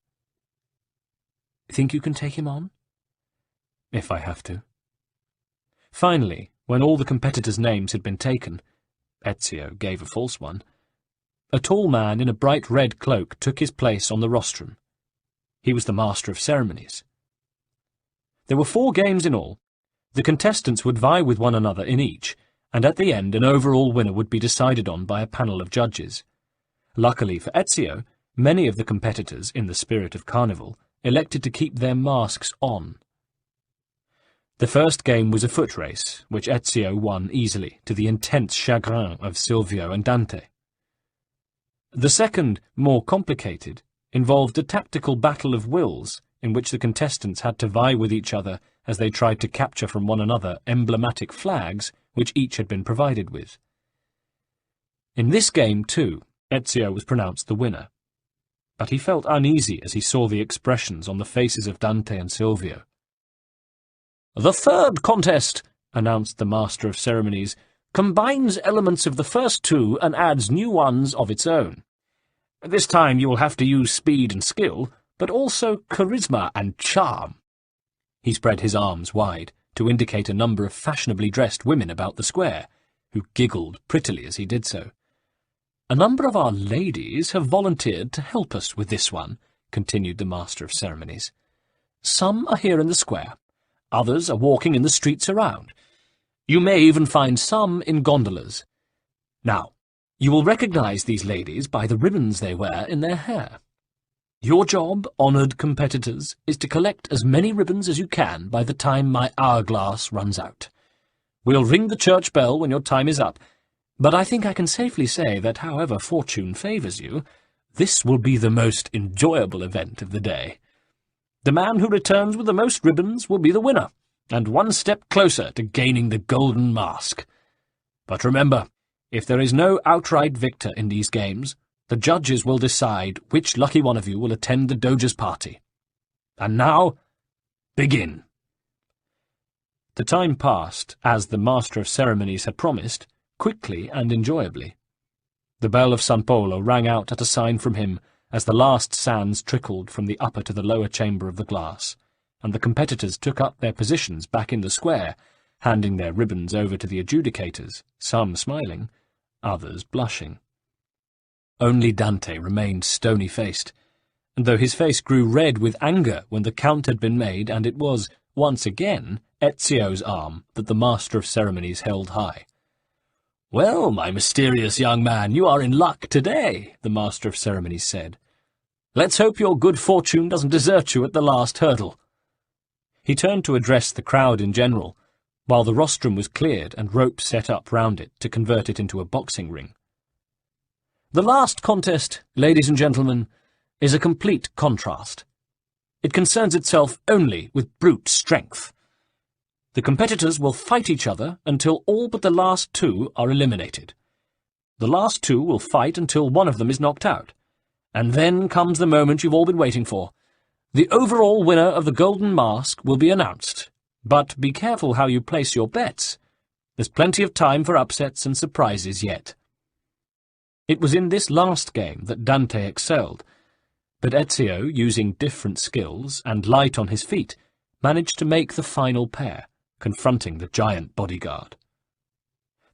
"Think you can take him on?" "If I have to." Finally, when all the competitors' names had been taken, Ezio gave a false one, a tall man in a bright red cloak took his place on the rostrum. He was the master of ceremonies. There were 4 games in all. The contestants would vie with one another in each, and at the end an overall winner would be decided on by a panel of judges. Luckily for Ezio, many of the competitors, in the spirit of carnival, elected to keep their masks on. The first game was a foot race, which Ezio won easily, to the intense chagrin of Silvio and Dante. The second, more complicated, involved a tactical battle of wills, in which the contestants had to vie with each other as they tried to capture from one another emblematic flags which each had been provided with. In this game, too, Ezio was pronounced the winner, but he felt uneasy as he saw the expressions on the faces of Dante and Silvio. "The third contest," announced the Master of Ceremonies, "combines elements of the first 2 and adds new ones of its own. This time you will have to use speed and skill, but also charisma and charm." He spread his arms wide to indicate a number of fashionably dressed women about the square, who giggled prettily as he did so. "A number of our ladies have volunteered to help us with this one," continued the Master of Ceremonies. "Some are here in the square. Others are walking in the streets around. You may even find some in gondolas. Now, you will recognize these ladies by the ribbons they wear in their hair. Your job, honoured competitors, is to collect as many ribbons as you can by the time my hourglass runs out. We'll ring the church bell when your time is up, but I think I can safely say that however fortune favours you, this will be the most enjoyable event of the day. The man who returns with the most ribbons will be the winner, and one step closer to gaining the golden mask. But remember, if there is no outright victor in these games, the judges will decide which lucky one of you will attend the Doge's party. And now, begin." The time passed, as the Master of Ceremonies had promised, quickly and enjoyably. The bell of San Polo rang out at a sign from him as the last sands trickled from the upper to the lower chamber of the glass, and the competitors took up their positions back in the square, handing their ribbons over to the adjudicators, some smiling, others blushing. Only Dante remained stony-faced, and though his face grew red with anger when the count had been made, and it was, once again, Ezio's arm that the Master of Ceremonies held high. "Well, my mysterious young man, you are in luck today," the Master of Ceremonies said. "Let's hope your good fortune doesn't desert you at the last hurdle." He turned to address the crowd in general, while the rostrum was cleared and ropes set up round it to convert it into a boxing ring. "The last contest, ladies and gentlemen, is a complete contrast. It concerns itself only with brute strength. The competitors will fight each other until all but the last 2 are eliminated. The last 2 will fight until one of them is knocked out. And then comes the moment you've all been waiting for. The overall winner of the Golden Mask will be announced. But be careful how you place your bets. There's plenty of time for upsets and surprises yet." It was in this last game that Dante excelled, but Ezio, using different skills and light on his feet, managed to make the final pair, confronting the giant bodyguard.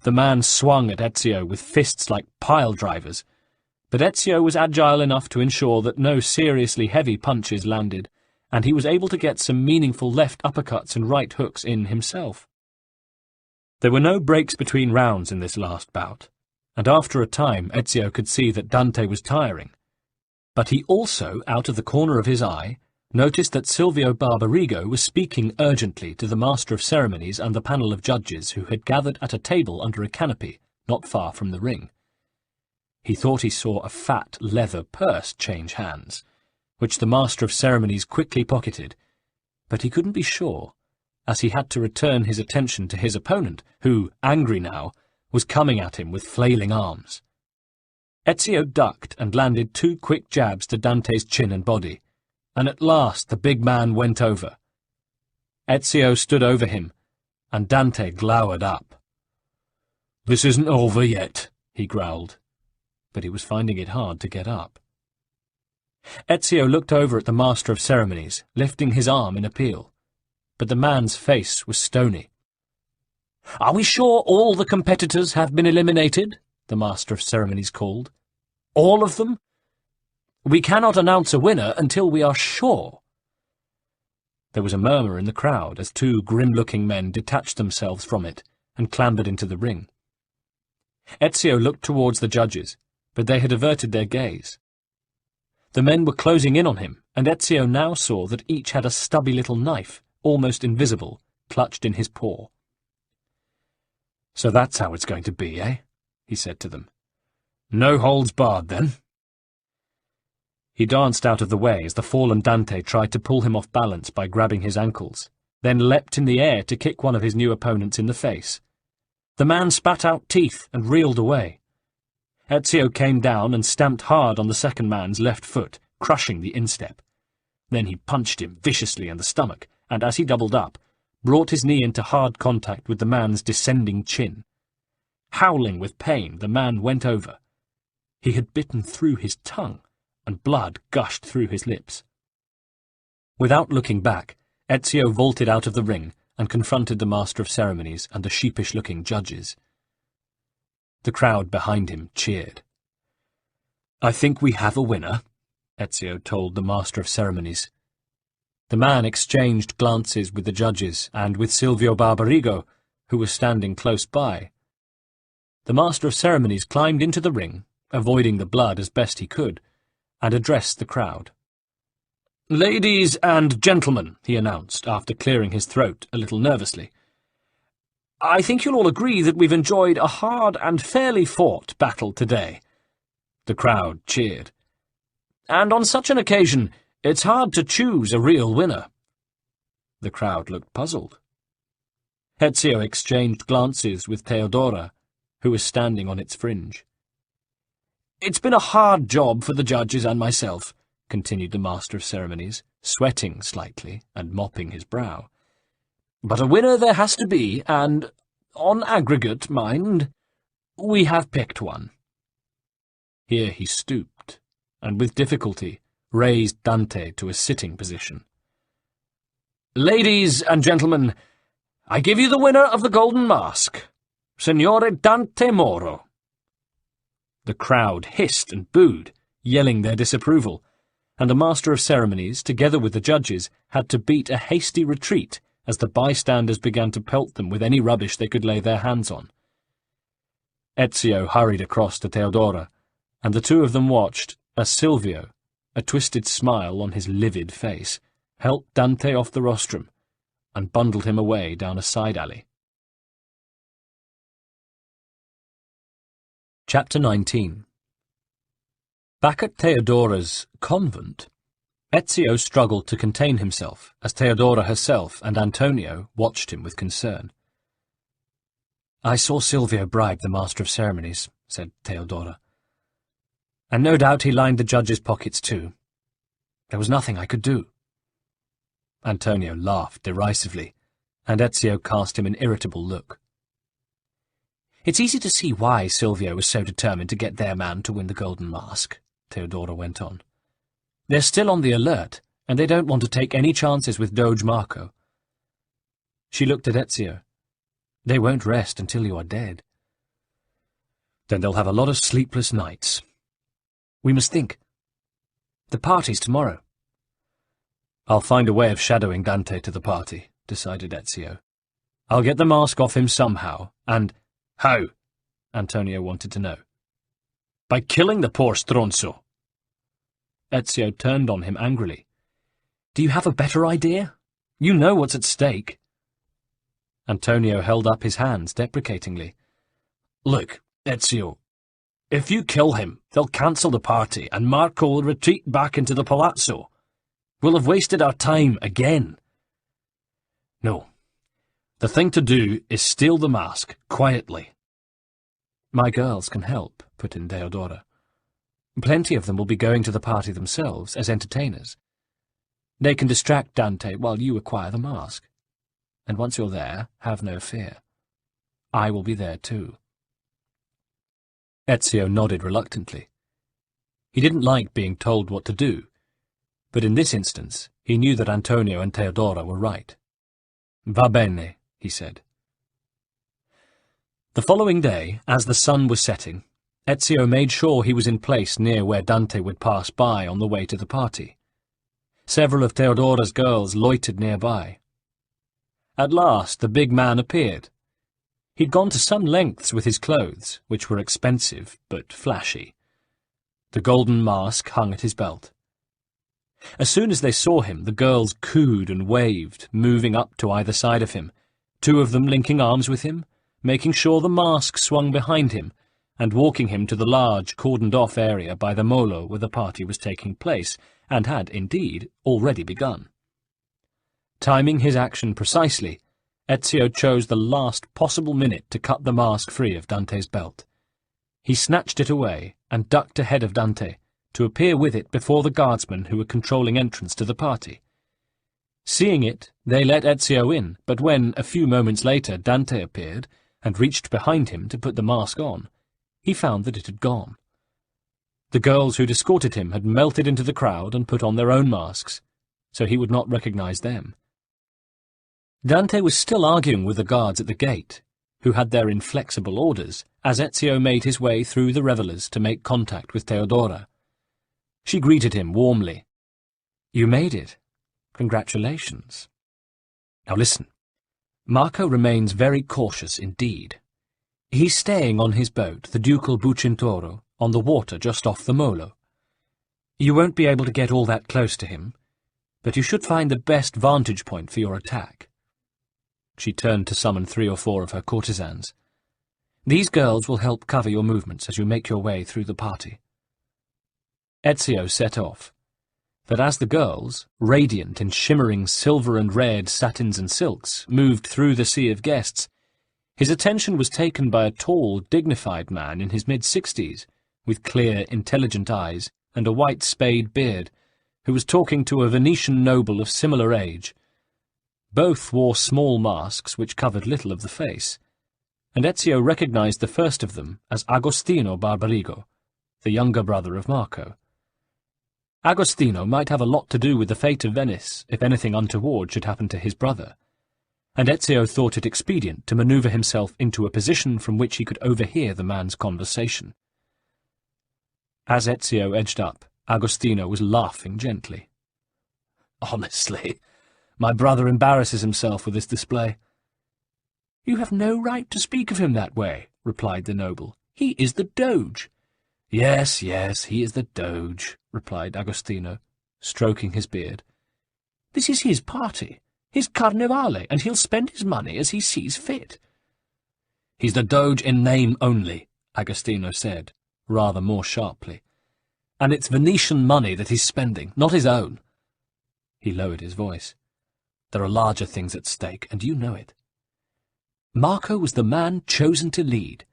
The man swung at Ezio with fists like pile-drivers, but Ezio was agile enough to ensure that no seriously heavy punches landed, and he was able to get some meaningful left uppercuts and right hooks in himself. There were no breaks between rounds in this last bout, and after a time Ezio could see that Dante was tiring. But he also, out of the corner of his eye, noticed that Silvio Barbarigo was speaking urgently to the Master of Ceremonies and the panel of judges who had gathered at a table under a canopy not far from the ring. He thought he saw a fat leather purse change hands, which the Master of Ceremonies quickly pocketed, but he couldn't be sure, as he had to return his attention to his opponent, who, angry now, was coming at him with flailing arms. Ezio ducked and landed 2 quick jabs to Dante's chin and body, and at last the big man went over. Ezio stood over him, and Dante glowered up. "This isn't over yet," he growled, but he was finding it hard to get up. Ezio looked over at the Master of Ceremonies, lifting his arm in appeal, but the man's face was stony. "Are we sure all the competitors have been eliminated?" the Master of Ceremonies called. "All of them? We cannot announce a winner until we are sure." There was a murmur in the crowd as two grim-looking men detached themselves from it and clambered into the ring. Ezio looked towards the judges, but they had averted their gaze. The men were closing in on him, and Ezio now saw that each had a stubby little knife, almost invisible, clutched in his paw. "So that's how it's going to be, eh?" he said to them. "No holds barred, then?" He danced out of the way as the fallen Dante tried to pull him off balance by grabbing his ankles, then leapt in the air to kick one of his new opponents in the face. The man spat out teeth and reeled away. Ezio came down and stamped hard on the second man's left foot, crushing the instep. Then he punched him viciously in the stomach, and as he doubled up, brought his knee into hard contact with the man's descending chin. Howling with pain, the man went over. He had bitten through his tongue, and blood gushed through his lips. Without looking back, Ezio vaulted out of the ring and confronted the Master of Ceremonies and the sheepish-looking judges. The crowd behind him cheered. "I think we have a winner," Ezio told the Master of Ceremonies. The man exchanged glances with the judges and with Silvio Barbarigo, who was standing close by. The Master of Ceremonies climbed into the ring, avoiding the blood as best he could, and addressed the crowd. "Ladies and gentlemen," he announced, after clearing his throat a little nervously, "I think you'll all agree that we've enjoyed a hard and fairly fought battle today." The crowd cheered. "And on such an occasion, it's hard to choose a real winner." The crowd looked puzzled. Ezio exchanged glances with Theodora, who was standing on its fringe. "It's been a hard job for the judges and myself," continued the Master of Ceremonies, sweating slightly and mopping his brow. "But a winner there has to be, and, on aggregate, mind, we have picked one." Here he stooped, and with difficulty raised Dante to a sitting position. "Ladies and gentlemen, I give you the winner of the Golden Mask, Signore Dante Moro." The crowd hissed and booed, yelling their disapproval, and the Master of Ceremonies, together with the judges, had to beat a hasty retreat as the bystanders began to pelt them with any rubbish they could lay their hands on. Ezio hurried across to Theodora, and the two of them watched as Silvio, a twisted smile on his livid face, helped Dante off the rostrum and bundled him away down a side alley. Chapter 19. Back at Theodora's convent, Ezio struggled to contain himself as Theodora herself and Antonio watched him with concern. "I saw Silvio bribe the Master of Ceremonies," said Theodora. "And no doubt he lined the judges' pockets too. There was nothing I could do." Antonio laughed derisively, and Ezio cast him an irritable look. "It's easy to see why Silvio was so determined to get their man to win the Golden Mask," Theodora went on. "They're still on the alert, and they don't want to take any chances with Doge Marco." She looked at Ezio. "They won't rest until you are dead." "Then they'll have a lot of sleepless nights. We must think. The party's tomorrow." "I'll find a way of shadowing Dante to the party," decided Ezio. "I'll get the mask off him somehow, and—" "How?" Antonio wanted to know. "By killing the poor stronzo." Ezio turned on him angrily. "Do you have a better idea? You know what's at stake." Antonio held up his hands deprecatingly. "Look, Ezio, if you kill him, they'll cancel the party, and Marco will retreat back into the palazzo. We'll have wasted our time again. No. The thing to do is steal the mask, quietly." "My girls can help," put in Theodora. "Plenty of them will be going to the party themselves, as entertainers. They can distract Dante while you acquire the mask. And once you're there, have no fear. I will be there too." Ezio nodded reluctantly. He didn't like being told what to do, but in this instance he knew that Antonio and Teodora were right. "Va bene," he said. The following day, as the sun was setting, Ezio made sure he was in place near where Dante would pass by on the way to the party. Several of Teodora's girls loitered nearby. At last the big man appeared. He'd gone to some lengths with his clothes, which were expensive but flashy. The golden mask hung at his belt. As soon as they saw him, the girls cooed and waved, moving up to either side of him, two of them linking arms with him, making sure the mask swung behind him, and walking him to the large, cordoned-off area by the molo where the party was taking place, and had, indeed, already begun. Timing his action precisely, Ezio chose the last possible minute to cut the mask free of Dante's belt. He snatched it away and ducked ahead of Dante, to appear with it before the guardsmen who were controlling entrance to the party. Seeing it, they let Ezio in, but when, a few moments later, Dante appeared and reached behind him to put the mask on, he found that it had gone. The girls who'd escorted him had melted into the crowd and put on their own masks, so he would not recognize them. Dante was still arguing with the guards at the gate, who had their inflexible orders, as Ezio made his way through the revellers to make contact with Teodora. She greeted him warmly. "You made it. Congratulations. Now listen. Marco remains very cautious indeed. He's staying on his boat, the Ducal Bucintoro, on the water just off the Molo. You won't be able to get all that close to him, but you should find the best vantage point for your attack." She turned to summon 3 or 4 of her courtesans. "These girls will help cover your movements as you make your way through the party." Ezio set off, but as the girls, radiant in shimmering silver and red satins and silks, moved through the sea of guests, his attention was taken by a tall, dignified man in his mid-60s, with clear, intelligent eyes and a white spade beard, who was talking to a Venetian noble of similar age. Both wore small masks which covered little of the face, and Ezio recognized the first of them as Agostino Barbarigo, the younger brother of Marco. Agostino might have a lot to do with the fate of Venice if anything untoward should happen to his brother, and Ezio thought it expedient to maneuver himself into a position from which he could overhear the man's conversation. As Ezio edged up, Agostino was laughing gently. "Honestly, my brother embarrasses himself with this display." "You have no right to speak of him that way," replied the noble. "He is the Doge." Yes, he is the Doge," replied Agostino, stroking his beard. "This is his party, his carnevale, and he'll spend his money as he sees fit." "He's the Doge in name only," Agostino said, rather more sharply. "And it's Venetian money that he's spending, not his own." He lowered his voice. "There are larger things at stake, and you know it. Marco was the man chosen to lead.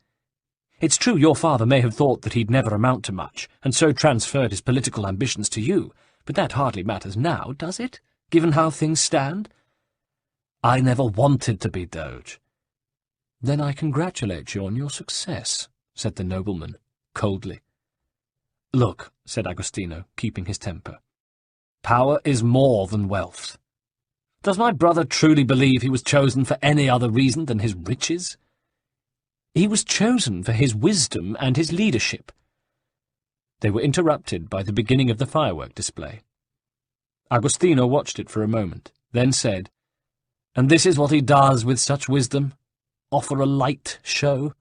It's true your father may have thought that he'd never amount to much, and so transferred his political ambitions to you, but that hardly matters now, does it, given how things stand?" "I never wanted to be Doge." "Then I congratulate you on your success," said the nobleman, coldly. "Look," said Agostino, keeping his temper, "power is more than wealth. Does my brother truly believe he was chosen for any other reason than his riches?" "He was chosen for his wisdom and his leadership." They were interrupted by the beginning of the firework display. Agostino watched it for a moment, then said, "And this is what he does with such wisdom? Offer a light show?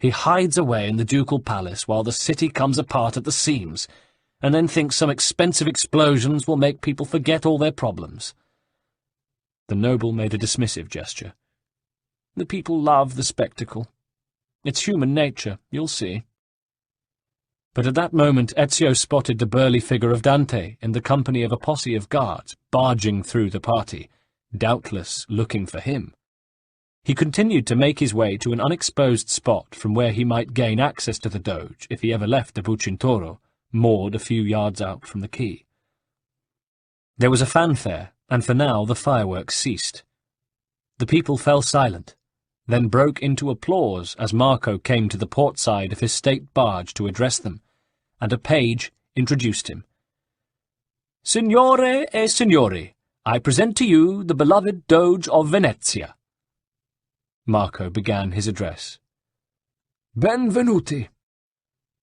He hides away in the ducal palace while the city comes apart at the seams, and then thinks some expensive explosions will make people forget all their problems." The noble made a dismissive gesture. "The people love the spectacle. It's human nature, you'll see." But at that moment Ezio spotted the burly figure of Dante in the company of a posse of guards barging through the party, doubtless looking for him. He continued to make his way to an unexposed spot from where he might gain access to the Doge if he ever left the Bucintoro, moored a few yards out from the quay. There was a fanfare, and for now the fireworks ceased. The people fell silent, then broke into applause as Marco came to the port side of his state barge to address them, and a page introduced him. "Signore e signori, I present to you the beloved Doge of Venezia." Marco began his address. "Benvenuti.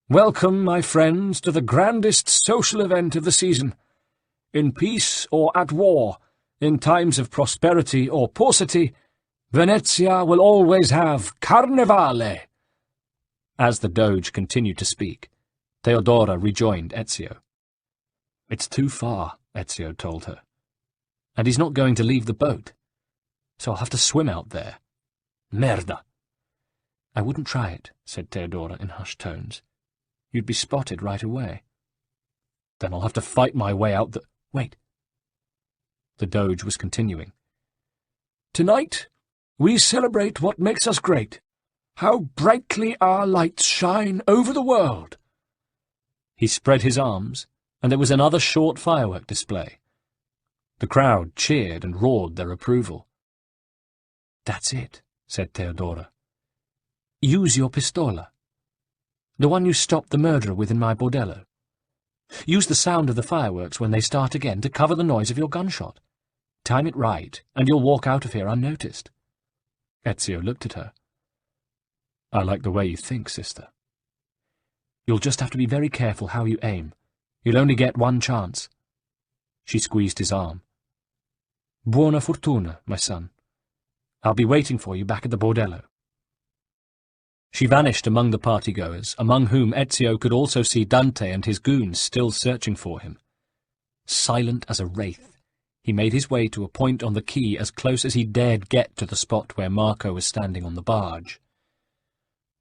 Welcome, my friends, to the grandest social event of the season. In peace or at war, in times of prosperity or paucity, Venezia will always have Carnevale." As the Doge continued to speak, Theodora rejoined Ezio. "It's too far," Ezio told her. "And he's not going to leave the boat, so I'll have to swim out there. Merda." "I wouldn't try it," said Theodora in hushed tones. "You'd be spotted right away." "Then I'll have to fight my way out the—" "Wait." The Doge was continuing. "Tonight, we celebrate what makes us great, how brightly our lights shine over the world." He spread his arms, and there was another short firework display. The crowd cheered and roared their approval. "That's it," said Theodora. "Use your pistola, the one you stopped the murderer with in my bordello. Use the sound of the fireworks when they start again to cover the noise of your gunshot. Time it right, and you'll walk out of here unnoticed." Ezio looked at her. "I like the way you think, sister." "You'll just have to be very careful how you aim. You'll only get one chance." She squeezed his arm. "Buona fortuna, my son. I'll be waiting for you back at the bordello." She vanished among the partygoers, among whom Ezio could also see Dante and his goons still searching for him. Silent as a wraith, he made his way to a point on the quay as close as he dared get to the spot where Marco was standing on the barge.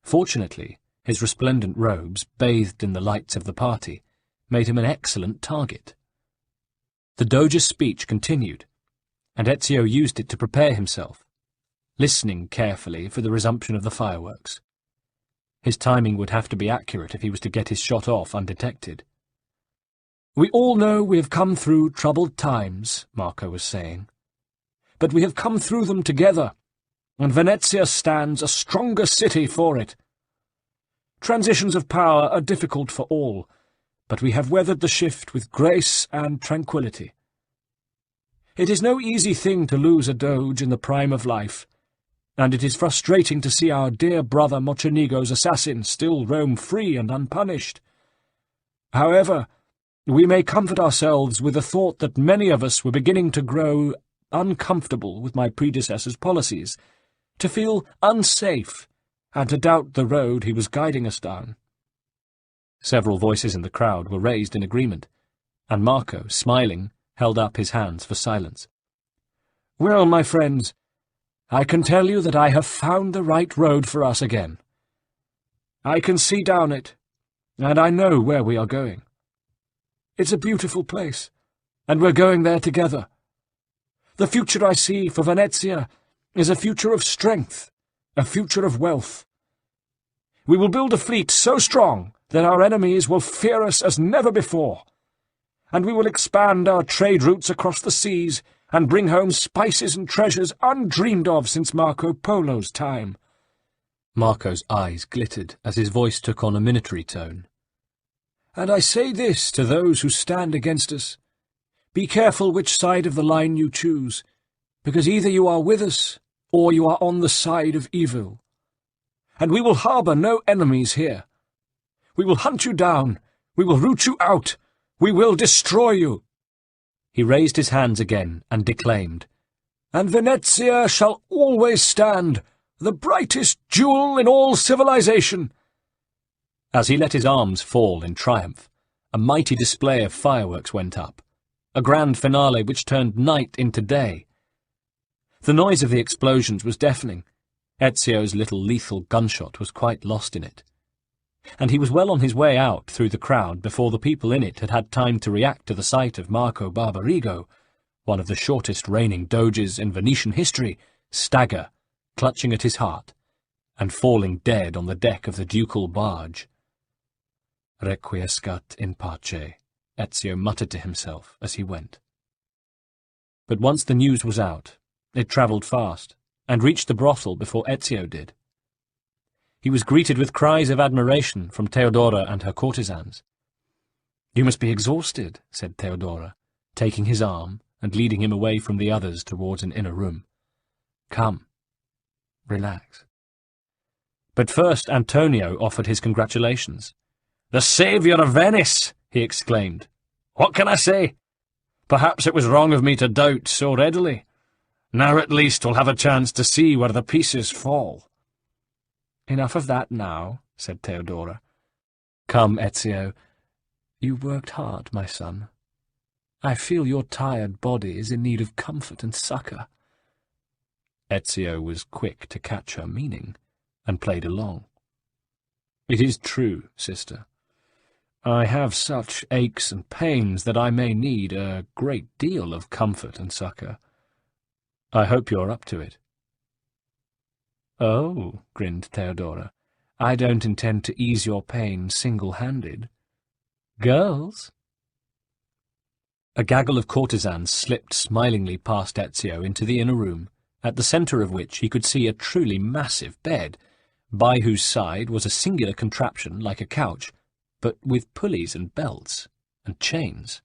Fortunately, his resplendent robes, bathed in the lights of the party, made him an excellent target. The Doge's speech continued, and Ezio used it to prepare himself, listening carefully for the resumption of the fireworks. His timing would have to be accurate if he was to get his shot off undetected. "We all know we have come through troubled times," Marco was saying. "But we have come through them together, and Venezia stands a stronger city for it. Transitions of power are difficult for all, but we have weathered the shift with grace and tranquility. It is no easy thing to lose a Doge in the prime of life, and it is frustrating to see our dear brother Mocenigo's assassin still roam free and unpunished. However, we may comfort ourselves with the thought that many of us were beginning to grow uncomfortable with my predecessor's policies, to feel unsafe, and to doubt the road he was guiding us down." Several voices in the crowd were raised in agreement, and Marco, smiling, held up his hands for silence. "Well, my friends, I can tell you that I have found the right road for us again. I can see down it, and I know where we are going. It's a beautiful place, and we're going there together. The future I see for Venezia is a future of strength, a future of wealth. We will build a fleet so strong that our enemies will fear us as never before, and we will expand our trade routes across the seas and bring home spices and treasures undreamed of since Marco Polo's time." Marco's eyes glittered as his voice took on a minatory tone. "And I say this to those who stand against us. Be careful which side of the line you choose, because either you are with us, or you are on the side of evil. And we will harbour no enemies here. We will hunt you down, we will root you out, we will destroy you." He raised his hands again and declaimed, "And Venezia shall always stand, the brightest jewel in all civilization." As he let his arms fall in triumph, a mighty display of fireworks went up, a grand finale which turned night into day. The noise of the explosions was deafening. Ezio's little lethal gunshot was quite lost in it, and he was well on his way out through the crowd before the people in it had had time to react to the sight of Marco Barbarigo, one of the shortest reigning doges in Venetian history, stagger, clutching at his heart, and falling dead on the deck of the ducal barge. "Requiescat in pace," Ezio muttered to himself as he went. But once the news was out, it travelled fast, and reached the brothel before Ezio did. He was greeted with cries of admiration from Theodora and her courtesans. "You must be exhausted," said Theodora, taking his arm and leading him away from the others towards an inner room. "Come. Relax." But first Antonio offered his congratulations. "The saviour of Venice!" he exclaimed. "What can I say? Perhaps it was wrong of me to doubt so readily. Now at least we'll have a chance to see where the pieces fall." "Enough of that now," said Theodora. "Come, Ezio. You worked hard, my son. I feel your tired body is in need of comfort and succour." Ezio was quick to catch her meaning, and played along. "It is true, sister. I have such aches and pains that I may need a great deal of comfort and succour. I hope you're up to it." "Oh," grinned Theodora, "I don't intend to ease your pain single-handed. Girls?" A gaggle of courtesans slipped smilingly past Ezio into the inner room, at the centre of which he could see a truly massive bed, by whose side was a singular contraption like a couch, but with pulleys and belts and chains.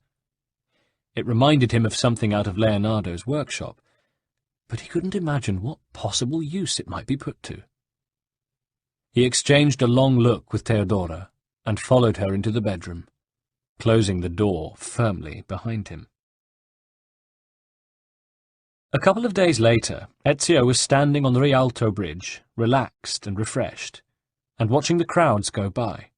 It reminded him of something out of Leonardo's workshop, but he couldn't imagine what possible use it might be put to. He exchanged a long look with Theodora, and followed her into the bedroom, closing the door firmly behind him. A couple of days later, Ezio was standing on the Rialto bridge, relaxed and refreshed, and watching the crowds go by.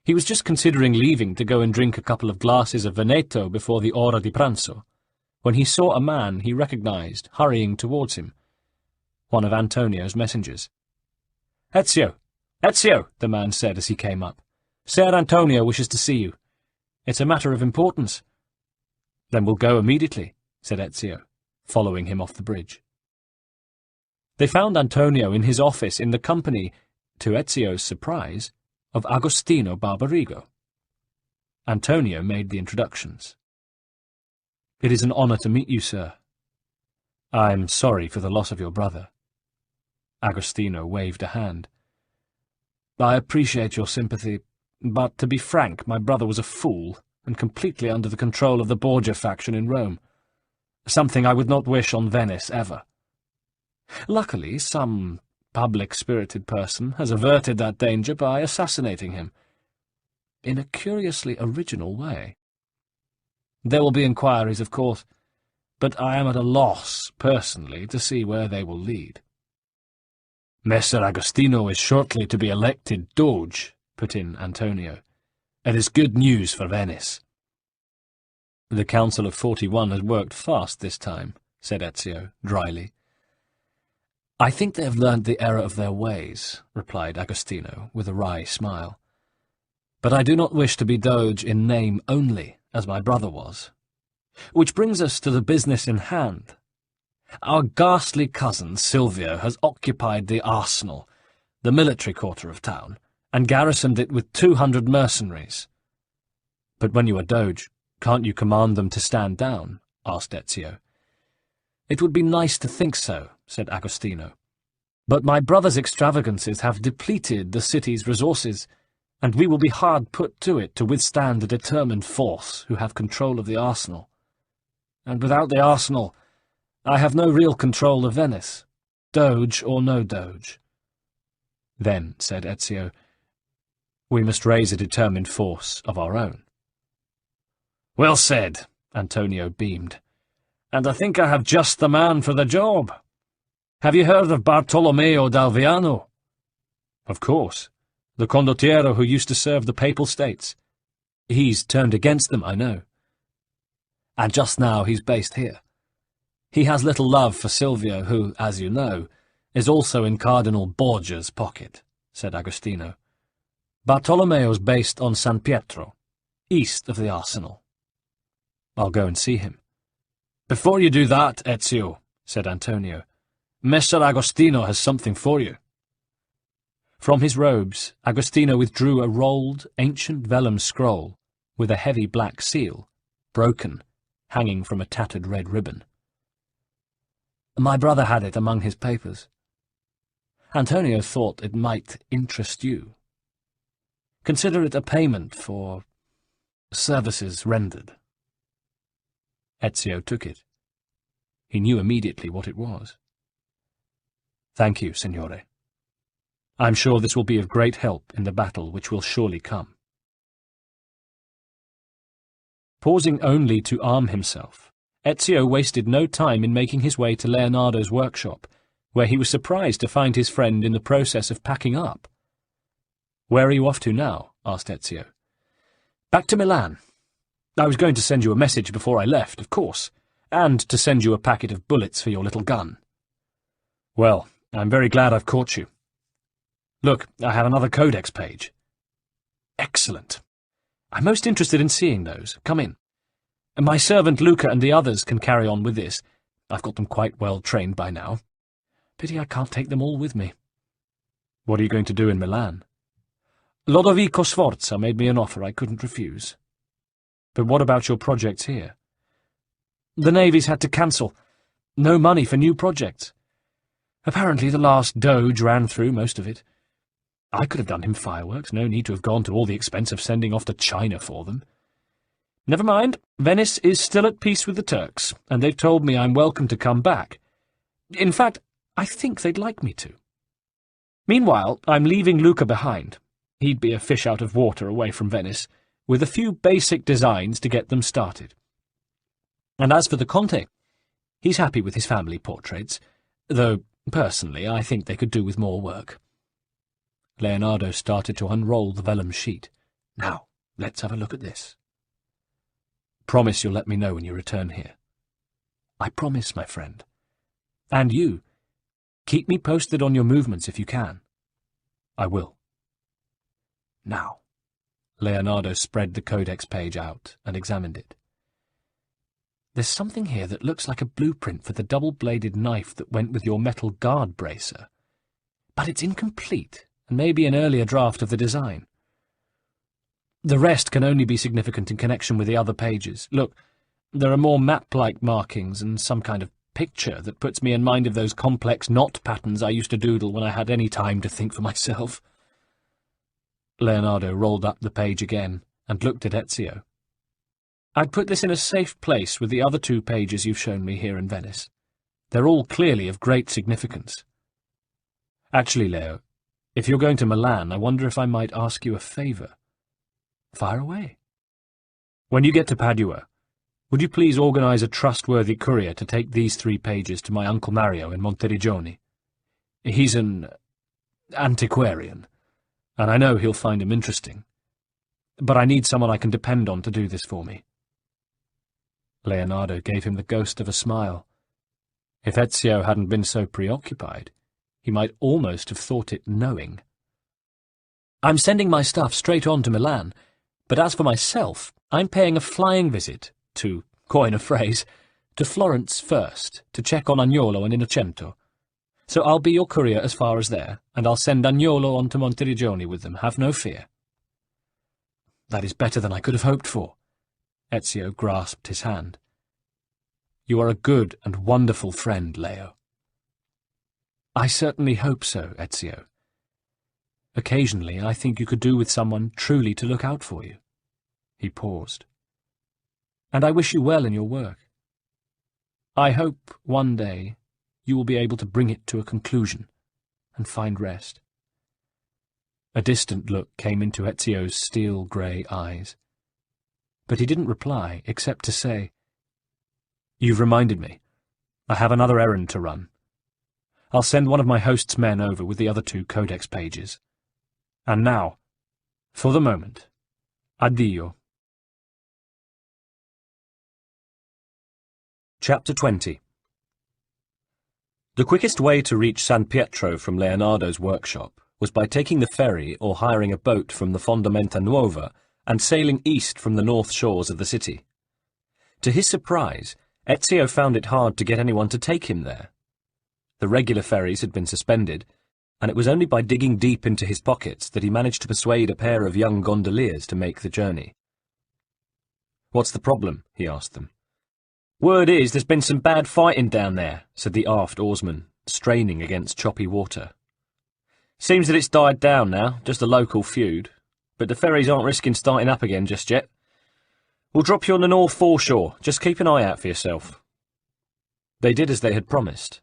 He was just considering leaving to go and drink a couple of glasses of Veneto before the ora di pranzo, when he saw a man he recognized hurrying towards him, one of Antonio's messengers. "Ezio! Ezio!" the man said as he came up. "Ser Antonio wishes to see you. It's a matter of importance." "Then we'll go immediately," said Ezio, following him off the bridge. They found Antonio in his office in the company, to Ezio's surprise, of Agostino Barbarigo. Antonio made the introductions. "It is an honour to meet you, sir. I'm sorry for the loss of your brother." Agostino waved a hand. "I appreciate your sympathy, but to be frank, my brother was a fool, and completely under the control of the Borgia faction in Rome. Something I would not wish on Venice ever. Luckily, some public-spirited person has averted that danger by assassinating him, in a curiously original way. There will be inquiries, of course, but I am at a loss, personally, to see where they will lead." "Messer Agostino is shortly to be elected Doge," put in Antonio. "It is good news for Venice." "The Council of 41 has worked fast this time," said Ezio, dryly. "I think they have learned the error of their ways," replied Agostino, with a wry smile. "But I do not wish to be Doge in name only, as my brother was. Which brings us to the business in hand. Our ghastly cousin Silvio has occupied the arsenal, the military quarter of town, and garrisoned it with 200 mercenaries." "But when you are Doge, can't you command them to stand down?" asked Ezio. "It would be nice to think so," said Agostino. "But my brother's extravagances have depleted the city's resources, and we will be hard put to it to withstand a determined force who have control of the arsenal. And without the arsenal, I have no real control of Venice, Doge or no Doge." "Then," said Ezio, "we must raise a determined force of our own." "Well said," Antonio beamed. "And I think I have just the man for the job. Have you heard of Bartolomeo d'Alviano?" "Of course. The condottiero who used to serve the Papal States. He's turned against them, I know." "And just now he's based here. He has little love for Silvio, who, as you know, is also in Cardinal Borgia's pocket," said Agostino. "Bartolomeo's based on San Pietro, east of the arsenal." "I'll go and see him." "Before you do that, Ezio," said Antonio, "Messer Agostino has something for you." From his robes, Agostino withdrew a rolled, ancient vellum scroll with a heavy black seal, broken, hanging from a tattered red ribbon. "My brother had it among his papers. Antonio thought it might interest you. Consider it a payment for services rendered." Ezio took it. He knew immediately what it was. "Thank you, Signore. I'm sure this will be of great help in the battle which will surely come." Pausing only to arm himself, Ezio wasted no time in making his way to Leonardo's workshop, where he was surprised to find his friend in the process of packing up. "Where are you off to now?" asked Ezio. "Back to Milan. I was going to send you a message before I left, of course, and to send you a packet of bullets for your little gun." "Well, I'm very glad I've caught you. Look, I have another codex page." "Excellent. I'm most interested in seeing those. Come in. My servant Luca and the others can carry on with this. I've got them quite well trained by now. Pity I can't take them all with me." "What are you going to do in Milan?" "Lodovico Sforza made me an offer I couldn't refuse." "But what about your projects here?" "The Navy's had to cancel. No money for new projects. Apparently the last Doge ran through most of it. I could have done him fireworks, no need to have gone to all the expense of sending off to China for them. Never mind, Venice is still at peace with the Turks, and they've told me I'm welcome to come back. In fact, I think they'd like me to. Meanwhile, I'm leaving Luca behind. He'd be a fish out of water away from Venice, with a few basic designs to get them started. And as for the Conte, he's happy with his family portraits, though, personally, I think they could do with more work." Leonardo started to unroll the vellum sheet. "Now, let's have a look at this." "Promise you'll let me know when you return here." "I promise, my friend. And you, keep me posted on your movements if you can." "I will." Now, Leonardo spread the codex page out and examined it. "There's something here that looks like a blueprint for the double-bladed knife that went with your metal guard bracer. But it's incomplete, and maybe an earlier draft of the design. The rest can only be significant in connection with the other pages. Look, there are more map-like markings and some kind of picture that puts me in mind of those complex knot patterns I used to doodle when I had any time to think for myself." Leonardo rolled up the page again and looked at Ezio. "I'd put this in a safe place with the other 2 pages you've shown me here in Venice. They're all clearly of great significance. Actually, Leo, if you're going to Milan, I wonder if I might ask you a favour." "Fire away." "When you get to Padua, would you please organise a trustworthy courier to take these 3 pages to my Uncle Mario in Monteriggioni? He's an antiquarian, and I know he'll find him interesting. But I need someone I can depend on to do this for me." Leonardo gave him the ghost of a smile. If Ezio hadn't been so preoccupied, he might almost have thought it knowing. "I'm sending my stuff straight on to Milan, but as for myself, I'm paying a flying visit, to coin a phrase, to Florence first, to check on Agnolo and Innocento. So I'll be your courier as far as there, and I'll send Agnolo on to Monteriggioni with them, have no fear." "That is better than I could have hoped for." Ezio grasped his hand. "You are a good and wonderful friend, Leo." "I certainly hope so, Ezio. Occasionally I think you could do with someone truly to look out for you." He paused. "And I wish you well in your work. I hope one day you will be able to bring it to a conclusion and find rest." A distant look came into Ezio's steel-grey eyes. But he didn't reply, except to say, "You've reminded me. I have another errand to run. I'll send one of my host's men over with the other 2 codex pages. And now, for the moment, addio." Chapter 20. The quickest way to reach San Pietro from Leonardo's workshop was by taking the ferry or hiring a boat from the Fondamenta Nuova and sailing east from the north shores of the city. To his surprise, Ezio found it hard to get anyone to take him there. The regular ferries had been suspended, and it was only by digging deep into his pockets that he managed to persuade a pair of young gondoliers to make the journey. "What's the problem?" he asked them. "Word is there's been some bad fighting down there," said the aft oarsman, straining against choppy water. "Seems that it's died down now, just a local feud, but the ferries aren't risking starting up again just yet. We'll drop you on the north foreshore, just keep an eye out for yourself." They did as they had promised.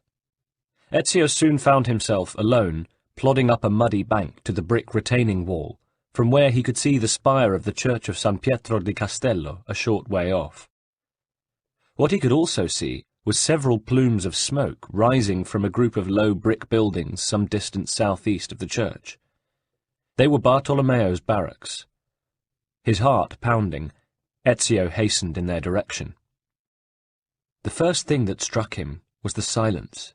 Ezio soon found himself alone, plodding up a muddy bank to the brick retaining wall, from where he could see the spire of the church of San Pietro di Castello a short way off. What he could also see was several plumes of smoke rising from a group of low brick buildings some distance southeast of the church. They were Bartolomeo's barracks. His heart pounding, Ezio hastened in their direction. The first thing that struck him was the silence.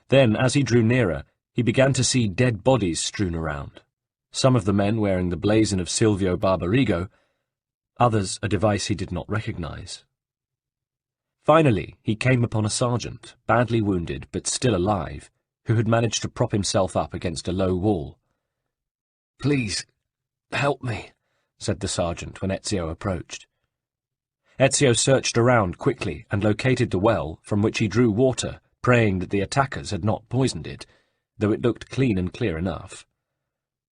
Then, as he drew nearer, he began to see dead bodies strewn around, some of the men wearing the blazon of Silvio Barbarigo, others a device he did not recognize. Finally, he came upon a sergeant, badly wounded but still alive, who had managed to prop himself up against a low wall. "Please, help me," said the sergeant when Ezio approached. Ezio searched around quickly and located the well, from which he drew water, praying that the attackers had not poisoned it, though it looked clean and clear enough.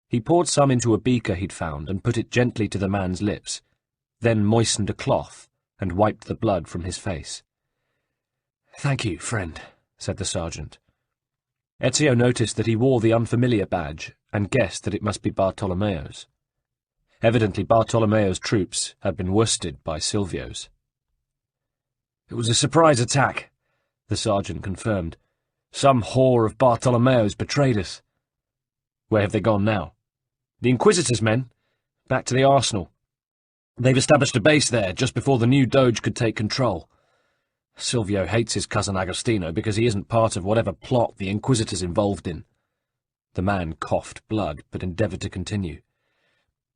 He poured some into a beaker he'd found and put it gently to the man's lips, then moistened a cloth and wiped the blood from his face. "Thank you, friend," said the sergeant. Ezio noticed that he wore the unfamiliar badge and guessed that it must be Bartolomeo's. Evidently Bartolomeo's troops had been worsted by Silvio's. "It was a surprise attack," the sergeant confirmed. "Some whore of Bartolomeo's betrayed us." "Where have they gone now?" "The Inquisitor's men. Back to the arsenal. They've established a base there just before the new Doge could take control. Silvio hates his cousin Agostino because he isn't part of whatever plot the Inquisitor's involved in." The man coughed blood, but endeavoured to continue.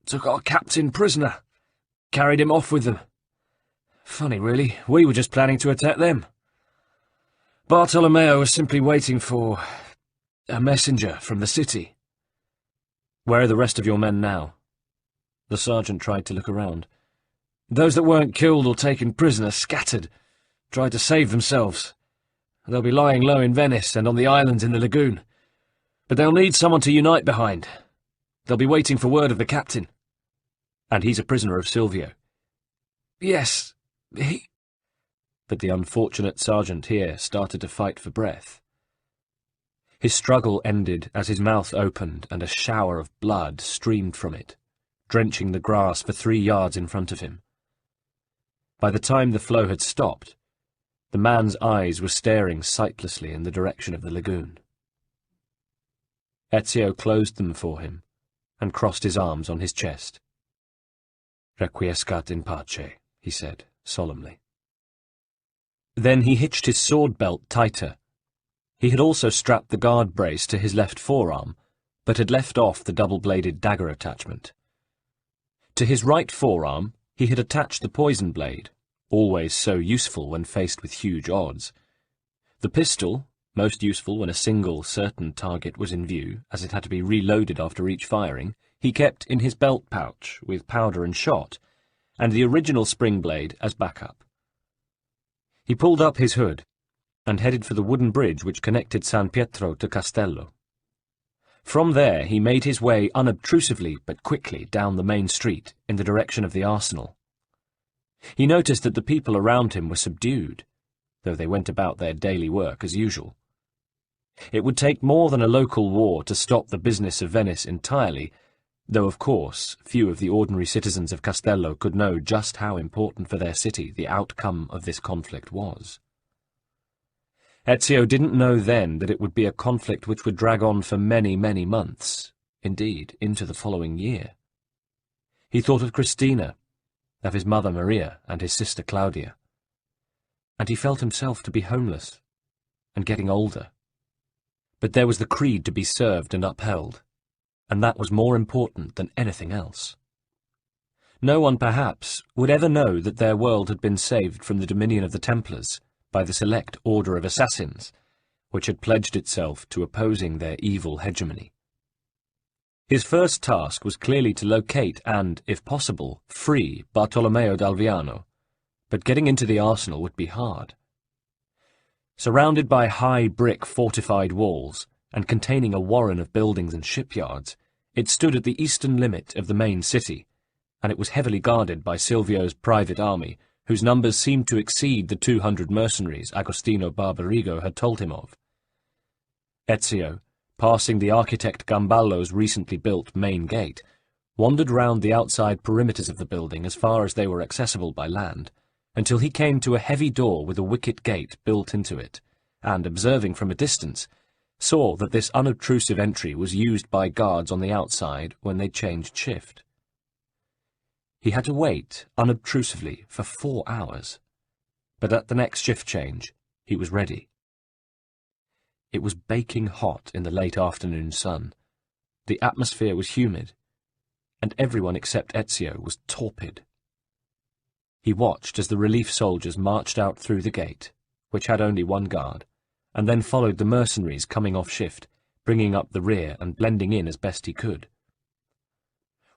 "Took our captain prisoner. Carried him off with them. Funny, really. We were just planning to attack them. Bartolomeo was simply waiting for a messenger from the city." "Where are the rest of your men now?" The sergeant tried to look around. "Those that weren't killed or taken prisoner scattered, tried to save themselves. They'll be lying low in Venice and on the islands in the lagoon. But they'll need someone to unite behind. They'll be waiting for word of the captain." "And he's a prisoner of Silvio?" "Yes, he—" But the unfortunate sergeant here started to fight for breath. His struggle ended as his mouth opened and a shower of blood streamed from it, drenching the grass for 3 yards in front of him. By the time the flow had stopped, the man's eyes were staring sightlessly in the direction of the lagoon. Ezio closed them for him and crossed his arms on his chest. "Requiescat in pace," he said solemnly. Then he hitched his sword belt tighter. He had also strapped the guard brace to his left forearm, but had left off the double-bladed dagger attachment. To his right forearm he had attached the poison blade, always so useful when faced with huge odds. The pistol, most useful when a single, certain target was in view, as it had to be reloaded after each firing, he kept in his belt pouch with powder and shot, and the original spring blade as backup. He pulled up his hood and headed for the wooden bridge which connected San Pietro to Castello. From there he made his way unobtrusively but quickly down the main street in the direction of the arsenal. He noticed that the people around him were subdued, though they went about their daily work as usual. It would take more than a local war to stop the business of Venice entirely, though of course few of the ordinary citizens of Castello could know just how important for their city the outcome of this conflict was. Ezio didn't know then that it would be a conflict which would drag on for many, many months, indeed, into the following year. He thought of Christina, of his mother Maria and his sister Claudia, and he felt himself to be homeless and getting older. But there was the creed to be served and upheld, and that was more important than anything else. No one, perhaps, would ever know that their world had been saved from the dominion of the Templars by the select order of assassins, which had pledged itself to opposing their evil hegemony. His first task was clearly to locate and, if possible, free Bartolomeo d'Alviano, but getting into the arsenal would be hard. Surrounded by high brick fortified walls, and containing a warren of buildings and shipyards, it stood at the eastern limit of the main city, and it was heavily guarded by Silvio's private army, whose numbers seemed to exceed the 200 mercenaries Agostino Barbarigo had told him of. Ezio, passing the architect Gamballo's recently built main gate, wandered round the outside perimeters of the building as far as they were accessible by land, until he came to a heavy door with a wicket gate built into it, and, observing from a distance, saw that this unobtrusive entry was used by guards on the outside when they changed shift. He had to wait, unobtrusively, for 4 hours, but at the next shift change, he was ready. It was baking hot in the late afternoon sun. The atmosphere was humid, and everyone except Ezio was torpid. He watched as the relief soldiers marched out through the gate, which had only one guard, and then followed the mercenaries coming off shift, bringing up the rear and blending in as best he could.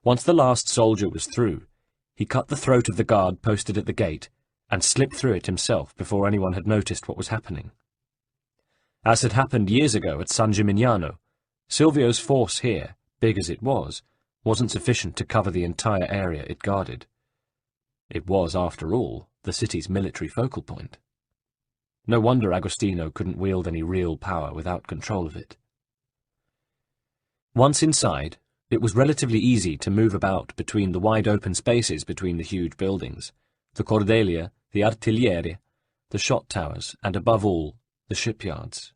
Once the last soldier was through, he cut the throat of the guard posted at the gate and slipped through it himself before anyone had noticed what was happening. As had happened years ago at San Gimignano, Silvio's force here, big as it was, wasn't sufficient to cover the entire area it guarded. It was, after all, the city's military focal point. No wonder Agostino couldn't wield any real power without control of it. Once inside, it was relatively easy to move about between the wide open spaces between the huge buildings, the cordelia, the artigliere, the shot towers, and above all, the shipyards.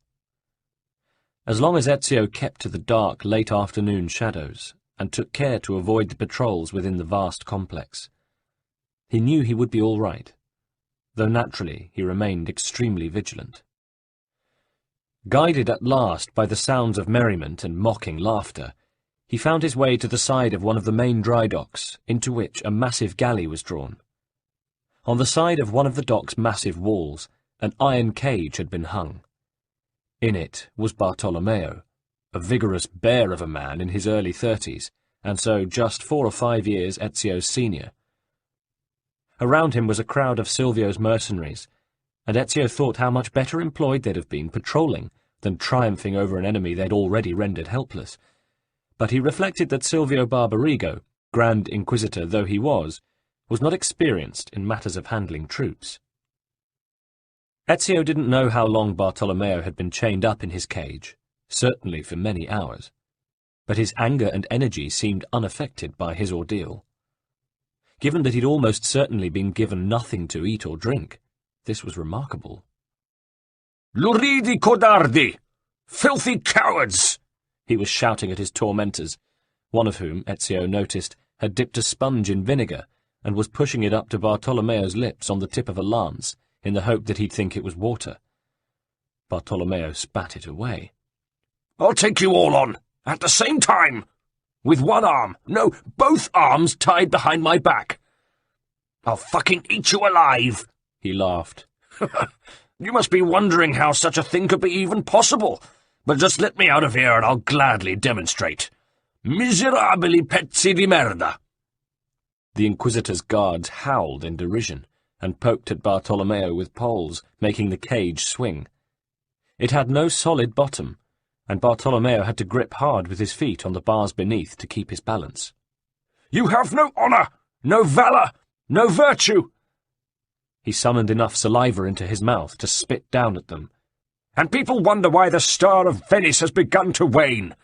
As long as Ezio kept to the dark late afternoon shadows and took care to avoid the patrols within the vast complex, he knew he would be all right, though naturally he remained extremely vigilant. Guided at last by the sounds of merriment and mocking laughter, he found his way to the side of one of the main dry docks, into which a massive galley was drawn. On the side of one of the dock's massive walls, an iron cage had been hung. In it was Bartolomeo, a vigorous bear of a man in his early 30s, and so just 4 or 5 years Ezio's senior. Around him was a crowd of Silvio's mercenaries, and Ezio thought how much better employed they'd have been patrolling than triumphing over an enemy they'd already rendered helpless. But he reflected that Silvio Barbarigo, Grand Inquisitor though he was not experienced in matters of handling troops. Ezio didn't know how long Bartolomeo had been chained up in his cage, certainly for many hours, but his anger and energy seemed unaffected by his ordeal. Given that he'd almost certainly been given nothing to eat or drink, this was remarkable. "Luridi codardi! Filthy cowards!" he was shouting at his tormentors, one of whom, Ezio noticed, had dipped a sponge in vinegar and was pushing it up to Bartolomeo's lips on the tip of a lance, in the hope that he'd think it was water. Bartolomeo spat it away. "I'll take you all on, at the same time! With one arm, no, both arms tied behind my back. I'll fucking eat you alive," he laughed. "You must be wondering how such a thing could be even possible, but just let me out of here and I'll gladly demonstrate. Miserabili pezzi di merda." The Inquisitor's guards howled in derision and poked at Bartolomeo with poles, making the cage swing. It had no solid bottom, and Bartolomeo had to grip hard with his feet on the bars beneath to keep his balance. "You have no honour, no valour, no virtue!" He summoned enough saliva into his mouth to spit down at them. "And people wonder why the star of Venice has begun to wane."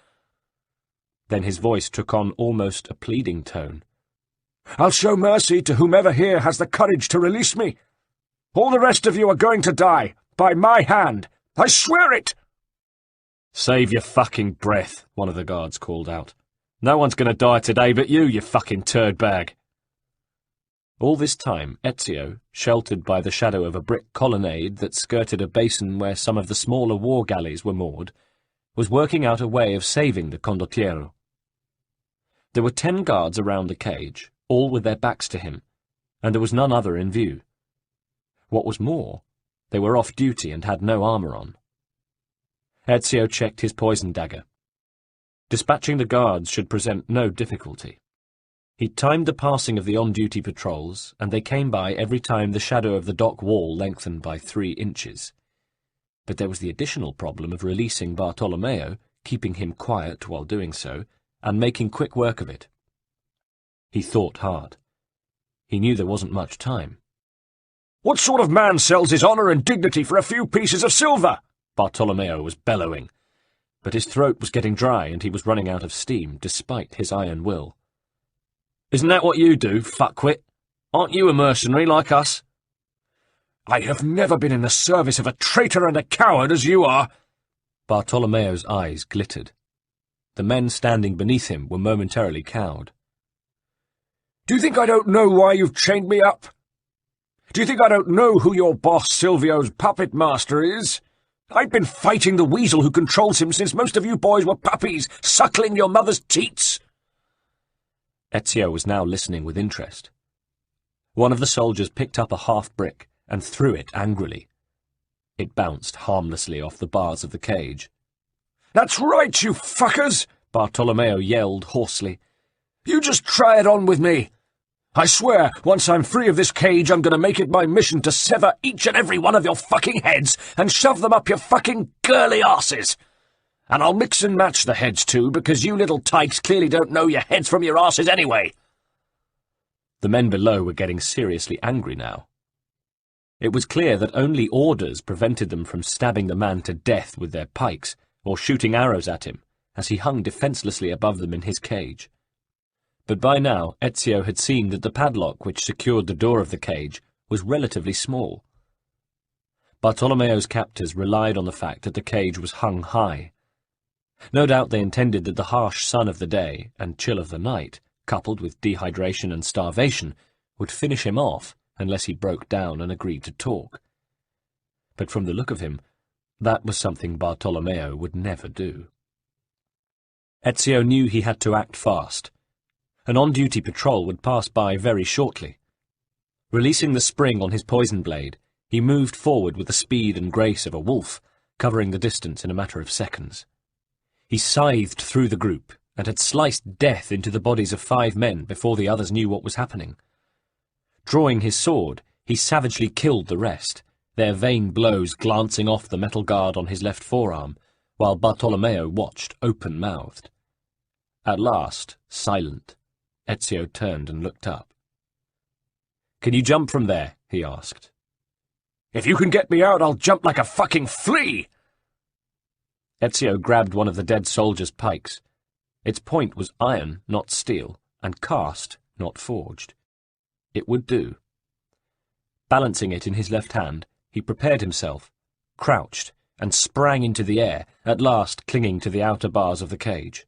Then his voice took on almost a pleading tone. "I'll show mercy to whomever here has the courage to release me. All the rest of you are going to die, by my hand. I swear it!" "Save your fucking breath," one of the guards called out. "No one's going to die today but you fucking turd bag." All this time, Ezio, sheltered by the shadow of a brick colonnade that skirted a basin where some of the smaller war galleys were moored, was working out a way of saving the condottiero. There were 10 guards around the cage, all with their backs to him, and there was none other in view. What was more, they were off duty and had no armour on. Ezio checked his poison dagger. Dispatching the guards should present no difficulty. He timed the passing of the on-duty patrols, and they came by every time the shadow of the dock wall lengthened by 3 inches. But there was the additional problem of releasing Bartolomeo, keeping him quiet while doing so, and making quick work of it. He thought hard. He knew there wasn't much time. "What sort of man sells his honour and dignity for a few pieces of silver?" Bartolomeo was bellowing, but his throat was getting dry and he was running out of steam, despite his iron will. "Isn't that what you do, fuckwit? Aren't you a mercenary like us?" "I have never been in the service of a traitor and a coward as you are." Bartolomeo's eyes glittered. The men standing beneath him were momentarily cowed. "Do you think I don't know why you've chained me up? Do you think I don't know who your boss Silvio's puppet master is? I've been fighting the weasel who controls him since most of you boys were puppies, suckling your mother's teats." Ezio was now listening with interest. One of the soldiers picked up a half-brick and threw it angrily. It bounced harmlessly off the bars of the cage. "That's right, you fuckers!" Bartolomeo yelled hoarsely. "You just try it on with me. I swear, once I'm free of this cage, I'm going to make it my mission to sever each and every one of your fucking heads and shove them up your fucking girly arses. And I'll mix and match the heads too, because you little tykes clearly don't know your heads from your arses anyway." The men below were getting seriously angry now. It was clear that only orders prevented them from stabbing the man to death with their pikes or shooting arrows at him as he hung defencelessly above them in his cage. But by now Ezio had seen that the padlock which secured the door of the cage was relatively small. Bartolomeo's captors relied on the fact that the cage was hung high. No doubt they intended that the harsh sun of the day and chill of the night, coupled with dehydration and starvation, would finish him off unless he broke down and agreed to talk. But from the look of him, that was something Bartolomeo would never do. Ezio knew he had to act fast. An on-duty patrol would pass by very shortly. Releasing the spring on his poison blade, he moved forward with the speed and grace of a wolf, covering the distance in a matter of seconds. He scythed through the group and had sliced death into the bodies of 5 men before the others knew what was happening. Drawing his sword, he savagely killed the rest, their vain blows glancing off the metal guard on his left forearm, while Bartolomeo watched open-mouthed. At last, silent, Ezio turned and looked up. "Can you jump from there?" he asked. "If you can get me out, I'll jump like a fucking flea!" Ezio grabbed one of the dead soldier's pikes. Its point was iron, not steel, and cast, not forged. It would do. Balancing it in his left hand, he prepared himself, crouched, and sprang into the air, at last clinging to the outer bars of the cage.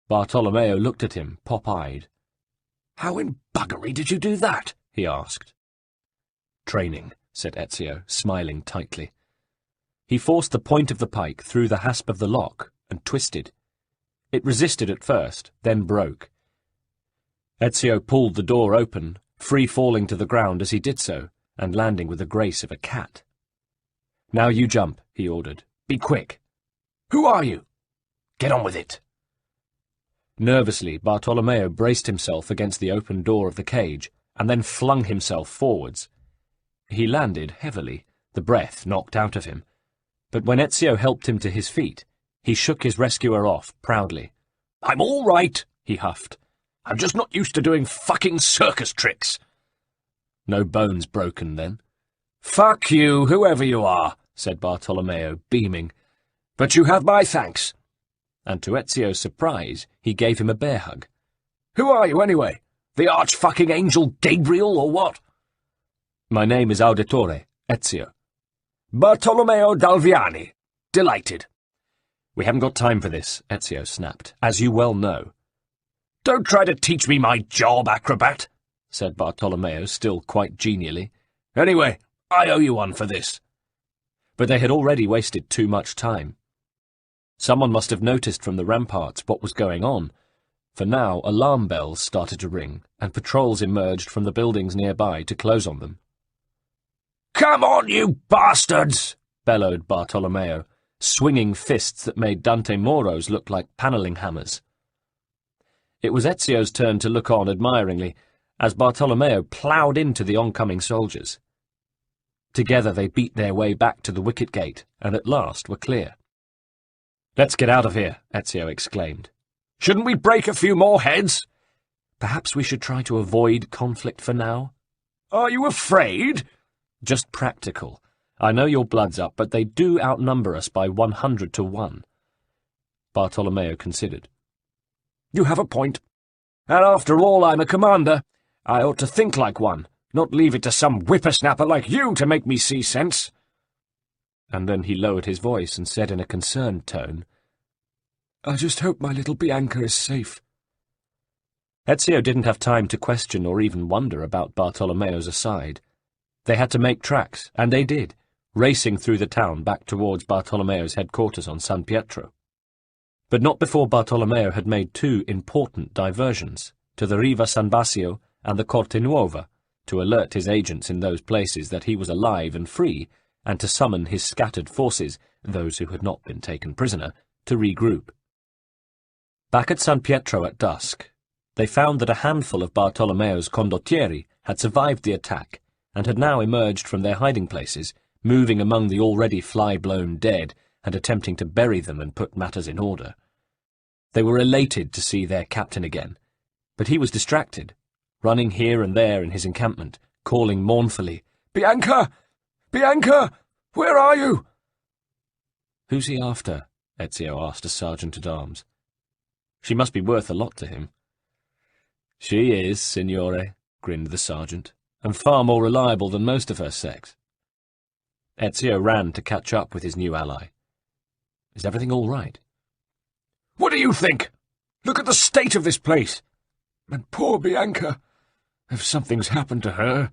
Bartolomeo looked at him, pop-eyed. "How in buggery did you do that?" he asked. "Training," said Ezio, smiling tightly. He forced the point of the pike through the hasp of the lock and twisted. It resisted at first, then broke. Ezio pulled the door open, free-falling to the ground as he did so, and landing with the grace of a cat. "Now you jump," he ordered. "Be quick." "Who are you?" "Get on with it." Nervously, Bartolomeo braced himself against the open door of the cage, and then flung himself forwards. He landed heavily, the breath knocked out of him. But when Ezio helped him to his feet, he shook his rescuer off proudly. "I'm all right," he huffed. "I'm just not used to doing fucking circus tricks." "No bones broken, then?" "Fuck you, whoever you are," said Bartolomeo, beaming. "But you have my thanks." And to Ezio's surprise, he gave him a bear hug. "Who are you, anyway? The arch-fucking angel Gabriel, or what?" "My name is Auditore, Ezio." "Bartolomeo d'Alviani. Delighted." "We haven't got time for this," Ezio snapped, "as you well know." "Don't try to teach me my job, acrobat," said Bartolomeo, still quite genially. "Anyway, I owe you one for this." But they had already wasted too much time. Someone must have noticed from the ramparts what was going on, for now alarm bells started to ring, and patrols emerged from the buildings nearby to close on them. "Come on, you bastards!" bellowed Bartolomeo, swinging fists that made Dante Moro's look like panelling hammers. It was Ezio's turn to look on admiringly, as Bartolomeo ploughed into the oncoming soldiers. Together they beat their way back to the wicket gate, and at last were clear. "Let's get out of here," Ezio exclaimed. "Shouldn't we break a few more heads?" "Perhaps we should try to avoid conflict for now?" "Are you afraid?" "Just practical. I know your blood's up, but they do outnumber us by 100 to 1. Bartolomeo considered. "You have a point. And after all, I'm a commander. I ought to think like one, not leave it to some whippersnapper like you to make me see sense." And then he lowered his voice and said in a concerned tone, "I just hope my little Bianca is safe." Ezio didn't have time to question or even wonder about Bartolomeo's aside. They had to make tracks, and they did, racing through the town back towards Bartolomeo's headquarters on San Pietro. But not before Bartolomeo had made 2 important diversions, to the Riva San Bassio and the Corte Nuova, to alert his agents in those places that he was alive and free, and to summon his scattered forces, those who had not been taken prisoner, to regroup. Back at San Pietro at dusk, they found that a handful of Bartolomeo's condottieri had survived the attack and had now emerged from their hiding places, moving among the already fly-blown dead and attempting to bury them and put matters in order. They were elated to see their captain again, but he was distracted, running here and there in his encampment, calling mournfully, "Bianca! Bianca! Where are you?" "Who's he after?" Ezio asked a sergeant-at-arms. "She must be worth a lot to him." "She is, signore," grinned the sergeant, "and far more reliable than most of her sex." Ezio ran to catch up with his new ally. "Is everything all right?" "What do you think? Look at the state of this place. And poor Bianca. If something's happened to her—"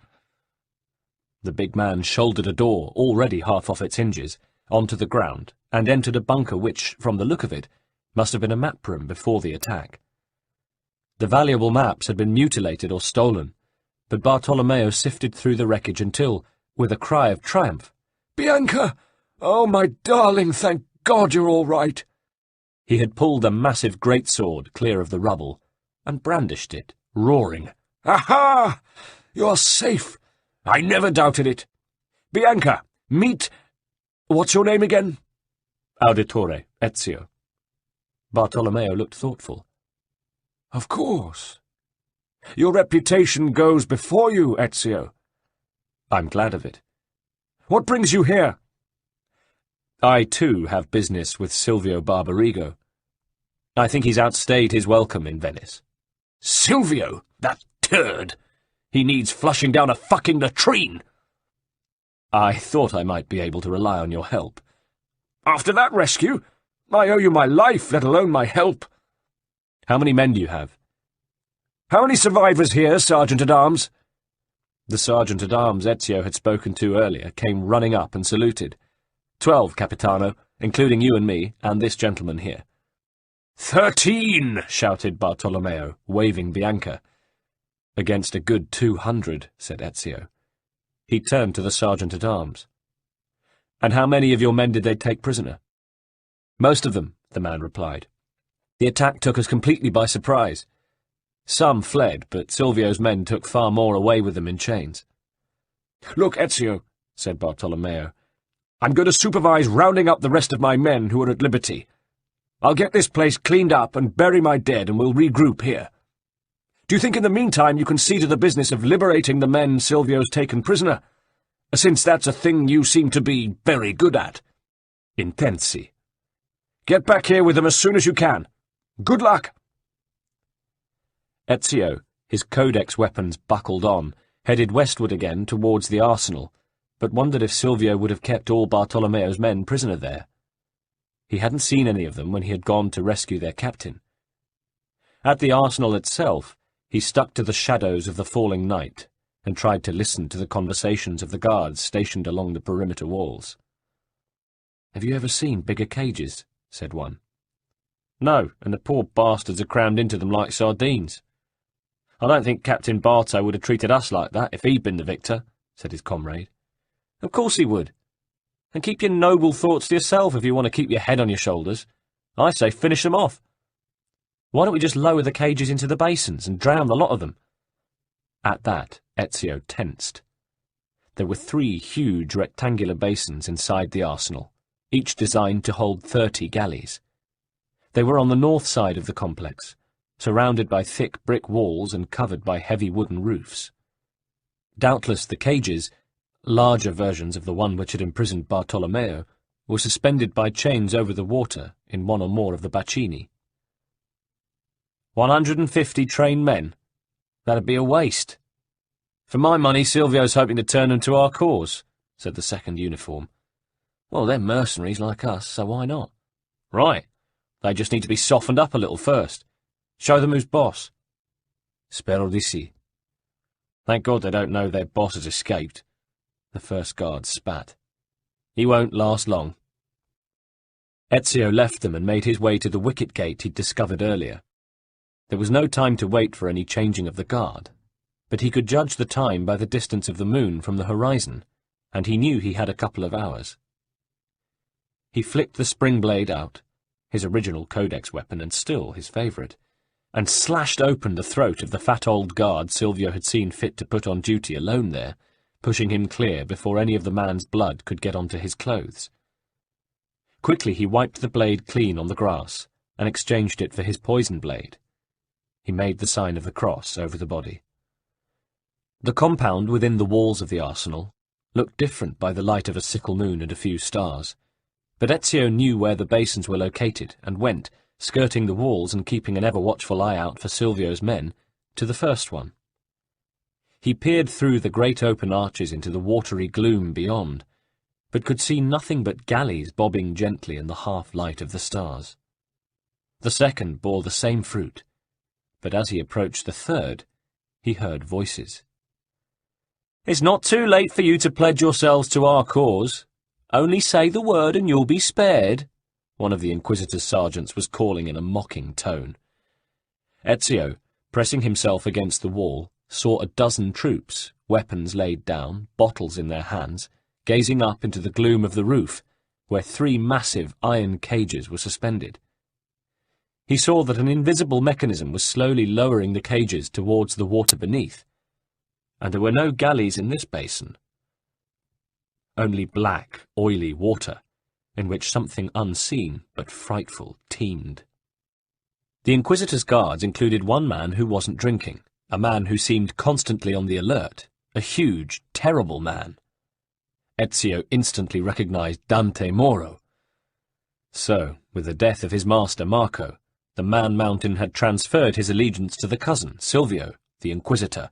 The big man shouldered a door, already half off its hinges, onto the ground, and entered a bunker which, from the look of it, must have been a map room before the attack. The valuable maps had been mutilated or stolen, but Bartolomeo sifted through the wreckage until, with a cry of triumph, "Bianca! Oh, my darling, thank God you're all right!" he had pulled a massive greatsword clear of the rubble, and brandished it, roaring, "Aha! You're safe! I never doubted it. Bianca, meet— what's your name again?" "Auditore, Ezio." Bartolomeo looked thoughtful. "Of course. Your reputation goes before you, Ezio." "I'm glad of it." "What brings you here?" "I, too, have business with Silvio Barbarigo. I think he's outstayed his welcome in Venice." "Silvio? That turd! He needs flushing down a fucking latrine!" "I thought I might be able to rely on your help." "After that rescue? I owe you my life, let alone my help." "How many men do you have?" "How many survivors here, Sergeant-at-Arms?" The sergeant-at-arms Ezio had spoken to earlier came running up and saluted. 12, Capitano, including you and me, and this gentleman here." 13, shouted Bartolomeo, waving Bianca. "Against a good 200, said Ezio. He turned to the sergeant-at-arms. "And how many of your men did they take prisoner?" "Most of them," the man replied. "The attack took us completely by surprise. Some fled, but Silvio's men took far more away with them in chains." "Look, Ezio," said Bartolomeo, "I'm going to supervise rounding up the rest of my men who are at liberty. I'll get this place cleaned up and bury my dead, and we'll regroup here. Do you think in the meantime you can see to the business of liberating the men Silvio's taken prisoner, since that's a thing you seem to be very good at?" "Intensi." "Get back here with them as soon as you can. Good luck." Ezio, his codex weapons buckled on, headed westward again towards the arsenal, but wondered if Silvio would have kept all Bartolomeo's men prisoner there. He hadn't seen any of them when he had gone to rescue their captain. At the arsenal itself, he stuck to the shadows of the falling night and tried to listen to the conversations of the guards stationed along the perimeter walls. "Have you ever seen bigger cages?" said one. "No, and the poor bastards are crammed into them like sardines." "I don't think Captain Barto would have treated us like that if he'd been the victor," said his comrade. "Of course he would. And keep your noble thoughts to yourself if you want to keep your head on your shoulders. I say finish them off." Why don't we just lower the cages into the basins and drown the lot of them? At that, Ezio tensed. There were 3 huge rectangular basins inside the arsenal, each designed to hold 30 galleys. They were on the north side of the complex, surrounded by thick brick walls and covered by heavy wooden roofs. Doubtless the cages, larger versions of the one which had imprisoned Bartolomeo, were suspended by chains over the water in one or more of the bacini. 150 trained men? That'd be a waste. For my money, Silvio's hoping to turn them to our cause, said the second uniform. Well, they're mercenaries like us, so why not? Right. They just need to be softened up a little first. Show them who's boss. Spero di sì. Thank God they don't know their boss has escaped. The first guard spat. He won't last long. Ezio left them and made his way to the wicket gate he'd discovered earlier. There was no time to wait for any changing of the guard, but he could judge the time by the distance of the moon from the horizon, and he knew he had a couple of hours. He flicked the spring blade out, his original Codex weapon and still his favourite, and slashed open the throat of the fat old guard Silvio had seen fit to put on duty alone there, pushing him clear before any of the man's blood could get onto his clothes. Quickly he wiped the blade clean on the grass and exchanged it for his poison blade. He made the sign of the cross over the body. The compound within the walls of the arsenal looked different by the light of a sickle moon and a few stars, but Ezio knew where the basins were located and went, skirting the walls and keeping an ever-watchful eye out for Silvio's men, to the first one. He peered through the great open arches into the watery gloom beyond, but could see nothing but galleys bobbing gently in the half-light of the stars. The second bore the same fruit, but as he approached the third, he heard voices. "It's not too late for you to pledge yourselves to our cause. Only say the word and you'll be spared," one of the Inquisitor's sergeants was calling in a mocking tone. Ezio, pressing himself against the wall, saw a dozen troops, weapons laid down, bottles in their hands, gazing up into the gloom of the roof, where 3 massive iron cages were suspended. He saw that an invisible mechanism was slowly lowering the cages towards the water beneath, and there were no galleys in this basin. Only black, oily water, in which something unseen but frightful teemed. The Inquisitor's guards included one man who wasn't drinking, a man who seemed constantly on the alert, a huge, terrible man. Ezio instantly recognized Dante Moro. So, with the death of his master Marco, the Man-Mountain had transferred his allegiance to the cousin, Silvio, the Inquisitor,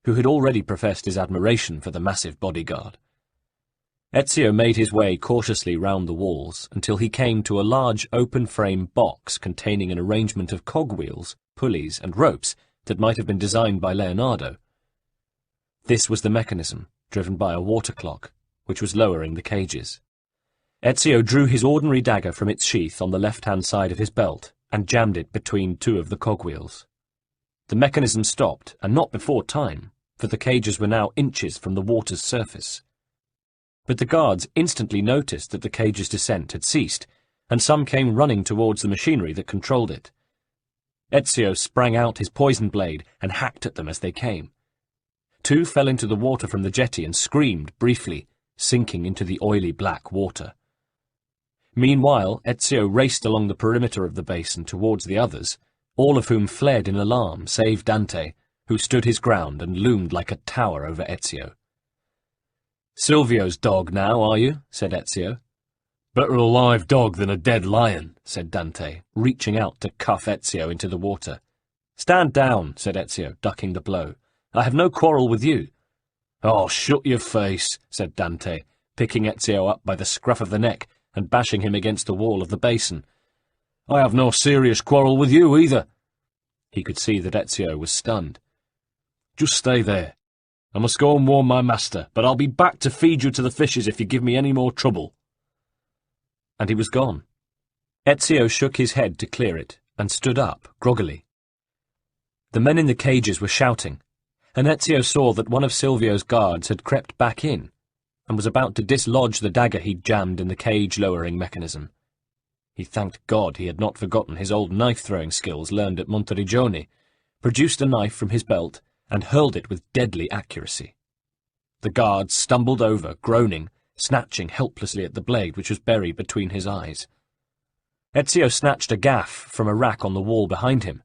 who had already professed his admiration for the massive bodyguard. Ezio made his way cautiously round the walls until he came to a large open-frame box containing an arrangement of cogwheels, pulleys, and ropes that might have been designed by Leonardo. This was the mechanism, driven by a water clock, which was lowering the cages. Ezio drew his ordinary dagger from its sheath on the left-hand side of his belt and jammed it between 2 of the cogwheels. The mechanism stopped, and not before time, for the cages were now inches from the water's surface. But the guards instantly noticed that the cage's descent had ceased, and some came running towards the machinery that controlled it. Ezio sprang out his poison blade and hacked at them as they came. 2 fell into the water from the jetty and screamed briefly, sinking into the oily black water. Meanwhile, Ezio raced along the perimeter of the basin towards the others, all of whom fled in alarm save Dante, who stood his ground and loomed like a tower over Ezio. "Silvio's dog now, are you?" said Ezio. "Better a live dog than a dead lion," said Dante, reaching out to cuff Ezio into the water. "Stand down," said Ezio, ducking the blow. "I have no quarrel with you." "Oh, shut your face," said Dante, picking Ezio up by the scruff of the neck and bashing him against the wall of the basin. "I have no serious quarrel with you either." He could see that Ezio was stunned. "Just stay there. I must go and warn my master, but I'll be back to feed you to the fishes if you give me any more trouble." And he was gone. Ezio shook his head to clear it and stood up, groggily. The men in the cages were shouting, and Ezio saw that one of Silvio's guards had crept back in and was about to dislodge the dagger he'd jammed in the cage-lowering mechanism. He thanked God he had not forgotten his old knife-throwing skills learned at Monteriggioni, produced a knife from his belt, and hurled it with deadly accuracy. The guard stumbled over, groaning, snatching helplessly at the blade which was buried between his eyes. Ezio snatched a gaff from a rack on the wall behind him,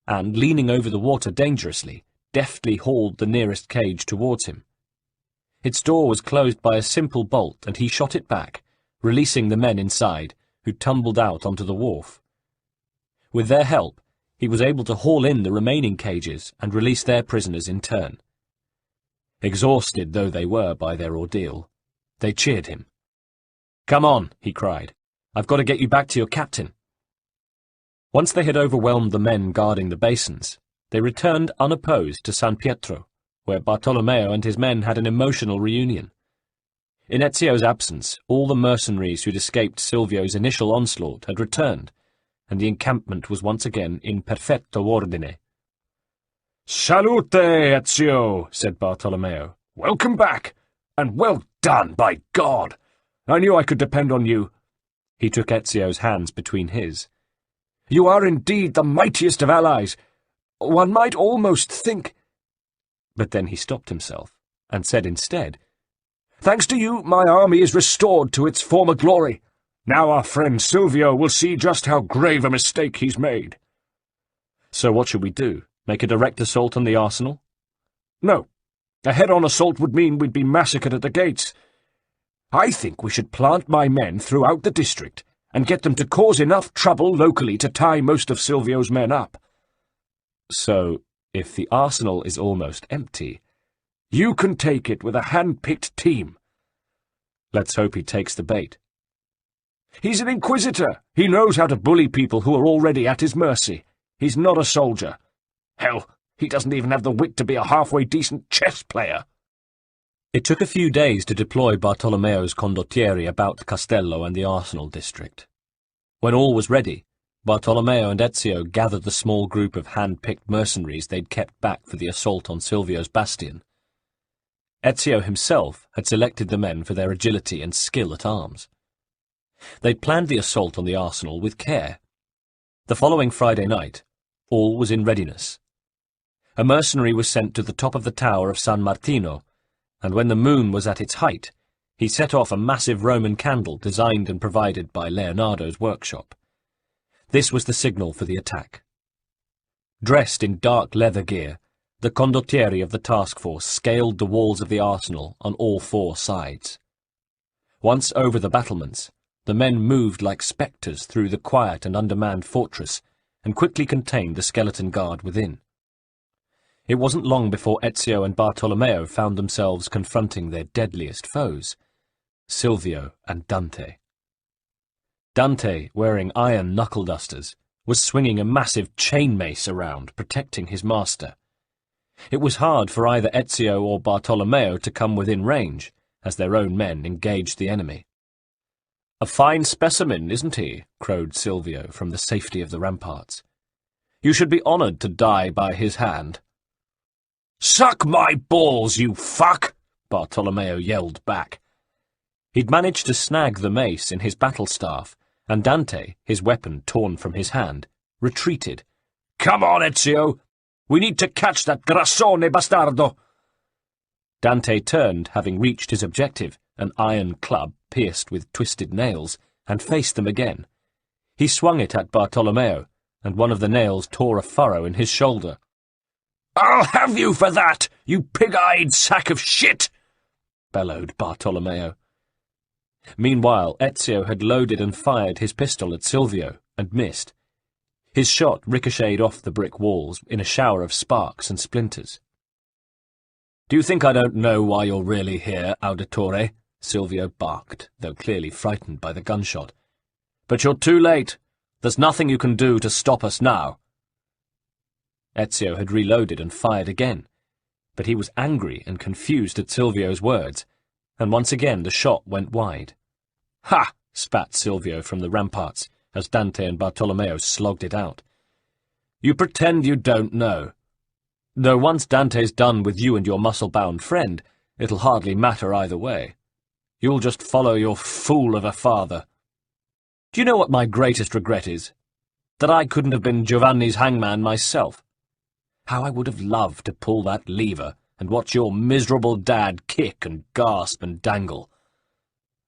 and, leaning over the water dangerously, deftly hauled the nearest cage towards him. Its door was closed by a simple bolt, and he shot it back, releasing the men inside, who tumbled out onto the wharf. With their help, he was able to haul in the remaining cages and release their prisoners in turn. Exhausted though they were by their ordeal, they cheered him. "Come on," he cried. "I've got to get you back to your captain." Once they had overwhelmed the men guarding the basins, they returned unopposed to San Pietro, where Bartolomeo and his men had an emotional reunion. In Ezio's absence, all the mercenaries who'd escaped Silvio's initial onslaught had returned, and the encampment was once again in perfetto ordine. "Salute, Ezio," said Bartolomeo. "Welcome back, and well done, by God! I knew I could depend on you." He took Ezio's hands between his. "You are indeed the mightiest of allies. One might almost think—" But then he stopped himself, and said instead, "Thanks to you, my army is restored to its former glory. Now our friend Silvio will see just how grave a mistake he's made." "So what should we do? Make a direct assault on the arsenal?" "No. A head-on assault would mean we'd be massacred at the gates. I think we should plant my men throughout the district and get them to cause enough trouble locally to tie most of Silvio's men up." "So, if the arsenal is almost empty—" "You can take it with a hand-picked team." "Let's hope he takes the bait." "He's an inquisitor. He knows how to bully people who are already at his mercy. He's not a soldier. Hell, he doesn't even have the wit to be a halfway decent chess player." It took a few days to deploy Bartolomeo's condottieri about Castello and the Arsenal district. When all was ready, Bartolomeo and Ezio gathered the small group of hand-picked mercenaries they'd kept back for the assault on Silvio's bastion. Ezio himself had selected the men for their agility and skill at arms. They'd planned the assault on the arsenal with care. The following Friday night, all was in readiness. A mercenary was sent to the top of the tower of San Martino, and when the moon was at its height, he set off a massive Roman candle designed and provided by Leonardo's workshop. This was the signal for the attack. Dressed in dark leather gear, the condottieri of the task force scaled the walls of the arsenal on all four sides. Once over the battlements, the men moved like spectres through the quiet and undermanned fortress and quickly contained the skeleton guard within. It wasn't long before Ezio and Bartolomeo found themselves confronting their deadliest foes, Silvio and Dante. Dante, wearing iron knuckle-dusters, was swinging a massive chain mace around, protecting his master. It was hard for either Ezio or Bartolomeo to come within range, as their own men engaged the enemy. "A fine specimen, isn't he?" crowed Silvio from the safety of the ramparts. "You should be honoured to die by his hand." "Suck my balls, you fuck!" Bartolomeo yelled back. He'd managed to snag the mace in his battle staff, and Dante, his weapon torn from his hand, retreated. "Come on, Ezio! We need to catch that grassone bastardo!" Dante turned, having reached his objective, an iron club pierced with twisted nails, and faced them again. He swung it at Bartolomeo, and one of the nails tore a furrow in his shoulder. "I'll have you for that, you pig-eyed sack of shit!" bellowed Bartolomeo. Meanwhile, Ezio had loaded and fired his pistol at Silvio, and missed. His shot ricocheted off the brick walls in a shower of sparks and splinters. "Do you think I don't know why you're really here, Auditore?" Silvio barked, though clearly frightened by the gunshot. "But you're too late. There's nothing you can do to stop us now." Ezio had reloaded and fired again, but he was angry and confused at Silvio's words, and once again the shot went wide. "Ha!" spat Silvio from the ramparts, as Dante and Bartolomeo slogged it out. "You pretend you don't know. Though once Dante's done with you and your muscle-bound friend, it'll hardly matter either way. You'll just follow your fool of a father." Do you know what my greatest regret is? That I couldn't have been Giovanni's hangman myself. How I would have loved to pull that lever and watch your miserable dad kick and gasp and dangle.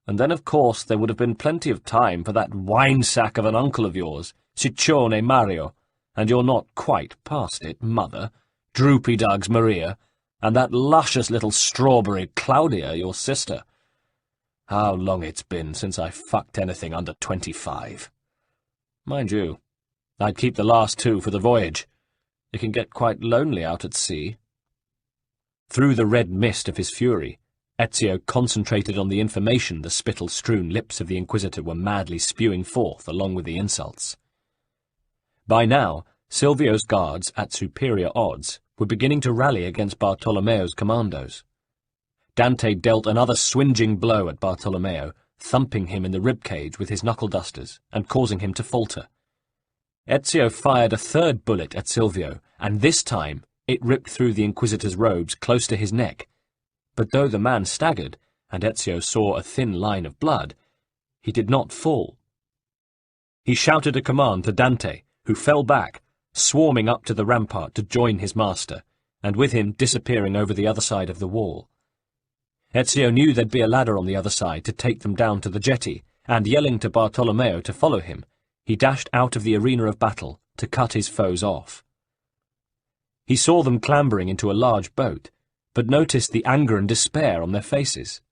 And then, of course, there would have been plenty of time for that wine-sack of an uncle of yours, Ciccione Mario, and you're not quite past it, Mother, Droopy Doug's Maria, and that luscious little strawberry Claudia, your sister. How long it's been since I fucked anything under 25. Mind you, I'd keep the last two for the voyage. It can get quite lonely out at sea. Through the red mist of his fury, Ezio concentrated on the information the spittle-strewn lips of the Inquisitor were madly spewing forth along with the insults. By now, Silvio's guards, at superior odds, were beginning to rally against Bartolomeo's commandos. Dante dealt another swinging blow at Bartolomeo, thumping him in the ribcage with his knuckle-dusters and causing him to falter. Ezio fired a third bullet at Silvio, and this time it ripped through the Inquisitor's robes close to his neck. But though the man staggered, and Ezio saw a thin line of blood, he did not fall. He shouted a command to Dante, who fell back, swarming up to the rampart to join his master, and with him disappearing over the other side of the wall. Ezio knew there'd be a ladder on the other side to take them down to the jetty, and yelling to Bartolomeo to follow him, he dashed out of the arena of battle to cut his foes off. He saw them clambering into a large boat, but noticed the anger and despair on their faces.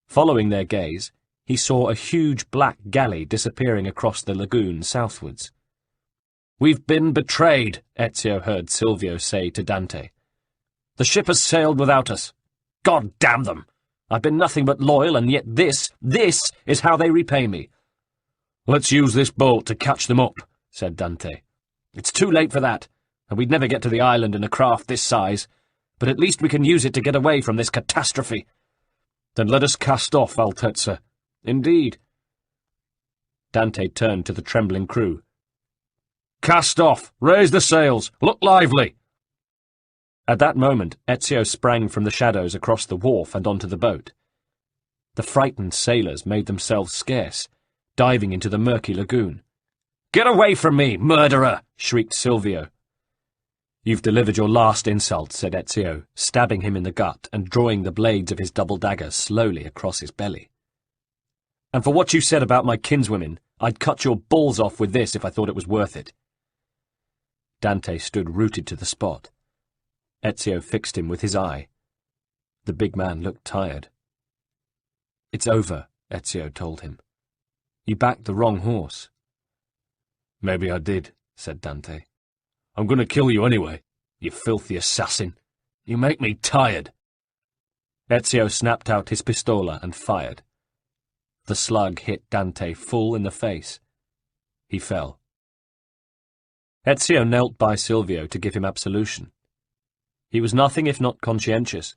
Following their gaze, he saw a huge black galley disappearing across the lagoon southwards. "We've been betrayed," Ezio heard Silvio say to Dante. "The ship has sailed without us. God damn them! I've been nothing but loyal, and yet this is how they repay me." "Let's use this boat to catch them up," said Dante. "It's too late for that, and we'd never get to the island in a craft this size, but at least we can use it to get away from this catastrophe." "Then let us cast off, Altezza." "Indeed." Dante turned to the trembling crew. "Cast off! Raise the sails! Look lively!" At that moment, Ezio sprang from the shadows across the wharf and onto the boat. The frightened sailors made themselves scarce, diving into the murky lagoon. "Get away from me, murderer!" shrieked Silvio. "You've delivered your last insult," said Ezio, stabbing him in the gut and drawing the blades of his double dagger slowly across his belly. "And for what you said about my kinswomen, I'd cut your balls off with this if I thought it was worth it." Dante stood rooted to the spot. Ezio fixed him with his eye. The big man looked tired. "It's over," Ezio told him. "You backed the wrong horse." "Maybe I did," said Dante. "I'm going to kill you anyway, you filthy assassin. You make me tired." Ezio snapped out his pistola and fired. The slug hit Dante full in the face. He fell. Ezio knelt by Silvio to give him absolution. He was nothing if not conscientious,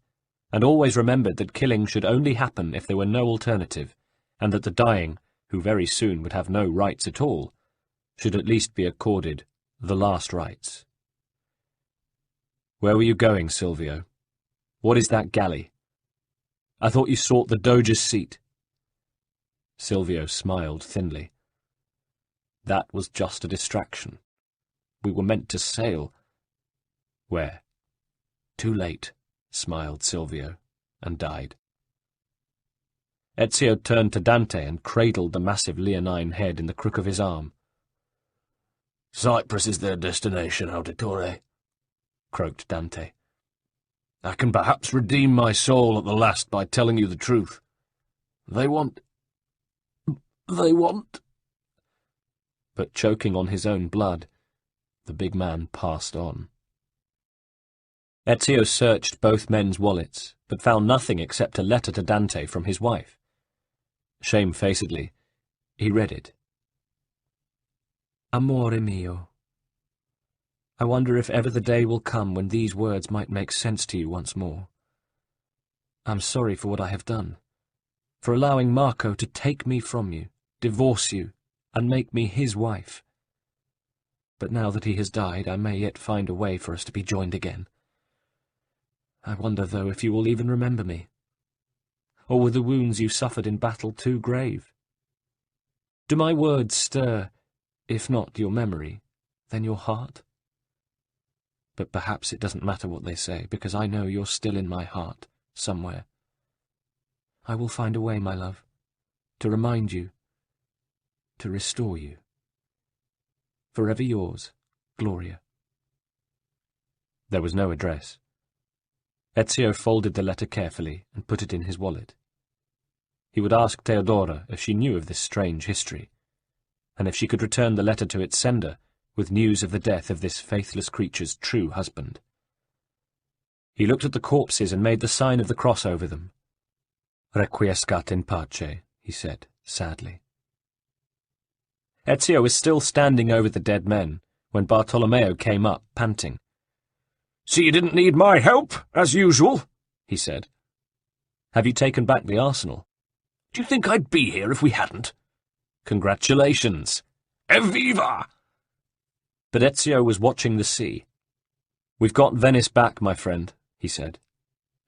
and always remembered that killing should only happen if there were no alternative, and that the dying, who very soon would have no rights at all, should at least be accorded the last rites. "Where were you going, Silvio? What is that galley? I thought you sought the Doge's seat." Silvio smiled thinly. "That was just a distraction. We were meant to sail." "Where?" "Too late," smiled Silvio, and died. Ezio turned to Dante and cradled the massive leonine head in the crook of his arm. "Cyprus is their destination, Auditore," croaked Dante. "I can perhaps redeem my soul at the last by telling you the truth. They want... But choking on his own blood, the big man passed on. Ezio searched both men's wallets, but found nothing except a letter to Dante from his wife. Shamefacedly, he read it. "Amore mio. I wonder if ever the day will come when these words might make sense to you once more. I'm sorry for what I have done, for allowing Marco to take me from you, divorce you, and make me his wife. But now that he has died, I may yet find a way for us to be joined again. I wonder, though, if you will even remember me. Or were the wounds you suffered in battle too grave? Do my words stir, if not your memory, then your heart? But perhaps it doesn't matter what they say, because I know you're still in my heart, somewhere. I will find a way, my love, to remind you, to restore you. Forever yours, Gloria. There was no address. Ezio folded the letter carefully and put it in his wallet. He would ask Theodora if she knew of this strange history, and if she could return the letter to its sender with news of the death of this faithless creature's true husband. He looked at the corpses and made the sign of the cross over them. Requiescat in pace, he said, sadly. Ezio was still standing over the dead men when Bartolomeo came up, panting. "So you didn't need my help, as usual," he said. "Have you taken back the arsenal?" "Do you think I'd be here if we hadn't?" "Congratulations!" "Evviva!" But Ezio was watching the sea. "We've got Venice back, my friend," he said,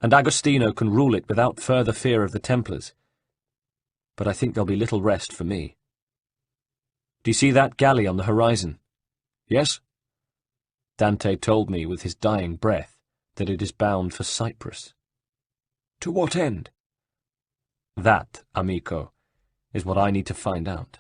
"and Agostino can rule it without further fear of the Templars. But I think there'll be little rest for me. Do you see that galley on the horizon?" "Yes." Dante told me with his dying breath that it is bound for Cyprus. "To what end?" That, amico, is what I need to find out.